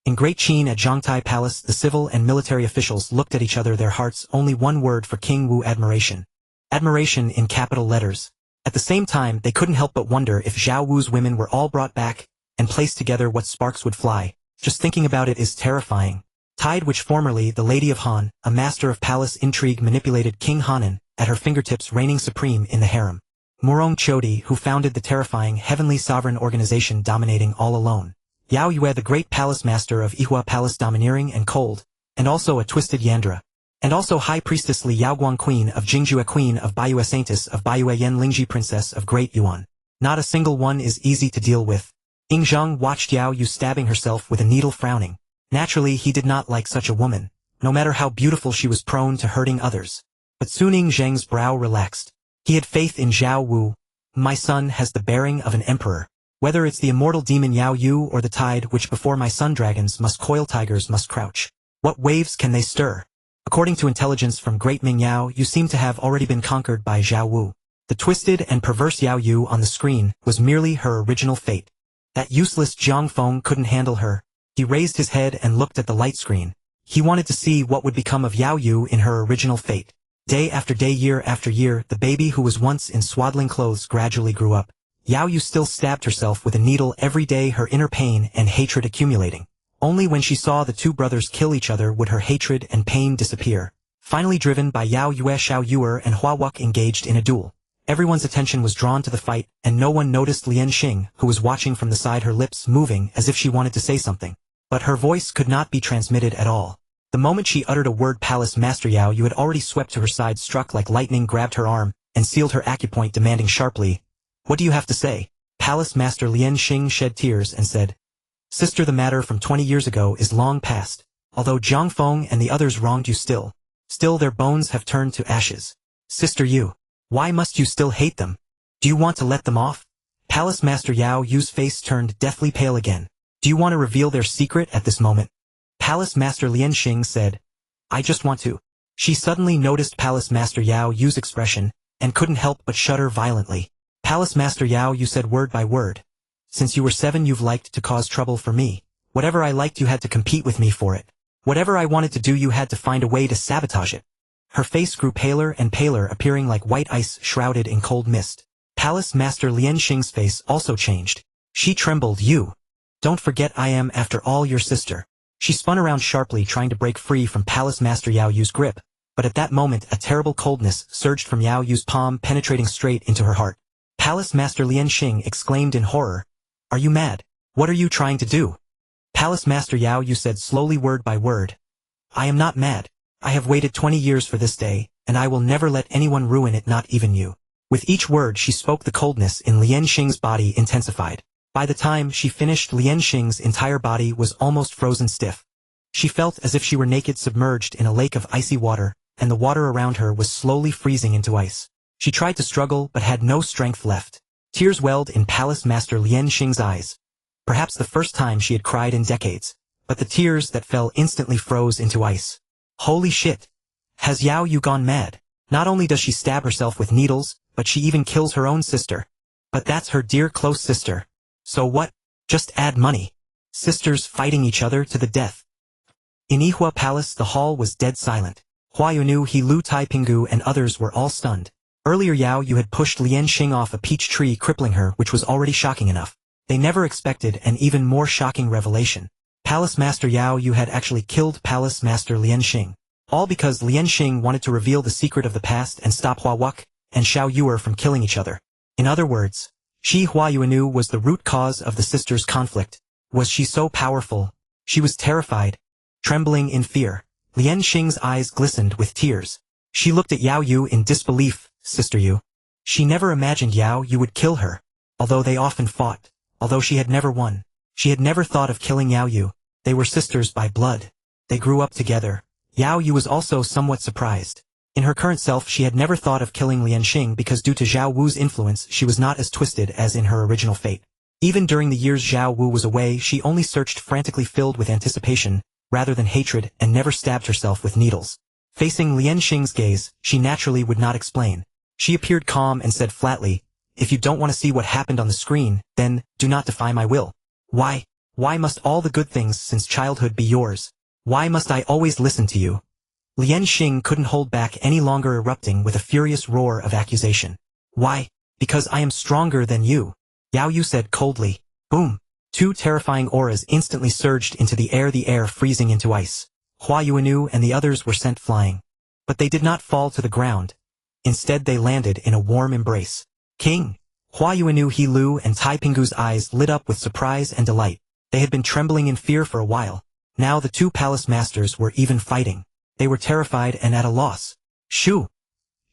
In Great Qin at Zhongtai Palace, the civil and military officials looked at each other, their hearts only one word for King Wu: admiration. Admiration in capital letters. At the same time, they couldn't help but wonder if Zhao Wu's women were all brought back and placed together, what sparks would fly. Just thinking about it is terrifying. Tide, which formerly the Lady of Han, a master of palace intrigue, manipulated King Hanan, at her fingertips, reigning supreme in the harem. Meng Tian, who founded the terrifying heavenly sovereign organization, dominating all alone. Zhao Yue, the great palace master of Ihua Palace, domineering and cold, and also a twisted Yandra. And also High Priestess Li Yaoguang, Queen of Jingjue, Queen of Baiyue, Saintess of Baiyue, Yan Lingji, Princess of Great Yuan. Not a single one is easy to deal with. Ying Zheng watched Zhao Yu stabbing herself with a needle, frowning. Naturally, he did not like such a woman. No matter how beautiful, she was prone to hurting others. But soon Ying Zheng's brow relaxed. He had faith in Zhao Wu. My son has the bearing of an emperor. Whether it's the immortal demon Zhao Yu or the tide which before my son, dragons must coil, tigers must crouch. What waves can they stir? According to intelligence from Great Ming, Zhao Yu seemed to have already been conquered by Zhao Wu. The twisted and perverse Zhao Yu on the screen was merely her original fate. That useless Zhang Feng couldn't handle her. He raised his head and looked at the light screen. He wanted to see what would become of Zhao Yu in her original fate. Day after day, year after year, the baby who was once in swaddling clothes gradually grew up. Zhao Yu still stabbed herself with a needle every day, her inner pain and hatred accumulating. Only when she saw the 2 brothers kill each other would her hatred and pain disappear. Finally, driven by Zhao Yue, Xiao Yuer and Hua Wuk engaged in a duel. Everyone's attention was drawn to the fight, and no one noticed Lian Xing, who was watching from the side, her lips moving as if she wanted to say something. But her voice could not be transmitted at all. The moment she uttered a word, Palace Master Zhao Yu had already swept to her side, struck like lightning, grabbed her arm, and sealed her acupoint, demanding sharply, "What do you have to say?" Palace Master Lian Xing shed tears and said, "Sister, the matter from 20 years ago is long past. Although Zhang Feng and the others wronged you, still their bones have turned to ashes. Sister Yu, why must you still hate them? Do you want to let them off?" Palace Master Zhao Yu's face turned deathly pale again. "Do you want to reveal their secret at this moment?" Palace Master Lian Xing said, "I just want to." She suddenly noticed Palace Master Zhao Yu's expression, and couldn't help but shudder violently. Palace Master Zhao Yu said word by word, "Since you were 7, you've liked to cause trouble for me. Whatever I liked, you had to compete with me for it. Whatever I wanted to do, you had to find a way to sabotage it." Her face grew paler and paler, appearing like white ice shrouded in cold mist. Palace Master Lian Xing's face also changed. She trembled. "You. Don't forget I am, after all, your sister." She spun around sharply, trying to break free from Palace Master Zhao Yu's grip, but at that moment a terrible coldness surged from Zhao Yu's palm, penetrating straight into her heart. Palace Master Lian Xing exclaimed in horror, "Are you mad? What are you trying to do?" Palace Master Yao Yu said slowly word by word. I am not mad. I have waited 20 years for this day, and I will never let anyone ruin it, not even you. With each word she spoke, the coldness in Lian Xing's body intensified. By the time she finished, Lian Xing's entire body was almost frozen stiff. She felt as if she were naked, submerged in a lake of icy water, and the water around her was slowly freezing into ice. She tried to struggle but had no strength left. Tears welled in Palace Master Lian Xing's eyes. Perhaps the first time she had cried in decades, but the tears that fell instantly froze into ice. Holy shit! Has Yao Yu gone mad? Not only does she stab herself with needles, but she even kills her own sister. But that's her dear close sister. So what? Just add money. Sisters fighting each other to the death. In Yihua Palace the hall was dead silent. Hua Yunu, He Lu, Tai Pingu and others were all stunned. Earlier Yao Yu had pushed Lian Xing off a peach tree, crippling her, which was already shocking enough. They never expected an even more shocking revelation. Palace Master Yao Yu had actually killed Palace Master Lian Xing. All because Lian Xing wanted to reveal the secret of the past and stop Hua Wuck and Xiao Yuer from killing each other. In other words, she Hua Yuanu was the root cause of the sisters' conflict. Was she so powerful? She was terrified, trembling in fear. Lian Xing's eyes glistened with tears. She looked at Yao Yu in disbelief. Sister Yu. She never imagined Yao Yu would kill her. Although they often fought, although she had never won, she had never thought of killing Yao Yu. They were sisters by blood. They grew up together. Yao Yu was also somewhat surprised. In her current self she had never thought of killing Lian Xing because due to Zhao Wu's influence she was not as twisted as in her original fate. Even during the years Zhao Wu was away she only searched frantically, filled with anticipation, rather than hatred, and never stabbed herself with needles. Facing Lian Xing's gaze, she naturally would not explain. She appeared calm and said flatly, if you don't want to see what happened on the screen, then, do not defy my will. Why? Why must all the good things since childhood be yours? Why must I always listen to you? Lian Xing couldn't hold back any longer, erupting with a furious roar of accusation. Why? Because I am stronger than you. Yao Yu said coldly. Boom! Two terrifying auras instantly surged into the air freezing into ice. Hua Yuanu and the others were sent flying. But they did not fall to the ground. Instead they landed in a warm embrace. King! Hua Yuanu, He Lu and Tai Pingu's eyes lit up with surprise and delight. They had been trembling in fear for a while. Now the two palace masters were even fighting. They were terrified and at a loss. Shoo!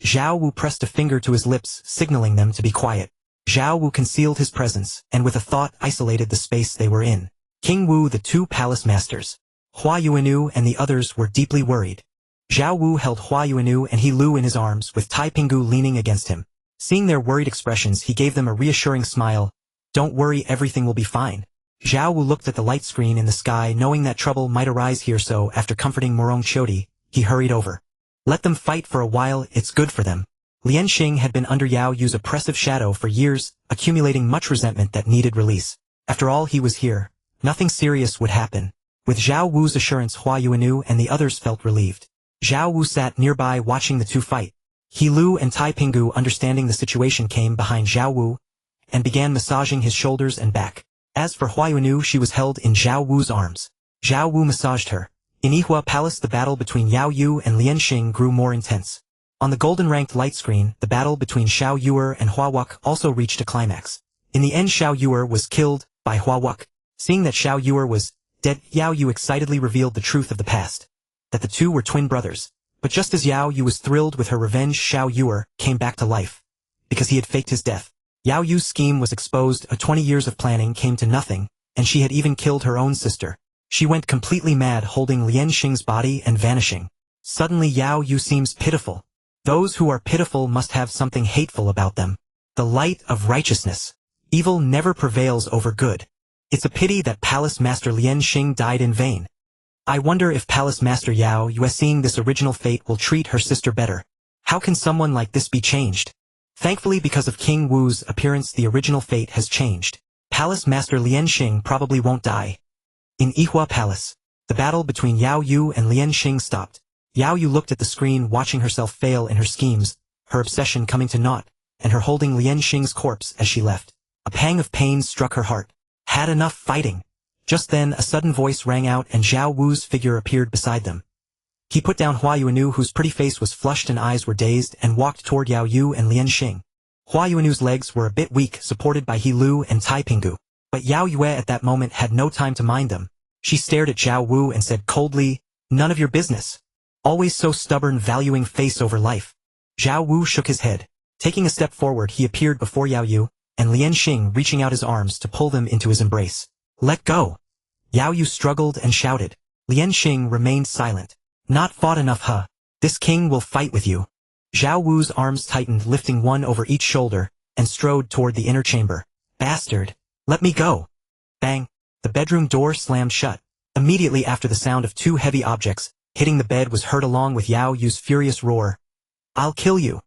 Zhao Wu pressed a finger to his lips, signaling them to be quiet. Zhao Wu concealed his presence, and with a thought isolated the space they were in. King Wu, the two palace masters. Hua Yuanu and the others were deeply worried. Zhao Wu held Hua Yuanu and He Lu in his arms, with Tai Pingu leaning against him. Seeing their worried expressions he gave them a reassuring smile. Don't worry, everything will be fine. Zhao Wu looked at the light screen in the sky, knowing that trouble might arise here, so after comforting Morong Choti, he hurried over. Let them fight for a while, it's good for them. Lian Xing had been under Yao Yu's oppressive shadow for years, accumulating much resentment that needed release. After all, he was here. Nothing serious would happen. With Zhao Wu's assurance, Hua Yuanu and the others felt relieved. Zhao Wu sat nearby watching the two fight. He Lu and Tai Pingu, understanding the situation, came behind Zhao Wu and began massaging his shoulders and back. As for Hua Yuanu, she was held in Zhao Wu's arms. Zhao Wu massaged her. In Yihua Palace the battle between Yao Yu and Lian Xing grew more intense. On the golden-ranked light screen, the battle between Xiao Yuer and Hua Wuck also reached a climax. In the end, Xiao Yuer was killed by Hua Wuck. Seeing that Xiao Yuer was dead, Yao Yu excitedly revealed the truth of the past. That the two were twin brothers. But just as Yao Yu was thrilled with her revenge, Xiao Yuer came back to life. Because he had faked his death. Yao Yu's scheme was exposed, 20 years of planning came to nothing, and she had even killed her own sister. She went completely mad, holding Lian Xing's body and vanishing. Suddenly Yao Yu seems pitiful. Those who are pitiful must have something hateful about them. The light of righteousness. Evil never prevails over good. It's a pity that Palace Master Lian Xing died in vain. I wonder if Palace Master Yao Yu, seeing this original fate, will treat her sister better. How can someone like this be changed? Thankfully, because of King Wu's appearance, the original fate has changed. Palace Master Lian Xing probably won't die. In Yihua Palace, the battle between Yao Yu and Lian Xing stopped. Yao Yu looked at the screen, watching herself fail in her schemes, her obsession coming to naught, and her holding Lian Xing's corpse as she left. A pang of pain struck her heart. Had enough fighting. Just then, a sudden voice rang out and Zhao Wu's figure appeared beside them. He put down Hua Yuanu, whose pretty face was flushed and eyes were dazed, and walked toward Yao Yu and Lian Xing. Hua Yuanu's legs were a bit weak, supported by He Lu and Tai Pingu. But Yao Yue at that moment had no time to mind them. She stared at Zhao Wu and said coldly, "None of your business. Always so stubborn, valuing face over life." Zhao Wu shook his head. Taking a step forward, he appeared before Yao Yu, and Lian Xing reaching out his arms to pull them into his embrace. "Let go." Yao Yu struggled and shouted. Lian Xing remained silent. "Not fought enough, huh? This king will fight with you." Zhao Wu's arms tightened, lifting one over each shoulder, and strode toward the inner chamber. "Bastard! Let me go!" Bang! The bedroom door slammed shut. Immediately after, the sound of two heavy objects hitting the bed was heard, along with Yao Yu's furious roar. "I'll kill you!"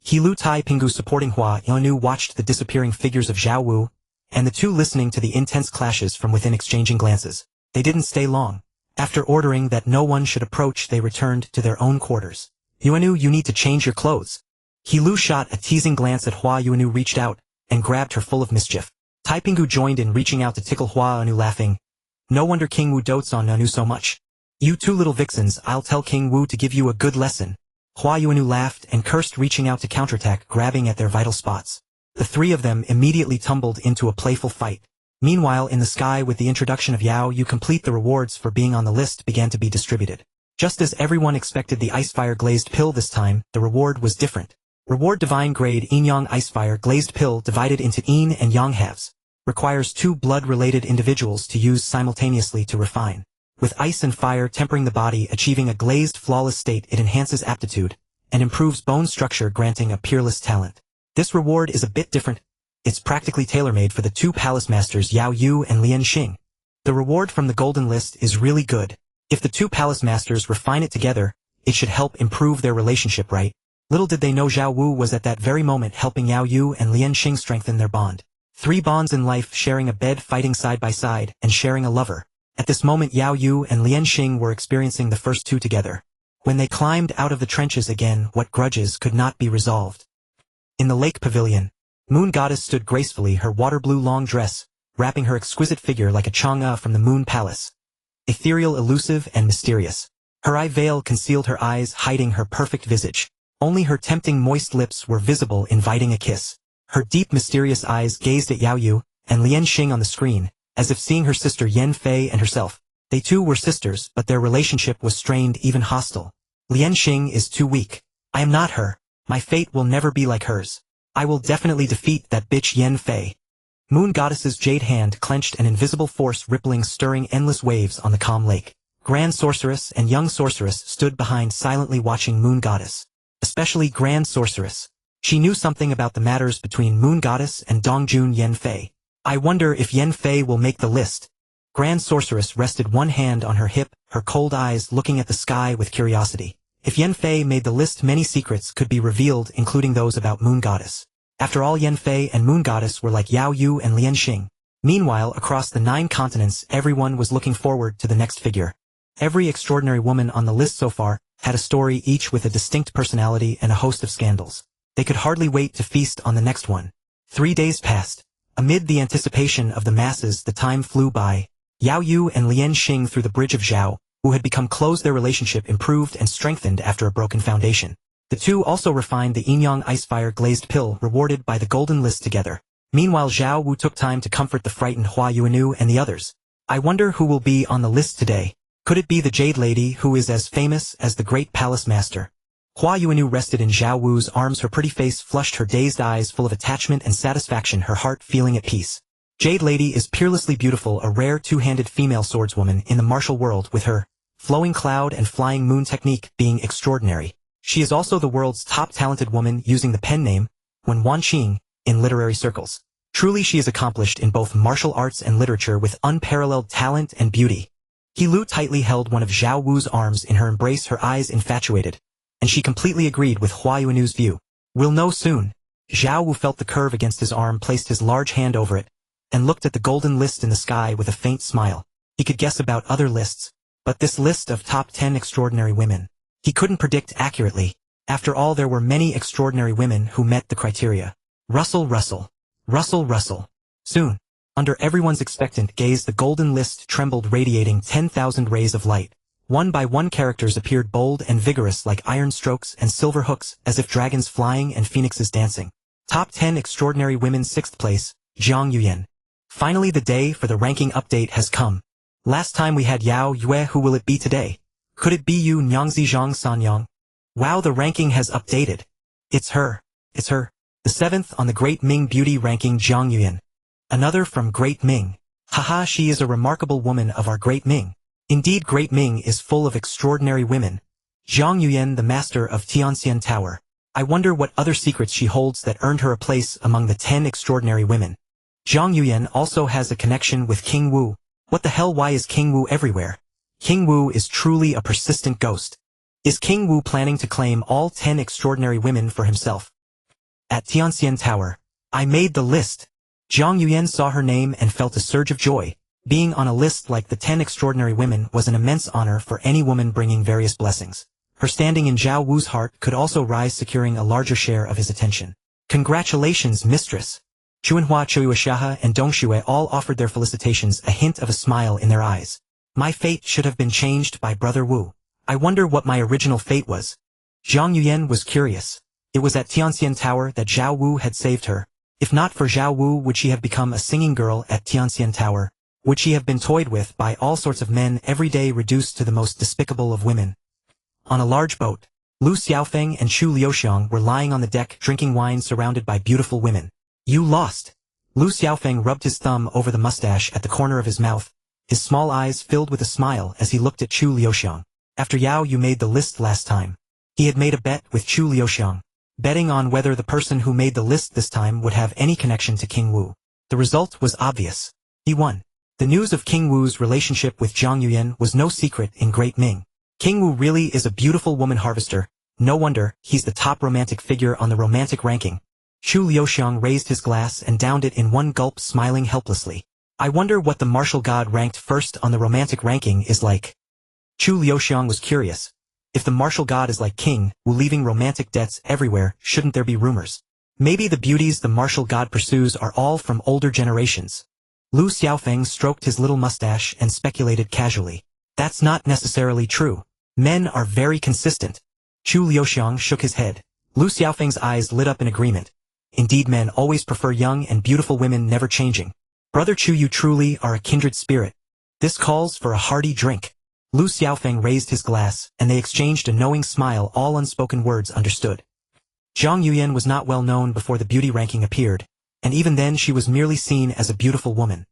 He Lu Tai Pingu supporting Hua Yunu watched the disappearing figures of Zhao Wu, and the two listening to the intense clashes from within, exchanging glances. They didn't stay long. After ordering that no one should approach, they returned to their own quarters. "Yuanu, you need to change your clothes." He Lu shot a teasing glance at Hua Yuanu, reached out, and grabbed her full of mischief. Tai Pingu joined in, reaching out to tickle Hua Yuanu, laughing. "No wonder King Wu dotes on Nanu so much. You two little vixens, I'll tell King Wu to give you a good lesson." Hua Yuanu laughed and cursed, reaching out to counterattack, grabbing at their vital spots. The three of them immediately tumbled into a playful fight. Meanwhile, in the sky, with the introduction of Yao Yu complete, the rewards for being on the list began to be distributed. Just as everyone expected, the Icefire Glazed Pill this time, the reward was different. Reward: Divine Grade Yin Yang Icefire Glazed Pill, divided into Yin and Yang halves. Requires 2 blood-related individuals to use simultaneously to refine. With ice and fire tempering the body, achieving a glazed, flawless state, it enhances aptitude and improves bone structure, granting a peerless talent. This reward is a bit different. It's practically tailor-made for the 2 palace masters Yao Yu and Lian Xing. The reward from the golden list is really good. If the 2 palace masters refine it together, it should help improve their relationship, right? Little did they know Zhao Wu was at that very moment helping Yao Yu and Lian Xing strengthen their bond. 3 bonds in life: sharing a bed, fighting side by side, and sharing a lover. At this moment, Yao Yu and Lian Xing were experiencing the first 2 together. When they climbed out of the trenches again, what grudges could not be resolved? In the lake pavilion, Moon Goddess stood gracefully, her water blue long dress wrapping her exquisite figure like a Chang'e from the Moon Palace. Ethereal, elusive, and mysterious. Her eye veil concealed her eyes, hiding her perfect visage. Only her tempting moist lips were visible, inviting a kiss. Her deep, mysterious eyes gazed at Yao Yu and Lian Xing on the screen, as if seeing her sister Yan Fei and herself. They too were sisters, but their relationship was strained, even hostile. "Lian Xing is too weak. I am not her. My fate will never be like hers. I will definitely defeat that bitch Yan Fei." Moon Goddess's jade hand clenched, an invisible force rippling, stirring endless waves on the calm lake. Grand Sorceress and Young Sorceress stood behind, silently watching Moon Goddess. Especially Grand Sorceress. She knew something about the matters between Moon Goddess and Dongjun Yan Fei. "I wonder if Yan Fei will make the list." Grand Sorceress rested one hand on her hip, her cold eyes looking at the sky with curiosity. If Yan Fei made the list, many secrets could be revealed, including those about Moon Goddess. After all, Yan Fei and Moon Goddess were like Yao Yu and Lian Xing. Meanwhile, across the 9 continents, everyone was looking forward to the next figure. Every extraordinary woman on the list so far had a story, each with a distinct personality and a host of scandals. They could hardly wait to feast on the next one. 3 days passed. Amid the anticipation of the masses, the time flew by. Yao Yu and Lian Xing through the bridge of Zhao, who had become close. Their relationship improved and strengthened after a broken foundation. The two also refined the Yin-Yang Icefire Glazed Pill, rewarded by the Golden List, together. Meanwhile, Zhao Wu took time to comfort the frightened Hua Yuanu and the others. "I wonder who will be on the list today. Could it be the Jade Lady, who is as famous as the Great Palace Master?" Hua Yuanu rested in Zhao Wu's arms, her pretty face flushed, her dazed eyes full of attachment and satisfaction, her heart feeling at peace. Jade Lady is peerlessly beautiful, a rare 2-handed female swordswoman in the martial world, with her flowing cloud and flying moon technique being extraordinary. She is also the world's top talented woman, using the pen name Wen Wanqing in literary circles. Truly, she is accomplished in both martial arts and literature, with unparalleled talent and beauty. He Lu tightly held one of Zhao Wu's arms in her embrace, her eyes infatuated, and she completely agreed with Hua Yuanu's view. "We'll know soon." Zhao Wu felt the curve against his arm, placed his large hand over it, and looked at the golden list in the sky with a faint smile. He could guess about other lists, but this list of top 10 extraordinary women, he couldn't predict accurately. After all, there were many extraordinary women who met the criteria. Rustle, rustle. Rustle, rustle. Soon, under everyone's expectant gaze, the golden list trembled, radiating 10,000 rays of light. One by one, characters appeared, bold and vigorous like iron strokes and silver hooks, as if dragons flying and phoenixes dancing. Top 10 extraordinary women. 6th place, Jiang Yuyan. Finally the day for the ranking update has come. Last time we had Yao Yue, who will it be today? Could it be Yu Nyangzi Zhang Sanyang? Wow, the ranking has updated. It's her. It's her. The 7th on the Great Ming Beauty ranking, Zhang Yuyan. Another from Great Ming. Haha, she is a remarkable woman of our Great Ming. Indeed, Great Ming is full of extraordinary women. Zhang Yuyan, the master of Tianxian Tower. I wonder what other secrets she holds that earned her a place among the 10 extraordinary women. Zhang Yuyan also has a connection with King Wu. What the hell, why is King Wu everywhere? King Wu is truly a persistent ghost. Is King Wu planning to claim all 10 extraordinary women for himself? At Tianxian Tower, I made the list. Zhang Yuyan saw her name and felt a surge of joy. Being on a list like the 10 extraordinary women was an immense honor for any woman bringing various blessings. Her standing in Zhao Wu's heart could also rise, securing a larger share of his attention. Congratulations, mistress. Chuanhua, Chuiwashaha, and Dongxue all offered their felicitations, a hint of a smile in their eyes. My fate should have been changed by Brother Wu. I wonder what my original fate was. Zhang Yuyan was curious. It was at Tianxian Tower that Zhao Wu had saved her. If not for Zhao Wu, would she have become a singing girl at Tianxian Tower? Would she have been toyed with by all sorts of men, every day reduced to the most despicable of women? On a large boat, Lu Xiaofeng and Chu Liuxiang were lying on the deck drinking wine surrounded by beautiful women. You lost. Lu Xiaofeng rubbed his thumb over the mustache at the corner of his mouth. His small eyes filled with a smile as he looked at Chu Liuxiang. After Yao Yu made the list last time, he had made a bet with Chu Liuxiang, betting on whether the person who made the list this time would have any connection to King Wu. The result was obvious. He won. The news of King Wu's relationship with Zhang Yuyan was no secret in Great Ming. King Wu really is a beautiful woman harvester. No wonder he's the top romantic figure on the romantic ranking. Chu Liuxiang raised his glass and downed it in one gulp, smiling helplessly. I wonder what the martial god ranked first on the romantic ranking is like. Chu Liuxiang was curious. If the martial god is like King Wu, leaving romantic debts everywhere, shouldn't there be rumors? Maybe the beauties the martial god pursues are all from older generations. Lu Xiaofeng stroked his little mustache and speculated casually. That's not necessarily true. Men are very consistent. Chu Liuxiang shook his head. Lu Xiaofeng's eyes lit up in agreement. Indeed, men always prefer young and beautiful women, never changing. Brother Chu, you truly are a kindred spirit. This calls for a hearty drink. Lu Xiaofeng raised his glass, and they exchanged a knowing smile, all unspoken words understood. Zhang Yuyan was not well known before the beauty ranking appeared, and even then she was merely seen as a beautiful woman.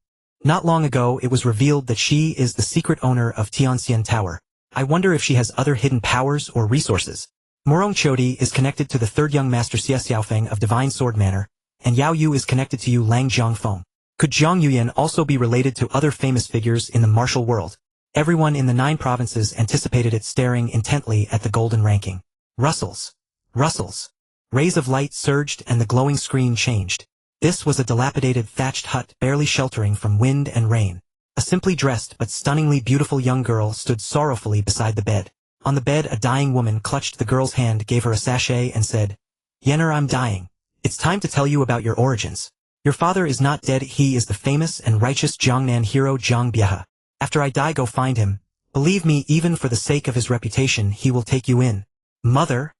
Not long ago it was revealed that she is the secret owner of Tianxian Tower. I wonder if she has other hidden powers or resources. Morong Chodi is connected to the third young master Xie Xiaofeng of Divine Sword Manor, and Yao Yu is connected to Yu Lang Jiangfeng. Could Zhang Yuyan also be related to other famous figures in the martial world? Everyone in the 9 provinces anticipated it, staring intently at the golden ranking. Rustles. Rustles. Rays of light surged and the glowing screen changed. This was a dilapidated thatched hut barely sheltering from wind and rain. A simply dressed but stunningly beautiful young girl stood sorrowfully beside the bed. On the bed, a dying woman clutched the girl's hand, gave her a sachet and said, "Yenner, I'm dying. It's time to tell you about your origins. Your father is not dead. He is the famous and righteous Jiangnan hero Zhang Biehe. After I die, go find him. Believe me, even for the sake of his reputation, he will take you in." Mother?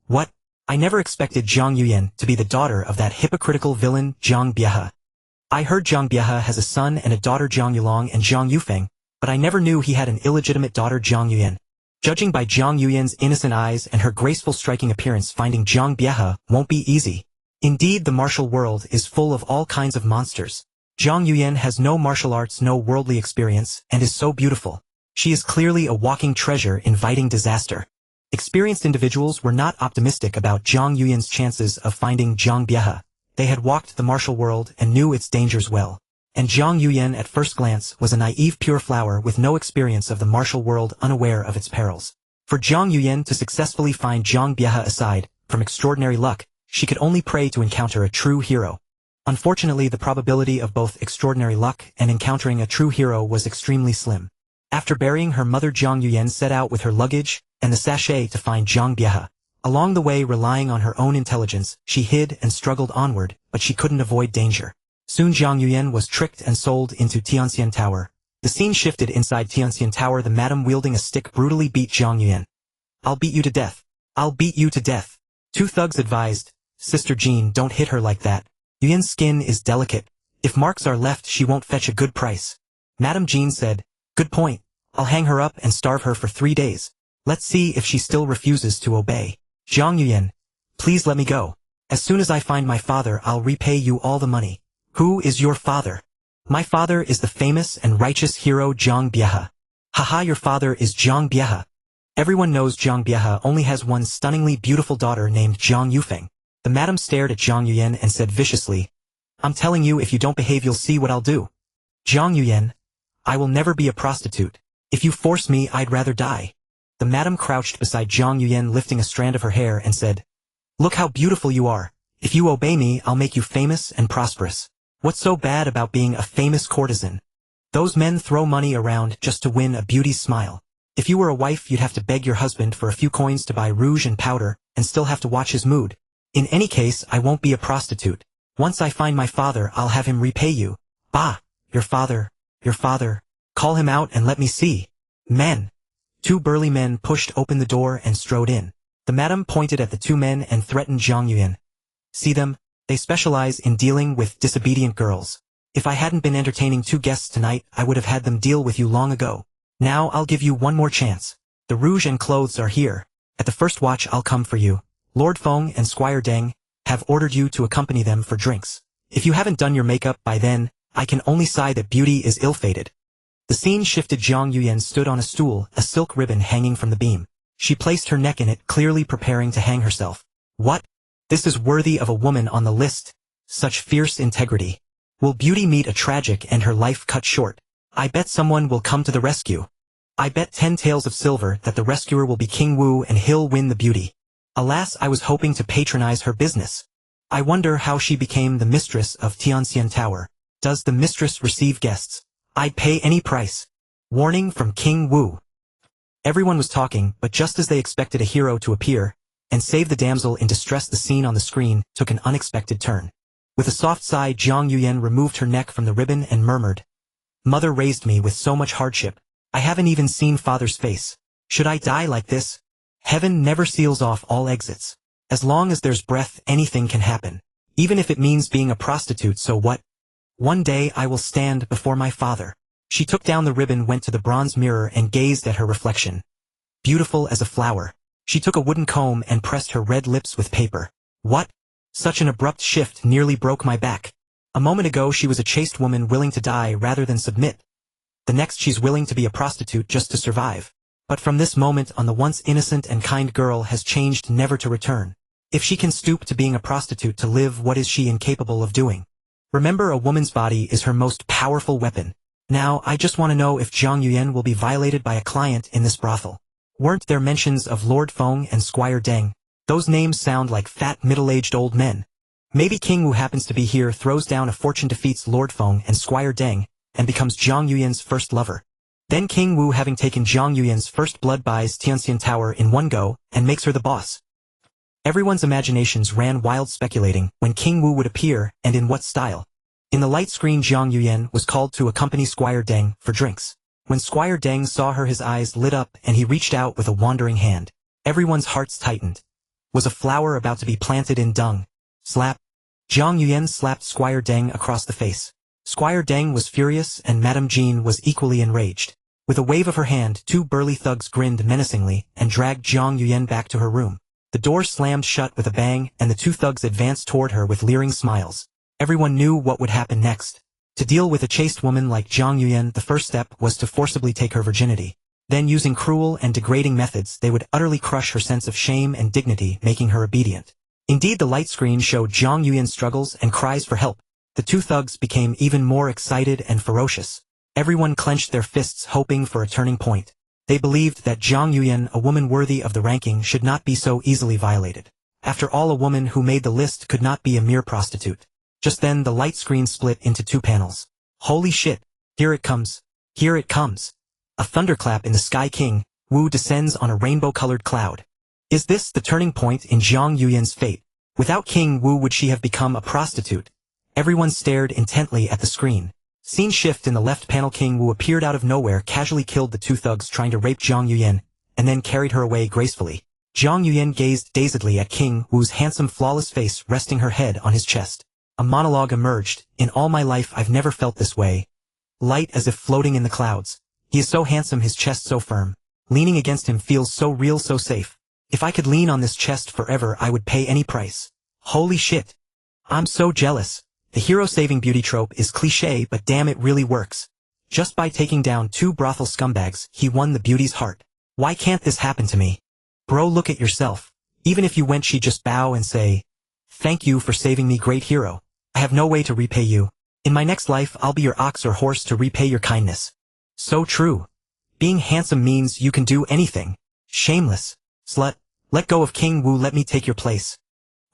What? I never expected Zhang Yuyan to be the daughter of that hypocritical villain, Zhang Biehe. I heard Zhang Biehe has a son and a daughter, Zhang Yulong and Zhang Yufeng, but I never knew he had an illegitimate daughter, Zhang Yuyan. Judging by Zhang Yuyan's innocent eyes and her graceful striking appearance, finding Zhang Biehe won't be easy. Indeed, the martial world is full of all kinds of monsters. Zhang Yuyan has no martial arts, no worldly experience, and is so beautiful. She is clearly a walking treasure, inviting disaster. Experienced individuals were not optimistic about Zhang Yuyan's chances of finding Zhang Biehe. They had walked the martial world and knew its dangers well. And Zhang Yuyan at first glance was a naive pure flower with no experience of the martial world, unaware of its perils. For Zhang Yuyan to successfully find Zhang Biehe, aside from extraordinary luck, she could only pray to encounter a true hero. Unfortunately, the probability of both extraordinary luck and encountering a true hero was extremely slim. After burying her mother, Zhang Yuyan set out with her luggage and the sachet to find Zhang Biehe. Along the way, relying on her own intelligence, she hid and struggled onward, but she couldn't avoid danger. Soon Zhang Yuyan was tricked and sold into Tianxian Tower. The scene shifted inside Tianxian Tower. The madam wielding a stick brutally beat Zhang Yuyan. "I'll beat you to death. I'll beat you to death." 2 thugs advised, "Sister Jean, don't hit her like that. Yuyan's skin is delicate. If marks are left, she won't fetch a good price. Madame Jean said, good point. I'll hang her up and starve her for 3 days. Let's see if she still refuses to obey. Zhang Yuyan, please let me go. As soon as I find my father, I'll repay you all the money. Who is your father? My father is the famous and righteous hero Zhang Biehe. Haha, your father is Zhang Biehe. Everyone knows Zhang Biehe only has one stunningly beautiful daughter named Zhang Yufeng. The madam stared at Zhang Yuyan and said viciously, I'm telling you, if you don't behave, you'll see what I'll do. Zhang Yuyan, I will never be a prostitute. If you force me, I'd rather die. The madam crouched beside Zhang Yuyan, lifting a strand of her hair, and said, look how beautiful you are. If you obey me, I'll make you famous and prosperous. What's so bad about being a famous courtesan? Those men throw money around just to win a beauty's smile. If you were a wife, you'd have to beg your husband for a few coins to buy rouge and powder, and still have to watch his mood. In any case, I won't be a prostitute. Once I find my father, I'll have him repay you. Bah, your father. Call him out and let me see. Men. 2 burly men pushed open the door and strode in. The madam pointed at the 2 men and threatened Zhang Yuyan. See them? They specialize in dealing with disobedient girls. If I hadn't been entertaining 2 guests tonight, I would have had them deal with you long ago. Now I'll give you one more chance. The rouge and clothes are here. At the first watch, I'll come for you. Lord Feng and Squire Deng have ordered you to accompany them for drinks. If you haven't done your makeup by then, I can only sigh that beauty is ill-fated. The scene shifted. Zhang Yuyan stood on a stool, a silk ribbon hanging from the beam. She placed her neck in it, clearly preparing to hang herself. What? This is worthy of a woman on the list. Such fierce integrity. Will beauty meet a tragic and her life cut short? I bet someone will come to the rescue. I bet 10 taels of silver that the rescuer will be King Wu and he'll win the beauty. Alas, I was hoping to patronize her business. I wonder how she became the mistress of Tianxian Tower. Does the mistress receive guests? I'd pay any price. Warning from King Wu. Everyone was talking, but just as they expected a hero to appear and save the damsel in distress, the scene on the screen took an unexpected turn. With a soft sigh, Zhang Yuyan removed her neck from the ribbon and murmured, Mother raised me with so much hardship. I haven't even seen father's face. Should I die like this? Heaven never seals off all exits. As long as there's breath, anything can happen. Even if it means being a prostitute, so what? One day I will stand before my father. She took down the ribbon, went to the bronze mirror and gazed at her reflection. Beautiful as a flower. She took a wooden comb and pressed her red lips with paper. What? Such an abrupt shift nearly broke my back. A moment ago she was a chaste woman willing to die rather than submit. The next she's willing to be a prostitute just to survive. But from this moment on, the once innocent and kind girl has changed, never to return. If she can stoop to being a prostitute to live, what is she incapable of doing? Remember, a woman's body is her most powerful weapon. Now, I just want to know if Zhang Yuyan will be violated by a client in this brothel. Weren't there mentions of Lord Feng and Squire Deng? Those names sound like fat, middle-aged old men. Maybe King Wu happens to be here, throws down a fortune, defeats Lord Feng and Squire Deng, and becomes Zhang Yuyan's first lover. Then King Wu, having taken Zhang Yuyan's first blood, buys Tianxian Tower in one go and makes her the boss. Everyone's imaginations ran wild, speculating when King Wu would appear and in what style. In the light screen, Zhang Yuyan was called to accompany Squire Deng for drinks. When Squire Deng saw her, his eyes lit up and he reached out with a wandering hand. Everyone's hearts tightened. Was a flower about to be planted in dung? Slap. Zhang Yuyan slapped Squire Deng across the face. Squire Deng was furious and Madame Jean was equally enraged. With a wave of her hand, 2 burly thugs grinned menacingly and dragged Zhang Yuyan back to her room. The door slammed shut with a bang and the 2 thugs advanced toward her with leering smiles. Everyone knew what would happen next. To deal with a chaste woman like Zhang Yuyan, the first step was to forcibly take her virginity. Then, using cruel and degrading methods, they would utterly crush her sense of shame and dignity, making her obedient. Indeed, the light screen showed Zhang Yuyan's struggles and cries for help. The 2 thugs became even more excited and ferocious. Everyone clenched their fists, hoping for a turning point. They believed that Zhang Yuyan, a woman worthy of the ranking, should not be so easily violated. After all, a woman who made the list could not be a mere prostitute. Just then, the light screen split into 2 panels. Holy shit! Here it comes! Here it comes! A thunderclap in the sky. King Wu descends on a rainbow-colored cloud. Is this the turning point in Zhang Yuyan's fate? Without King Wu, would she have become a prostitute? Everyone stared intently at the screen. Scene shift. In the left panel, King Wu appeared out of nowhere, casually killed the 2 thugs trying to rape Zhang Yuyan, and then carried her away gracefully. Zhang Yuyan gazed dazedly at King Wu's handsome, flawless face, resting her head on his chest. A monologue emerged. In all my life I've never felt this way. Light as if floating in the clouds. He is so handsome, his chest so firm. Leaning against him feels so real, so safe. If I could lean on this chest forever I would pay any price. Holy shit. I'm so jealous. The hero saving beauty trope is cliché, but damn, it really works. Just by taking down 2 brothel scumbags, he won the beauty's heart. Why can't this happen to me? Bro, look at yourself. Even if you went, she'd just bow and say, "Thank you for saving me, great hero. I have no way to repay you. In my next life I'll be your ox or horse to repay your kindness." So true. Being handsome means you can do anything. Shameless. Slut. Let go of King Wu, let me take your place.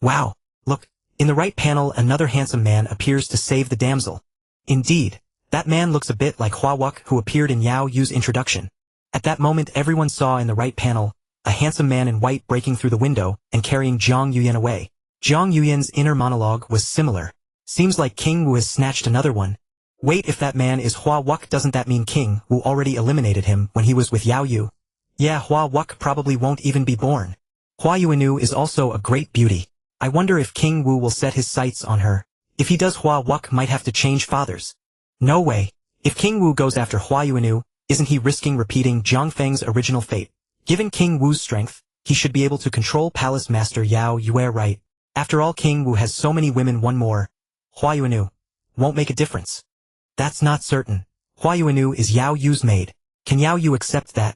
Wow. Look. In the right panel another handsome man appears to save the damsel. Indeed. That man looks a bit like Hua Wuk, who appeared in Yao Yu's introduction. At that moment everyone saw in the right panel a handsome man in white breaking through the window and carrying Zhang Yuyan away. Zhang Yuyan's inner monologue was similar. Seems like King Wu has snatched another one. Wait, if that man is Hua Wuk, doesn't that mean King Wu already eliminated him when he was with Yao Yu? Yeah, Hua Wuk probably won't even be born. Hua Yuanu is also a great beauty. I wonder if King Wu will set his sights on her. If he does, Hua Wuk might have to change fathers. No way. If King Wu goes after Hua Yuanu, isn't he risking repeating Zhang Feng's original fate? Given King Wu's strength, he should be able to control Palace Master Yao Yue, right? After all, King Wu has so many women, one more. Hua Yuanu. Won't make a difference. That's not certain. Hua Yuanu is Yao Yu's maid. Can Yao Yu accept that?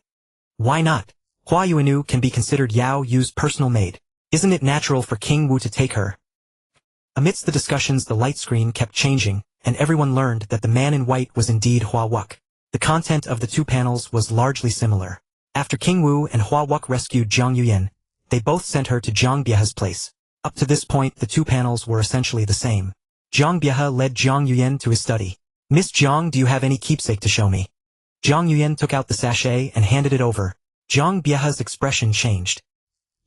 Why not? Hua Yuanu can be considered Yao Yu's personal maid. Isn't it natural for King Wu to take her? Amidst the discussions the light screen kept changing, and everyone learned that the man in white was indeed Hua Wuk. The content of the 2 panels was largely similar. After King Wu and Hua Wuk rescued Zhang Yuyan, they both sent her to Zhang Biehe's place. Up to this point the 2 panels were essentially the same. Zhang Biehe led Zhang Yuyan to his study. "Miss Zhang, do you have any keepsake to show me?" Zhang Yuyan took out the sachet and handed it over. Zhang Biehe's expression changed.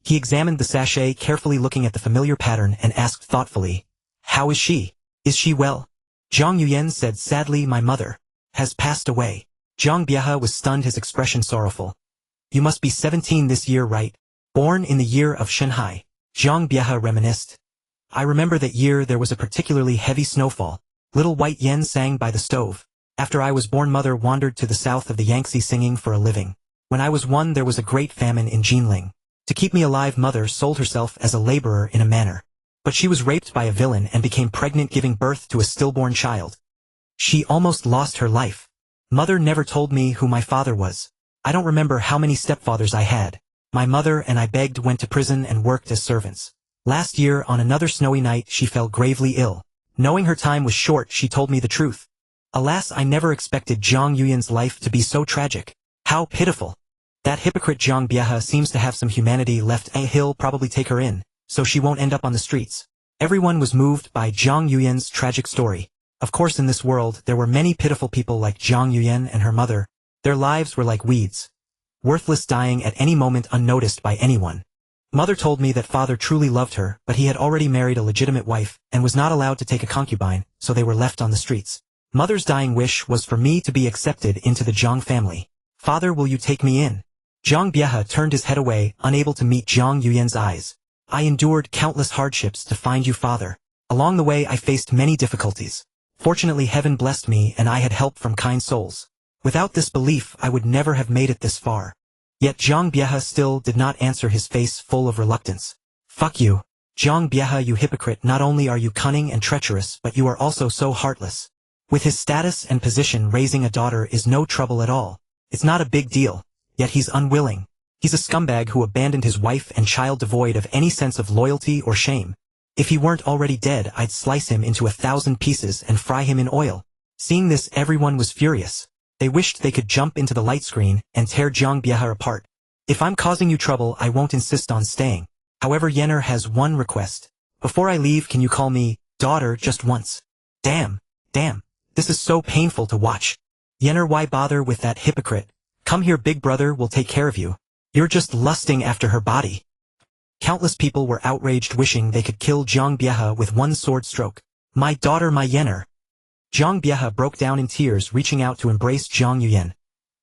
He examined the sachet carefully, looking at the familiar pattern, and asked thoughtfully, "How is she? Is she well?" Zhang Yuyan said sadly, "My mother has passed away." Zhang Biehe was stunned, his expression sorrowful. "You must be 17 this year, right? Born in the year of Shanhai." Zhang Biehe reminisced. "I remember that year there was a particularly heavy snowfall. Little White Yen sang by the stove. After I was born, mother wandered to the south of the Yangtze singing for a living. When I was 1 there was a great famine in Jinling. To keep me alive mother sold herself as a laborer in a manor. But she was raped by a villain and became pregnant, giving birth to a stillborn child. She almost lost her life. Mother never told me who my father was. I don't remember how many stepfathers I had. My mother and I begged, went to prison and worked as servants. Last year on another snowy night she fell gravely ill. Knowing her time was short, she told me the truth. Alas, I never expected Zhang Yuyan's life to be so tragic. How pitiful. That hypocrite Zhang Biehe seems to have some humanity left. He'll probably take her in, so she won't end up on the streets." Everyone was moved by Zhang Yuyan's tragic story. Of course, in this world there were many pitiful people like Zhang Yuyan and her mother. Their lives were like weeds, worthless, dying at any moment unnoticed by anyone. Mother told me that father truly loved her, but he had already married a legitimate wife, and was not allowed to take a concubine, so they were left on the streets. Mother's dying wish was for me to be accepted into the Zhang family. "Father, will you take me in?" Zhang Biehe turned his head away, unable to meet Zhang Yuyan's eyes. "I endured countless hardships to find you, father. Along the way I faced many difficulties. Fortunately heaven blessed me and I had help from kind souls. Without this belief I would never have made it this far." Yet Zhang Biehe still did not answer, his face full of reluctance. "Fuck you. Zhang Biehe, you hypocrite, not only are you cunning and treacherous, but you are also so heartless. With his status and position, raising a daughter is no trouble at all. It's not a big deal. Yet he's unwilling. He's a scumbag who abandoned his wife and child devoid of any sense of loyalty or shame. If he weren't already dead, I'd slice him into 1,000 pieces and fry him in oil." Seeing this, everyone was furious. They wished they could jump into the light screen and tear Zhang Biehe apart. "If I'm causing you trouble, I won't insist on staying. However, Yenner has one request. Before I leave, can you call me daughter just once?" Damn. This is so painful to watch. "Yenner, why bother with that hypocrite? Come here, big brother will take care of you. You're just lusting after her body." Countless people were outraged, wishing they could kill Zhang Biehe with one sword stroke. "My daughter, my Yenner." Zhang Biehe broke down in tears, reaching out to embrace Zhang Yuyan.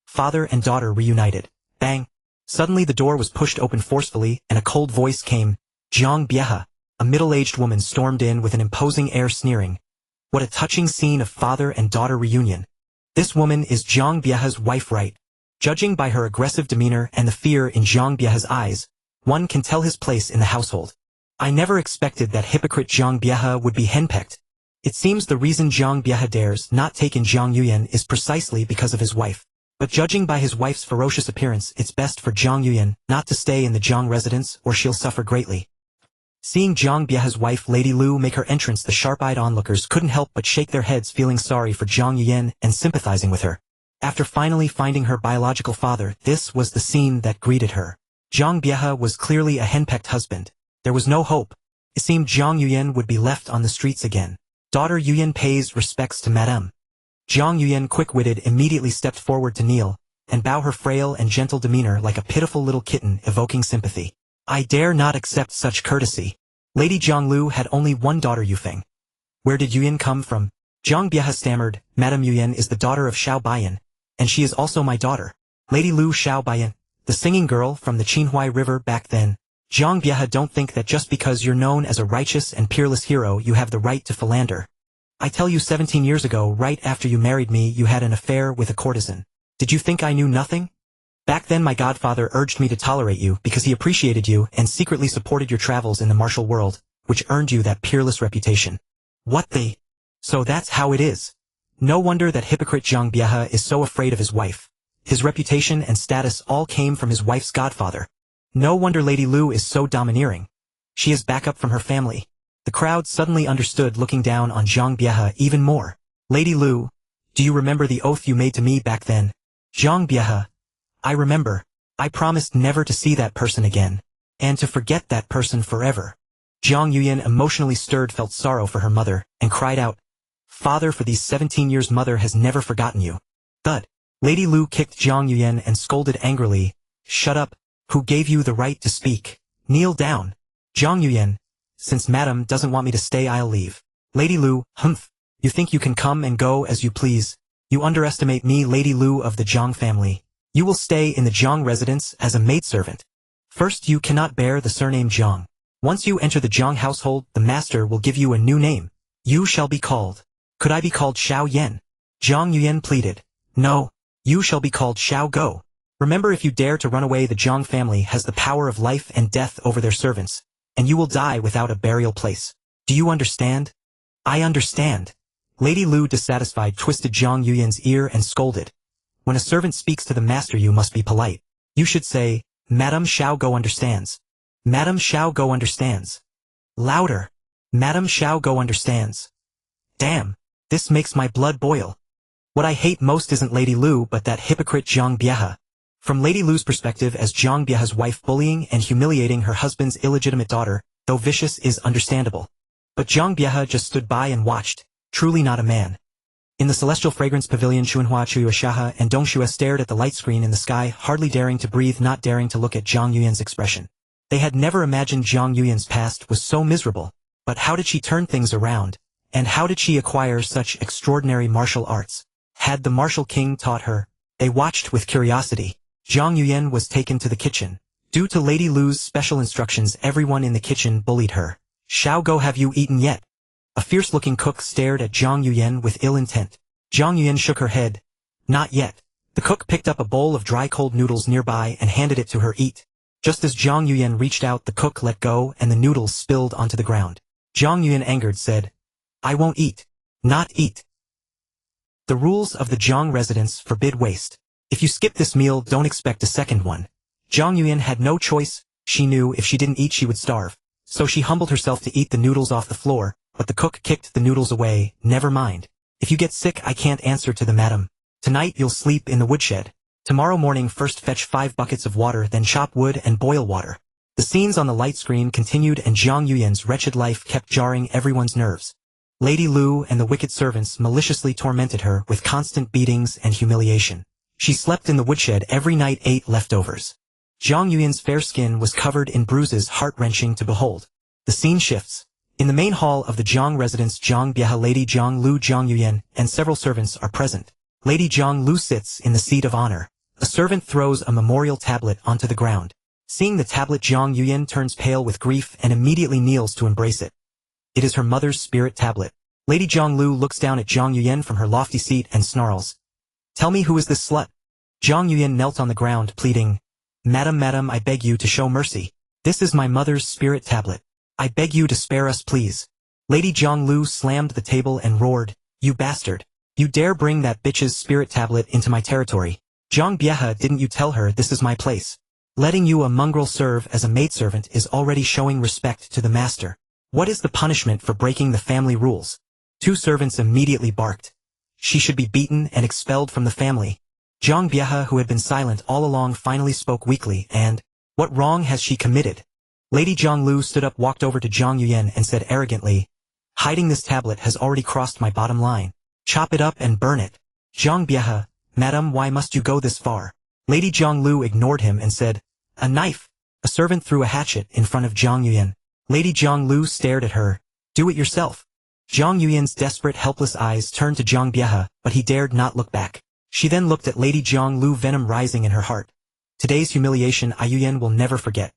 Father and daughter reunited. Bang! Suddenly the door was pushed open forcefully, and a cold voice came. "Zhang Biehe." a middle-aged woman stormed in with an imposing air sneering. What a touching scene of father and daughter reunion. This woman is Zhang Biehe's wife, right? Judging by her aggressive demeanor and the fear in Zhang Biehe's eyes, one can tell his place in the household. I never expected that hypocrite Zhang Biehe would be henpecked. It seems the reason Zhang Biehe dares not take in Zhang Yuyan is precisely because of his wife. But judging by his wife's ferocious appearance, it's best for Zhang Yuyan not to stay in the Zhang residence or she'll suffer greatly. Seeing Zhang Biehe's wife Lady Lu make her entrance, the sharp-eyed onlookers couldn't help but shake their heads, feeling sorry for Zhang Yuyan and sympathizing with her. After finally finding her biological father, this was the scene that greeted her. Zhang Biehe was clearly a henpecked husband. There was no hope. It seemed Zhang Yuyan would be left on the streets again. Daughter Yuyan pays respects to Madame. Zhang Yuyan, quick-witted, immediately stepped forward to kneel and bow, her frail and gentle demeanor like a pitiful little kitten evoking sympathy. I dare not accept such courtesy. Lady Zhanglu had only one daughter, Yufeng. Where did Yuyan come from? Zhang Biehe stammered. Madame Yuyan is the daughter of Xiao Baiyan, and she is also my daughter. Lady Lu Xiao Baiyan, the singing girl from the Qinhuai River back then. Zhang Biehe, don't think that just because you're known as a righteous and peerless hero you have the right to philander. I tell you, 17 years ago, right after you married me, you had an affair with a courtesan. Did you think I knew nothing? Back then my godfather urged me to tolerate you because he appreciated you and secretly supported your travels in the martial world, which earned you that peerless reputation. What the? So that's how it is. No wonder that hypocrite Zhang Biehe is so afraid of his wife. His reputation and status all came from his wife's godfather. No wonder Lady Lu is so domineering. She has backup from her family. The crowd suddenly understood, looking down on Zhang Biehe even more. Lady Lu, do you remember the oath you made to me back then? Zhang Biehe, I remember. I promised never to see that person again, and to forget that person forever. Zhang Yuyan, emotionally stirred, felt sorrow for her mother, and cried out, Father, for these 17 years mother has never forgotten you. Thud. Lady Lu kicked Zhang Yuyan and scolded angrily, Shut up. Who gave you the right to speak? Kneel down. Zhang Yuyan, since Madame doesn't want me to stay, I'll leave. Lady Lu, humph. You think you can come and go as you please? You underestimate me, Lady Lu of the Zhang family. You will stay in the Zhang residence as a maidservant. First, you cannot bear the surname Zhang. Once you enter the Zhang household, the master will give you a new name. You shall be called. Could I be called Xiao Yan? Zhang Yuyan pleaded. No. You shall be called Xiao Go. Remember, if you dare to run away, the Zhang family has the power of life and death over their servants, and you will die without a burial place. Do you understand? I understand. Lady Lu, dissatisfied, twisted Zhang Yuyan's ear and scolded. When a servant speaks to the master, you must be polite. You should say, Madame Xiao Go understands. Madame Xiao Go understands. Louder. Madame Xiao Go understands. Damn, this makes my blood boil. What I hate most isn't Lady Lu but that hypocrite Zhang Biehe. From Lady Lu's perspective, as Zhang Biehe's wife, bullying and humiliating her husband's illegitimate daughter, though vicious, is understandable. But Zhang Biehe just stood by and watched, truly not a man. In the celestial fragrance pavilion, Chuanhua, Chuyuashaha, and Dongxue stared at the light screen in the sky, hardly daring to breathe, not daring to look at Zhang Yuyan's expression. They had never imagined Zhang Yuyan's past was so miserable. But how did she turn things around? And how did she acquire such extraordinary martial arts? Had the martial king taught her? They watched with curiosity. Zhang Yuyan was taken to the kitchen. Due to Lady Lu's special instructions, everyone in the kitchen bullied her. Xiao Go, have you eaten yet? A fierce-looking cook stared at Zhang Yuyan with ill intent. Zhang Yuyan shook her head. Not yet. The cook picked up a bowl of dry cold noodles nearby and handed it to her. Eat. Just as Zhang Yuyan reached out, the cook let go and the noodles spilled onto the ground. Zhang Yuyan, angered, said, I won't eat. Not eat. The rules of the Zhang residence forbid waste. If you skip this meal, don't expect a second one. Zhang Yuyan had no choice. She knew if she didn't eat she would starve. So she humbled herself to eat the noodles off the floor, but the cook kicked the noodles away. Never mind. If you get sick, I can't answer to the madam. Tonight you'll sleep in the woodshed. Tomorrow morning, first fetch 5 buckets of water, then chop wood and boil water. The scenes on the light screen continued and Zhang Yuyan's wretched life kept jarring everyone's nerves. Lady Lu and the wicked servants maliciously tormented her with constant beatings and humiliation. She slept in the woodshed every night, ate leftovers. Zhang Yuyan's fair skin was covered in bruises, heart-wrenching to behold. The scene shifts. In the main hall of the Zhang residence, Zhang Biehe, Lady Zhang Lu, Zhang Yuyan, and several servants are present. Lady Zhang Lu sits in the seat of honor. A servant throws a memorial tablet onto the ground. Seeing the tablet, Zhang Yuyan turns pale with grief and immediately kneels to embrace it. It is her mother's spirit tablet. Lady Zhonglu looks down at Zhang Yuyan from her lofty seat and snarls. Tell me, who is this slut? Zhang Yuyan knelt on the ground, pleading, Madam, I beg you to show mercy. This is my mother's spirit tablet. I beg you to spare us, please. Lady Zhonglu slammed the table and roared, You bastard. You dare bring that bitch's spirit tablet into my territory. Zhang Bieha, didn't you tell her this is my place? Letting you a mongrel serve as a maidservant is already showing respect to the master. What is the punishment for breaking the family rules? 2 servants immediately barked. She should be beaten and expelled from the family. Zhang Bieha, who had been silent all along, finally spoke weakly, and, what wrong has she committed? Lady Zhonglu stood up, walked over to Zhang Yuyan and said arrogantly, Hiding this tablet has already crossed my bottom line. Chop it up and burn it. Zhang Bieha, Madam, why must you go this far? Lady Zhonglu ignored him and said, A knife. A servant threw a hatchet in front of Zhang Yuyan. Lady Zhonglu stared at her. Do it yourself. Zhang Yuyan's desperate, helpless eyes turned to Zhang Bieha, but he dared not look back. She then looked at Lady Zhonglu, venom rising in her heart. Today's humiliation Yuyan will never forget.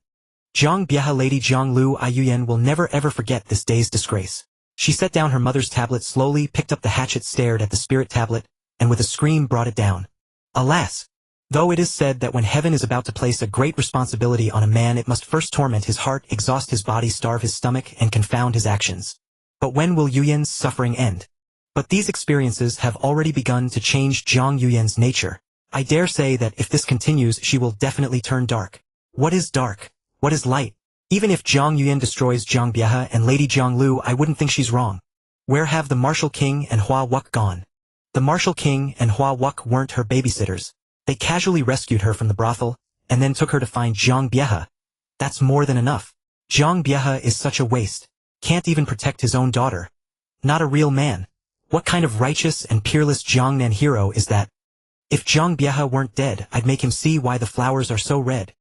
Zhang Bieha, Lady Zhonglu, Yuyan will never ever forget this day's disgrace. She set down her mother's tablet slowly, picked up the hatchet, stared at the spirit tablet, and with a scream brought it down. Alas! Though it is said that when heaven is about to place a great responsibility on a man, it must first torment his heart, exhaust his body, starve his stomach, and confound his actions. But when will Yuyan's suffering end? But these experiences have already begun to change Zhang Yuyan's nature. I dare say that if this continues, she will definitely turn dark. What is dark? What is light? Even if Zhang Yuyan destroys Zhang Bieha and Lady Zhonglu, I wouldn't think she's wrong. Where have the Martial King and Hua Wuk gone? The Martial King and Hua Wuk weren't her babysitters. They casually rescued her from the brothel, and then took her to find Zhang Bieha. That's more than enough. Zhang Bieha is such a waste. Can't even protect his own daughter. Not a real man. What kind of righteous and peerless Jiangnan hero is that? If Zhang Bieha weren't dead, I'd make him see why the flowers are so red.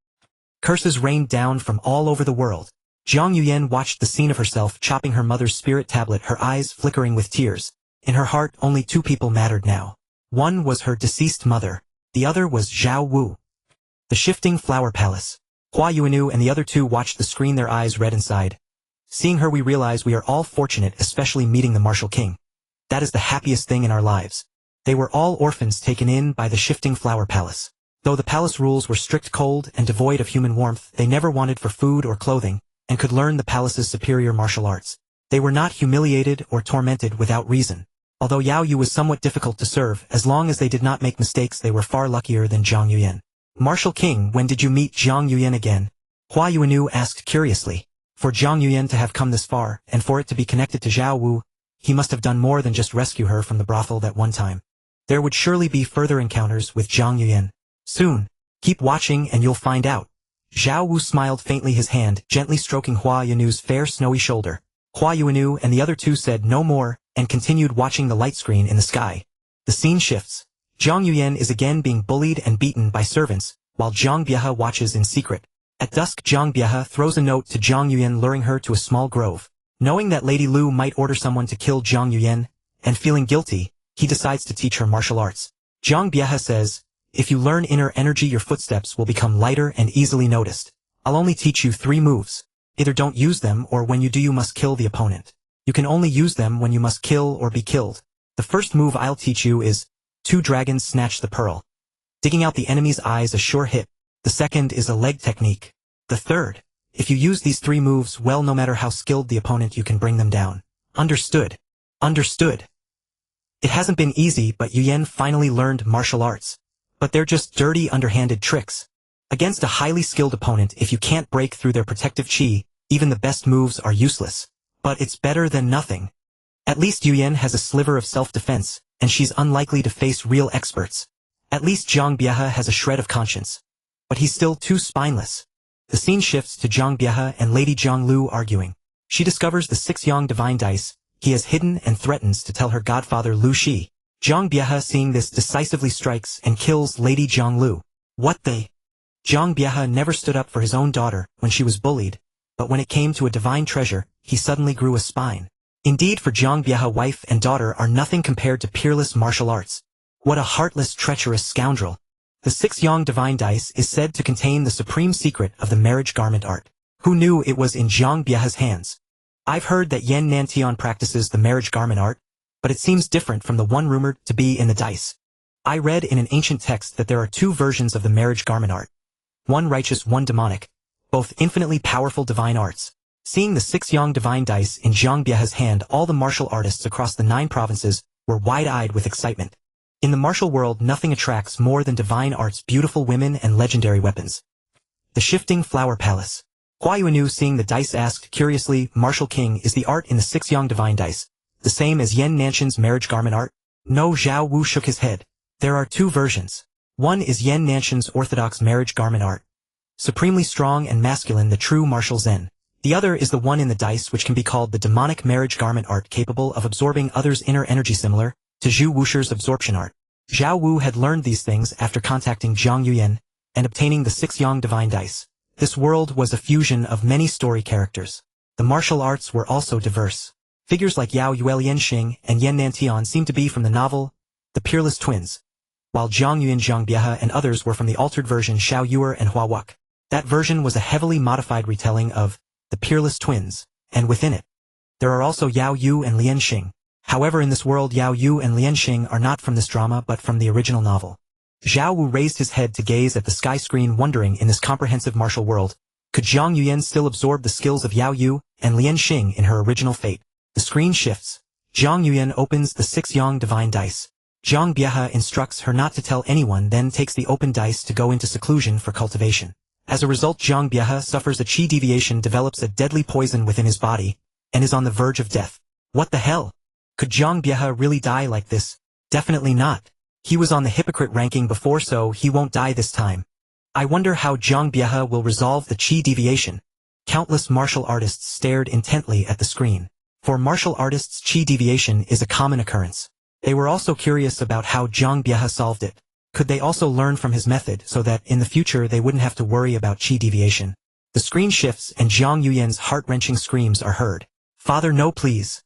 Curses rained down from all over the world. Zhang Yuyan watched the scene of herself chopping her mother's spirit tablet, her eyes flickering with tears. In her heart, only 2 people mattered now. One was her deceased mother. The other was Zhao Wu. The shifting flower palace. Hua Yuanu and the other 2 watched the screen, their eyes red inside. Seeing her, we realize we are all fortunate, especially meeting the Martial King. That is the happiest thing in our lives. They were all orphans taken in by the shifting flower palace. Though the palace rules were strict, cold, and devoid of human warmth, they never wanted for food or clothing, and could learn the palace's superior martial arts. They were not humiliated or tormented without reason. Although Yao Yu was somewhat difficult to serve, as long as they did not make mistakes, they were far luckier than Zhang Yuyan. Martial King, when did you meet Zhang Yuyan again? Hua Yuanu asked curiously. For Zhang Yuyan to have come this far, and for it to be connected to Zhao Wu, he must have done more than just rescue her from the brothel that one time. There would surely be further encounters with Zhang Yuyan. Soon. Keep watching and you'll find out. Zhao Wu smiled faintly, his hand gently stroking Hua Yuanu's fair snowy shoulder. Hua Yuanu and the other 2 said no more, and continued watching the light screen in the sky. The scene shifts. Zhang Yuyan is again being bullied and beaten by servants, while Zhang Bieha watches in secret. At dusk, Zhang Bieha throws a note to Zhang Yuyan, luring her to a small grove. Knowing that Lady Lu might order someone to kill Zhang Yuyan, and feeling guilty, he decides to teach her martial arts. Zhang Bieha says, If you learn inner energy, your footsteps will become lighter and easily noticed. I'll only teach you 3 moves. Either don't use them, or when you do, you must kill the opponent. You can only use them when you must kill or be killed. The first move I'll teach you is 2 dragons snatch the pearl. Digging out the enemy's eyes, a sure hit. The second is a leg technique. The third, if you use these 3 moves well, no matter how skilled the opponent, you can bring them down. Understood? Understood. It hasn't been easy, but Yuyan finally learned martial arts. But they're just dirty, underhanded tricks. Against a highly skilled opponent, if you can't break through their protective chi, even the best moves are useless. But it's better than nothing. At least Yuyan has a sliver of self-defense, and she's unlikely to face real experts. At least Zhang Bieha has a shred of conscience. But he's still too spineless. The scene shifts to Zhang Bieha and Lady Zhonglu arguing. She discovers the 6 Yang divine dice he has hidden and threatens to tell her godfather Lu Shi. Zhang Bieha, seeing this, decisively strikes and kills Lady Zhonglu. What the? Zhang Bieha never stood up for his own daughter when she was bullied, but when it came to a divine treasure, he suddenly grew a spine. Indeed, for Zhang Bieha, wife and daughter are nothing compared to peerless martial arts. What a heartless, treacherous scoundrel. The 6 Yang divine dice is said to contain the supreme secret of the marriage garment art. Who knew it was in Zhang Biehe's hands? I've heard that Yan Tian practices the marriage garment art, but it seems different from the one rumored to be in the dice. I read in an ancient text that there are 2 versions of the marriage garment art. One righteous, one demonic. Both infinitely powerful divine arts. Seeing the 6 Yang divine dice in Zhang Biehe's hand, all the martial artists across the 9 provinces were wide-eyed with excitement. In the martial world, nothing attracts more than divine arts, beautiful women, and legendary weapons. The Shifting Flower Palace. Hua Yuanu, seeing the dice, asked curiously, "Martial King, is the art in the 6 Yang divine dice the same as Yan Nanshan's marriage garment art?" No, Zhao Wu shook his head. There are 2 versions. One is Yan Nanshan's orthodox marriage garment art. Supremely strong and masculine, the true martial Zen. The other is the one in the dice, which can be called the demonic marriage garment art, capable of absorbing others' inner energy, similar to Zhu Wusher's absorption art. Zhao Wu had learned these things after contacting Zhang Yuyan and obtaining the 6 Yang divine dice. This world was a fusion of many story characters. The martial arts were also diverse. Figures like Yao Yue Lianxing and Yan Nantian seemed to be from the novel The Peerless Twins, while Zhang Yuan, Zhang Biehe, and others were from the altered version Xiao Yuer and Hua Wuk. That version was a heavily modified retelling of The Peerless Twins, and within it, there are also Yao Yu and Lianxing. However, in this world, Yao Yu and Lianxing are not from this drama but from the original novel. Zhao Wu raised his head to gaze at the sky screen, wondering, in this comprehensive martial world, could Zhang Yuyan still absorb the skills of Yao Yu and Lianxing in her original fate? The screen shifts. Zhang Yuyan opens the 6 Yang divine dice. Zhang Biehe instructs her not to tell anyone, then takes the open dice to go into seclusion for cultivation. As a result, Zhang Biehe suffers a qi deviation, develops a deadly poison within his body, and is on the verge of death. What the hell? Could Zhang Biehe really die like this? Definitely not. He was on the hypocrite ranking before, so he won't die this time. I wonder how Zhang Biehe will resolve the qi deviation. Countless martial artists stared intently at the screen. For martial artists, qi deviation is a common occurrence. They were also curious about how Zhang Biehe solved it. Could they also learn from his method so that in the future they wouldn't have to worry about qi deviation? The screen shifts and Zhang Yuyan's heart-wrenching screams are heard. "Father, no, please.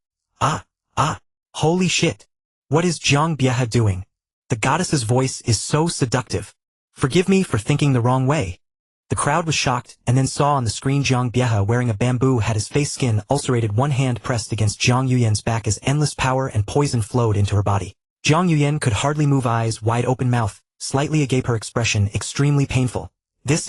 Holy shit. What is Zhang Biehe doing?" The goddess's voice is so seductive. "Forgive me for thinking the wrong way." The crowd was shocked and then saw on the screen Zhang Biehe wearing a bamboo had his face skin ulcerated, one hand pressed against Zhang Yuyan's back as endless power and poison flowed into her body. Zhang Yuyan could hardly move, eyes wide open, mouth slightly agape, her expression extremely painful. Is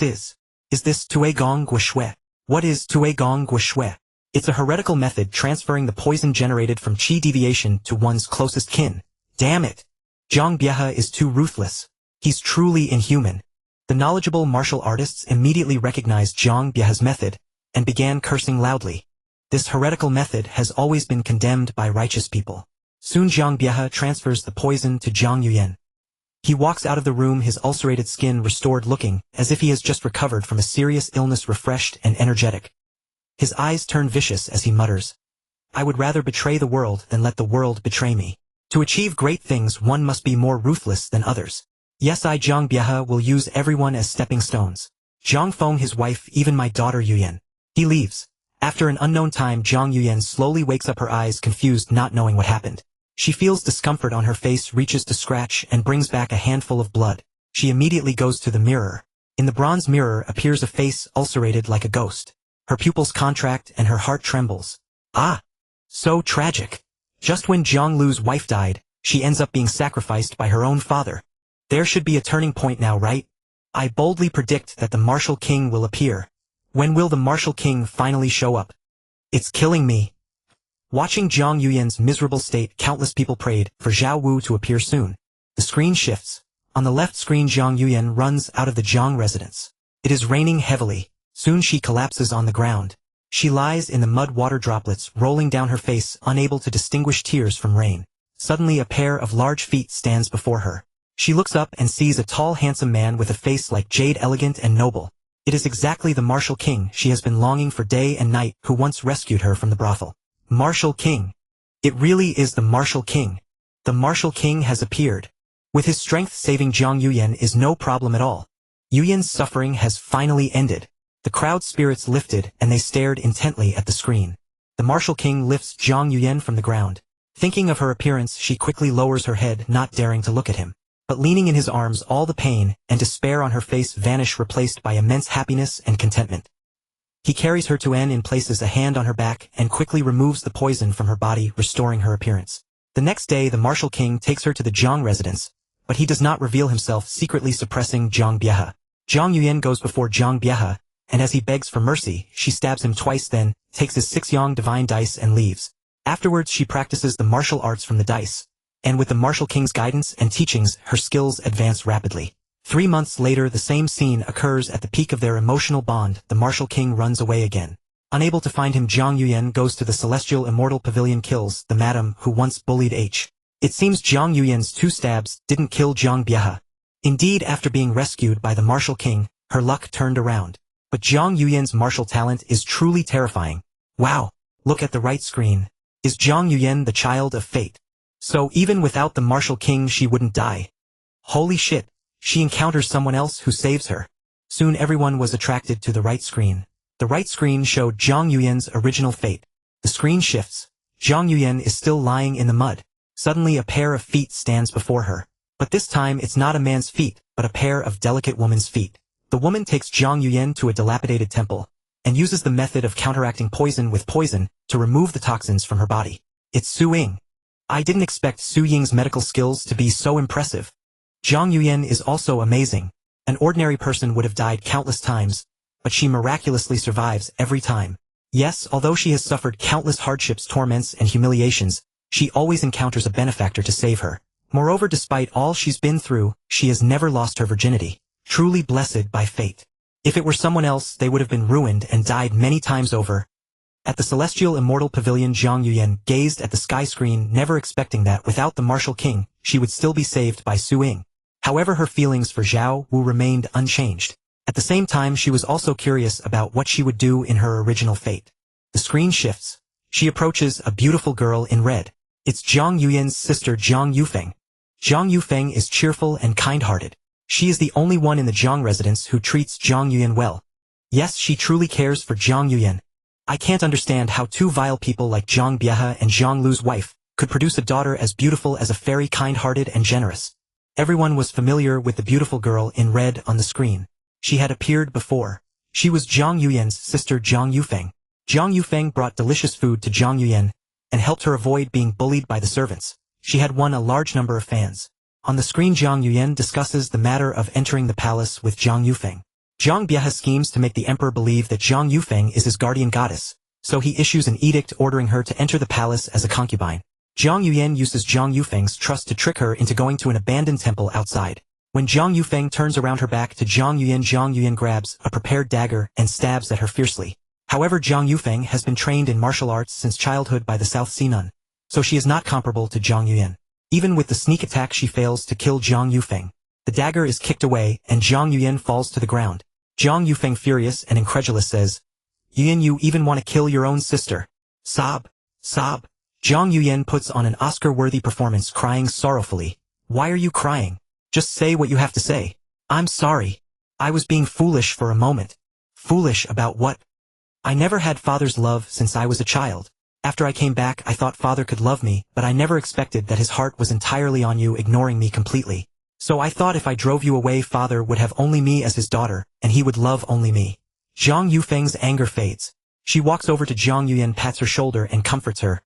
this Tue Gong Gua Shui? What is Tue Gong Gua Shui? It's a heretical method transferring the poison generated from qi deviation to one's closest kin. Damn it. Zhang Biehe is too ruthless. He's truly inhuman. The knowledgeable martial artists immediately recognized Zhang Biehe's method and began cursing loudly. This heretical method has always been condemned by righteous people. Soon Zhang Biehe transfers the poison to Zhang Yuyan. He walks out of the room, his ulcerated skin restored, looking as if he has just recovered from a serious illness, refreshed and energetic. His eyes turn vicious as he mutters, "I would rather betray the world than let the world betray me. To achieve great things, one must be more ruthless than others. Yes, I, Zhang Biehe, will use everyone as stepping stones. Zhang Feng, his wife, even my daughter Yuyan." He leaves. After an unknown time, Zhang Yuyan slowly wakes up, her eyes confused, not knowing what happened. She feels discomfort on her face, reaches to scratch, and brings back a handful of blood. She immediately goes to the mirror. In the bronze mirror appears a face ulcerated like a ghost. Her pupils contract and her heart trembles. So tragic. Just when Zhang Lu's wife died, she ends up being sacrificed by her own father. There should be a turning point now, right? I boldly predict that the Martial King will appear. When will the Martial King finally show up? It's killing me. Watching Zhang Yuyan's miserable state, countless people prayed for Zhao Wu to appear soon. The screen shifts. On the left screen, Zhang Yuyan runs out of the Zhang residence. It is raining heavily. Soon she collapses on the ground. She lies in the mud, water droplets rolling down her face, unable to distinguish tears from rain. Suddenly a pair of large feet stands before her. She looks up and sees a tall, handsome man with a face like jade, elegant and noble. It is exactly the Martial King she has been longing for day and night, who once rescued her from the brothel. Martial King. It really is the Martial King. The Martial King has appeared. With his strength, saving Zhang Yuyan is no problem at all. Yuyan's suffering has finally ended. The crowd's spirits lifted and they stared intently at the screen. The Martial King lifts Zhang Yuyan from the ground. Thinking of her appearance, she quickly lowers her head, not daring to look at him. But leaning in his arms, all the pain and despair on her face vanish, replaced by immense happiness and contentment. He carries her to N and places a hand on her back and quickly removes the poison from her body, restoring her appearance. The next day the martial king takes her to the Zhang residence, but he does not reveal himself, secretly suppressing Zhang Biehe. Zhang Yuyan goes before Zhang Biehe, and as he begs for mercy, she stabs him twice, then takes his 6 yang divine dice and leaves. Afterwards she practices the martial arts from the dice, and with the martial king's guidance and teachings her skills advance rapidly. 3 months later the same scene occurs. At the peak of their emotional bond, the martial king runs away again. Unable to find him, Zhang Yuyan goes to the celestial immortal pavilion, kills the madam who once bullied H. It seems Zhang Yuyan's 2 stabs didn't kill Zhang Biehe. Indeed, after being rescued by the martial king, her luck turned around. But Zhang Yuyan's martial talent is truly terrifying. Wow! Look at the right screen. Is Zhang Yuyan the child of fate? So even without the martial king she wouldn't die. Holy shit! She encounters someone else who saves her. Soon everyone was attracted to the right screen. The right screen showed Zhang Yuyan's original fate. The screen shifts. Zhang Yuyan is still lying in the mud. Suddenly a pair of feet stands before her. But this time it's not a man's feet, but a pair of delicate woman's feet. The woman takes Zhang Yuyan to a dilapidated temple, and uses the method of counteracting poison with poison to remove the toxins from her body. It's Su Ying. I didn't expect Su Ying's medical skills to be so impressive. Zhang Yuyan is also amazing. An ordinary person would have died countless times, but she miraculously survives every time. Yes, although she has suffered countless hardships, torments, and humiliations, she always encounters a benefactor to save her. Moreover, despite all she's been through, she has never lost her virginity. Truly blessed by fate. If it were someone else, they would have been ruined and died many times over. At the celestial immortal pavilion, Zhang Yuyan gazed at the sky screen, never expecting that without the martial king, she would still be saved by Su Ying. However, her feelings for Zhao Wu remained unchanged. At the same time, she was also curious about what she would do in her original fate. The screen shifts. She approaches a beautiful girl in red. It's Zhang Yuyan's sister, Zhang Yufeng. Zhang Yufeng is cheerful and kind-hearted. She is the only one in the Zhang residence who treats Zhang Yuyan well. Yes, she truly cares for Zhang Yuyan. I can't understand how 2 vile people like Zhang Biehe and Zhang Lu's wife could produce a daughter as beautiful as a fairy, kind-hearted and generous. Everyone was familiar with the beautiful girl in red on the screen. She had appeared before. She was Zhang Yuyan's sister, Zhang Yufeng. Zhang Yufeng brought delicious food to Zhang Yuyan and helped her avoid being bullied by the servants. She had won a large number of fans. On the screen, Zhang Yuyan discusses the matter of entering the palace with Zhang Yufeng. Zhang Biehe schemes to make the emperor believe that Zhang Yufeng is his guardian goddess, so he issues an edict ordering her to enter the palace as a concubine. Zhang Yuyan uses Zhang Yufeng's trust to trick her into going to an abandoned temple outside. When Zhang Yufeng turns around her back to Zhang Yuyan grabs a prepared dagger and stabs at her fiercely. However, Zhang Yufeng has been trained in martial arts since childhood by the South Sea nun, so she is not comparable to Zhang Yuyan. Even with the sneak attack, she fails to kill Zhang Yufeng. The dagger is kicked away and Zhang Yuyan falls to the ground. Zhang Yufeng, furious and incredulous, says, "Yuyan, you even want to kill your own sister?" Sob. Sob. Zhang Yuyan puts on an Oscar-worthy performance, crying sorrowfully. "Why are you crying? Just say what you have to say." "I'm sorry. I was being foolish for a moment." "Foolish about what?" "I never had father's love since I was a child. After I came back, I thought father could love me, but I never expected that his heart was entirely on you, ignoring me completely. So I thought if I drove you away, father would have only me as his daughter, and he would love only me." Zhang Yufeng's anger fades. She walks over to Zhang Yuyan, pats her shoulder, and comforts her.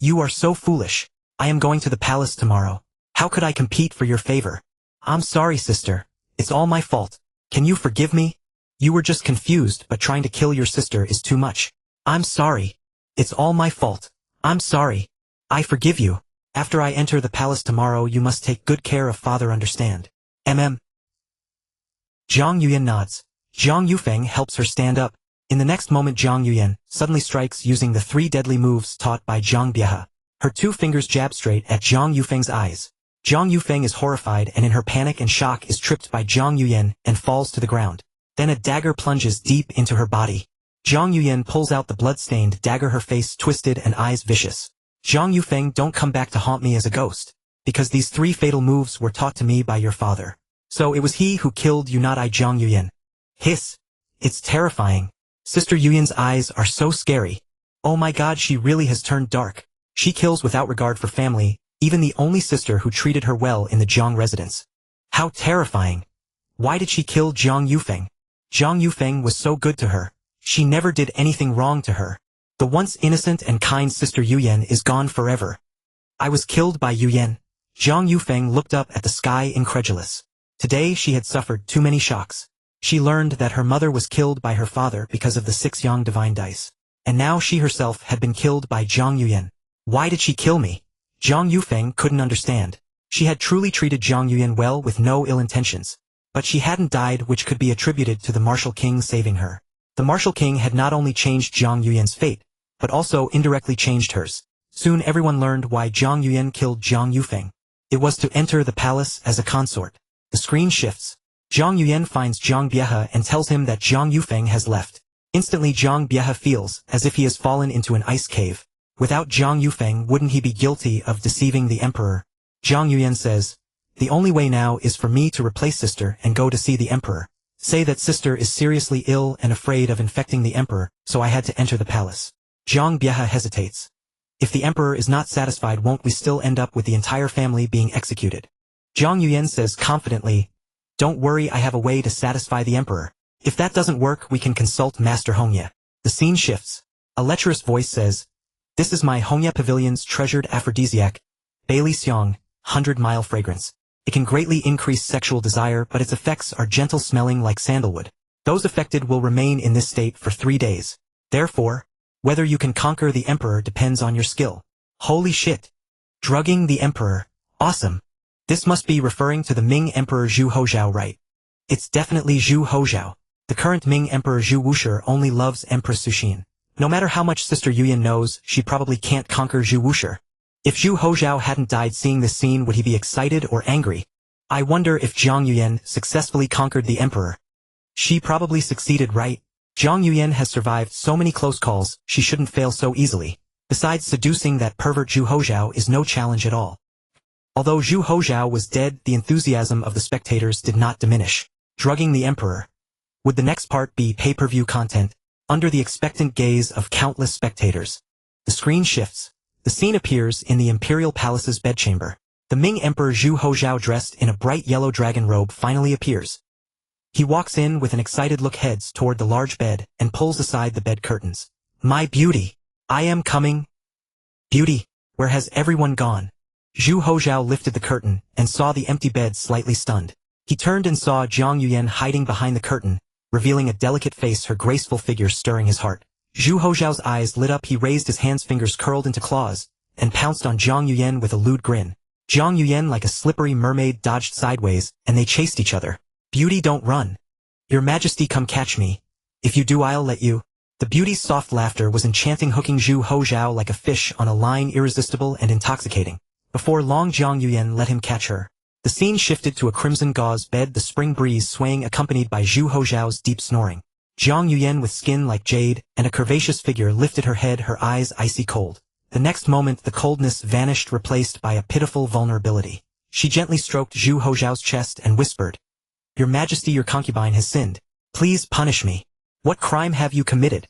"You are so foolish. I am going to the palace tomorrow. How could I compete for your favor?" "I'm sorry, sister. It's all my fault. Can you forgive me? You were just confused, but trying to kill your sister is too much." "I'm sorry. It's all my fault. I'm sorry. I forgive you. After I enter the palace tomorrow, you must take good care of father, understand?" Zhang Yuyan nods. Zhang Yufeng helps her stand up. In the next moment, Zhang Yuyan suddenly strikes using the 3 deadly moves taught by Zhang Biehe. Her 2 fingers jab straight at Zhang Yufeng's eyes. Zhang Yufeng is horrified and in her panic and shock is tripped by Zhang Yuyan and falls to the ground. Then a dagger plunges deep into her body. Zhang Yuyan pulls out the blood-stained dagger, her face twisted and eyes vicious. "Zhang Yufeng, don't come back to haunt me as a ghost, because these 3 fatal moves were taught to me by your father. So it was he who killed you, not I." Zhang Yuyan. Hiss. It's terrifying. Sister Yuyan's eyes are so scary. Oh my god, she really has turned dark. She kills without regard for family, even the only sister who treated her well in the Zhang residence. How terrifying. Why did she kill Zhang Yufeng? Zhang Yufeng was so good to her. She never did anything wrong to her. The once innocent and kind sister Yuyan is gone forever. I was killed by Yuyan. Zhang Yufeng looked up at the sky incredulous. Today she had suffered too many shocks. She learned that her mother was killed by her father because of the 6 Yang divine dice. And now she herself had been killed by Zhang Yuyan. Why did she kill me? Zhang Yufeng couldn't understand. She had truly treated Zhang Yuyan well with no ill intentions. But she hadn't died, which could be attributed to the martial king saving her. The martial king had not only changed Zhang Yuyan's fate, but also indirectly changed hers. Soon everyone learned why Zhang Yuyan killed Zhang Yufeng. It was to enter the palace as a consort. The screen shifts. Zhang Yuyan finds Zhang Biehe and tells him that Zhang Yufeng has left. Instantly Zhang Biehe feels as if he has fallen into an ice cave. Without Zhang Yufeng, wouldn't he be guilty of deceiving the emperor? Zhang Yuyan says, "The only way now is for me to replace sister and go to see the emperor. Say that sister is seriously ill and afraid of infecting the emperor, so I had to enter the palace." Zhang Biehe hesitates. If the emperor is not satisfied, won't we still end up with the entire family being executed? Zhang Yuyan says confidently, "Don't worry, I have a way to satisfy the emperor. If that doesn't work, we can consult Master Hongye." The scene shifts. A lecherous voice says, "This is my Hongye Pavilion's treasured aphrodisiac, Bailey Xiong, 100-mile fragrance. It can greatly increase sexual desire, but its effects are gentle, smelling like sandalwood. Those affected will remain in this state for 3 days. Therefore, whether you can conquer the emperor depends on your skill." Holy shit. Drugging the emperor. Awesome. This must be referring to the Ming Emperor Zhu Hozhao, right? It's definitely Zhu Hozhao. The current Ming Emperor Zhu Wushi only loves Empress Suxin. No matter how much Sister Yuyan knows, she probably can't conquer Zhu Wushi. If Zhu Hozhao hadn't died seeing this scene, would he be excited or angry? I wonder if Zhang Yuyan successfully conquered the emperor. She probably succeeded, right? Zhang Yuyan has survived so many close calls, she shouldn't fail so easily. Besides, seducing that pervert Zhu Hozhao is no challenge at all. Although Zhu Hozhao was dead, the enthusiasm of the spectators did not diminish. Drugging the emperor. Would the next part be pay-per-view content? Under the expectant gaze of countless spectators. The screen shifts. The scene appears in the imperial palace's bedchamber. The Ming Emperor Zhu Hozhao, dressed in a bright yellow dragon robe, finally appears. He walks in with an excited look, heads toward the large bed, and pulls aside the bed curtains. "My beauty! I am coming!" "Beauty, where has everyone gone?" Zhu Hozhao lifted the curtain, and saw the empty bed, slightly stunned. He turned and saw Zhang Yuyan hiding behind the curtain, revealing a delicate face, her graceful figure stirring his heart. Zhu Hozhao's eyes lit up. He raised his hands, fingers curled into claws, and pounced on Zhang Yuyan with a lewd grin. Zhang Yuyan, like a slippery mermaid, dodged sideways, and they chased each other. "Beauty, don't run. Your Majesty, come catch me. If you do, I'll let you." The beauty's soft laughter was enchanting, hooking Zhu Hozhao like a fish on a line, irresistible and intoxicating. Before long, Zhang Yuyan let him catch her. The scene shifted to a crimson gauze bed, the spring breeze swaying, accompanied by Zhu Hozhao's deep snoring. Zhang Yuyan, with skin like jade and a curvaceous figure, lifted her head, her eyes icy cold. The next moment, the coldness vanished, replaced by a pitiful vulnerability. She gently stroked Zhu Hozhao's chest and whispered, "Your Majesty, your concubine has sinned. Please punish me. What crime have you committed?"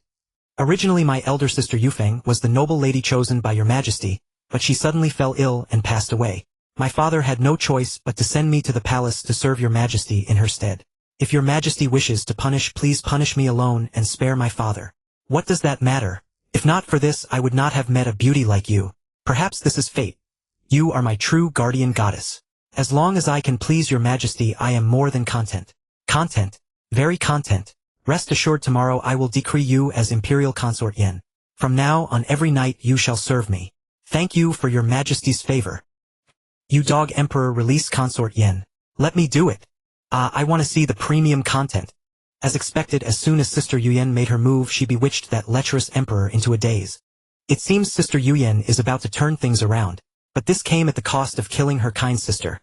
"Originally my elder sister Yufeng was the noble lady chosen by your Majesty, but she suddenly fell ill and passed away. My father had no choice but to send me to the palace to serve your Majesty in her stead. If your Majesty wishes to punish, please punish me alone and spare my father." "What does that matter? If not for this, I would not have met a beauty like you. Perhaps this is fate. You are my true guardian goddess. As long as I can please your Majesty, I am more than content." "Content? Very content. Rest assured, tomorrow I will decree you as Imperial Consort Yin. From now on, every night you shall serve me. Thank you for your Majesty's favor." "You dog, Emperor, release Consort Yin. Let me do it. I want to see the premium content." As expected, as soon as Sister Yuyan made her move, she bewitched that lecherous emperor into a daze. It seems Sister Yuyan is about to turn things around, but this came at the cost of killing her kind sister.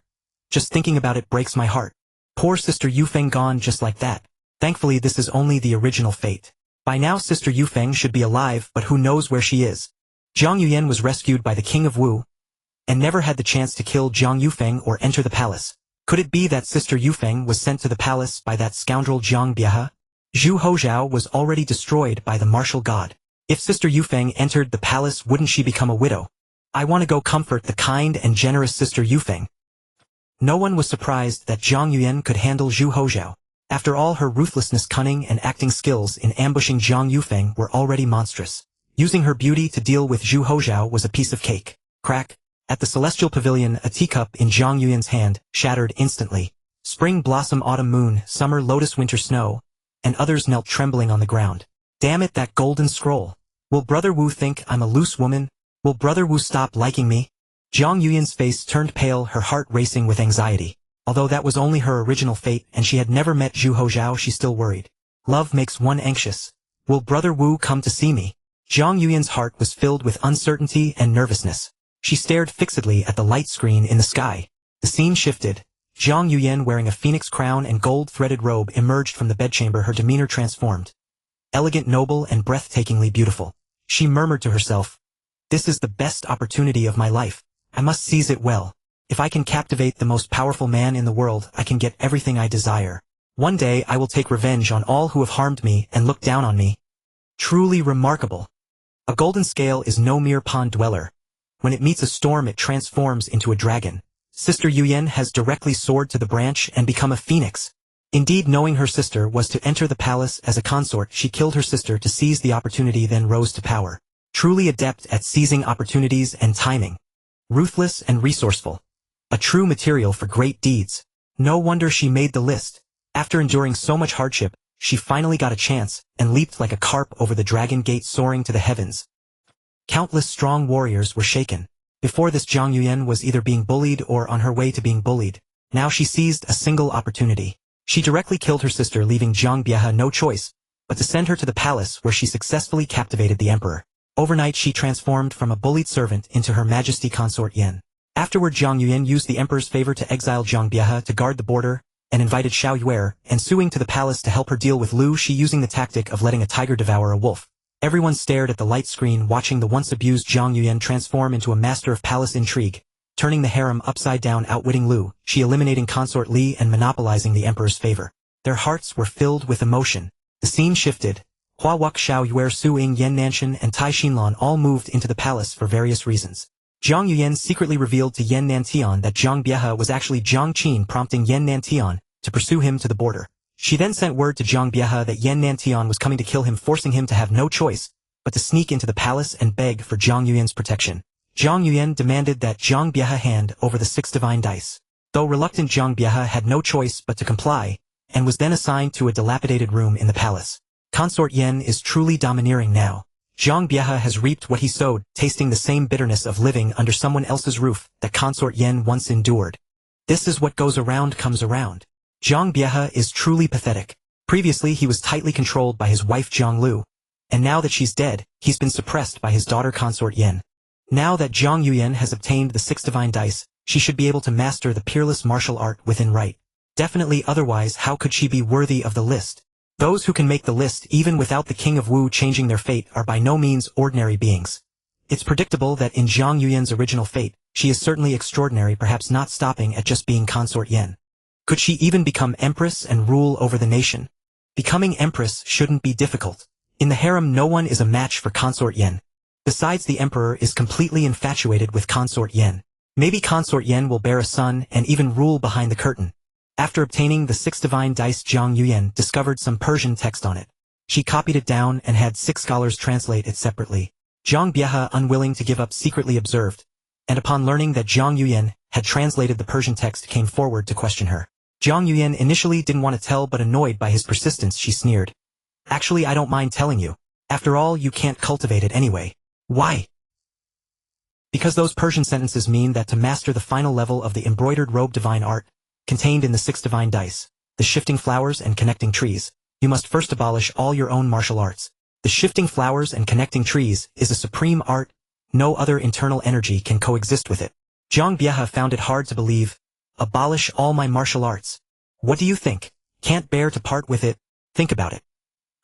Just thinking about it breaks my heart. Poor Sister Yufeng, gone just like that. Thankfully, this is only the original fate. By now Sister Yufeng should be alive, but who knows where she is. Zhang Yuyan was rescued by the King of Wu, and never had the chance to kill Zhang Yufeng or enter the palace. Could it be that Sister Yufeng was sent to the palace by that scoundrel Zhang Biehe? Zhu Hozhao was already destroyed by the martial god. If Sister Yufeng entered the palace, wouldn't she become a widow? I want to go comfort the kind and generous Sister Yufeng. No one was surprised that Zhang Yuan could handle Zhu Hozhao. After all, her ruthlessness, cunning, and acting skills in ambushing Zhang Yufeng were already monstrous. Using her beauty to deal with Zhu Hozhao was a piece of cake. Crack. At the Celestial Pavilion, a teacup in Zhang Yuan's hand shattered instantly. Spring blossom, autumn moon, summer lotus, winter snow, and others knelt trembling on the ground. Damn it, that golden scroll. Will Brother Wu think I'm a loose woman? Will Brother Wu stop liking me? Zhang Yuyan's face turned pale, her heart racing with anxiety. Although that was only her original fate and she had never met Zhu Hozhao, she still worried. Love makes one anxious. Will Brother Wu come to see me? Zhang Yuyan's heart was filled with uncertainty and nervousness. She stared fixedly at the light screen in the sky. The scene shifted. Zhang Yuyan, wearing a phoenix crown and gold-threaded robe, emerged from the bedchamber, her demeanor transformed. Elegant, noble, and breathtakingly beautiful. She murmured to herself, "This is the best opportunity of my life. I must seize it well. If I can captivate the most powerful man in the world, I can get everything I desire. One day I will take revenge on all who have harmed me and look down on me." Truly remarkable. A golden scale is no mere pond dweller. When it meets a storm, it transforms into a dragon. Sister Yuyan has directly soared to the branch and become a phoenix. Indeed, knowing her sister was to enter the palace as a consort, she killed her sister to seize the opportunity, then rose to power. Truly adept at seizing opportunities and timing. Ruthless and resourceful. A true material for great deeds. No wonder she made the list. After enduring so much hardship, she finally got a chance and leaped like a carp over the dragon gate, soaring to the heavens. Countless strong warriors were shaken. Before this, Zhang Yuyan was either being bullied or on her way to being bullied. Now she seized a single opportunity. She directly killed her sister, leaving Zhang Biehe no choice but to send her to the palace, where she successfully captivated the emperor. Overnight, she transformed from a bullied servant into Her Majesty Consort Yen. Afterward, Zhang Yuyan used the emperor's favor to exile Zhang Biehe to guard the border, and invited Xiao Yuer and Suing to the palace to help her deal with Lu Shi, using the tactic of letting a tiger devour a wolf. Everyone stared at the light screen, watching the once abused Zhang Yuyan transform into a master of palace intrigue, turning the harem upside down, outwitting Lu Shi, eliminating Consort Li, and monopolizing the emperor's favor. Their hearts were filled with emotion. The scene shifted. Hua Wuke, Xiao Yuer, Su Ying, Yan Nanshan, and Tai Xinlan all moved into the palace for various reasons. Zhang Yuyan secretly revealed to Yan Nantian that Zhang Biehe was actually Zhang Qin, prompting Yan Nantian to pursue him to the border. She then sent word to Zhang Biehe that Yan Nantian was coming to kill him, forcing him to have no choice but to sneak into the palace and beg for Zhang Yuyan's protection. Zhang Yuyan demanded that Zhang Biehe hand over the 6 divine dice. Though reluctant, Zhang Biehe had no choice but to comply, and was then assigned to a dilapidated room in the palace. Consort Yen is truly domineering now. Zhang Biehe has reaped what he sowed, tasting the same bitterness of living under someone else's roof that Consort Yen once endured. This is what goes around comes around. Zhang Biehe is truly pathetic. Previously, he was tightly controlled by his wife Zhang Lu, and now that she's dead, he's been suppressed by his daughter Consort Yen. Now that Zhang Yuyan has obtained the 6 divine dice, she should be able to master the peerless martial art within right. Definitely, otherwise how could she be worthy of the list? Those who can make the list even without the King of Wu changing their fate are by no means ordinary beings. It's predictable that in Zhang Yuyan's original fate, she is certainly extraordinary, perhaps not stopping at just being Consort Yen. Could she even become empress and rule over the nation? Becoming empress shouldn't be difficult. In the harem, no one is a match for Consort Yen. Besides, the emperor is completely infatuated with Consort Yen. Maybe Consort Yen will bear a son and even rule behind the curtain. After obtaining the 6 divine dice, Zhang Yuyan discovered some Persian text on it. She copied it down and had 6 scholars translate it separately. Zhang Biehe, unwilling to give up, secretly observed, and upon learning that Zhang Yuyan had translated the Persian text, came forward to question her. Zhang Yuyan initially didn't want to tell, but annoyed by his persistence, she sneered. "Actually, I don't mind telling you. After all, you can't cultivate it anyway." "Why?" "Because those Persian sentences mean that to master the final level of the embroidered robe divine art, contained in the 6 divine dice, the shifting flowers and connecting trees, you must first abolish all your own martial arts. The shifting flowers and connecting trees is a supreme art. No other internal energy can coexist with it." Zhang Biehe found it hard to believe. "Abolish all my martial arts? What do you think? Can't bear to part with it? Think about it.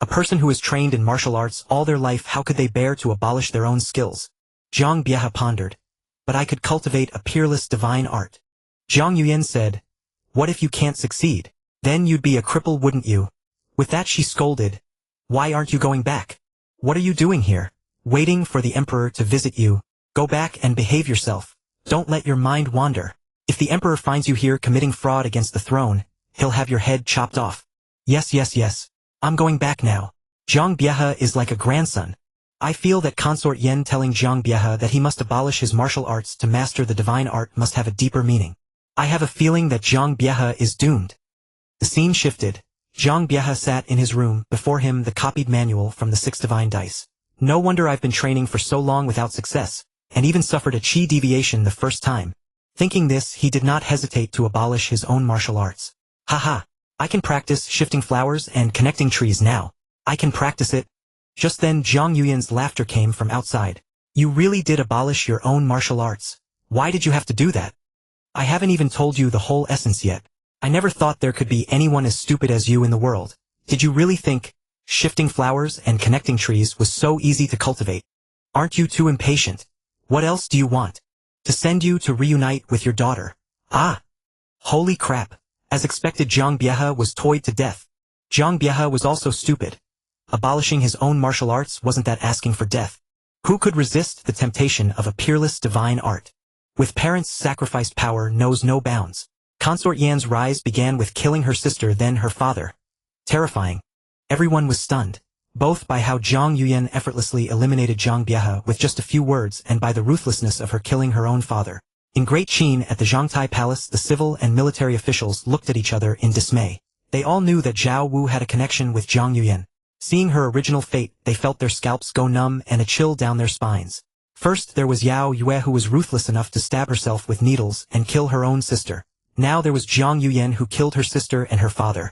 A person who is trained in martial arts all their life, how could they bear to abolish their own skills?" Zhang Biehe pondered. "But I could cultivate a peerless divine art." Zhang Yuyan said, "What if you can't succeed? Then you'd be a cripple, wouldn't you?" With that, she scolded. "Why aren't you going back? What are you doing here? Waiting for the emperor to visit you? Go back and behave yourself. Don't let your mind wander. If If the emperor finds you here committing fraud against the throne, he'll have your head chopped off. Yes. I'm going back now. Zhang Biehe is like a grandson. I feel that Consort Yen telling Zhang Biehe that he must abolish his martial arts to master the divine art must have a deeper meaning. I have a feeling that Zhang Biehe is doomed. The scene shifted. Zhang Biehe sat in his room, before him the copied manual from the 6 divine dice. No wonder I've been training for so long without success, and even suffered a chi deviation the first time. Thinking this, he did not hesitate to abolish his own martial arts. Haha, I can practice shifting flowers and connecting trees now. I can practice it. Just then Zhang Yuyan's laughter came from outside. You really did abolish your own martial arts. Why did you have to do that? I haven't even told you the whole essence yet. I never thought there could be anyone as stupid as you in the world. Did you really think shifting flowers and connecting trees was so easy to cultivate? Aren't you too impatient? What else do you want? To send you to reunite with your daughter. Ah! Holy crap! As expected, Zhang Biehe was toyed to death. Zhang Biehe was also stupid. Abolishing his own martial arts wasn't that asking for death. Who could resist the temptation of a peerless divine art? With parents' sacrificed power knows no bounds. Consort Yan's rise began with killing her sister, then her father. Terrifying. Everyone was stunned, both by how Zhang Yuyan effortlessly eliminated Zhang Biehe with just a few words and by the ruthlessness of her killing her own father. In Great Qin at the Zhangtai Palace, the civil and military officials looked at each other in dismay. They all knew that Zhao Wu had a connection with Zhang Yuyan. Seeing her original fate, they felt their scalps go numb and a chill down their spines. First there was Yao Yue, who was ruthless enough to stab herself with needles and kill her own sister. Now there was Zhang Yuyan, who killed her sister and her father.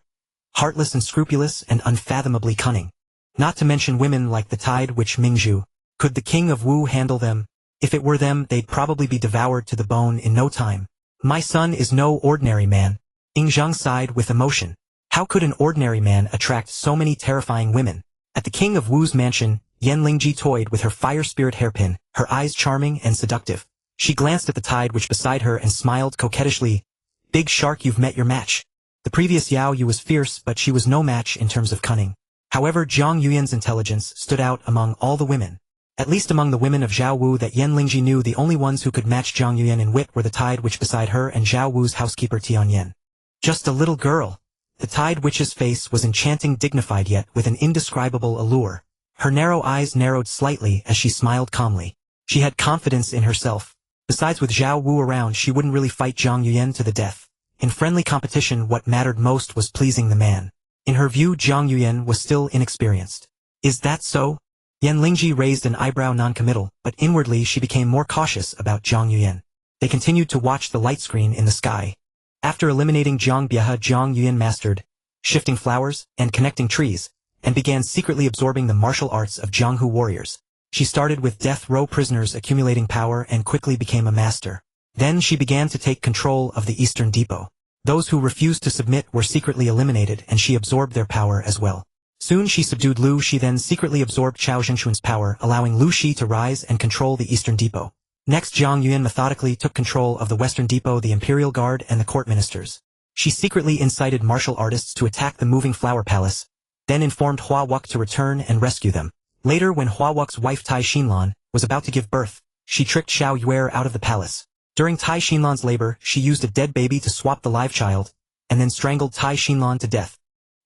Heartless and scrupulous and unfathomably cunning. Not to mention women like the Tide Witch Mingzhu. Could the king of Wu handle them? If it were them, they'd probably be devoured to the bone in no time. My son is no ordinary man. Ying Zheng sighed with emotion. How could an ordinary man attract so many terrifying women? At the king of Wu's mansion, Yan Lingji toyed with her fire spirit hairpin, her eyes charming and seductive. She glanced at the Tide Witch beside her and smiled coquettishly. Big shark, you've met your match. The previous Yao Yu was fierce, but she was no match in terms of cunning. However, Zhang Yuyan's intelligence stood out among all the women. At least among the women of Zhao Wu that Yan Lingji knew, the only ones who could match Zhang Yuyan in wit were the Tide Witch beside her and Zhao Wu's housekeeper Tianyan. Just a little girl. The Tide Witch's face was enchanting, dignified yet with an indescribable allure. Her narrow eyes narrowed slightly as she smiled calmly. She had confidence in herself. Besides, with Zhao Wu around, she wouldn't really fight Zhang Yuyan to the death. In friendly competition, what mattered most was pleasing the man. In her view, Zhang Yuyan was still inexperienced. Is that so? Yan Lingji raised an eyebrow, non-committal, but inwardly she became more cautious about Zhang Yuyan. They continued to watch the light screen in the sky. After eliminating Zhang Biehe, Zhang Yuyan mastered shifting flowers and connecting trees, and began secretly absorbing the martial arts of Jianghu warriors. She started with death row prisoners, accumulating power, and quickly became a master. Then she began to take control of the Eastern Depot. Those who refused to submit were secretly eliminated, and she absorbed their power as well. Soon she subdued Lu Shi, then secretly absorbed Chao Zhengxuan's power, allowing Lu Shi to rise and control the Eastern Depot. Next, Zhang Yuyan methodically took control of the Western Depot, the Imperial Guard, and the court ministers. She secretly incited martial artists to attack the moving flower palace, then informed Hua Wuck to return and rescue them. Later, when Hua Wuck's wife Tai Xinlan was about to give birth, she tricked Xiao Yue out of the palace. During Tai Xinlan's labor, she used a dead baby to swap the live child, and then strangled Tai Xinlan to death.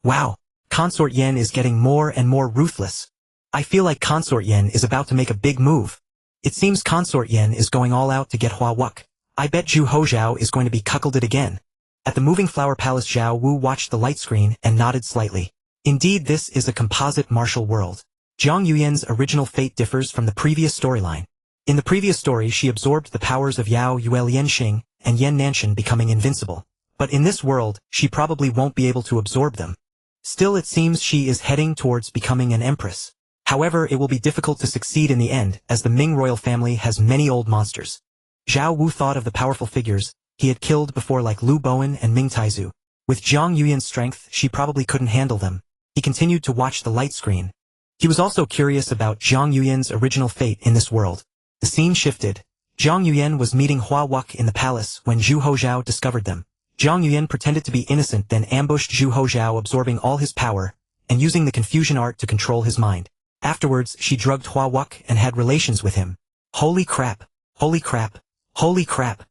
Wow! Consort Yen is getting more and more ruthless. I feel like Consort Yen is about to make a big move. It seems Consort Yen is going all out to get Hua Wuck. I bet Zhu Hozhao is going to be cuckolded again. At the moving flower palace, Zhao Wu watched the light screen and nodded slightly. Indeed, this is a composite martial world. Zhang Yuyan's original fate differs from the previous storyline. In the previous story, she absorbed the powers of Yao Yue Lianxing and Yan Nanshan, becoming invincible. But in this world, she probably won't be able to absorb them. Still, it seems she is heading towards becoming an empress. However, it will be difficult to succeed in the end, as the Ming royal family has many old monsters. Zhao Wu thought of the powerful figures he had killed before, like Lu Bowen and Ming Taizu. With Zhang Yuyan's strength, she probably couldn't handle them. He continued to watch the light screen. He was also curious about Zhang Yuyan's original fate in this world. The scene shifted. Zhang Yuyan was meeting Hua Wuck in the palace when Zhu Hozhao discovered them. Zhang Yuyan pretended to be innocent, then ambushed Zhu Hozhao, absorbing all his power, and using the confusion art to control his mind. Afterwards, she drugged Hua Wuck and had relations with him. Holy crap! Holy crap! Holy crap!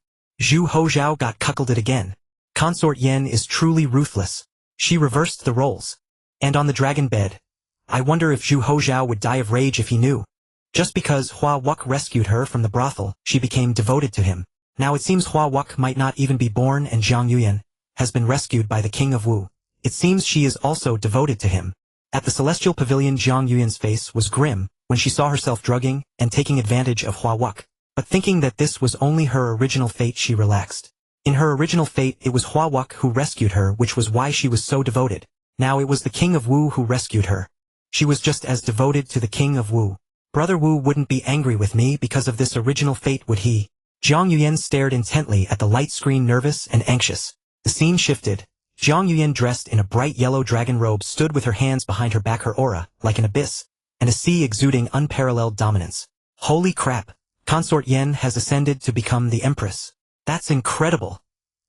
Zhu Hozhao got cuckolded again. Consort Yen is truly ruthless. She reversed the roles. And on the dragon bed, I wonder if Zhu Hozhao would die of rage if he knew. Just because Hua Wuck rescued her from the brothel, she became devoted to him. Now it seems Hua Wuck might not even be born and Zhang Yuyan has been rescued by the king of Wu. It seems she is also devoted to him. At the celestial pavilion, Zhang Yuyan's face was grim when she saw herself drugging and taking advantage of Hua Wuck. But thinking that this was only her original fate, she relaxed. In her original fate, it was Hua Wuck who rescued her, which was why she was so devoted. Now it was the king of Wu who rescued her. She was just as devoted to the king of Wu. Brother Wu wouldn't be angry with me because of this original fate, would he? Zhang Yuyan stared intently at the light screen, nervous and anxious. The scene shifted. Zhang Yuyan, dressed in a bright yellow dragon robe, stood with her hands behind her back, her aura, like an abyss, and a sea exuding unparalleled dominance. Holy crap! Consort Yen has ascended to become the empress. That's incredible.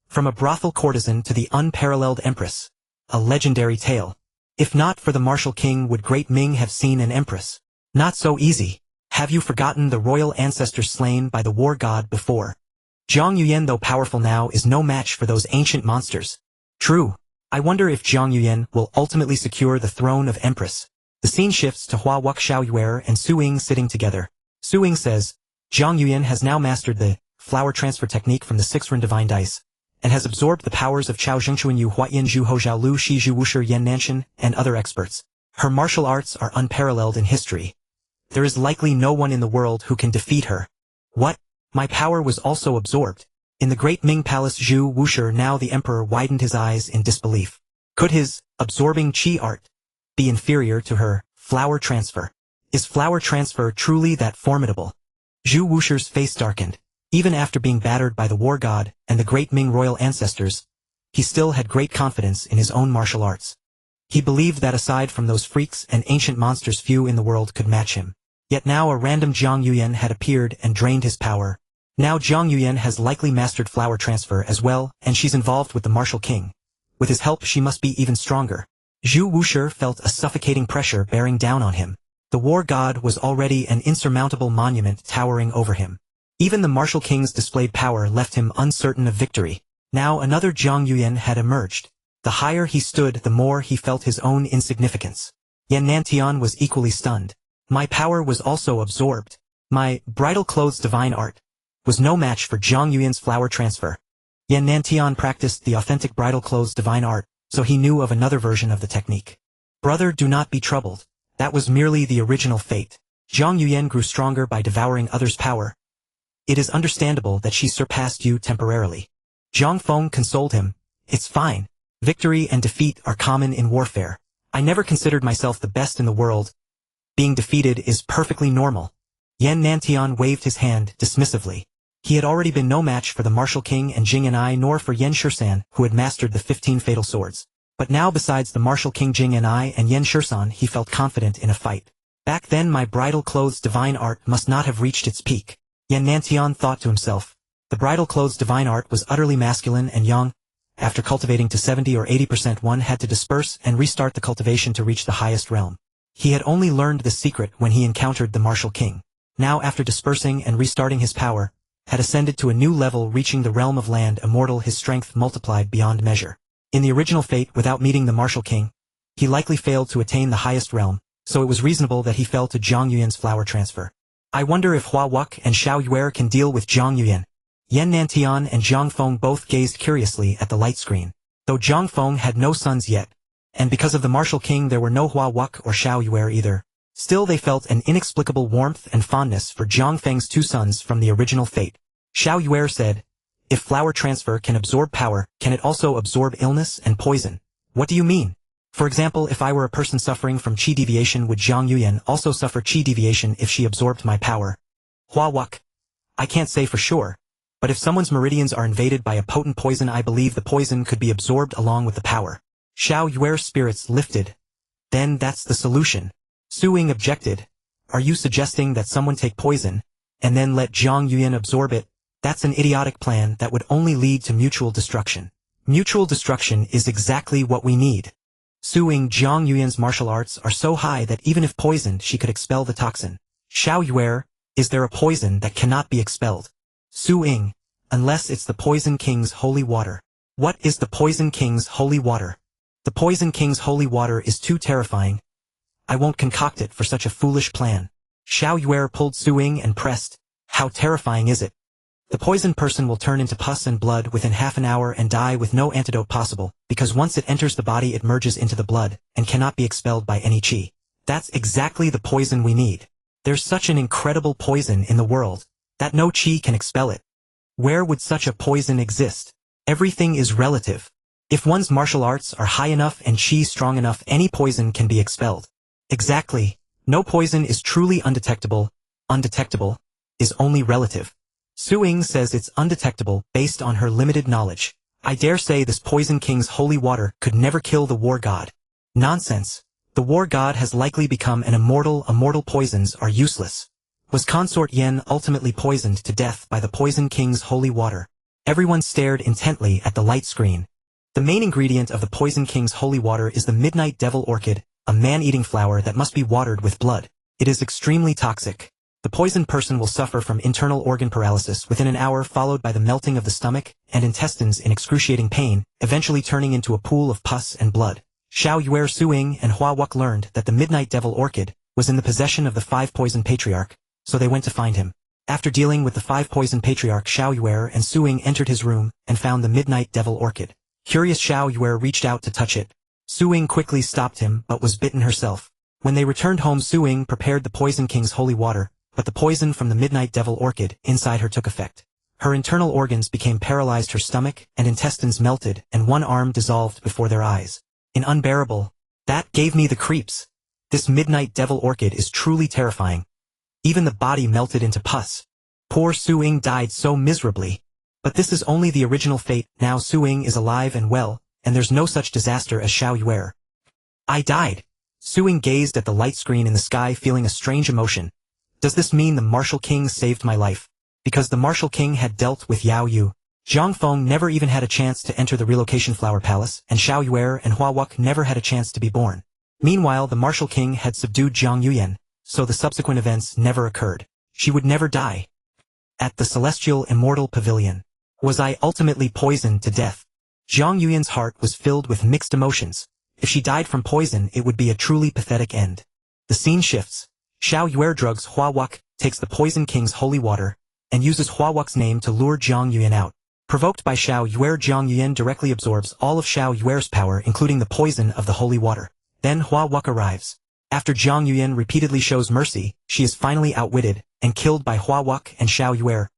From a brothel courtesan to the unparalleled empress. A legendary tale. If not for the martial king, would Great Ming have seen an empress? Not so easy. Have you forgotten the royal ancestors slain by the war god before? Zhang Yuyan, though powerful now, is no match for those ancient monsters. True. I wonder if Zhang Yuyan will ultimately secure the throne of empress. The scene shifts to Hua Wuck, Xiao Yuer, and Su Ying sitting together. Su Ying says, Zhang Yuyan has now mastered the flower transfer technique from the 6-run divine dice, and has absorbed the powers of Chao Zhengchuan Yu Huayan Zhu Hozhao Lu Shi Zhu Wusher Yan Nanshan, and other experts. Her martial arts are unparalleled in history. There is likely no one in the world who can defeat her. What? My power was also absorbed. In the great Ming Palace, Zhu Wusher, now the emperor, widened his eyes in disbelief. Could his absorbing qi art be inferior to her flower transfer? Is flower transfer truly that formidable? Zhu Wusher's face darkened. Even after being battered by the war god and the great Ming royal ancestors, he still had great confidence in his own martial arts. He believed that aside from those freaks and ancient monsters, few in the world could match him. Yet now a random Zhang Yuyan had appeared and drained his power. Now Zhang Yuyan has likely mastered flower transfer as well, and she's involved with the martial king. With his help, she must be even stronger. Zhu Wusher felt a suffocating pressure bearing down on him. The war god was already an insurmountable monument towering over him. Even the martial king's displayed power left him uncertain of victory. Now another Zhang Yuyan had emerged. The higher he stood, the more he felt his own insignificance. Yan Tian was equally stunned. My power was also absorbed. My bridal clothes divine art was no match for Zhang Yuyan's flower transfer. Yan Tian practiced the authentic bridal clothes divine art, so he knew of another version of the technique. Brother, do not be troubled. That was merely the original fate. Zhang Yuyan grew stronger by devouring others' power. It is understandable that she surpassed you temporarily. Zhang Feng consoled him. It's fine. Victory and defeat are common in warfare. I never considered myself the best in the world. Being defeated is perfectly normal. Yan Nantian waved his hand dismissively. He had already been no match for the martial king and Jing and I, nor for Yan Shisan, who had mastered the 15 fatal swords. But now, besides the martial king Jing and I and Yan Shisan, he felt confident in a fight. Back then, my bridal clothes divine art must not have reached its peak. Yan Nantian thought to himself. The bridal clothes divine art was utterly masculine and young. After cultivating to 70 or 80%, one had to disperse and restart the cultivation to reach the highest realm. He had only learned the secret when he encountered the martial king. Now, after dispersing and restarting his power, had ascended to a new level, reaching the realm of land immortal, his strength multiplied beyond measure. In the original fate, without meeting the martial king, he likely failed to attain the highest realm, so it was reasonable that he fell to Zhang Yuyan's flower transfer. I wonder if Hua Wuck and Xiao Yuer can deal with Zhang Yuyan. Yan Nantian and Zhang Feng both gazed curiously at the light screen. Though Zhang Feng had no sons yet, and because of the martial king there were no Hua Wuck or Xiao Yuer either, still they felt an inexplicable warmth and fondness for Zhang Feng's two sons from the original fate. Xiao Yuer said, if flower transfer can absorb power, can it also absorb illness and poison? What do you mean? For example, if I were a person suffering from qi deviation, would Zhang Yuyan also suffer qi deviation if she absorbed my power? Hua Wuck. I can't say for sure, but if someone's meridians are invaded by a potent poison, I believe the poison could be absorbed along with the power. Xiao Yuer's spirits lifted. Then that's the solution. Su Ying objected. Are you suggesting that someone take poison, and then let Zhang Yuyan absorb it? That's an idiotic plan that would only lead to mutual destruction. Mutual destruction is exactly what we need. Su Ying, Zhang Yuyan's martial arts are so high that even if poisoned, she could expel the toxin. Xiao Yuer, is there a poison that cannot be expelled? Su Ying, unless it's the Poison King's holy water. What is the Poison King's holy water? The Poison King's holy water is too terrifying. I won't concoct it for such a foolish plan. Xiao Yuer pulled Suing and pressed. How terrifying is it? The poisoned person will turn into pus and blood within half an hour and die with no antidote possible, because once it enters the body it merges into the blood, and cannot be expelled by any qi. That's exactly the poison we need. There's such an incredible poison in the world, that no qi can expel it. Where would such a poison exist? Everything is relative. If one's martial arts are high enough and qi strong enough, any poison can be expelled. Exactly. No poison is truly undetectable. Undetectable is only relative. Suing says it's undetectable based on her limited knowledge. I dare say this Poison King's holy water could never kill the war god. Nonsense. The war god has likely become an immortal. Immortal poisons are useless. Was Consort Yen ultimately poisoned to death by the Poison King's holy water? Everyone stared intently at the light screen. The main ingredient of the Poison King's holy water is the Midnight Devil Orchid, a man-eating flower that must be watered with blood. It is extremely toxic. The poisoned person will suffer from internal organ paralysis within an hour, followed by the melting of the stomach and intestines in excruciating pain, eventually turning into a pool of pus and blood. Xiao Yuer, Suing, and Hua Wuk learned that the Midnight Devil Orchid was in the possession of the Five-Poison Patriarch, so they went to find him. After dealing with the Five-Poison Patriarch, Xiao Yuer and Suing entered his room and found the Midnight Devil Orchid. Curious, Xiao Yuer reached out to touch it. Suing quickly stopped him but was bitten herself. When they returned home, Suing prepared the Poison King's holy water, but the poison from the Midnight Devil Orchid inside her took effect. Her internal organs became paralyzed, her stomach and intestines melted, and one arm dissolved before their eyes. Unbearable. That gave me the creeps. This Midnight Devil Orchid is truly terrifying. Even the body melted into pus. Poor Suing died so miserably. But this is only the original fate. Now Suing is alive and well, and there's no such disaster as Xiao Yuer. I died. Suing gazed at the light screen in the sky, feeling a strange emotion. Does this mean the Martial King saved my life? Because the Martial King had dealt with Yao Yu. Zhang Feng never even had a chance to enter the relocation flower palace, and Xiao Yuer and Hua Wuk never had a chance to be born. Meanwhile, the Martial King had subdued Zhang Yuyan, so the subsequent events never occurred. She would never die. At the Celestial Immortal Pavilion. Was I ultimately poisoned to death? Zhang Yuyan's heart was filled with mixed emotions. If she died from poison, it would be a truly pathetic end. The scene shifts. Xiao Yuer drugs Hua Wuk, takes the Poison King's holy water, and uses Hua Wuk's name to lure Zhang Yuyan out. Provoked by Xiao Yuer, Zhang Yuyan directly absorbs all of Xiao Yuer's power, including the poison of the holy water. Then Hua Wuk arrives. After Zhang Yuyan repeatedly shows mercy, she is finally outwitted and killed by Hua Wuk and Xiao Yuer.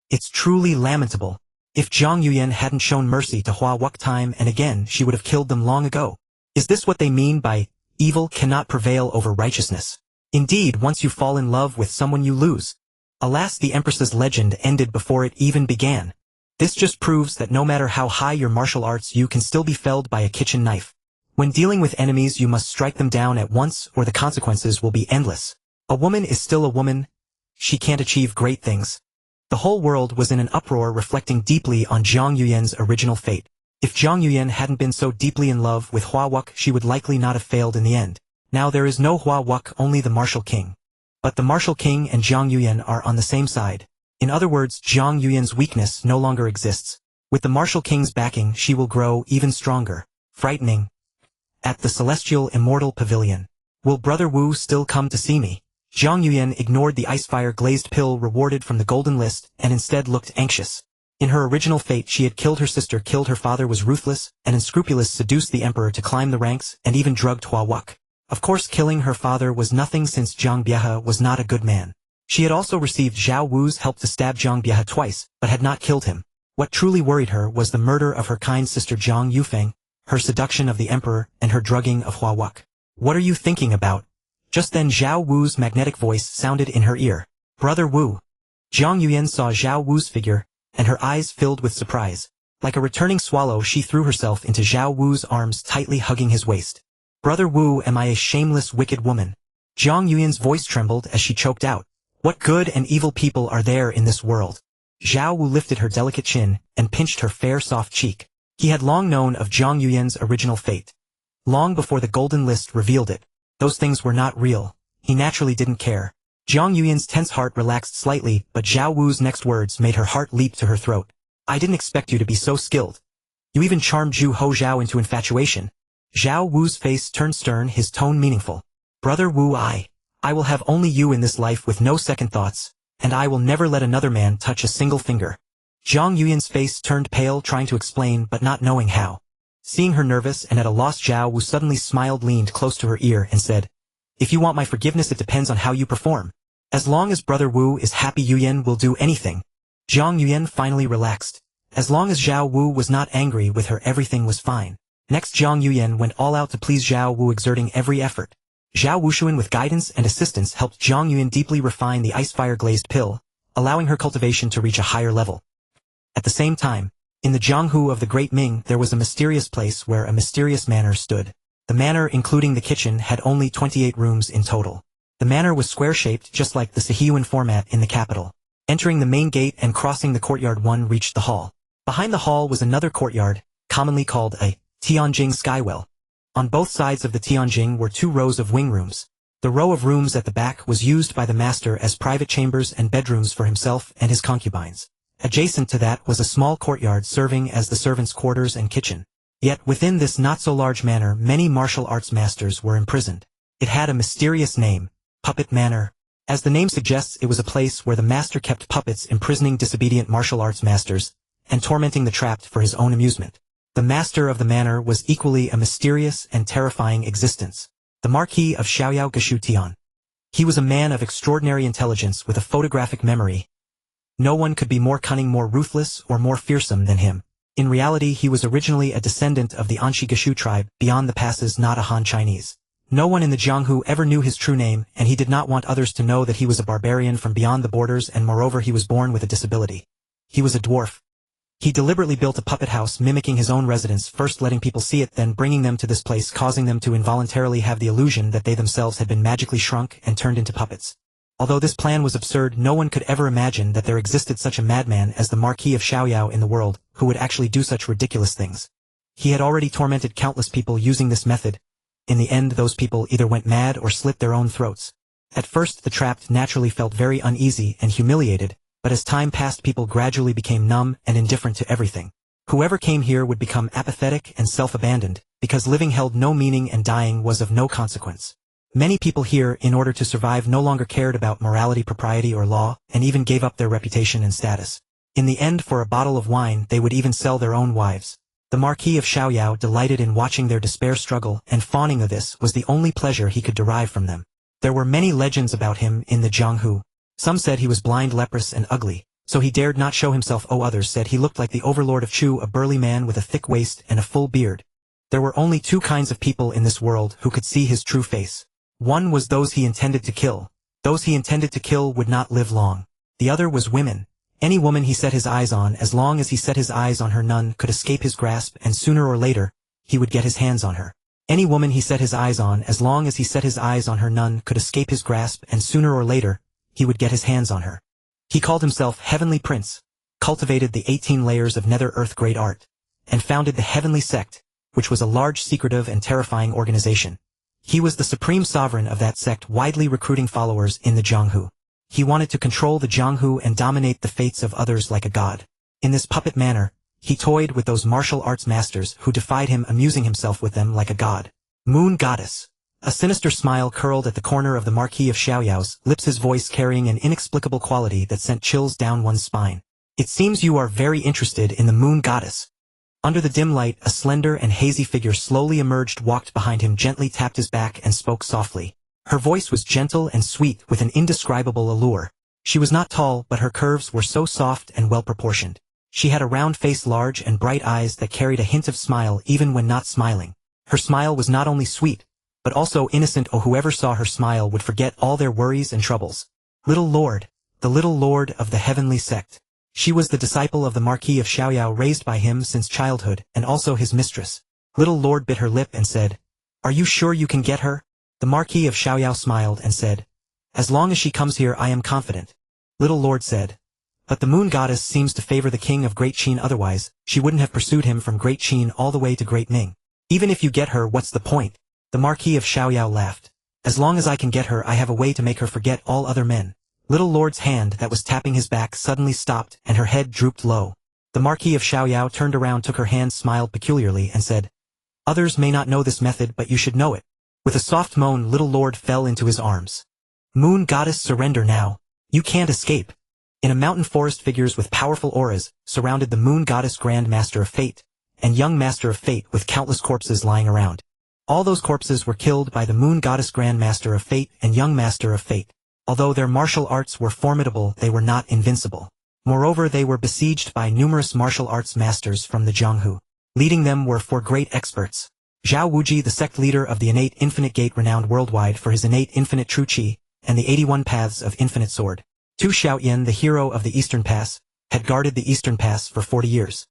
It's truly lamentable. If Zhang Yuyan hadn't shown mercy to Hua Wuk time and again, she would have killed them long ago. Is this what they mean by evil cannot prevail over righteousness? Indeed, once you fall in love with someone you lose. Alas, the Empress's legend ended before it even began. This just proves that no matter how high your martial arts, you can still be felled by a kitchen knife. When dealing with enemies, you must strike them down at once or the consequences will be endless. A woman is still a woman. She can't achieve great things. The whole world was in an uproar, reflecting deeply on Zhang Yuyan's original fate. If Zhang Yuyan hadn't been so deeply in love with Hua Wuk, she would likely not have failed in the end. Now there is no Hua Wuk, only the Martial King. But the Martial King and Zhang Yuyan are on the same side. In other words, Zhang Yuyan's weakness no longer exists. With the Martial King's backing, she will grow even stronger. Frightening. At the Celestial Immortal Pavilion. Will Brother Wu still come to see me? Zhang Yuyan ignored the icefire glazed pill rewarded from the golden list and instead looked anxious. In her original fate, she had killed her sister, killed her father, was ruthless and unscrupulous, seduced the emperor to climb the ranks, and even drugged Hua Wuk. Of course, killing her father was nothing since Zhang Biehe was not a good man. She had also received Zhao Wu's help to stab Zhang Biehe twice, but had not killed him. What truly worried her was the murder of her kind sister Zhang Yufeng, her seduction of the emperor, and her drugging of Hua Wuk. What are you thinking about? Just then Zhao Wu's magnetic voice sounded in her ear. Brother Wu. Zhang Yuyan saw Zhao Wu's figure, and her eyes filled with surprise. Like a returning swallow, she threw herself into Zhao Wu's arms, tightly hugging his waist. Brother Wu, am I a shameless, wicked woman? Zhang Yuyan's voice trembled as she choked out. What good and evil people are there in this world? Zhao Wu lifted her delicate chin and pinched her fair, soft cheek. He had long known of Zhang Yuyan's original fate. Long before the golden list revealed it. Those things were not real. He naturally didn't care. Zhang Yuyan's tense heart relaxed slightly, but Zhao Wu's next words made her heart leap to her throat. I didn't expect you to be so skilled. You even charmed Zhu Hozhao into infatuation. Zhao Wu's face turned stern, his tone meaningful. Brother Wu, I will have only you in this life with no second thoughts, and I will never let another man touch a single finger. Zhang Yuyan's face turned pale, trying to explain but not knowing how. Seeing her nervous and at a loss, Zhao Wu suddenly smiled, leaned close to her ear and said, If you want my forgiveness, it depends on how you perform. As long as Brother Wu is happy, Yuyan will do anything. Zhang Yuyan finally relaxed. As long as Zhao Wu was not angry with her, everything was fine. Next, Zhang Yuyan went all out to please Zhao Wu, exerting every effort. Zhao Wushuan with guidance and assistance helped Zhang Yuyan deeply refine the ice-fire glazed pill, allowing her cultivation to reach a higher level. At the same time, in the Jianghu of the Great Ming there was a mysterious place where a mysterious manor stood. The manor, including the kitchen, had only 28 rooms in total. The manor was square-shaped, just like the Sihuan format in the capital. Entering the main gate and crossing the courtyard, one reached the hall. Behind the hall was another courtyard, commonly called a Tianjing skywell. On both sides of the Tianjing were 2 rows of wing rooms. The row of rooms at the back was used by the master as private chambers and bedrooms for himself and his concubines. Adjacent to that was a small courtyard serving as the servants' quarters and kitchen. Yet within this not-so-large manor many martial arts masters were imprisoned. It had a mysterious name, Puppet Manor. As the name suggests, it was a place where the master kept puppets, imprisoning disobedient martial arts masters, and tormenting the trapped for his own amusement. The master of the manor was equally a mysterious and terrifying existence. The Marquis of Xiaoyao Gashutian. He was a man of extraordinary intelligence with a photographic memory. No one could be more cunning, more ruthless, or more fearsome than him. In reality, he was originally a descendant of the Anshi Gashu tribe, beyond the passes, not a Han Chinese. No one in the Jianghu ever knew his true name, and he did not want others to know that he was a barbarian from beyond the borders, and moreover he was born with a disability. He was a dwarf. He deliberately built a puppet house mimicking his own residence, first letting people see it, then bringing them to this place, causing them to involuntarily have the illusion that they themselves had been magically shrunk and turned into puppets. Although this plan was absurd, no one could ever imagine that there existed such a madman as the Marquis of Xiaoyao in the world, who would actually do such ridiculous things. He had already tormented countless people using this method. In the end, those people either went mad or slit their own throats. At first, the trapped naturally felt very uneasy and humiliated, but as time passed, people gradually became numb and indifferent to everything. Whoever came here would become apathetic and self-abandoned, because living held no meaning and dying was of no consequence. Many people here, in order to survive, no longer cared about morality, propriety, or law, and even gave up their reputation and status. In the end, for a bottle of wine, they would even sell their own wives. The Marquis of Xiaoyao delighted in watching their despair struggle, and fawning of this was the only pleasure he could derive from them. There were many legends about him in the Jianghu. Some said he was blind, leprous, and ugly, so he dared not show himself. Others said he looked like the overlord of Chu, a burly man with a thick waist and a full beard. There were only 2 kinds of people in this world who could see his true face. One was those he intended to kill. Those he intended to kill would not live long. The other was women. Any woman he set his eyes on, as long as he set his eyes on her, none could escape his grasp, and sooner or later, he would get his hands on her. Any woman he set his eyes on, as long as he set his eyes on her, none could escape his grasp, and sooner or later, he would get his hands on her. He called himself Heavenly Prince, cultivated the 18 layers of Nether Earth great art, and founded the Heavenly Sect, which was a large, secretive, and terrifying organization. He was the supreme sovereign of that sect, widely recruiting followers in the Jianghu. He wanted to control the Jianghu and dominate the fates of others like a god. In this puppet manner, he toyed with those martial arts masters who defied him, amusing himself with them like a god. Moon Goddess. A sinister smile curled at the corner of the Marquis of Xiaoyao's lips, his voice carrying an inexplicable quality that sent chills down one's spine. It seems you are very interested in the Moon Goddess. Under the dim light, a slender and hazy figure slowly emerged, walked behind him, gently tapped his back, and spoke softly. Her voice was gentle and sweet, with an indescribable allure. She was not tall, but her curves were so soft and well-proportioned. She had a round face, large and bright eyes that carried a hint of smile even when not smiling. Her smile was not only sweet, but also innocent. Oh, whoever saw her smile would forget all their worries and troubles. Little Lord, the little Lord of the Heavenly Sect. She was the disciple of the Marquis of Xiaoyao, raised by him since childhood, and also his mistress. Little Lord bit her lip and said, "Are you sure you can get her?" The Marquis of Xiaoyao smiled and said, "As long as she comes here, I am confident." Little Lord said, "But the Moon Goddess seems to favor the king of Great Qin, otherwise she wouldn't have pursued him from Great Qin all the way to Great Ming. Even if you get her, what's the point?" The Marquis of Xiaoyao laughed. As long as I can get her, I have a way to make her forget all other men. Little Lord's hand that was tapping his back suddenly stopped and her head drooped low. The Marquis of Xiaoyao turned around, took her hand, smiled peculiarly, and said, "Others may not know this method, but you should know it." With a soft moan, Little Lord fell into his arms. Moon Goddess, surrender now. You can't escape. In a mountain forest, figures with powerful auras surrounded the Moon Goddess, Grand Master of Fate, and Young Master of Fate, with countless corpses lying around. All those corpses were killed by the Moon Goddess, Grand Master of Fate, and Young Master of Fate. Although their martial arts were formidable, they were not invincible. Moreover, they were besieged by numerous martial arts masters from the Jianghu. Leading them were four great experts. Zhao Wuji, the sect leader of the innate infinite gate, renowned worldwide for his innate infinite true qi, and the 81 paths of infinite sword. Tu Xiaoyan, the hero of the Eastern Pass, had guarded the Eastern Pass for 40 years.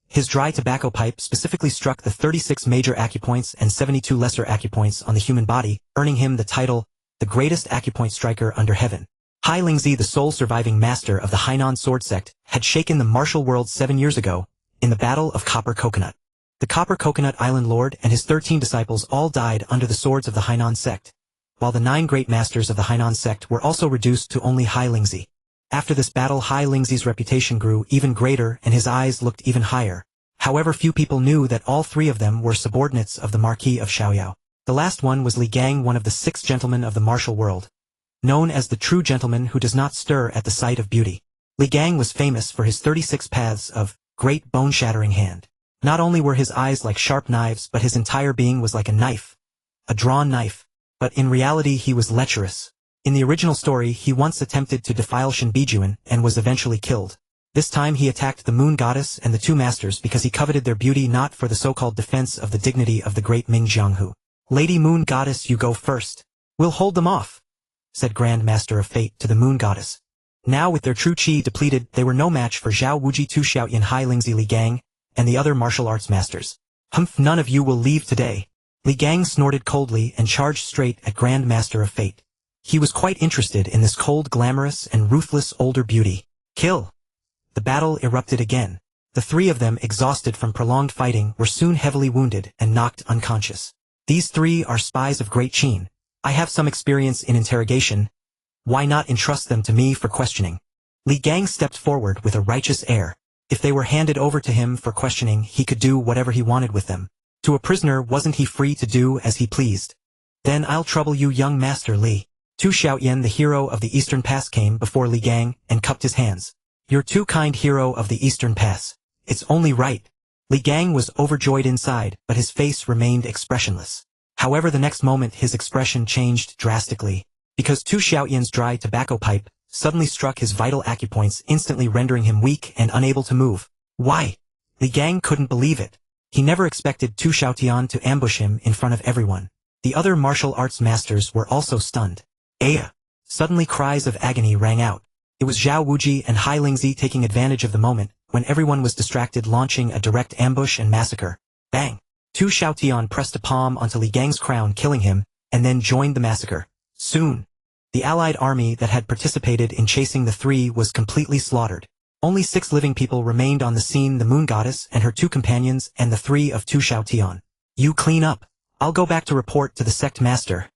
His dry tobacco pipe specifically struck the 36 major acupoints and 72 lesser acupoints on the human body, earning him the title, the greatest acupoint striker under heaven. Hai Lingzi, the sole surviving master of the Hainan sword sect, had shaken the martial world 7 years ago, in the Battle of Copper Coconut. The Copper Coconut Island Lord and his 13 disciples all died under the swords of the Hainan sect, while the 9 great masters of the Hainan sect were also reduced to only Hai Lingzi. After this battle, Hai Lingzi's reputation grew even greater and his eyes looked even higher. However, few people knew that all 3 of them were subordinates of the Marquis of Xiaoyao. The last one was Li Gang, one of the 6 gentlemen of the martial world, known as the true gentleman who does not stir at the sight of beauty. Li Gang was famous for his 36 paths of great bone-shattering hand. Not only were his eyes like sharp knives, but his entire being was like a knife. A drawn knife. But in reality he was lecherous. In the original story, he once attempted to defile Shinbijuan and was eventually killed. This time he attacked the Moon Goddess and the 2 masters because he coveted their beauty, not for the so-called defense of the dignity of the great Ming Jianghu. "Lady Moon Goddess, you go first. We'll hold them off," said Grand Master of Fate to the Moon Goddess. Now with their true qi depleted, they were no match for Zhao Wuji, Tu Xiaoyan, Hai Lingzi, Li Gang, and the other martial arts masters. "Humph, none of you will leave today." Li Gang snorted coldly and charged straight at Grand Master of Fate. He was quite interested in this cold, glamorous, and ruthless older beauty. "Kill!" The battle erupted again. The 3 of them, exhausted from prolonged fighting, were soon heavily wounded and knocked unconscious. "These 3 are spies of Great Qin. I have some experience in interrogation. Why not entrust them to me for questioning?" Li Gang stepped forward with a righteous air. If they were handed over to him for questioning, he could do whatever he wanted with them. To a prisoner, wasn't he free to do as he pleased? "Then I'll trouble you, young Master Li." Tu Xiaoyan, the hero of the Eastern Pass, came before Li Gang and cupped his hands. "You're too kind, hero of the Eastern Pass. It's only right." Li Gang was overjoyed inside, but his face remained expressionless. However, the next moment his expression changed drastically, because Tu Xiaoyan's dry tobacco pipe suddenly struck his vital acupoints, instantly rendering him weak and unable to move. "Why?" Li Gang couldn't believe it. He never expected Tu Xiaotian to ambush him in front of everyone. The other martial arts masters were also stunned. "Aya!" Suddenly cries of agony rang out. It was Zhao Wuji and Hai Lingzi taking advantage of the moment, when everyone was distracted, launching a direct ambush and massacre. Bang! Tu Xiaotian pressed a palm onto Li Gang's crown, killing him, and then joined the massacre. Soon, the allied army that had participated in chasing the 3 was completely slaughtered. Only 6 living people remained on the scene: the Moon Goddess and her 2 companions and the 3 of Tu Xiaotian. "You clean up. I'll go back to report to the sect master,"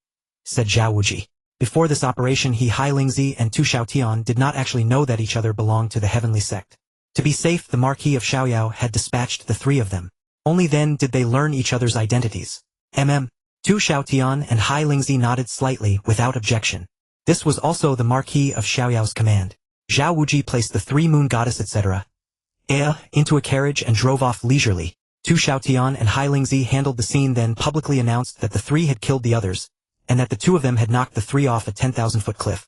said Zhao Wuji. Before this operation, Hai Lingzi and Tu Xiaotian did not actually know that each other belonged to the heavenly sect. To be safe, the Marquis of Xiaoyao had dispatched the 3 of them. Only then did they learn each other's identities. Tu Xiaotian and Hai Lingzi nodded slightly without objection. This was also the Marquis of Xiaoyao's command. Zhao Wuji placed the 3 Moon Goddess etc. into a carriage and drove off leisurely. Tu Xiaotian and Hai Lingzi handled the scene, then publicly announced that the 3 had killed the others, and that the 2 of them had knocked the 3 off a 10,000-foot cliff.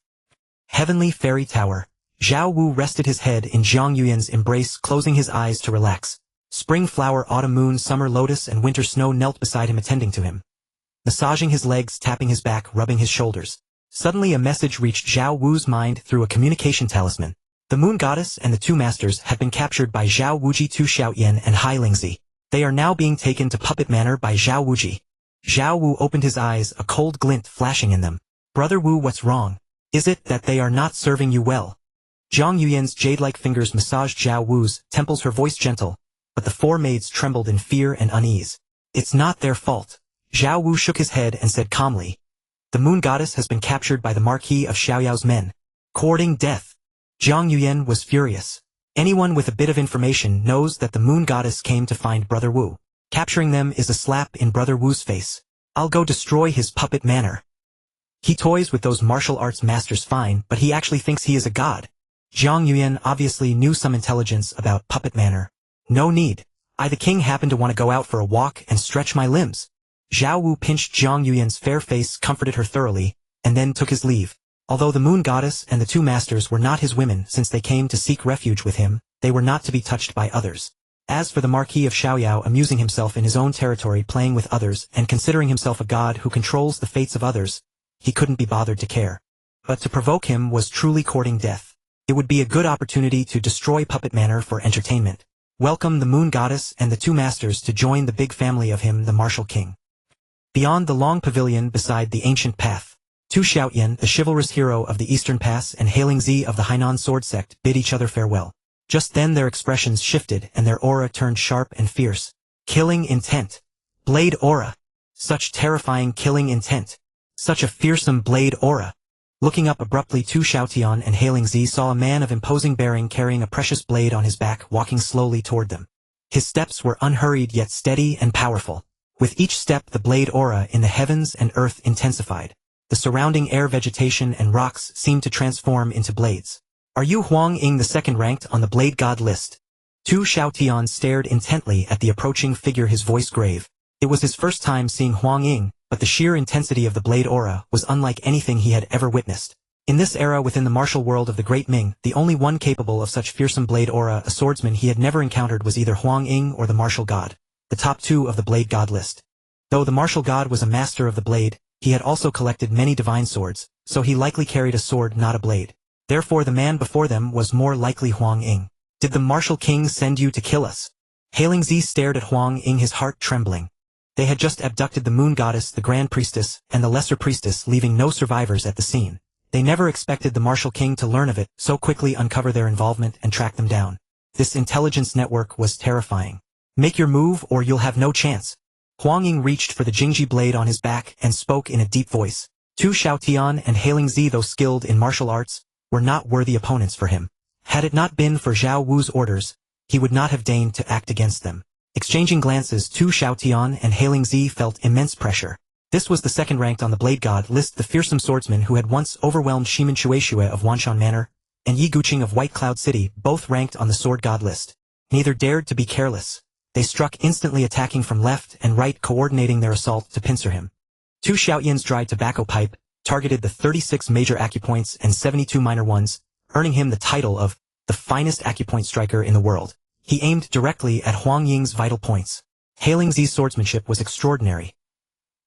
Heavenly Fairy Tower. Zhao Wu rested his head in Zhang Yuyan's embrace, closing his eyes to relax. Spring flower, autumn moon, summer lotus, and winter snow knelt beside him, attending to him, massaging his legs, tapping his back, rubbing his shoulders. Suddenly a message reached Zhao Wu's mind through a communication talisman. The Moon Goddess and the 2 masters have been captured by Zhao Wuji, Tu Xiaoyan, and Hai Lingzi. They are now being taken to Puppet Manor by Zhao Wuji. Zhao Wu opened his eyes, a cold glint flashing in them. "Brother Wu, what's wrong? Is it that they are not serving you well?" Zhang Yuyan's jade-like fingers massaged Zhao Wu's temples, her voice gentle, but the 4 maids trembled in fear and unease. "It's not their fault." Zhao Wu shook his head and said calmly, The moon goddess has been captured by the Marquis of Xiaoyao's men. Courting death. Zhang Yuyan was furious. Anyone with a bit of information knows that the moon goddess came to find Brother Wu. Capturing them is a slap in Brother Wu's face. I'll go destroy his puppet manor. He toys with those martial arts masters fine, but he actually thinks he is a god. Zhang Yuyan obviously knew some intelligence about puppet manor. No need. I the king happen to want to go out for a walk and stretch my limbs. Zhao Wu pinched Zhang Yuyan's fair face, comforted her thoroughly, and then took his leave. Although the moon goddess and the two masters were not his women since they came to seek refuge with him, they were not to be touched by others. As for the Marquis of Xiaoyao amusing himself in his own territory playing with others and considering himself a god who controls the fates of others, he couldn't be bothered to care. But to provoke him was truly courting death. It would be a good opportunity to destroy Puppet Manor for entertainment. Welcome the moon goddess and the two masters to join the big family of him, the martial king. Beyond the long pavilion beside the ancient path, Tu Xiaoyan, the chivalrous hero of the Eastern Pass, and Hailing Zi of the Hainan sword sect bid each other farewell. Just then their expressions shifted and their aura turned sharp and fierce. Killing intent. Blade aura. Such terrifying killing intent. Such a fearsome blade aura. Looking up abruptly, Tu Xiaotian and Hailing Zi saw a man of imposing bearing carrying a precious blade on his back walking slowly toward them. His steps were unhurried yet steady and powerful. With each step the blade aura in the heavens and earth intensified. The surrounding air, vegetation and rocks seemed to transform into blades. Are you Huang Ying, the second ranked on the blade god list? Tu Xiaotian stared intently at the approaching figure, his voice grave. It was his first time seeing Huang Ying, but the sheer intensity of the blade aura was unlike anything he had ever witnessed. In this era within the martial world of the Great Ming, the only one capable of such fearsome blade aura, a swordsman he had never encountered, was either Huang Ying or the martial god, the top two of the blade god list. Though the martial god was a master of the blade, he had also collected many divine swords, so he likely carried a sword, not a blade. Therefore the man before them was more likely Huang Ying. Did the martial king send you to kill us? Hailing Zi stared at Huang Ying, his heart trembling. They had just abducted the moon goddess, the grand priestess, and the lesser priestess, leaving no survivors at the scene. They never expected the martial king to learn of it, so quickly uncover their involvement and track them down. This intelligence network was terrifying. Make your move or you'll have no chance. Huang Ying reached for the Jingji blade on his back and spoke in a deep voice. Tu Xiaotian and Hailing Zi, though skilled in martial arts, were not worthy opponents for him. Had it not been for Zhao Wu's orders, he would not have deigned to act against them. Exchanging glances, Tu Xiaotian and Hailing Zi felt immense pressure. This was the second ranked on the blade god list, the fearsome swordsman who had once overwhelmed Shimin Shueishui of Wanshan Manor, and Yi Guqing of White Cloud City, both ranked on the sword god list. Neither dared to be careless. They struck instantly, attacking from left and right, coordinating their assault to pincer him. Tu Xiaoyan's dry tobacco pipe targeted the 36 major acupoints and 72 minor ones, earning him the title of the finest acupoint striker in the world. He aimed directly at Huang Ying's vital points. Hailing Zi's swordsmanship was extraordinary.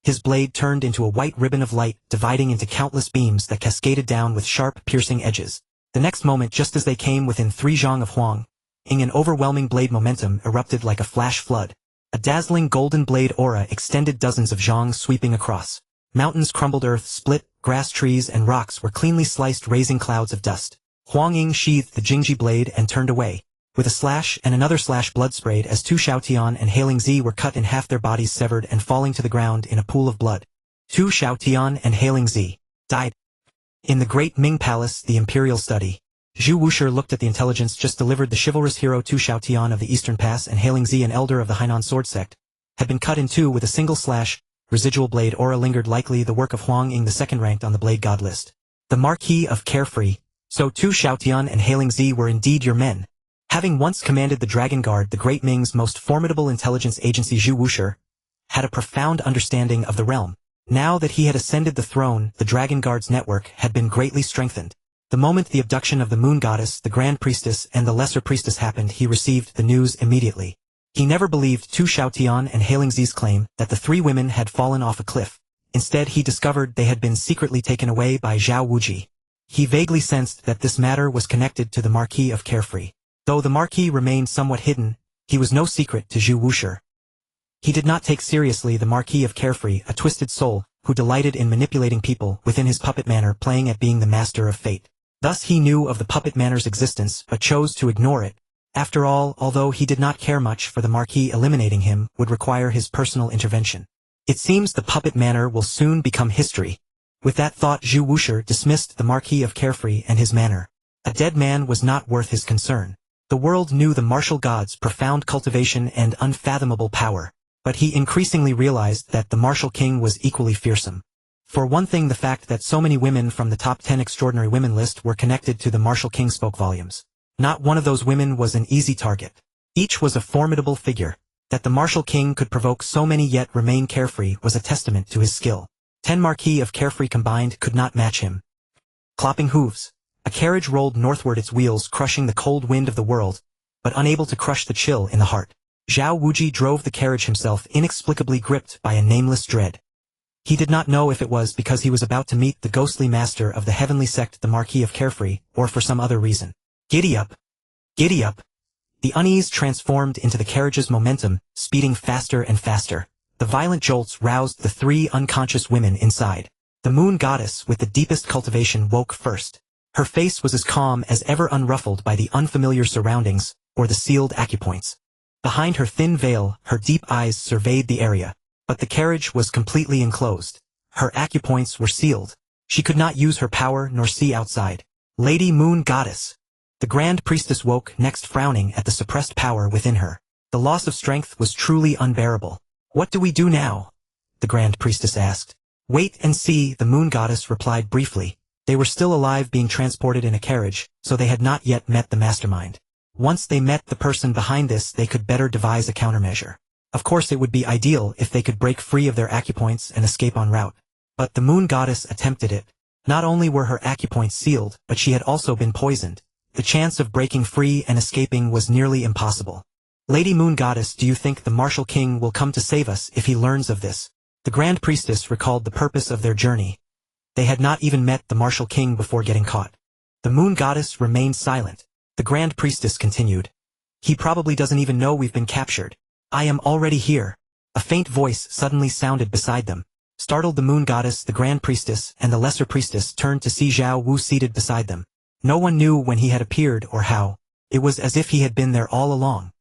His blade turned into a white ribbon of light, dividing into countless beams that cascaded down with sharp, piercing edges. The next moment, just as they came within 3 zhang of Huang Ying, an overwhelming blade momentum erupted like a flash flood. A dazzling golden blade aura extended dozens of zhang, sweeping across. Mountains crumbled, earth split, grass, trees, and rocks were cleanly sliced, raising clouds of dust. Huang Ying sheathed the Jingji blade and turned away. With a slash and another slash, blood sprayed as Tu Xiaotian and Hailing Zi were cut in half, their bodies severed and falling to the ground in a pool of blood. Tu Xiaotian and Hailing Zi died. In the Great Ming Palace, the Imperial Study, Zhu Wushi looked at the intelligence just delivered. The chivalrous hero Tu Xiaotian of the Eastern Pass and Hailing Zi, an elder of the Hainan sword sect, had been cut in two with a single slash. Residual blade aura lingered, likely the work of Huang Ying, the second ranked on the blade god list. The Marquis of Carefree. So Tu Xiaotian and Hailing Zi were indeed your men. Having once commanded the Dragon Guard, the Great Ming's most formidable intelligence agency, Zhu Wushi had a profound understanding of the realm. Now that he had ascended the throne, the Dragon Guard's network had been greatly strengthened. The moment the abduction of the moon goddess, the grand priestess, and the lesser priestess happened, he received the news immediately. He never believed Tu Xiaotian and Hailing Zi's claim that the 3 women had fallen off a cliff. Instead, he discovered they had been secretly taken away by Zhao Wuji. He vaguely sensed that this matter was connected to the Marquis of Carefree. Though the Marquis remained somewhat hidden, he was no secret to Zhu Wushi. He did not take seriously the Marquis of Carefree, a twisted soul who delighted in manipulating people within his puppet manor, playing at being the master of fate. Thus he knew of the puppet manor's existence but chose to ignore it. After all, although he did not care much for the Marquis, eliminating him would require his personal intervention. It seems the puppet manor will soon become history. With that thought, Zhu Wushi dismissed the Marquis of Carefree and his manor. A dead man was not worth his concern. The world knew the martial gods' profound cultivation and unfathomable power, but he increasingly realized that the martial king was equally fearsome. For one thing, the fact that so many women from the top 10 extraordinary women list were connected to the martial king spoke volumes. Not one of those women was an easy target. Each was a formidable figure. That the martial king could provoke so many yet remain carefree was a testament to his skill. 10 Marquis of Carefree combined could not match him. Clopping hooves. A carriage rolled northward, its wheels crushing the cold wind of the world, but unable to crush the chill in the heart. Zhao Wuji drove the carriage himself, inexplicably gripped by a nameless dread. He did not know if it was because he was about to meet the ghostly master of the heavenly sect, the Marquis of Carefree, or for some other reason. Giddy up! Giddy up! The unease transformed into the carriage's momentum, speeding faster and faster. The violent jolts roused the 3 unconscious women inside. The moon goddess with the deepest cultivation woke first. Her face was as calm as ever, unruffled by the unfamiliar surroundings, or the sealed acupoints. Behind her thin veil, her deep eyes surveyed the area. But the carriage was completely enclosed. Her acupoints were sealed. She could not use her power nor see outside. Lady Moon Goddess. The Grand Priestess woke next, frowning at the suppressed power within her. The loss of strength was truly unbearable. What do we do now? The Grand Priestess asked. Wait and see, the Moon Goddess replied briefly. They were still alive, being transported in a carriage, so they had not yet met the mastermind. Once they met the person behind this, they could better devise a countermeasure. Of course, it would be ideal if they could break free of their acupoints and escape en route. But the Moon Goddess attempted it. Not only were her acupoints sealed, but she had also been poisoned. The chance of breaking free and escaping was nearly impossible. Lady Moon Goddess, do you think the martial king will come to save us if he learns of this? The Grand Priestess recalled the purpose of their journey. They had not even met the martial king before getting caught. The Moon Goddess remained silent. The Grand Priestess continued. He probably doesn't even know we've been captured. I am already here. A faint voice suddenly sounded beside them. Startled, the Moon Goddess, the Grand Priestess, and the Lesser Priestess turned to see Zhao Wu seated beside them. No one knew when he had appeared or how. It was as if he had been there all along.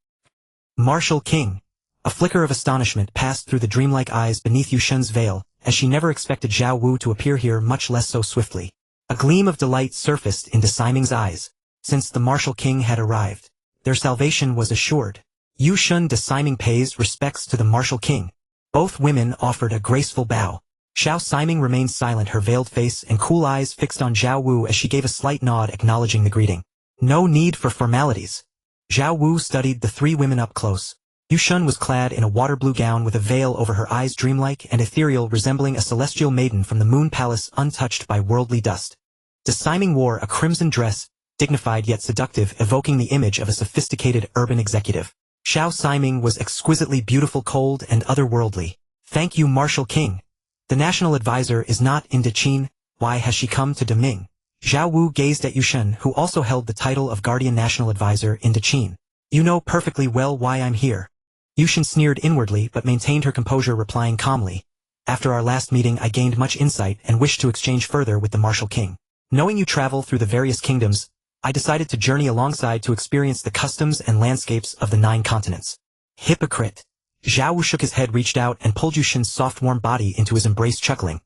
Martial King. A flicker of astonishment passed through the dreamlike eyes beneath Yushen's veil, as she never expected Zhao Wu to appear here, much less so swiftly. A gleam of delight surfaced into Siming's eyes. Since the martial king had arrived, their salvation was assured. Yushen de Siming pays respects to the martial king. Both women offered a graceful bow. Xiao Siming remained silent, her veiled face and cool eyes fixed on Zhao Wu as she gave a slight nod acknowledging the greeting. No need for formalities. Zhao Wu studied the 3 women up close. Yushen was clad in a water blue gown with a veil over her eyes, dreamlike and ethereal, resembling a celestial maiden from the moon palace, untouched by worldly dust. De Siming wore a crimson dress, dignified yet seductive, evoking the image of a sophisticated urban executive. Xiao Siming was exquisitely beautiful, cold and otherworldly. Thank you, Martial King. The national advisor is not in Qin. Why has she come to Deming? Zhao Wu gazed at Yushen, who also held the title of Guardian National Advisor in Qin. You know perfectly well why I'm here. Yushen sneered inwardly but maintained her composure, replying calmly. After our last meeting, I gained much insight and wished to exchange further with the Martial King. Knowing you travel through the various kingdoms, I decided to journey alongside to experience the customs and landscapes of the 9 continents. Hypocrite. Zhao Wu shook his head, reached out and pulled Yushen's soft warm body into his embrace, chuckling.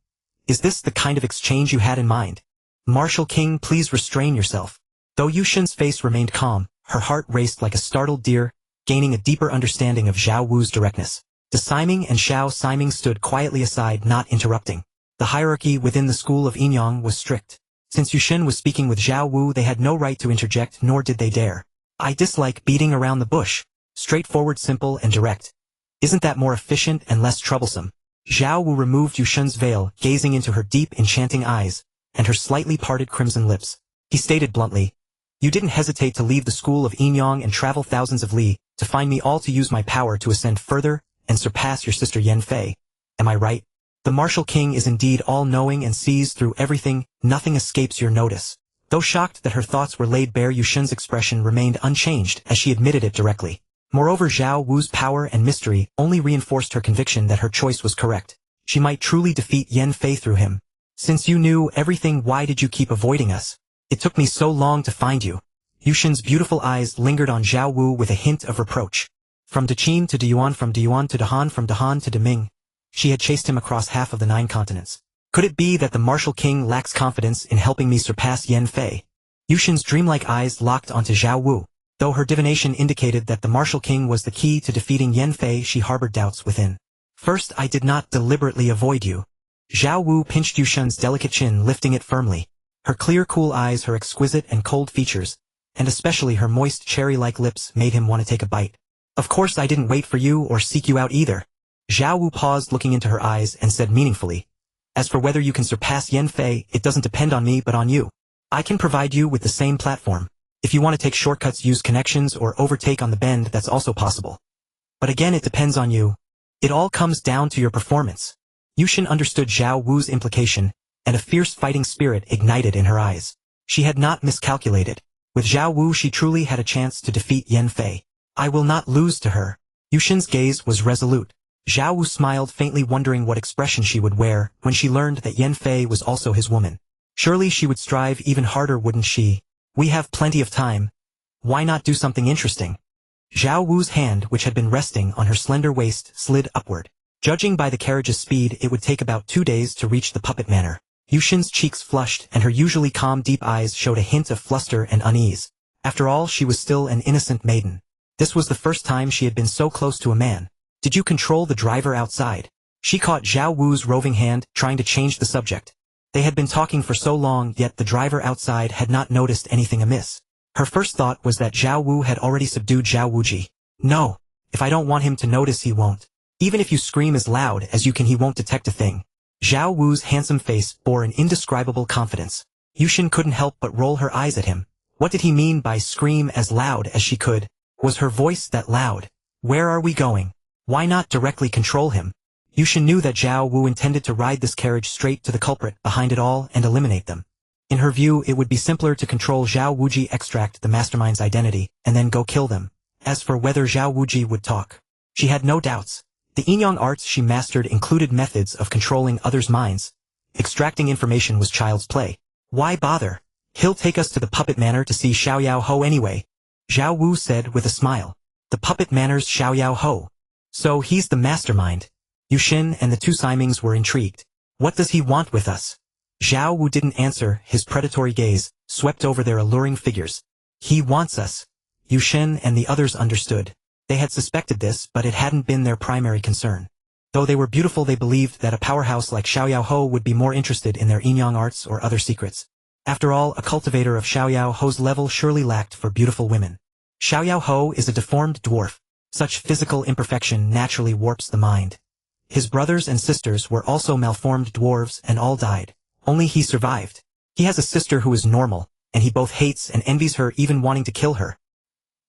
Is this the kind of exchange you had in mind? Martial King, please restrain yourself. Though Yushen's face remained calm, her heart raced like a startled deer, gaining a deeper understanding of Zhao Wu's directness. De Siming and Xiao Siming stood quietly aside, not interrupting. The hierarchy within the school of Yinyang was strict. Since Yushen was speaking with Zhao Wu, they had no right to interject, nor did they dare. I dislike beating around the bush. Straightforward, simple, and direct. Isn't that more efficient and less troublesome? Zhao Wu removed Yushen's veil, gazing into her deep, enchanting eyes, and her slightly parted crimson lips. He stated bluntly, You didn't hesitate to leave the school of Yinyang and travel thousands of li, to find me, all to use my power to ascend further, and surpass your sister Yan Fei. Am I right? The Martial King is indeed all-knowing and sees through everything, nothing escapes your notice. Though shocked that her thoughts were laid bare, Yushen's expression remained unchanged as she admitted it directly. Moreover, Zhao Wu's power and mystery only reinforced her conviction that her choice was correct. She might truly defeat Yan Fei through him. Since you knew everything, why did you keep avoiding us? It took me so long to find you. Yushen's beautiful eyes lingered on Zhao Wu with a hint of reproach. From Qin to Deyuan, from Deyuan to Dahan, from Dahan to Deming, she had chased him across half of the 9 continents. Could it be that the martial king lacks confidence in helping me surpass Yan Fei? Yushin's dreamlike eyes locked onto Zhao Wu. Though her divination indicated that the martial king was the key to defeating Yan Fei, she harbored doubts within. First, I did not deliberately avoid you. Zhao Wu pinched Yushin's delicate chin, lifting it firmly. Her clear, cool eyes, her exquisite and cold features, and especially her moist cherry-like lips made him want to take a bite. Of course I didn't wait for you or seek you out either. Zhao Wu paused, looking into her eyes, and said meaningfully, as for whether you can surpass Yan Fei, it doesn't depend on me but on you. I can provide you with the same platform. If you want to take shortcuts, use connections, or overtake on the bend, that's also possible. But again, it depends on you. It all comes down to your performance. Yushin understood Zhao Wu's implication, and a fierce fighting spirit ignited in her eyes. She had not miscalculated. With Zhao Wu she truly had a chance to defeat Yan Fei. I will not lose to her. Yushin's gaze was resolute. Zhao Wu smiled faintly, wondering what expression she would wear when she learned that Yan Fei was also his woman. Surely she would strive even harder, wouldn't she? We have plenty of time. Why not do something interesting? Zhao Wu's hand, which had been resting on her slender waist, slid upward. Judging by the carriage's speed, it would take about 2 days to reach the puppet manor. Yushin's cheeks flushed, and her usually calm, deep eyes showed a hint of fluster and unease. After all, she was still an innocent maiden. This was the first time she had been so close to a man. Did you control the driver outside? She caught Zhao Wu's roving hand, trying to change the subject. They had been talking for so long, yet the driver outside had not noticed anything amiss. Her first thought was that Zhao Wu had already subdued Zhao Wuji. No, if I don't want him to notice, he won't. Even if you scream as loud as you can, he won't detect a thing. Zhao Wu's handsome face bore an indescribable confidence. Yushin couldn't help but roll her eyes at him. What did he mean by scream as loud as she could? Was her voice that loud? Where are we going? Why not directly control him? Yushin knew that Zhao Wu intended to ride this carriage straight to the culprit behind it all and eliminate them. In her view, it would be simpler to control Zhao Wuji, extract the mastermind's identity, and then go kill them. As for whether Zhao Wuji would talk, she had no doubts. The Yinyang arts she mastered included methods of controlling others' minds. Extracting information was child's play. Why bother? He'll take us to the puppet manor to see Xiaoyao Ho anyway, Zhao Wu said with a smile. The puppet manor's Xiaoyao Ho. So he's the mastermind. Yushin and the two Simings were intrigued. What does he want with us? Zhao Wu didn't answer, his predatory gaze swept over their alluring figures. He wants us. Yushin and the others understood. They had suspected this, but it hadn't been their primary concern. Though they were beautiful, they believed that a powerhouse like Xiaoyao Ho would be more interested in their Yinyang arts or other secrets. After all, a cultivator of Xiaoyao Ho's level surely lacked for beautiful women. Xiaoyao Ho is a deformed dwarf. Such physical imperfection naturally warps the mind. His brothers and sisters were also malformed dwarves and all died. Only he survived. He has a sister who is normal, and he both hates and envies her, even wanting to kill her.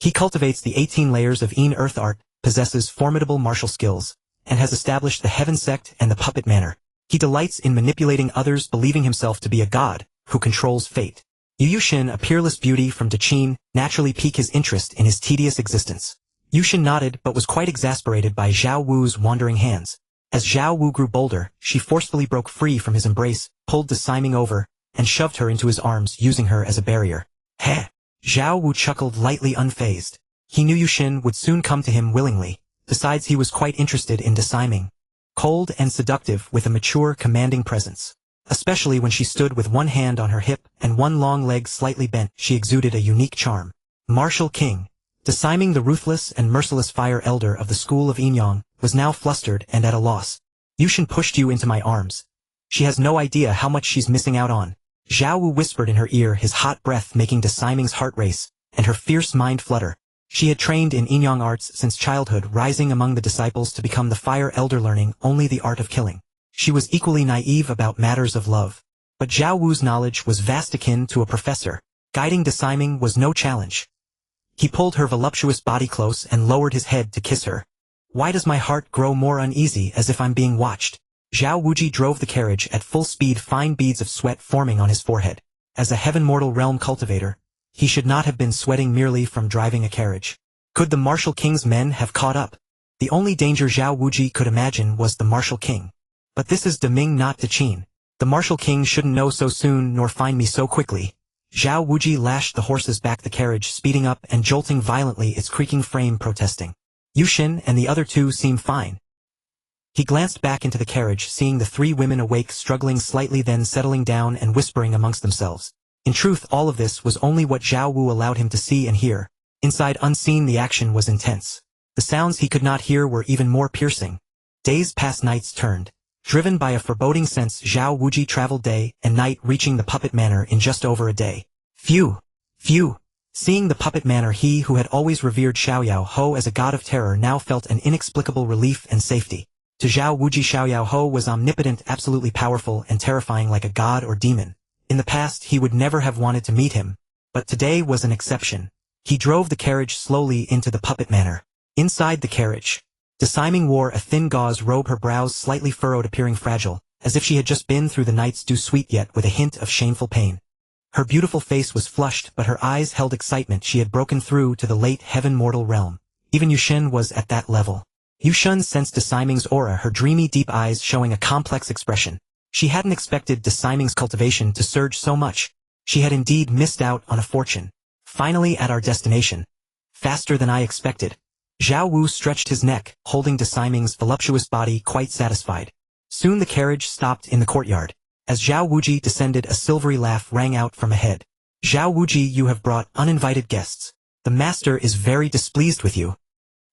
He cultivates the 18 layers of Yin Earth art, possesses formidable martial skills, and has established the Heaven Sect and the Puppet Manor. He delights in manipulating others, believing himself to be a god who controls fate. Yushin, a peerless beauty from Qin, naturally piqued his interest in his tedious existence. Yushin nodded but was quite exasperated by Zhao Wu's wandering hands. As Zhao Wu grew bolder, she forcefully broke free from his embrace, pulled the Siming over, and shoved her into his arms, using her as a barrier. Heh! Zhao Wu chuckled lightly, unfazed. He knew Yushin would soon come to him willingly. Besides, he was quite interested in Siming. Cold and seductive, with a mature, commanding presence. Especially when she stood with one hand on her hip and one long leg slightly bent, she exuded a unique charm. Martial King. Siming, the ruthless and merciless fire elder of the school of Yinyang, was now flustered and at a loss. Yushin pushed you into my arms. She has no idea how much she's missing out on. Zhao Wu whispered in her ear, his hot breath making Siming's heart race, and her fierce mind flutter. She had trained in Yinyang arts since childhood, rising among the disciples to become the fire elder, learning only the art of killing. She was equally naive about matters of love. But Zhao Wu's knowledge was vast, akin to a professor. Guiding Siming was no challenge. He pulled her voluptuous body close and lowered his head to kiss her. Why does my heart grow more uneasy, as if I'm being watched? Zhao Wuji drove the carriage at full speed, fine beads of sweat forming on his forehead. As a heaven-mortal realm cultivator, he should not have been sweating merely from driving a carriage. Could the Martial King's men have caught up? The only danger Zhao Wuji could imagine was the Martial King. But this is Deming, not Qin. The Martial King shouldn't know so soon nor find me so quickly. Zhao Wuji lashed the horses back, the carriage speeding up and jolting violently, its creaking frame protesting. Yushin and the other two seemed fine. He glanced back into the carriage, seeing the three women awake, struggling slightly, then settling down and whispering amongst themselves. In truth, all of this was only what Zhao Wu allowed him to see and hear. Inside, unseen, the action was intense. The sounds he could not hear were even more piercing. Days past nights turned. Driven by a foreboding sense, Zhao Wuji traveled day and night, reaching the puppet manor in just over a day. Phew! Seeing the puppet manor, he who had always revered Xiaoyao Ho as a god of terror now felt an inexplicable relief and safety. To Zhao Wuji, Xiaoyao Ho was omnipotent, absolutely powerful and terrifying, like a god or demon. In the past he would never have wanted to meet him, but today was an exception. He drove the carriage slowly into the puppet manor. Inside the carriage, Desiming wore a thin gauze robe, her brows slightly furrowed, appearing fragile, as if she had just been through the night's dew, sweet yet with a hint of shameful pain. Her beautiful face was flushed, but her eyes held excitement. She had broken through to the late heaven mortal realm. Even Yushen was at that level. Yushen sensed Desiming's aura, her dreamy deep eyes showing a complex expression. She hadn't expected Desiming's cultivation to surge so much. She had indeed missed out on a fortune. Finally at our destination. Faster than I expected. Zhao Wu stretched his neck, holding Desiming's voluptuous body, quite satisfied. Soon the carriage stopped in the courtyard. As Zhao Wuji descended, a silvery laugh rang out from ahead. Zhao Wuji, you have brought uninvited guests. The master is very displeased with you.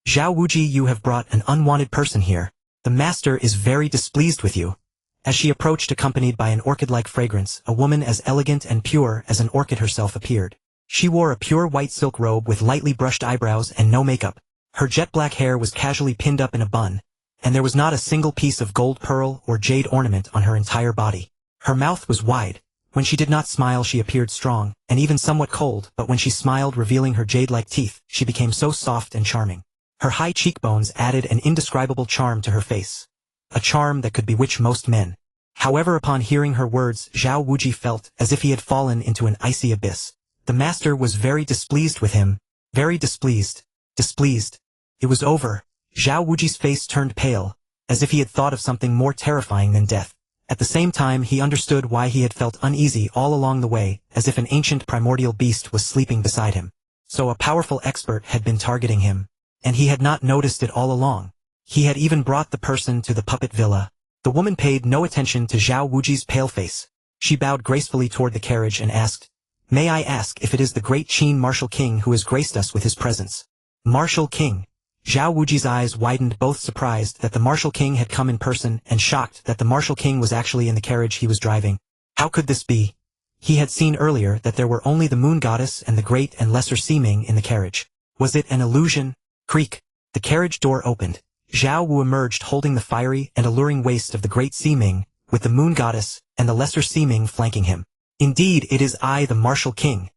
Zhao Wuji, you have brought an unwanted person here. The master is very displeased with you. As she approached, accompanied by an orchid-like fragrance, a woman as elegant and pure as an orchid herself appeared. She wore a pure white silk robe with lightly brushed eyebrows and no makeup. Her jet-black hair was casually pinned up in a bun, and there was not a single piece of gold, pearl, or jade ornament on her entire body. Her mouth was wide. When she did not smile, she appeared strong, and even somewhat cold, but when she smiled, revealing her jade-like teeth, she became so soft and charming. Her high cheekbones added an indescribable charm to her face. A charm that could bewitch most men. However, upon hearing her words, Zhao Wuji felt as if he had fallen into an icy abyss. The master was very displeased with him. Very displeased. Displeased. It was over. Zhao Wuji's face turned pale, as if he had thought of something more terrifying than death. At the same time, he understood why he had felt uneasy all along the way, as if an ancient primordial beast was sleeping beside him. So a powerful expert had been targeting him, and he had not noticed it all along. He had even brought the person to the puppet villa. The woman paid no attention to Zhao Wuji's pale face. She bowed gracefully toward the carriage and asked, "May I ask if it is the Great Qin Martial King who has graced us with his presence?" Martial King. Zhao Wuji's eyes widened, both surprised that the Martial King had come in person and shocked that the Martial King was actually in the carriage he was driving. How could this be? He had seen earlier that there were only the Moon Goddess and the Great and Lesser Seeming in the carriage. Was it an illusion? Creak. The carriage door opened. Zhao Wu emerged holding the fiery and alluring waist of the Great Seeming, with the Moon Goddess and the Lesser Seeming flanking him. Indeed, it is I, the Martial King.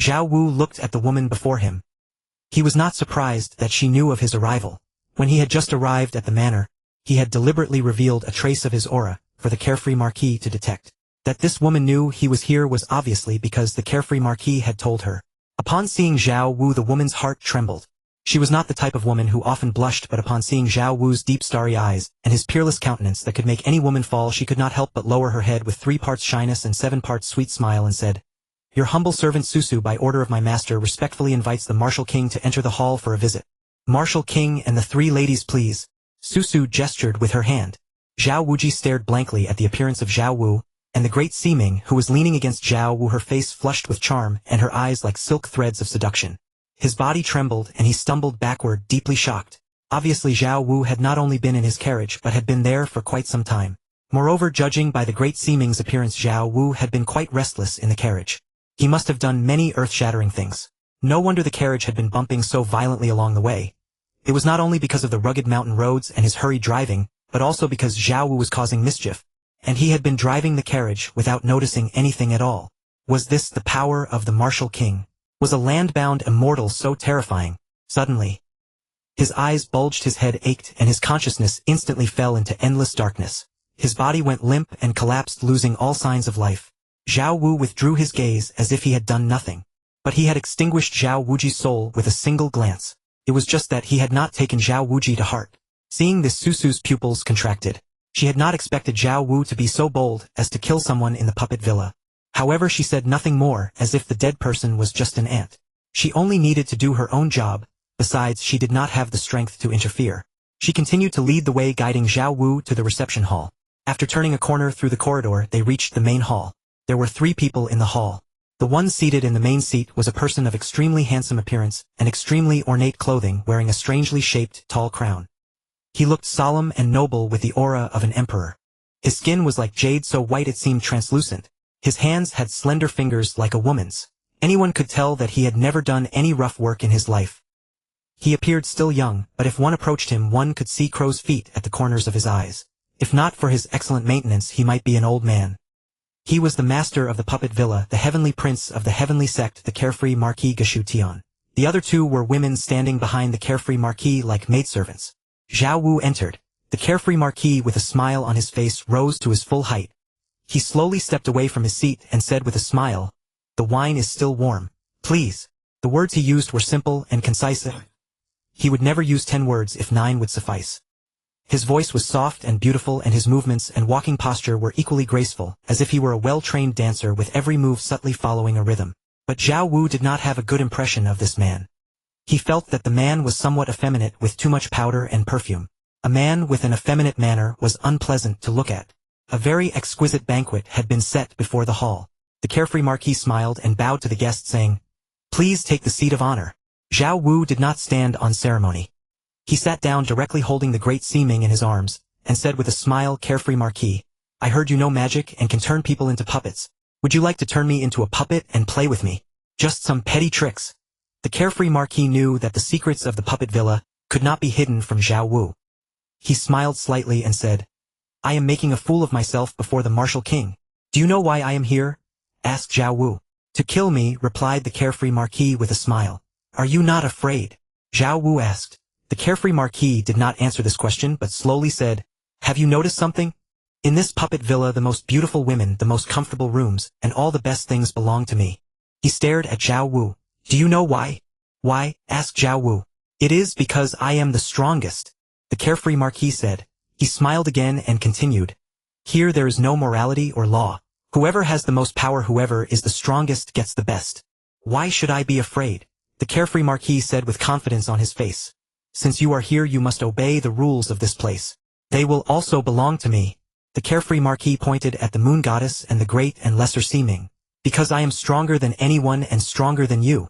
Zhao Wu looked at the woman before him. He was not surprised that she knew of his arrival. When he had just arrived at the manor, he had deliberately revealed a trace of his aura for the carefree marquis to detect. That this woman knew he was here was obviously because the carefree marquis had told her. Upon seeing Zhao Wu, the woman's heart trembled. She was not the type of woman who often blushed, but upon seeing Zhao Wu's deep starry eyes and his peerless countenance that could make any woman fall, she could not help but lower her head with 3 parts shyness and 7 parts sweet smile and said, "Your humble servant Susu, by order of my master, respectfully invites the Martial King to enter the hall for a visit." "Martial King and the 3 ladies, please." Susu gestured with her hand. Zhao Wuji stared blankly at the appearance of Zhao Wu, and the Great Seeming, who was leaning against Zhao Wu, her face flushed with charm and her eyes like silk threads of seduction. His body trembled and he stumbled backward, deeply shocked. Obviously Zhao Wu had not only been in his carriage but had been there for quite some time. Moreover, judging by the Great Seeming's appearance, Zhao Wu had been quite restless in the carriage. He must have done many earth-shattering things. No wonder the carriage had been bumping so violently along the way. It was not only because of the rugged mountain roads and his hurried driving, but also because Zhao Wu was causing mischief, and he had been driving the carriage without noticing anything at all. Was this the power of the Martial King? Was a land-bound immortal so terrifying? Suddenly, his eyes bulged, his head ached, and his consciousness instantly fell into endless darkness. His body went limp and collapsed, losing all signs of life. Zhao Wu withdrew his gaze as if he had done nothing. But he had extinguished Zhao Wuji's soul with a single glance. It was just that he had not taken Zhao Wuji to heart. Seeing this, Susu's pupils contracted. She had not expected Zhao Wu to be so bold as to kill someone in the puppet villa. However, she said nothing more, as if the dead person was just an ant. She only needed to do her own job. Besides, she did not have the strength to interfere. She continued to lead the way, guiding Zhao Wu to the reception hall. After turning a corner through the corridor, they reached the main hall. There were 3 people in the hall. The one seated in the main seat was a person of extremely handsome appearance and extremely ornate clothing, wearing a strangely shaped, tall crown. He looked solemn and noble with the aura of an emperor. His skin was like jade, so white it seemed translucent. His hands had slender fingers like a woman's. Anyone could tell that he had never done any rough work in his life. He appeared still young, but if one approached him, one could see crow's feet at the corners of his eyes. If not for his excellent maintenance, he might be an old man. He was the master of the puppet villa, the heavenly prince of the heavenly sect, the carefree Marquis Geshu Tian. The other 2 were women standing behind the carefree Marquis like maidservants. Zhao Wu entered. The carefree Marquis, with a smile on his face, rose to his full height. He slowly stepped away from his seat and said with a smile, "The wine is still warm. Please." The words he used were simple and concise. He would never use 10 words if 9 would suffice. His voice was soft and beautiful, and his movements and walking posture were equally graceful, as if he were a well-trained dancer with every move subtly following a rhythm. But Zhao Wu did not have a good impression of this man. He felt that the man was somewhat effeminate with too much powder and perfume. A man with an effeminate manner was unpleasant to look at. A very exquisite banquet had been set before the hall. The carefree Marquis smiled and bowed to the guest, saying, "Please take the seat of honor." Zhao Wu did not stand on ceremony. He sat down directly, holding the Great Qin in his arms, and said with a smile, "Carefree Marquis, I heard you know magic and can turn people into puppets. Would you like to turn me into a puppet and play with me? Just some petty tricks." The carefree Marquis knew that the secrets of the puppet villa could not be hidden from Zhao Wu. He smiled slightly and said, "I am making a fool of myself before the martial king. Do you know why I am here?" asked Zhao Wu. "To kill me," replied the carefree Marquis with a smile. "Are you not afraid?" Zhao Wu asked. The carefree Marquis did not answer this question, but slowly said, "Have you noticed something? In this puppet villa, the most beautiful women, the most comfortable rooms, and all the best things belong to me." He stared at Zhao Wu. "Do you know why?" "Why?" asked Zhao Wu. "It is because I am the strongest," the carefree Marquis said. He smiled again and continued, "Here there is no morality or law. Whoever has the most power, whoever is the strongest, gets the best. Why should I be afraid?" The carefree Marquis said with confidence on his face. "Since you are here, you must obey the rules of this place. They will also belong to me." The carefree Marquis pointed at the moon goddess and the great and lesser Siming. "Because I am stronger than anyone and stronger than you."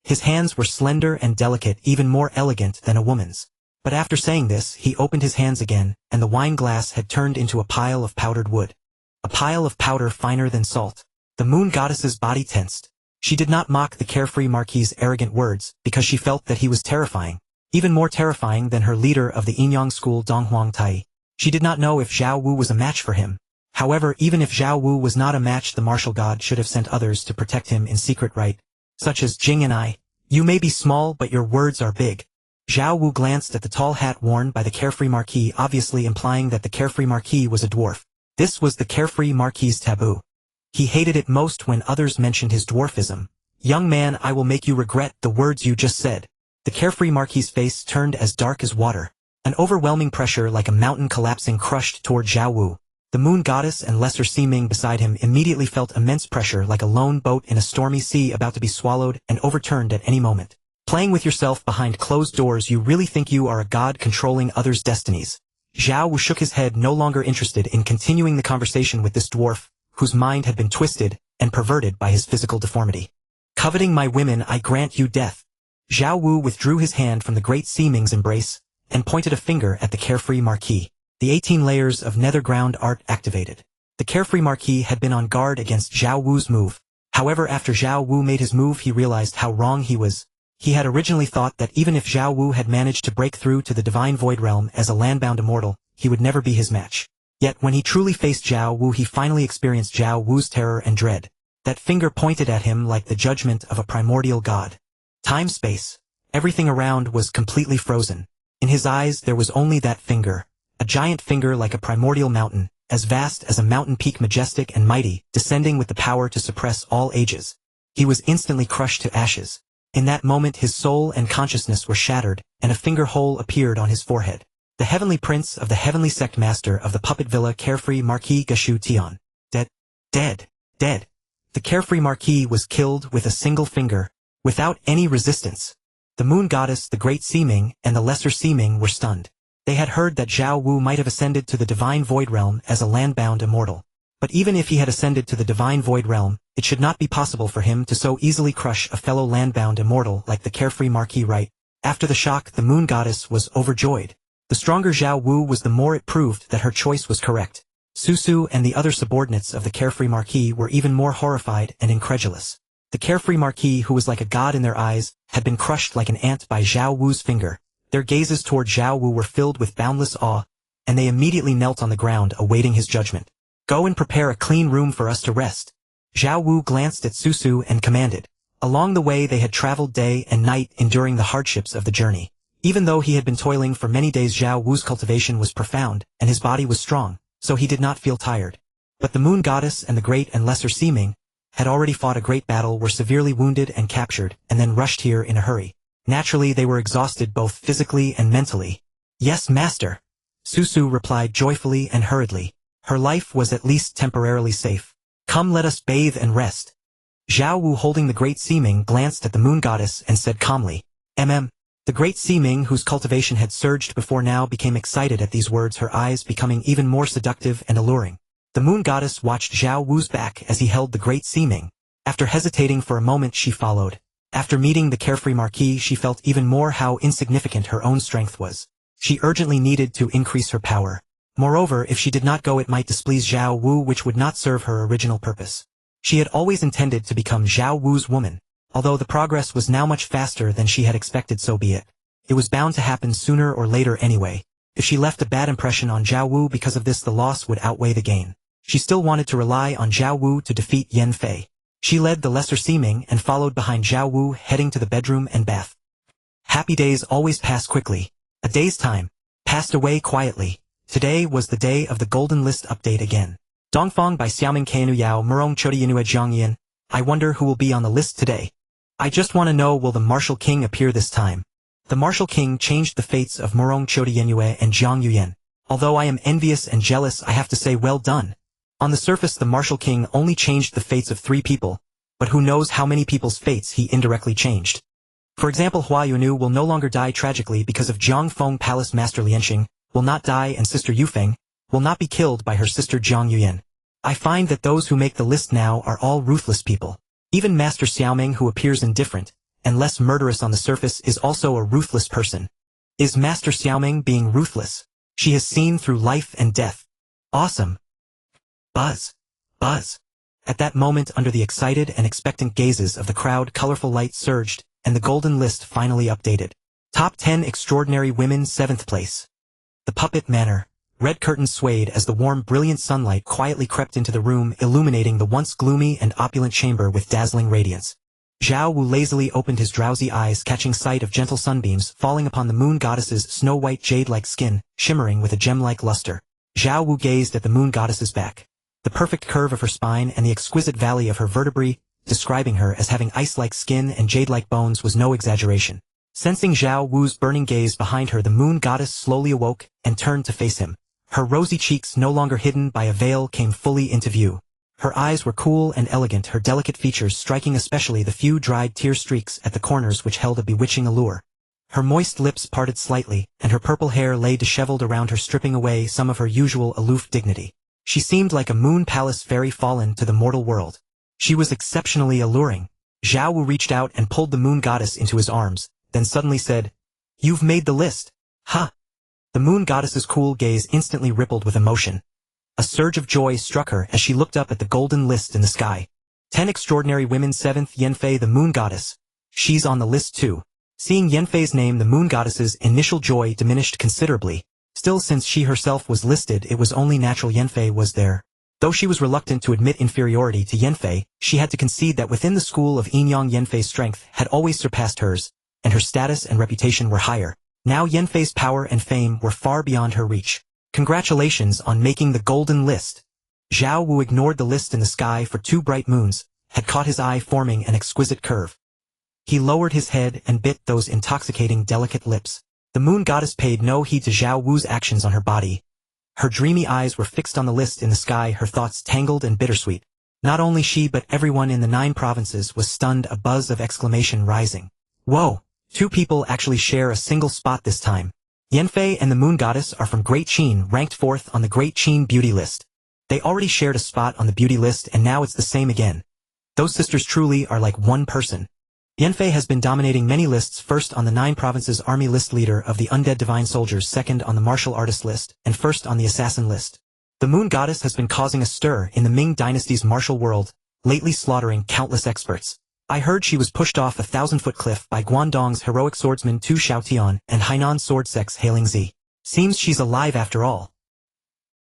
His hands were slender and delicate, even more elegant than a woman's. But after saying this, he opened his hands again, and the wine glass had turned into a pile of powdered wood. A pile of powder finer than salt. The moon goddess's body tensed. She did not mock the carefree Marquis's arrogant words, because she felt that he was terrifying. Even more terrifying than her leader of the Yinyang school, Dong Huangtai. She did not know if Zhao Wu was a match for him. However, even if Zhao Wu was not a match, the martial god should have sent others to protect him in secret, right? Such as Jing and I. "You may be small, but your words are big." Zhao Wu glanced at the tall hat worn by the carefree Marquis, obviously implying that the carefree Marquis was a dwarf. This was the carefree Marquis's taboo. He hated it most when others mentioned his dwarfism. "Young man, I will make you regret the words you just said." The carefree Marquis's face turned as dark as water. An overwhelming pressure like a mountain collapsing crushed toward Zhao Wu. The moon goddess and lesser Siming beside him immediately felt immense pressure, like a lone boat in a stormy sea about to be swallowed and overturned at any moment. "Playing with yourself behind closed doors, you really think you are a god controlling others' destinies?" Zhao Wu shook his head, no longer interested in continuing the conversation with this dwarf, whose mind had been twisted and perverted by his physical deformity. "Coveting my women, I grant you death." Zhao Wu withdrew his hand from the Great Siming's embrace and pointed a finger at the carefree Marquis. The 18 layers of netherground art activated. The carefree Marquis had been on guard against Zhao Wu's move. However, after Zhao Wu made his move, he realized how wrong he was. He had originally thought that even if Zhao Wu had managed to break through to the divine void realm as a landbound immortal, he would never be his match. Yet when he truly faced Zhao Wu, he finally experienced Zhao Wu's terror and dread. That finger pointed at him like the judgment of a primordial god. Time-space. Everything around was completely frozen. In his eyes there was only that finger. A giant finger like a primordial mountain, as vast as a mountain peak, majestic and mighty, descending with the power to suppress all ages. He was instantly crushed to ashes. In that moment his soul and consciousness were shattered, and a finger hole appeared on his forehead. The heavenly prince of the heavenly sect, master of the puppet villa, carefree Marquis Geshu Tian. Dead. Dead. Dead. The carefree Marquis was killed with a single finger, without any resistance. The moon goddess, the great Siming, and the lesser Siming were stunned. They had heard that Zhao Wu might have ascended to the Divine Void Realm as a land-bound immortal. But even if he had ascended to the Divine Void Realm, it should not be possible for him to so easily crush a fellow land-bound immortal like the carefree Marquis Right. After the shock, the Moon Goddess was overjoyed. The stronger Zhao Wu was, the more it proved that her choice was correct. Su and the other subordinates of the carefree Marquis were even more horrified and incredulous. The carefree Marquis, who was like a god in their eyes, had been crushed like an ant by Zhao Wu's finger. Their gazes toward Zhao Wu were filled with boundless awe, and they immediately knelt on the ground awaiting his judgment. Go and prepare a clean room for us to rest. Zhao Wu glanced at Su and commanded. Along the way they had traveled day and night, enduring the hardships of the journey. Even though he had been toiling for many days, Zhao Wu's cultivation was profound, and his body was strong, so he did not feel tired. But the Moon Goddess and the Great and Lesser Seeming had already fought a great battle, were severely wounded and captured, and then rushed here in a hurry. Naturally they were exhausted both physically and mentally. Yes, master. Su replied joyfully and hurriedly. Her life was at least temporarily safe. Come, let us bathe and rest. Zhao Wu, holding the Great Seeming, glanced at the Moon Goddess and said calmly, The Great Seeming, whose cultivation had surged before now, became excited at these words, her eyes becoming even more seductive and alluring. The Moon Goddess watched Zhao Wu's back as he held the Great Seeming. After hesitating for a moment, she followed. After meeting the carefree Marquis, she felt even more how insignificant her own strength was. She urgently needed to increase her power. Moreover, if she did not go, it might displease Zhao Wu, which would not serve her original purpose. She had always intended to become Zhao Wu's woman. Although the progress was now much faster than she had expected, so be it. It was bound to happen sooner or later anyway. If she left a bad impression on Zhao Wu because of this, the loss would outweigh the gain. She still wanted to rely on Zhao Wu to defeat Yan Fei. She led the Lesser Seeming and followed behind Zhao Wu, heading to the bedroom and bath. Happy days always pass quickly. A day's time passed away quietly. Today was the day of the Golden List update again. Dongfang by Xiaoming Kanu Yao Murong Chodi Yinue Zhangyan. I wonder who will be on the list today. I just want to know, will the Martial King appear this time? The Martial King changed the fates of Murong Chodi Yinue and Zhang Yuyan. Although I am envious and jealous, I have to say well done. On the surface, the Martial King only changed the fates of 3 people, but who knows how many people's fates he indirectly changed. For example, Hua Yunu will no longer die tragically because of Jiang Feng. Palace Master Lianxing will not die, and Sister Yufeng will not be killed by her sister Jiang Yuyan. I find that those who make the list now are all ruthless people. Even Master Xiaoming, who appears indifferent and less murderous on the surface, is also a ruthless person. Is Master Xiaoming being ruthless? She has seen through life and death. Awesome. Buzz. Buzz. At that moment, under the excited and expectant gazes of the crowd, colorful light surged, and the Golden List finally updated. Top 10 Extraordinary Women, 7th place. The Puppet Manor. Red curtains swayed as the warm, brilliant sunlight quietly crept into the room, illuminating the once gloomy and opulent chamber with dazzling radiance. Zhao Wu lazily opened his drowsy eyes, catching sight of gentle sunbeams falling upon the Moon Goddess's snow-white jade-like skin, shimmering with a gem-like luster. Zhao Wu gazed at the Moon Goddess's back. The perfect curve of her spine and the exquisite valley of her vertebrae, describing her as having ice-like skin and jade-like bones, was no exaggeration. Sensing Zhao Wu's burning gaze behind her, the Moon Goddess slowly awoke and turned to face him. Her rosy cheeks, no longer hidden by a veil, came fully into view. Her eyes were cool and elegant, her delicate features striking, especially the few dried tear streaks at the corners which held a bewitching allure. Her moist lips parted slightly, and her purple hair lay disheveled around her, stripping away some of her usual aloof dignity. She seemed like a moon palace fairy fallen to the mortal world. She was exceptionally alluring. Zhao Wu reached out and pulled the Moon Goddess into his arms, then suddenly said, "You've made the list." "Ha!" The Moon Goddess's cool gaze instantly rippled with emotion. A surge of joy struck her as she looked up at the Golden List in the sky. 10 Extraordinary Women, 7th, Yanfei the Moon Goddess. She's on the list too. Seeing Yanfei's name, the Moon Goddess's initial joy diminished considerably. Still, since she herself was listed, it was only natural Yanfei was there. Though she was reluctant to admit inferiority to Yanfei, she had to concede that within the school of Yinyang, Yanfei's strength had always surpassed hers, and her status and reputation were higher. Now Yanfei's power and fame were far beyond her reach. Congratulations on making the Golden List. Zhao Wu ignored the list in the sky for 2 bright moons, had caught his eye forming an exquisite curve. He lowered his head and bit those intoxicating delicate lips. The Moon Goddess paid no heed to Zhao Wu's actions on her body. Her dreamy eyes were fixed on the list in the sky, her thoughts tangled and bittersweet. Not only she but everyone in the 9 provinces was stunned, a buzz of exclamation rising. Whoa! 2 people actually share a single spot this time. Yanfei and the Moon Goddess are from Great Qin, ranked 4th on the Great Qin beauty list. They already shared a spot on the beauty list and now it's the same again. Those sisters truly are like one person. Yanfei has been dominating many lists, first on the 9 provinces army list, leader of the undead divine soldiers, second on the martial artist list, and first on the assassin list. The Moon Goddess has been causing a stir in the Ming dynasty's martial world, lately slaughtering countless experts. I heard she was pushed off a 1,000-foot cliff by Guangdong's heroic swordsman Tu Xiaotian and Hainan sword sex Hailing Zi. Seems she's alive after all.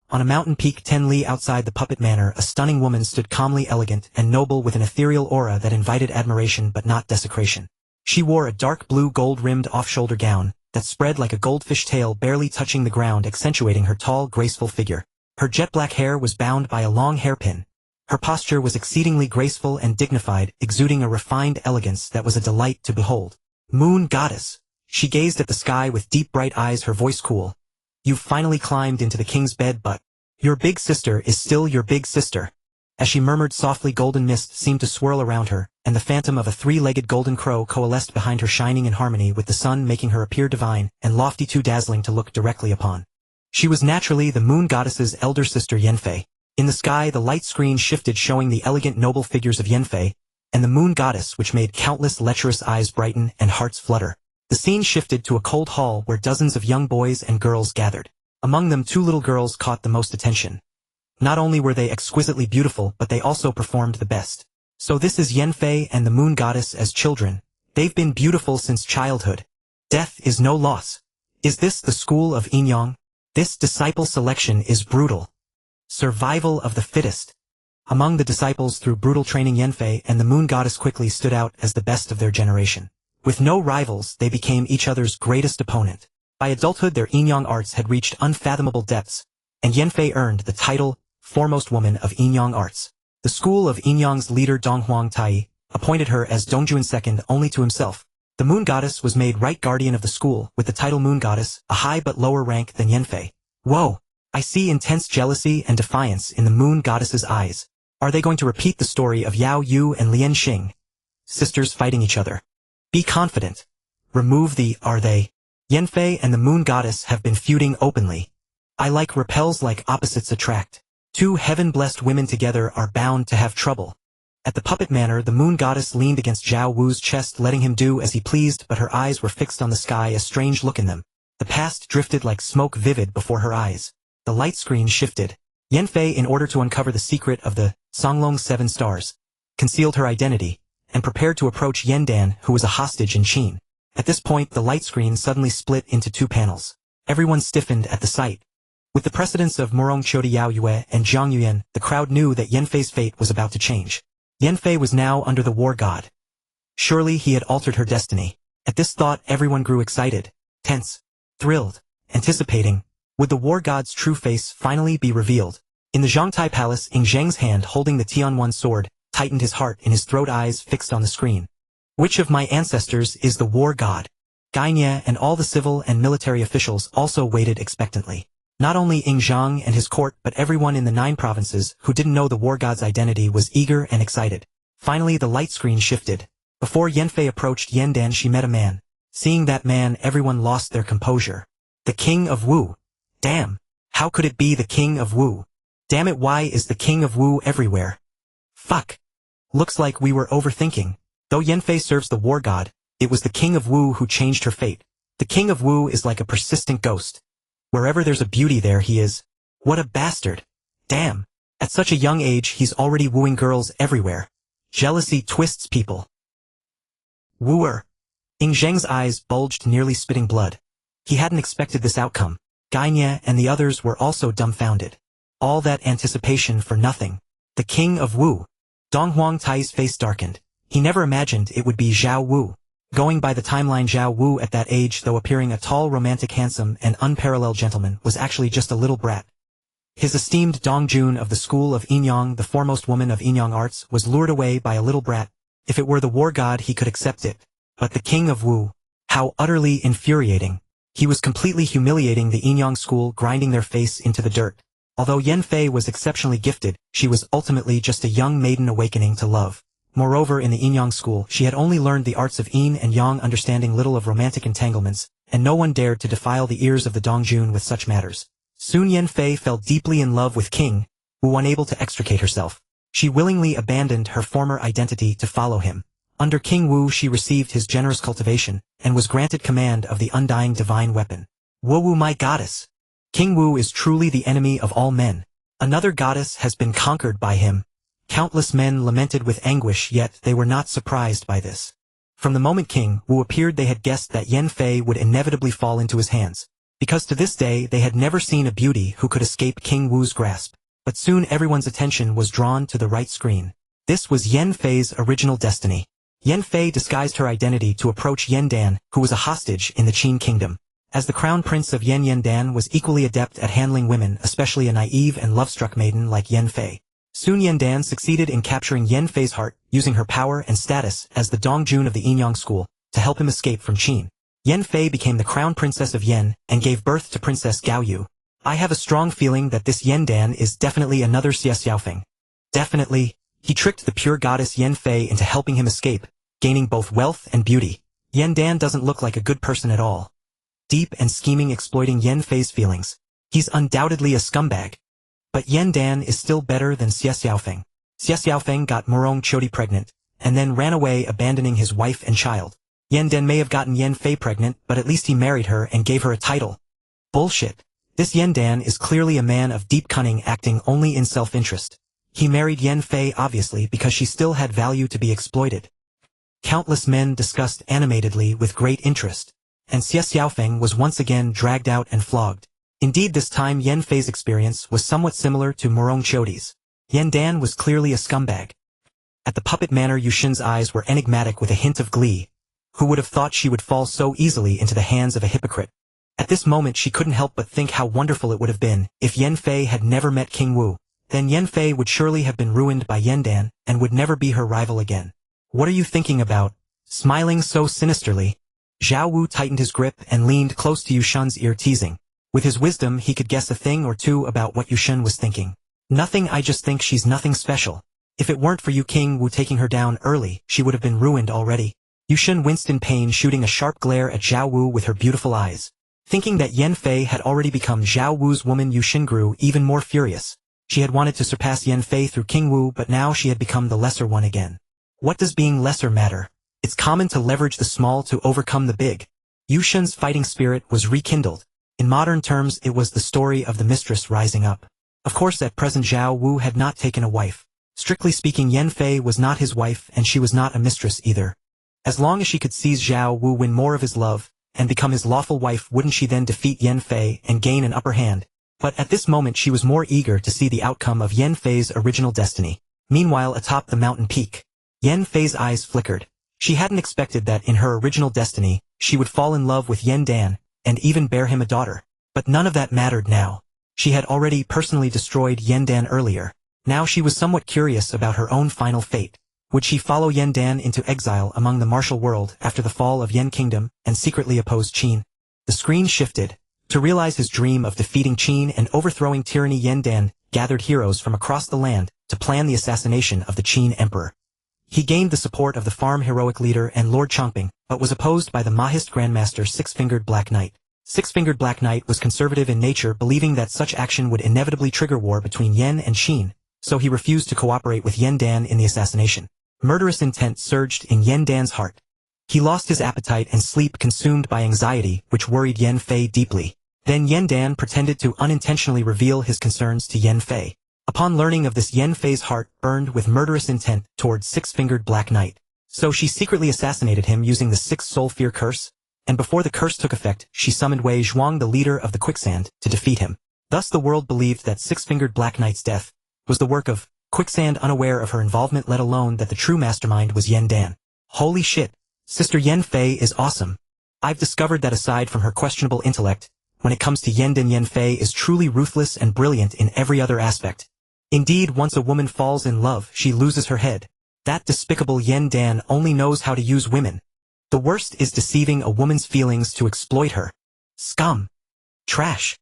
On a mountain peak 10 li outside the puppet manor, a stunning woman stood calmly elegant and noble with an ethereal aura that invited admiration but not desecration. She wore a dark blue gold-rimmed off-shoulder gown that spread like a goldfish tail, barely touching the ground, accentuating her tall, graceful figure. Her jet-black hair was bound by a long hairpin. Her posture was exceedingly graceful and dignified, exuding a refined elegance that was a delight to behold. Moon Goddess. She gazed at the sky with deep bright eyes, her voice cool. You've finally climbed into the king's bed, but your big sister is still your big sister. As she murmured softly, golden mist seemed to swirl around her, and the phantom of a 3-legged golden crow coalesced behind her, shining in harmony with the sun, making her appear divine and lofty, too dazzling to look directly upon. She was naturally the Moon Goddess's elder sister Yanfei. In the sky, the light screen shifted, showing the elegant, noble figures of Yanfei and the Moon Goddess, which made countless lecherous eyes brighten and hearts flutter. The scene shifted to a cold hall where dozens of young boys and girls gathered. Among them, 2 little girls caught the most attention. Not only were they exquisitely beautiful, but they also performed the best. So this is Yanfei and the Moon Goddess as children. They've been beautiful since childhood. Death is no loss. Is this the school of Yin Yang? This disciple selection is brutal. Survival of the fittest. Among the disciples, through brutal training, Yanfei and the Moon Goddess quickly stood out as the best of their generation. With no rivals, they became each other's greatest opponent. By adulthood, their Yin Yang arts had reached unfathomable depths, and Yanfei earned the title, foremost woman of Yin Yang arts. The school of Yin Yang's leader, Donghuang Tai, appointed her as Dongjuan second only to himself. The Moon Goddess was made right guardian of the school, with the title Moon Goddess, a high but lower rank than Yanfei. Whoa! I see intense jealousy and defiance in the Moon Goddess's eyes. Are they going to repeat the story of Yao Yu and Lian Xing? Sisters fighting each other. Be confident. Remove the "are they." Yanfei and the Moon Goddess have been feuding openly. I like repels like opposites attract. 2 heaven-blessed women together are bound to have trouble. At the puppet manor, the Moon Goddess leaned against Zhao Wu's chest, letting him do as he pleased, but her eyes were fixed on the sky, a strange look in them. The past drifted like smoke, vivid before her eyes. The light screen shifted. Yanfei, in order to uncover the secret of the Songlong's 7 stars, concealed her identity and prepared to approach Yandan, who was a hostage in Qin. At this point, the light screen suddenly split into 2 panels. Everyone stiffened at the sight. With the precedence of Murong Chota Yao Yue and Zhang Yuan, the crowd knew that Yanfei's fate was about to change. Yanfei was now under the war god. Surely he had altered her destiny. At this thought, everyone grew excited, tense, thrilled, anticipating. Would the war god's true face finally be revealed? In the Zhangtai Palace, Ying Zheng's hand holding the Tianwan sword tightened, his heart in his throat, eyes fixed on the screen. Which of my ancestors is the war god? Gainye and all the civil and military officials also waited expectantly. Not only Ying Zheng and his court, but everyone in the 9 provinces who didn't know the war god's identity was eager and excited. Finally, the light screen shifted. Before Yanfei approached Yandan, she met a man. Seeing that man, everyone lost their composure. The King of Wu. Damn. How could it be the King of Wu? Damn it, why is the King of Wu everywhere? Fuck. Looks like we were overthinking. Though Yanfei serves the war god, it was the King of Wu who changed her fate. The King of Wu is like a persistent ghost. Wherever there's a beauty, there he is. What a bastard. Damn. At such a young age, he's already wooing girls everywhere. Jealousy twists people. Wooer. Ying Zheng's eyes bulged, nearly spitting blood. He hadn't expected this outcome. Gainye and the others were also dumbfounded. All that anticipation for nothing. The King of Wu. Donghuang Tai's face darkened. He never imagined it would be Zhao Wu. Going by the timeline, Zhao Wu at that age, though appearing a tall, romantic, handsome, and unparalleled gentleman, was actually just a little brat. His esteemed Dongjun of the school of Yin Yang, the foremost woman of Yin Yang arts, was lured away by a little brat. If it were the war god, he could accept it. But the King of Wu, how utterly infuriating. He was completely humiliating the Yin Yang school, grinding their face into the dirt. Although Yanfei was exceptionally gifted, she was ultimately just a young maiden awakening to love. Moreover, in the Yin Yang school, she had only learned the arts of Yin and Yang, understanding little of romantic entanglements, and no one dared to defile the ears of the Dongjun with such matters. Soon Yan Fei fell deeply in love with King Wu. Unable to extricate herself, she willingly abandoned her former identity to follow him. Under King Wu she received his generous cultivation, and was granted command of the undying divine weapon. Wu, my goddess! King Wu is truly the enemy of all men. Another goddess has been conquered by him. Countless men lamented with anguish, yet they were not surprised by this. From the moment King Wu appeared, they had guessed that Yan Fei would inevitably fall into his hands, because to this day they had never seen a beauty who could escape King Wu's grasp. But soon everyone's attention was drawn to the right screen. This was Yan Fei's original destiny. Yan Fei disguised her identity to approach Yan Dan, who was a hostage in the Qin kingdom. As the crown prince of Yan Dan was equally adept at handling women, especially a naive and love-struck maiden like Yan Fei. Soon Yan Dan succeeded in capturing Yan Fei's heart, using her power and status as the Dongjun of the Yinyang school to help him escape from Qin. Yan Fei became the crown princess of Yan and gave birth to Princess Gao Yu. I have a strong feeling that this Yan Dan is definitely another Xia Xiaofeng. Definitely, he tricked the pure goddess Yan Fei into helping him escape, gaining both wealth and beauty. Yan Dan doesn't look like a good person at all. Deep and scheming, exploiting Yan Fei's feelings. He's undoubtedly a scumbag. But Yan Dan is still better than Xia Xiaofeng. Xia Xiaofeng got Murong Chodi pregnant, and then ran away abandoning his wife and child. Yan Dan may have gotten Yan Fei pregnant, but at least he married her and gave her a title. Bullshit. This Yan Dan is clearly a man of deep cunning, acting only in self-interest. He married Yan Fei obviously because she still had value to be exploited. Countless men discussed animatedly with great interest, and Xia Xiaofeng was once again dragged out and flogged. Indeed, this time Yan Fei's experience was somewhat similar to Murong Chodi's. Yan Dan was clearly a scumbag. At the puppet manor, Yushin's eyes were enigmatic with a hint of glee. Who would have thought she would fall so easily into the hands of a hypocrite? At this moment she couldn't help but think how wonderful it would have been if Yan Fei had never met King Wu. Then Yan Fei would surely have been ruined by Yan Dan, and would never be her rival again. What are you thinking about? Smiling so sinisterly. Zhao Wu tightened his grip and leaned close to Yushin's ear, teasing. With his wisdom he could guess a thing or two about what Yushin was thinking. Nothing, I just think she's nothing special. If it weren't for you King Wu taking her down early, she would have been ruined already. Yushin winced in pain, shooting a sharp glare at Zhao Wu with her beautiful eyes. Thinking that Yan Fei had already become Zhao Wu's woman, Yushin grew even more furious. She had wanted to surpass Yan Fei through King Wu, but now she had become the lesser one again. What does being lesser matter? It's common to leverage the small to overcome the big. Yushin's fighting spirit was rekindled. In modern terms, it was the story of the mistress rising up. Of course, at present Zhao Wu had not taken a wife. Strictly speaking, Yan Fei was not his wife, and she was not a mistress either. As long as she could seize Zhao Wu, win more of his love, and become his lawful wife, wouldn't she then defeat Yan Fei and gain an upper hand? But at this moment she was more eager to see the outcome of Yan Fei's original destiny. Meanwhile, atop the mountain peak, Yan Fei's eyes flickered. She hadn't expected that in her original destiny, she would fall in love with Yan Dan, and even bear him a daughter. But none of that mattered now. She had already personally destroyed Yan Dan earlier. Now she was somewhat curious about her own final fate. Would she follow Yan Dan into exile among the martial world after the fall of Yan Kingdom and secretly oppose Qin? The screen shifted. To realize his dream of defeating Qin and overthrowing tyranny, Yan Dan gathered heroes from across the land to plan the assassination of the Qin emperor. He gained the support of the farm heroic leader and Lord Chongping, but was opposed by the Mahist Grandmaster Six-Fingered Black Knight. Six-Fingered Black Knight was conservative in nature, believing that such action would inevitably trigger war between Yan and Qin, so he refused to cooperate with Yan Dan in the assassination. Murderous intent surged in Yan Dan's heart. He lost his appetite and sleep, consumed by anxiety, which worried Yan Fei deeply. Then Yan Dan pretended to unintentionally reveal his concerns to Yan Fei. Upon learning of this, Yan Fei's heart burned with murderous intent towards Six-Fingered Black Knight. So she secretly assassinated him using the Six Soul Fear curse, and before the curse took effect, she summoned Wei Zhuang, the leader of the Quicksand, to defeat him. Thus the world believed that Six-Fingered Black Knight's death was the work of Quicksand, unaware of her involvement, let alone that the true mastermind was Yan Dan. Holy shit, Sister Yan Fei is awesome. I've discovered that aside from her questionable intellect, when it comes to Yan Dan, Yan Fei is truly ruthless and brilliant in every other aspect. Indeed, once a woman falls in love, she loses her head. That despicable Yan Dan only knows how to use women. The worst is deceiving a woman's feelings to exploit her. Scum. Trash.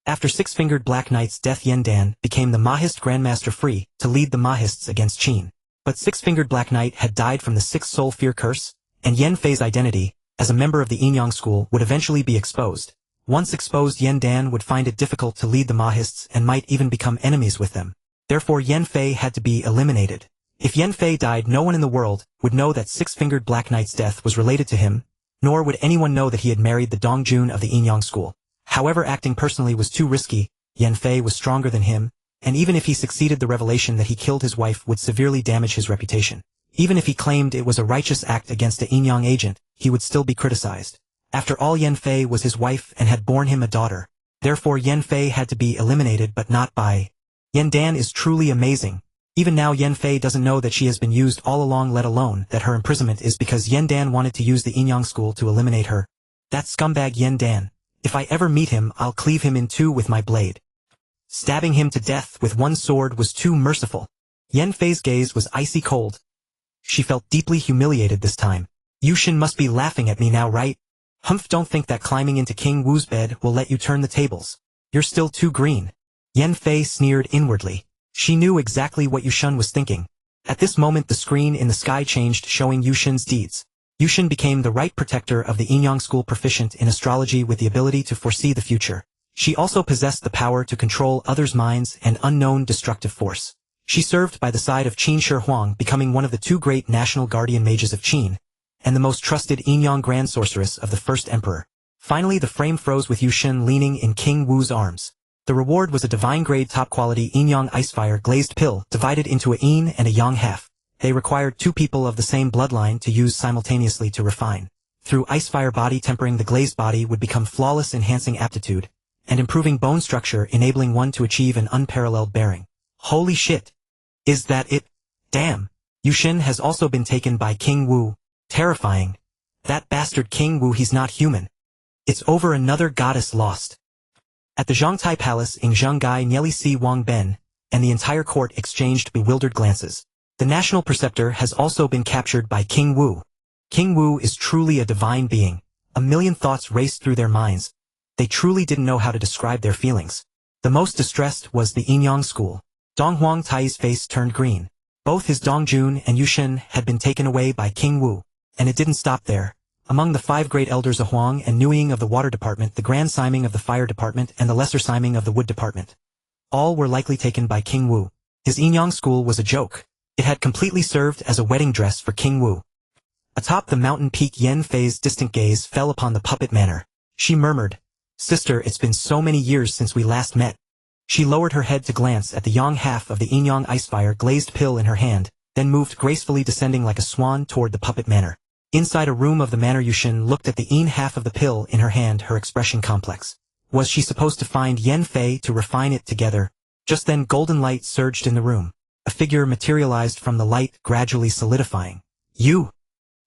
After Six-Fingered Black Knight's death, Yan Dan became the Mahist Grandmaster, free to lead the Mahists against Qin. But Six-Fingered Black Knight had died from the Six Soul Fear curse, and Yan Fei's identity, as a member of the Yingyang school, would eventually be exposed. Once exposed, Yan Dan would find it difficult to lead the Mahists and might even become enemies with them. Therefore Yan Fei had to be eliminated. If Yan Fei died, no one in the world would know that Six-Fingered Black Knight's death was related to him, nor would anyone know that he had married the Dongjun of the Yingyang school. However, acting personally was too risky. Yan Fei was stronger than him, and even if he succeeded, the revelation that he killed his wife would severely damage his reputation. Even if he claimed it was a righteous act against a Yingyang agent, he would still be criticized. After all, Yan Fei was his wife and had borne him a daughter. Therefore Yan Fei had to be eliminated, but not by. Yan Dan is truly amazing. Even now Yan Fei doesn't know that she has been used all along, let alone that her imprisonment is because Yan Dan wanted to use the Yingyang school to eliminate her. That scumbag Yan Dan. If I ever meet him, I'll cleave him in two with my blade. Stabbing him to death with one sword was too merciful. Yan Fei's gaze was icy cold. She felt deeply humiliated this time. Yushin must be laughing at me now, right? Humph, don't think that climbing into King Wu's bed will let you turn the tables. You're still too green. Yan Fei sneered inwardly. She knew exactly what Yushin was thinking. At this moment the screen in the sky changed, showing Yushin's deeds. Yushin became the right protector of the Yingyang school, proficient in astrology with the ability to foresee the future. She also possessed the power to control others' minds and unknown destructive force. She served by the side of Qin Shi Huang, becoming one of the two great national guardian mages of Qin, and the most trusted Yingyang grand sorceress of the first emperor. Finally the frame froze with Yushin leaning in King Wu's arms. The reward was a divine-grade top-quality Yingyang Icefire glazed pill divided into a yin and a yang half. They required two people of the same bloodline to use simultaneously to refine. Through Icefire body tempering, the glazed body would become flawless, enhancing aptitude and improving bone structure, enabling one to achieve an unparalleled bearing. Holy shit! Is that it? Damn! Yushin has also been taken by King Wu. Terrifying. That bastard King Wu, he's not human. It's over, another goddess lost. At the Zhongtai Palace, Ying Zheng, Nieli Si Wang Ben, and the entire court exchanged bewildered glances. The national preceptor has also been captured by King Wu. King Wu is truly a divine being. A million thoughts raced through their minds. They truly didn't know how to describe their feelings. The most distressed was the Yingyang school. Dong Huang Tai's face turned green. Both his Dongjun and Yushin had been taken away by King Wu. And it didn't stop there. Among the 5 great elders of Huang and Nuying of the Water Department, the Grand Siming of the Fire Department, and the Lesser Siming of the Wood Department, all were likely taken by King Wu. His Yingyang school was a joke. It had completely served as a wedding dress for King Wu. Atop the mountain peak, Yan Fei's distant gaze fell upon the puppet manor. She murmured, "Sister, it's been so many years since we last met." She lowered her head to glance at the yang half of the Yingyang Icefire glazed pill in her hand, then moved gracefully, descending like a swan toward the puppet manor. Inside a room of the manor, Yushin looked at the yin half of the pill in her hand, her expression complex. Was she supposed to find Yan Fei to refine it together? Just then golden light surged in the room. A figure materialized from the light, gradually solidifying. "You!"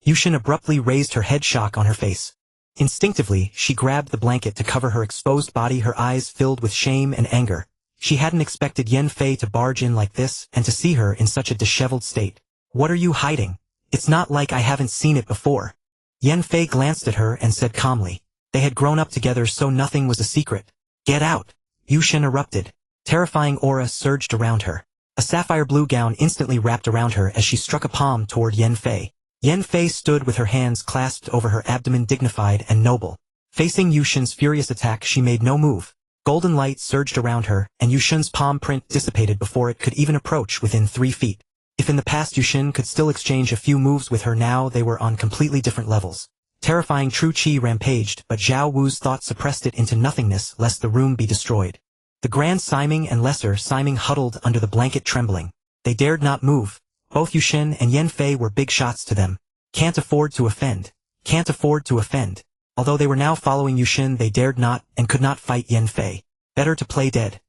Yushin abruptly raised her head, shock on her face. Instinctively, she grabbed the blanket to cover her exposed body, her eyes filled with shame and anger. She hadn't expected Yan Fei to barge in like this and to see her in such a disheveled state. "What are you hiding? It's not like I haven't seen it before." Yan Fei glanced at her and said calmly. They had grown up together, so nothing was a secret. "Get out!" Yushin erupted. Terrifying aura surged around her. A sapphire blue gown instantly wrapped around her as she struck a palm toward Yan Fei. Yan Fei stood with her hands clasped over her abdomen, dignified and noble. Facing Yushin's furious attack, she made no move. Golden light surged around her, and Yushin's palm print dissipated before it could even approach within 3 feet. If in the past Yushin could still exchange a few moves with her, now they were on completely different levels. Terrifying true chi rampaged, but Zhao Wu's thought suppressed it into nothingness lest the room be destroyed. The Grand Siming and Lesser Siming huddled under the blanket, trembling. They dared not move. Both Yushin and Yan Fei were big shots to them. Can't afford to offend. Can't afford to offend. Although they were now following Yushin, they dared not and could not fight Yan Fei. Better to play dead.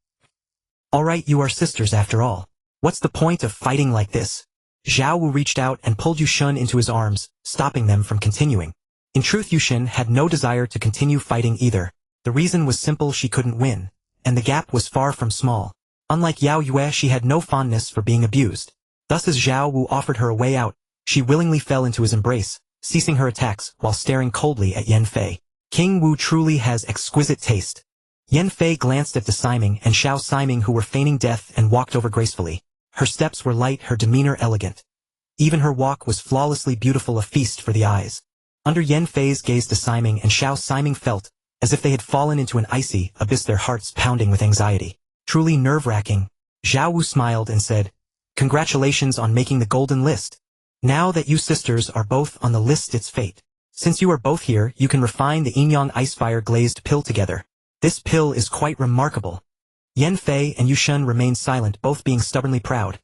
"Alright, you are sisters after all. What's the point of fighting like this?" Zhao Wu reached out and pulled Yushin into his arms, stopping them from continuing. In truth, Yushin had no desire to continue fighting either. The reason was simple: she couldn't win, and the gap was far from small. Unlike Yao Yue, she had no fondness for being abused. Thus, as Zhao Wu offered her a way out, she willingly fell into his embrace, ceasing her attacks while staring coldly at Yan Fei. King Wu truly has exquisite taste. Yan Fei glanced at the Siming and Xiao Siming, who were feigning death, and walked over gracefully. Her steps were light, her demeanor elegant. Even her walk was flawlessly beautiful, a feast for the eyes. Under Yan Fei's gaze, Siming and Xiao Siming felt as if they had fallen into an icy abyss, their hearts pounding with anxiety. Truly nerve-wracking. Zhao Wu smiled and said, "Congratulations on making the golden list. Now that you sisters are both on the list, it's fate. Since you are both here, you can refine the Yingyang Icefire glazed pill together. This pill is quite remarkable." Yan Fei and Yushun remained silent, both being stubbornly proud.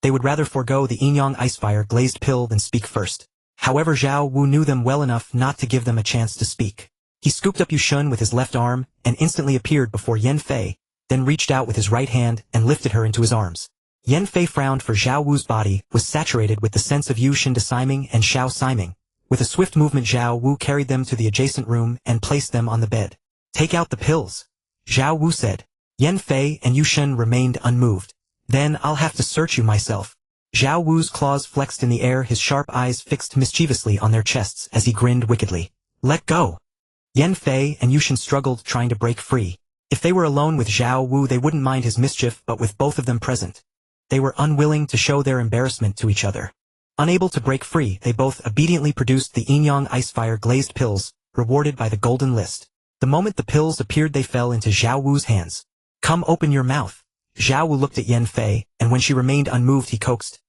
They would rather forego the Yingyang Icefire glazed pill than speak first. However, Zhao Wu knew them well enough not to give them a chance to speak. He scooped up Yushun with his left arm and instantly appeared before Yan Fei, then reached out with his right hand and lifted her into his arms. Yan Fei frowned, for Zhao Wu's body was saturated with the sense of Yushun Siming and Xiao Siming. With a swift movement, Zhao Wu carried them to the adjacent room and placed them on the bed. "Take out the pills," Zhao Wu said. Yan Fei and Yushun remained unmoved. "Then I'll have to search you myself." Zhao Wu's claws flexed in the air, his sharp eyes fixed mischievously on their chests as he grinned wickedly. "Let go." Yan Fei and Yushun struggled, trying to break free. If they were alone with Zhao Wu, they wouldn't mind his mischief, but with both of them present, they were unwilling to show their embarrassment to each other. Unable to break free, they both obediently produced the Yingyang Icefire glazed pills, rewarded by the golden list. The moment the pills appeared, they fell into Zhao Wu's hands. "Come, open your mouth." Zhao Wu looked at Yan Fei, and when she remained unmoved, he coaxed,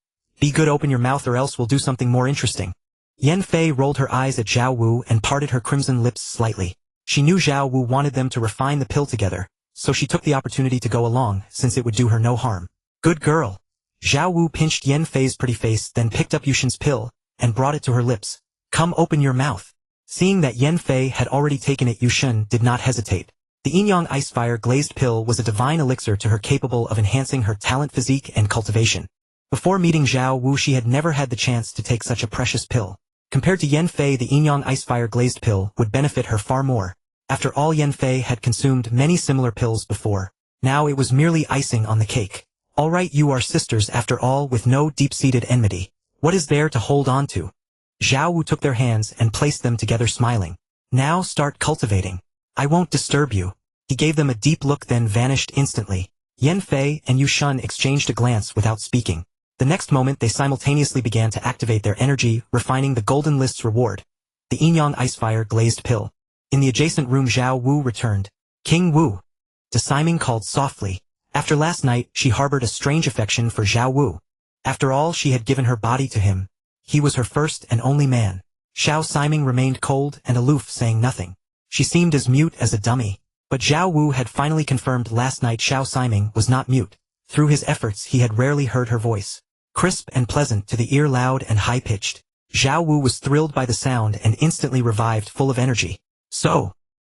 "Be good, open your mouth, or else we'll do something more interesting." Yan Fei rolled her eyes at Zhao Wu and parted her crimson lips slightly. She knew Zhao Wu wanted them to refine the pill together, so she took the opportunity to go along, since it would do her no harm. "Good girl." Zhao Wu pinched Yan Fei's pretty face, then picked up Yushun's pill and brought it to her lips. "Come, open your mouth." Seeing that Yan Fei had already taken it, Yushun did not hesitate. The Yingyang Icefire glazed pill was a divine elixir to her, capable of enhancing her talent, physique, and cultivation. Before meeting Zhao Wu, she had never had the chance to take such a precious pill. Compared to Yan Fei, the Yingyang Icefire glazed pill would benefit her far more. After all, Yan Fei had consumed many similar pills before. Now it was merely icing on the cake. "All right, you are sisters after all, with no deep-seated enmity. What is there to hold on to?" Zhao Wu took their hands and placed them together, smiling. "Now start cultivating. I won't disturb you." He gave them a deep look, then vanished instantly. Yan Fei and Yushun exchanged a glance without speaking. The next moment, they simultaneously began to activate their energy, refining the golden list's reward, the Yingyang Icefire glazed pill. In the adjacent room, Zhao Wu returned. "King Wu," Siming called softly. After last night, she harbored a strange affection for Zhao Wu. After all, she had given her body to him. He was her first and only man. Xiao Siming remained cold and aloof, saying nothing. She seemed as mute as a dummy. But Zhao Wu had finally confirmed last night Xiao Siming was not mute. Through his efforts, he had rarely heard her voice. Crisp and pleasant to the ear, loud and high-pitched. Zhao Wu was thrilled by the sound and instantly revived, full of energy.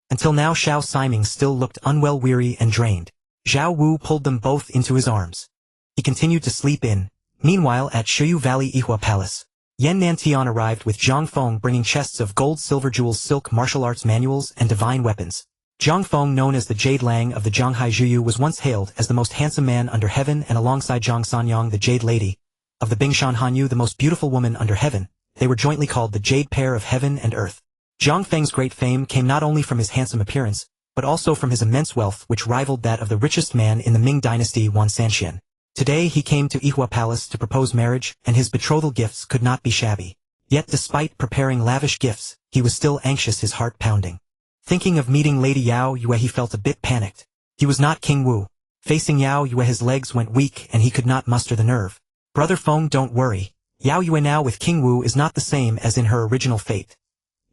Until now, Xiao Siming still looked unwell, weary, and drained. Zhao Wu pulled them both into his arms. He continued to sleep in. Meanwhile, at Shiyu Valley Ihua Palace, Yan Tian arrived with Zhang Feng, bringing chests of gold, silver, jewels, silk, martial arts manuals, and divine weapons. Zhang Feng, known as the Jade Lang of the Zhanghai Zhuyu, was once hailed as the most handsome man under heaven, and alongside Zhang Sanyang, the Jade Lady of the Bingshan Hanyu, the most beautiful woman under heaven, they were jointly called the Jade Pair of Heaven and Earth. Zhang Feng's great fame came not only from his handsome appearance, but also from his immense wealth, which rivaled that of the richest man in the Ming dynasty, Wan Sanxian. Today he came to Ihua Palace to propose marriage, and his betrothal gifts could not be shabby. Yet despite preparing lavish gifts, he was still anxious, his heart pounding. Thinking of meeting Lady Yao Yue, he felt a bit panicked. He was not King Wu. Facing Yao Yue, his legs went weak and he could not muster the nerve. "Brother Feng, don't worry. Yao Yue now with King Wu is not the same as in her original fate."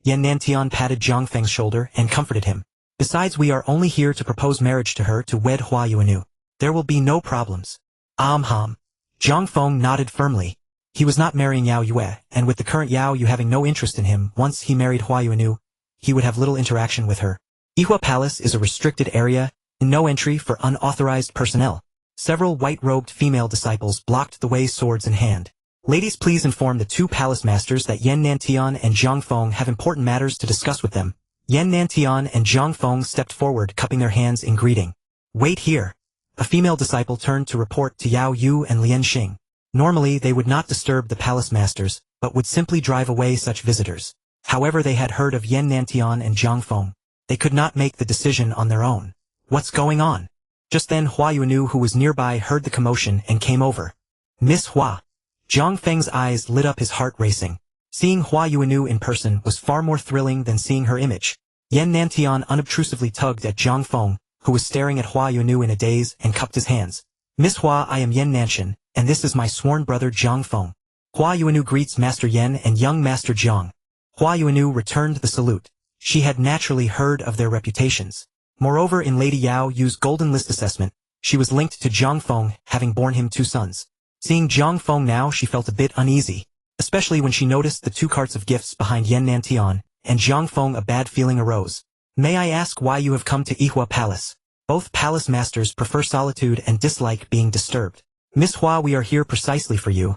Yan Tian patted Zhang Feng's shoulder and comforted him. "Besides, we are only here to propose marriage to her, to wed Hua Yuanu. There will be no problems." Zhang Feng nodded firmly. He was not marrying Yao Yue, and with the current Yao Yu having no interest in him, once he married Hua Yuanu, he would have little interaction with her. Ihua Palace is a restricted area, and no entry for unauthorized personnel. Several white-robed female disciples blocked the way, swords in hand. "Ladies, please inform the two palace masters that Yan Tian and Zhang Feng have important matters to discuss with them." Yan Tian and Zhang Feng stepped forward, cupping their hands in greeting. "Wait here." A female disciple turned to report to Yao Yu and Lian Xing. Normally, they would not disturb the palace masters, but would simply drive away such visitors. However, they had heard of Yan Tian and Zhang Feng. They could not make the decision on their own. "What's going on?" Just then, Hua Yuanu, who was nearby, heard the commotion and came over. "Miss Hua." Zhang Feng's eyes lit up, his heart racing. Seeing Hua Yuanu in person was far more thrilling than seeing her image. Yan Nantian unobtrusively tugged at Zhang Feng, who was staring at Hua Yuanu in a daze, and cupped his hands. Miss Hua, I am Yan Nanshan, and this is my sworn brother Zhang Feng. Hua Yuanu greets Master Yan and young Master Zhang. Hua Yuanu returned the salute. She had naturally heard of their reputations. Moreover, in Lady Yao Yu's golden list assessment, she was linked to Zhang Feng, having borne him 2 sons. Seeing Zhang Feng now, she felt a bit uneasy, especially when she noticed the 2 carts of gifts behind Yan Nantian, and Zhang Feng. A bad feeling arose. May I ask why you have come to Yihua Palace? Both palace masters prefer solitude and dislike being disturbed. Miss Hua, we are here precisely for you.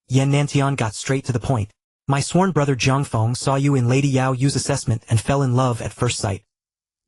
Yan Nantian got straight to the point. My sworn brother Zhang Feng saw you in Lady Yao Yu's assessment and fell in love at first sight.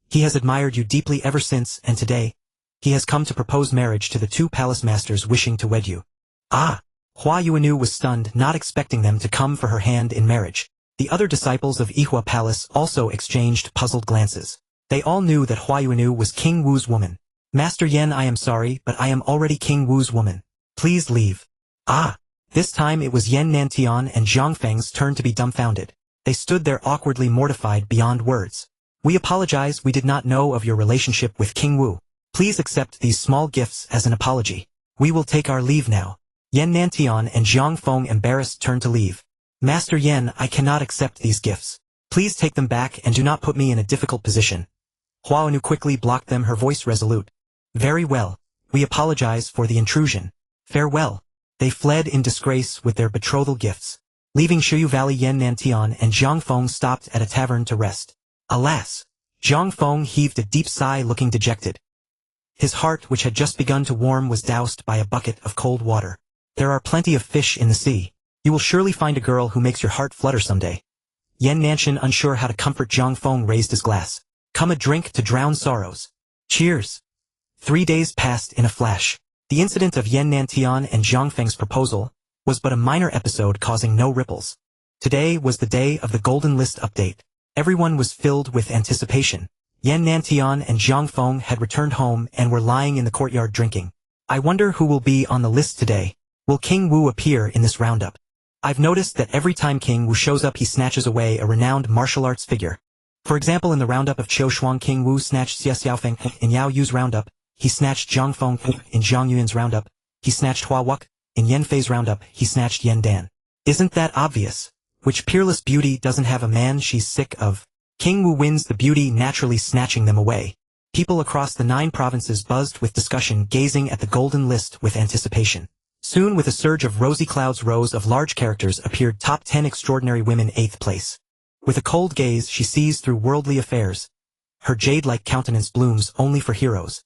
He has admired you deeply ever since, and today, he has come to propose marriage to the 2 palace masters wishing to wed you. Ah! Hua Yuanu was stunned, not expecting them to come for her hand in marriage. The other disciples of Yihua Palace also exchanged puzzled glances. They all knew that Hua Yuanu was King Wu's woman. Master Yan, I am sorry, but I am already King Wu's woman. Please leave. Ah! This time it was Yan Nantian and Zhang Feng's turn to be dumbfounded. They stood there awkwardly mortified beyond words. We apologize, we did not know of your relationship with King Wu. Please accept these small gifts as an apology. We will take our leave now. Yan Nantian and Zhang Feng, embarrassed, turned to leave. Master Yan, I cannot accept these gifts. Please take them back and do not put me in a difficult position. Hua Yuanu quickly blocked them, her voice resolute. Very well. We apologize for the intrusion. Farewell. They fled in disgrace with their betrothal gifts. Leaving Shuyu Valley, Yan Nantian and Zhang Feng stopped at a tavern to rest. Alas! Zhang Feng heaved a deep sigh, looking dejected. His heart, which had just begun to warm, was doused by a bucket of cold water. There are plenty of fish in the sea. You will surely find a girl who makes your heart flutter someday. Yan Nanshan, unsure how to comfort Zhang Feng, raised his glass. Come, a drink to drown sorrows. Cheers. 3 days passed in a flash. The incident of Yan Nantian and Zhang Feng's proposal was but a minor episode, causing no ripples. Today was the day of the Golden List update. Everyone was filled with anticipation. Yan Nantian and Zhang Feng had returned home and were lying in the courtyard drinking. I wonder who will be on the list today. Will King Wu appear in this roundup? I've noticed that every time King Wu shows up, he snatches away a renowned martial arts figure. For example, in the roundup of Qiu Shuang, King Wu snatched Xia Xiaofeng. In Yao Yu's roundup, he snatched Zhang Feng. In Zhang Yuan's roundup, he snatched Hua Wuk. In Yan Fei's roundup, he snatched Yan Dan. Isn't that obvious? Which peerless beauty doesn't have a man she's sick of? King Wu wins the beauty, naturally snatching them away. People across the 9 provinces buzzed with discussion, gazing at the Golden List with anticipation. Soon, with a surge of rosy clouds, rows of large characters appeared. Top 10 extraordinary women, 8th place. With a cold gaze, she sees through worldly affairs. Her jade-like countenance blooms only for heroes.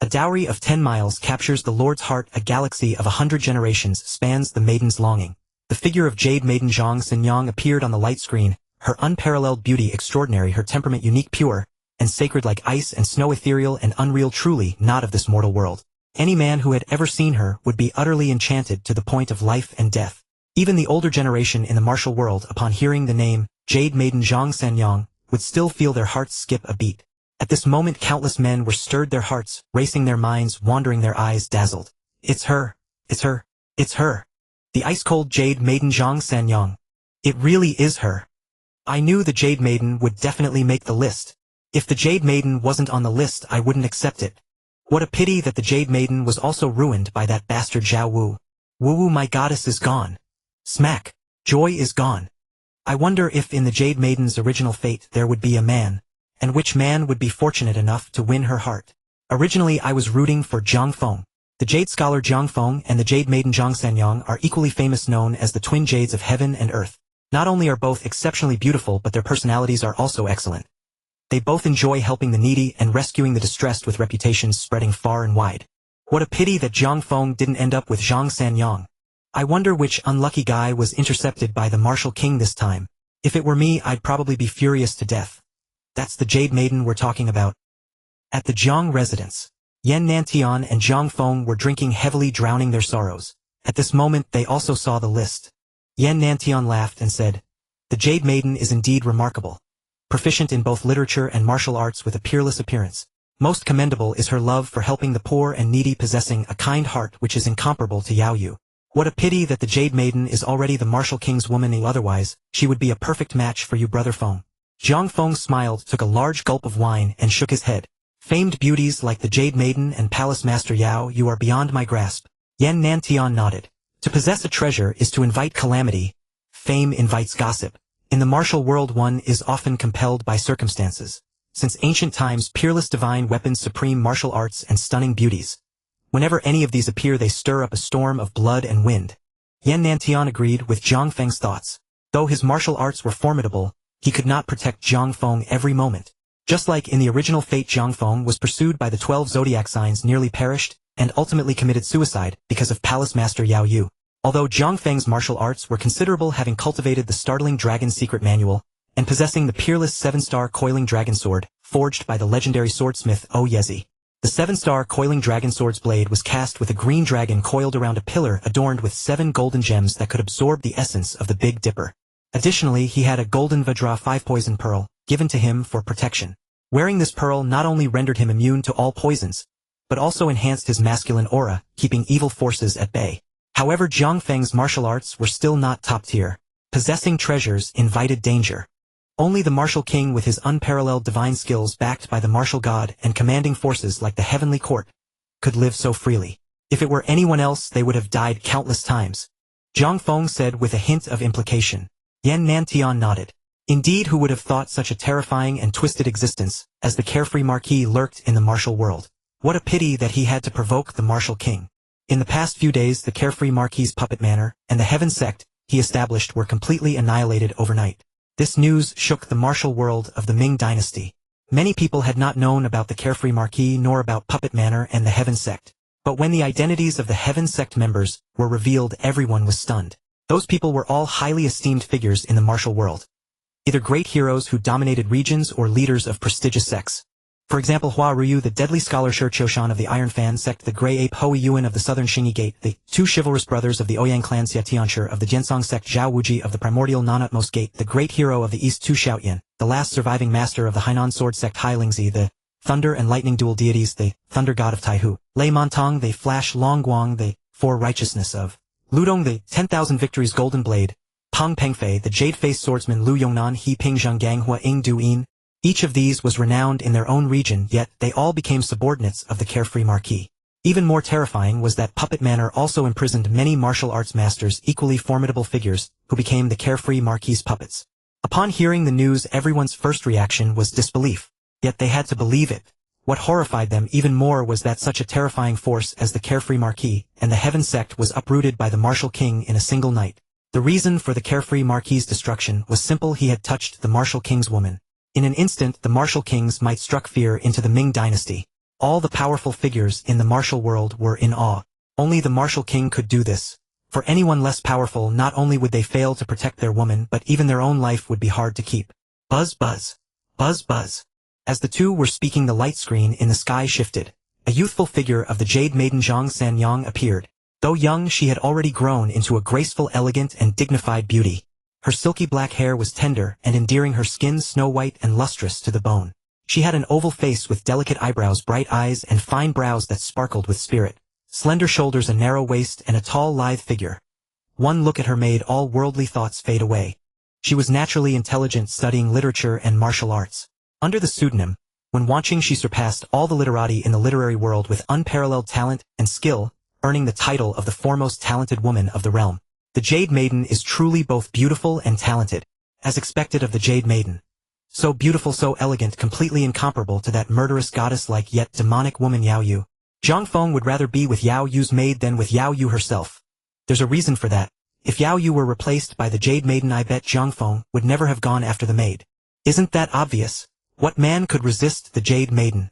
A dowry of 10 miles captures the Lord's heart. A galaxy of 100 generations spans the maiden's longing. The figure of Jade Maiden Zhang Xinyang appeared on the light screen, her unparalleled beauty extraordinary, her temperament unique, pure, and sacred like ice and snow, ethereal and unreal, truly not of this mortal world. Any man who had ever seen her would be utterly enchanted to the point of life and death. Even the older generation in the martial world, upon hearing the name, Jade Maiden Zhang Xinyang, would still feel their hearts skip a beat. At this moment countless men were stirred, their hearts racing, their minds wandering, their eyes dazzled. It's her! It's her! It's her! The ice-cold Jade Maiden Zhang Xinyang. It really is her. I knew the Jade Maiden would definitely make the list. If the Jade Maiden wasn't on the list, I wouldn't accept it. What a pity that the Jade Maiden was also ruined by that bastard Zhao Wu. Wu, my goddess is gone. Smack. Joy is gone. I wonder if in the Jade Maiden's original fate there would be a man, and which man would be fortunate enough to win her heart. Originally I was rooting for Zhang Feng. The Jade Scholar Zhang Feng and the Jade Maiden Zhang Xinyang are equally famous, known as the twin Jades of heaven and earth. Not only are both exceptionally beautiful, but their personalities are also excellent. They both enjoy helping the needy and rescuing the distressed, with reputations spreading far and wide. What a pity that Zhang Feng didn't end up with Zhang Xinyang. I wonder which unlucky guy was intercepted by the martial king this time. If it were me, I'd probably be furious to death. That's the Jade Maiden we're talking about. At the Zhang residence, Yan Nantian and Zhang Feng were drinking heavily, drowning their sorrows. At this moment they also saw the list. Yan Nantian laughed and said, "The Jade Maiden is indeed remarkable. Proficient in both literature and martial arts, with a peerless appearance. Most commendable is her love for helping the poor and needy, possessing a kind heart which is incomparable to Yao Yu. What a pity that the Jade Maiden is already the martial king's woman, otherwise, she would be a perfect match for you, brother Feng. Zhang Feng smiled, took a large gulp of wine, and shook his head. Famed beauties like the Jade Maiden and Palace Master Yao, you are beyond my grasp. Yan Tian nodded. To possess a treasure is to invite calamity. Fame invites gossip. In the martial world one is often compelled by circumstances. Since ancient times, peerless divine weapons, supreme martial arts, and stunning beauties. Whenever any of these appear, they stir up a storm of blood and wind. Yan Tian agreed with Zhang Feng's thoughts. Though his martial arts were formidable, he could not protect Zhang Feng every moment. Just like in the original Fate, Zhang Feng was pursued by the 12 zodiac signs, nearly perished, and ultimately committed suicide because of Palace Master Yao Yu. Although Zhang Feng's martial arts were considerable, having cultivated the startling dragon secret manual, and possessing the peerless 7-star coiling dragon sword, forged by the legendary swordsmith O Yezi. The 7-star coiling dragon sword's blade was cast with a green dragon coiled around a pillar adorned with 7 golden gems that could absorb the essence of the Big Dipper. Additionally, he had a golden Vajra 5 poison pearl, given to him for protection. Wearing this pearl not only rendered him immune to all poisons, but also enhanced his masculine aura, keeping evil forces at bay. However, Zhang Feng's martial arts were still not top tier. Possessing treasures invited danger. Only the martial king with his unparalleled divine skills, backed by the martial god and commanding forces like the heavenly court, could live so freely. If it were anyone else, they would have died countless times. Zhang Feng said with a hint of implication. Yan Tian nodded. Indeed, who would have thought such a terrifying and twisted existence as the carefree marquis lurked in the martial world? What a pity that he had to provoke the martial king. In the past few days, the carefree marquis's puppet manor and the heaven sect he established were completely annihilated overnight. This news shook the martial world of the Ming dynasty. Many people had not known about the carefree marquis nor about puppet manor and the heaven sect. But when the identities of the heaven sect members were revealed, everyone was stunned. Those people were all highly esteemed figures in the martial world. Either great heroes who dominated regions or leaders of prestigious sects. For example, Hua Ruyu, the deadly scholar Shi Qiushan of the Iron Fan sect, the Grey Ape Hui Yuan of the Southern Xingyi Gate, the 2 chivalrous brothers of the Ouyang clan Xia Tianshi of the Jiansong sect, Zhao Wuji of the primordial Nanutmost Gate, the great hero of the East Tu Xiaoyan, the last surviving master of the Hainan sword sect Hai Lingzi, the thunder and lightning dual deities, the thunder god of Taihu, Lei Montong, the flash Longguang, the 4 righteousness of Ludong, the 10,000 victories golden blade, Pang Pengfei, the jade-faced swordsman Lu Yongnan, He Ping Zhanggang Hua Ing Duin. Each of these was renowned in their own region, yet they all became subordinates of the carefree marquis. Even more terrifying was that Puppet Manor also imprisoned many martial arts masters, equally formidable figures, who became the carefree marquis's puppets. Upon hearing the news, everyone's first reaction was disbelief. Yet they had to believe it. What horrified them even more was that such a terrifying force as the carefree marquis and the heaven sect was uprooted by the martial king in a single night. The reason for the carefree marquis's destruction was simple: he had touched the martial king's woman. In an instant, the martial king's might struck fear into the Ming dynasty. All the powerful figures in the martial world were in awe. Only the martial king could do this. For anyone less powerful, not only would they fail to protect their woman, but even their own life would be hard to keep. Buzz buzz. Buzz buzz. As the two were speaking, the light screen in the sky shifted. A youthful figure of the Jade Maiden Zhang Sanyang appeared. Though young, she had already grown into a graceful, elegant, and dignified beauty. Her silky black hair was tender and endearing, her skin snow-white and lustrous to the bone. She had an oval face with delicate eyebrows, bright eyes, and fine brows that sparkled with spirit. Slender shoulders, a narrow waist, and a tall, lithe figure. One look at her made all worldly thoughts fade away. She was naturally intelligent, studying literature and martial arts. Under the pseudonym, when watching, she surpassed all the literati in the literary world with unparalleled talent and skill, earning the title of the foremost talented woman of the realm. The Jade Maiden is truly both beautiful and talented, as expected of the Jade Maiden. So beautiful, so elegant, completely incomparable to that murderous goddess-like yet demonic woman Yao Yu. Zhang Feng would rather be with Yao Yu's maid than with Yao Yu herself. There's a reason for that. If Yao Yu were replaced by the Jade Maiden, I bet Zhang Feng would never have gone after the maid. Isn't that obvious? What man could resist the Jade Maiden?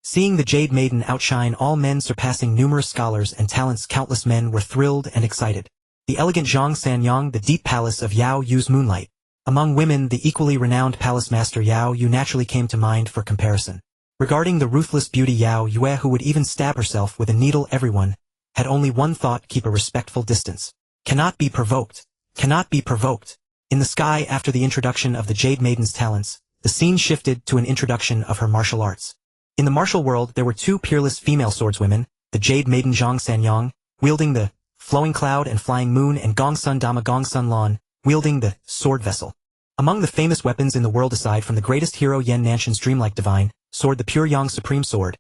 Seeing the Jade Maiden outshine all men, surpassing numerous scholars and talents, countless men were thrilled and excited. The elegant Zhang Sanyang, the deep palace of Yao Yu's moonlight. Among women, the equally renowned palace master Yao Yu naturally came to mind for comparison. Regarding the ruthless beauty Yao Yue, who would even stab herself with a needle, everyone had only one thought: keep a respectful distance. Cannot be provoked. Cannot be provoked. In the sky, after the introduction of the Jade Maiden's talents, the scene shifted to an introduction of her martial arts. In the martial world, there were 2 peerless female swordswomen, the Jade Maiden Zhang Sanyang, wielding the flowing cloud and flying moon, and Gongsun Dama Gongsun Lan, wielding the sword vessel. Among the famous weapons in the world aside from the greatest hero Yan Nanshan's dreamlike divine sword, the pure Yang supreme sword,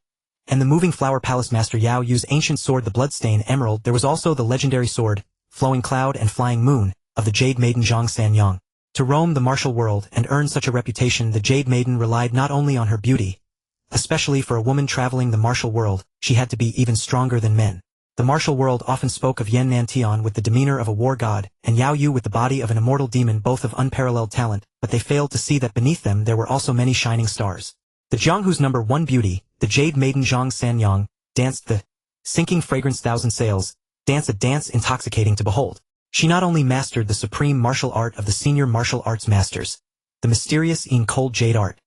and the moving flower palace master Yao Yu's ancient sword, the bloodstained emerald, there was also the legendary sword, flowing cloud and flying moon, of the Jade Maiden Zhang Sanyang. To roam the martial world and earn such a reputation, the Jade Maiden relied not only on her beauty, especially for a woman traveling the martial world, she had to be even stronger than men. The martial world often spoke of Yan Nantian with the demeanor of a war god, and Yao Yu with the body of an immortal demon, both of unparalleled talent, but they failed to see that beneath them there were also many shining stars. The Zhang whose number one beauty, the Jade Maiden Zhang Sanyang, danced the sinking fragrance thousand sails, dance a dance intoxicating to behold. She not only mastered the supreme martial art of the senior martial arts masters, the mysterious in cold jade art,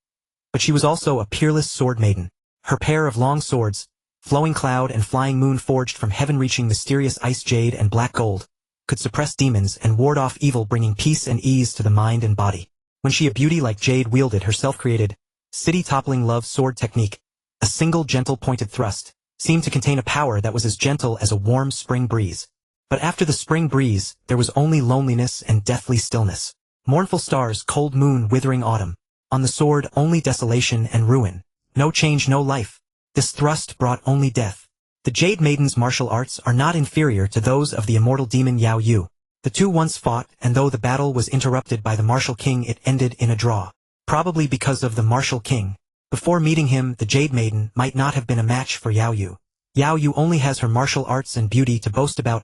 but she was also a peerless sword maiden. Her pair of long swords, flowing cloud and flying moon, forged from heaven, reaching mysterious ice jade and black gold, could suppress demons and ward off evil, bringing peace and ease to the mind and body. When she, a beauty like jade, wielded her self-created, city-toppling love sword technique, a single gentle pointed thrust seemed to contain a power that was as gentle as a warm spring breeze. But after the spring breeze, there was only loneliness and deathly stillness. Mournful stars, cold moon, withering autumn. On the sword, only desolation and ruin. No change, no life. This thrust brought only death. The Jade Maiden's martial arts are not inferior to those of the immortal demon Yao Yu. The two once fought, and though the battle was interrupted by the martial king, it ended in a draw. Probably because of the martial king. Before meeting him, the Jade Maiden might not have been a match for Yao Yu. Yao Yu only has her martial arts and beauty to boast about.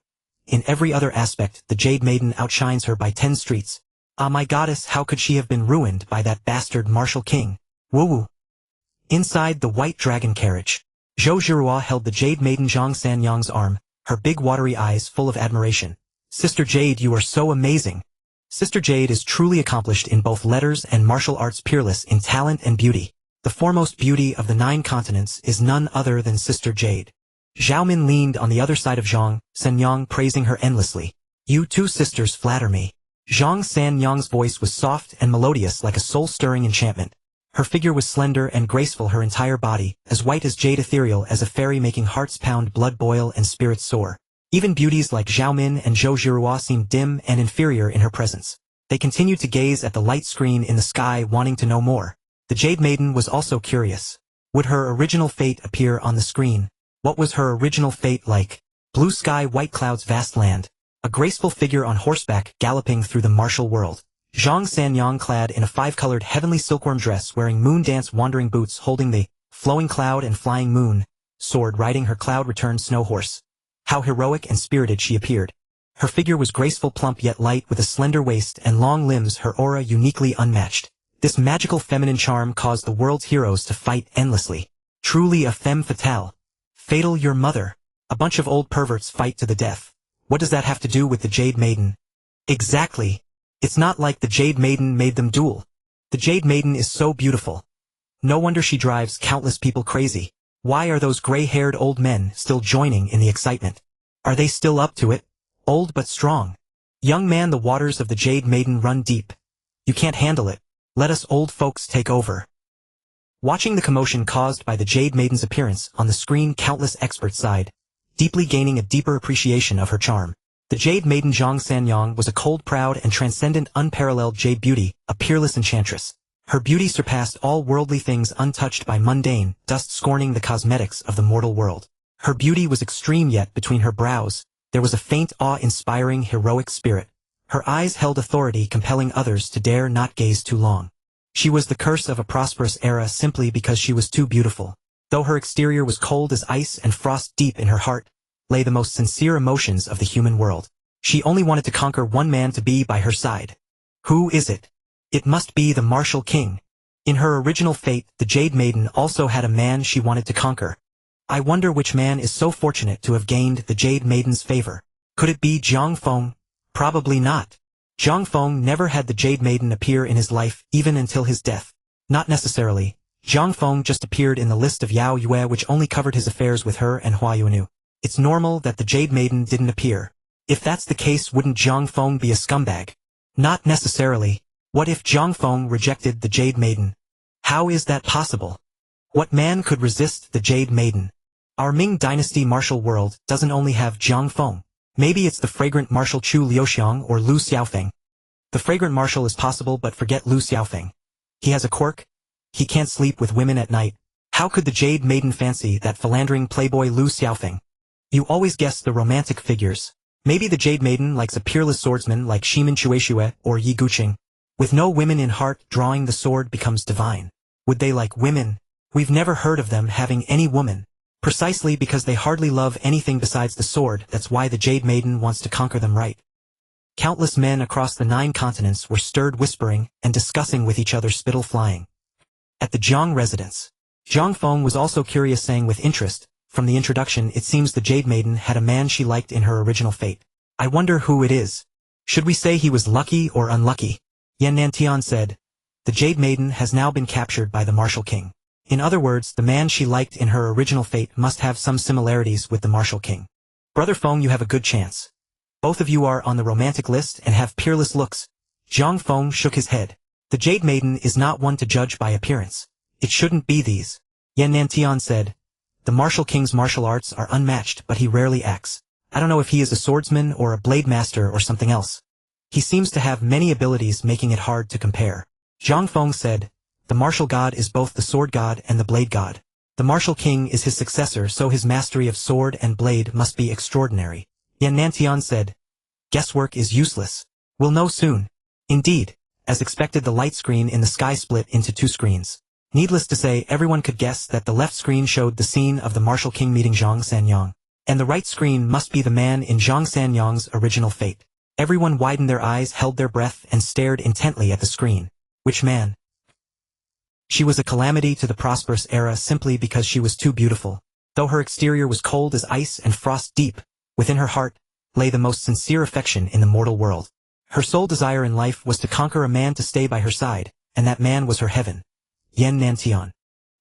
In every other aspect, the Jade Maiden outshines her by 10 streets. Ah, my goddess, how could she have been ruined by that bastard martial king? Woo-woo. Inside the white dragon carriage, Zhou Zhirua held the Jade Maiden Zhang Sanyang's arm, her big watery eyes full of admiration. Sister Jade, you are so amazing. Sister Jade is truly accomplished in both letters and martial arts, peerless in talent and beauty. The foremost beauty of the 9 continents is none other than Sister Jade. Zhao Min leaned on the other side of Zhang Sanyang, praising her endlessly. You two sisters flatter me. Zhang Sanyang's voice was soft and melodious like a soul-stirring enchantment. Her figure was slender and graceful, her entire body, as white as jade, ethereal as a fairy, making hearts pound, blood boil, and spirits soar. Even beauties like Zhao Min and Zhou Zhirua seemed dim and inferior in her presence. They continued to gaze at the light screen in the sky, wanting to know more. The Jade Maiden was also curious. Would her original fate appear on the screen? What was her original fate like? Blue sky, white clouds, vast land. A graceful figure on horseback galloping through the martial world. Zhang Sanyang, clad in a 5-colored heavenly silkworm dress, wearing moon dance wandering boots, holding the flowing cloud and flying moon sword, riding her cloud-returned snow horse. How heroic and spirited she appeared. Her figure was graceful, plump yet light, with a slender waist and long limbs, her aura uniquely unmatched. This magical feminine charm caused the world's heroes to fight endlessly. Truly a femme fatale. Fatal your mother. A bunch of old perverts fight to the death. What does that have to do with the Jade Maiden? Exactly. It's not like the Jade Maiden made them duel. The Jade Maiden is so beautiful. No wonder she drives countless people crazy. Why are those gray-haired old men still joining in the excitement? Are they still up to it? Old but strong. Young man, the waters of the Jade Maiden run deep. You can't handle it. Let us old folks take over. Watching the commotion caused by the Jade Maiden's appearance on the screen, countless experts sighed, deeply gaining a deeper appreciation of her charm. The Jade Maiden Zhang Sanyang was a cold, proud, and transcendent, unparalleled jade beauty, a peerless enchantress. Her beauty surpassed all worldly things, untouched by mundane dust, scorning the cosmetics of the mortal world. Her beauty was extreme, yet between her brows there was a faint, awe-inspiring, heroic spirit. Her eyes held authority, compelling others to dare not gaze too long. She was the curse of a prosperous era simply because she was too beautiful. Though her exterior was cold as ice and frost, deep in her heart lay the most sincere emotions of the human world. She only wanted to conquer one man to be by her side. Who is it? It must be the martial king. In her original fate, the Jade Maiden also had a man she wanted to conquer. I wonder which man is so fortunate to have gained the Jade Maiden's favor. Could it be Zhang Feng? Probably not. Zhang Feng never had the Jade Maiden appear in his life, even until his death. Not necessarily. Zhang Feng just appeared in the list of Yao Yue, which only covered his affairs with her and Hua Yuanu. It's normal that the Jade Maiden didn't appear. If that's the case, wouldn't Zhang Feng be a scumbag? Not necessarily. What if Zhang Feng rejected the Jade Maiden? How is that possible? What man could resist the Jade Maiden? Our Ming Dynasty martial world doesn't only have Zhang Feng. Maybe it's the fragrant Marshal Chu Liuxiang or Lu Xiaofeng. The fragrant marshal is possible, but forget Lu Xiaofeng. He has a quirk. He can't sleep with women at night. How could the Jade Maiden fancy that philandering playboy Lu Xiaofeng? You always guess the romantic figures. Maybe the Jade Maiden likes a peerless swordsman like Shimin Chuexue or Yi Guqing. With no women in heart, drawing the sword becomes divine. Would they like women? We've never heard of them having any woman. Precisely because they hardly love anything besides the sword, that's why the Jade Maiden wants to conquer them, right? Countless men across the 9 continents were stirred whispering and discussing with each other, spittle flying. At the Zhang residence, Zhang Feng was also curious, saying with interest, from the introduction it seems the Jade Maiden had a man she liked in her original fate. I wonder who it is. Should we say he was lucky or unlucky? Yan Tian said. The Jade Maiden has now been captured by the Martial King. In other words, the man she liked in her original fate must have some similarities with the Martial King. Brother Feng, you have a good chance. Both of you are on the romantic list and have peerless looks. Zhang Feng shook his head. The Jade Maiden is not one to judge by appearance. It shouldn't be these. Yan Tian said. The Martial King's martial arts are unmatched, but he rarely acts. I don't know if he is a swordsman or a blade master or something else. He seems to have many abilities, making it hard to compare. Zhang Feng said. The martial god is both the sword god and the blade god. The Martial King is his successor, so his mastery of sword and blade must be extraordinary. Yan Tian said. Guesswork is useless. We'll know soon. Indeed, as expected, the light screen in the sky split into 2 screens. Needless to say, everyone could guess that the left screen showed the scene of the Martial King meeting Zhang Sanyang, and the right screen must be the man in Zhang Sanyang's original fate. Everyone widened their eyes, held their breath, and stared intently at the screen. Which man? She was a calamity to the prosperous era simply because she was too beautiful. Though her exterior was cold as ice and frost deep, within her heart lay the most sincere affection in the mortal world. Her sole desire in life was to conquer a man to stay by her side, and that man was her heaven. Yan Nantian.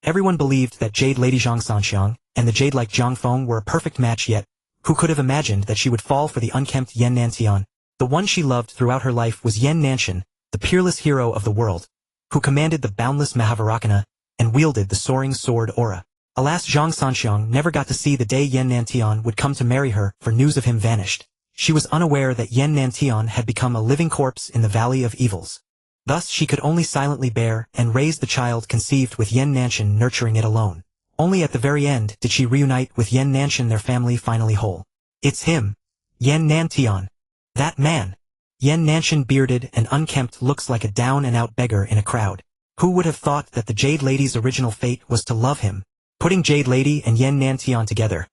Everyone believed that Jade Lady Zhang Sanxiang and the Jade-like Zhang Feng were a perfect match, yet who could have imagined that she would fall for the unkempt Yan Nantian? The one she loved throughout her life was Yan Nanshan, the peerless hero of the world, who commanded the boundless Mahavarakana and wielded the soaring sword Aura. Alas, Zhang Sanxiang never got to see the day Yan Nantian would come to marry her, for news of him vanished. She was unaware that Yan Nantian had become a living corpse in the Valley of Evils. Thus she could only silently bear and raise the child conceived with Yan Nanshan nurturing it alone. Only at the very end did she reunite with Yan Nanshan, their family finally whole. It's him. Yan Nantian. That man. Yan Nanshan, bearded and unkempt, looks like a down-and-out beggar in a crowd. Who would have thought that the Jade Lady's original fate was to love him? Putting Jade Lady and Yan Nantian together.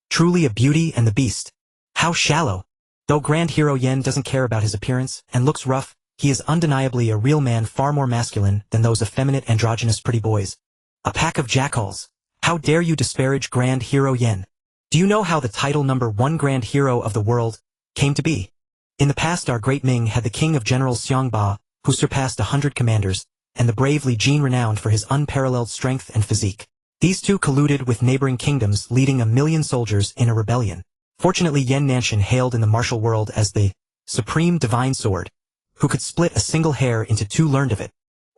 Truly a beauty and the beast. How shallow. Though Grand Hero Yan doesn't care about his appearance and looks rough, he is undeniably a real man, far more masculine than those effeminate androgynous pretty boys. A pack of jackals. How dare you disparage Grand Hero Yan? Do you know how the title number 1 Grand Hero of the world came to be? In the past, our great Ming had the king of generals Xiangba, who surpassed 100 commanders, and the brave Li Jin, renowned for his unparalleled strength and physique. These two colluded with neighboring kingdoms, leading 1,000,000 soldiers in a rebellion. Fortunately, Yan Nanshan hailed in the martial world as the supreme divine sword, who could split a single hair into 2, learned of it.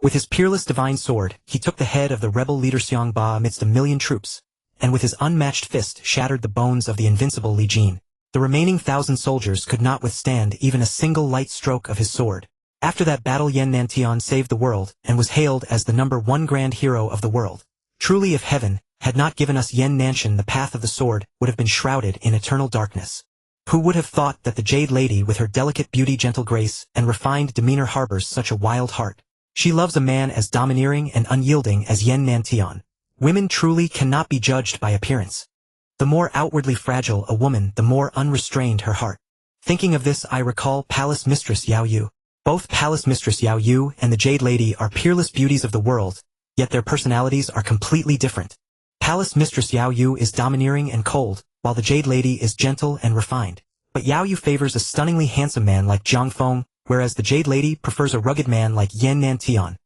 With his peerless divine sword, he took the head of the rebel leader Xiangba amidst 1,000,000 troops, and with his unmatched fist shattered the bones of the invincible Li Jin. The remaining 1,000 soldiers could not withstand even a single light stroke of his sword. After that battle, Yan Nantian saved the world and was hailed as the number 1 grand hero of the world. Truly, if heaven had not given us Yan Nanshan, the path of the sword would have been shrouded in eternal darkness. Who would have thought that the Jade Lady, with her delicate beauty, gentle grace, and refined demeanor, harbors such a wild heart? She loves a man as domineering and unyielding as Yan Nantian. Women truly cannot be judged by appearance. The more outwardly fragile a woman, the more unrestrained her heart. Thinking of this, I recall Palace Mistress Yao Yu. Both Palace Mistress Yao Yu and the Jade Lady are peerless beauties of the world, yet their personalities are completely different. Palace Mistress Yao Yu is domineering and cold, while the Jade Lady is gentle and refined. But Yao Yu favors a stunningly handsome man like Zhang Feng, whereas the Jade Lady prefers a rugged man like Yan Nantian.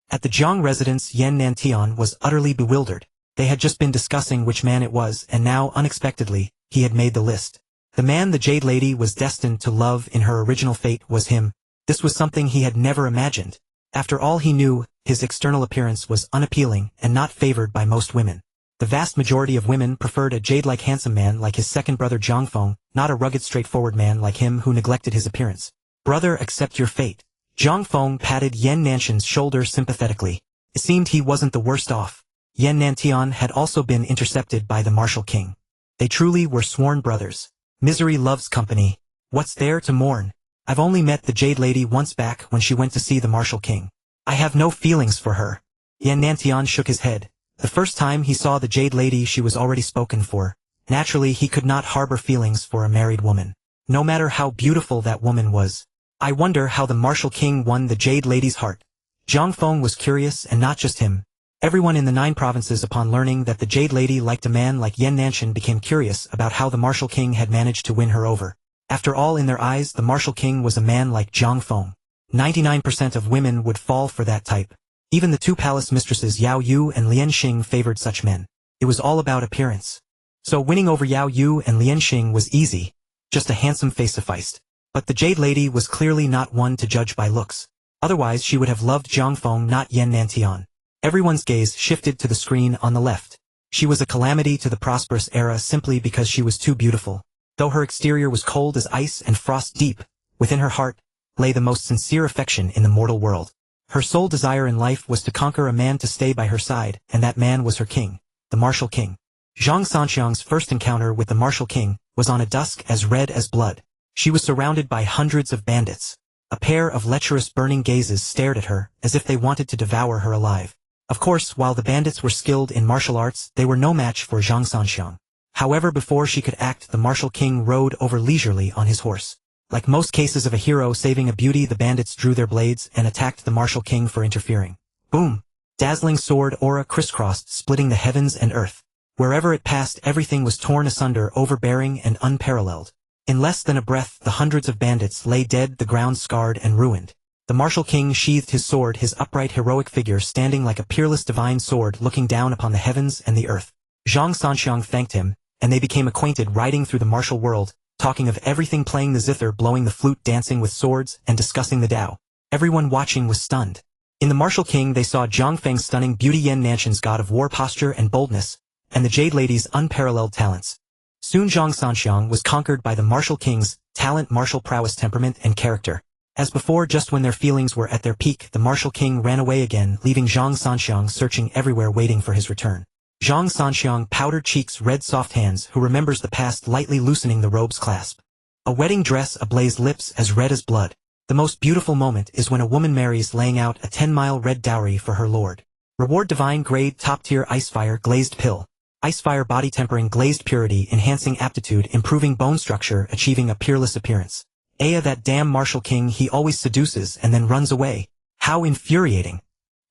At the Zhang residence, Yan Nantian was utterly bewildered. They had just been discussing which man it was, and now, unexpectedly, he had made the list. The man the Jade Lady was destined to love in her original fate was him. This was something he had never imagined. After all, he knew his external appearance was unappealing and not favored by most women. The vast majority of women preferred a jade-like handsome man like his second brother Zhang Feng, not a rugged straightforward man like him who neglected his appearance. Brother, accept your fate. Zhang Feng patted Yan Nanshan's shoulder sympathetically. It seemed he wasn't the worst off. Yan Nantian had also been intercepted by the martial king. They truly were sworn brothers. Misery loves company. What's there to mourn? I've only met the Jade Lady once back when she went to see the martial king. I have no feelings for her. Yan Nantian shook his head. The first time he saw the Jade Lady she was already spoken for. Naturally he could not harbor feelings for a married woman. No matter how beautiful that woman was. I wonder how the martial king won the Jade Lady's heart. Zhang Feng was curious, and not just him. Everyone in the 9 provinces upon learning that the Jade Lady liked a man like Yan Nanshan became curious about how the martial king had managed to win her over. After all, in their eyes the martial king was a man like Zhang Feng. 99% of women would fall for that type. Even the 2 palace mistresses Yao Yu and Lian Xing favored such men. It was all about appearance. So winning over Yao Yu and Lian Xing was easy. Just a handsome face sufficed. But the Jade Lady was clearly not one to judge by looks. Otherwise she would have loved Zhang Feng, not Yan Nantian. Everyone's gaze shifted to the screen on the left. She was a calamity to the prosperous era simply because she was too beautiful. Though her exterior was cold as ice and frost deep, within her heart lay the most sincere affection in the mortal world. Her sole desire in life was to conquer a man to stay by her side, and that man was her king, the martial king. Zhang Sanxiang's first encounter with the martial king was on a dusk as red as blood. She was surrounded by hundreds of bandits. A pair of lecherous burning gazes stared at her, as if they wanted to devour her alive. Of course, while the bandits were skilled in martial arts, they were no match for Zhang Sanxiang. However, before she could act, the martial king rode over leisurely on his horse. Like most cases of a hero saving a beauty, the bandits drew their blades and attacked the martial king for interfering. Boom! Dazzling sword aura crisscrossed, splitting the heavens and earth. Wherever it passed, everything was torn asunder, overbearing and unparalleled. In less than a breath, the hundreds of bandits lay dead, the ground scarred and ruined. The martial king sheathed his sword, his upright heroic figure standing like a peerless divine sword looking down upon the heavens and the earth. Zhang Sanxiang thanked him, and they became acquainted, riding through the martial world, talking of everything, playing the zither, blowing the flute, dancing with swords, and discussing the Dao. Everyone watching was stunned. In the martial king they saw Zhang Feng's stunning beauty, Yan Nanshan's god of war posture and boldness, and the Jade Lady's unparalleled talents. Soon Zhang Sanxiang was conquered by the martial king's talent, martial prowess, temperament, and character. As before, just when their feelings were at their peak, the martial king ran away again, leaving Zhang Sanxiang searching everywhere, waiting for his return. Zhang Sanxiang, powdered cheeks, red soft hands, who remembers the past, lightly loosening the robe's clasp. A wedding dress ablaze, lips as red as blood. The most beautiful moment is when a woman marries, laying out a 10-mile red dowry for her lord. Reward: divine grade, top-tier icefire glazed pill. Icefire body tempering, glazed purity, enhancing aptitude, improving bone structure, achieving a peerless appearance. That damn martial king, he always seduces and then runs away. How infuriating.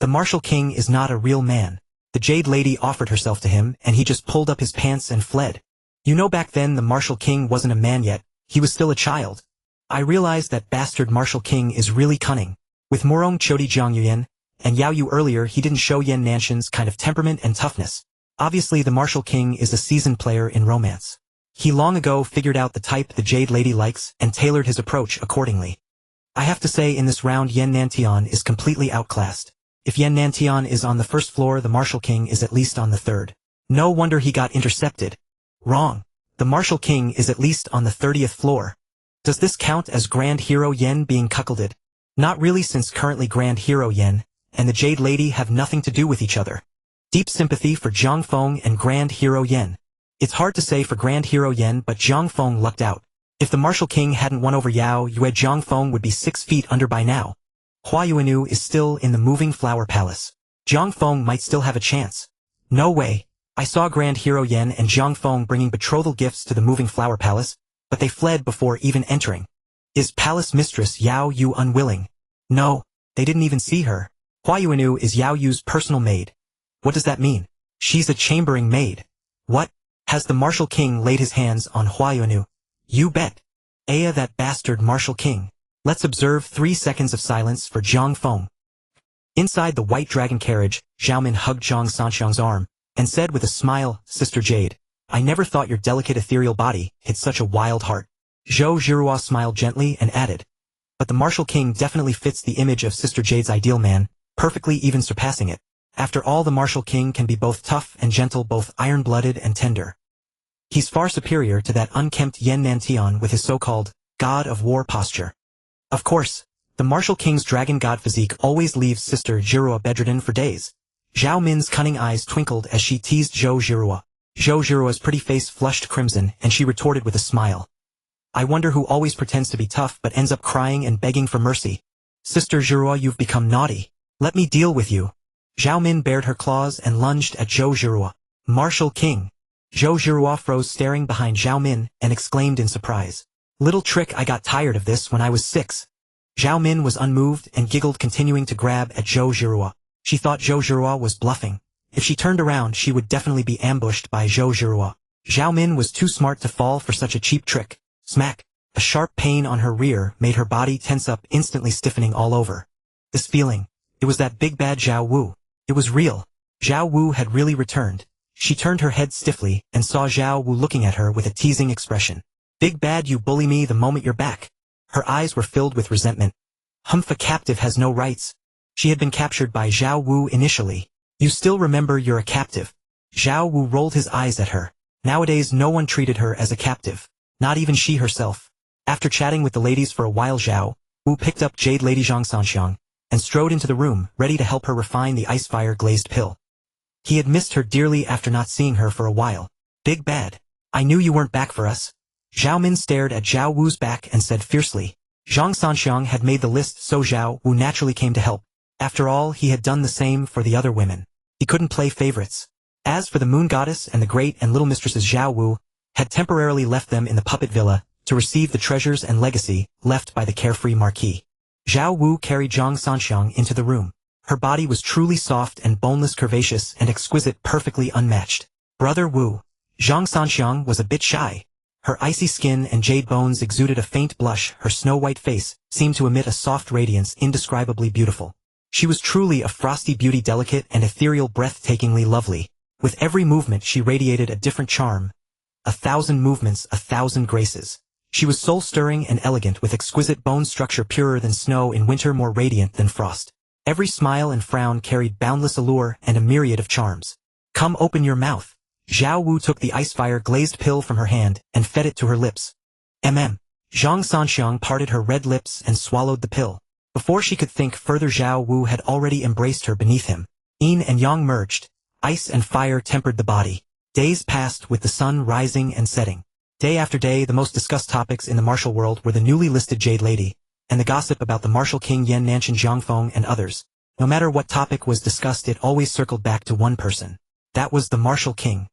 The martial king is not a real man. The Jade Lady offered herself to him, and he just pulled up his pants and fled. You know, back then the martial king wasn't a man yet, he was still a child. I realized that bastard martial king is really cunning. With Morong Chodi Jiang Yuan and Yao Yu earlier, he didn't show Yan Nanshan's kind of temperament and toughness. Obviously the martial king is a seasoned player in romance. He long ago figured out the type the Jade Lady likes and tailored his approach accordingly. I have to say, in this round Yan Nantian is completely outclassed. If Yan Nantian is on the first floor, the martial king is at least on the third. No wonder he got intercepted. Wrong. The martial king is at least on the 30th floor. Does this count as Grand Hero Yen being cuckolded? Not really, since currently Grand Hero Yen and the Jade Lady have nothing to do with each other. Deep sympathy for Zhang Feng and Grand Hero Yen. It's hard to say for Grand Hero Yen, but Zhang Feng lucked out. If the martial king hadn't won over Yao Yue, Zhang Feng would be 6 feet under by now. Hua Yuanu is still in the Moving Flower Palace. Zhang Feng might still have a chance. No way. I saw Grand Hero Yen and Zhang Feng bringing betrothal gifts to the Moving Flower Palace, but they fled before even entering. Is Palace Mistress Yao Yu unwilling? No, they didn't even see her. Hua Yuanu is Yao Yu's personal maid. What does that mean? She's a chambering maid. What? Has the martial king laid his hands on Hua Yuanu? You bet. That bastard martial king. Let's observe 3 seconds of silence for Zhang Feng. Inside the white dragon carriage, Xiaomin hugged Zhang Sanxiang's arm, and said with a smile, Sister Jade, I never thought your delicate ethereal body hid such a wild heart. Zhou Zhirua smiled gently and added, but the martial king definitely fits the image of Sister Jade's ideal man, perfectly, even surpassing it. After all, the martial king can be both tough and gentle, both iron-blooded and tender. He's far superior to that unkempt Meng Tian with his so-called god of war posture. Of course, the martial king's dragon god physique always leaves Sister Jirua bedridden for days. Zhao Min's cunning eyes twinkled as she teased Zhou Jirua. Zhou Jirua's pretty face flushed crimson, and she retorted with a smile. I wonder who always pretends to be tough but ends up crying and begging for mercy. Sister Jirua, you've become naughty. Let me deal with you. Zhao Min bared her claws and lunged at Zhou Jirua. Martial king. Zhou Jirua froze, staring behind Zhao Min, and exclaimed in surprise. Little trick, I got tired of this when I was 6. Zhao Min was unmoved and giggled, continuing to grab at Zhou Jirua. She thought Zhou Jirua was bluffing. If she turned around, she would definitely be ambushed by Zhou Jirua. Zhao Min was too smart to fall for such a cheap trick. Smack! A sharp pain on her rear made her body tense up, instantly stiffening all over. This feeling, it was that big bad Zhao Wu. It was real. Zhao Wu had really returned. She turned her head stiffly and saw Zhao Wu looking at her with a teasing expression. Big bad, you bully me the moment you're back. Her eyes were filled with resentment. Humph, a captive has no rights. She had been captured by Zhao Wu initially. You still remember you're a captive. Zhao Wu rolled his eyes at her. Nowadays no one treated her as a captive. Not even she herself. After chatting with the ladies for a while, Zhao Wu picked up Jade Lady Zhang Sanxiang and strode into the room, ready to help her refine the ice fire glazed pill. He had missed her dearly after not seeing her for a while. Big bad. I knew you weren't back for us. Zhao Min stared at Zhao Wu's back and said fiercely. Zhang Sanxiang had made the list, so Zhao Wu naturally came to help. After all, he had done the same for the other women. He couldn't play favorites. As for the Moon Goddess and the Great and Little Mistresses, Zhao Wu had temporarily left them in the puppet villa to receive the treasures and legacy left by the carefree Marquis. Zhao Wu carried Zhang Sanxiang into the room. Her body was truly soft and boneless, curvaceous and exquisite, perfectly unmatched. Brother Wu. Zhang Sanxiang was a bit shy. Her icy skin and jade bones exuded a faint blush. Her snow-white face seemed to emit a soft radiance, indescribably beautiful. She was truly a frosty beauty, delicate and ethereal, breathtakingly lovely. With every movement she radiated a different charm. 1,000 movements, 1,000 graces. She was soul-stirring and elegant, with exquisite bone structure, purer than snow in winter, more radiant than frost. Every smile and frown carried boundless allure and a myriad of charms. Come, open your mouth. Zhao Wu took the ice fire glazed pill from her hand and fed it to her lips. Zhang Sanxiang parted her red lips and swallowed the pill. Before she could think further, Zhao Wu had already embraced her beneath him. Yin and yang merged. Ice and fire tempered the body. Days passed with the sun rising and setting. Day after day, the most discussed topics in the martial world were the newly listed Jade Lady, and the gossip about the martial king Yan Nanshan Jiangfeng and others. No matter what topic was discussed, it always circled back to one person. That was the martial king.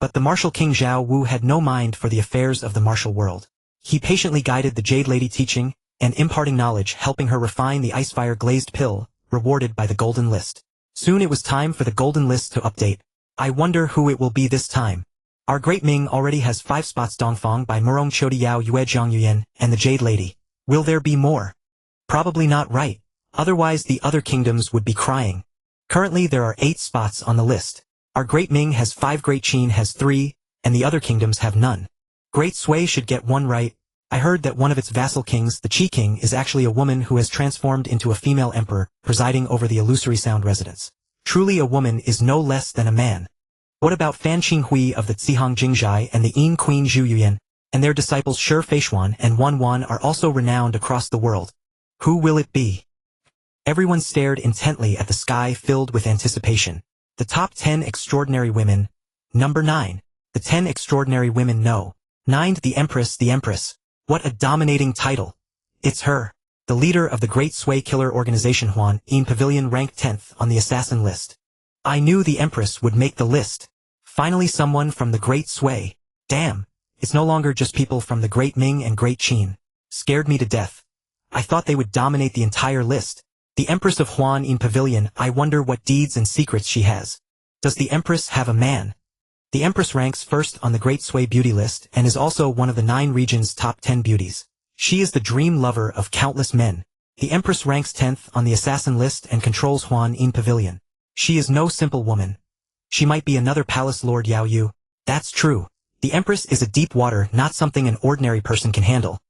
But the martial king Zhao Wu had no mind for the affairs of the martial world. He patiently guided the Jade Lady, teaching and imparting knowledge, helping her refine the ice fire glazed pill, rewarded by the golden list. Soon it was time for the golden list to update. I wonder who it will be this time. Our great Ming already has 5 spots: Dongfang by Murong Chodi Yao Yue Zhang Yuyan and the Jade Lady. Will there be more? Probably not, right? Otherwise the other kingdoms would be crying. Currently there are 8 spots on the list. Our great Ming has 5, Great Qin has 3, and the other kingdoms have none. Great Sui should get 1 right. I heard that one of its vassal kings, the Qi King, is actually a woman who has transformed into a female emperor, presiding over the illusory sound residence. Truly a woman is no less than a man. What about Fan Qinghui of the Zihang Jingzhai and the Yin Queen Zhu Yuyan, and their disciples Shi Feishuan and Wan Wan are also renowned across the world. Who will it be? Everyone stared intently at the sky, filled with anticipation. The top 10 extraordinary women. Number 9. The 10 extraordinary women. No. 9. The Empress. The Empress. What a dominating title. It's her. The leader of the Great Sui Killer Organization, Huan Yin Pavilion, ranked 10th on the assassin list. I knew the Empress would make the list. Finally someone from the Great Sui. Damn. It's no longer just people from the Great Ming and Great Qin. Scared me to death. I thought they would dominate the entire list. The Empress of Huan Yin Pavilion. I wonder what deeds and secrets she has. Does the Empress have a man? The Empress ranks first on the Great Sui beauty list and is also one of the 9 regions' top 10 beauties. She is the dream lover of countless men. The Empress ranks 10th on the assassin list and controls Huan Yin Pavilion. She is no simple woman. She might be another palace lord Yao Yu. That's true. The Empress is a deep water, not something an ordinary person can handle.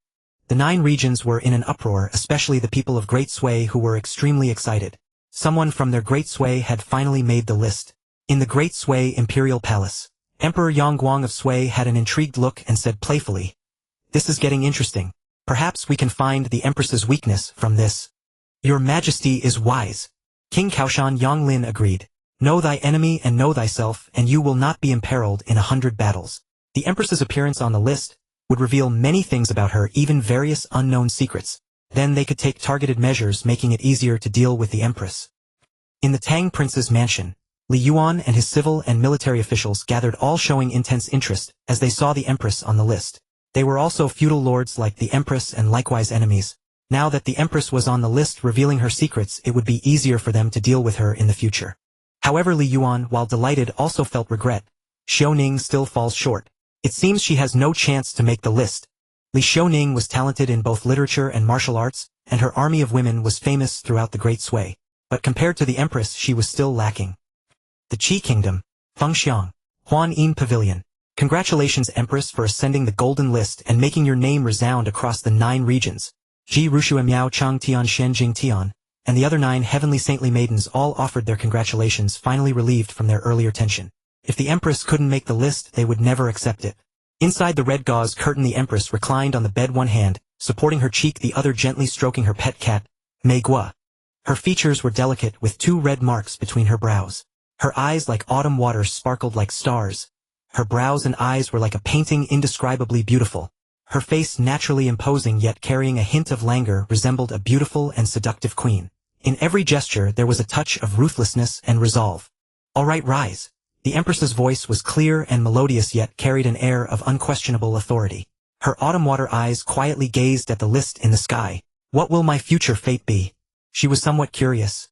The 9 regions were in an uproar, especially the people of Great Sui, who were extremely excited. Someone from their Great Sui had finally made the list. In the Great Sui Imperial Palace, Emperor Yangguang of Sui had an intrigued look and said playfully, "This is getting interesting. Perhaps we can find the Empress's weakness from this." "Your Majesty is wise." King Kaoshan Yonglin agreed. "Know thy enemy and know thyself, and you will not be imperiled in 100 battles." The Empress's appearance on the list would reveal many things about her, even various unknown secrets. Then they could take targeted measures, making it easier to deal with the Empress. In the Tang Prince's mansion, Li Yuan and his civil and military officials gathered, all showing intense interest as they saw the Empress on the list. They were also feudal lords like the Empress and likewise enemies. Now that the Empress was on the list revealing her secrets, it would be easier for them to deal with her in the future. However, Li Yuan, while delighted, also felt regret. Xiaoning still falls short. It seems she has no chance to make the list. Li Xiaoning was talented in both literature and martial arts, and her army of women was famous throughout the Great Sui. But compared to the Empress, she was still lacking. The Qi Kingdom, Fengxiang, Huanyin Pavilion. Congratulations, Empress, for ascending the Golden List and making your name resound across the 9 regions. Ji Rushua Miao Chang Tian Shen Jing Tian, and the other 9 heavenly saintly maidens all offered their congratulations, finally relieved from their earlier tension. If the Empress couldn't make the list, they would never accept it. Inside the red gauze curtain, the Empress reclined on the bed, one hand supporting her cheek, the other gently stroking her pet cat, Mei Gua. Her features were delicate, with 2 red marks between her brows. Her eyes, like autumn water, sparkled like stars. Her brows and eyes were like a painting, indescribably beautiful. Her face, naturally imposing yet carrying a hint of languor, resembled a beautiful and seductive queen. In every gesture there was a touch of ruthlessness and resolve. "All right, rise." The Empress's voice was clear and melodious, yet carried an air of unquestionable authority. Her autumn water eyes quietly gazed at the list in the sky. What will my future fate be? She was somewhat curious.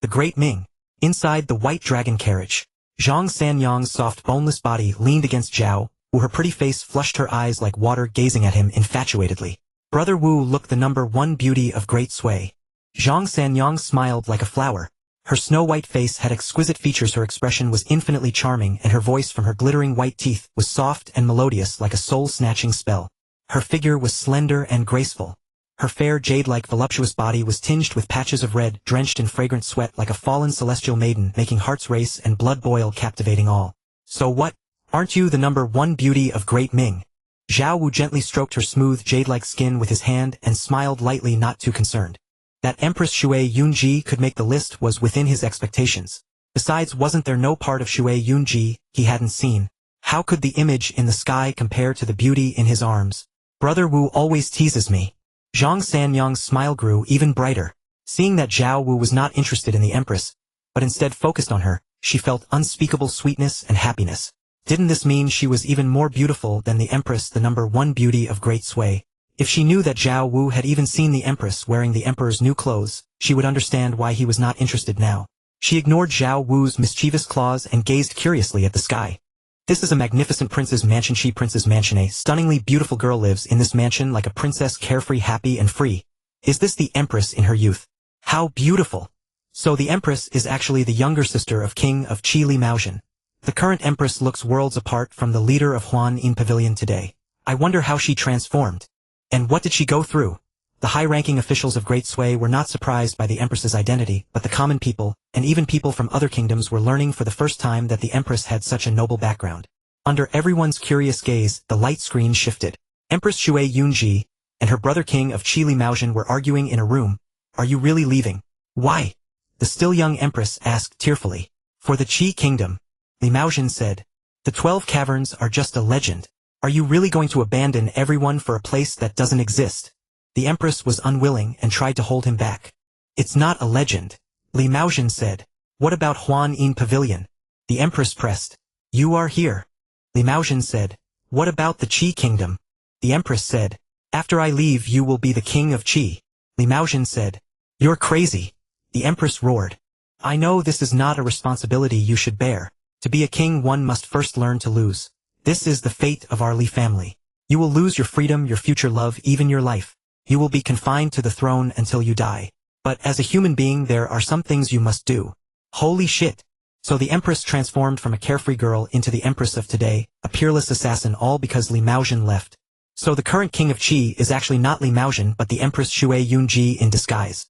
The Great Ming. Inside the white dragon carriage, Zhang Sanyang's soft boneless body leaned against Zhao Wu, her pretty face flushed, her eyes like water, gazing at him infatuatedly. Brother Wu looked the #1 beauty of Great Sui. Zhang Sanyang smiled like a flower. Her snow-white face had exquisite features, her expression was infinitely charming, and her voice from her glittering white teeth was soft and melodious like a soul-snatching spell. Her figure was slender and graceful. Her fair jade-like voluptuous body was tinged with patches of red, drenched in fragrant sweat like a fallen celestial maiden, making hearts race and blood boil, captivating all. "So what? Aren't you the #1 beauty of Great Ming?" Zhao Wu gently stroked her smooth jade-like skin with his hand and smiled lightly, not too concerned. That Empress Shui Yunji could make the list was within his expectations. Besides, wasn't there no part of Shui Yunji he hadn't seen? How could the image in the sky compare to the beauty in his arms? Brother Wu always teases me. Zhang Sanyang's smile grew even brighter. Seeing that Zhao Wu was not interested in the Empress, but instead focused on her, she felt unspeakable sweetness and happiness. Didn't this mean she was even more beautiful than the Empress, the #1 beauty of Great Sui? If she knew that Zhao Wu had even seen the Empress wearing the Emperor's new clothes, she would understand why he was not interested now. She ignored Zhao Wu's mischievous claws and gazed curiously at the sky. "This is a magnificent prince's mansion. She Prince's mansion. A stunningly beautiful girl lives in this mansion like a princess, carefree, happy and free. Is this the Empress in her youth? How beautiful!" So the Empress is actually the younger sister of King of Qi Li Maozhen. The current Empress looks worlds apart from the leader of Huanyin Pavilion today. I wonder how she transformed. And what did she go through? The high-ranking officials of Great Sui were not surprised by the Empress's identity, but the common people, and even people from other kingdoms, were learning for the first time that the Empress had such a noble background. Under everyone's curious gaze, the light screen shifted. Empress Shui Yunji and her brother King of Qi Li Maozhen were arguing in a room. "Are you really leaving?" "Why?" the still young Empress asked tearfully. "For the Qi Kingdom," Li Maozhen said. "The 12 caverns are just a legend. Are you really going to abandon everyone for a place that doesn't exist?" The Empress was unwilling and tried to hold him back. "It's not a legend," Li Maozhen said. "What about Huanyin Pavilion?" The Empress pressed. "You are here," Li Maozhen said. "What about the Qi Kingdom?" The Empress said. "After I leave you will be the King of Qi," Li Maozhen said. "You're crazy," the Empress roared. "I know this is not a responsibility you should bear. To be a king one must first learn to lose. This is the fate of our Li family. You will lose your freedom, your future love, even your life. You will be confined to the throne until you die. But as a human being there are some things you must do." Holy shit. So the Empress transformed from a carefree girl into the Empress of today, a peerless assassin, all because Li Maozhen left. So the current King of Qi is actually not Li Maozhen but the Empress Shui Yunji in disguise.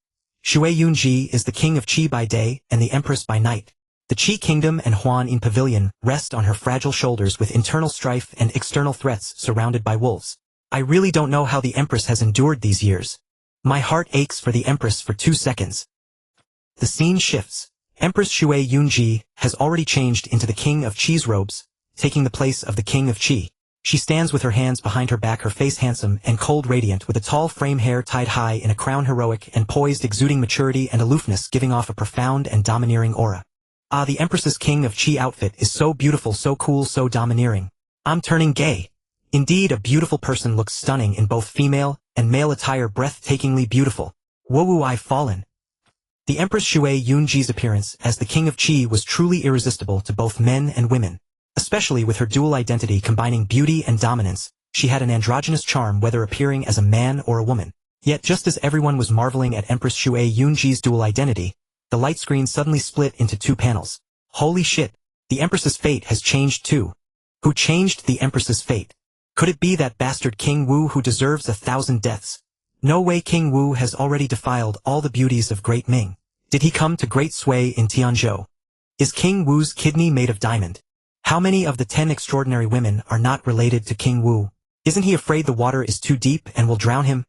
Shui Yunji is the king of Qi by day and the empress by night. The Qi kingdom and Huan pavilion rest on her fragile shoulders with internal strife and external threats surrounded by wolves. I really don't know how the empress has endured these years. My heart aches for the empress for 2 seconds. The scene shifts. Empress Shui Yunji has already changed into the king of Qi's robes, taking the place of the king of Qi. She stands with her hands behind her back, her face handsome and cold radiant, with a tall frame, hair tied high in a crown, heroic and poised, exuding maturity and aloofness, giving off a profound and domineering aura. Ah, the empress's king of Qi outfit is so beautiful, so cool, so domineering. I'm turning gay. Indeed, a beautiful person looks stunning in both female and male attire, breathtakingly beautiful. Whoa, I've fallen. The Empress Shui Yunji's appearance as the king of Qi was truly irresistible to both men and women. Especially with her dual identity combining beauty and dominance, she had an androgynous charm whether appearing as a man or a woman. Yet just as everyone was marveling at Empress Shui Yunji's dual identity, the light screen suddenly split into 2 panels. Holy shit, the Empress's fate has changed too. Who changed the Empress's fate? Could it be that bastard King Wu who deserves 1,000 deaths? No way, King Wu has already defiled all the beauties of Great Ming. Did he come to Great Sui in Tianzhou? Is King Wu's kidney made of diamond? How many of the 10 extraordinary women are not related to King Wu? Isn't he afraid the water is too deep and will drown him?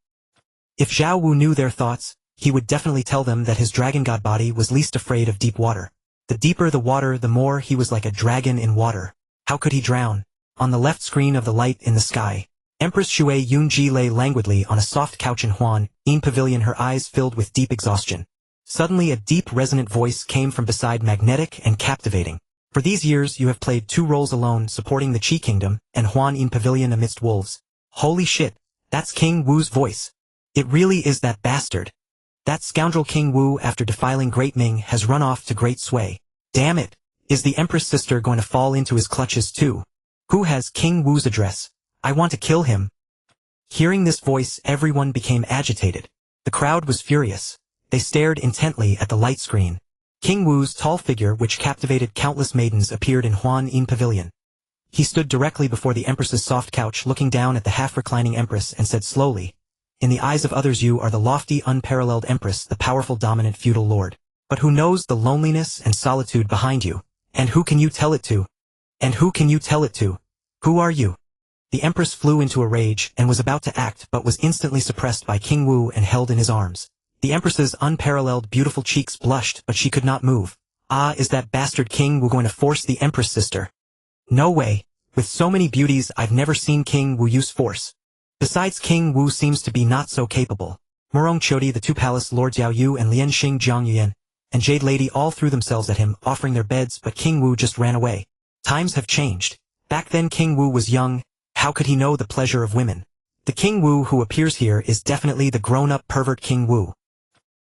If Zhao Wu knew their thoughts, he would definitely tell them that his dragon god body was least afraid of deep water. The deeper the water, the more he was like a dragon in water. How could he drown? On the left screen of the light in the sky, Empress Shui Yunji lay languidly on a soft couch in Huan pavilion, her eyes filled with deep exhaustion. Suddenly a deep resonant voice came from beside, magnetic and captivating. For these years you have played 2 roles alone, supporting the Qi kingdom and Huan pavilion amidst wolves. Holy shit, that's King Wu's voice. It really is that bastard. That scoundrel King Wu, after defiling Great Ming, has run off to Great Sui. Damn it, is the Empress sister going to fall into his clutches too? Who has King Wu's address? I want to kill him. Hearing this voice, everyone became agitated. The crowd was furious. They stared intently at the light screen. King Wu's tall figure, which captivated countless maidens, appeared in Huan pavilion. He stood directly before the Empress's soft couch, looking down at the half-reclining Empress, and said slowly, "In the eyes of others you are the lofty, unparalleled Empress, the powerful, dominant feudal lord. But who knows the loneliness and solitude behind you? And who can you tell it to? And who can you tell it to? Who are you?" The Empress flew into a rage and was about to act, but was instantly suppressed by King Wu and held in his arms. The Empress's unparalleled beautiful cheeks blushed, but she could not move. Ah, is that bastard King Wu going to force the Empress sister? No way. With so many beauties, I've never seen King Wu use force. Besides, King Wu seems to be not so capable. Murong Chodi, the 2 palace lords Yao Yu and Lian Xing Jiang Yuan, and Jade Lady all threw themselves at him, offering their beds, but King Wu just ran away. Times have changed. Back then King Wu was young. How could he know the pleasure of women? The King Wu who appears here is definitely the grown-up pervert King Wu.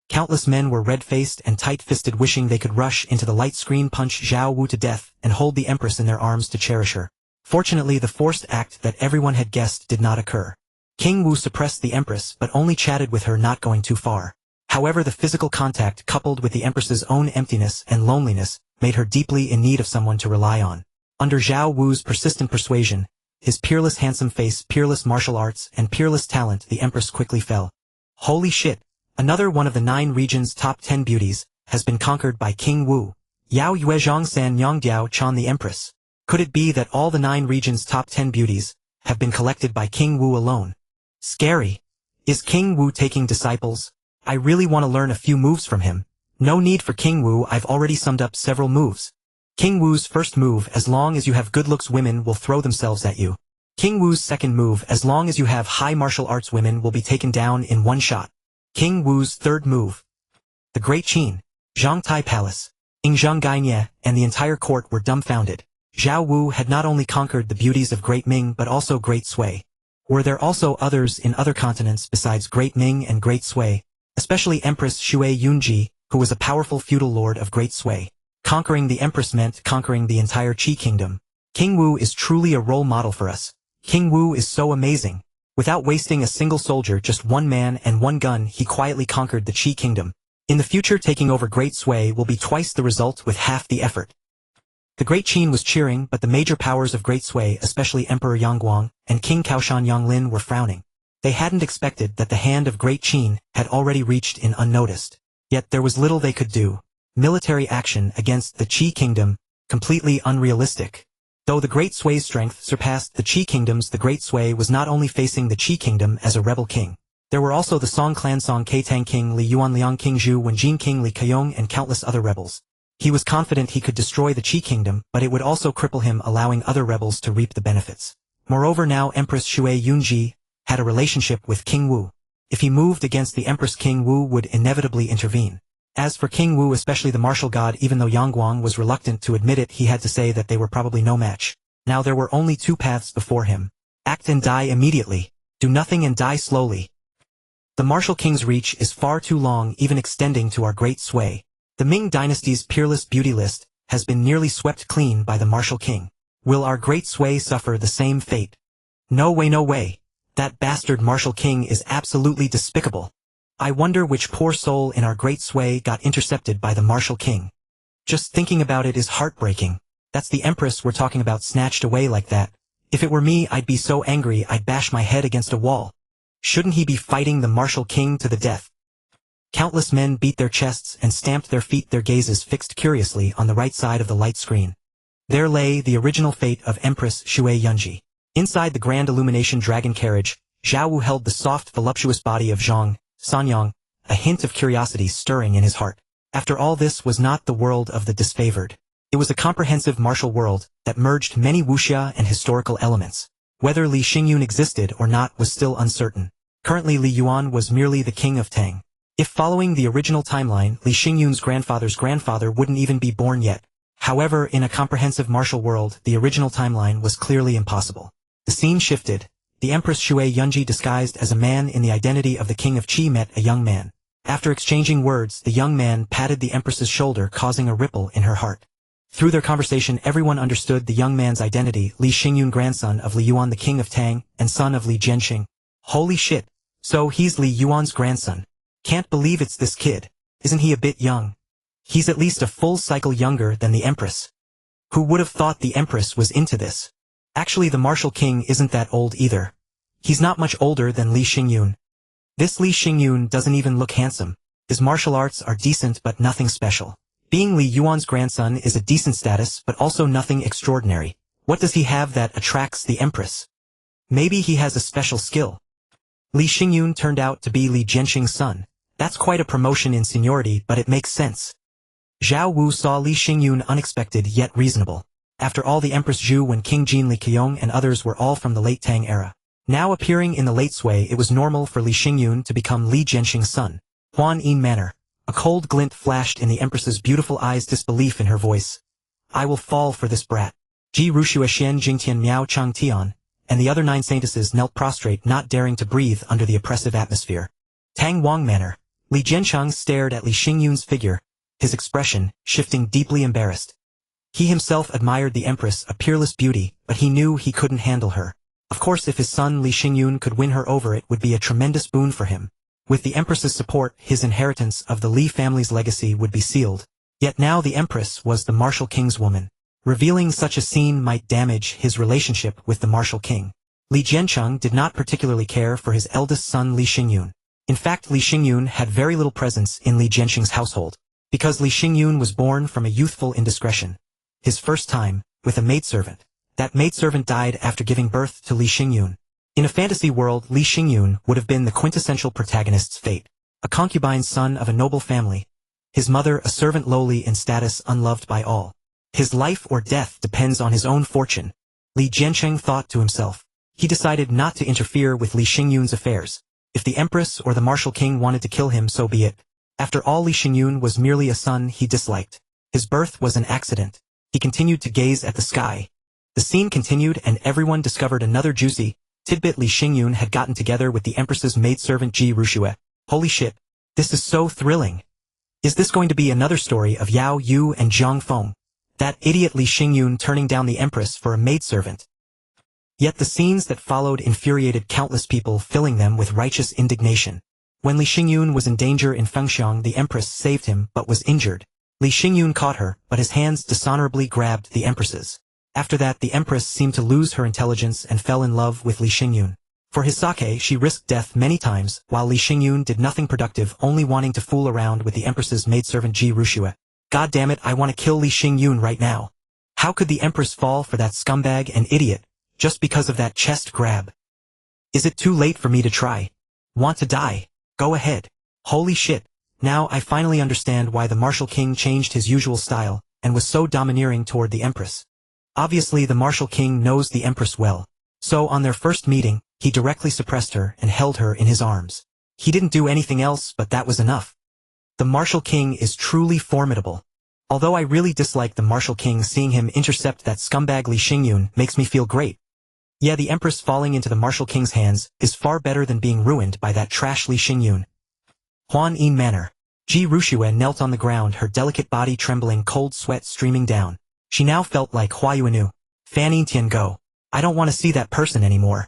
Countless men were red-faced and tight-fisted, wishing they could rush into the light screen, punch Zhao Wu to death, and hold the Empress in their arms to cherish her. Fortunately, the forced act that everyone had guessed did not occur. King Wu suppressed the Empress, but only chatted with her, not going too far. However, the physical contact, coupled with the Empress's own emptiness and loneliness, made her deeply in need of someone to rely on. Under Zhao Wu's persistent persuasion, his peerless handsome face, peerless martial arts, and peerless talent, the Empress quickly fell. Holy shit! Another one of the 9 regions' top 10 beauties has been conquered by King Wu. Yao Yue Zhang San Yang Diao Chan, the Empress. Could it be that all the 9 regions' top 10 beauties have been collected by King Wu alone? Scary. Is King Wu taking disciples? I really want to learn a few moves from him. No need for King Wu, I've already summed up several moves. King Wu's first move: as long as you have good looks, women will throw themselves at you. King Wu's second move: as long as you have high martial arts, women will be taken down in one shot. King Wu's third move. The Great Qin, Zhangtai Palace, Ying Zheng and the entire court were dumbfounded. Zhao Wu had not only conquered the beauties of Great Ming but also Great Sui. Were there also others in other continents besides Great Ming and Great Sui, especially Empress Shui Yunji, who was a powerful feudal lord of Great Sui? Conquering the Empress meant conquering the entire Qi kingdom. King Wu is truly a role model for us. King Wu is so amazing. Without wasting a single soldier, just 1 man and 1 gun, he quietly conquered the Qi kingdom. In the future, taking over Great Sui will be twice the result with half the effort. The Great Qin was cheering, but the major powers of Great Sui, especially Emperor Yangguang and King Kaoshan Yanglin, were frowning. They hadn't expected that the hand of Great Qin had already reached in unnoticed. Yet there was little they could do. Military action against the Qi kingdom, completely unrealistic. Though the Great Sway's strength surpassed the Qi kingdoms, the Great Sway was not only facing the Qi kingdom as a rebel king. There were also the Song clan Song Kai Tang King Li Yuan Liang King Zhu Wenjin King Li Kayong and countless other rebels. He was confident he could destroy the Qi kingdom, but it would also cripple him, allowing other rebels to reap the benefits. Moreover, now Empress Shui Yunji had a relationship with King Wu. If he moved against the Empress, King Wu would inevitably intervene. As for King Wu, especially the martial god, even though Yang Guang was reluctant to admit it, he had to say that they were probably no match. Now there were only two paths before him. Act and die immediately. Do nothing and die slowly. The martial king's reach is far too long, even extending to our Great Sway. The Ming dynasty's peerless beauty list has been nearly swept clean by the martial king. Will our Great Sway suffer the same fate? No way, no way. That bastard martial king is absolutely despicable. I wonder which poor soul in our Great Sway got intercepted by the martial king. Just thinking about it is heartbreaking. That's the Empress we're talking about, snatched away like that. If it were me, I'd be so angry I'd bash my head against a wall. Shouldn't he be fighting the martial king to the death? Countless men beat their chests and stamped their feet, their gazes fixed curiously on the right side of the light screen. There lay the original fate of Empress Shui Yunji. Inside the grand illumination dragon carriage, Zhao Wu held the soft, voluptuous body of Zhang Sanyang, a hint of curiosity stirring in his heart. After all, this was not the world of the disfavored. It was a comprehensive martial world that merged many wuxia and historical elements. Whether Li Xingyun existed or not was still uncertain. Currently, Li Yuan was merely the king of Tang. If following the original timeline, Li Xingyun's grandfather's grandfather wouldn't even be born yet. However, in a comprehensive martial world, the original timeline was clearly impossible. The scene shifted. The Empress Shui Yunji, disguised as a man in the identity of the king of Qi, met a young man. After exchanging words, the young man patted the Empress's shoulder, causing a ripple in her heart. Through their conversation, everyone understood the young man's identity: Li Xingyun, grandson of Li Yuan, the king of Tang, and son of Li Jianxing. Holy shit. So he's Li Yuan's grandson. Can't believe it's this kid. Isn't he a bit young? He's at least a full cycle younger than the Empress. Who would have thought the Empress was into this? Actually, the martial king isn't that old either. He's not much older than Li Xingyun. This Li Xingyun doesn't even look handsome. His martial arts are decent but nothing special. Being Li Yuan's grandson is a decent status but also nothing extraordinary. What does he have that attracts the Empress? Maybe he has a special skill. Li Xingyun turned out to be Li Jianxing's son. That's quite a promotion in seniority, but it makes sense. Zhao Wu saw Li Xingyun unexpected yet reasonable. After all, the Empress Zhu Wen, King Jin, Li Kayong and others were all from the late Tang era. Now appearing in the late Sui, it was normal for Li Xingyun to become Li Jianxing's son. Huan Yin Manor. A cold glint flashed in the Empress's beautiful eyes, disbelief in her voice. I will fall for this brat. Ji Rushue Xian Jingtian Miao Chang Tian, and the other 9 saintesses knelt prostrate, not daring to breathe under the oppressive atmosphere. Tang Wang Manor. Li Jianchang stared at Li Xingyun's figure, his expression shifting, deeply embarrassed. He himself admired the Empress, a peerless beauty, but he knew he couldn't handle her. Of course, if his son Li Xingyun could win her over, it would be a tremendous boon for him. With the Empress's support, his inheritance of the Li family's legacy would be sealed. Yet now the Empress was the martial king's woman. Revealing such a scene might damage his relationship with the martial king. Li Jiancheng did not particularly care for his eldest son Li Xingyun. In fact, Li Xingyun had very little presence in Li Jianxing's household. Because Li Xingyun was born from a youthful indiscretion. His first time, with a maidservant. That maidservant died after giving birth to Li Xingyun. In a fantasy world, Li Xingyun would have been the quintessential protagonist's fate. A concubine's son of a noble family. His mother a servant lowly in status, unloved by all. His life or death depends on his own fortune. Li Jiancheng thought to himself. He decided not to interfere with Li Xingyun's affairs. If the Empress or the martial king wanted to kill him, so be it. After all, Li Xingyun was merely a son he disliked. His birth was an accident. He continued to gaze at the sky. The scene continued and everyone discovered another juicy tidbit. Li Xingyun had gotten together with the Empress's maidservant Ji Rushue. Holy shit. This is so thrilling. Is this going to be another story of Yao Yu and Zhang Feng? That idiot Li Xingyun turning down the Empress for a maidservant. Yet the scenes that followed infuriated countless people, filling them with righteous indignation. When Li Xingyun was in danger in Fengxiang, the Empress saved him but was injured. Li Xingyun caught her, but his hands dishonorably grabbed the Empress's. After that, the Empress seemed to lose her intelligence and fell in love with Li Xingyun. For his sake she risked death many times, while Li Xingyun did nothing productive, only wanting to fool around with the Empress's maidservant Ji Ruxue. God damn it, I want to kill Li Xingyun right now. How could the Empress fall for that scumbag and idiot, just because of that chest grab? Is it too late for me to try? Want to die? Go ahead. Holy shit. Now I finally understand why the martial king changed his usual style, and was so domineering toward the Empress. Obviously the martial king knows the Empress well. So on their first meeting, he directly suppressed her and held her in his arms. He didn't do anything else, but that was enough. The martial king is truly formidable. Although I really dislike the martial king, seeing him intercept that scumbag Li Xingyun makes me feel great. Yeah, the Empress falling into the martial king's hands is far better than being ruined by that trash Li Xingyun. Huan Manor. Ji Ruxue knelt on the ground, her delicate body trembling, cold sweat streaming down. She now felt like Hua Yuanu. Fan Tian go. I don't want to see that person anymore.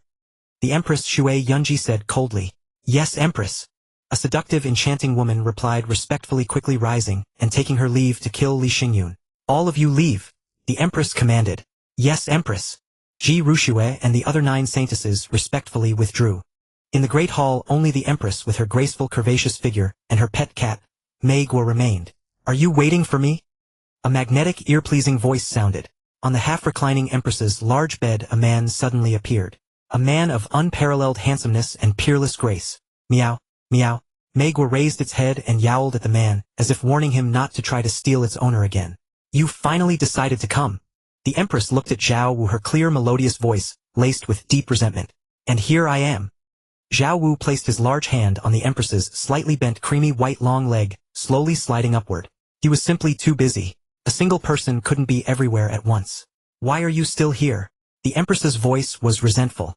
The Empress Shui Yunji said coldly. Yes, Empress. A seductive, enchanting woman replied respectfully, quickly rising and taking her leave to kill Li Xingyun. All of you leave. The Empress commanded. Yes, Empress. Ji Ruxue and the other 9 saintesses respectfully withdrew. In the great hall, only the Empress with her graceful, curvaceous figure and her pet cat, Mei Guo, remained. Are you waiting for me? A magnetic, ear-pleasing voice sounded. On the half-reclining Empress's large bed, a man suddenly appeared. A man of unparalleled handsomeness and peerless grace. Meow, meow. Mei Guo raised its head and yowled at the man, as if warning him not to try to steal its owner again. You finally decided to come. The Empress looked at Zhao Wu, her clear, melodious voice, laced with deep resentment. And here I am. Zhao Wu placed his large hand on the Empress's slightly bent, creamy white long leg, slowly sliding upward. He was simply too busy. A single person couldn't be everywhere at once. Why are you still here? The Empress's voice was resentful.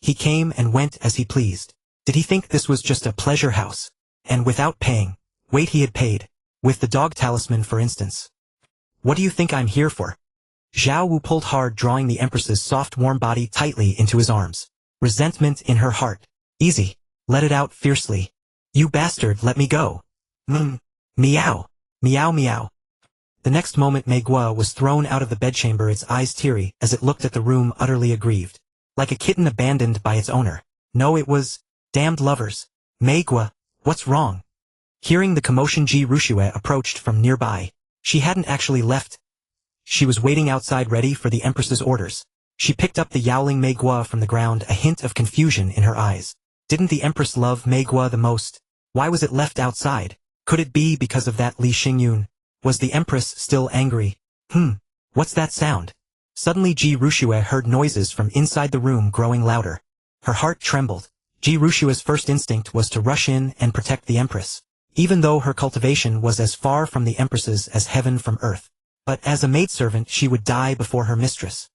He came and went as he pleased. Did he think this was just a pleasure house? And without paying. Wait, he had paid. With the dog talisman, for instance. What do you think I'm here for? Zhao Wu pulled hard, drawing the Empress's soft, warm body tightly into his arms. Resentment in her heart. Easy. Let it out fiercely. You bastard, let me go. Meow. Meow meow. The next moment Mei Guo was thrown out of the bedchamber, its eyes teary as it looked at the room, utterly aggrieved. Like a kitten abandoned by its owner. No, it was, damned lovers. Mei Guo, what's wrong? Hearing the commotion, Ji Ruxue approached from nearby. She hadn't actually left. She was waiting outside, ready for the Empress's orders. She picked up the yowling Mei Guo from the ground, a hint of confusion in her eyes. Didn't the Empress love Mei Guo the most? Why was it left outside? Could it be because of that Li Xingyun? Was the Empress still angry? What's that sound? Suddenly Ji Ruxue heard noises from inside the room growing louder. Her heart trembled. Ji Ruxue's first instinct was to rush in and protect the Empress, even though her cultivation was as far from the Empress's as heaven from earth. But as a maidservant she would die before her mistress.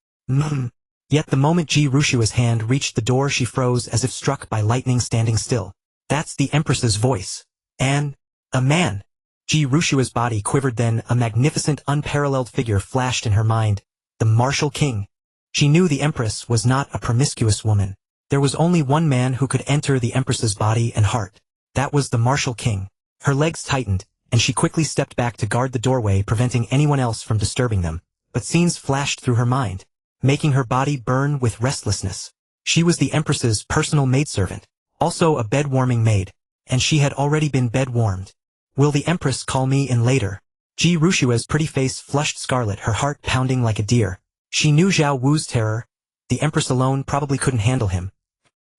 Yet the moment Ji Ruxue's hand reached the door, she froze as if struck by lightning, standing still. That's the Empress's voice. And a man. Ji Ruxue's body quivered, then a magnificent, unparalleled figure flashed in her mind. The martial king. She knew the Empress was not a promiscuous woman. There was only one man who could enter the Empress's body and heart. That was the martial king. Her legs tightened, and she quickly stepped back to guard the doorway, preventing anyone else from disturbing them. But scenes flashed through her mind, making her body burn with restlessness. She was the Empress's personal maidservant, also a bed-warming maid, and she had already been bed-warmed. Will the Empress call me in later? Ji Ruxue's pretty face flushed scarlet, her heart pounding like a deer. She knew Zhao Wu's terror. The Empress alone probably couldn't handle him.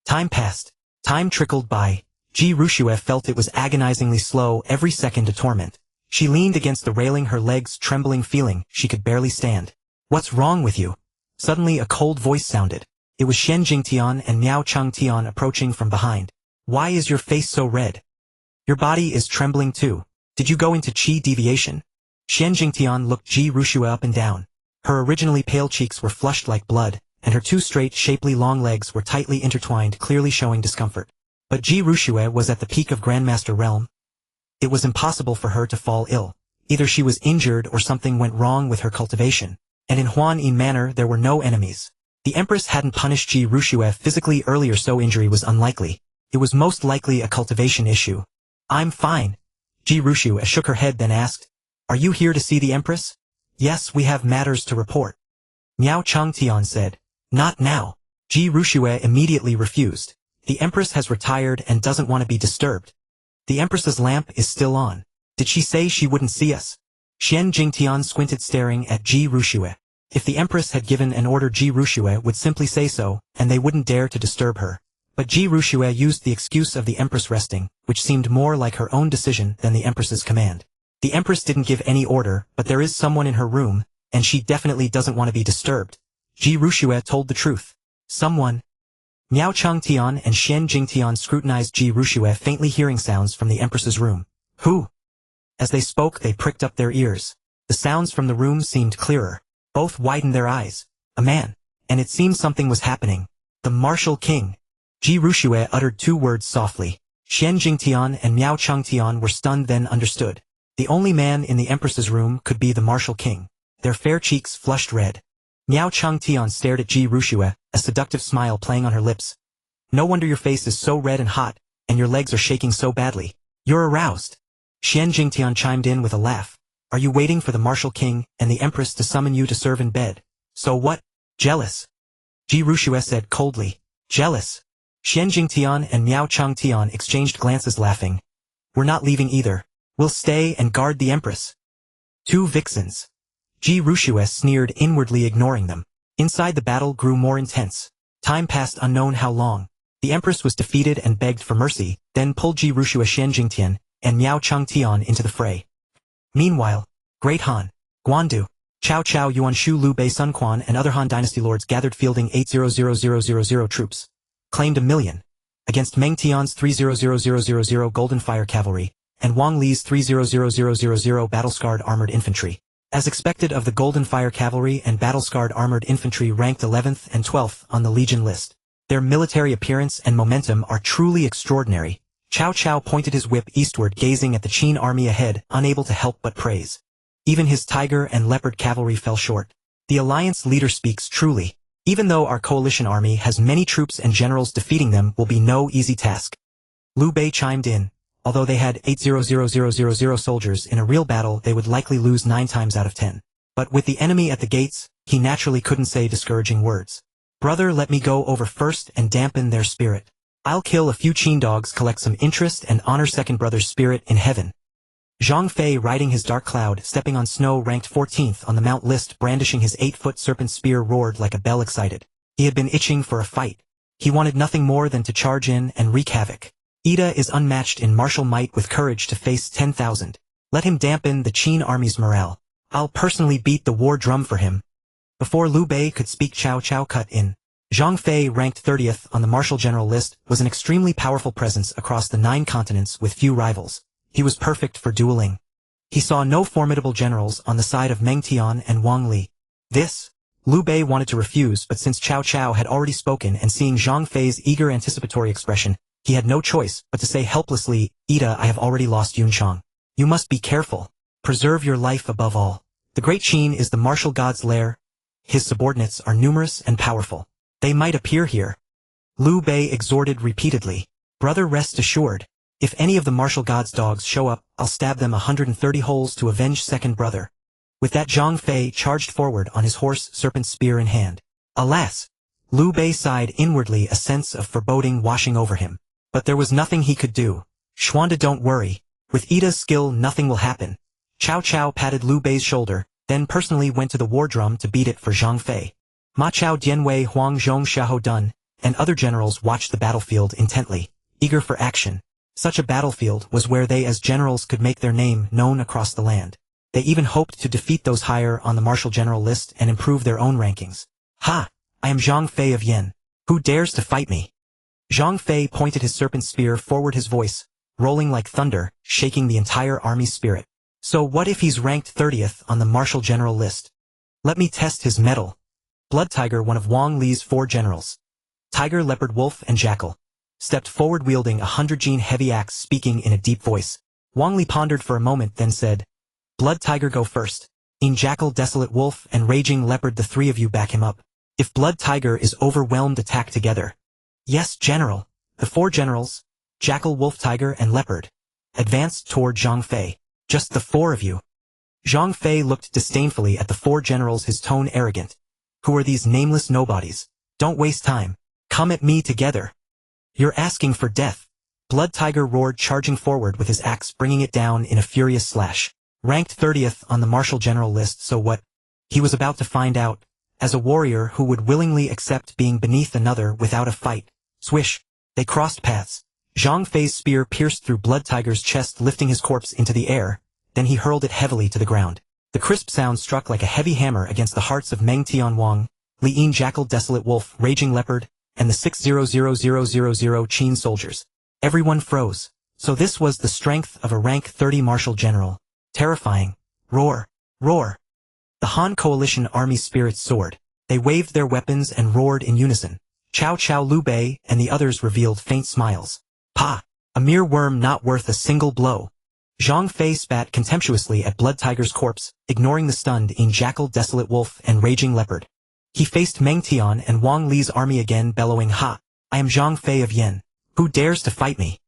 Time passed. Time trickled by. Ji Ruxue felt it was agonizingly slow, every second a torment. She leaned against the railing, her legs trembling, feeling she could barely stand. What's wrong with you? Suddenly a cold voice sounded. It was Shen Jingtian and Miao Changtian approaching from behind. Why is your face so red? Your body is trembling too. Did you go into qi deviation? Shen Jingtian looked Ji Ruxue up and down. Her originally pale cheeks were flushed like blood, and her 2 straight, shapely long legs were tightly intertwined, clearly showing discomfort. But Ji Ruxue was at the peak of Grandmaster realm. It was impossible for her to fall ill. Either she was injured or something went wrong with her cultivation. And in Huan Manor there were no enemies. The Empress hadn't punished Ji Ruxue physically earlier, so injury was unlikely. It was most likely a cultivation issue. I'm fine. Ji Ruxue shook her head, then asked, Are you here to see the Empress? Yes, we have matters to report. Miao Changtian said, Not now. Ji Ruxue immediately refused. The Empress has retired and doesn't want to be disturbed. The Empress's lamp is still on. Did she say she wouldn't see us? Xian Jingtian squinted staring at Ji Ruxue. If the Empress had given an order, Ji Ruxue would simply say so, and they wouldn't dare to disturb her. But Ji Ruxue used the excuse of the Empress resting, which seemed more like her own decision than the Empress's command. The Empress didn't give any order, but there is someone in her room, and she definitely doesn't want to be disturbed. Ji Ruxue told the truth. Someone. Miao Changtian and Xian Jingtian scrutinized Ji Ruxue, faintly hearing sounds from the Empress's room. Who? As they spoke, they pricked up their ears. The sounds from the room seemed clearer. Both widened their eyes. A man. And it seemed something was happening. The martial king. Ji Ruxue uttered 2 words softly. Xian Jingtian and Miao Changtian were stunned, then understood. The only man in the Empress's room could be the martial king. Their fair cheeks flushed red. Miao Changtian stared at Ji Ruxue, a seductive smile playing on her lips. No wonder your face is so red and hot, and your legs are shaking so badly. You're aroused. Xian Jingtian chimed in with a laugh. Are you waiting for the martial king and the Empress to summon you to serve in bed? So what? Jealous? Ji Ruxue said coldly. Jealous? Xian Jingtian and Miao Changtian exchanged glances, laughing. We're not leaving either. We'll stay and guard the Empress. 2 vixens. Ji Ruxue sneered, inwardly ignoring them. Inside, the battle grew more intense. Time passed unknown how long. The Empress was defeated and begged for mercy, then pulled Ji Ruxue, Xian Jingtian, and Miao Changtian into the fray. Meanwhile, Great Han, Guandu, Cao Cao Yuanshu Liu Bei Sun Quan and other Han dynasty lords gathered, fielding 800,000 troops. Claimed 1,000,000. Against Meng Tian's 300,000 Golden Fire Cavalry, and Wang Li's 300,000 battle-scarred armored infantry. As expected of the Golden Fire Cavalry and battle-scarred armored infantry ranked 11th and 12th on the Legion list. Their military appearance and momentum are truly extraordinary. Cao Cao pointed his whip eastward, gazing at the Qin army ahead, unable to help but praise. Even his tiger and leopard cavalry fell short. The alliance leader speaks truly. Even though our coalition army has many troops and generals, defeating them will be no easy task. Liu Bei chimed in. Although they had 800,000 soldiers, in a real battle they would likely lose 9 times out of 10. But with the enemy at the gates, he naturally couldn't say discouraging words. Brother, let me go over first and dampen their spirit. I'll kill a few Qin dogs, collect some interest, and honor second brother's spirit in heaven. Zhang Fei, riding his dark cloud, stepping on snow, ranked 14th on the mount list, brandishing his 8-foot serpent spear, roared like a bell, excited. He had been itching for a fight. He wanted nothing more than to charge in and wreak havoc. Ida is unmatched in martial might, with courage to face 10,000. Let him dampen the Qin army's morale. I'll personally beat the war drum for him. Before Liu Bei could speak, Cao Cao cut in. Zhang Fei, ranked 30th on the martial general list, was an extremely powerful presence across the 9 continents with few rivals. He was perfect for dueling. He saw no formidable generals on the side of Meng Tian and Wang Li. This? Liu Bei wanted to refuse, but since Cao Cao had already spoken, and seeing Zhang Fei's eager anticipatory expression, he had no choice but to say helplessly, Ida, I have already lost Yunchang. You must be careful. Preserve your life above all. The Great Qin is the martial god's lair. His subordinates are numerous and powerful. They might appear here. Liu Bei exhorted repeatedly. Brother, rest assured. If any of the martial god's dogs show up, I'll stab them 130 holes to avenge second brother. With that, Zhang Fei charged forward on his horse, serpent spear in hand. Alas! Liu Bei sighed inwardly, a sense of foreboding washing over him. But there was nothing he could do. Xuanda, don't worry. With Ida's skill, nothing will happen. Cao Cao patted Liu Bei's shoulder, then personally went to the war drum to beat it for Zhang Fei. Ma Chao, Dianwei, Huang Zhong, Xiahou Dun, and other generals watched the battlefield intently, eager for action. Such a battlefield was where they as generals could make their name known across the land. They even hoped to defeat those higher on the martial general list and improve their own rankings. Ha! I am Zhang Fei of Yen. Who dares to fight me? Zhang Fei pointed his serpent spear forward, his voice, rolling like thunder, shaking the entire army's spirit. So what if he's ranked 30th on the martial general list? Let me test his mettle. Blood Tiger, one of Wang Li's 4 generals. Tiger, Leopard, Wolf, and Jackal, stepped forward wielding a 100-gene heavy axe, speaking in a deep voice. Wang Li pondered for a moment, then said, Blood Tiger, go first. In Jackal, Desolate Wolf, and Raging Leopard, the 3 of you back him up. If Blood Tiger is overwhelmed, attack together. Yes, General. The 4 generals, Jackal, Wolf, Tiger, and Leopard, advanced toward Zhang Fei. Just the 4 of you. Zhang Fei looked disdainfully at the 4 generals, his tone arrogant. Who are these nameless nobodies? Don't waste time. Come at me together. You're asking for death. Blood Tiger roared, charging forward with his axe, bringing it down in a furious slash. Ranked 30th on the martial general list, so what? He was about to find out. As a warrior who would willingly accept being beneath another without a fight. Swish. They crossed paths. Zhang Fei's spear pierced through Blood Tiger's chest, lifting his corpse into the air. Then he hurled it heavily to the ground. The crisp sound struck like a heavy hammer against the hearts of Meng Tian, Wang, Li'in, Jackal, Desolate Wolf, Raging Leopard, and the 600,000 Qin soldiers. Everyone froze. So this was the strength of a rank 30 martial general. Terrifying. Roar. Roar. The Han coalition army spirits soared. They waved their weapons and roared in unison. Cao Cao, Liu Bei, and the others revealed faint smiles. Pa! A mere worm not worth a single blow. Zhang Fei spat contemptuously at Blood Tiger's corpse, ignoring the stunned in Jackal, Desolate Wolf, and Raging Leopard. He faced Meng Tian and Wang Li's army again, bellowing, "Ha! I am Zhang Fei of Yen. Who dares to fight me?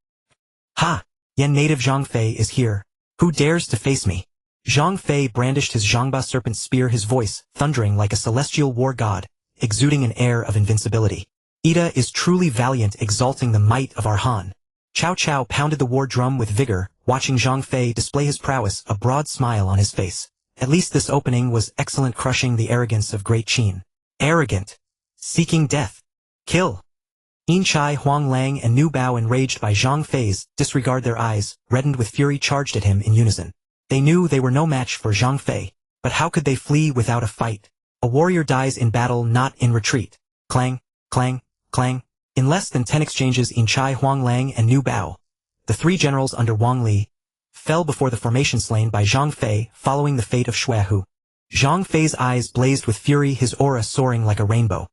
Ha! Yen native Zhang Fei is here. Who dares to face me?" Zhang Fei brandished his Zhangba serpent spear, his voice thundering like a celestial war god, exuding an air of invincibility. "Ida is truly valiant, exalting the might of our Han." Cao Cao pounded the war drum with vigor, watching Zhang Fei display his prowess, a broad smile on his face. At least this opening was excellent, crushing the arrogance of Great Qin. Arrogant. Seeking death. Kill. Yin Chai, Huang Lang, and Nu Bao, enraged by Zhang Fei's disregard, their eyes, reddened with fury, charged at him in unison. They knew they were no match for Zhang Fei, but how could they flee without a fight? A warrior dies in battle, not in retreat. Clang, clang, clang. In less than 10 exchanges, Yin Chai, Huang Lang, and Nu Bao, the three generals under Wang Li, fell before the formation slain by Zhang Fei, following the fate of Xuehu. Zhang Fei's eyes blazed with fury, his aura soaring like a rainbow.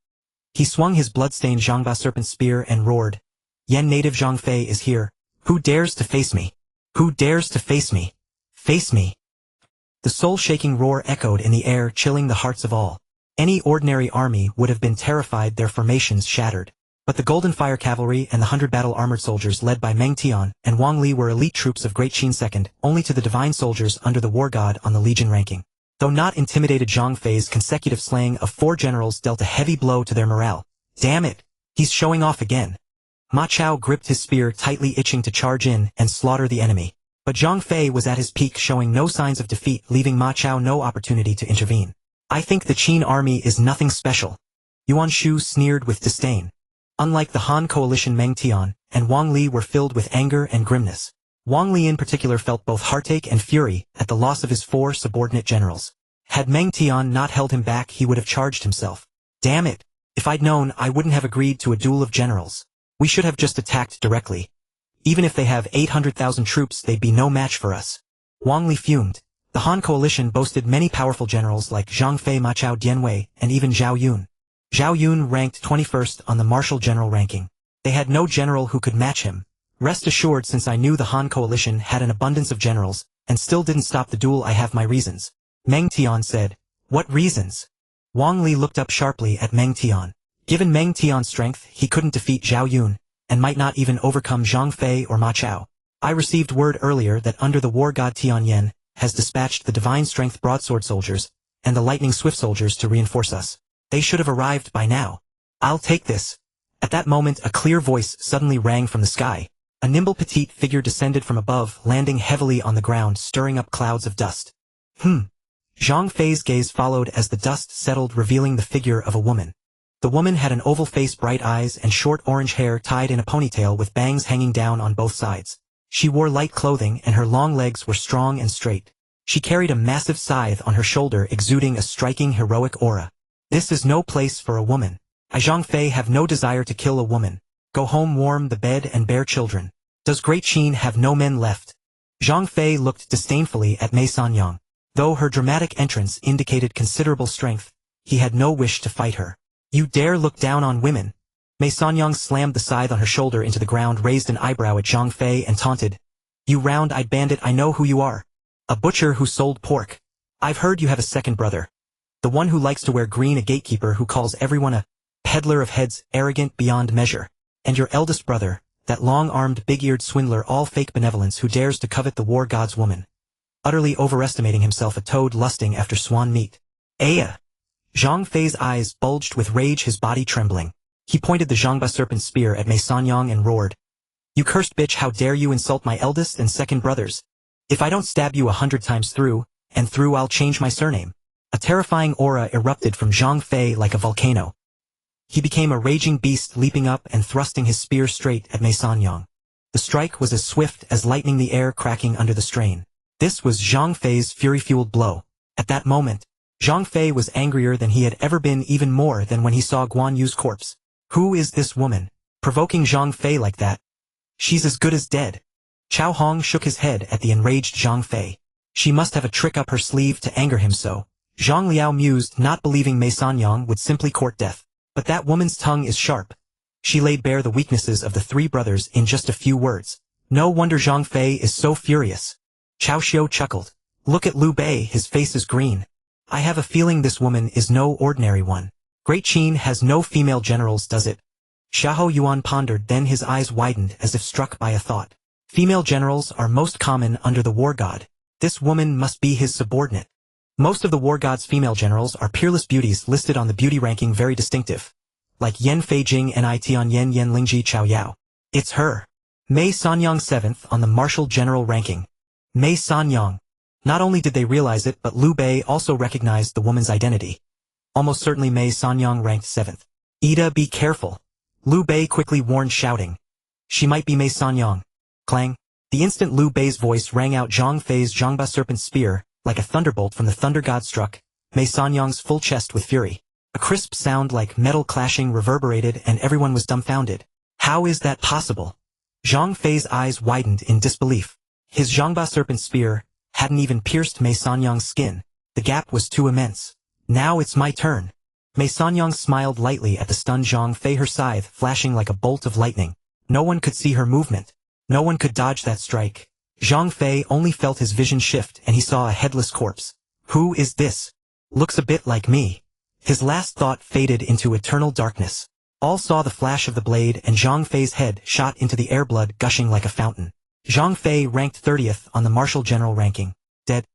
He swung his blood-stained Zhangba serpent spear and roared, "Yen native Zhang Fei is here. Who dares to face me? Who dares to face me? Face me!" The soul-shaking roar echoed in the air, chilling the hearts of all. Any ordinary army would have been terrified, their formations shattered. But the Golden Fire Cavalry and the 100 battle-armored soldiers led by Meng Tian and Wang Li were elite troops of Great Qin, second only to the divine soldiers under the war god on the legion ranking. Though not intimidated, Zhang Fei's consecutive slaying of 4 generals dealt a heavy blow to their morale. Damn it! He's showing off again. Ma Chao gripped his spear tightly, itching to charge in and slaughter the enemy. But Zhang Fei was at his peak, showing no signs of defeat, leaving Ma Chao no opportunity to intervene. "I think the Qin army is nothing special." Yuan Shu sneered with disdain. Unlike the Han coalition, Meng Tian and Wang Li were filled with anger and grimness. Wang Li in particular felt both heartache and fury at the loss of his 4 subordinate generals. Had Meng Tian not held him back, he would have charged himself. "Damn it! If I'd known, I wouldn't have agreed to a duel of generals. We should have just attacked directly. Even if they have 800,000 troops, they'd be no match for us." Wang Li fumed. The Han coalition boasted many powerful generals like Zhang Fei, Ma Chao, Dianwei, and even Zhao Yun. Zhao Yun ranked 21st on the martial general ranking. They had no general who could match him. "Rest assured, since I knew the Han coalition had an abundance of generals, and still didn't stop the duel, I have my reasons," Meng Tian said. "What reasons?" Wang Li looked up sharply at Meng Tian. Given Meng Tian's strength, he couldn't defeat Zhao Yun, and might not even overcome Zhang Fei or Ma Chao. "I received word earlier that under the war god Tian Yen has dispatched the divine strength broadsword soldiers and the lightning swift soldiers to reinforce us. They should have arrived by now. I'll take this." At that moment, a clear voice suddenly rang from the sky. A nimble petite figure descended from above, landing heavily on the ground, stirring up clouds of dust. Zhang Fei's gaze followed as the dust settled, revealing the figure of a woman. The woman had an oval face, bright eyes, and short orange hair tied in a ponytail with bangs hanging down on both sides. She wore light clothing, and her long legs were strong and straight. She carried a massive scythe on her shoulder, exuding a striking heroic aura. "This is no place for a woman. I, Zhang Fei, have no desire to kill a woman. Go home, warm the bed, and bear children. Does Great Qin have no men left?" Zhang Fei looked disdainfully at Mei Sanyang. Though her dramatic entrance indicated considerable strength, he had no wish to fight her. "You dare look down on women?" Mei Sanyang slammed the scythe on her shoulder into the ground, raised an eyebrow at Zhang Fei, and taunted, "You round-eyed bandit, I know who you are. A butcher who sold pork. I've heard you have a second brother. The one who likes to wear green, a gatekeeper who calls everyone a peddler of heads, arrogant beyond measure. And your eldest brother, that long-armed, big-eared swindler, all fake benevolence, who dares to covet the war god's woman. Utterly overestimating himself, a toad lusting after swan meat. Aya!" Zhang Fei's eyes bulged with rage, his body trembling. He pointed the Zhangba serpent spear at Mei Sanyang and roared, "You cursed bitch, how dare you insult my eldest and second brothers? If I don't stab you 100 times through, and through I'll change my surname." A terrifying aura erupted from Zhang Fei like a volcano. He became a raging beast, leaping up and thrusting his spear straight at Mei Sanyang. The strike was as swift as lightning, the air cracking under the strain. This was Zhang Fei's fury-fueled blow. At that moment, Zhang Fei was angrier than he had ever been, even more than when he saw Guan Yu's corpse. Who is this woman, provoking Zhang Fei like that? She's as good as dead. Chao Hong shook his head at the enraged Zhang Fei. She must have a trick up her sleeve to anger him so. Zhang Liao mused, not believing Mei Sanyang would simply court death. But that woman's tongue is sharp. She laid bare the weaknesses of the three brothers in just a few words. No wonder Zhang Fei is so furious. Chao Xiu chuckled. Look at Liu Bei, his face is green. I have a feeling this woman is no ordinary one. Great Qin has no female generals, does it? Xiahou Yuan pondered, then his eyes widened as if struck by a thought. Female generals are most common under the war god. This woman must be his subordinate. Most of the war god's female generals are peerless beauties listed on the beauty ranking, very distinctive. Like Yan Fei Jing Ni Tian Yan Yan Lingji Chao Yao. It's her. Mei Sanyang 7th on the martial general ranking. Mei Sanyang. Not only did they realize it, but Liu Bei also recognized the woman's identity. Almost certainly Mei Sanyang ranked 7th. Ida, be careful. Liu Bei quickly warned, shouting. She might be Mei Sanyang. Clang. The instant Liu Bei's voice rang out, Zhang Fei's Zhangba serpent spear, like a thunderbolt from the thunder god, struck Mei Sanyang's full chest with fury. A crisp sound like metal clashing reverberated, and everyone was dumbfounded. How is that possible? Zhang Fei's eyes widened in disbelief. His Zhangba serpent spear hadn't even pierced Mei Sanyang's skin. The gap was too immense. Now it's my turn. Mei Sanyang smiled lightly at the stunned Zhang Fei, her scythe flashing like a bolt of lightning. No one could see her movement. No one could dodge that strike. Zhang Fei only felt his vision shift, and he saw a headless corpse. Who is this? Looks a bit like me. His last thought faded into eternal darkness. All saw the flash of the blade, and Zhang Fei's head shot into the air, blood gushing like a fountain. Zhang Fei ranked 30th on the martial general ranking. Dead.